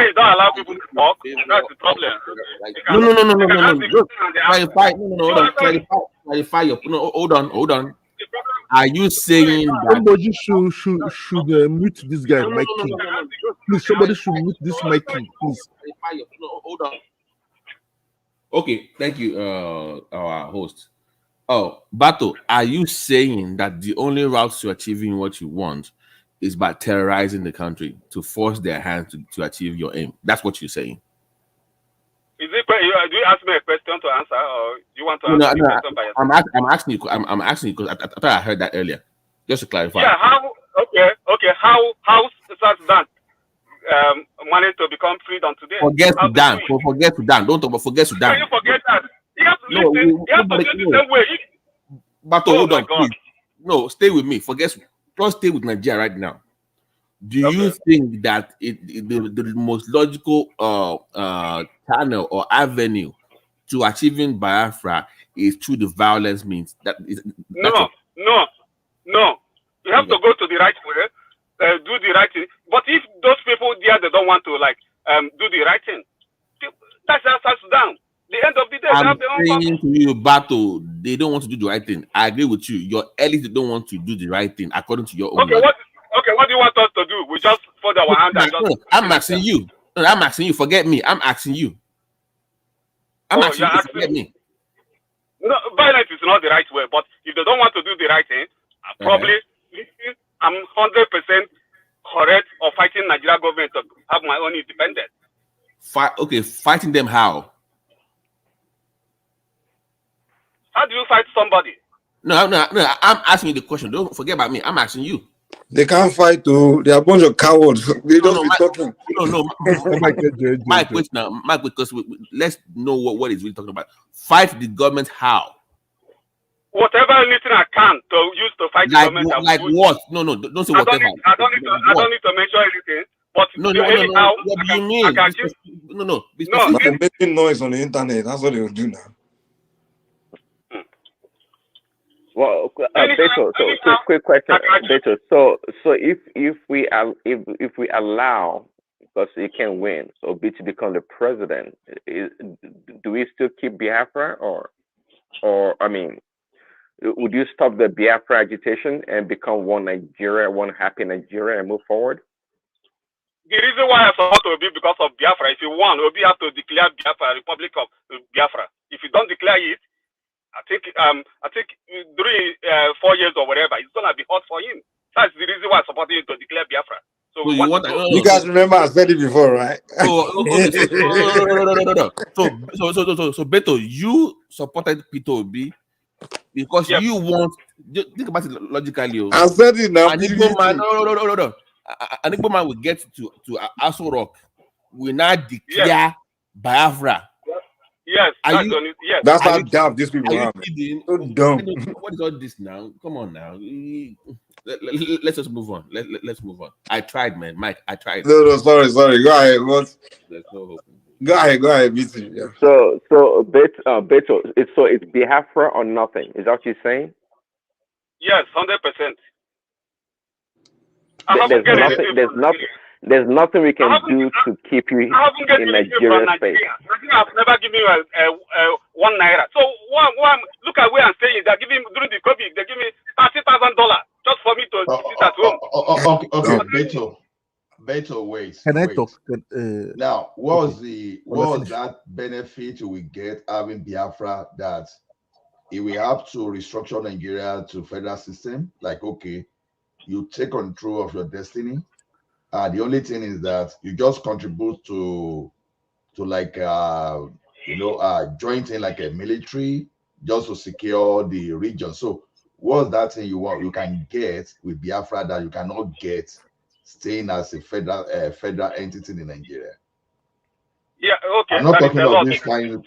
is don't allow people to talk. That's the problem. No. Clarify your. No, hold on. Are you saying that somebody should mute this guy, Mike King? Please, somebody should mute this Mike King, please. hold on. Okay, thank you, our host. Oh, Bato, are you saying that the only route to achieving what you want is by terrorizing the country to force their hand to achieve your aim? That's what you're saying. Is it? Do you ask me a question to answer, or do you want to answer the question by yourself? I'm asking you. I'm asking you because I thought I heard that earlier. Just to clarify. Yeah. How? Okay. How South Sudan managed to become freedom today? Forget Sudan. Forget Sudan. Don't talk about forget Sudan. Can you forget that? You have to listen. You have to do the same way. But hold on, please. No, stay with me. Just stay with Nigeria right now. Do you think that the most logical channel or avenue to achieving Biafra is through the violence means? No. You have to go to the right way, do the right thing. But if those people there they don't want to do the right thing, that's South Sudan. The end of the day, they have their own saying to you, Bato, they don't want to do the right thing. I agree with you. Your elites don't want to do the right thing according to your own. What do you want us to do? We just fold our hand and just. I'm asking you. No, I'm asking you. Forget me. I'm asking you. I'm asking you. Forget me. No, violence is not the right way. But if they don't want to do the right thing, probably I'm 100% correct of fighting Nigeria government to have my own independence. Fighting them how? How do you fight somebody? No. I'm asking you the question. Don't forget about me. I'm asking you. They can't fight too. They're a bunch of cowards. They don't be talking. No. Mike, wait now. Mike, because let's know what is really talking about. Fight the government how? Whatever anything I can to use to fight the government. Like what? No, don't say whatever. I don't need to mention anything. But no. What do you mean? No. They're making noise on the internet. That's what they will do now. Well, Beto, so quick question, Beto. So if we allow, because he can win, so Obi to become the president, do we still keep Biafra, or I mean, would you stop the Biafra agitation and become one Nigeria, one happy Nigeria, and move forward? The reason why I support Obi because of Biafra. If you want, Obi have to declare Biafra Republic of Biafra. If you don't declare it, I think during 4 years or whatever, it's gonna be hot for him. That's the reason why I support him to declare Biafra. So you guys remember I said it before, right? No. So Beto, you supported Peter Obi because you want. Think about it logically. I said it now. An Igbo man, no. An Igbo man will get to Aso Rock. We now declare Biafra. Yes, that's how dumb these people are. So dumb. What is all this now? Come on now. Let's just move on. Let's move on. I tried, man. Mike, I tried. No, sorry. Go ahead. What? There's no hope. Go ahead, BT. Yeah. So Beto, it's Biafra or nothing. Is that what you're saying? Yes, 100%. There's nothing we can do to keep you in Nigeria space. I've never given you a 1 naira. So look at where I'm staying. They're giving during the COVID. They give me $30,000 just for me to sit at home. Okay, Beto, wait. Can I talk? Now, what was that benefit we get having Biafra that if we have to restructure Nigeria to federal system? Like, okay, you take control of your destiny. The only thing is that you just contribute to like joint in like a military just to secure the region. So what's that thing you can get with Biafra that you cannot get staying as a federal entity in Nigeria? Yeah, okay. I'm not talking about this kind of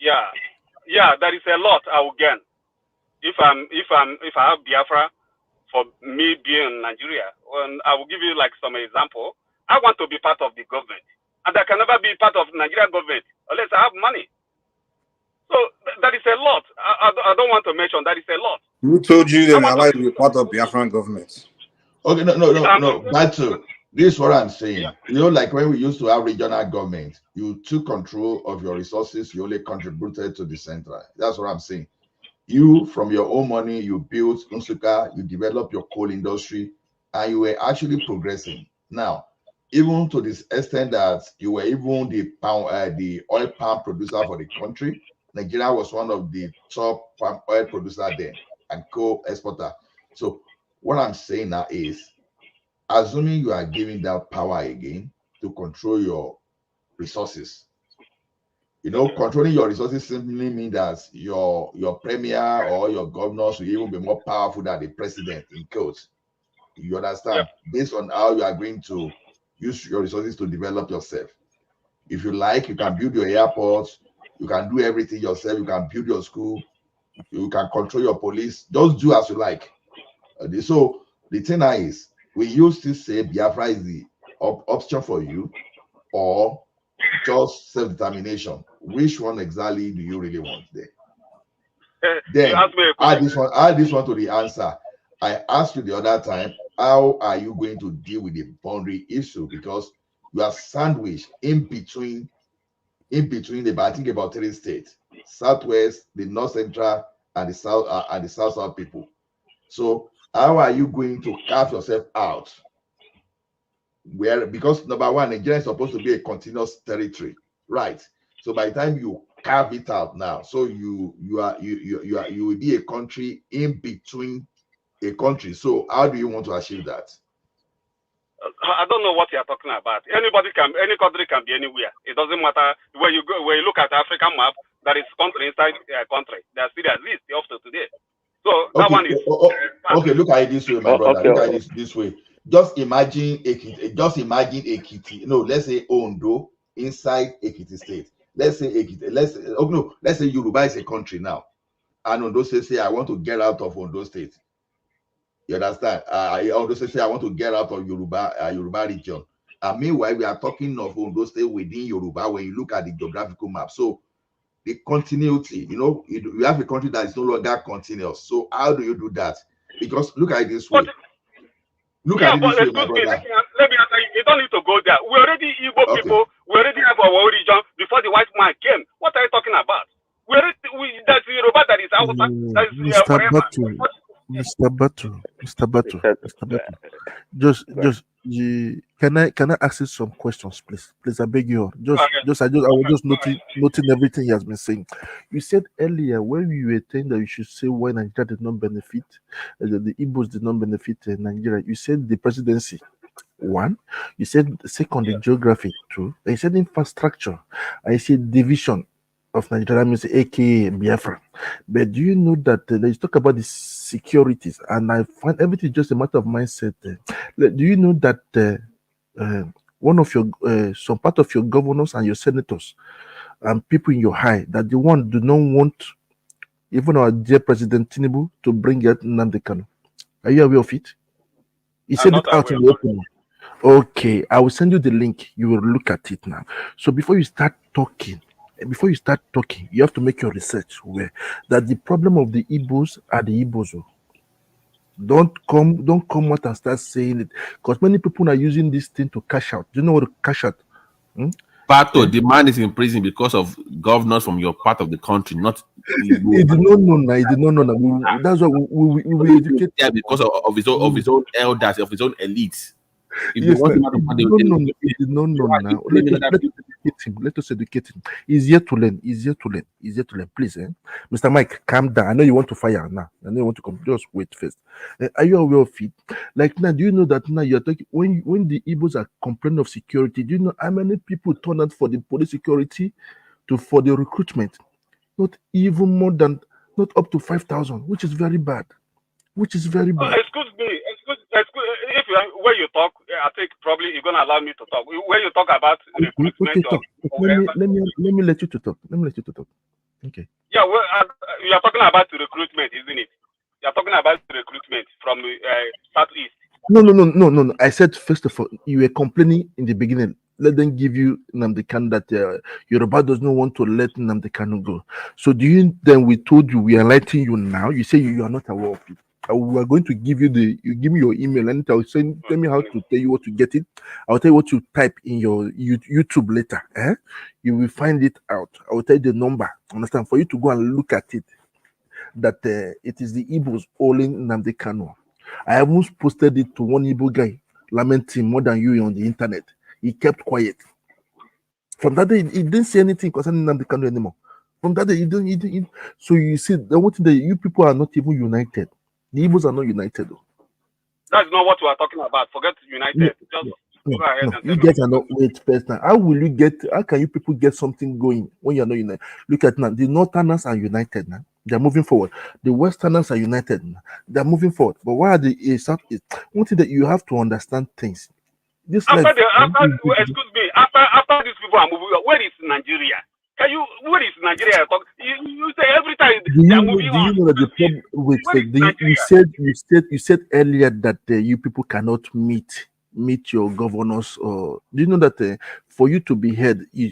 Yeah, that is a lot I will gain if I have Biafra. For me being in Nigeria, I will give you like some example. I want to be part of the government, and I can never be part of Nigerian government unless I have money. So that is a lot. I don't want to mention that is a lot. Who told you that I like to be part of Biafran government? Okay, no. This is what I'm saying. Yeah. You know, like when we used to have regional government, you took control of your resources. You only contributed to the central. That's what I'm saying. You, from your own money, you built Unsuka, you developed your coal industry, and you were actually progressing. Now, even to this extent that you were even the oil palm producer for the country. Nigeria was one of the top palm oil producer then and co-exporter. So what I'm saying now is, assuming you are giving that power again to control your resources, controlling your resources simply means that your premier or your governors will even be more powerful than the president in quotes. You understand? Based on how you are going to use your resources to develop yourself. If you like, you can build your airports, you can do everything yourself, you can build your school, you can control your police, just do as you like. So the thing now is, we used to say Biafra is the option for you, or just self-determination. Which one exactly do you really want there? Then add this one to the answer. I asked you the other time, how are you going to deal with the boundary issue? Because you are sandwiched in between I think about 3 states: Southwest, the North Central, and the South people. So how are you going to carve yourself out? Because number one, Nigeria is supposed to be a continuous territory, right? So by the time you carve it out now, so you will be a country in between a country. So how do you want to achieve that? I don't know what you're talking about. Any country can be anywhere. It doesn't matter where you go. When you look at the African map, that is country inside country. They still exist up to today. So that one is okay. Look at it this way, my brother. Okay. Look at it this way. Just imagine Ekiti. Let's say Ondo inside Ekiti state. Let's say Ekiti. Let's say Yoruba is a country now, and Ondo say I want to get out of Ondo state. You understand? Ondo say I want to get out of Yoruba region. And meanwhile, we are talking of Ondo state within Yoruba when you look at the geographical map. So the continuity, you have a country that is no longer continuous. So how do you do that? Because look at it this way. Look at it this way, my brother. Let me answer you. You don't need to go there. We already Igbo people. We already have our origin before the white man came. What are you talking about? That's Yoruba that is out. That is forever. Mr. Batu, just can I ask you some questions, please? Please, I beg you. I was just noting everything he has been saying. You said earlier when you were saying that you should say why Nigeria did not benefit, the Igbos did not benefit Nigeria. You said the presidency. One, you said second, the geography. Two, I said infrastructure. I said division of Nigeria, means aka Biafra. But do you know that they talk about the securities, and I find everything just a matter of mindset. Do you know that one of your some part of your governors and your senators and people in your high that the one do not want even our dear President Tinubu to bring out Nnamdi Kanu? Are you aware of it? He said it out in the open. Okay, I will send you the link. You will look at it now. So before you start talking, you have to make your research where that the problem of the Igbos are the Igbos. Don't come out and start saying it, because many people are using this thing to cash out. Do you know what to cash out? Pato, the man is in prison because of governors from your part of the country, not. He did not know. That's why we educate. Yeah, because of his own elders, of his own elites. Yes, he did not know now. Let us educate him. He's here to learn. Please, Mr. Mike, calm down. I know you want to fire now. I know you want to come. Just wait first. Are you aware of it? Like now, do you know that now you're talking when the Igbos are complaining of security? Do you know how many people turn out for the police security for the recruitment? Not even more than, not up to 5,000, which is very bad. Excuse me. When you talk, I think probably you're gonna allow me to talk. When you talk about recruitment, let me let you to talk. Okay. Yeah, well, you're talking about recruitment, isn't it? You're talking about recruitment from Southeast. No. I said first of all, you were complaining in the beginning. Let them give you Nnamdi Kanu, that Yoruba does not want to let Nnamdi Kanu go. So we told you, we are enlightening you now. You say you are not aware of it. We are going to give you you give me your email, and I'll tell me how to tell you what to get it. I'll tell you what to type in your YouTube later. You will find it out. I will tell you the number. Understand? For you to go and look at it, that it is the Igbos owning Nnamdi Kanu. I almost posted it to one Igbo guy lamenting more than you on the internet. He kept quiet. From that day, he didn't say anything concerning Nnamdi Kanu anymore. From that day, he didn't. So you see, the one thing that you people are not even united. The Igbos are not united. Though. That's not what we are talking about. Forget United. Just go ahead and you tell guys are not wait first now. How can you people get something going when you're not united? Look at now, the Northerners are united now. They're moving forward. The Westerners are united now. They're moving forward. But why are the South? One thing that you have to understand things. This after life. excuse me, after these people are moving, where is Nigeria? Where is Nigeria? You say every time they are moving on. You know that the problem with you said earlier that you people cannot meet your governors, or do you know that for you to be heard, you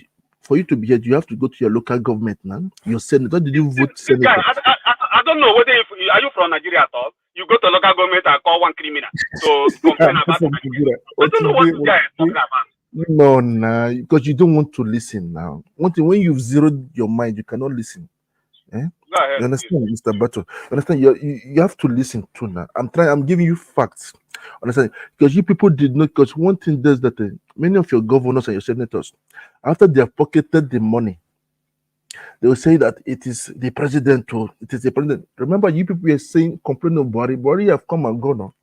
have to go to your local government now. Your senator. Did you vote senator? Guy, I don't know whether are you from Nigeria at all? You go to local government and call one criminal to complain about Nigeria. I don't know what this guy is talking about. No, because you don't want to listen now. One thing, when you've zeroed your mind, you cannot listen. Eh? Go ahead, you understand, please. Mr. Bato? You understand? You have to listen too now. I'm giving you facts. Understand? Because you people did not. Because one thing is that many of your governors and your senators, after they have pocketed the money, they will say that it is the president. It is the president. Remember, you people were saying, complaining of Buhari. Buhari have come and gone.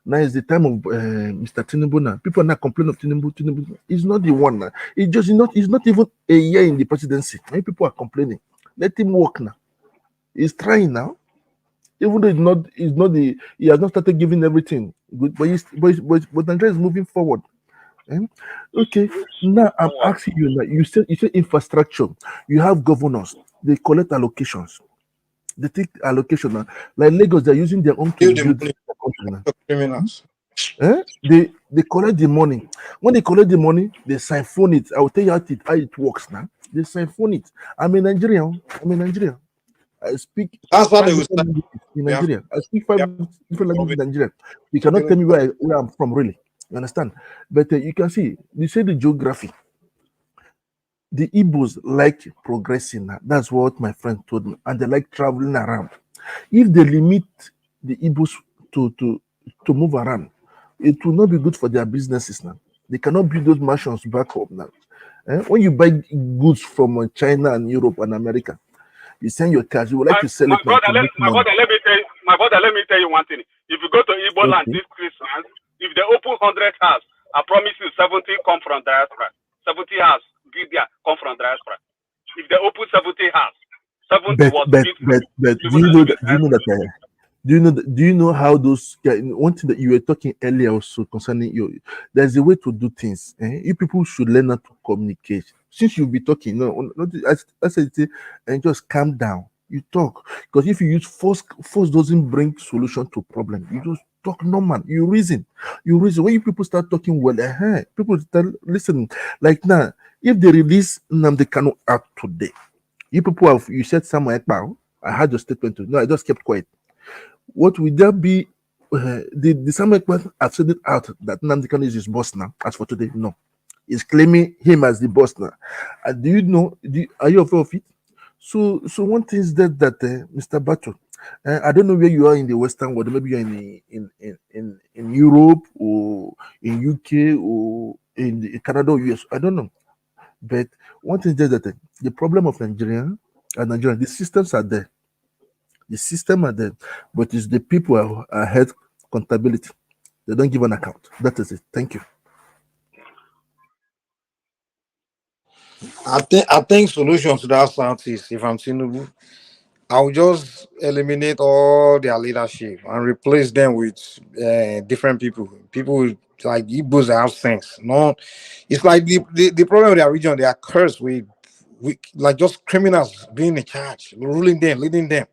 Now is the time of Mr. Tinubu. Now people are not complaining of Tinubu. Tinubu is not the one. Now it's not even a year in the presidency. Many people are complaining. Let him work now. He's trying now, even though he has not started giving everything good. But Nigeria is moving forward. Okay, now I'm asking you. Now you said infrastructure. You have governors. They collect allocations. They take allocation now. Like Lagos, they're using their own to build the country now. Criminals. They collect the money. When they collect the money, they siphon it. I will tell you how it works now. They siphon it. I'm a Nigerian. I speak That's how five they will different languages in start. Nigeria. I speak five different languages in Nigeria. You cannot tell me where I'm from, really. You understand? But you can see, you say the geography. The Igbos like progressing. That's what my friend told me, and they like traveling around. If they limit the Igbos to move around, it will not be good for their businesses now. They cannot build those mansions back home now. When you buy goods from China and Europe and America, you send your cars. You would like to sell it. My brother, let me tell you one thing. If you go to Igbo land this Christmas, if they open 100 houses, I promise you 70 come from diaspora. 70 houses come from diaspora. If they open 70 houses, 70 was but do you know how those one thing that you were talking earlier also concerning you? There's a way to do things. You people should learn how to communicate. Since you'll be talking, I said, and just calm down. You talk, because if you use force doesn't bring solution to problem. You just talk normal. You reason. When you people start talking well, people start listening. Like now, if they release Nnamdi Kanu out today, you said somewhere, I had your statement too. No, I just kept quiet. What would that be? The Samuel have said it out that Nnamdi Kanu is his boss now. As for today, no, he's claiming him as the boss now. Do you know? Are you aware of it? So one thing is that Mr. Bato, I don't know where you are in the Western world. Maybe you're in Europe or in UK or in Canada or US. I don't know. But one thing is that the problem of Nigeria, the systems are there. The system are there, but it's the people who are held accountability. They don't give an account. That is it. Thank you. I think solution to that sound is, if I'm Tinubu, I'll just eliminate all their leadership and replace them with different people. People like Igbos that have sense. No, it's like the problem with their region. They are cursed with like just criminals being in charge, ruling them, leading them.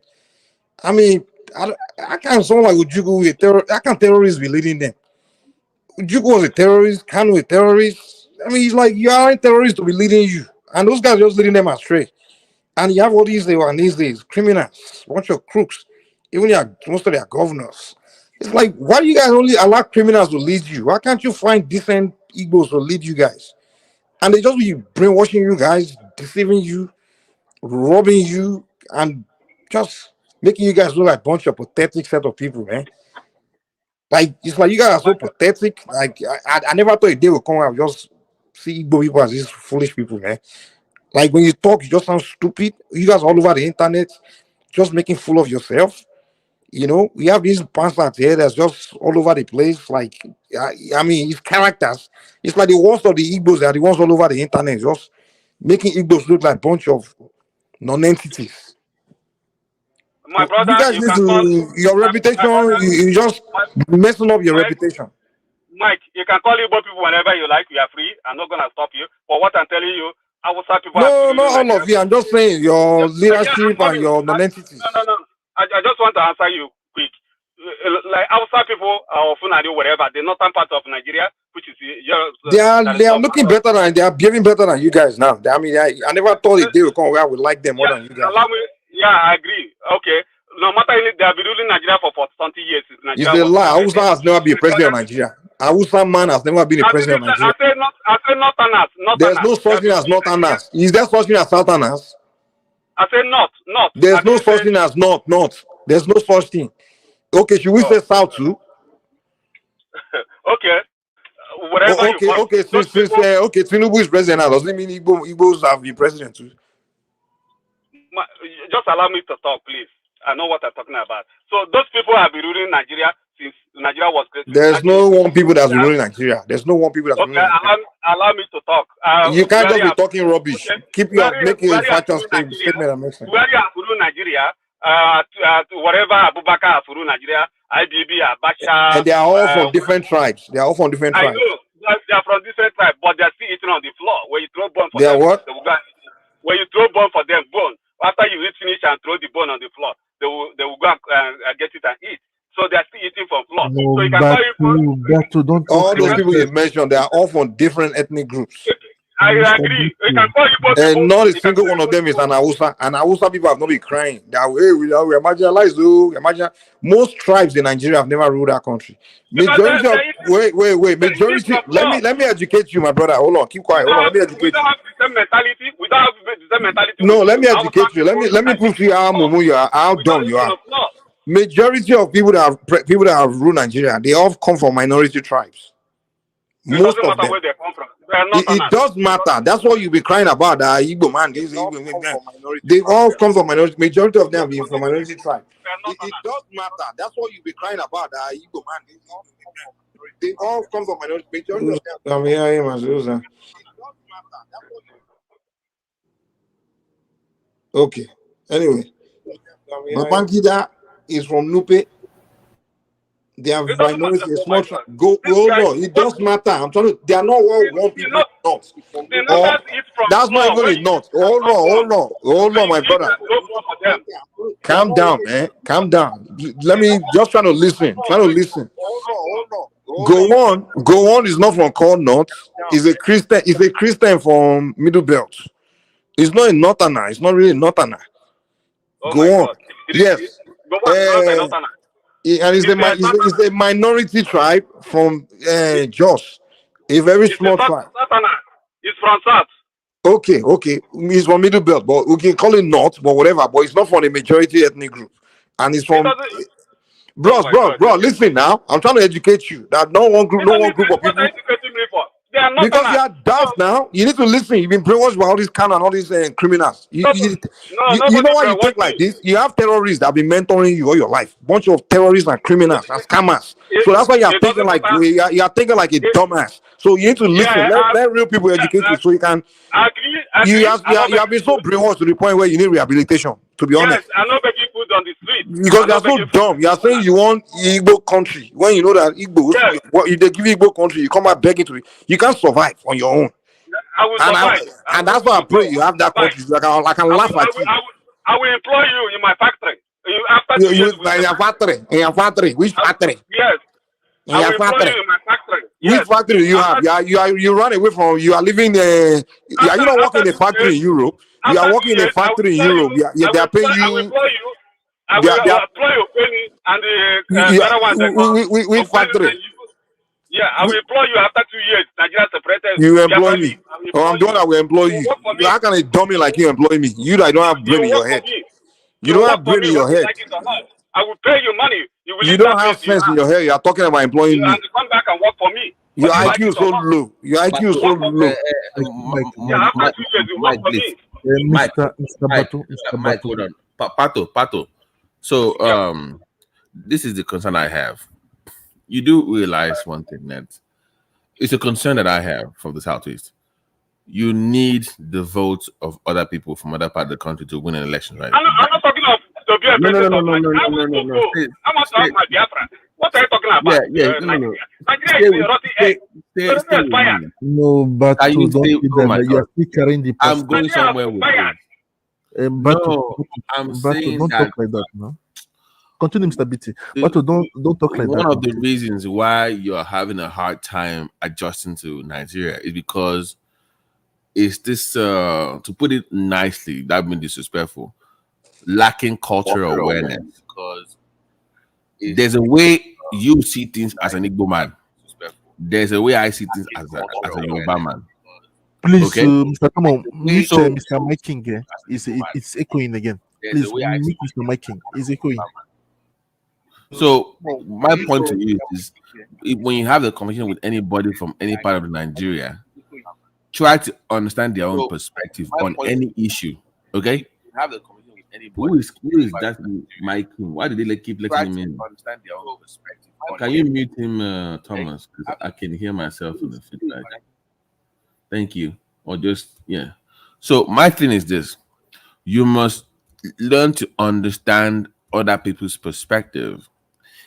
I mean, I can't someone like Ujugu with I can't terrorists be leading them. Ujugu was a terrorist, Kanu a terrorist. I mean, it's like you are a terrorist to be leading you, and those guys just leading them astray. And you have all these days criminals, bunch of crooks, even most of their governors. It's like, why do you guys only allow criminals to lead you? Why can't you find decent Igbos to lead you guys? And they just be brainwashing you guys, deceiving you, robbing you, and just making you guys look like a bunch of pathetic set of people, man. Like, it's like you guys are so pathetic. Like, I never thought a day would come out just see Igbo people as these foolish people, man. Like when you talk, you just sound stupid. You guys all over the internet, just making fool of yourself. You know, we have these bastards here that's just all over the place. Like, I mean, his characters. It's like the worst of the Igbos are the ones all over the internet, just making Igbos look like a bunch of non-entities. My brother, You guys need to your reputation. You just messing up your reputation. Mike, you can call Igbo people whenever you like. We are free. I'm not gonna stop you. But what I'm telling you, I will start people. No, not all of you. I'm just saying your leadership and your non-entities. No. I just want to answer you quick. Like outside people of Funadi, whatever, the northern part of Nigeria, which is they are looking better than they are behaving better than you guys now. I mean, I never thought a day would come where I would like them more than you guys. Yeah, I agree. Okay. No matter they have been ruling Nigeria for 20 years. It's a lie. Awusa has never been president of Nigeria. Awusa man has never been a president of Nigeria. I said northerners. There's no such thing as northerners. Is there such thing as southerners? I said not. There's no such thing as not. There's no such thing. Okay, should we say south too? Okay. Whatever okay. Since Tinubu is president now, does it mean Igbos have been president too? Just allow me to talk, please. I know what I'm talking about. So those people have been ruling Nigeria since Nigeria was created. There's no one people that's ruling Nigeria. There's no one people that's ruling Nigeria. Allow me to talk. You can't just be talking rubbish. Okay. Keep your making a factual statement that makes sense. Where you have ruled Nigeria, whatever Abubakar has ruled Nigeria, IBB, Abacha. And they are all from different tribes. They are all from different tribes. I know. They are from different tribes, but they are still eating on the floor. When you throw bone for them. They are what? When you throw bone for them, bone. After you eat finish and throw the bone on the floor, they will go and get it and eat. So they are still eating from floor. No, so you can all those people you mentioned, they are all from different ethnic groups. I agree. You can call you and not a single one of them is an Hausa. And Hausa people have not been crying. They are we are marginalized. Imagine most tribes in Nigeria have never ruled that country. Majority of wait. Majority. Let me educate you, my brother. Hold on, keep quiet. Hold on, let me educate you. We don't have the same mentality. We don't have the same mentality. No, let me educate you. Let me prove to you how mumu you are, how dumb you are. Majority of people that have ruled Nigeria, they all come from minority tribes. Most of them. Where they come from. It does matter. That's what you be crying about. Igbo man, they all come from minority. Majority of them being from minority tribe. It does matter. That's what you be crying about. Igbo man, they all come from minority. Majority of them. I'm hearing him. Okay. Anyway, Babangida is from Nupe. They have minority, a small tribe. Go, no, it does matter. I'm telling you, they are not all one people. That's not even a not. Hold on, my brother. Calm down, man. Calm down. Let me just try to listen. Go on is not from Corn North. He's a Christian from Middle Belt. It's not a Northerner. It's not really a Northerner. Go on. Yes. And it's a minority tribe from Jos, a very small tribe. It's from South. Okay. He's from Middle Belt, but we can call it North, but whatever. But it's not from the majority ethnic group, and it's from. Bro, listen now. I'm trying to educate you that no one group of people. Because you are daft now. You need to listen. You've been brainwashed by all these kind and all these criminals. You know why you think like this? You have terrorists that have been mentoring you all your life. Bunch of terrorists and criminals and scammers. So that's why you are thinking like you are thinking like a dumbass. So you need to listen. Let real people educate you so you can. You have been so brainwashed to the point where you need rehabilitation. To be honest. I know that you put on the street. Because you are so dumb. You are saying you want Igbo country when you know that Igbo. If they give you Igbo country, you come back begging to it. You can't survive on your own. I will survive. And that's why I pray you have that country. So I can laugh at you. I will employ you in my factory. In your factory. Which factory? Yes. In your factory. In my factory. Which factory do you have? You run away from. You are living. You are not working in a factory in Europe. You are working in a factory in Europe. They are paying you. I will employ you, Penny, and the other one. Which factory? Yeah, I will employ you after 2 years. Nigeria separated. You employ me. I'm the one that will employ you. How can a dummy like you employ me? You that don't have brain in your head. You don't have brain in your head. I will pay you money. You don't have sense in your head. You are talking about employing me. And come back and work for me. Your IQ is so low. Your IQ is so low. Mike, please. Mike, hold on. Pato. So, this is the concern I have. You do realize one thing, that it's a concern that I have from the Southeast. You need the votes of other people from other part of the country to win an election, right? I'm not talking of to be a president of Nigeria. I want to go. I want to have my Biafra. What are you talking about? Yeah, Nigeria is a rotten egg. Stay with me. No, but don't do that. You are still carrying the I'm going somewhere with you. No, I'm saying don't that. talk like that, no. Continue, Mr. BT. But don't talk like that. One of the reasons why you're having a hard time adjusting to Nigeria is because it's this, to put it nicely, that being disrespectful, lacking cultural awareness. Because there's a way you see things as an Igbo man. There's a way I see things as a Yoruba man. Please, okay? Mr. Tomo, mute Mr. Mike King. It's echoing again. Please, mute Mr. Mike King. It's echoing. So my point to you is, when you have a conversation with anybody from any part of Nigeria, try to understand their own perspective on any issue. Okay? Have a conversation with anybody. Who is that Mike King? Why did they keep letting him in? Understand their own perspective. Can you mute him, Thomas? Because I can hear myself in the feedback. Thank you. Or just So my thing is this: you must learn to understand other people's perspective.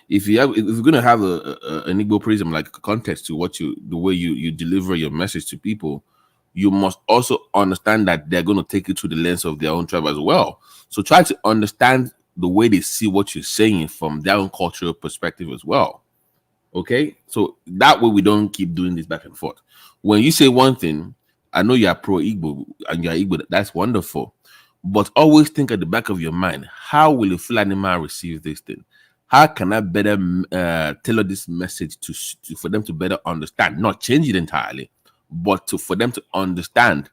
If you're gonna have an Igbo prism, like a context to the way you deliver your message to people, you must also understand that they're gonna take it through the lens of their own tribe as well. So try to understand the way they see what you're saying from their own cultural perspective as well. Okay, so that way we don't keep doing this back and forth. When you say one thing, I know you're pro Igbo and you're Igbo, that's wonderful, but always think at the back of your mind, how will a Fulani man receive this thing? How can I better tailor this message for them to better understand? Not change it entirely, but for them to understand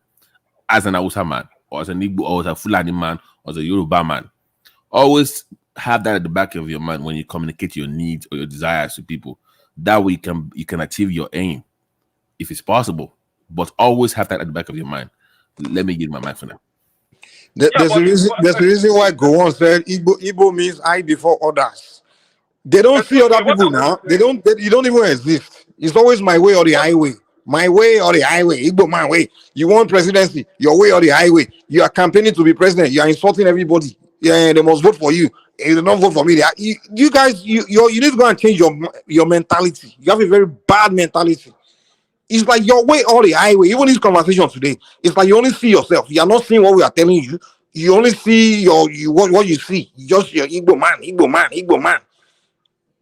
as an Hausa man, or as an Igbo, or as a Fulani man, or as a Yoruba man. Always have that at the back of your mind when you communicate your needs or your desires to people. That way you can achieve your aim, if it's possible. But always have that at the back of your mind. Let me give my mind for now. There's a reason why Gowon said Igbo means I before others. They don't see other people now. You don't even exist. It's always my way or the highway. My way or the highway. Igbo man way. You want presidency, your way or the highway. You are campaigning to be president. You are insulting everybody. Yeah, they must vote for you. If they don't vote for me, you guys, you need to go and change your mentality. You have a very bad mentality. It's like your way or the highway. Even this conversation today, it's like you only see yourself. You are not seeing what we are telling you. You only see what you see. Just your Igbo man.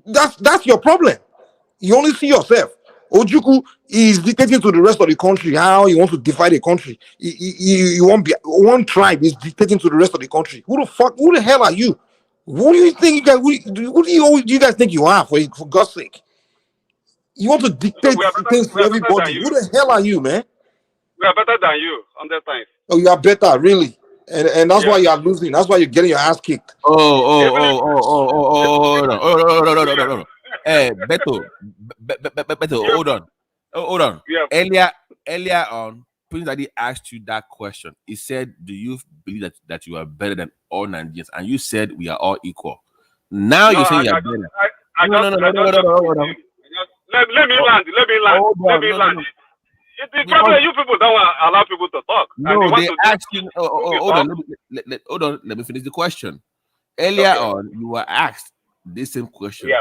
That's your problem. You only see yourself. Ojuku is dictating to the rest of the country how you want to divide the country. You want one tribe is dictating to the rest of the country. Who the hell are you? What do you think you guys? Who do you guys think you are? For God's sake, you want to dictate things to everybody. Who the hell are you, man? We are better than you 100 times. Oh, you are better, really, and that's why you are losing. That's why you're getting your ass kicked. Hold on. Hey, Beto, hold on. Yeah. Earlier on, Prince Daddy asked you that question. He said, "Do you believe that you are better than all Nigerians?" And you said, "We are all equal." Now you're saying you're better. No. Let me land. The problem, you people don't allow people to talk. No, they asked you. Hold on. Let me finish the question. Earlier on, you were asked this same question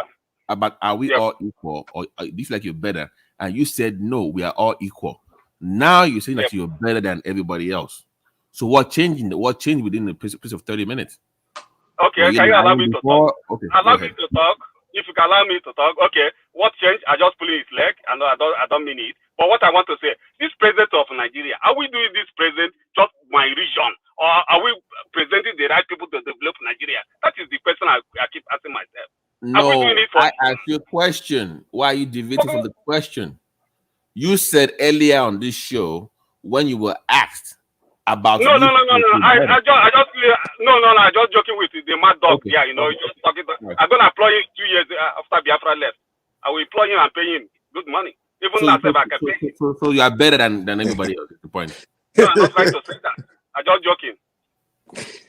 about are we all equal, or do you feel like you're better? And you said no, we are all equal. Now you're saying that you're better than everybody else. So what changed within the space of 30 minutes? Okay, can you allow me to talk? Okay, allow me to talk. If you can allow me to talk, okay. What changed? I just pulling his leg. I know I don't mean it. But what I want to say, this president of Nigeria, are we doing this president just my region, or are we presenting the right people to develop Nigeria? That is the question I keep asking myself. No, I asked you a question. Why are you deviating from the question? You said earlier on this show when you were asked about No. I just joking with the mad dog. Okay. Yeah, just talking. I'm gonna employ him 2 years after Biafra left. I will employ him and pay him good money. Even So you are better than everybody else. That's the point. No, I'm not trying to say that. I'm just joking.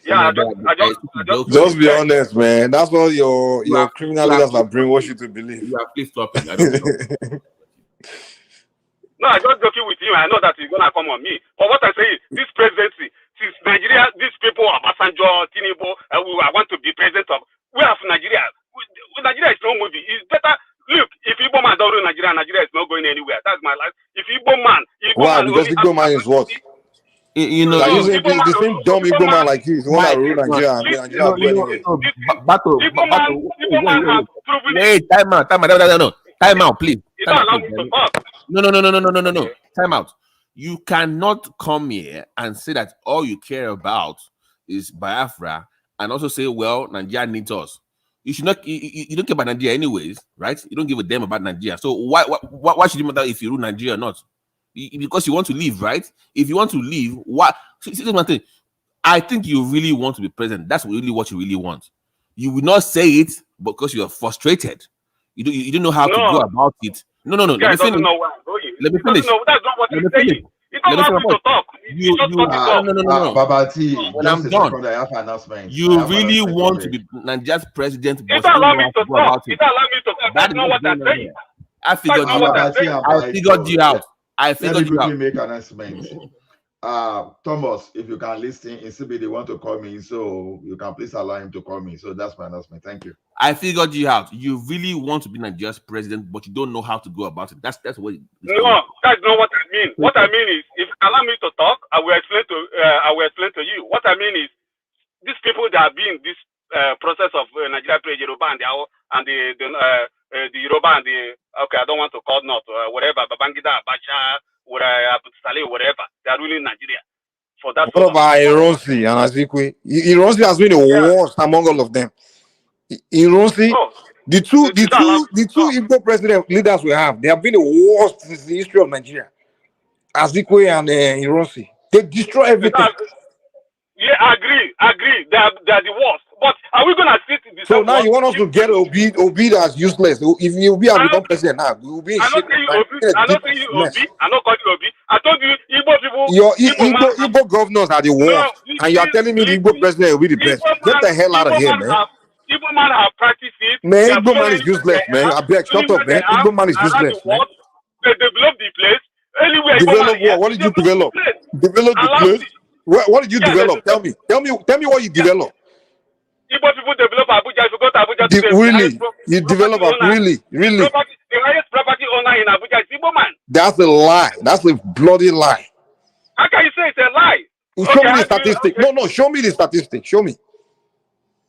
Yeah, just be honest, man. That's what your criminal leaders are brainwashed you to believe. You are flip-flopping. I don't know. No, I'm just joking with you. I know that he's gonna come on me. But what I say is, this presidency, since Nigeria, these people are Obasanjo, Tinubu, I want to be president of. We have Nigeria. Nigeria is no movie. It's better. Look, if Igbo man don't rule Nigeria, Nigeria is not going anywhere. That's my life. If Igbo man, why? Because Igbo man is what? You know, the same dumb Igbo man like you is the one that rule Nigeria. Hey, time out, please. No. Time out. You cannot come here and say that all you care about is Biafra and also say, well, Nigeria needs us. You should not. You don't care about Nigeria anyways, right? You don't give a damn about Nigeria. So why should it matter if you rule Nigeria or not? Because you want to leave, right? If you want to leave, why? See, I think you really want to be president. That's really what you really want. You will not say it because you are frustrated. You don't know how to go about it. No. Let me finish. Let me finish. That's not what he's saying. You don't have to talk. No. Babati, when I'm done, I have an announcement. You really want to be Nigeria's president? You don't allow me to talk. You don't allow me to talk. That's not what I'm saying. I figured you out. I figured you out. Make announcement. Thomas, if you can listen, they want to call me, so you can please allow him to call me. So that's my announcement. Thank you. I figured you out. You really want to be Nigeria's president, but you don't know how to go about it. That's what. No, that's not what I mean. What I mean is, if you allow me to talk, I will explain to you. What I mean is, these people that are being this process of Nigeria Yoruba and the Yoruba and the I don't want to call not whatever Babangida Abacha. Whatever, they are ruling Nigeria. For that. What about Ironsi and Azikwe? Ironsi has been the worst among all of them. Ironsi, the two Igbo president leaders we have, they have been the worst in the history of Nigeria. Azikwe and Ironsi, they destroy everything. Yeah, I agree. They are the worst. But are we gonna sit in the So now you want us to get Obi as useless? If you be become president now, we will be in shit. I'm not saying you Obi. I'm not calling you Obi. I told you Igbo people. Your Igbo governors are the worst, and you are telling me the Igbo president will be the best. Get the hell out of here, man. Igbo man have practiced it. Man, Igbo man is useless, man. I beg, shut up, man. Igbo man is useless, man. They develop the place. Anyway, develop what? What did you develop? Develop the place. What did you develop? Tell me what you developed. Igbo people develop Abuja. If you go to Abuja today, really? You develop really? The highest property owner in Abuja is Igbo man. That's a lie. That's a bloody lie. How can you say it's a lie? Show me the statistic. No, show me the statistic. Show me.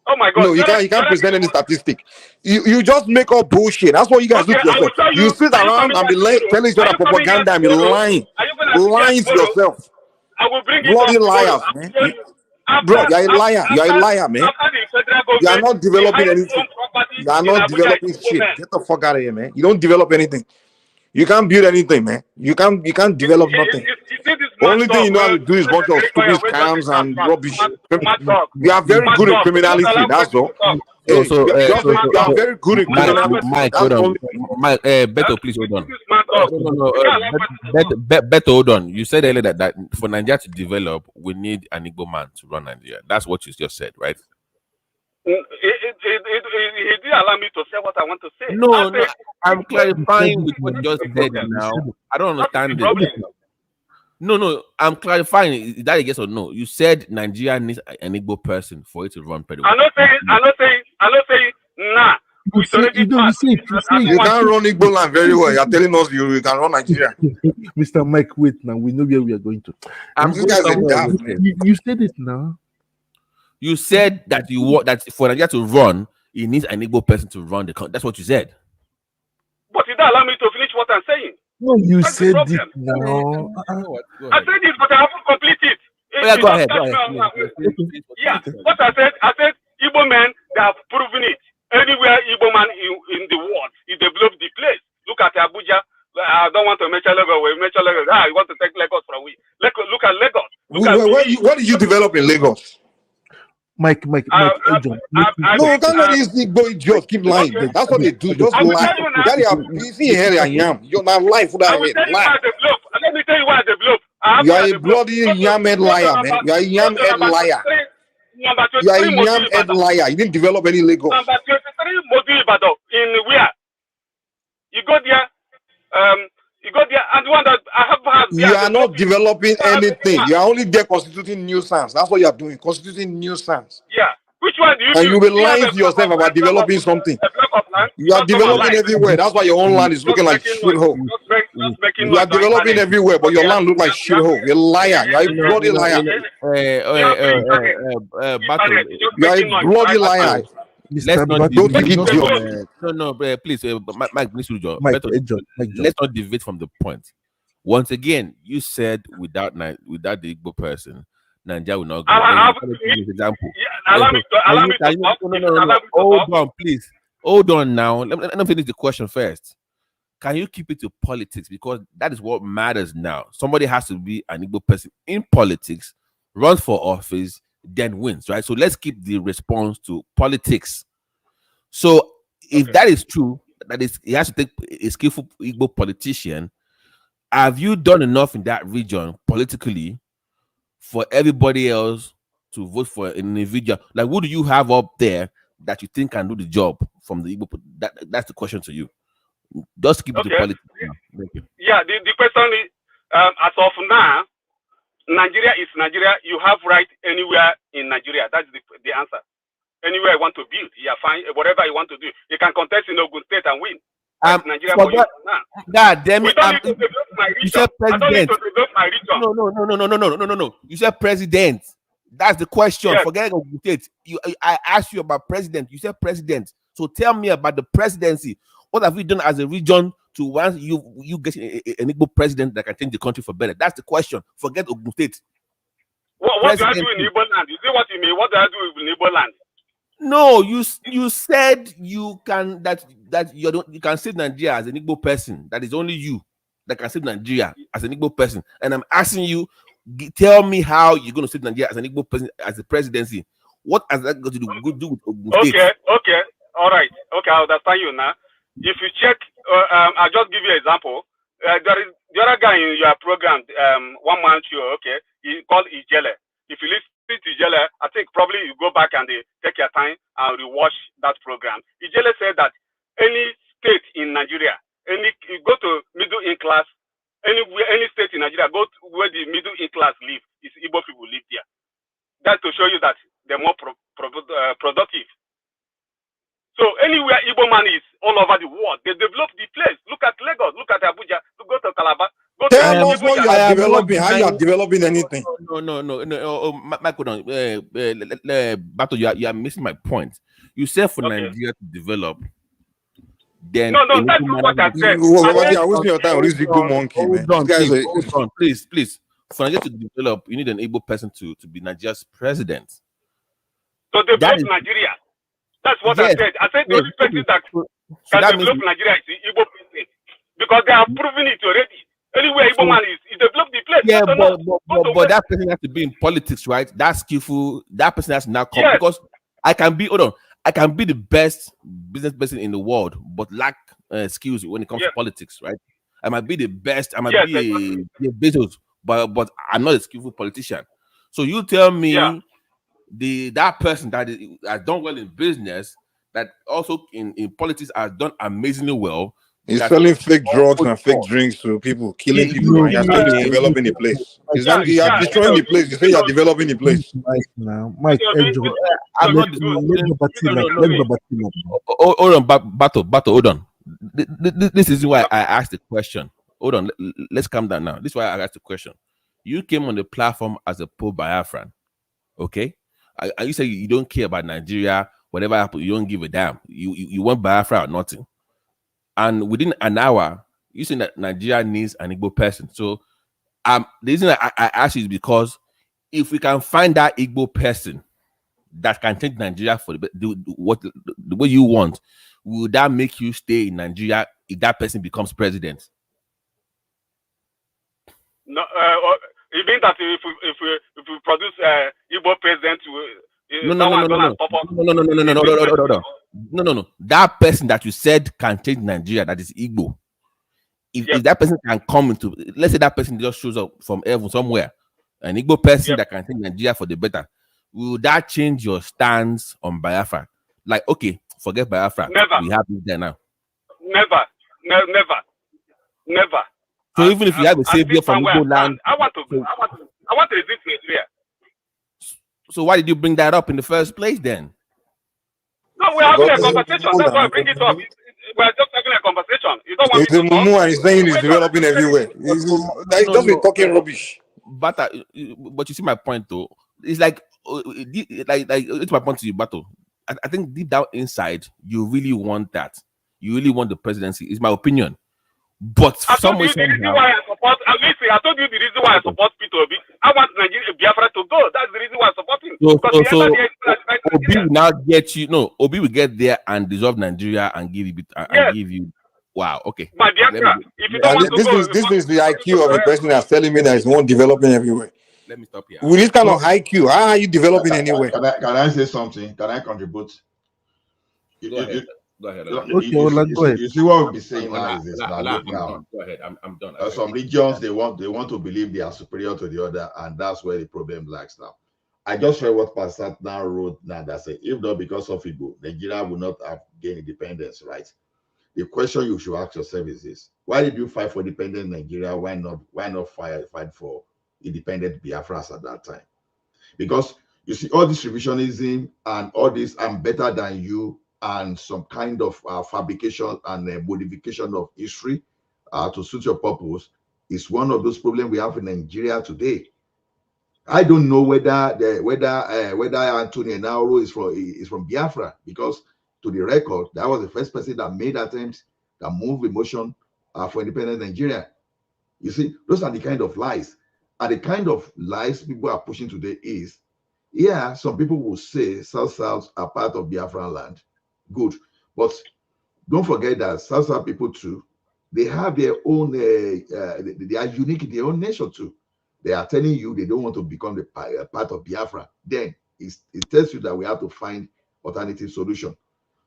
Oh my God! No, you can't present any statistic. You just make up bullshit. That's what you guys do to yourself. You sit around and be telling each other propaganda and be lying to yourself. I will bring bloody liars, man. Bro, you're a liar. You're a liar, man. You are not developing anything. You are not developing shit. Get the fuck out of here, man. You don't develop anything. You can't build anything, man. You can't develop nothing. The only thing you know how to do is bunch of stupid scams and rubbish. You are very good at criminality, that's all. You are very good at criminality. Mike, hold on. Mike, Beto, please hold on. Beto, hold on. You said earlier that for Nigeria to develop, we need an Igbo man to run Nigeria. That's what you just said, right? He didn't allow me to say what I want to say. No, I'm clarifying with what you just said now. I don't understand it. No, I'm clarifying. Is that a yes or no? You said Nigeria needs an Igbo person for it to run president. I'm not saying, nah. You can't run Igbo land very well. You're telling us you can run Nigeria. Mr. Mike, wait now. We know where we are going to. You said it now. You said that that for Nigeria to run, it needs an Igbo person to run the country. That's what you said. But you don't allow me to finish what I'm saying. No, you said it now. I said it, but I haven't completed it. Go ahead. Yeah, what I said, Igbo men, they have proven it. Anywhere Igbo man in the world, he developed the place. Look at Abuja. I don't want to mention Lagos. You want to take Lagos from we? Look at Lagos. What did you develop in Lagos? Mike, John. No, you can't let these Igbo just keep lying. That's what they do. Just lie. That is here I am. You're not life for that head. Lie. Let me tell you why I develop. You are a bloody yam-head liar, man. You are a yam-head liar. You are a yam-head liar. You didn't develop any Lagos. Number 23, Modi Ibadan, in where? You go there, and one that I have had. You are not developing anything. You are only there constituting nuisance. That's what you are doing, constituting nuisance. Yeah. Which one do you And do? you will be lying to yourself about developing something. You are developing everywhere. That's why your own land is looking like shithole. You are developing everywhere, but your land look like shithole. You're a liar. You are a bloody liar. You are a bloody liar. Let's not don't take it. No, please, Mike, let's not deviate from the point. Once again, you said without the Igbo person, Nigeria will not go. Example. Hold on, please. Hold on now. Let me finish the question first. Can you keep it to politics? Because that is what matters now. Somebody has to be an Igbo person in politics, runs for office, then wins, right? So let's keep the response to politics. So if that is true, that is, he has to take a skillful Igbo politician. Have you done enough in that region politically for everybody else to vote for an individual? Like, who do you have up there that you think can do the job from the Igbo? That's the question to you. Just keep it to politics. Thank you. Yeah, the question is, as of now, Nigeria is Nigeria. You have right anywhere in Nigeria. That's the answer. Anywhere you want to build, yeah, fine. Whatever you want to do, you can contest in Ogun State and win. Nigeria for you now. God damn it! You said president. No. You said president. That's the question. Yes. Forget Ogun State. I asked you about president. You said president. So tell me about the presidency. What have you done as a region to once you get an Igbo president that can change the country for better? That's the question. Forget Ogun State. What do I do in Igbo land? Is it what you mean? What do I do in Igbo land? No, you said you can you can save Nigeria as an Igbo person. That is only you that can save Nigeria as an Igbo person. And I'm asking you, tell me how you're going to save Nigeria as an Igbo person as a presidency. What has that got to do with Ogun State? Okay, all right. Okay, I understand you now. If you check, I'll just give you an example. There is the other guy in your program, one man show. Okay, he called Ijele. If you listen to Ijele, I think probably you go back and take your time and rewatch that program. Ijele said that any state in Nigeria, you go to middle class, any state in Nigeria, go to where the middle class live, is Igbo people live there. That's to show you that they're more productive. So anywhere Igbo man is all over the world, they develop the place. Look at Lagos, look at Abuja, go to Calabar. Tell us what you are developing, how you are developing anything. No. Michael, Bato, you are missing my point. You said for Nigeria to develop, then no, that's not what I said. You are wasting your time with this Igbo monkey, man. Hold on, please. For Nigeria to develop, you need an Igbo person to be Nigeria's president. So develop Nigeria. That's what I said. I said the only person that can develop Nigeria is the Igbo president. Because they have proven it already. Anywhere Igbo man is, he developed the place. Yeah, but that person has to be in politics, right? That's skillful. That person has to now come. Yes. Because I can be the best business person in the world, but lack skills when it comes to politics, right? I might be the best. I might be a Bezos, but I'm not a skillful politician. So you tell me that person that has done well in business, that also in politics has done amazingly well. He's selling fake drugs and fake drinks to people, killing people. You're still developing the place. You are destroying the place. You say you are developing the place. Mike, hold on, Bato, hold on. This is why I asked the question. Hold on, let's calm down now. This is why I asked the question. You came on the platform as a pro-Biafran, okay? And you say you don't care about Nigeria, whatever happens, you don't give a damn. You want Biafra or nothing. And within an hour, you say that Nigeria needs an Igbo person. So the reason I ask you is because if we can find that Igbo person that can take Nigeria for the way you want, will that make you stay in Nigeria if that person becomes president? No, it means that if we produce Igbo president, No. That person that you said can change Nigeria, that is Igbo. If that person can come into, let's say that person just shows up from heaven somewhere, an Igbo person that can change Nigeria for the better, will that change your stance on Biafra? Like, okay, forget Biafra. Never. We have this there now. Never. So even if you have a savior from Igbo land, I want to exist Nigeria. so why did you bring that up in the first place then? No, we're having a conversation. That's why I bring it up. We're just having a conversation. You don't want It's a mumu and he's saying he's developing everywhere. He's just been talking rubbish. But you see my point though. It's like it's my point to you, Bato. I think deep down inside, you really want that. You really want the presidency. It's my opinion. But I told you the reason why I support. Listen, I told you the reason why I support Peter Obi. I want Nigeria, Biafra to go. That's the reason why I support him. So Obi will now get you. No, Obi will get there and dissolve Nigeria and give you. Wow. Okay. But Biafra, if you don't want to go, this is the IQ of the person that's telling me that it's not developing everywhere. Let me stop here. With this kind of IQ, how are you developing anywhere? Can I say something? Can I contribute? Go ahead. Go ahead. You see what we'll be saying now is this. Now. Go ahead. I'm done. Some regions they want to believe they are superior to the other, and that's where the problem lies now. I just heard what Pastor now wrote now that said, if not because of Igbo, Nigeria would not have gained independence, right? The question you should ask yourself is this: why did you fight for independent Nigeria? Why not fight for independent Biafras at that time? Because you see all this revisionism and all this I'm better than you and some kind of fabrication and modification of history to suit your purpose is one of those problems we have in Nigeria today. I don't know whether Antonio Nauro is from Biafra, because to the record, that was the first person that made attempts that moved the motion for independent Nigeria. You see, those are the kind of lies. And the kind of lies people are pushing today is, yeah, some people will say South are part of Biafran land. Good. But don't forget that South people too, they have their own, they are unique in their own nation too. They are telling you they don't want to become the part of Biafra. Then it tells you that we have to find alternative solution.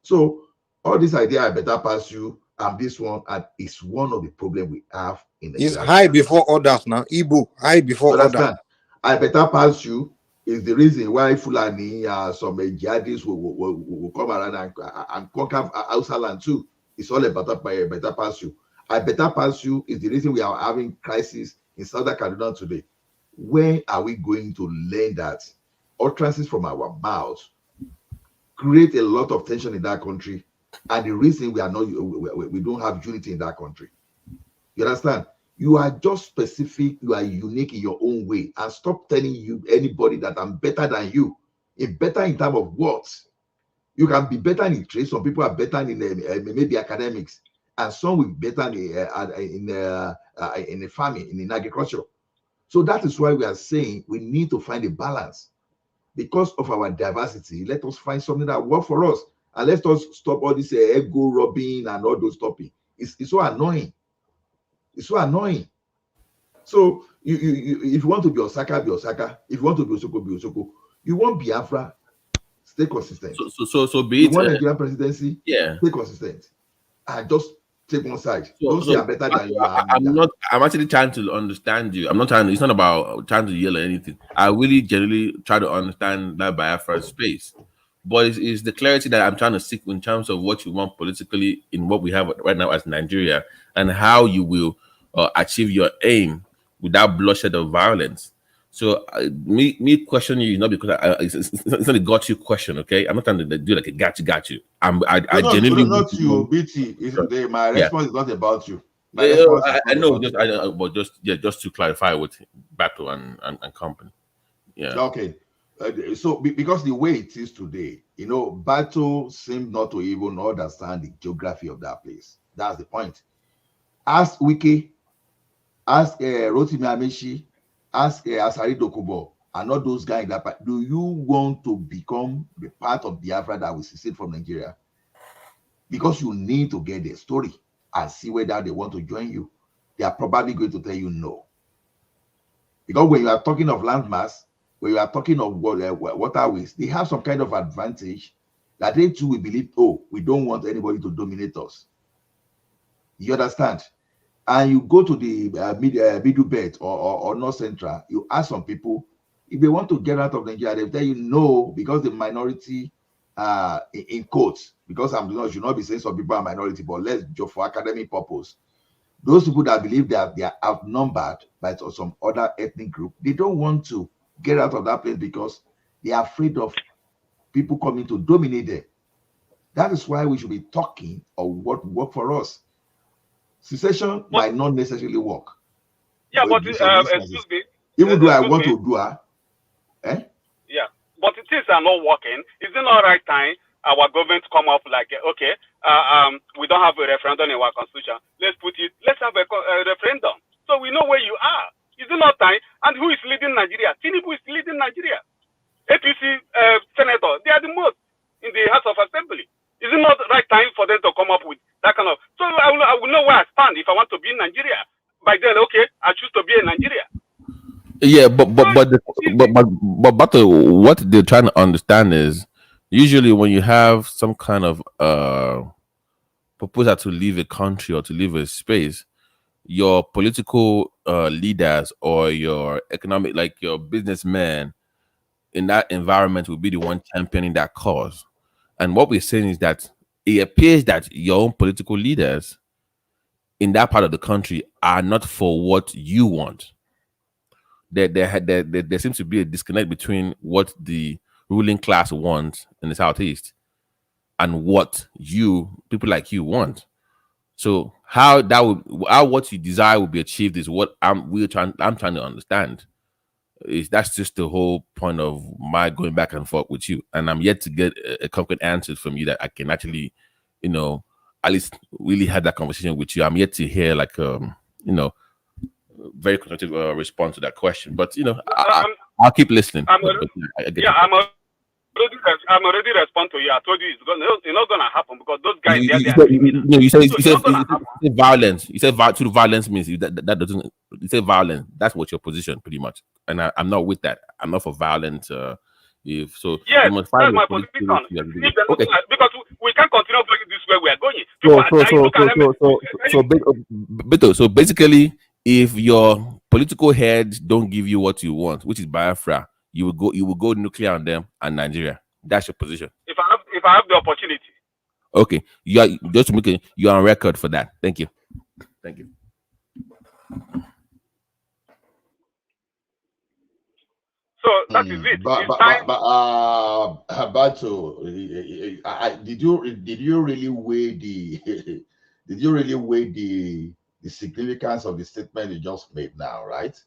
So all this idea, I better pass you, and this one, and it's one of the problems we have in the It's high before others now. Igbo, high before others. I better pass you is the reason why Fulani, some jihadists will come around and conquer Hausa land too. It's all about better pass you. I better pass you is the reason we are having crisis in Southern Kaduna today. When are we going to learn that utterances from our mouths create a lot of tension in that country, and the reason we don't have unity in that country? You understand? You are just specific, you are unique in your own way, and stop telling anybody that I'm better than you. Better in terms of what? You can be better in trade. Some people are better in maybe academics, and some will be better in farming, in agriculture. So that is why we are saying we need to find a balance. Because of our diversity, let us find something that works for us, and let us stop all this ego rubbing and all those topics. It's so annoying. It's so annoying. So if you want to be Osaka, be Osaka. If you want to be Osoko, be Osoko. You want Biafra, stay consistent. So be you want Nigerian presidency, yeah, stay consistent. And just take one side. Don't say I'm better than you. I'm actually trying to understand you. I'm not trying. It's not about trying to yell or anything. I really generally try to understand that Biafra space. But it's the clarity that I'm trying to seek in terms of what you want politically in what we have right now as Nigeria, and how you will achieve your aim without bloodshed or violence. So me questioning you, not because it's not a got you question, okay? I'm not trying to do like a got you. I genuinely not you, BT. My response is not about you. I know, but just to clarify with Battle and company. Yeah. Okay. So because the way it is today, Battle seems not to even understand the geography of that place. That's the point. Ask Wiki, ask Rotimi Amechi, ask Asari Dokubo, and all those guys. Do you want to become the part of Biafra that will secede from Nigeria? Because you need to get their story and see whether they want to join you. They are probably going to tell you no. Because when you are talking of landmass, when you are talking of waterways, they have some kind of advantage that they too will believe, oh, we don't want anybody to dominate us. You understand? And you go to the middle belt or north central, you ask some people if they want to get out of Nigeria, they tell you no, because the minority in quotes, because I'm not, should not be saying some people are minority, but let's just for academic purpose, those people that believe that they are outnumbered by some other ethnic group, they don't want to get out of that place because they are afraid of people coming to dominate them. That is why we should be talking of what work for us. Secession might not necessarily work. Yeah, but excuse me. Even though I want to do Yeah, but things are not working. Is it not right time our government come up like, okay, we don't have a referendum in our constitution. Let's have a referendum so we know where you are. Is it not time? And who is leading Nigeria? Tinubu is leading Nigeria. APC senator, they are the most in the House of Assembly. Is it not the right time for them to come up with that kind of? So I will know where I stand if I want to be in Nigeria. By then, okay, I choose to be in Nigeria. Yeah, but what they're trying to understand is usually when you have some kind of proposal to leave a country or to leave a space, your political leaders or your economic, like your businessmen in that environment will be the one championing that cause. And what we're saying is that it appears that your own political leaders in that part of the country are not for what you want. There seems to be a disconnect between what the ruling class wants in the Southeast and what people like you want. So how what you desire will be achieved is what I'm trying to understand. That's just the whole point of my going back and forth with you, and I'm yet to get a concrete answer from you that I can actually, at least really have that conversation with you. I'm yet to hear like very constructive response to that question, but I'll keep listening. I'm already respond to you. I told you it's not gonna happen because those guys you said violence. You said true violence means that doesn't. You say violence. That's what your position pretty much. And I'm not with that. I'm not for violence. Yes, that's my position. Okay. Because we can't continue going this way we are going. So basically, if your political heads don't give you what you want, which is Biafra, you will go nuclear on them and Nigeria. That's your position. If I have the opportunity. Okay, you're on record for that. Thank you. Thank you. So that is it. Bato, did you really weigh the significance of the statement you just made now, right?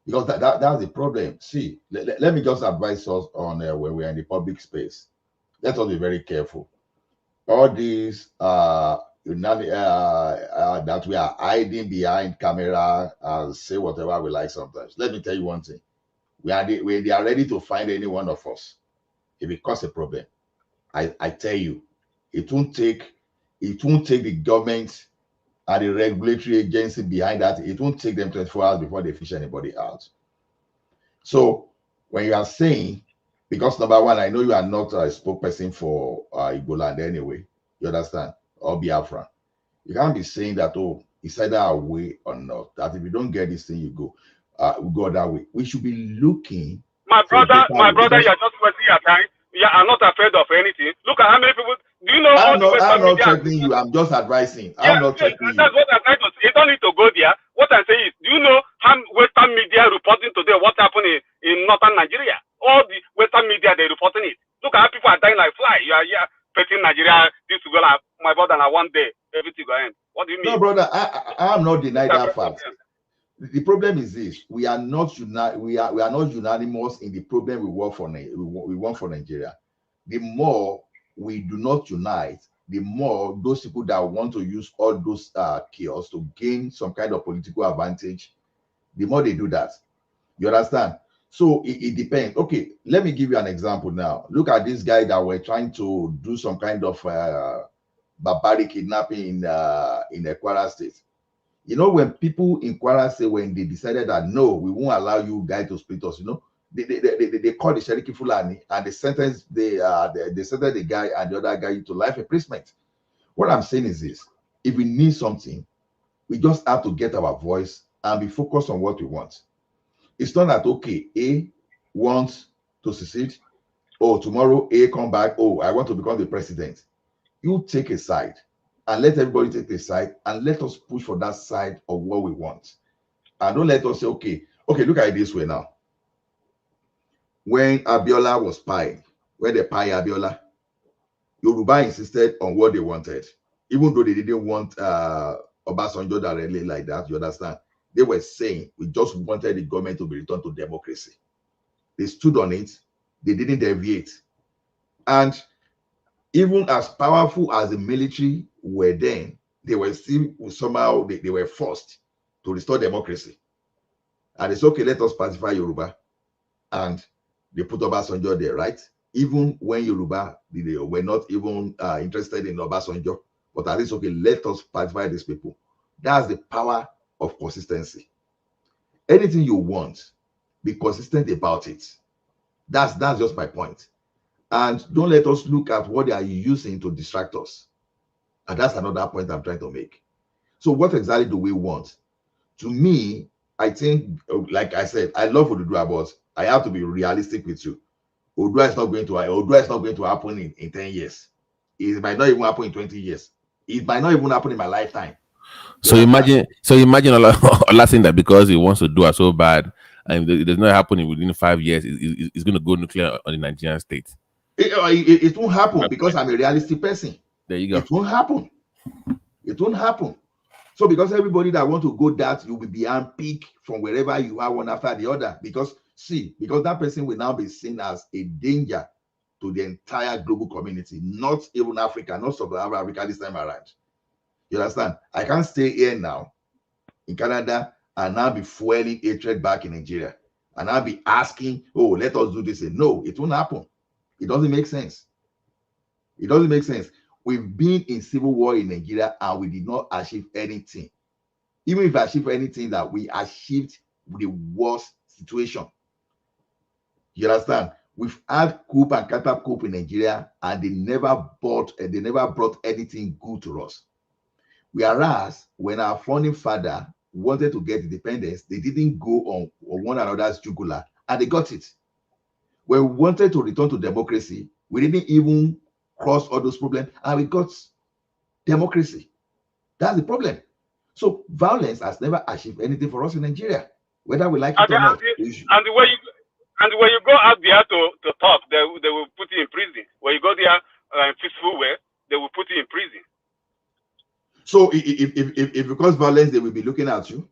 Because that's the problem. See, let me just advise us on when we're in the public space. Let us be very careful. All these that we are hiding behind camera and say whatever we like sometimes. Let me tell you one thing. They are ready to find any one of us if it causes a problem. I tell you, it won't take the government and the regulatory agency behind that. It won't take them 24 hours before they fish anybody out. So when you are saying, because number one, I know you are not a spokesperson for Igbo land anyway, you understand, or Biafra. You can't be saying that, oh, it's either a way or not. That if you don't get this thing, you go that way. We should be looking. My brother, you're just wasting your time. Yeah, I'm not afraid of anything. Look at how many people. Do you know? I'm not threatening you. I'm just advising. I'm not threatening you. That's what I'm trying to say. You don't need to go there. What I'm saying is, do you know how Western media reporting today what happened in northern Nigeria? All the Western media, they're reporting it. Look at how people are dying like fly. You are here petting Nigeria. This will go like my brother. Now one day everything will end. What do you mean? No, brother. I'm not denying that fact. The problem is this: we are not unanimous in the problem we want for Nigeria. The more we do not unite, the more those people that want to use all those chaos to gain some kind of political advantage, the more they do that. You understand? So it depends. Okay, let me give you an example now. Look at this guy that were trying to do some kind of barbaric kidnapping in Kwara State. You know, when people in Kwara State, when they decided that no, we won't allow you guys to split us, they call the Sheriki Fulani and they sentence they sentence the guy and the other guy to life imprisonment. What I'm saying is this: if we need something, we just have to get our voice and be focused on what we want. It's not that okay, A wants to secede. Oh, tomorrow A come back. Oh, I want to become the president. You take a side and let everybody take a side and let us push for that side of what we want. And don't let us say, okay, look at it this way now. When Abiola was spying, when they spy Abiola, Yoruba insisted on what they wanted, even though they didn't want Obasanjo directly like that. You understand? They were saying we just wanted the government to be returned to democracy. They stood on it. They didn't deviate. And even as powerful as the military were then, they were still somehow they were forced to restore democracy. And it's okay, let us pacify Yoruba. And they put Obasanjo there, right? Even when Yoruba they were not even interested in Obasanjo, but at least okay, let us pacify these people. That's the power of consistency. Anything you want, be consistent about it. That's just my point. And don't let us look at what they are using to distract us. And that's another point I'm trying to make. So what exactly do we want? To me, I think, like I said, I love Odudua, but I have to be realistic with you. Odudua is not going to happen in 10 years. It might not even happen in 20 years. It might not even happen in my lifetime. So imagine Allah saying that because he wants to do it so bad, and it does not happen within 5 years, it's going to go nuclear on the Nigerian state. It won't happen because I'm a realistic person. There you go. It won't happen. It won't happen. So because everybody that want to go that, you will be unpicked from wherever you are one after the other. Because that person will now be seen as a danger to the entire global community, not even Africa, not Southern Africa this time around. You understand? I can't stay here now in Canada and now be fueling hatred back in Nigeria. And I'll be asking, oh, let us do this. No, it won't happen. It doesn't make sense. It doesn't make sense. We've been in civil war in Nigeria and we did not achieve anything. Even if we achieved anything, that we achieved the worst situation. You understand? We've had coup and counter coup in Nigeria and they never brought anything good to us. Whereas when our founding father wanted to get independence, they didn't go on one another's jugular and they got it. When we wanted to return to democracy, we didn't even cross all those problems and we got democracy. That's the problem. So violence has never achieved anything for us in Nigeria, whether we like it or not. And when you go out there to talk, they will put you in prison. When you go there in peaceful way, they will put you in prison. So if because violence, they will be looking at you.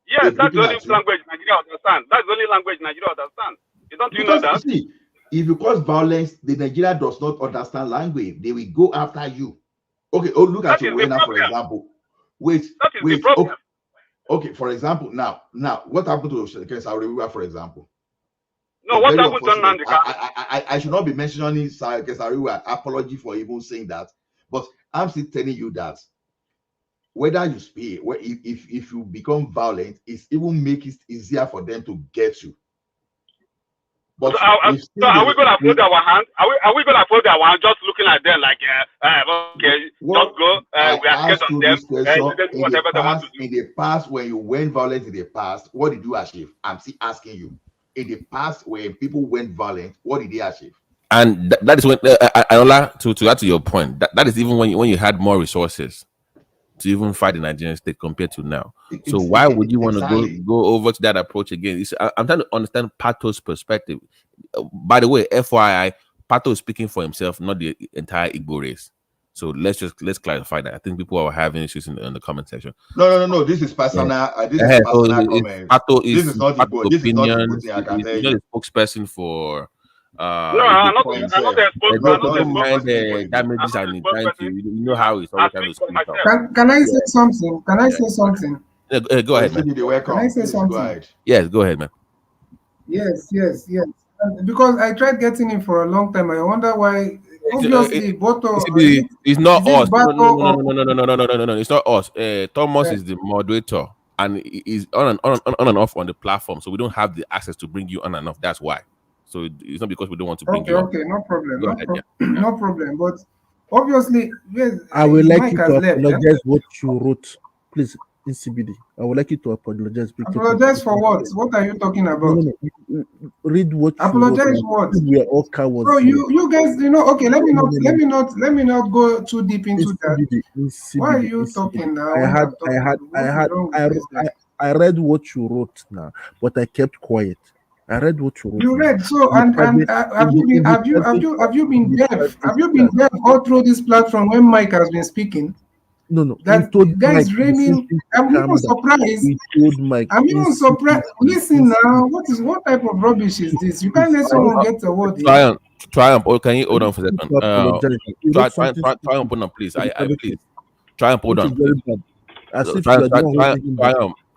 Yes, that's the only language Nigeria understand. That's the only language Nigeria understand. You know that? See, if you cause violence, the Nigeria does not understand language. They will go after you. Okay. Oh, look at you, for example. Wait. The problem. Okay. For example, now, what happened to Kesariwa, for example? No, what happened to Nandi? I should not be mentioning Kesariwa. Apology for even saying that, but I'm still telling you that whether you speak, if you become violent, it's even make it easier for them to get you. But so are we going to fold our hands? Are we going to fold our hands just looking at them like, okay, just go, we are scared of them, whatever they want to do? In the past, when you went violent in the past, what did you achieve? I'm still asking you. In the past, when people went violent, what did they achieve? And that is when, Anola, to add to your point, that is even when you had more resources to even fight the Nigerian state compared to now. So why would you want to go over to that approach again? I'm trying to understand Pato's perspective. By the way, FYI, Pato is speaking for himself, not the entire Igbo race. So let's clarify that. I think people are having issues in the comment section. No. This is personal. This is personal comment. Pato this is not Igbo. This is not Igbo thing, I can tell you. You're the spokesperson for. I'm not a spokesperson. Damages and trying to, you know how it's always trying to speak up. Can I say something? Can I say something? Go ahead, man. Can I say something? Yes, go ahead, man. Yes. Because I tried getting him for a long time. I wonder why. Obviously, Boto. It's not us. No. It's not us. Thomas is the moderator, and is on and off on the platform, so we don't have the access to bring you on and off. That's why. So it's not because we don't want to bring Okay, you up. okay, no problem, Go ahead, yeah. no problem. But obviously, yes, I would like Mike you has to left. apologize what you wrote, please. In CBD, I would like you to apologize. Apologize for what? What are you talking about? No. Read what you Apologize wrote. what? We are all cowards. So you guys, okay, let me not go too deep into that. Why are you talking now? I read what you wrote now, but I kept quiet. I read what you wrote. You read so, and have you been deaf? Have you been deaf all through this platform when Mike has been speaking? No. That guys raining. I'm even surprised. I'm even surprised. Listen now, what type of rubbish is this? You can't let someone get a word in. Triumph. Or can you hold on for a second? Triumph, hold on, please. I please. Triumph, hold on.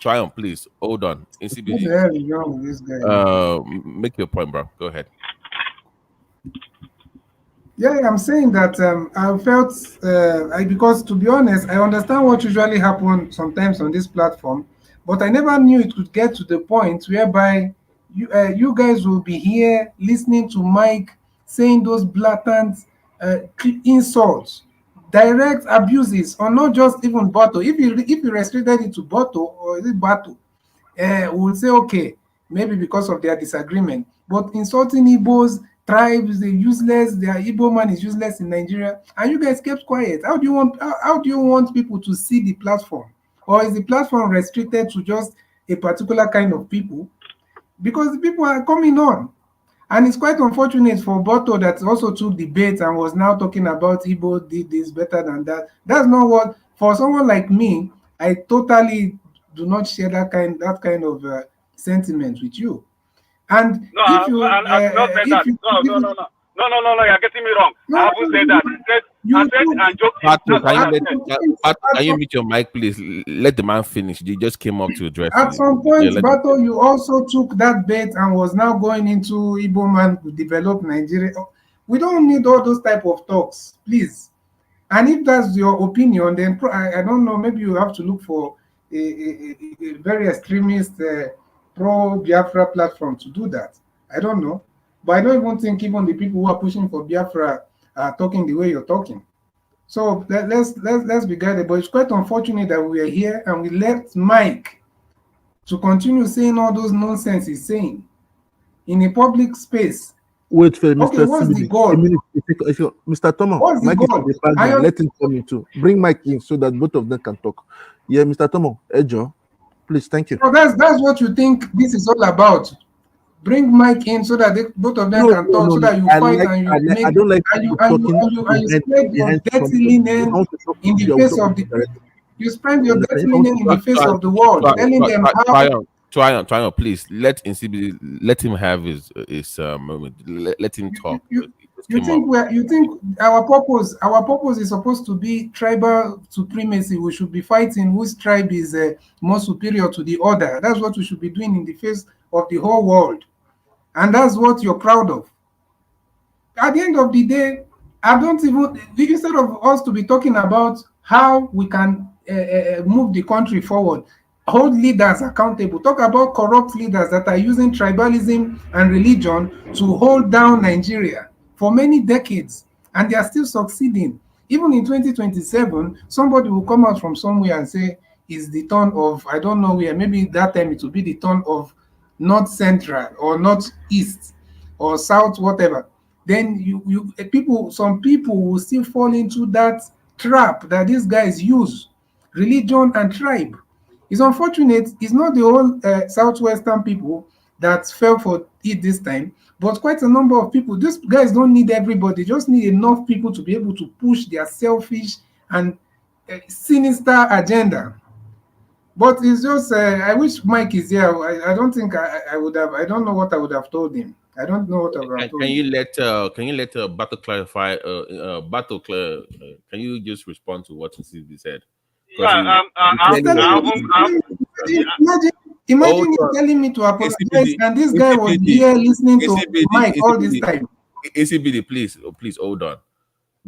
Triumph, please. Hold on. In CBD. What the hell is wrong with this guy? Make your point, bro. Go ahead. Yeah, I'm saying that I felt because to be honest, I understand what usually happens sometimes on this platform, but I never knew it could get to the point whereby you guys will be here listening to Mike saying those blatant insults, direct abuses, or not just even Bato. If you restricted it to Bato or is it Bato, we would say okay, maybe because of their disagreement. But insulting Igbos, tribes, they're useless. Their Igbo man is useless in Nigeria, and you guys kept quiet. How do you want people to see the platform, or is the platform restricted to just a particular kind of people? Because the people are coming on, and it's quite unfortunate for Boto that also took debate and was now talking about Igbo did this better than that. That's not what, for someone like me, I totally do not share that kind of sentiment with you. And no, if you, I did not say that. No, you're getting me wrong. No, I haven't said that. I said and joking. Can you mute your mic, please? Let the man finish. You just came up to address. At some point, Bato, you also took that bait and was now going into Igbo man to develop Nigeria. We don't need all those type of talks, please. And if that's your opinion, then I don't know, maybe you have to look for a very extremist pro-Biafra platform to do that. I don't know. But I don't even think even the people who are pushing for Biafra are talking the way you're talking. So let's be guided. But it's quite unfortunate that we are here and we left Mike to continue saying all those nonsense he's saying in a public space. Wait for Mr. Okay, what's the goal? Mr. Thomas, what's the Mike goal? is in the background. Let him come in too. Bring Mike in so that both of them can talk. Yeah, Mr. Thomas, Ejo, please, thank you. So that's what you think this is all about. Bring Mike in so that both of them can talk, so that you fight and you make. I don't like and you spread your dirty linen in the face of the. You spread your dirty linen in the face of the world, telling them how. Triumph, please let him have his moment. Let him talk. You think our purpose is supposed to be tribal supremacy? We should be fighting whose tribe is more superior to the other. That's what we should be doing in the face of the whole world, and that's what you're proud of. At the end of the day, I don't even, instead of us to be talking about how we can move the country forward, hold leaders accountable, talk about corrupt leaders that are using tribalism and religion to hold down Nigeria for many decades, and they are still succeeding. Even in 2027, somebody will come out from somewhere and say, it's the turn of, I don't know where, maybe that time it will be the turn of North Central or North East or South, whatever. Then some people will still fall into that trap that these guys use, religion and tribe. It's unfortunate. It's not the whole Southwestern people that fell for it this time, but quite a number of people. These guys don't need everybody, just need enough people to be able to push their selfish and sinister agenda. But it's just, I wish Mike is here. I don't think I would have, I don't know what I would have told him. I don't know what I would have told him. Can you let Bato clarify? Can you just respond to what he said? Imagine you telling me to apologize, and this guy was here listening to Mike all this time. ACBD, please hold on.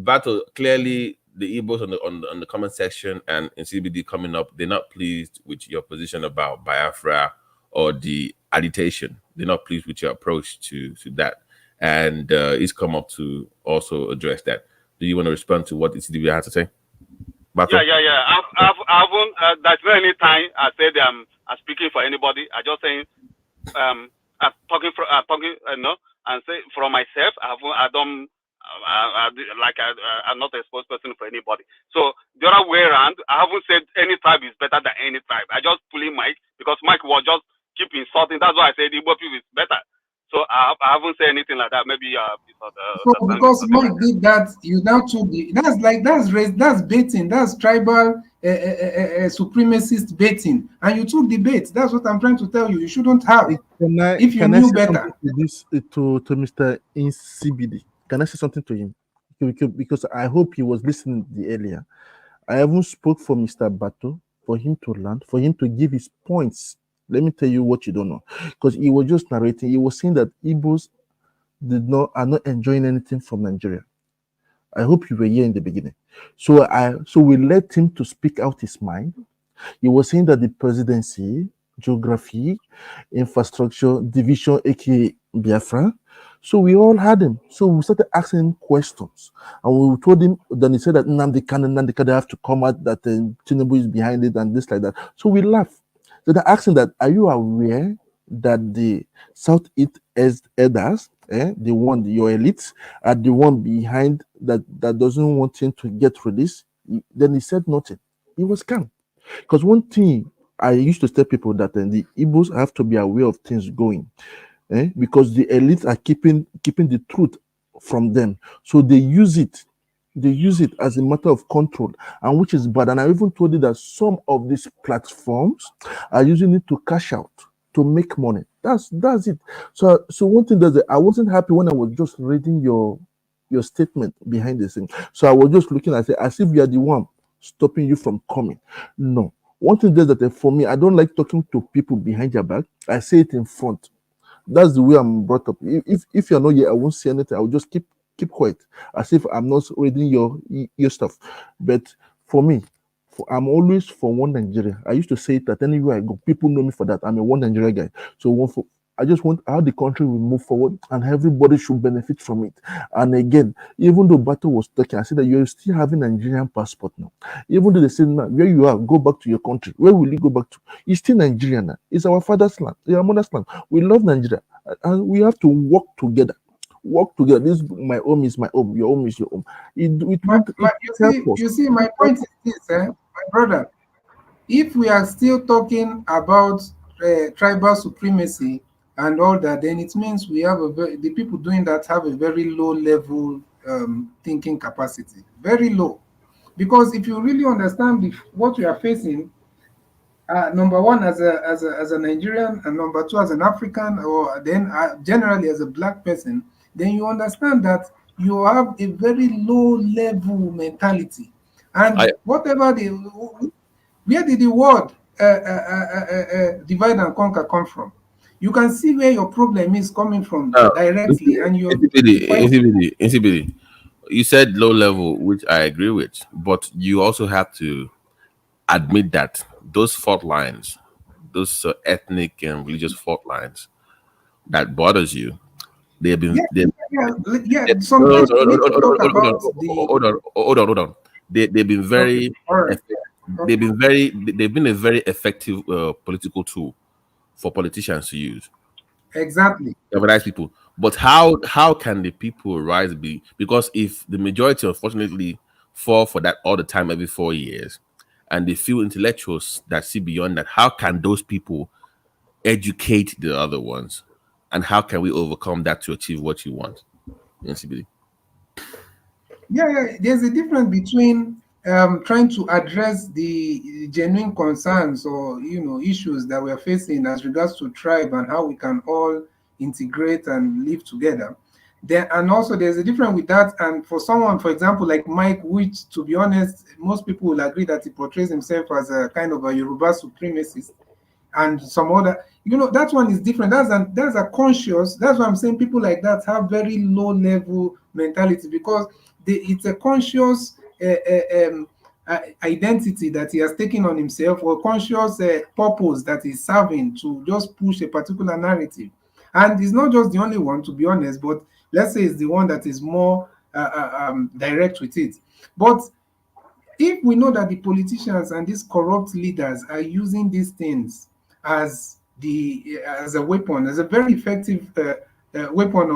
Bato, clearly the Igbos on the comment section and in CBD coming up, they're not pleased with your position about Biafra or the agitation. They're not pleased with your approach to that, and he's come up to also address that. Do you want to respond to what the CDB has to say? Bato? Yeah. I haven't. There's not any time I said I'm speaking for anybody. I just saying I'm talking and say for myself. I'm not a spokesperson for anybody. So the other way around, I haven't said any tribe is better than any tribe. I just pulling Mike because Mike was just keep insulting. That's why I said Igbo people is better. So I haven't said anything like that. Maybe so because Mike did that, you now took the that's baiting, that's tribal supremacist baiting, and you took the bait. That's what I'm trying to tell you. You shouldn't have. If you knew better. To Mr. CBD, can I say something to him? Because I hope he was listening earlier. I haven't spoke for Mr. Bato for him to land, for him to give his points. Let me tell you what you don't know, because he was just narrating. He was saying that Igbos are not enjoying anything from Nigeria. I hope you were here in the beginning. So we let him to speak out his mind. He was saying that the presidency, geography, infrastructure, division, aka Biafra. So we all had him. So we started asking him questions, and we told him. Then he said that Nnamdi Kanu have to come out, that Tinubu is behind it and this like that. So we laughed. So they're asking that, are you aware that the Southeast elders, your elites, are the one behind that doesn't want him to get released? Then he said nothing. He was calm. Because one thing I used to tell people that the Igbos have to be aware of things going, because the elites are keeping the truth from them. So they use it. They use it as a matter of control, and which is bad. And I even told you that some of these platforms are using it to cash out, to make money. That's it. So one thing that I wasn't happy when I was just reading your statement behind the scene. So I was just looking at it as if you are the one stopping you from coming. No. One thing that for me, I don't like talking to people behind your back. I say it in front. That's the way I'm brought up. If you're not here, I won't say anything. I will just keep quiet, as if I'm not reading your stuff. But for me, I'm always for one Nigeria. I used to say that anywhere I go, people know me for that. I'm a one Nigeria guy. So I just want how the country will move forward, and everybody should benefit from it. And again, even though Bato was talking, I said that you're still having a Nigerian passport now. Even though they say, now, where you are, go back to your country. Where will you go back to? It's still Nigeria now. It's our father's land. It's our mother's land. We love Nigeria, and we have to work together. This my home is my home. Your home is your home. You see, my point is this, my brother. If we are still talking about tribal supremacy and all that, then it means we have the people doing that have a very low level thinking capacity, very low. Because if you really understand what we are facing, number one as a Nigerian, and number two as an African, or then generally as a black person, then you understand that you have a very low level mentality, and whatever where did the word divide and conquer come from? You can see where your problem is coming from directly, and you're NCBD. You said low level, which I agree with, but you also have to admit that those fault lines, those ethnic and religious fault lines that bothers you, they've been hold on. They've been very they've been a very effective political tool for politicians to use. Exactly. Organize people. But how can the people rise because if the majority unfortunately fall for that all the time every 4 years, and they feel intellectuals that see beyond that, how can those people educate the other ones? And how can we overcome that to achieve what you want? NCBD. Yeah, there's a difference between trying to address the genuine concerns or issues that we're facing as regards to tribe and how we can all integrate and live together. And also there's a difference with that, and for someone, for example, like Mike, which to be honest, most people will agree that he portrays himself as a kind of a Yoruba supremacist, and some other, that one is different. That's a conscious. That's why I'm saying people like that have very low level mentality, because it's a conscious identity that he has taken on himself, or conscious purpose that he's serving to just push a particular narrative. And he's not just the only one, to be honest, but let's say it's the one that is more direct with it. But if we know that the politicians and these corrupt leaders are using these things as a weapon, as a very effective weapon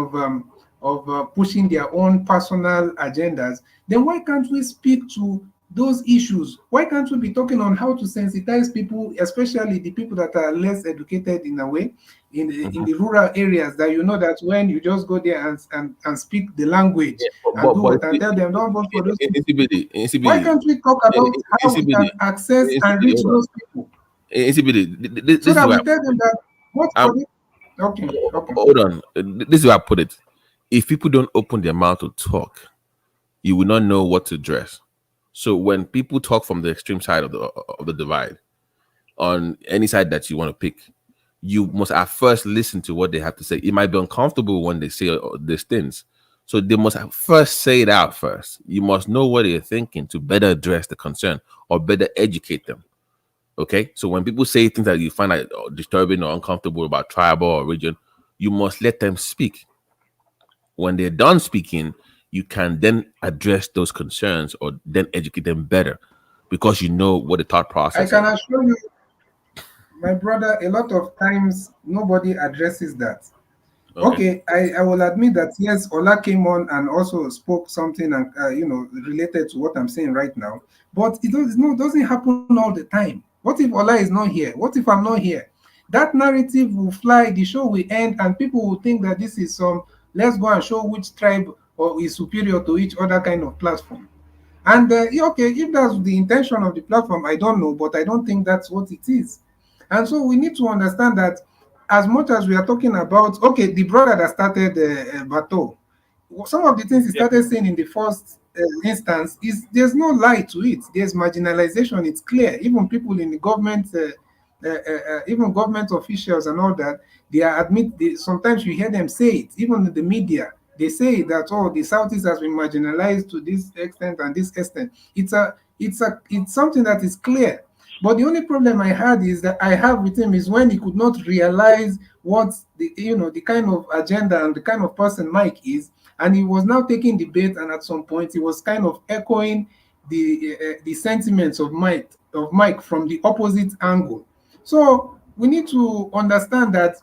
of pushing their own personal agendas, then why can't we speak to those issues? Why can't we be talking on how to sensitize people, especially the people that are less educated in a way, in the rural areas, that you know that when you just go there and speak the language and do what, and tell them don't vote for those people. Why can't we talk about how we can access and reach those people? So that we tell them that what for it? Okay. Hold on. This is how I put it. If people don't open their mouth to talk, you will not know what to address. So when people talk from the extreme side of the divide, on any side that you want to pick, you must at first listen to what they have to say. It might be uncomfortable when they say these things. So they must first say it out first. You must know what they're thinking to better address the concern or better educate them. Okay? So when people say things that you find disturbing or uncomfortable about tribal or region, you must let them speak. When they're done speaking, you can then address those concerns or then educate them better because you know what the thought process is. I can assure you, my brother, a lot of times nobody addresses that. Okay, I will admit that yes, Ola came on and also spoke something and related to what I'm saying right now. But it doesn't happen all the time. What if Ola is not here? What if I'm not here? That narrative will fly, the show will end, and people will think that this is some let's go and show which tribe or is superior to each other kind of platform. And okay, if that's the intention of the platform, I don't know, but I don't think that's what it is. And so we need to understand that as much as we are talking about, okay, the brother that started Bato, some of the things he started saying in the first instance is there's no lie to it. There's marginalization. It's clear. Even people in the government, even government officials and all that, sometimes you hear them say it, even in the media. They say that, oh, the Southeast has been marginalized to this extent and this extent. It's something that is clear. But the only problem I have with him is when he could not realize what the kind of agenda and the kind of person Mike is, and he was now taking debate, and at some point he was kind of echoing the sentiments of Mike from the opposite angle. So we need to understand that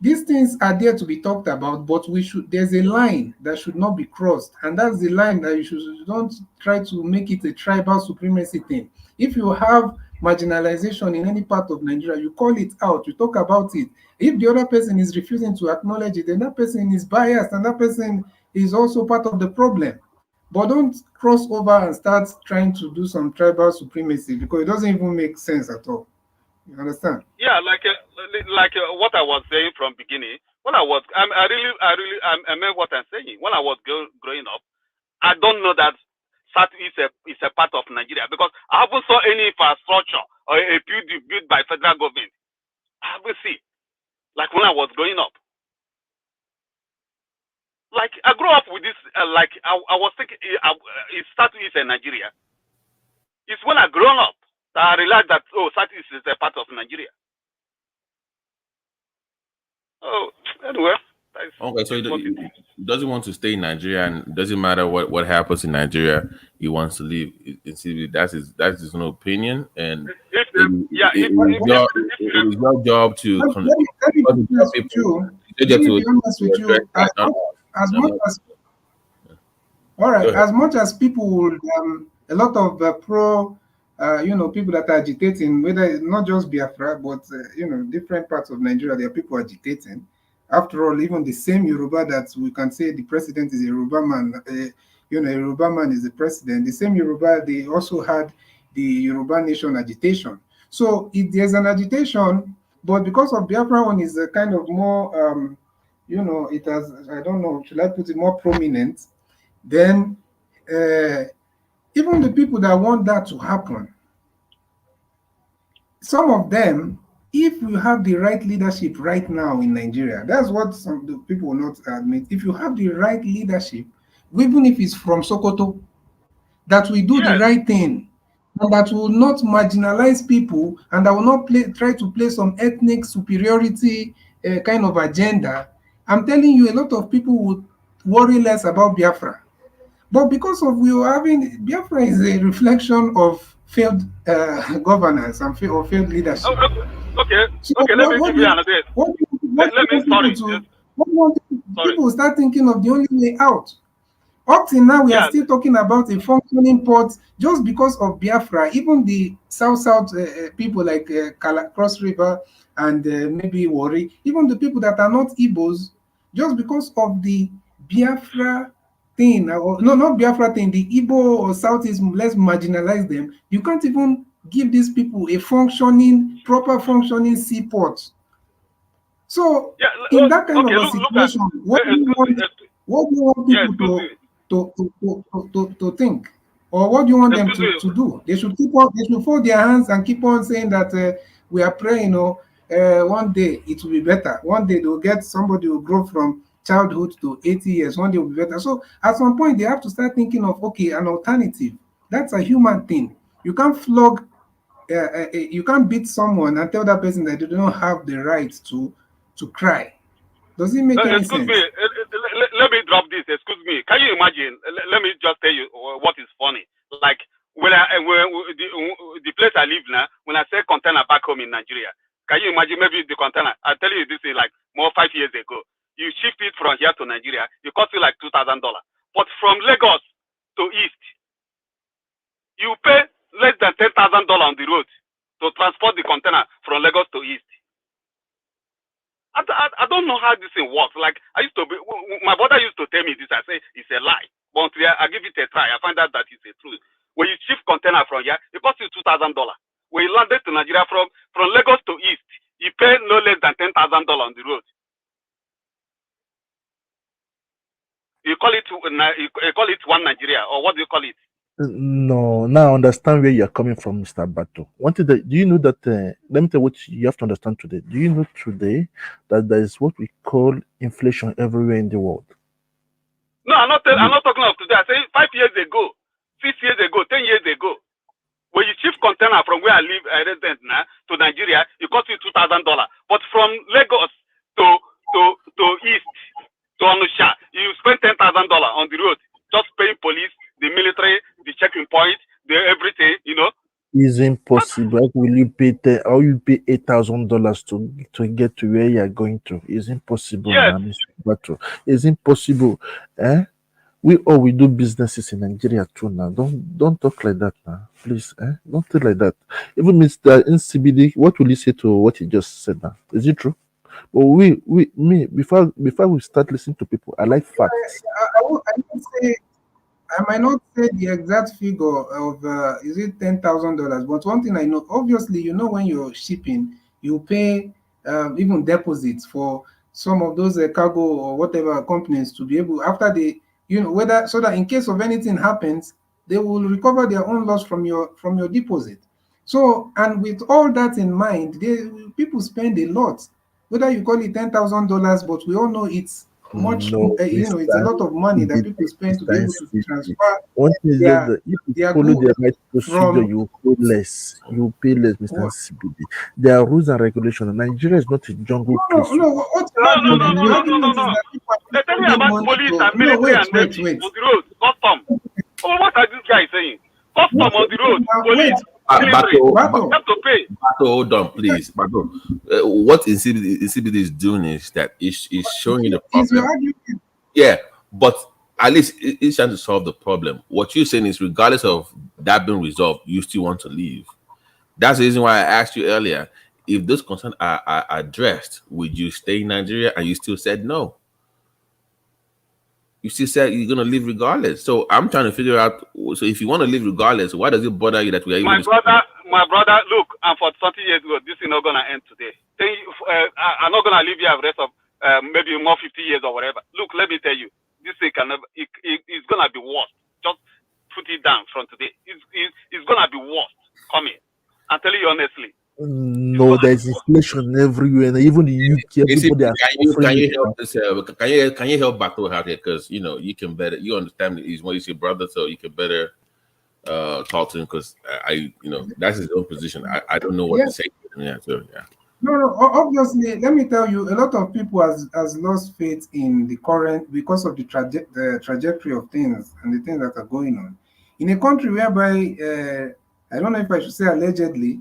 these things are there to be talked about, but there's a line that should not be crossed, and that's the line that you don't try to make it a tribal supremacy thing. If you have marginalization in any part of Nigeria, you call it out, you talk about it. If the other person is refusing to acknowledge it, then that person is biased, and that person is also part of the problem. But don't cross over and start trying to do some tribal supremacy, because it doesn't even make sense at all. You understand? Yeah, like what I was saying from beginning. When I meant what I'm saying. When I was growing up, I don't know that South is a part of Nigeria, because I haven't saw any infrastructure or a building built by federal government. I haven't seen, like when I was growing up. Like I grew up with this. I was thinking, South is a Nigeria. It's when I grown up that I realized that South is a part of Nigeria. Oh, anyway. Okay, so he doesn't want to stay in Nigeria, and it doesn't matter what happens in Nigeria. He wants to leave. That's his own opinion, and it is your job to. Let me be honest with you. As much as people would, a lot of people that are agitating, whether not just Biafra, but different parts of Nigeria, there are people agitating. After all, even the same Yoruba that we can say the president is a Yoruba man, a Yoruba man is the president. The same Yoruba, they also had the Yoruba nation agitation. So if there's an agitation, but because of Biafra one is a kind of more, it has, I don't know, should I put it more prominent, then even the people that want that to happen, some of them, if you have the right leadership right now in Nigeria, that's what some of the people will not admit. If you have the right leadership, even if it's from Sokoto, that will do the right thing, and that will not marginalize people, and that will not try to play some ethnic superiority kind of agenda, I'm telling you, a lot of people would worry less about Biafra. But because of we were having, Biafra is a reflection of failed governance and failed leadership. Okay, So let me give you another. People start thinking of the only way out. Up till now, we are still talking about a functioning port just because of Biafra. Even the South people like Cross River and maybe Wari, even the people that are not Igbos, just because of the Biafra thing, or no, not Biafra thing, the Igbo or Southeast, let's marginalize them. You can't even give these people a proper functioning seaport. So, in that kind of a situation, what do you want people to think, or what do you want them to do? They should fold their hands and keep on saying that we are praying, one day it will be better. One day they'll get somebody will grow from childhood to 80 years. One day will be better. So at some point they have to start thinking of an alternative. That's a human thing. You can't flog. You can't beat someone and tell that person that they don't have the right to cry. Does it make any sense? Excuse me. Let me drop this. Excuse me. Can you imagine? Let me just tell you what is funny. Like when the place I live now, when I say container back home in Nigeria, can you imagine? Maybe the container. I tell you this is like more 5 years ago. You ship it from here to Nigeria, it costs you like $2,000. But from Lagos to East, you pay less than $10,000 on the road to transport the container from Lagos to East. I don't know how this thing works. Like my brother used to tell me this. I say it's a lie, but I give it a try. I find out that it's a truth. When you ship container from here, it costs you $2,000. When you landed to Nigeria from Lagos to East, you pay no less than $10,000 on the road. You call it one Nigeria, or what do you call it? No, now I understand where you're coming from, Mr. Bato. Do you know that? Let me tell you what you have to understand today. Do you know today that there is what we call inflation everywhere in the world? No, I'm not talking of today. I say 5 years ago, 6 years ago, 10 years ago. When you ship container from where I live, resident now, to Nigeria, it costs you $2,000. But from Lagos to East, to Onitsha, you spend $10,000 on the road, just paying police, the military, the checking point, the everything, It's impossible. How will you pay $8,000 to get to where you are going to? It's impossible, yes. Mr. Bato. It's impossible. We do businesses in Nigeria too now. Don't talk like that now, please. Don't talk like that. Even Mr. NCBD, what will you say to what he just said now? Is it true? But before we start listening to people, I like facts. I might not say the exact figure of is it $10,000, but one thing I know, obviously, when you're shipping, you pay even deposits for some of those cargo or whatever companies to be able, after they, whether, so that in case of anything happens, they will recover their own loss from your deposit. So, and with all that in mind, people spend a lot, whether you call it $10,000, but we all know it's much, it's a lot of money that people spend to be able to transfer. One thing is that if you follow the right procedure, you pay less. You pay less, Mr. CBD. There are rules and regulations. Nigeria is not a jungle place. No. They're telling me about police and military and navy on the road, custom. Oh, what are these guys saying? Custom on the road, police. Bato, hold on, please. Bato, what CBD is doing is that it's showing you the problem. Yeah, but at least it's trying to solve the problem. What you're saying is, regardless of that being resolved, you still want to leave. That's the reason why I asked you earlier, if those concerns are addressed, would you stay in Nigeria? And you still said no. You still said you're going to leave regardless. So I'm trying to figure out, so if you want to leave regardless, why does it bother you that we are even... My brother, look, and for 20 years ago, this is not going to end today. I'm not going to leave here the rest of maybe more 50 years or whatever. Look, let me tell you, this thing can never, it's going to be worse. Just put it down from today. It's going to be worse coming. I'm telling you honestly. No, there's inflation everywhere, and even in UK, everybody can you help Bato out here? Because you can better, you understand he's one of your brother, so you can better talk to him because that's his own position. I don't know what to say. Yeah, so yeah. No, obviously, let me tell you, a lot of people has lost faith in the current because of the trajectory of things and the things that are going on. In a country whereby, I don't know if I should say allegedly,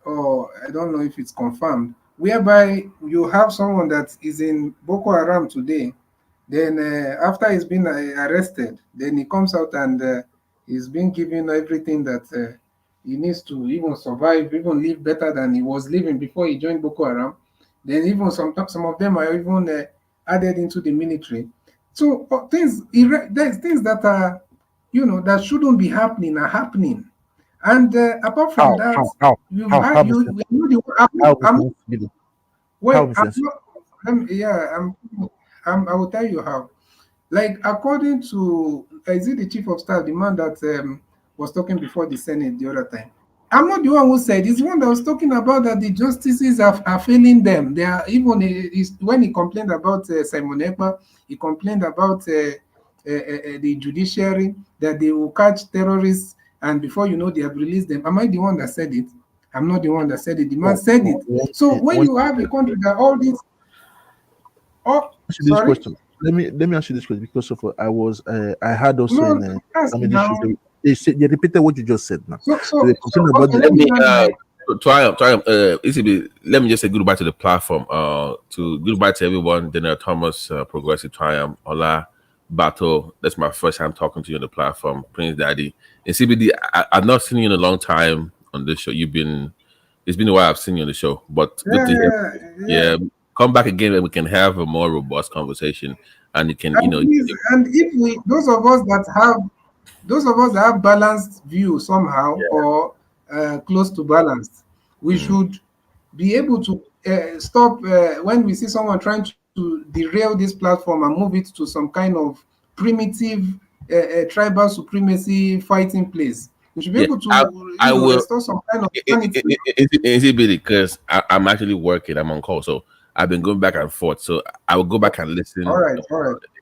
or I don't know if it's confirmed, whereby you have someone that is in Boko Haram today, then after he's been arrested, then he comes out and he's been given everything that he needs to even survive, even live better than he was living before he joined Boko Haram. Then even some of them are even added into the military. So there's things that are, that shouldn't be happening are happening. And apart from that, I will tell you how. Like, according to, is it the chief of staff, the man that was talking before the Senate the other time? I'm not the one who said, he's the one that was talking about that the justices are failing them. They are even, when he complained about Simon Ekpa, he complained about the judiciary, that they will catch terrorists and before you know they have released them. Am I the one that said it? I'm not the one that said it. The man said it. So when you have a country that all these, this question. Let me ask you this question because of I had also they repeated what you just said now. Let me let me just say goodbye to the platform. Goodbye to everyone. Daniel Thomas, Progressive Triumph, Ola Bato. That's my first time talking to you on the platform. Prince Daddy and CBD. I've not seen you in a long time on this show. It's been a while I've seen you on the show, but good to hear. Yeah, come back again and we can have a more robust conversation. And you can, and if those of us that have balanced view somehow or close to balanced, we should be able to stop when we see someone trying to derail this platform and move it to some kind of primitive tribal supremacy fighting place. We should be able to restore some kind of sanity. Is it really because I'm actually working? I'm on call, so I've been going back and forth. So I will go back and listen. All right.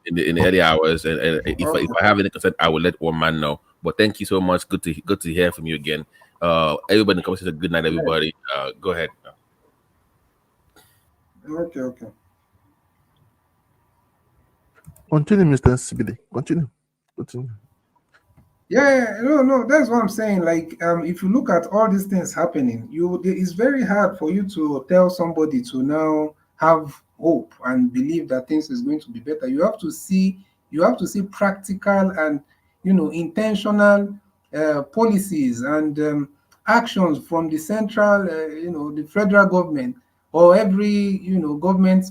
In the early hours, and if I have any concern, I will let one man know. But thank you so much. Good to hear from you again. Everybody in the conversation, good night, everybody. Go ahead. Okay. Continue, Mr. CBD. Continue. Yeah, no, that's what I'm saying. Like, if you look at all these things happening, it's very hard for you to tell somebody to now have hope and believe that things is going to be better. You have to see practical and intentional policies and actions from the central, the federal government or every government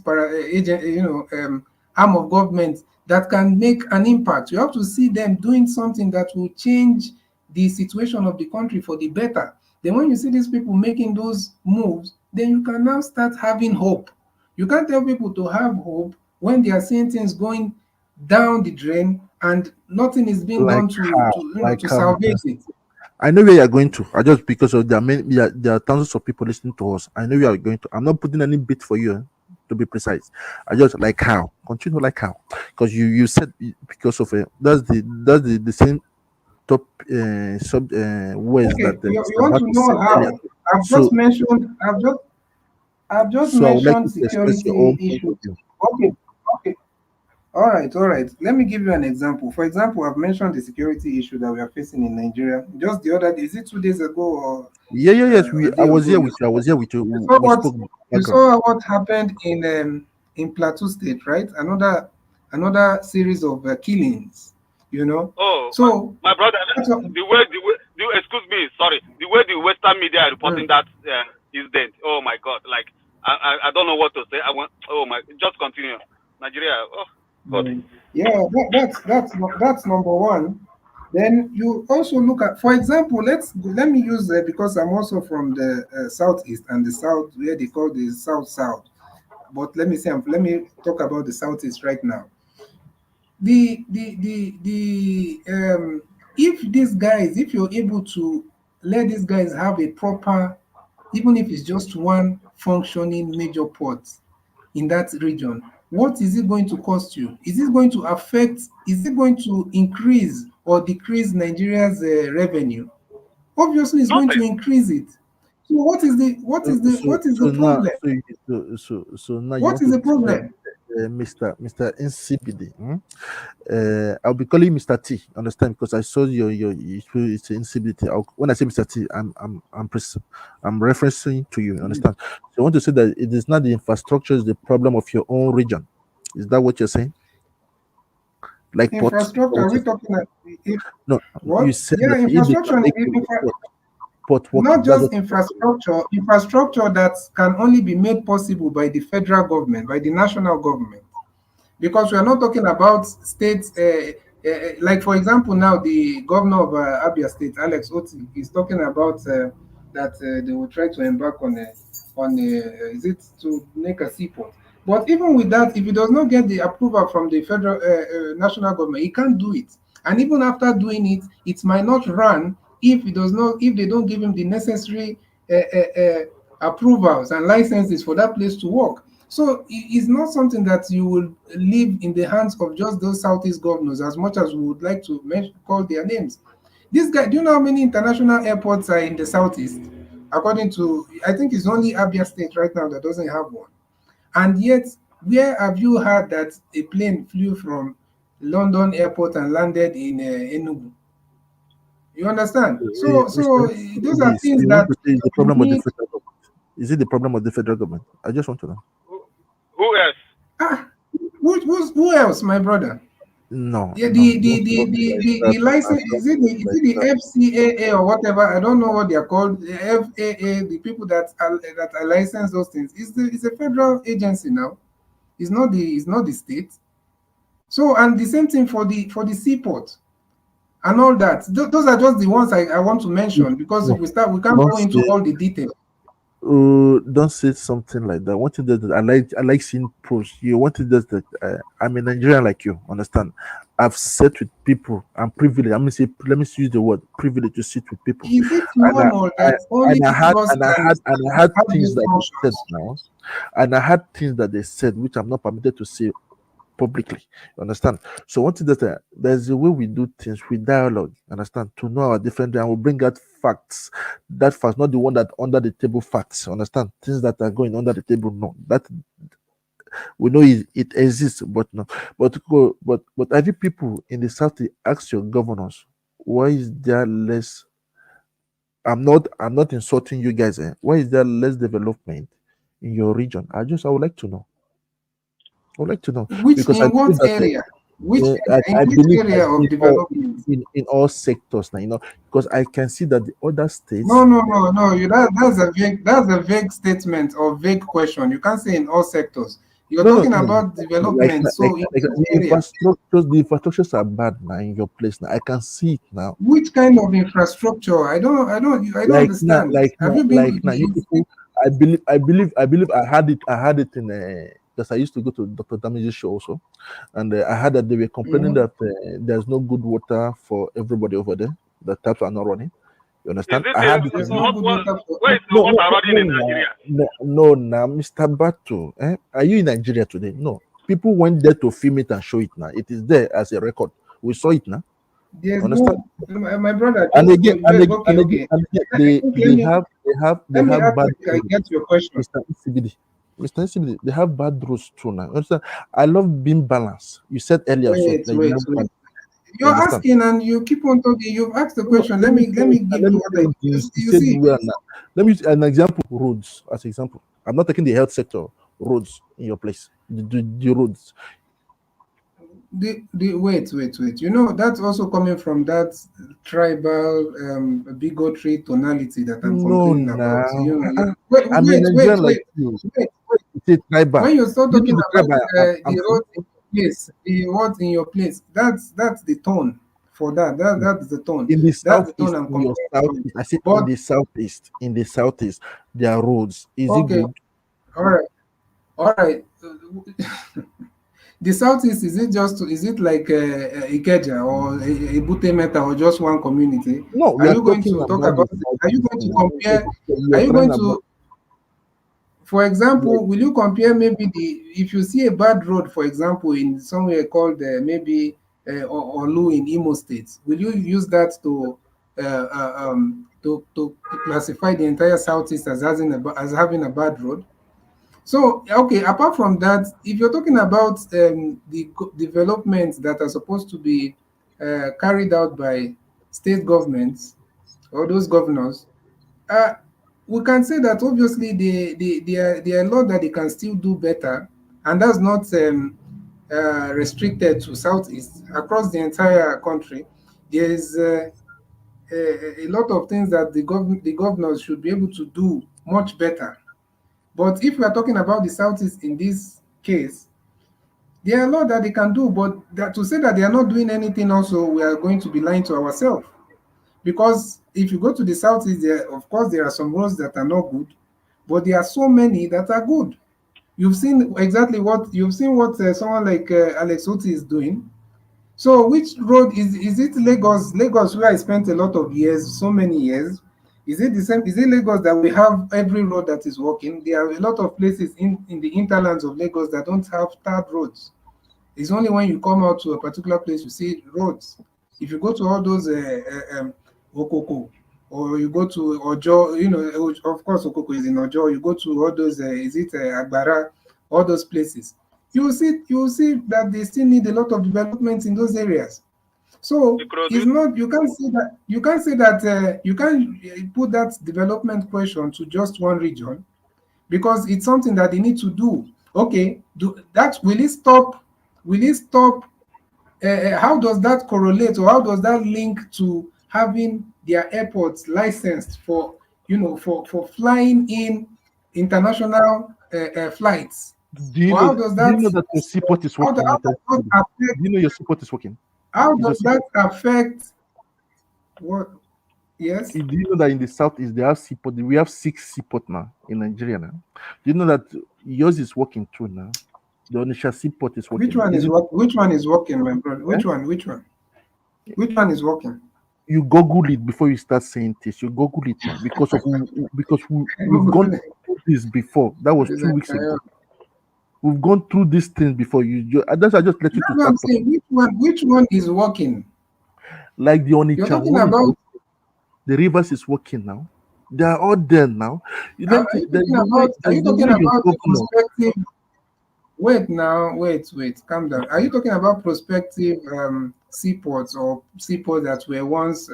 agent, arm of government that can make an impact. You have to see them doing something that will change the situation of the country for the better. Then when you see these people making those moves, then you can now start having hope. You can't tell people to have hope when they are seeing things going down the drain and nothing is being done to salvage it. I know where you're going to. I just because of there are thousands of people listening to us. I know you are going to. I'm not putting any bit for you. To be precise, I just like how continue like how because you said because of that's the same top words that you want to know how I've just mentioned security issues. Okay. All right. Let me give you an example. For example, I've mentioned the security issue that we are facing in Nigeria. Just the other day, is it 2 days ago or? Yes. I was here with you. You saw what happened in Plateau State, right? Another series of killings. Oh, so my brother, the way excuse me, sorry, the way the Western media are reporting that incident. Oh my God, like I don't know what to say. Just continue, Nigeria. Oh God. Yeah, that's number one. Then you also look at, for example, let me use because I'm also from the southeast and the south where they call the south. But let me talk about the southeast right now. If you're able to let these guys have a proper, even if it's just one functioning major port in that region, what is it going to cost you? Is it going to increase or decrease Nigeria's revenue? Obviously, it's going to increase it. So what is the problem? So now you What want is to the problem? Mr. NCBD. I'll be calling you Mr. T. Understand? Because I saw your it's NCBD. When I say Mr. T, I'm referencing to you. Understand? So I want to say that it is not the infrastructure is the problem of your own region. Is that what you're saying? Like infrastructure? Are we talking about no? What? You said Yeah, that infrastructure. port working. Not just infrastructure that can only be made possible by the federal government, by the national government, because we are not talking about states. Like for example, now the governor of Abia State, Alex Oti, is talking about that they will try to embark on is it to make a seaport. But even with that, if he does not get the approval from the federal national government, he can't do it. And even after doing it, it might not run if they don't give him the necessary approvals and licenses for that place to work. So it's not something that you will leave in the hands of just those Southeast governors, as much as we would like to call their names. This guy, do you know how many international airports are in the Southeast? According to, I think it's only Abia State right now that doesn't have one. And yet, where have you heard that a plane flew from London airport and landed in Enugu? You understand? So those are things that the problem of the federal government. Is it the problem of the federal government? I just want to know. Who else? Who else, my brother? No. The license, is it the FCAA or whatever? I don't know what they are called. The FAA, the people that are licensed those things. It's a federal agency now. It's not the state. So, and the same thing for the seaport and all that. Those are just the ones I want to mention, because if we can't go into all the details. Don't say something like that. What is that? I like seeing pros. You want to just that I'm a Nigerian like you. Understand? I've sat with people. I'm privileged. Let me use the word privilege to sit with people. Is it normal that only I had things that they said now, and I had things that they said which I'm not permitted to say publicly. You understand? So what is that? There's a way we do things with dialogue. Understand? To know our different, and we'll bring out facts. That facts, not the one that under the table facts. Understand? Things that are going under the table. No, that we know it exists, but no. But have you people in the south ask your governors why is there less? I'm not insulting you guys. Why is there less development in your region? I would like to know. I would like to know. Because in what area? I believe area of development? In all sectors now, because I can see that the other states. No. That's a vague statement or vague question. You can't say in all sectors. You're talking about development. The infrastructures are bad now in your place now. I can see it now. Which kind of infrastructure? I don't understand. I believe I had it in because I used to go to Dr. Damage's show also, and I heard that they were complaining that there's no good water for everybody over there. The taps are not running. You understand? Where is the water running in Nigeria? No, Mr. Bato. Are you in Nigeria today? No. People went there to film it and show it now. It is there as a record. We saw it now. Understand? My brother. And again, they have bad. I get your question. Mr. NCBD, they have bad roads too now. Understand? I love being balanced. You said earlier. Wait. You're asking and you keep on talking. You've asked the question. Let me give you what you see. Let me use an example. Roads as example. I'm not taking the health sector. Roads in your place. The roads. Wait. You know, that's also coming from that tribal bigotry tonality that I'm complaining about. You know, wait. When you start talking about the road in your place, the word in your place, that's the tone for that. That's the tone. In the southeast, I said in the southeast, there are roads. Is it good? All right. The southeast, is it like Ikeja or Ebute Meta or just one community? No, are you going to talk about? Are you going to compare? Are you going to, for example, will you compare maybe if you see a bad road, for example, in somewhere called maybe Olu in Imo State, will you use that to classify the entire Southeast as having a bad road? So, okay, apart from that, if you're talking about the developments that are supposed to be carried out by state governments or those governors, we can say that obviously there are a lot that they can still do better, and that's not restricted to Southeast. Across the entire country, there is a lot of things that the governors should be able to do much better. But if we are talking about the Southeast in this case, there are a lot that they can do, but to say that they are not doing anything also, we are going to be lying to ourselves. Because if you go to the Southeast, of course, there are some roads that are not good, but there are so many that are good. You've seen what someone like Alex Oti is doing. So which road is it Lagos? Lagos, where I spent a lot of years, so many years. Is it the same? Is it Lagos that we have every road that is working? There are a lot of places in the hinterlands of Lagos that don't have tarred roads. It's only when you come out to a particular place you see roads. If you go to all those Okoko, or you go to Ojo, of course Okoko is in Ojo. You go to all those Agbara, all those places. You will see that they still need a lot of development in those areas. So it's not, you can't put that development question to just one region, because it's something that they need to do. Okay, will it stop? How does that correlate, or how does that link to having their airports licensed for flying in international flights? Do you know that your seaport is working? Do you know your seaport is working? How does that affect what? Yes. Do you know that in the Southeast they have seaport? We have 6 seaport now in Nigeria now. Do you know that yours is working too now? The Onitsha seaport is working. Which one is working, my brother? Which one? Which one is working? You Google it before you start saying this. You Google it now because we've gone through this before. That was 2 weeks ago. We've gone through these things before. I just let you to start saying. Which one is working? Like the Onitsha You're talking about the rivers is working now. They are all there now. Are you talking about prospective? Wait, calm down. Are you talking about prospective seaports, or seaports that were once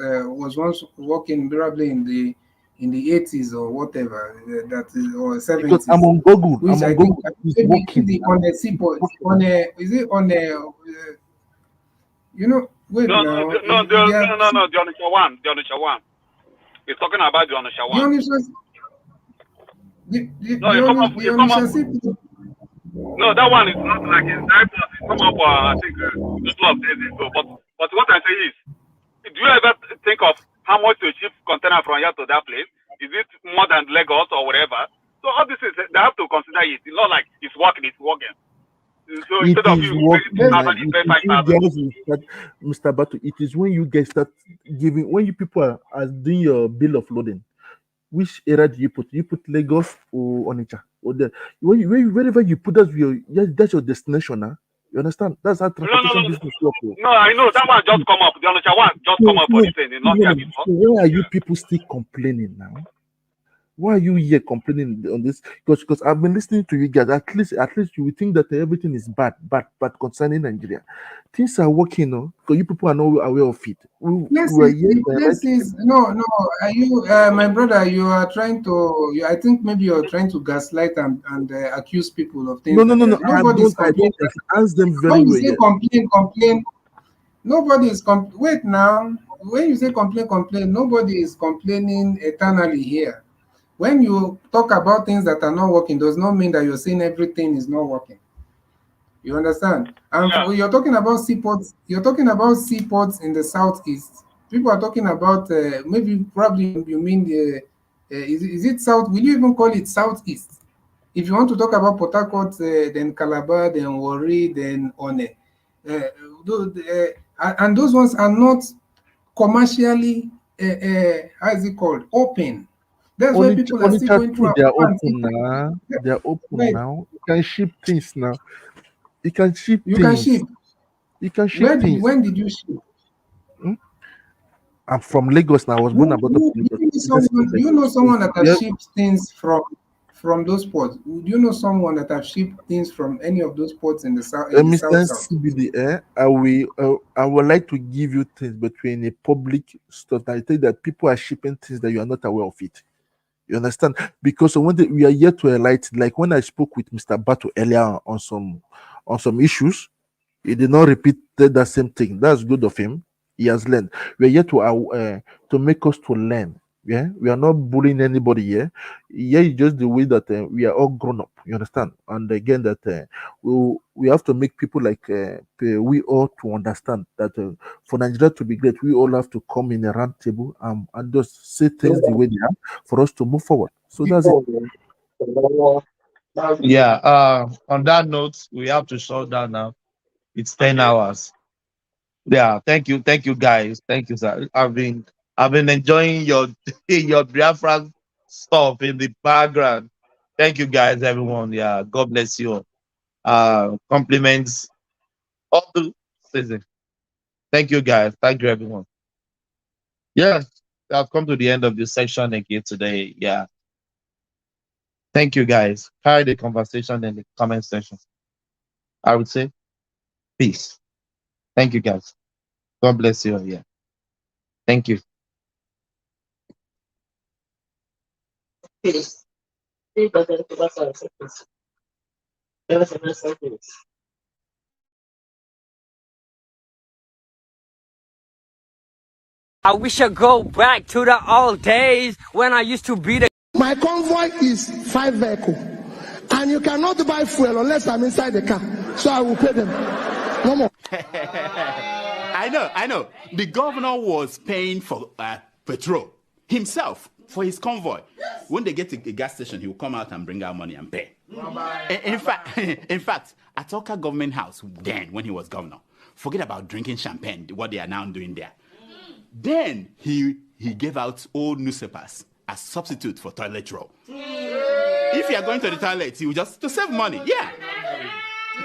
working probably in the 80s or whatever, that is, or 70s? Because I'm on Google. Is on a seaport, is it on a wait no, now. No, the Onitsha one. He's talking about the Onitsha one. No, that one is not like it's direct. It come up, I think, a couple of days ago. But what I say is, do you ever think of how much to ship container from here to that place? Is it more than Lagos or whatever? So all this is, they have to consider it. It's not like it's working. So instead of you Mr. Batu, it is when you guys start giving, when you people are doing your bill of loading, which area do you put? You put Lagos or Onitsha? Or wherever you put that's your destination now. You understand? That's how transportation business works. No, I know that one just come up. The Onitsha one just come up for this thing. Not here before. So why are you people still complaining now? Why are you here complaining on this? Because I've been listening to you guys. At least you would think that everything is bad concerning Nigeria. Things are working, no? Because you people are not aware of it. Are you, my brother? You are trying to. I think maybe you're trying to gaslight and accuse people of things. No. Nobody's complaining. Ask them very when you well. Say complain. Nobody is wait now. When you say complain, nobody is complaining eternally here. When you talk about things that are not working, does not mean that you're saying everything is not working. You understand? And you're talking about seaports. You're talking about seaports in the Southeast. People are talking about probably you mean is it South? Will you even call it Southeast? If you want to talk about Port Harcourt, then Calabar, then Warri, then One, and those ones are not commercially how is it called, open. That's why people are still going through. They are open now. They are open now. You can ship things now. You can ship. You can ship things. When did you ship? I'm from Lagos now. I was born and brought up in Lagos. Do you know someone that has shipped things from those ports? Do you know someone that has shipped things from any of those ports in the south? Mr. CBD, I would like to give you things between a public stuff. I think that people are shipping things that you are not aware of it. You understand? Because when we are yet to enlighten, like when I spoke with Mr. Bato earlier on some issues, he did not repeat that same thing. That's good of him. He has learned. We are yet to make us to learn. Yeah, we are not bullying anybody here. Yeah, it's just the way that we are all grown up. You understand? And again, that we have to make people like we all to understand that for Nigeria to be great, we all have to come in a round table and just say things the way they are for us to move forward. So that's it. Yeah. On that note, we have to shut down now. It's 10 hours. Yeah. Thank you, guys. Thank you, sir. I've been enjoying your Biafra stuff in the background. Thank you, guys, everyone. Yeah. God bless you. Compliments all the season. Thank you, guys. Thank you, everyone. Yes, I've come to the end of this section again today. Yeah. Thank you, guys. Carry the conversation in the comment section. I would say peace. Thank you, guys. God bless you. Yeah. Thank you. Peace. I wish I go back to the old days when I used to be the. My convoy is 5 vehicles, and you cannot buy fuel unless I'm inside the car. So I will pay them. No more. I know. The governor was paying for petrol himself for his convoy. When they get to the gas station, he will come out and bring out money and pay. In fact, at Oka government house then, when he was governor, forget about drinking champagne, what they are now doing there. Then he gave out old newspapers as substitute for toilet roll. If you are going to the toilet, he will just to save money. Yeah.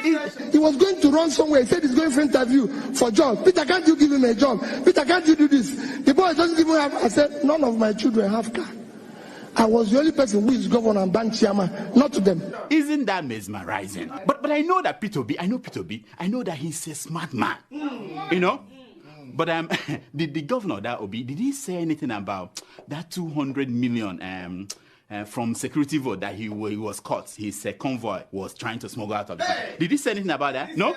He was going to run somewhere. He said he's going for interview for job. Peter, can't you give him a job? Peter, can't you do this? The boy doesn't even have. I said, none of my children have car. I was the only person who is governor and bank chairman, not to them. Isn't that mesmerizing? But I know that Peter B. I know that he's a smart man. You know? But the governor, that Obi, did he say anything about that 200 million from security vote that he was caught? His convoy was trying to smuggle out of the country. Did he say anything about that? No,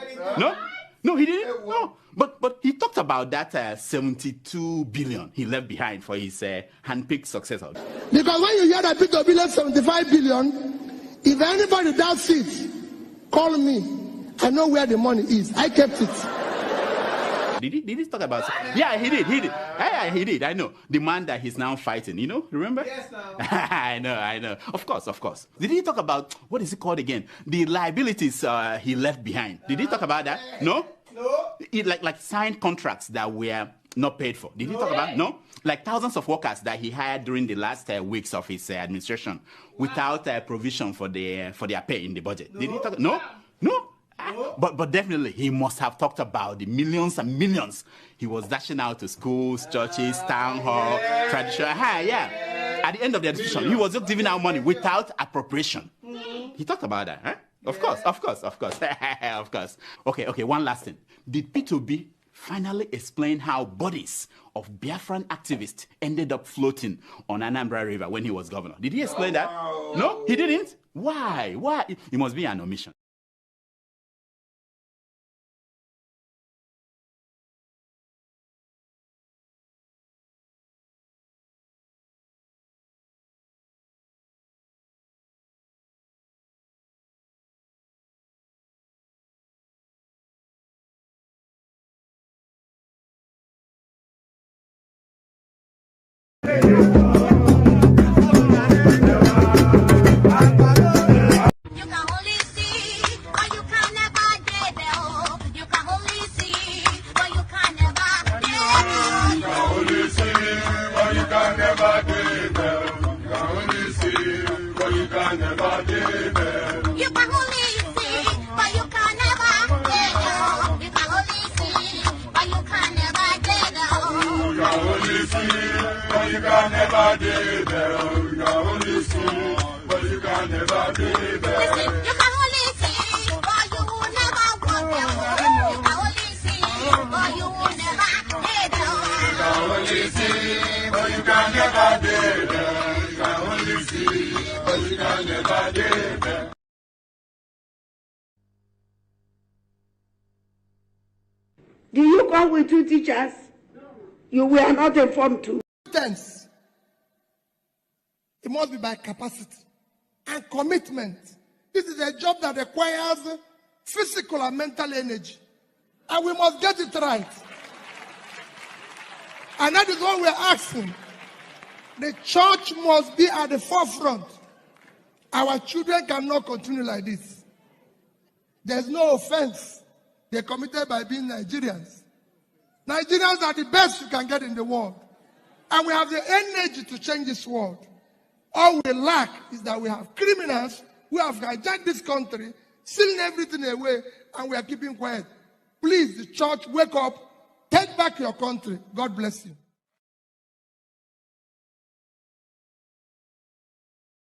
he didn't. No, but he talked about that 72 billion he left behind for his handpicked successor. Because when you hear that Peter B left 75 billion, if anybody doubts it, call me. I know where the money is. I kept it. Did he talk about? Yeah, he did. Yeah, he did. I know the man that he's now fighting. You know, remember? Yes, no. I know. Of course. Did he talk about what is it called again? The liabilities he left behind. Did he talk about that? No. Like signed contracts that were not paid for. Did he talk about? No. Like thousands of workers that he hired during the last weeks of his administration without provision for their pay in the budget. Did he talk? No. But definitely he must have talked about the millions and millions he was dashing out to schools, churches, town hall, traditional. Yeah. At the end of the administration, he was just giving out money without appropriation. He talked about that, huh? Of course. Of course. Okay, one last thing. Did P2B finally explain how bodies of Biafran activists ended up floating on Anambra River when he was governor? Did he explain that? No, he didn't? Why? It must be an omission. You can only see, but you can never tell. You can only see. but you can never be there. You can only see, but you can never be there. Listen, you can only see, but you will never walk there. You can only see, but you will never be there. You can only see, but you can never be there. You can only see, but you can never be there. Do you come with two teachers? You were not informed too. Tense. It must be by capacity and commitment. This is a job that requires physical and mental energy. And we must get it right. And that is what we're asking. The church must be at the forefront. Our children cannot continue like this. There's no offense they committed by being Nigerians. Nigerians are the best you can get in the world. And we have the energy to change this world. All we lack is that we have criminals who have hijacked this country, stealing everything away, and we are keeping quiet. Please, the church, wake up. Take back your country. God bless you.